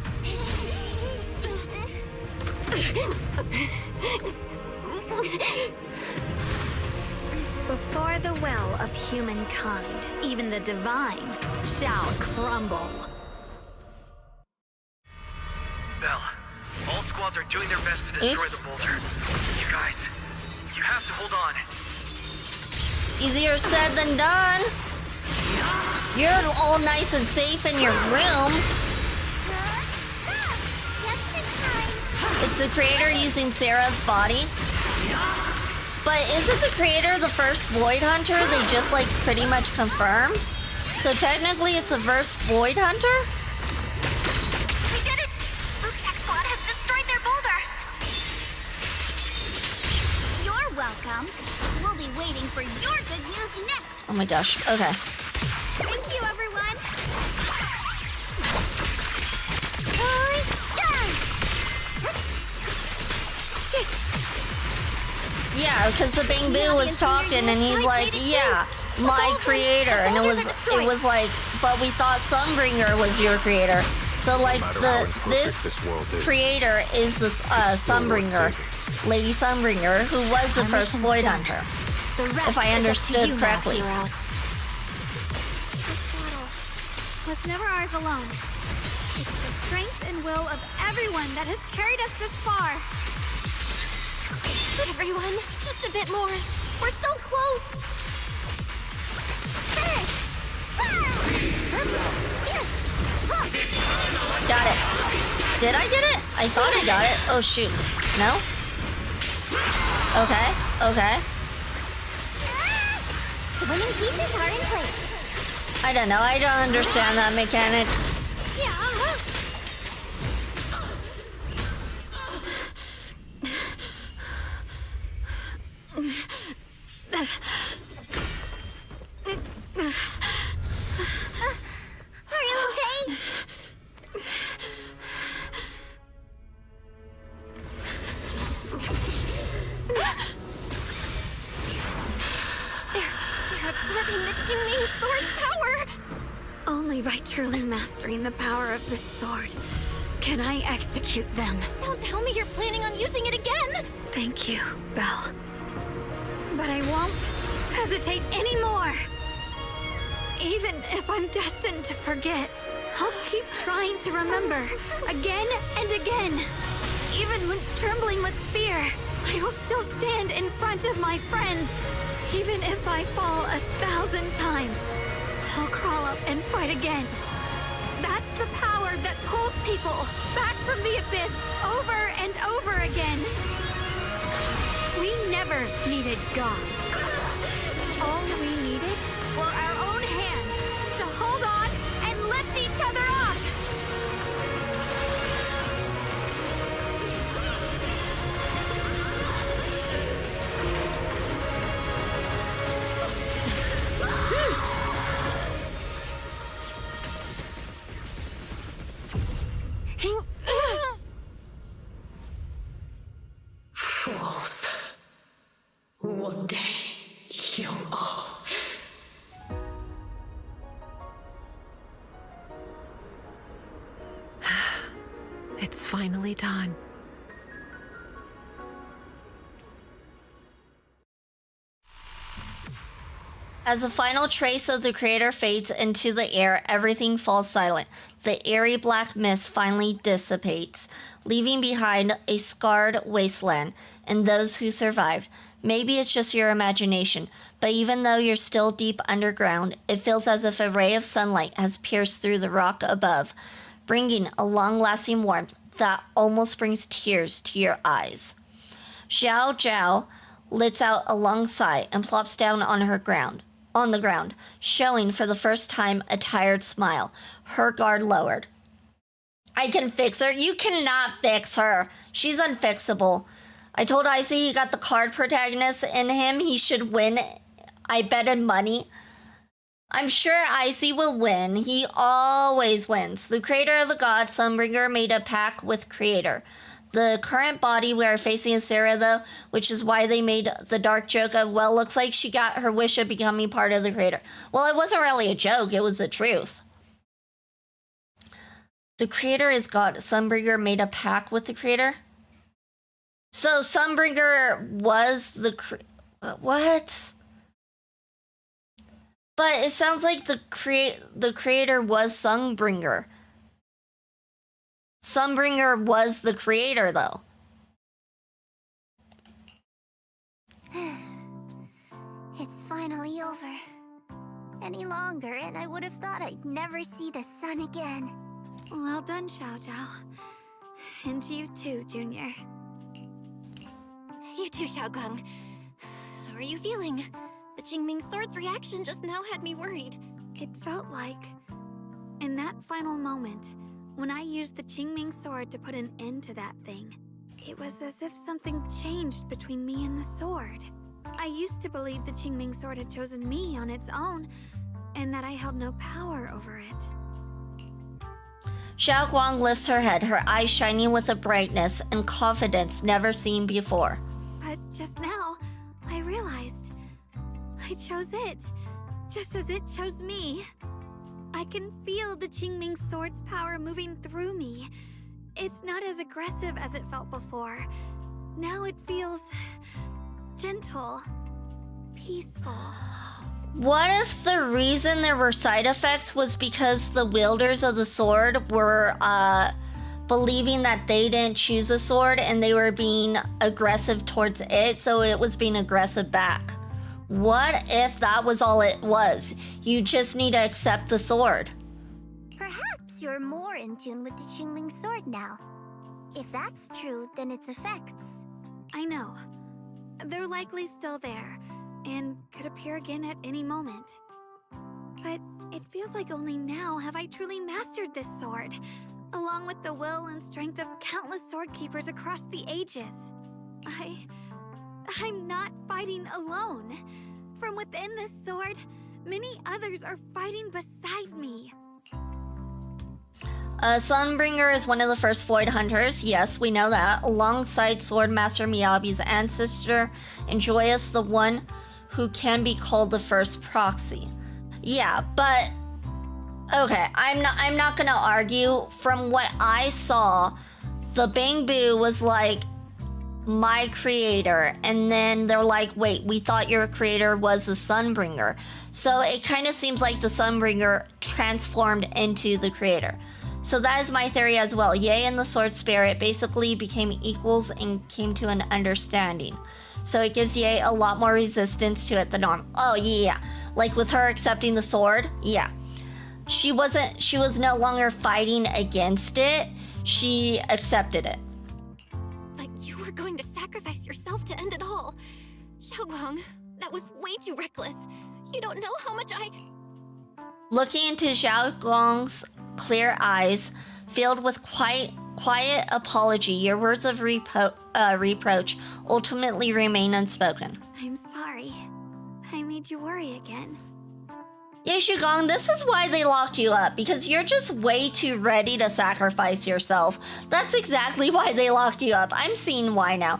Before the will of humankind, even the divine shall crumble. Belle, all squads are doing their best to destroy Oops. the boulder. You guys, you have to hold on. Easier said than done. You're all nice and safe in your room. It's the creator using Sarah's body. But isn't the creator the first Void Hunter they just like pretty much confirmed? So technically it's the first Void Hunter? We did it! Rook's squad has destroyed their boulder! You're welcome. We'll be waiting for your good news next. Oh my gosh, okay. Thank you, everyone! Yeah, because the Bang-Boo was talking and he's like, yeah, my creator. And it was like, but we thought Sunbringer was your creator. So like this creator is this Sunbringer, Lady Sunbringer, who was the first Void Hunter. If I understood correctly. This battle was never ours alone. It's the strength and will of everyone that has carried us this far. Everyone, just a bit more. We're so close. Got it. Did I get it? I thought I got it. Oh shoot. No? Okay, okay. The winning pieces are in place. I don't know, I don't understand that mechanic. Are you okay? They're absorbing the Qingming sword's power. Only by truly mastering the power of this sword can I execute them. Don't tell me you're planning on using it again. Thank you, Belle. But I won't hesitate anymore. Even if I'm destined to forget, I'll keep trying to remember again and again. Even when trembling with fear, I will still stand in front of my friends. Even if I fall 1,000 times, I'll crawl up and fight again. That's the power that pulls people back from the abyss over and over again. We never needed gods. All we needed were our own hands to hold on and lift each other up. Fools. One day, you'll all... It's finally done. As a final trace of the creator fades into the air, everything falls silent. The airy black mist finally dissipates, leaving behind a scarred wasteland and those who survived. Maybe it's just your imagination, but even though you're still deep underground, it feels as if a ray of sunlight has pierced through the rock above, bringing a long-lasting warmth that almost brings tears to your eyes. Xiao Zhao lets out a long sigh and plops down on the ground, showing for the first time a tired smile, her guard lowered. I can fix her. You cannot fix her. She's unfixable. I told Icy he got the card protagonist in him. He should win. I betted money. I'm sure Icy will win. He always wins. The creator of a god, Sunbringer, made a pact with creator. The current body we are facing is Sarah, though, which is why they made the dark joke of, well, looks like she got her wish of becoming part of the creator. Well, it wasn't really a joke. It was the truth. The creator is God. Sunbringer made a pact with the creator? So Sunbringer was the what? But it sounds like the creator was Sunbringer. Sunbringer was the creator, though. It's finally over. Any longer, and I would have thought I'd never see the sun again. Well done, Xiao Zhao. And you too, Junior. You too, Xiaoguang. How are you feeling? The Qingming Sword's reaction just now had me worried. It felt like, in that final moment, when I used the Qingming Sword to put an end to that thing, it was as if something changed between me and the sword. I used to believe the Qingming Sword had chosen me on its own, and that I held no power over it. Xiao Guang lifts her head, her eyes shining with a brightness and confidence never seen before. But just now, I realized I chose it, just as it chose me. I can feel the Qingming Sword's power moving through me. It's not as aggressive as it felt before. Now it feels gentle, peaceful. What if the reason there were side effects was because the wielders of the sword were believing that they didn't choose a sword and they were being aggressive towards it, so it was being aggressive back? What if that was all it was? You just need to accept the sword. Perhaps you're more in tune with the Qingming Sword now. If that's true, then its effects. I know. They're likely still there, and could appear again at any moment. But it feels like only now have I truly mastered this sword, along with the will and strength of countless sword keepers across the ages. I'm not fighting alone. From within this sword, many others are fighting beside me. Sunbringer is one of the first Void Hunters. Yes, we know that. Alongside Swordmaster Miyabi's ancestor, and Joyous, the one who can be called the first proxy. Yeah, but okay, I'm not gonna argue. From what I saw, the Bangbu was like my creator, and then they're like, wait, we thought your creator was the Sunbringer. So it kind of seems like the Sunbringer transformed into the creator. So that is my theory as well. Ye and the Sword Spirit basically became equals and came to an understanding. So it gives Ye a lot more resistance to it than normal. Oh yeah, like with her accepting the sword, yeah. She was no longer fighting against it, she accepted it. But you were going to sacrifice yourself to end it all. Xiaoguang, that was way too reckless. You don't know how much I... Looking into Xiao Guang's clear eyes, filled with quiet apology, your words of reproach ultimately remain unspoken. I'm sorry. I made you worry again. Yeah, Shugong, this is why they locked you up, because you're just way too ready to sacrifice yourself. That's exactly why they locked you up. I'm seeing why now.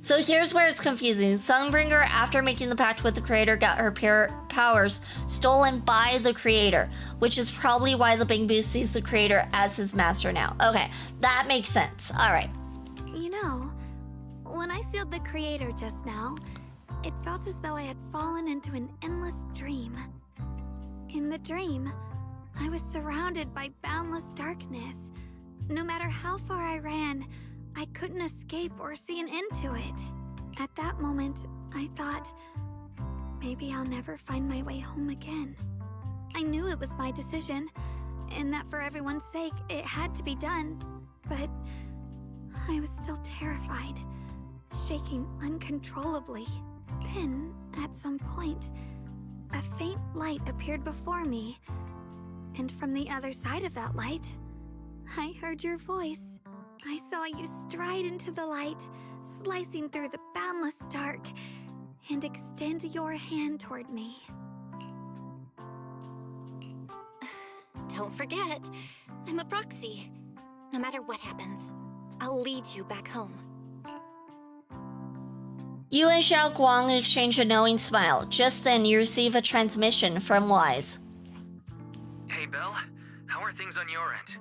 So here's where it's confusing. Sunbringer, after making the pact with the creator, got her powers stolen by the creator, which is probably why the Bangbu sees the creator as his master now. Okay, that makes sense. All right. You know, when I sealed the creator just now, It felt as though I had fallen into an endless dream. In the dream, I was surrounded by boundless darkness. No matter how far I ran, I couldn't escape or see an end to it. At that moment, I thought, maybe I'll never find my way home again. I knew it was my decision, and that for everyone's sake, it had to be done, but I was still terrified, shaking uncontrollably. Then, at some point, a faint light appeared before me, and from the other side of that light, I heard your voice. I saw you stride into the light, slicing through the boundless dark, and extend your hand toward me. Don't forget, I'm a proxy. No matter what happens, I'll lead you back home. You and Xiao Guang exchange a knowing smile. Just then, you receive a transmission from Wise. Hey, Belle. How are things on your end?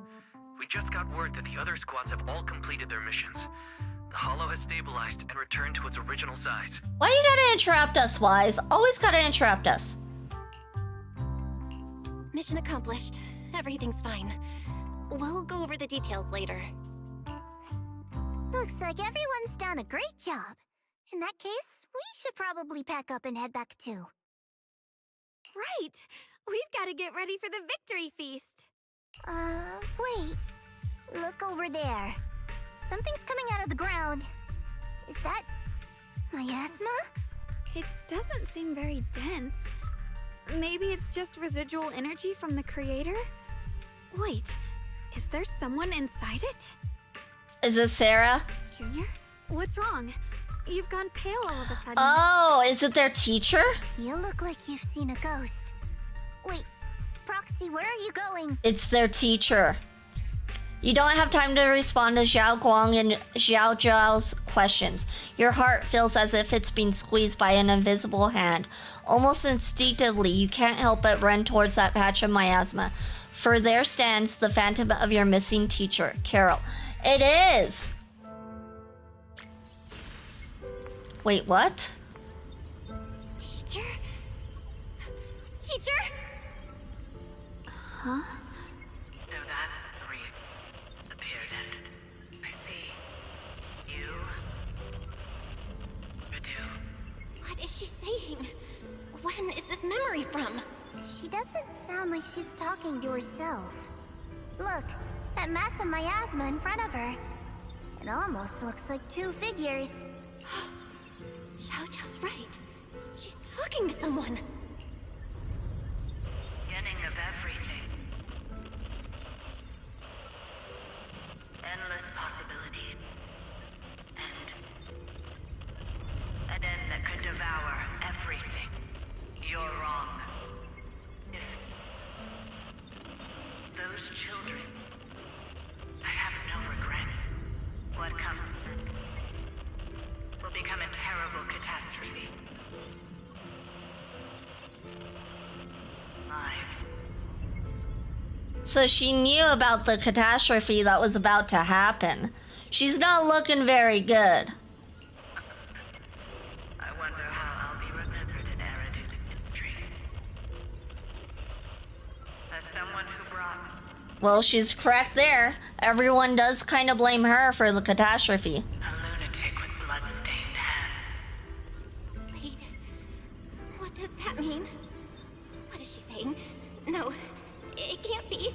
We just got word that the other squads have all completed their missions. The Hollow has stabilized and returned to its original size. Why you gotta interrupt us, Wise? Always gotta interrupt us. Mission accomplished. Everything's fine. We'll go over the details later. Looks like everyone's done a great job. In that case, we should probably pack up and head back too. Right! We've got to get ready for the victory feast! Wait. Look over there. Something's coming out of the ground. Is that miasma? It doesn't seem very dense. Maybe it's just residual energy from the creator? Wait, is there someone inside it? Is it Sarah? Junior? What's wrong? You've gone pale all of a sudden. Oh, is it their teacher? You look like you've seen a ghost. Wait, Proxy, where are you going? It's their teacher. You don't have time to respond to Xiao Guang and Xiao Zhao's questions. Your heart feels as if it's being squeezed by an invisible hand. Almost instinctively, you can't help but run towards that patch of miasma. For there stands the phantom of your missing teacher, Carol. It is! Wait, what? Teacher? Teacher? Huh? So that priest appeared and I see you, Radu. What is she saying? When is this memory from? She doesn't sound like she's talking to herself. Look, that mass of miasma in front of her. It almost looks like two figures. Xiao Zhao's right. She's talking to someone. Beginning of everything. Endless possibilities. And an end that could devour everything. You're wrong. If those children, I have no regrets. What comes will become a terrible catastrophe. So she knew about the catastrophe that was about to happen. She's not looking very good. I wonder how I'll be remembered in Eridu's history. As someone who brought... Well, she's correct there. Everyone does kind of blame her for the catastrophe. a lunatic with blood-stained hands. Wait. What does that mean? What is she saying? No. It can't be.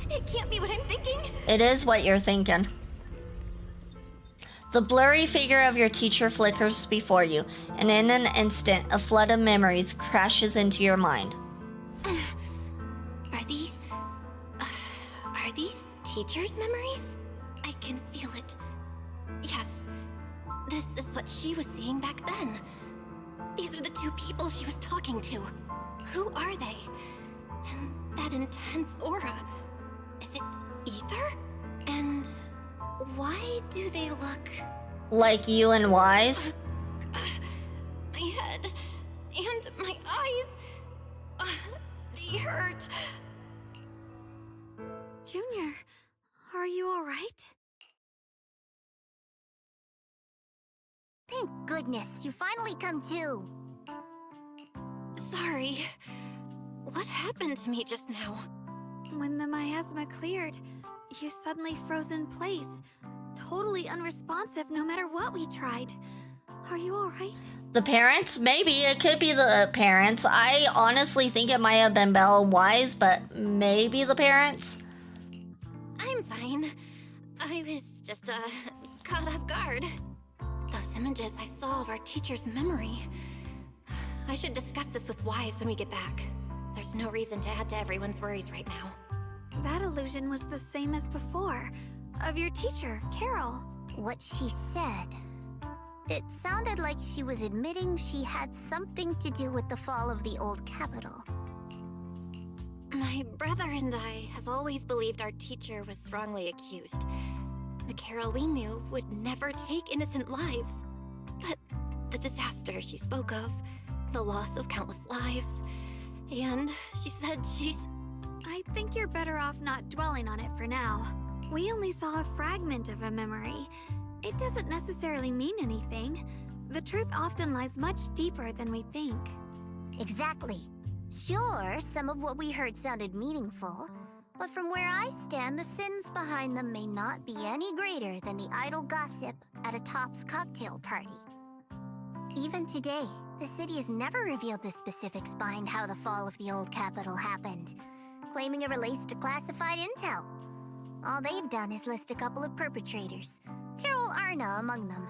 It can't be what I'm thinking. It is what you're thinking. The blurry figure of your teacher flickers before you, and in an instant, a flood of memories crashes into your mind. Are these teachers' memories? I can feel it. Yes. This is what she was seeing back then. These are the two people she was talking to. Who are they? And that intense aura. Is it ether? And why do they look... Like you and Wise? My head and my eyes... they hurt. Junior, are you alright? Thank goodness, you finally come to. Sorry. What happened to me just now? When the miasma cleared, you suddenly froze in place. Totally unresponsive no matter what we tried. Are you alright? The parents? Maybe. It could be the parents. I honestly think it might have been Belle and Wise, but maybe the parents? I'm fine. I was just, caught off guard. Those images I saw of our teacher's memory. I should discuss this with Wise when we get back. There's no reason to add to everyone's worries right now. That illusion was the same as before. Of your teacher, Carol. What she said. It sounded like she was admitting she had something to do with the fall of the old capital. My brother and I have always believed our teacher was wrongly accused. The Carol we knew would never take innocent lives. But the disaster she spoke of, the loss of countless lives, and she said she's... I think you're better off not dwelling on it for now. We only saw a fragment of a memory. It doesn't necessarily mean anything. The truth often lies much deeper than we think. Exactly. Sure, some of what we heard sounded meaningful, but from where I stand, the sins behind them may not be any greater than the idle gossip at a Top's cocktail party. Even today, the city has never revealed the specifics behind how the fall of the old capital happened, claiming it relates to classified intel. All they've done is list a couple of perpetrators, Carol Arna among them.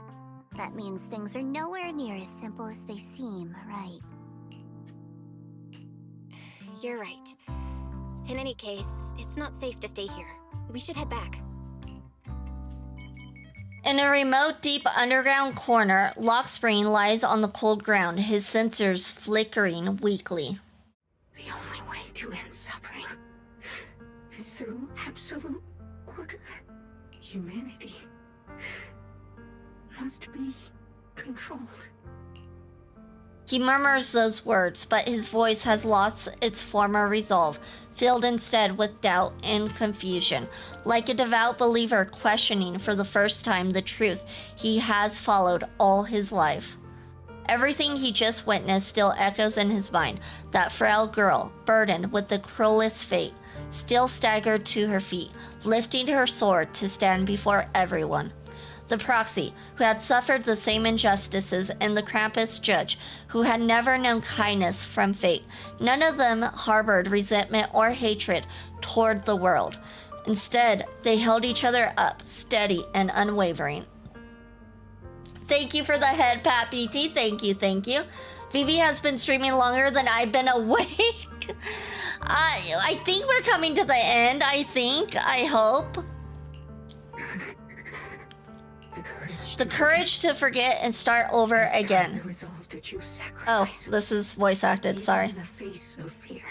That means things are nowhere near as simple as they seem, right? You're right. In any case, it's not safe to stay here. We should head back. In a remote, deep underground corner, Lockspring lies on the cold ground, his sensors flickering weakly. The only way to end suffering is through absolute order. Humanity must be controlled. He murmurs those words, but his voice has lost its former resolve, filled instead with doubt and confusion, like a devout believer questioning for the first time the truth he has followed all his life. Everything he just witnessed still echoes in his mind. That frail girl, burdened with the cruelest fate, still staggered to her feet, lifting her sword to stand before everyone. The proxy, who had suffered the same injustices, and the Krampus judge, who had never known kindness from fate. None of them harbored resentment or hatred toward the world. Instead, they held each other up, steady and unwavering. Thank you for the head pat, PT. Thank you, thank you. Vivi has been streaming longer than I've been awake. I think we're coming to the end, I hope. The courage to forget and start over again. Oh, this is voice acted, sorry. In the face of fear.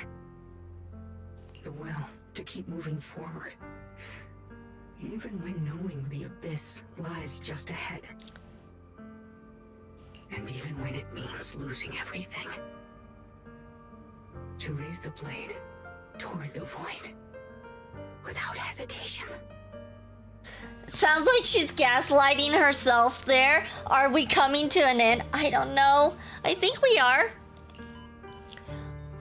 The will to keep moving forward. Even when knowing the abyss lies just ahead. And even when it means losing everything. To raise the blade toward the void. Without hesitation. Sounds like she's gaslighting herself there. Are we coming to an end? I don't know. I think we are.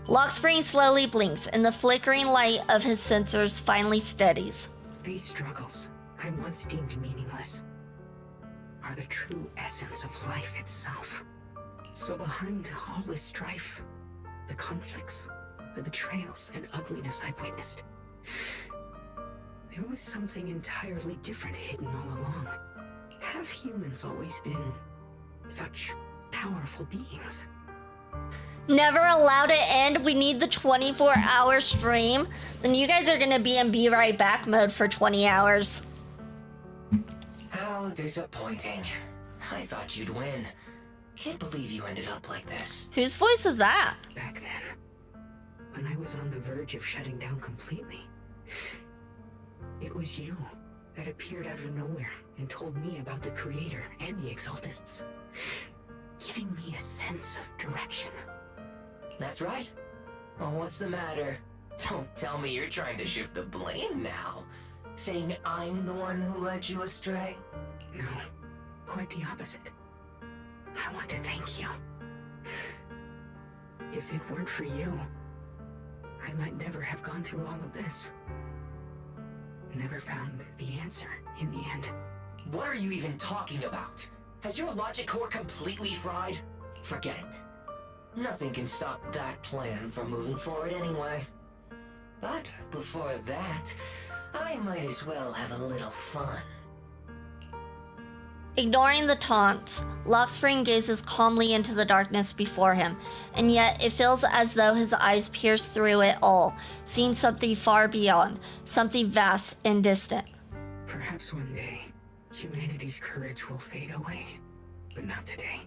Lockspring slowly blinks, and the flickering light of his sensors finally steadies. These struggles, I once deemed meaningless, are the true essence of life itself. So behind all this strife, the conflicts, the betrayals, and ugliness I've witnessed, there was something entirely different hidden all along. Have humans always been such powerful beings? Never allowed it end. We need the 24-hour stream. Then you guys are gonna be in Be Right Back mode for 20 hours. How disappointing. I thought you'd win. Can't believe you ended up like this. Whose voice is that? Back then, when I was on the verge of shutting down completely, it was you that appeared out of nowhere and told me about the Creator and the Exaltists, giving me a sense of direction. That's right. Oh, what's the matter? Don't tell me you're trying to shift the blame now. Saying I'm the one who led you astray? No, quite the opposite. I want to thank you. If it weren't for you, I might never have gone through all of this. Never found the answer in the end. What are you even talking about? Has your logic core completely fried? Forget it. Nothing can stop that plan from moving forward anyway. But before that, I might as well have a little fun. Ignoring the taunts, Lockspring gazes calmly into the darkness before him, and yet it feels as though his eyes pierce through it all, seeing something far beyond, something vast and distant. Perhaps one day, humanity's courage will fade away. But not today.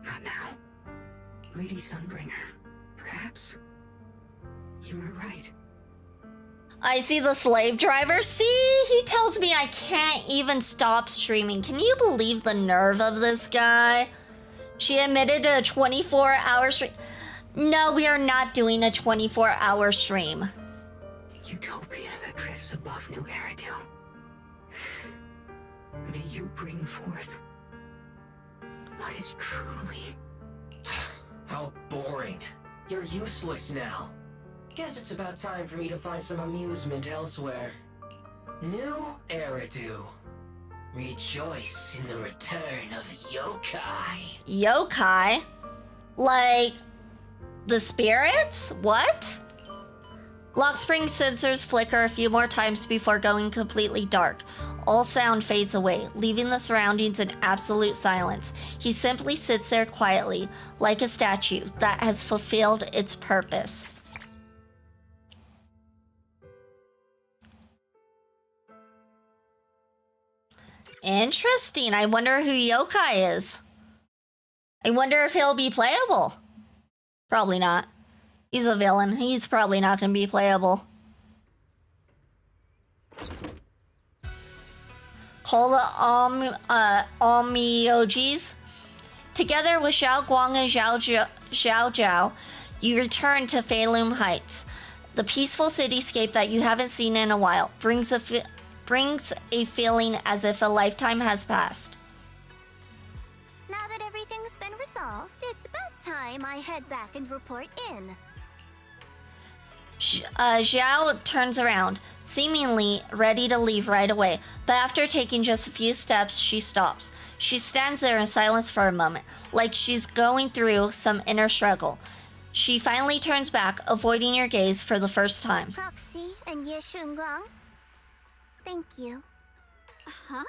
Not now. Lady Sunbringer, perhaps? You were right. I see the slave driver. See, he tells me I can't even stop streaming. Can you believe the nerve of this guy? She admitted to a 24-hour stream. No, we are not doing a 24-hour stream. Utopia that drifts above New Eridu. May you bring forth what is truly... How boring. You're useless now. Guess it's about time for me to find some amusement elsewhere. New Eridu. Rejoice in the return of yokai. Yokai? Like the spirits? What? Lockspring sensors flicker a few more times before going completely dark. All sound fades away, leaving the surroundings in absolute silence. He simply sits there quietly, like a statue that has fulfilled its purpose. Interesting. I wonder who Yokai is. I wonder if he'll be playable. Probably not. He's a villain. He's probably not going to be playable. Call the Omiyojis. Together with Xiao Guang and Xiao Zhao, you return to Phaethon Heights. The peaceful cityscape that you haven't seen in a while brings a feeling as if a lifetime has passed. Now that everything's been resolved, it's about time I head back and report in. Zhao turns around, seemingly ready to leave right away, but after taking just a few steps, she stops. She stands there in silence for a moment, like she's going through some inner struggle. She finally turns back, avoiding your gaze for the first time. Proxy and Ye Shunguang, thank you. Huh?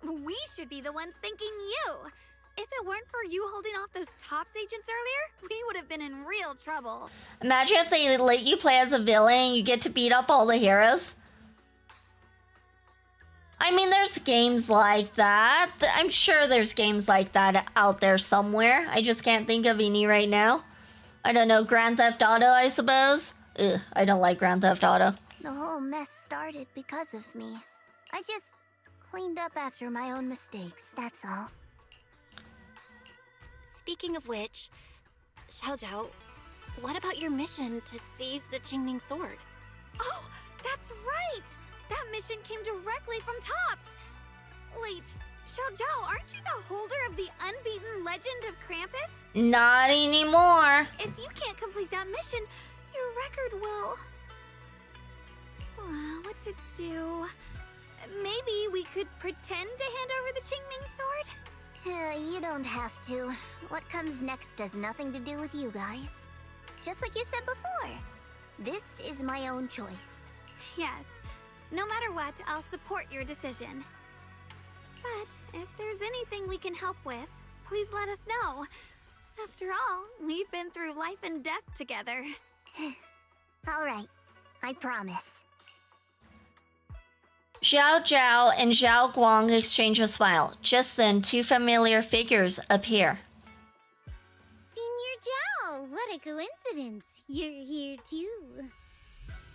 We should be the ones thanking you. If it weren't for you holding off those TOPS agents earlier, we would have been in real trouble. Imagine if they let you play as a villain and you get to beat up all the heroes. I mean, there's games like that. I'm sure there's games like that out there somewhere. I just can't think of any right now. I don't know, Grand Theft Auto, I suppose? Ugh, I don't like Grand Theft Auto. The whole mess started because of me. I just cleaned up after my own mistakes, that's all. Speaking of which, Xiao Zhao, what about your mission to seize the Qingming sword? Oh, that's right! That mission came directly from TOPS! Wait, Xiao Zhao, aren't you the holder of the unbeaten legend of Krampus? Not anymore. If you can't complete that mission, your record will... What to do? Maybe we could pretend to hand over the Qingming sword? You don't have to. What comes next has nothing to do with you guys. Just like you said before, this is my own choice. Yes. No matter what, I'll support your decision. But if there's anything we can help with, please let us know. After all, we've been through life and death together. All right, I promise. Xiao Zhao and Zhao Guang exchange a smile. Just then, two familiar figures appear. Senior Zhao, what a coincidence. You're here too.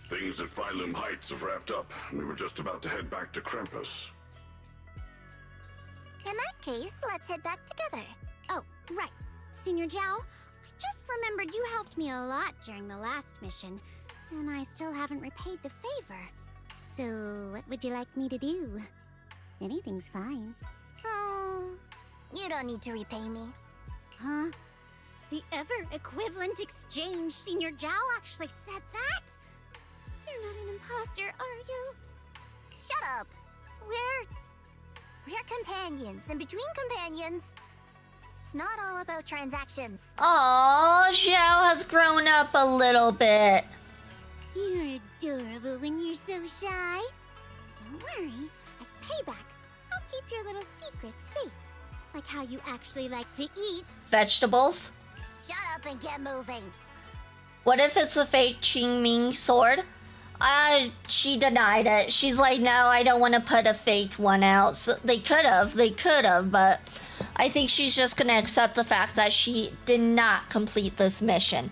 Things at Phaethon Heights have wrapped up, and we were just about to head back to Krampus. In that case, let's head back together. Oh, right. Senior Zhao, I just remembered you helped me a lot during the last mission, and I still haven't repaid the favor. So, what would you like me to do? Anything's fine. You don't need to repay me. Huh? The ever-equivalent exchange Senior Zhao actually said that? You're not an imposter, are you? Shut up. We're companions, and between companions, it's not all about transactions. Aww, Zhao has grown up a little bit. You're adorable when you're so shy. Don't worry, as payback, I'll keep your little secrets safe. Like how you actually like to eat. Vegetables? Shut up and get moving. What if it's a fake Qingming sword? She denied it. She's like, no, I don't want to put a fake one out. So they could have, but I think she's just gonna accept the fact that she did not complete this mission.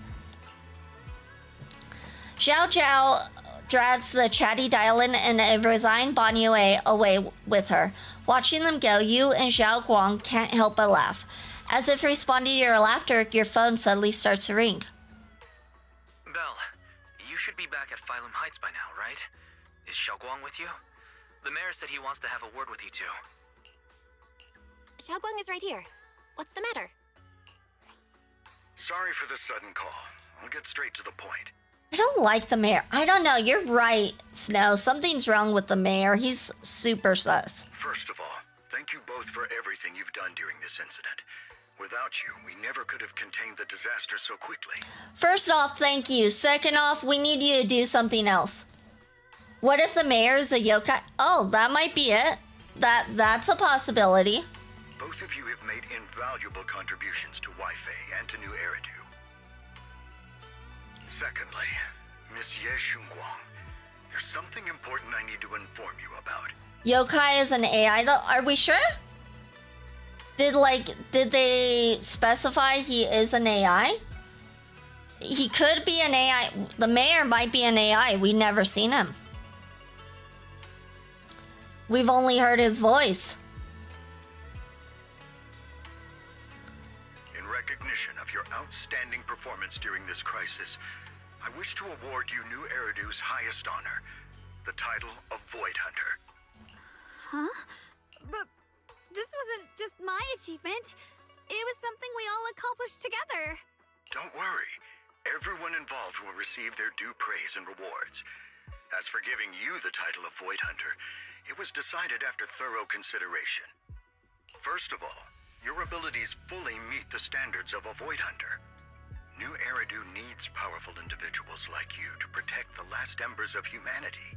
Xiao Zhao drags the chatty Dylan and a resigned Banyue away with her. Watching them go, you and Xiao Guang can't help but laugh. As if responding to your laughter, your phone suddenly starts to ring. Belle, you should be back at Phylum Heights by now, right? Is Xiaoguang with you? The mayor said he wants to have a word with you two. Xiaoguang is right here. What's the matter? Sorry for the sudden call. I'll get straight to the point. I don't like the mayor. I don't know. You're right, Snow. Something's wrong with the mayor. He's super sus. First of all, thank you both for everything you've done during this incident. Without you, we never could have contained the disaster so quickly. First off, thank you. Second off, we need you to do something else. What if the mayor's a yokai? Oh, that might be it. That's a possibility. Both of you have made invaluable contributions to Wi-Fi and to New Eridu. Secondly, Miss Ye Shunguang, there's something important I need to inform you about. Yokai is an AI though? Are we sure? Did they specify he is an AI? He could be an AI. The mayor might be an AI. We've never seen him. We've only heard his voice. In recognition of your outstanding performance during this crisis, I wish to award you New Eridu's highest honor, the title of Void Hunter. Huh? But this wasn't just my achievement. It was something we all accomplished together. Don't worry. Everyone involved will receive their due praise and rewards. As for giving you the title of Void Hunter, it was decided after thorough consideration. First of all, your abilities fully meet the standards of a Void Hunter. New Eridu needs powerful individuals like you to protect the last embers of humanity.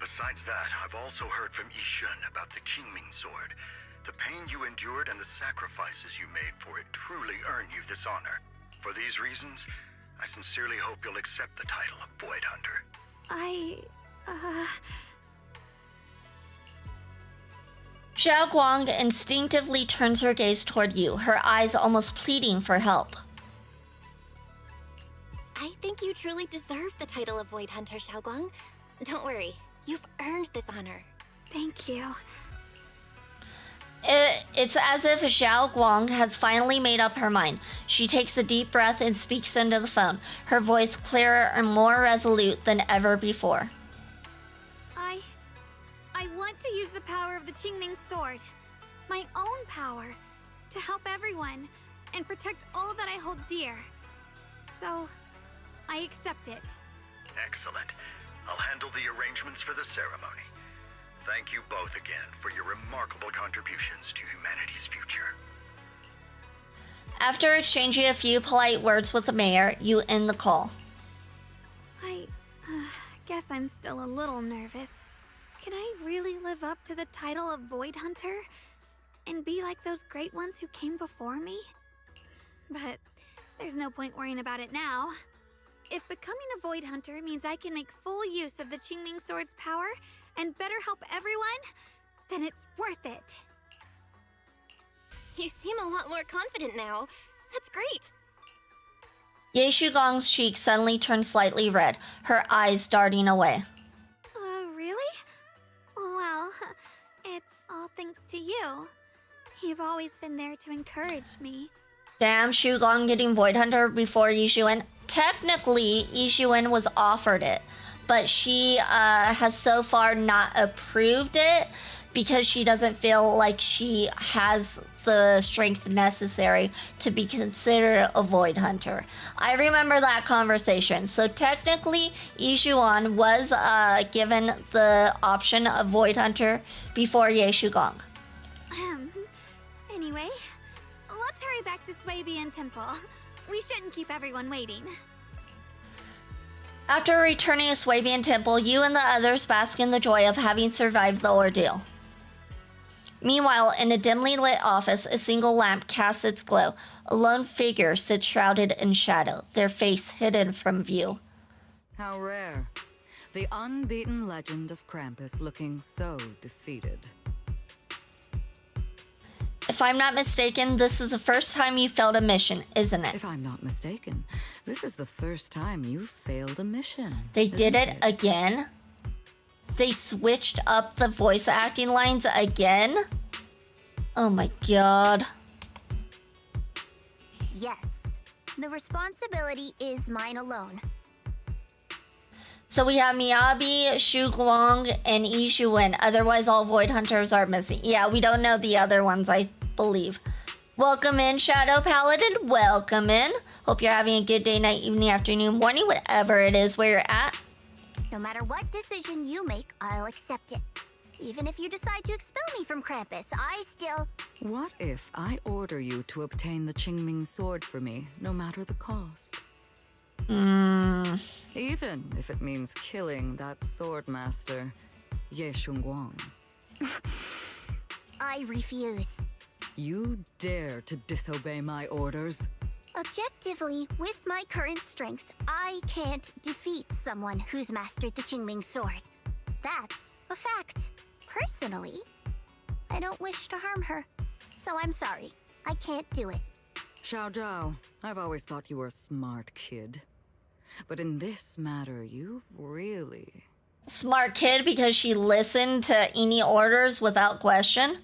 Besides that, I've also heard from Yishun about the Qingming sword. The pain you endured and the sacrifices you made for it truly earn you this honor. For these reasons, I sincerely hope you'll accept the title of Void Hunter. Xiao Guang instinctively turns her gaze toward you, her eyes almost pleading for help. I think you truly deserve the title of Void Hunter, Xiaoguang. Don't worry, you've earned this honor. Thank you. It's as if Xiao Guang has finally made up her mind. She takes a deep breath and speaks into the phone, her voice clearer and more resolute than ever before. I want to use the power of the Qingming sword, my own power, to help everyone and protect all that I hold dear. So, I accept it. Excellent. I'll handle the arrangements for the ceremony. Thank you both again for your remarkable contributions to humanity's future. After exchanging a few polite words with the mayor, you end the call. I guess I'm still a little nervous. Can I really live up to the title of Void Hunter? And be like those great ones who came before me? But there's no point worrying about it now. If becoming a Void Hunter means I can make full use of the Qingming sword's power and better help everyone, then it's worth it. You seem a lot more confident now. That's great. Ye Shugong's cheek suddenly turned slightly red, her eyes darting away. Really? Well, it's all thanks to you. You've always been there to encourage me. Damn, Shugong getting Void Hunter before Yixuan. Technically, Yixuan was offered it, but she has so far not approved it because she doesn't feel like she has the strength necessary to be considered a Void Hunter. I remember that conversation. So technically, Yishuan was given the option of Void Hunter before Yeshugong. Anyway, let's hurry back to Swabian Temple. We shouldn't keep everyone waiting. After returning to Swabian Temple, you and the others bask in the joy of having survived the ordeal. Meanwhile, in a dimly lit office, a single lamp casts its glow. A lone figure sits shrouded in shadow, their face hidden from view. How rare. The unbeaten legend of Krampus looking so defeated. If I'm not mistaken, this is the first time you failed a mission, isn't it? If I'm not mistaken, this is the first time you've failed a mission. They did it again? They switched up the voice acting lines again? Oh my god. Yes. The responsibility is mine alone. So we have Miyabi, Shu Guang, and Yishuan. Otherwise, all Void Hunters are missing. Yeah, we don't know the other ones, I believe. Welcome in, Shadow Paladin. Welcome in. Hope you're having a good day, night, evening, afternoon, morning, whatever it is where you're at. No matter what decision you make, I'll accept it. Even if you decide to expel me from Krampus, I still... What if I order you to obtain the Qingming sword for me, no matter the cost? Even if it means killing that sword master, Ye Shunguang. I refuse. You dare to disobey my orders? Objectively, with my current strength, I can't defeat someone who's mastered the Qingming sword. That's a fact. Personally, I don't wish to harm her. So I'm sorry. I can't do it. Xiao Zhao, I've always thought you were a smart kid. But in this matter, you really... Smart kid because she listened to any orders without question.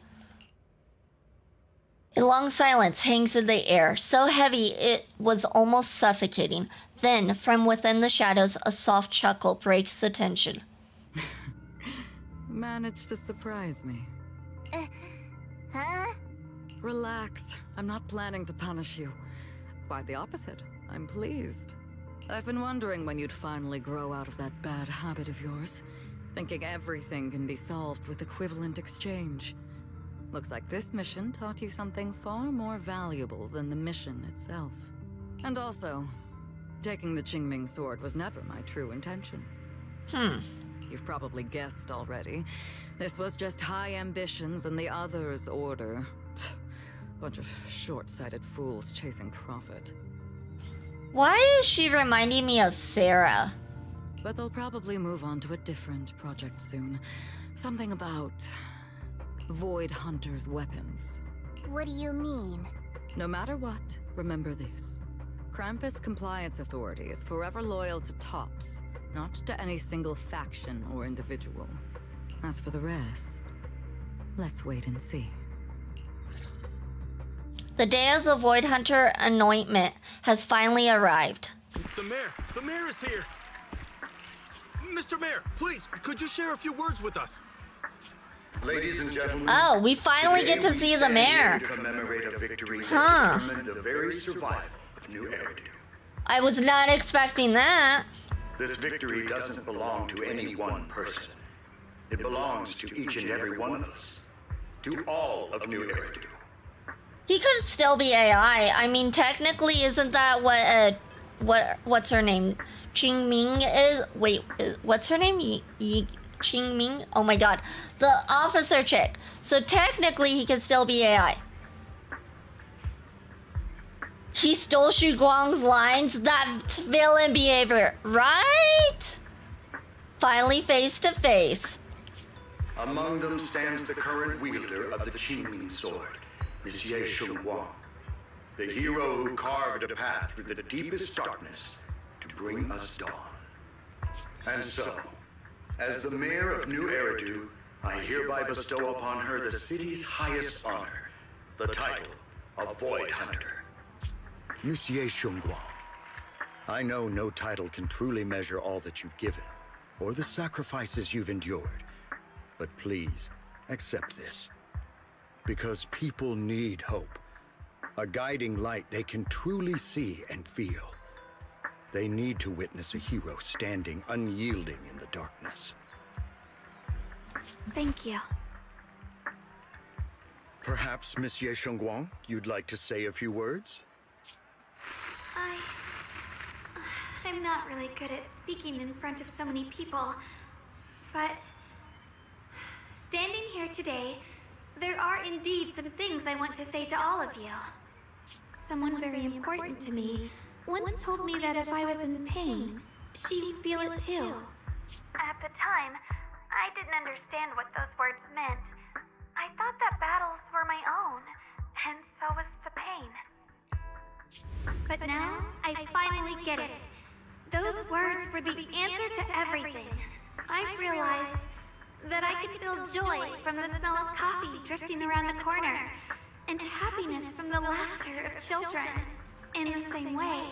A long silence hangs in the air, so heavy it was almost suffocating. Then, from within the shadows, a soft chuckle breaks the tension. Managed to surprise me. Huh? Relax. I'm not planning to punish you. Quite the opposite. I'm pleased. I've been wondering when you'd finally grow out of that bad habit of yours. Thinking everything can be solved with equivalent exchange. Looks like this mission taught you something far more valuable than the mission itself. And also, taking the Qingming sword was never my true intention. You've probably guessed already. This was just high ambitions and the others' order. Bunch of short-sighted fools chasing profit. Why is she reminding me of Sarah? But they'll probably move on to a different project soon. Something about... Void Hunter's weapons. What do you mean? No matter what, remember this. Krampus Compliance Authority is forever loyal to TOPS, not to any single faction or individual. As for the rest, let's wait and see. The day of the Void Hunter anointment has finally arrived. It's the mayor. The mayor is here. Mr. Mayor, please, could you share a few words with us? Ladies and gentlemen. Oh, we finally get to see the mayor. To commemorate a victory that determined the very survival of New Eridu. I was not expecting that. This victory doesn't belong to any one person. It belongs to each and every one of us. To all of New Eridu. He could still be AI. I mean, technically, isn't that what's her name? Qingming is? Wait, what's her name? Qingming? Oh my god. The officer chick. So technically, he could still be AI. He stole Shu Guang's lines? That's villain behavior, right? Finally face to face. Among them stands the current wielder of the Qingming sword, Monsieur Shunguang, the hero who carved a path through the deepest darkness to bring us dawn. And so, as the mayor of New Eridu, I hereby bestow upon her the city's highest honor, the title of Void Hunter. Monsieur Shunguang, I know no title can truly measure all that you've given, or the sacrifices you've endured. But please, accept this. Because people need hope. A guiding light they can truly see and feel. They need to witness a hero standing unyielding in the darkness. Thank you. Perhaps, Miss Ye Shengguang, you'd like to say a few words? I'm not really good at speaking in front of so many people, but standing here today, there are indeed some things I want to say to all of you. Someone very important to me once told me that if I was in pain, she would feel it too. At the time, I didn't understand what those words meant. I thought that battles were my own, and so was the pain. But now, I finally get it. Those words were the answer to everything. I realized that I could feel joy from the smell of coffee drifting around the corner, and happiness from the laughter of children. In the same way,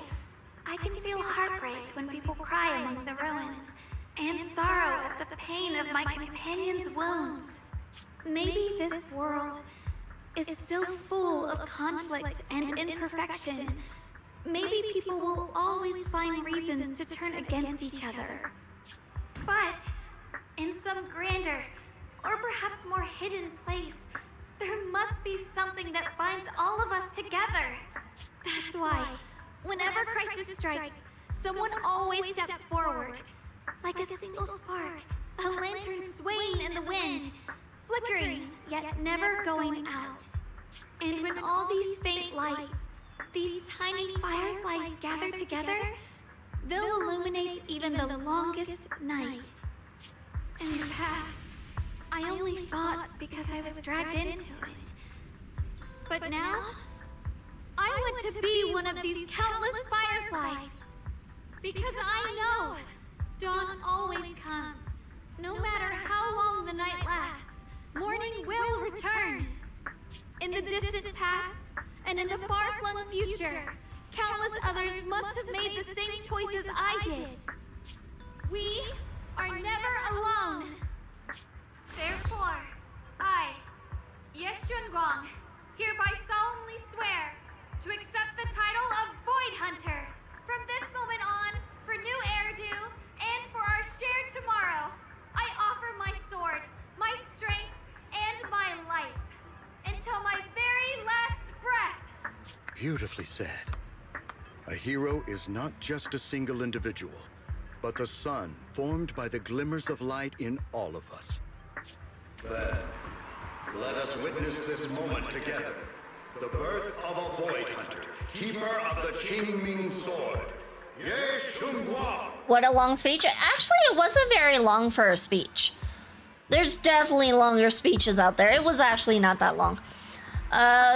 I can feel heartbreak when people cry among the ruins, and sorrow at the pain of my companion's wounds. Maybe this world is still full of conflict and imperfection. Maybe people will always find reasons to turn against each other. But in some grander, or perhaps more hidden place, there must be something that binds all of us together. That's why, whenever crisis strikes, someone always steps forward. Like a single spark, a lantern swaying in the wind, flickering, yet never going out. And when all these faint lights, these tiny fireflies gather together, they'll illuminate even the longest night. In the past, I only fought because I was dragged into it. But now, I want to be one of these countless fireflies. Because I know dawn always comes. No matter how long the night lasts, morning will return. In the distant past, and in the far-flung future, countless others must have made the same choices I did. We are never alone. Therefore, I, Ye Shengguang, hereby solemnly swear to accept the title of Void Hunter. From this moment on, for new Eridu, and for our shared tomorrow, I offer my sword, my strength, and my life, until my very last breath. Beautifully said. A hero is not just a single individual, but the sun formed by the glimmers of light in all of us. Then, let us witness this moment together. The birth of a Void Hunter, keeper of the Qingming Sword, Ye Shengguang. What a long speech. Actually, it wasn't very long for a speech. There's definitely longer speeches out there. It was actually not that long.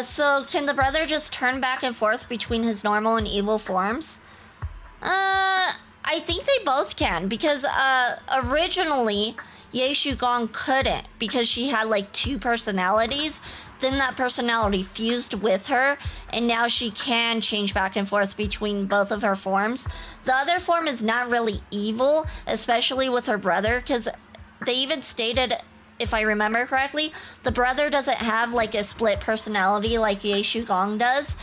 So can the brother just turn back and forth between his normal and evil forms? I think they both can, because originally Ye Shengguang couldn't, because she had like two personalities. Then that personality fused with her, and now she can change back and forth between both of her forms. The other form is not really evil, especially with her brother, because they even stated, if I remember correctly, the brother doesn't have like a split personality like Ye Shengguang does.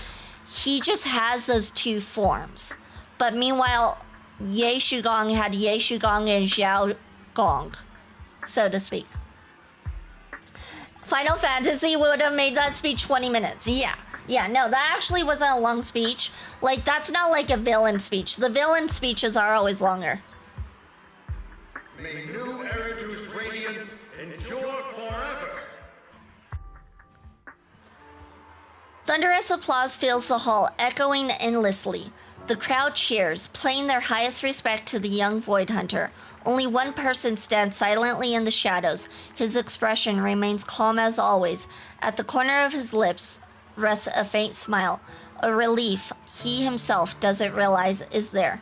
He just has those two forms. But meanwhile, Ye Shengguang had Ye Shengguang and Xiao Gong, so to speak. Final Fantasy would have made that speech 20 minutes. Yeah, no, that actually wasn't a long speech. Like, that's not like a villain speech. The villain speeches are always longer. May new Eridu's radiance endure forever. Thunderous applause fills the hall, echoing endlessly. The crowd cheers, paying their highest respect to the young Void Hunter. Only one person stands silently in the shadows. His expression remains calm as always. At the corner of his lips rests a faint smile, a relief he himself doesn't realize is there.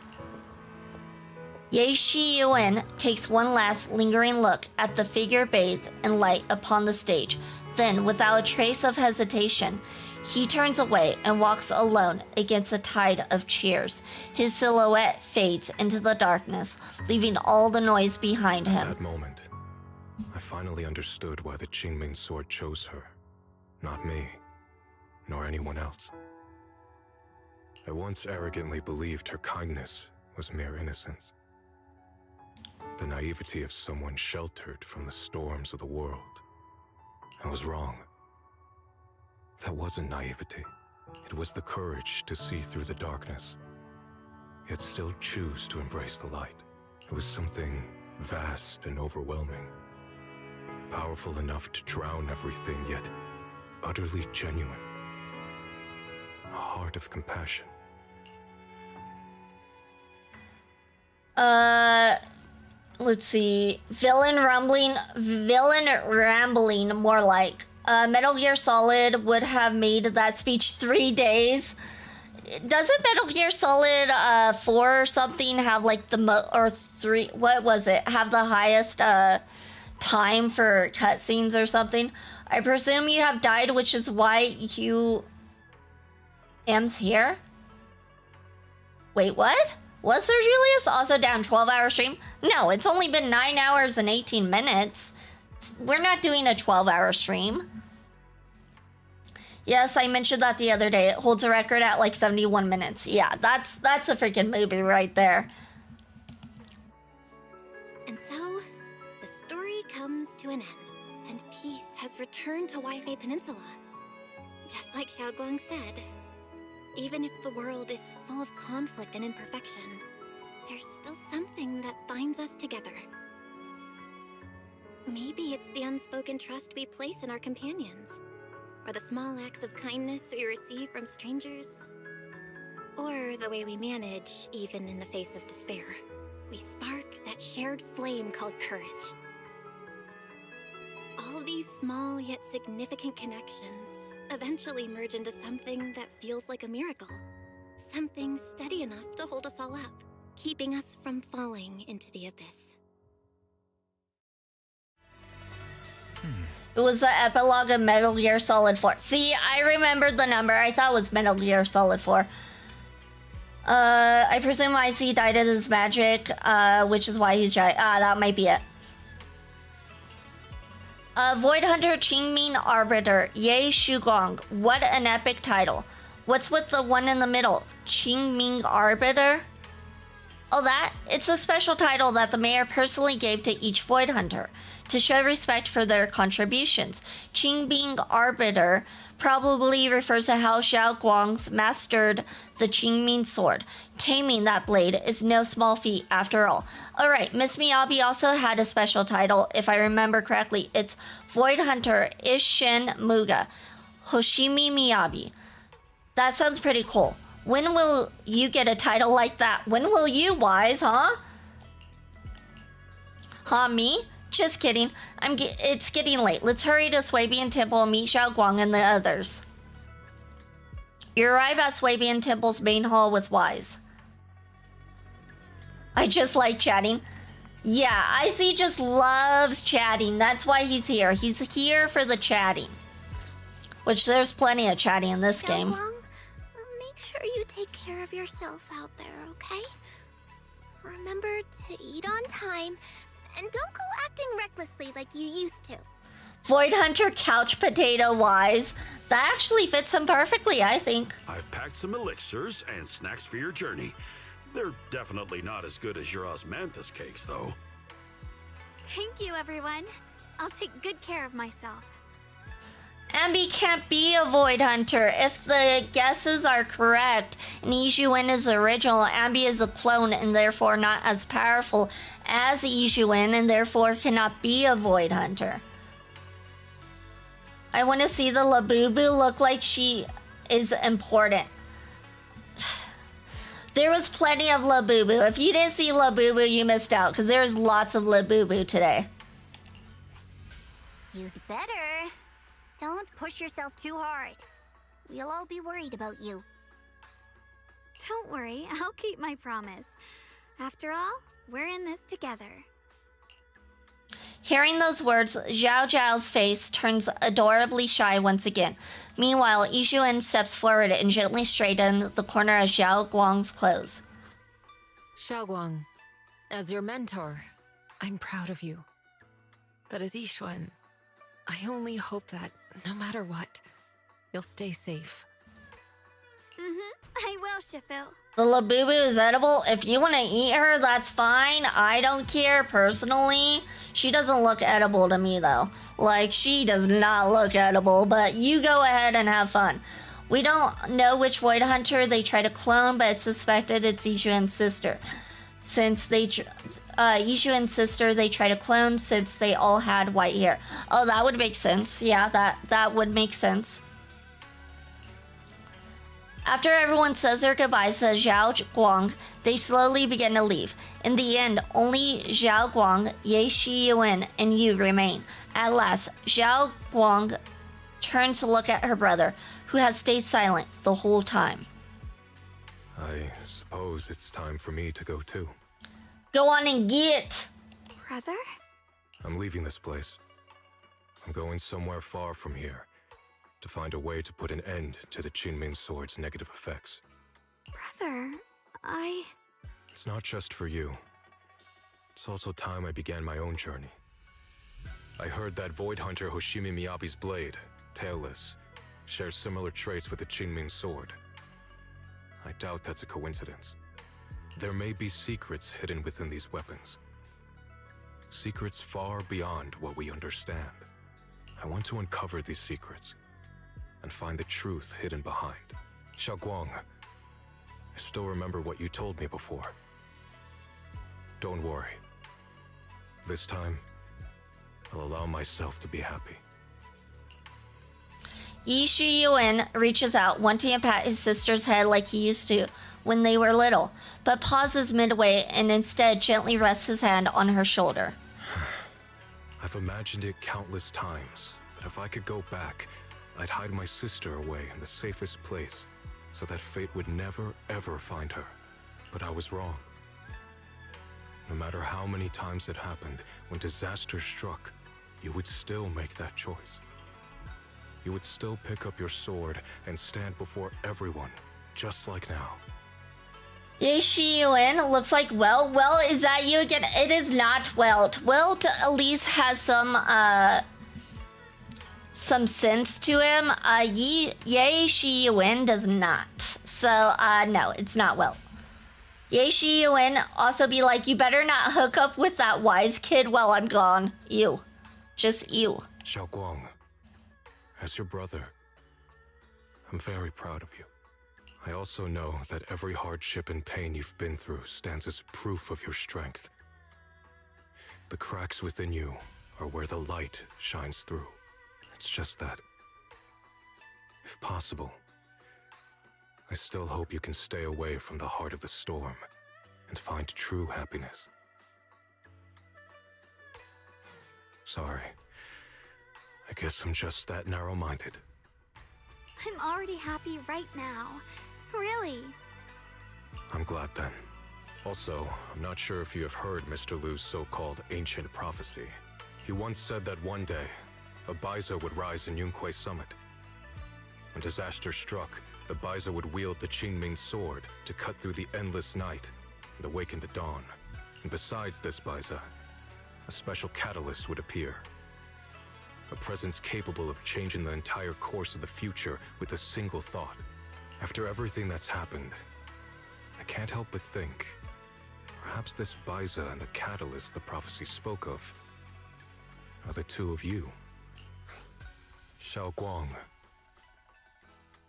Ye Shiyuan takes one last lingering look at the figure bathed in light upon the stage. Then, without a trace of hesitation, he turns away and walks alone against a tide of cheers. His silhouette fades into the darkness, leaving all the noise behind him. At that moment, I finally understood why the Qingming sword chose her. Not me, nor anyone else. I once arrogantly believed her kindness was mere innocence. The naivety of someone sheltered from the storms of the world. I was wrong. That wasn't naivety. It was the courage to see through the darkness, yet still choose to embrace the light. It was something vast and overwhelming, powerful enough to drown everything, yet utterly genuine. A heart of compassion. Let's see. Villain rambling, more like. Metal Gear Solid would have made that speech 3 days. Doesn't Metal Gear Solid 4 or something have like the or 3, what was it? Have the highest time for cutscenes or something? I presume you have died, which is why you M's here? Wait, what? Was there Julius also down 12-hour stream? No, it's only been 9 hours and 18 minutes. We're not doing a 12-hour stream. Yes, I mentioned that the other day. It holds a record at like 71 minutes. Yeah, that's a freaking movie right there. And so, the story comes to an end, and peace has returned to Wi-Fi Peninsula. Just like Xiaoguang said, even if the world is full of conflict and imperfection, there's still something that binds us together. Maybe it's the unspoken trust we place in our companions, or the small acts of kindness we receive from strangers, or the way we manage even in the face of despair. We spark that shared flame called courage. All these small yet significant connections eventually merge into something that feels like a miracle. Something steady enough to hold us all up, keeping us from falling into the abyss. It was the epilogue of Metal Gear Solid 4. See, I remembered the number. I thought it was Metal Gear Solid 4. I presume IC died of his magic, which is why he's giant. That might be it. Void Hunter Qingming Arbiter, Ye Shugong. What an epic title. What's with the one in the middle? Qingming Arbiter? Oh, that? It's a special title that the mayor personally gave to each Void Hunter to show respect for their contributions. Qingming Arbiter probably refers to how Xiao Guang's mastered the Qingming sword. Taming that blade is no small feat after all. Alright, Miss Miyabi also had a special title, if I remember correctly. It's Void Hunter Isshin Muga Hoshimi Miyabi. That sounds pretty cool. When will you get a title like that? When will you, Wise, huh? Huh, me? Just kidding. It's getting late. Let's hurry to Swabian Temple and meet Xiao Guang and the others. You arrive at Swabian Temple's main hall with Wise. I just like chatting. Yeah, Icy just loves chatting. That's why he's here. He's here for the chatting. Which there's plenty of chatting in this game. Make sure you take care of yourself out there, okay? Remember to eat on time, and don't go acting recklessly like you used to. Void Hunter Couch Potato Wise. That actually fits him perfectly, I think. I've packed some elixirs and snacks for your journey. They're definitely not as good as your osmanthus cakes, though. Thank you, everyone. I'll take good care of myself. Ambi can't be a Void Hunter. If the guesses are correct, and Yizhuan is the original, Ambi is a clone and therefore not as powerful as Yizhuan and therefore cannot be a Void Hunter. I want to see the Labubu look like she is important. There was plenty of Labubu. If you didn't see Labubu, you missed out, because there's lots of Labubu today. You'd better. Don't push yourself too hard. We'll all be worried about you. Don't worry, I'll keep my promise. After all, we're in this together. Hearing those words, Zhao Zhao's face turns adorably shy once again. Meanwhile, Yizhuan steps forward and gently straightens the corner of Xiao Guang's clothes. Xiao Guang, as your mentor, I'm proud of you. But as Yizhuan, I only hope that, no matter what, you'll stay safe. I will, Shifil. The Labubu is edible. If you want to eat her, that's fine. I don't care personally. She doesn't look edible to me though. Like, she does not look edible, but you go ahead and have fun. We don't know which Void Hunter they try to clone, but it's suspected it's Ishuan's sister. Since they Ishuan's sister they try to clone since they all had white hair. Oh, that would make sense. Yeah, that would make sense. After everyone says their goodbyes to Zhao Guang, they slowly begin to leave. In the end, only Zhao Guang, Ye Shiyuan, and Yu remain. At last, Zhao Guang turns to look at her brother, who has stayed silent the whole time. I suppose it's time for me to go too. Go on and get. Brother? I'm leaving this place. I'm going somewhere far from here to find a way to put an end to the Qingming Sword's negative effects. Brother, It's not just for you. It's also time I began my own journey. I heard that Void Hunter Hoshimi Miyabi's blade, Tailless, shares similar traits with the Qingming Sword. I doubt that's a coincidence. There may be secrets hidden within these weapons. Secrets far beyond what we understand. I want to uncover these secrets and find the truth hidden behind. Xiaoguang, I still remember what you told me before. Don't worry. This time, I'll allow myself to be happy. Yi Shiyuan reaches out, wanting to pat his sister's head like he used to when they were little, but pauses midway and instead gently rests his hand on her shoulder. I've imagined it countless times, that if I could go back, I'd hide my sister away in the safest place, so that fate would never, ever find her. But I was wrong. No matter how many times it happened, when disaster struck, you would still make that choice. You would still pick up your sword and stand before everyone, just like now. Ye Shiyuan looks like Welt. Welt, is that you again? It is not Welt. Welt at least has some sense to him. Ye Shiyuan does not. So, no, it's not Welt. Ye Shiyuan also be like, you better not hook up with that wise kid while I'm gone. You. Just you. Xiaoguang, as your brother, I'm very proud of you. I also know that every hardship and pain you've been through stands as proof of your strength. The cracks within you are where the light shines through. It's just that, if possible, I still hope you can stay away from the heart of the storm and find true happiness. Sorry. I guess I'm just that narrow-minded. I'm already happy right now. Really. I'm glad then. Also, I'm not sure if you have heard Mr. Liu's so-called ancient prophecy. He once said that one day, a Baiza would rise in Yunquay Summit. When disaster struck, the Baiza would wield the Qingming Sword to cut through the endless night and awaken the dawn. And besides this Baiza, a special catalyst would appear. A presence capable of changing the entire course of the future with a single thought. After everything that's happened, I can't help but think, perhaps this Baiza and the catalyst the prophecy spoke of are the two of you. Xiaoguang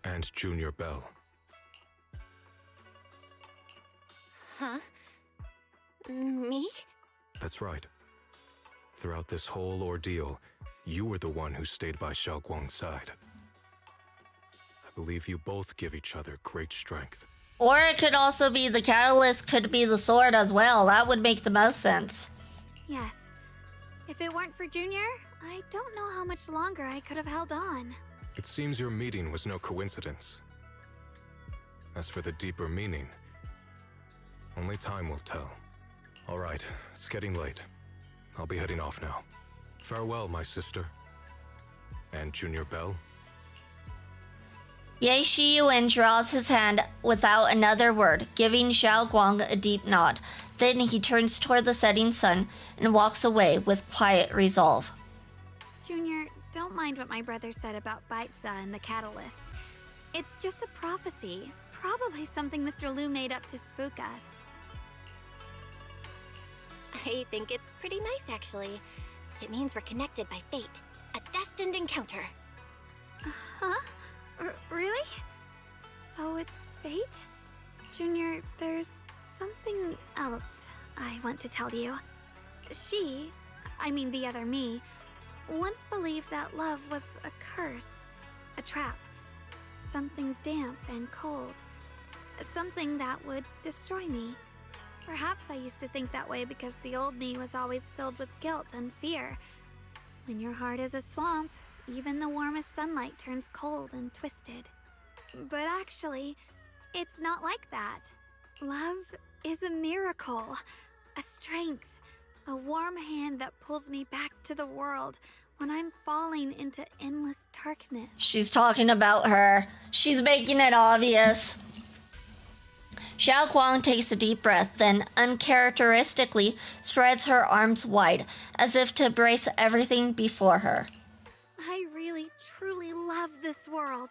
and Junior Bell. Huh? Me? That's right. Throughout this whole ordeal, you were the one who stayed by Xiaoguang's side. I believe you both give each other great strength. Or it could also be the catalyst could be the sword as well. That would make the most sense. Yes. If it weren't for Junior, I don't know how much longer I could have held on. It seems your meeting was no coincidence. As for the deeper meaning, only time will tell. All right, it's getting late. I'll be heading off now. Farewell, my sister. And Junior Bell. Ye Shiyuan draws his hand without another word, giving Xiao Guang a deep nod. Then he turns toward the setting sun and walks away with quiet resolve. Junior, don't mind what my brother said about Baitza and the catalyst. It's just a prophecy. Probably something Mr. Liu made up to spook us. I think it's pretty nice, actually. It means we're connected by fate. A destined encounter. Huh? Really? So it's fate? Junior, there's something else I want to tell you. I mean the other me, once believed that love was a curse, a trap, something damp and cold, something that would destroy me. Perhaps I used to think that way because the old me was always filled with guilt and fear. When your heart is a swamp, even the warmest sunlight turns cold and twisted. But actually, it's not like that. Love is a miracle, a strength, a warm hand that pulls me back to the world when I'm falling into endless darkness. She's talking about her. She's making it obvious. Xiao Guang takes a deep breath, then uncharacteristically spreads her arms wide, as if to embrace everything before her. I really, truly love this world.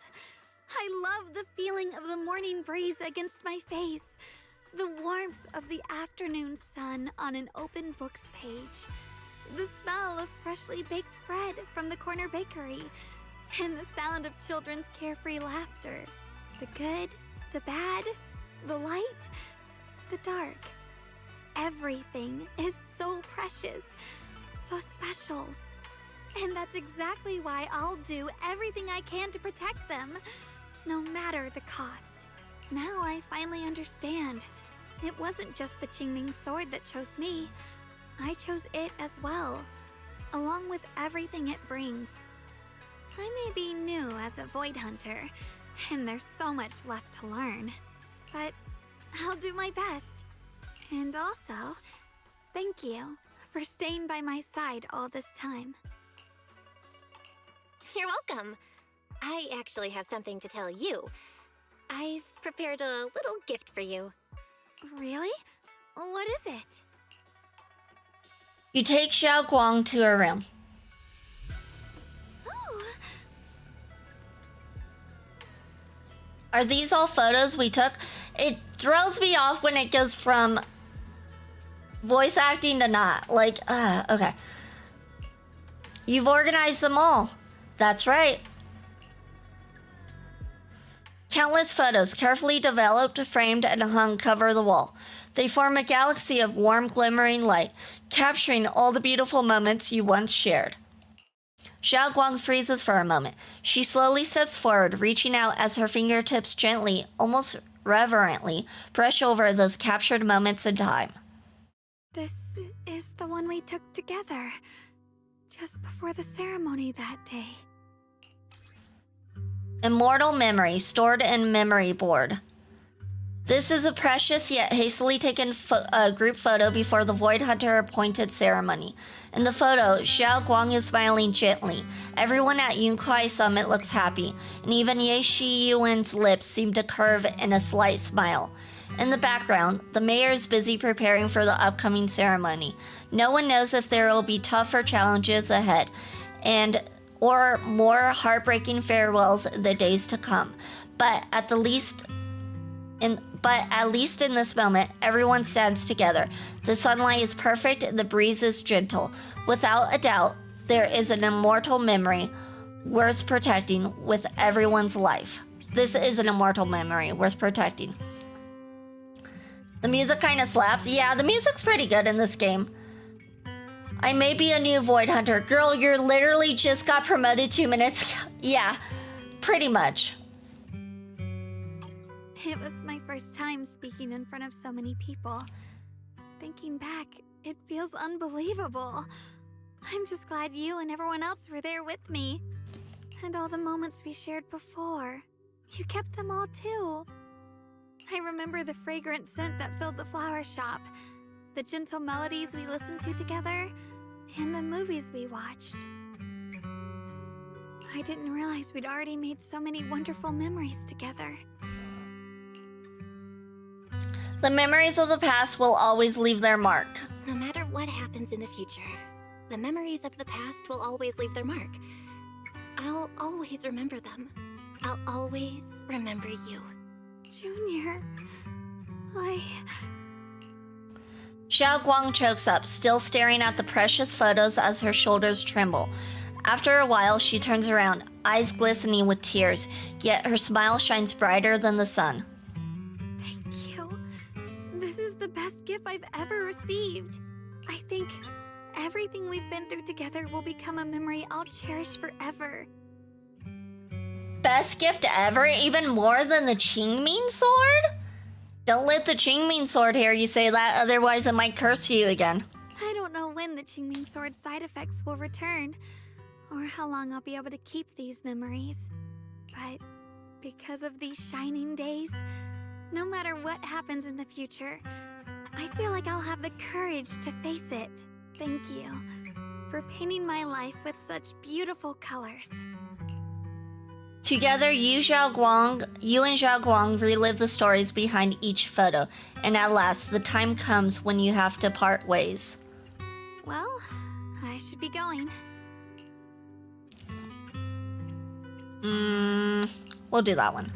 I love the feeling of the morning breeze against my face, the warmth of the afternoon sun on an open book's page, the smell of freshly baked bread from the corner bakery, and the sound of children's carefree laughter. The good, the bad, the light, the dark. Everything is so precious, so special. And that's exactly why I'll do everything I can to protect them, no matter the cost. Now I finally understand. It wasn't just the Qingming sword that chose me. I chose it as well, along with everything it brings. I may be new as a Void Hunter, and there's so much left to learn. But I'll do my best. And also, thank you for staying by my side all this time. You're welcome. I actually have something to tell you. I've prepared a little gift for you. Really? What is it? You take Xiao Guang to her room. Oh. Are these all photos we took? It throws me off when it goes from voice acting to not. Like, okay. You've organized them all. That's right. Countless photos, carefully developed, framed, and hung, cover the wall. They form a galaxy of warm, glimmering light, capturing all the beautiful moments you once shared. Xiao Guang freezes for a moment. She slowly steps forward, reaching out as her fingertips gently, almost reverently, brush over those captured moments in time. This is the one we took together, just before the ceremony that day. Immortal memory stored in memory board. This is a precious yet hastily taken group photo before the Void Hunter appointed ceremony. In the photo, Xiao Guang is smiling gently. Everyone at Yunkai Summit looks happy, and even Ye Shiyuan's lips seem to curve in a slight smile. In the background, the mayor is busy preparing for the upcoming ceremony. No one knows if there will be tougher challenges ahead, or more heartbreaking farewells in the days to come. But at least in this moment, everyone stands together. The sunlight is perfect and the breeze is gentle. Without a doubt, there is an immortal memory worth protecting with everyone's life. This is an immortal memory worth protecting. The music kind of slaps. Yeah, the music's pretty good in this game. I may be a new Void Hunter. Girl, you literally just got promoted 2 minutes ago. Yeah, pretty much. It was my first time speaking in front of so many people. Thinking back, it feels unbelievable. I'm just glad you and everyone else were there with me. And all the moments we shared before. You kept them all too. I remember the fragrant scent that filled the flower shop, the gentle melodies we listened to together, and the movies we watched. I didn't realize we'd already made so many wonderful memories together. The memories of the past will always leave their mark. No matter what happens in the future, the memories of the past will always leave their mark. I'll always remember them. I'll always remember you. Junior, Xiao Guang chokes up, still staring at the precious photos as her shoulders tremble. After a while, she turns around, eyes glistening with tears, yet her smile shines brighter than the sun. Thank you. This is the best gift I've ever received. I think everything we've been through together will become a memory I'll cherish forever. Best gift ever? Even more than the Qingming sword? Don't let the Qingming sword hear you say that, otherwise it might curse you again. I don't know when the Qingming sword's side effects will return, or how long I'll be able to keep these memories. But because of these shining days, no matter what happens in the future, I feel like I'll have the courage to face it. Thank you for painting my life with such beautiful colors. Together, you and Xiao Guang relive the stories behind each photo, and at last, the time comes when you have to part ways. Well, I should be going. We'll do that one.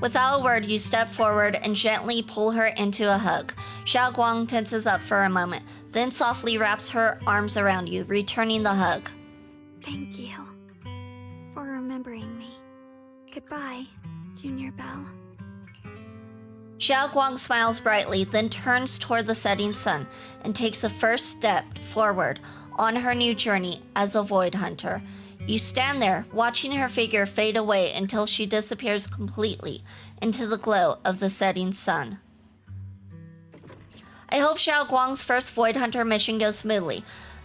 Without a word, you step forward and gently pull her into a hug. Xiao Guang tenses up for a moment, then softly wraps her arms around you, returning the hug. Thank you for remembering me. Goodbye, Junior Belle. Xiao Guang smiles brightly, then turns toward the setting sun and takes the first step forward on her new journey as a Void Hunter. You stand there, watching her figure fade away until she disappears completely into the glow of the setting sun. I hope Xiao Guang's first Void Hunter mission goes smoothly.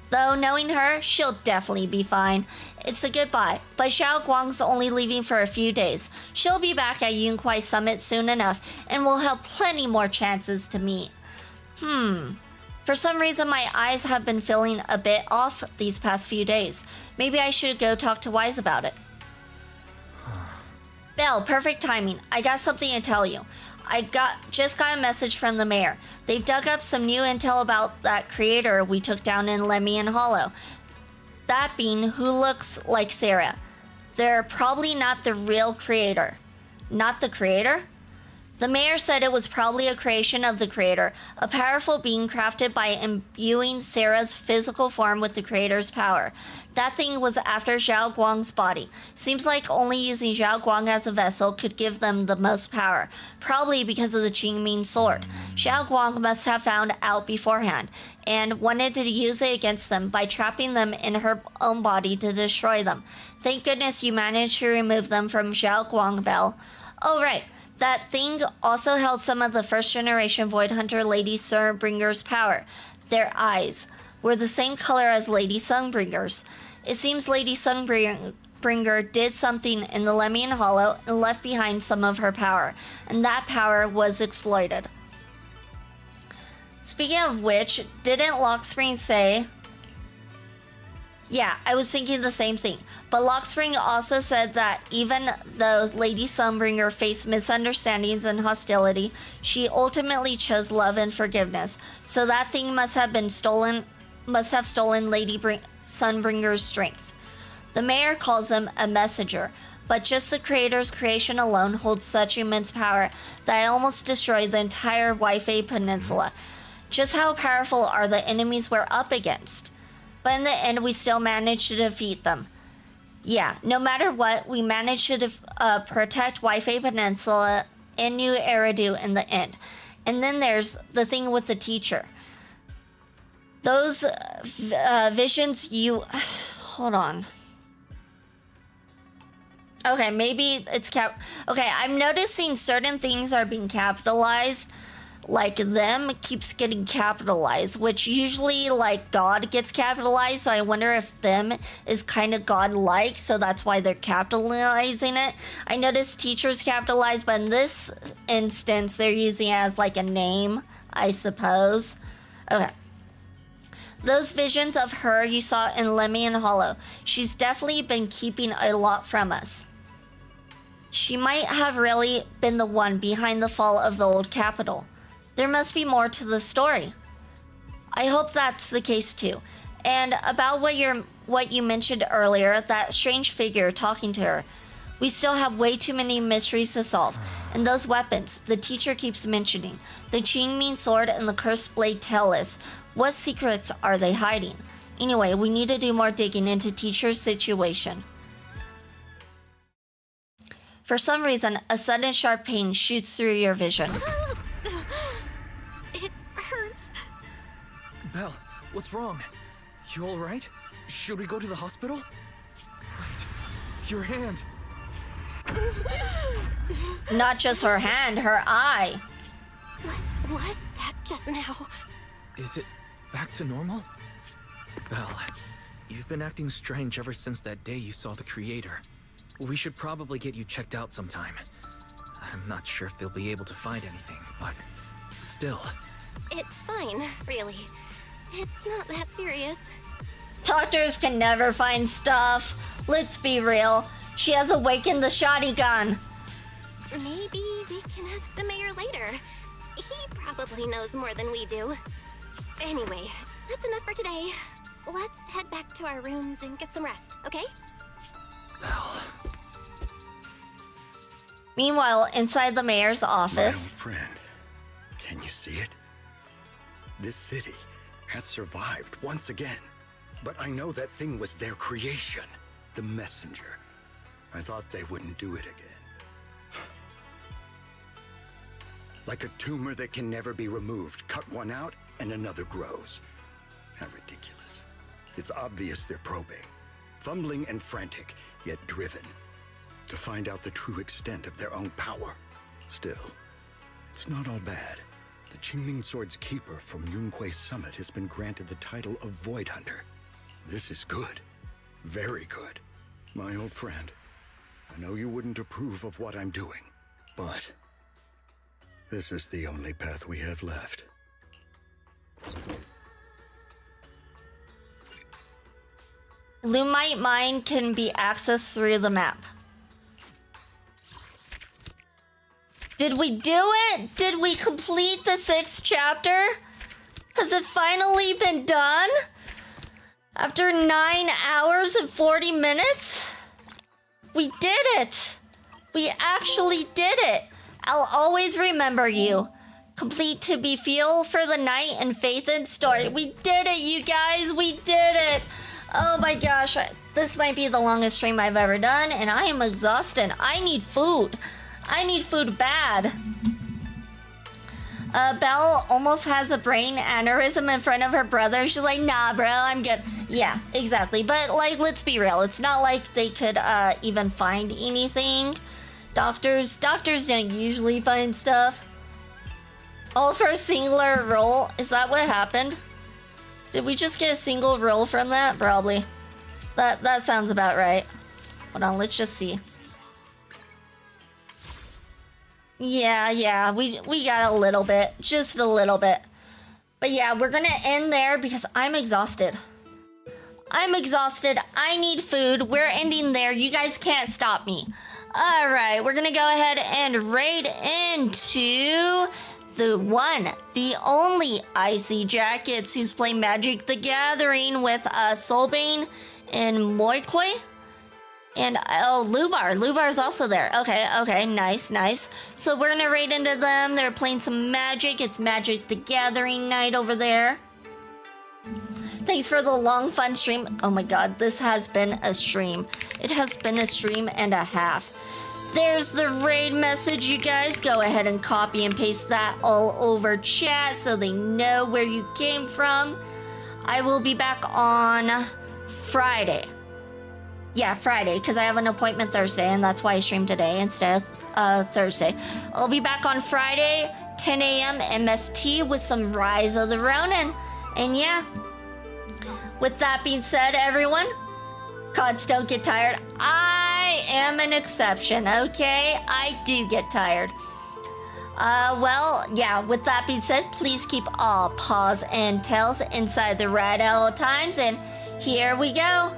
Though, knowing her, she'll definitely be fine. It's a goodbye, but Xiao Guang's only leaving for a few days. She'll be back at Yunkwai Summit soon enough, and we'll have plenty more chances to meet. For some reason, my eyes have been feeling a bit off these past few days. Maybe I should go talk to Wise about it. Belle, perfect timing. I got something to tell you. Just got a message from the mayor. They've dug up some new intel about that creator we took down in Lemian Hollow. That being who looks like Sarah. They're probably not the real creator. Not the creator? The mayor said it was probably a creation of the creator, a powerful being crafted by imbuing Sarah's physical form with the creator's power. That thing was after Xiao Guang's body. Seems like only using Xiao Guang as a vessel could give them the most power, probably because of the Qingming sword. Xiao Guang must have found out beforehand, and wanted to use it against them by trapping them in her own body to destroy them. Thank goodness you managed to remove them from Xiao Guang, Belle. Oh right. That thing also held some of the first-generation Void Hunter Lady Sunbringer's power. Their eyes were the same color as Lady Sunbringer's. It seems Lady Sunbringer did something in the Lemian Hollow and left behind some of her power, and that power was exploited. Speaking of which, didn't Lockspring say... Yeah, I was thinking the same thing. But Lockspring also said that even though Lady Sunbringer faced misunderstandings and hostility, she ultimately chose love and forgiveness. So that thing must have stolen Lady Sunbringer's strength. The mayor calls him a messenger, but just the creator's creation alone holds such immense power that it almost destroyed the entire Waifei Peninsula. Just how powerful are the enemies we're up against? But in the end, we still managed to defeat them. Yeah, no matter what, we managed to protect Waifei Peninsula and New Eridu in the end. And then there's the thing with the teacher. Those visions you... Hold on. Okay, maybe it's Okay, I'm noticing certain things are being capitalized. Like them keeps getting capitalized, which usually like God gets capitalized, so I wonder if them is kind of God-like, so that's why they're capitalizing it. I noticed teachers capitalized, but in this instance they're using it as like a name, I suppose. Okay. Those visions of her you saw in Lemian Hollow, she's definitely been keeping a lot from us. She might have really been the one behind the fall of the old capital. There must be more to the story. I hope that's the case too. And about what your what you mentioned earlier, that strange figure talking to her. We still have way too many mysteries to solve. And those weapons, the teacher keeps mentioning. The Qingming sword and the cursed blade tell us. What secrets are they hiding? Anyway, we need to do more digging into teacher's situation. For some reason, a sudden sharp pain shoots through your vision. It hurts. Belle, what's wrong? You alright? Should we go to the hospital? Wait, your hand. Not just her hand, her eye. What was that just now? Is it back to normal? Belle, you've been acting strange ever since that day you saw the creator. We should probably get you checked out sometime. I'm not sure if they'll be able to find anything, but still. It's fine, really. It's not that serious. Doctors can never find stuff. Let's be real. She has awakened the shotgun. Maybe we can ask the mayor later. He probably knows more than we do. Anyway, that's enough for today. Let's head back to our rooms and get some rest, okay? Belle. Meanwhile, inside the mayor's office... My old friend, can you see it? This city has survived once again. But I know that thing was their creation, the messenger. I thought they wouldn't do it again. Like a tumor that can never be removed. Cut one out and another grows. How ridiculous. It's obvious they're probing. Fumbling and frantic, yet driven. To find out the true extent of their own power. Still, it's not all bad. The Qingming Sword's keeper from Yunquei Summit has been granted the title of Void Hunter. This is good. Very good. My old friend, I know you wouldn't approve of what I'm doing, but this is the only path we have left. Lumite Mine can be accessed through the map. Did we do it? Did we complete the 6th chapter? Has it finally been done? After 9 hours and 40 minutes? We did it! We actually did it! I'll always remember you. Complete to be fuel for the night and Phaethon's story. We did it, you guys! We did it! Oh my gosh, this might be the longest stream I've ever done, and I am exhausted. I need food. I need food bad. Belle almost has a brain aneurysm in front of her brother. She's like, nah, bro, I'm good. Yeah, exactly. But, like, let's be real. It's not like they could even find anything. Doctors don't usually find stuff. All for a singular roll. Is that what happened? Did we just get a single roll from that? Probably. That sounds about right. Hold on, let's just see. Yeah, we got a little bit. Just a little bit. But yeah, we're gonna end there because I'm exhausted. I'm exhausted. I need food. We're ending there. You guys can't stop me. Alright, we're gonna go ahead and raid into the one, the only Icy Jackets who's playing Magic the Gathering with Solbane and Moikoi. And, oh, Lubar. Lubar's also there. Okay, nice. So we're gonna raid into them. They're playing some Magic. It's Magic the Gathering night over there. Thanks for the long, fun stream. Oh my god, this has been a stream. It has been a stream and a half. There's the raid message, you guys. Go ahead and copy and paste that all over chat so they know where you came from. I will be back on Friday. Yeah, Friday, because I have an appointment Thursday, and that's why I stream today instead of Thursday. I'll be back on Friday, 10 a.m. MST with some Rise of the Ronin. And yeah, with that being said, everyone, gods don't get tired. I am an exception, okay? I do get tired. Well, yeah, with that being said, please keep all paws and tails inside the ride at all times, and here we go.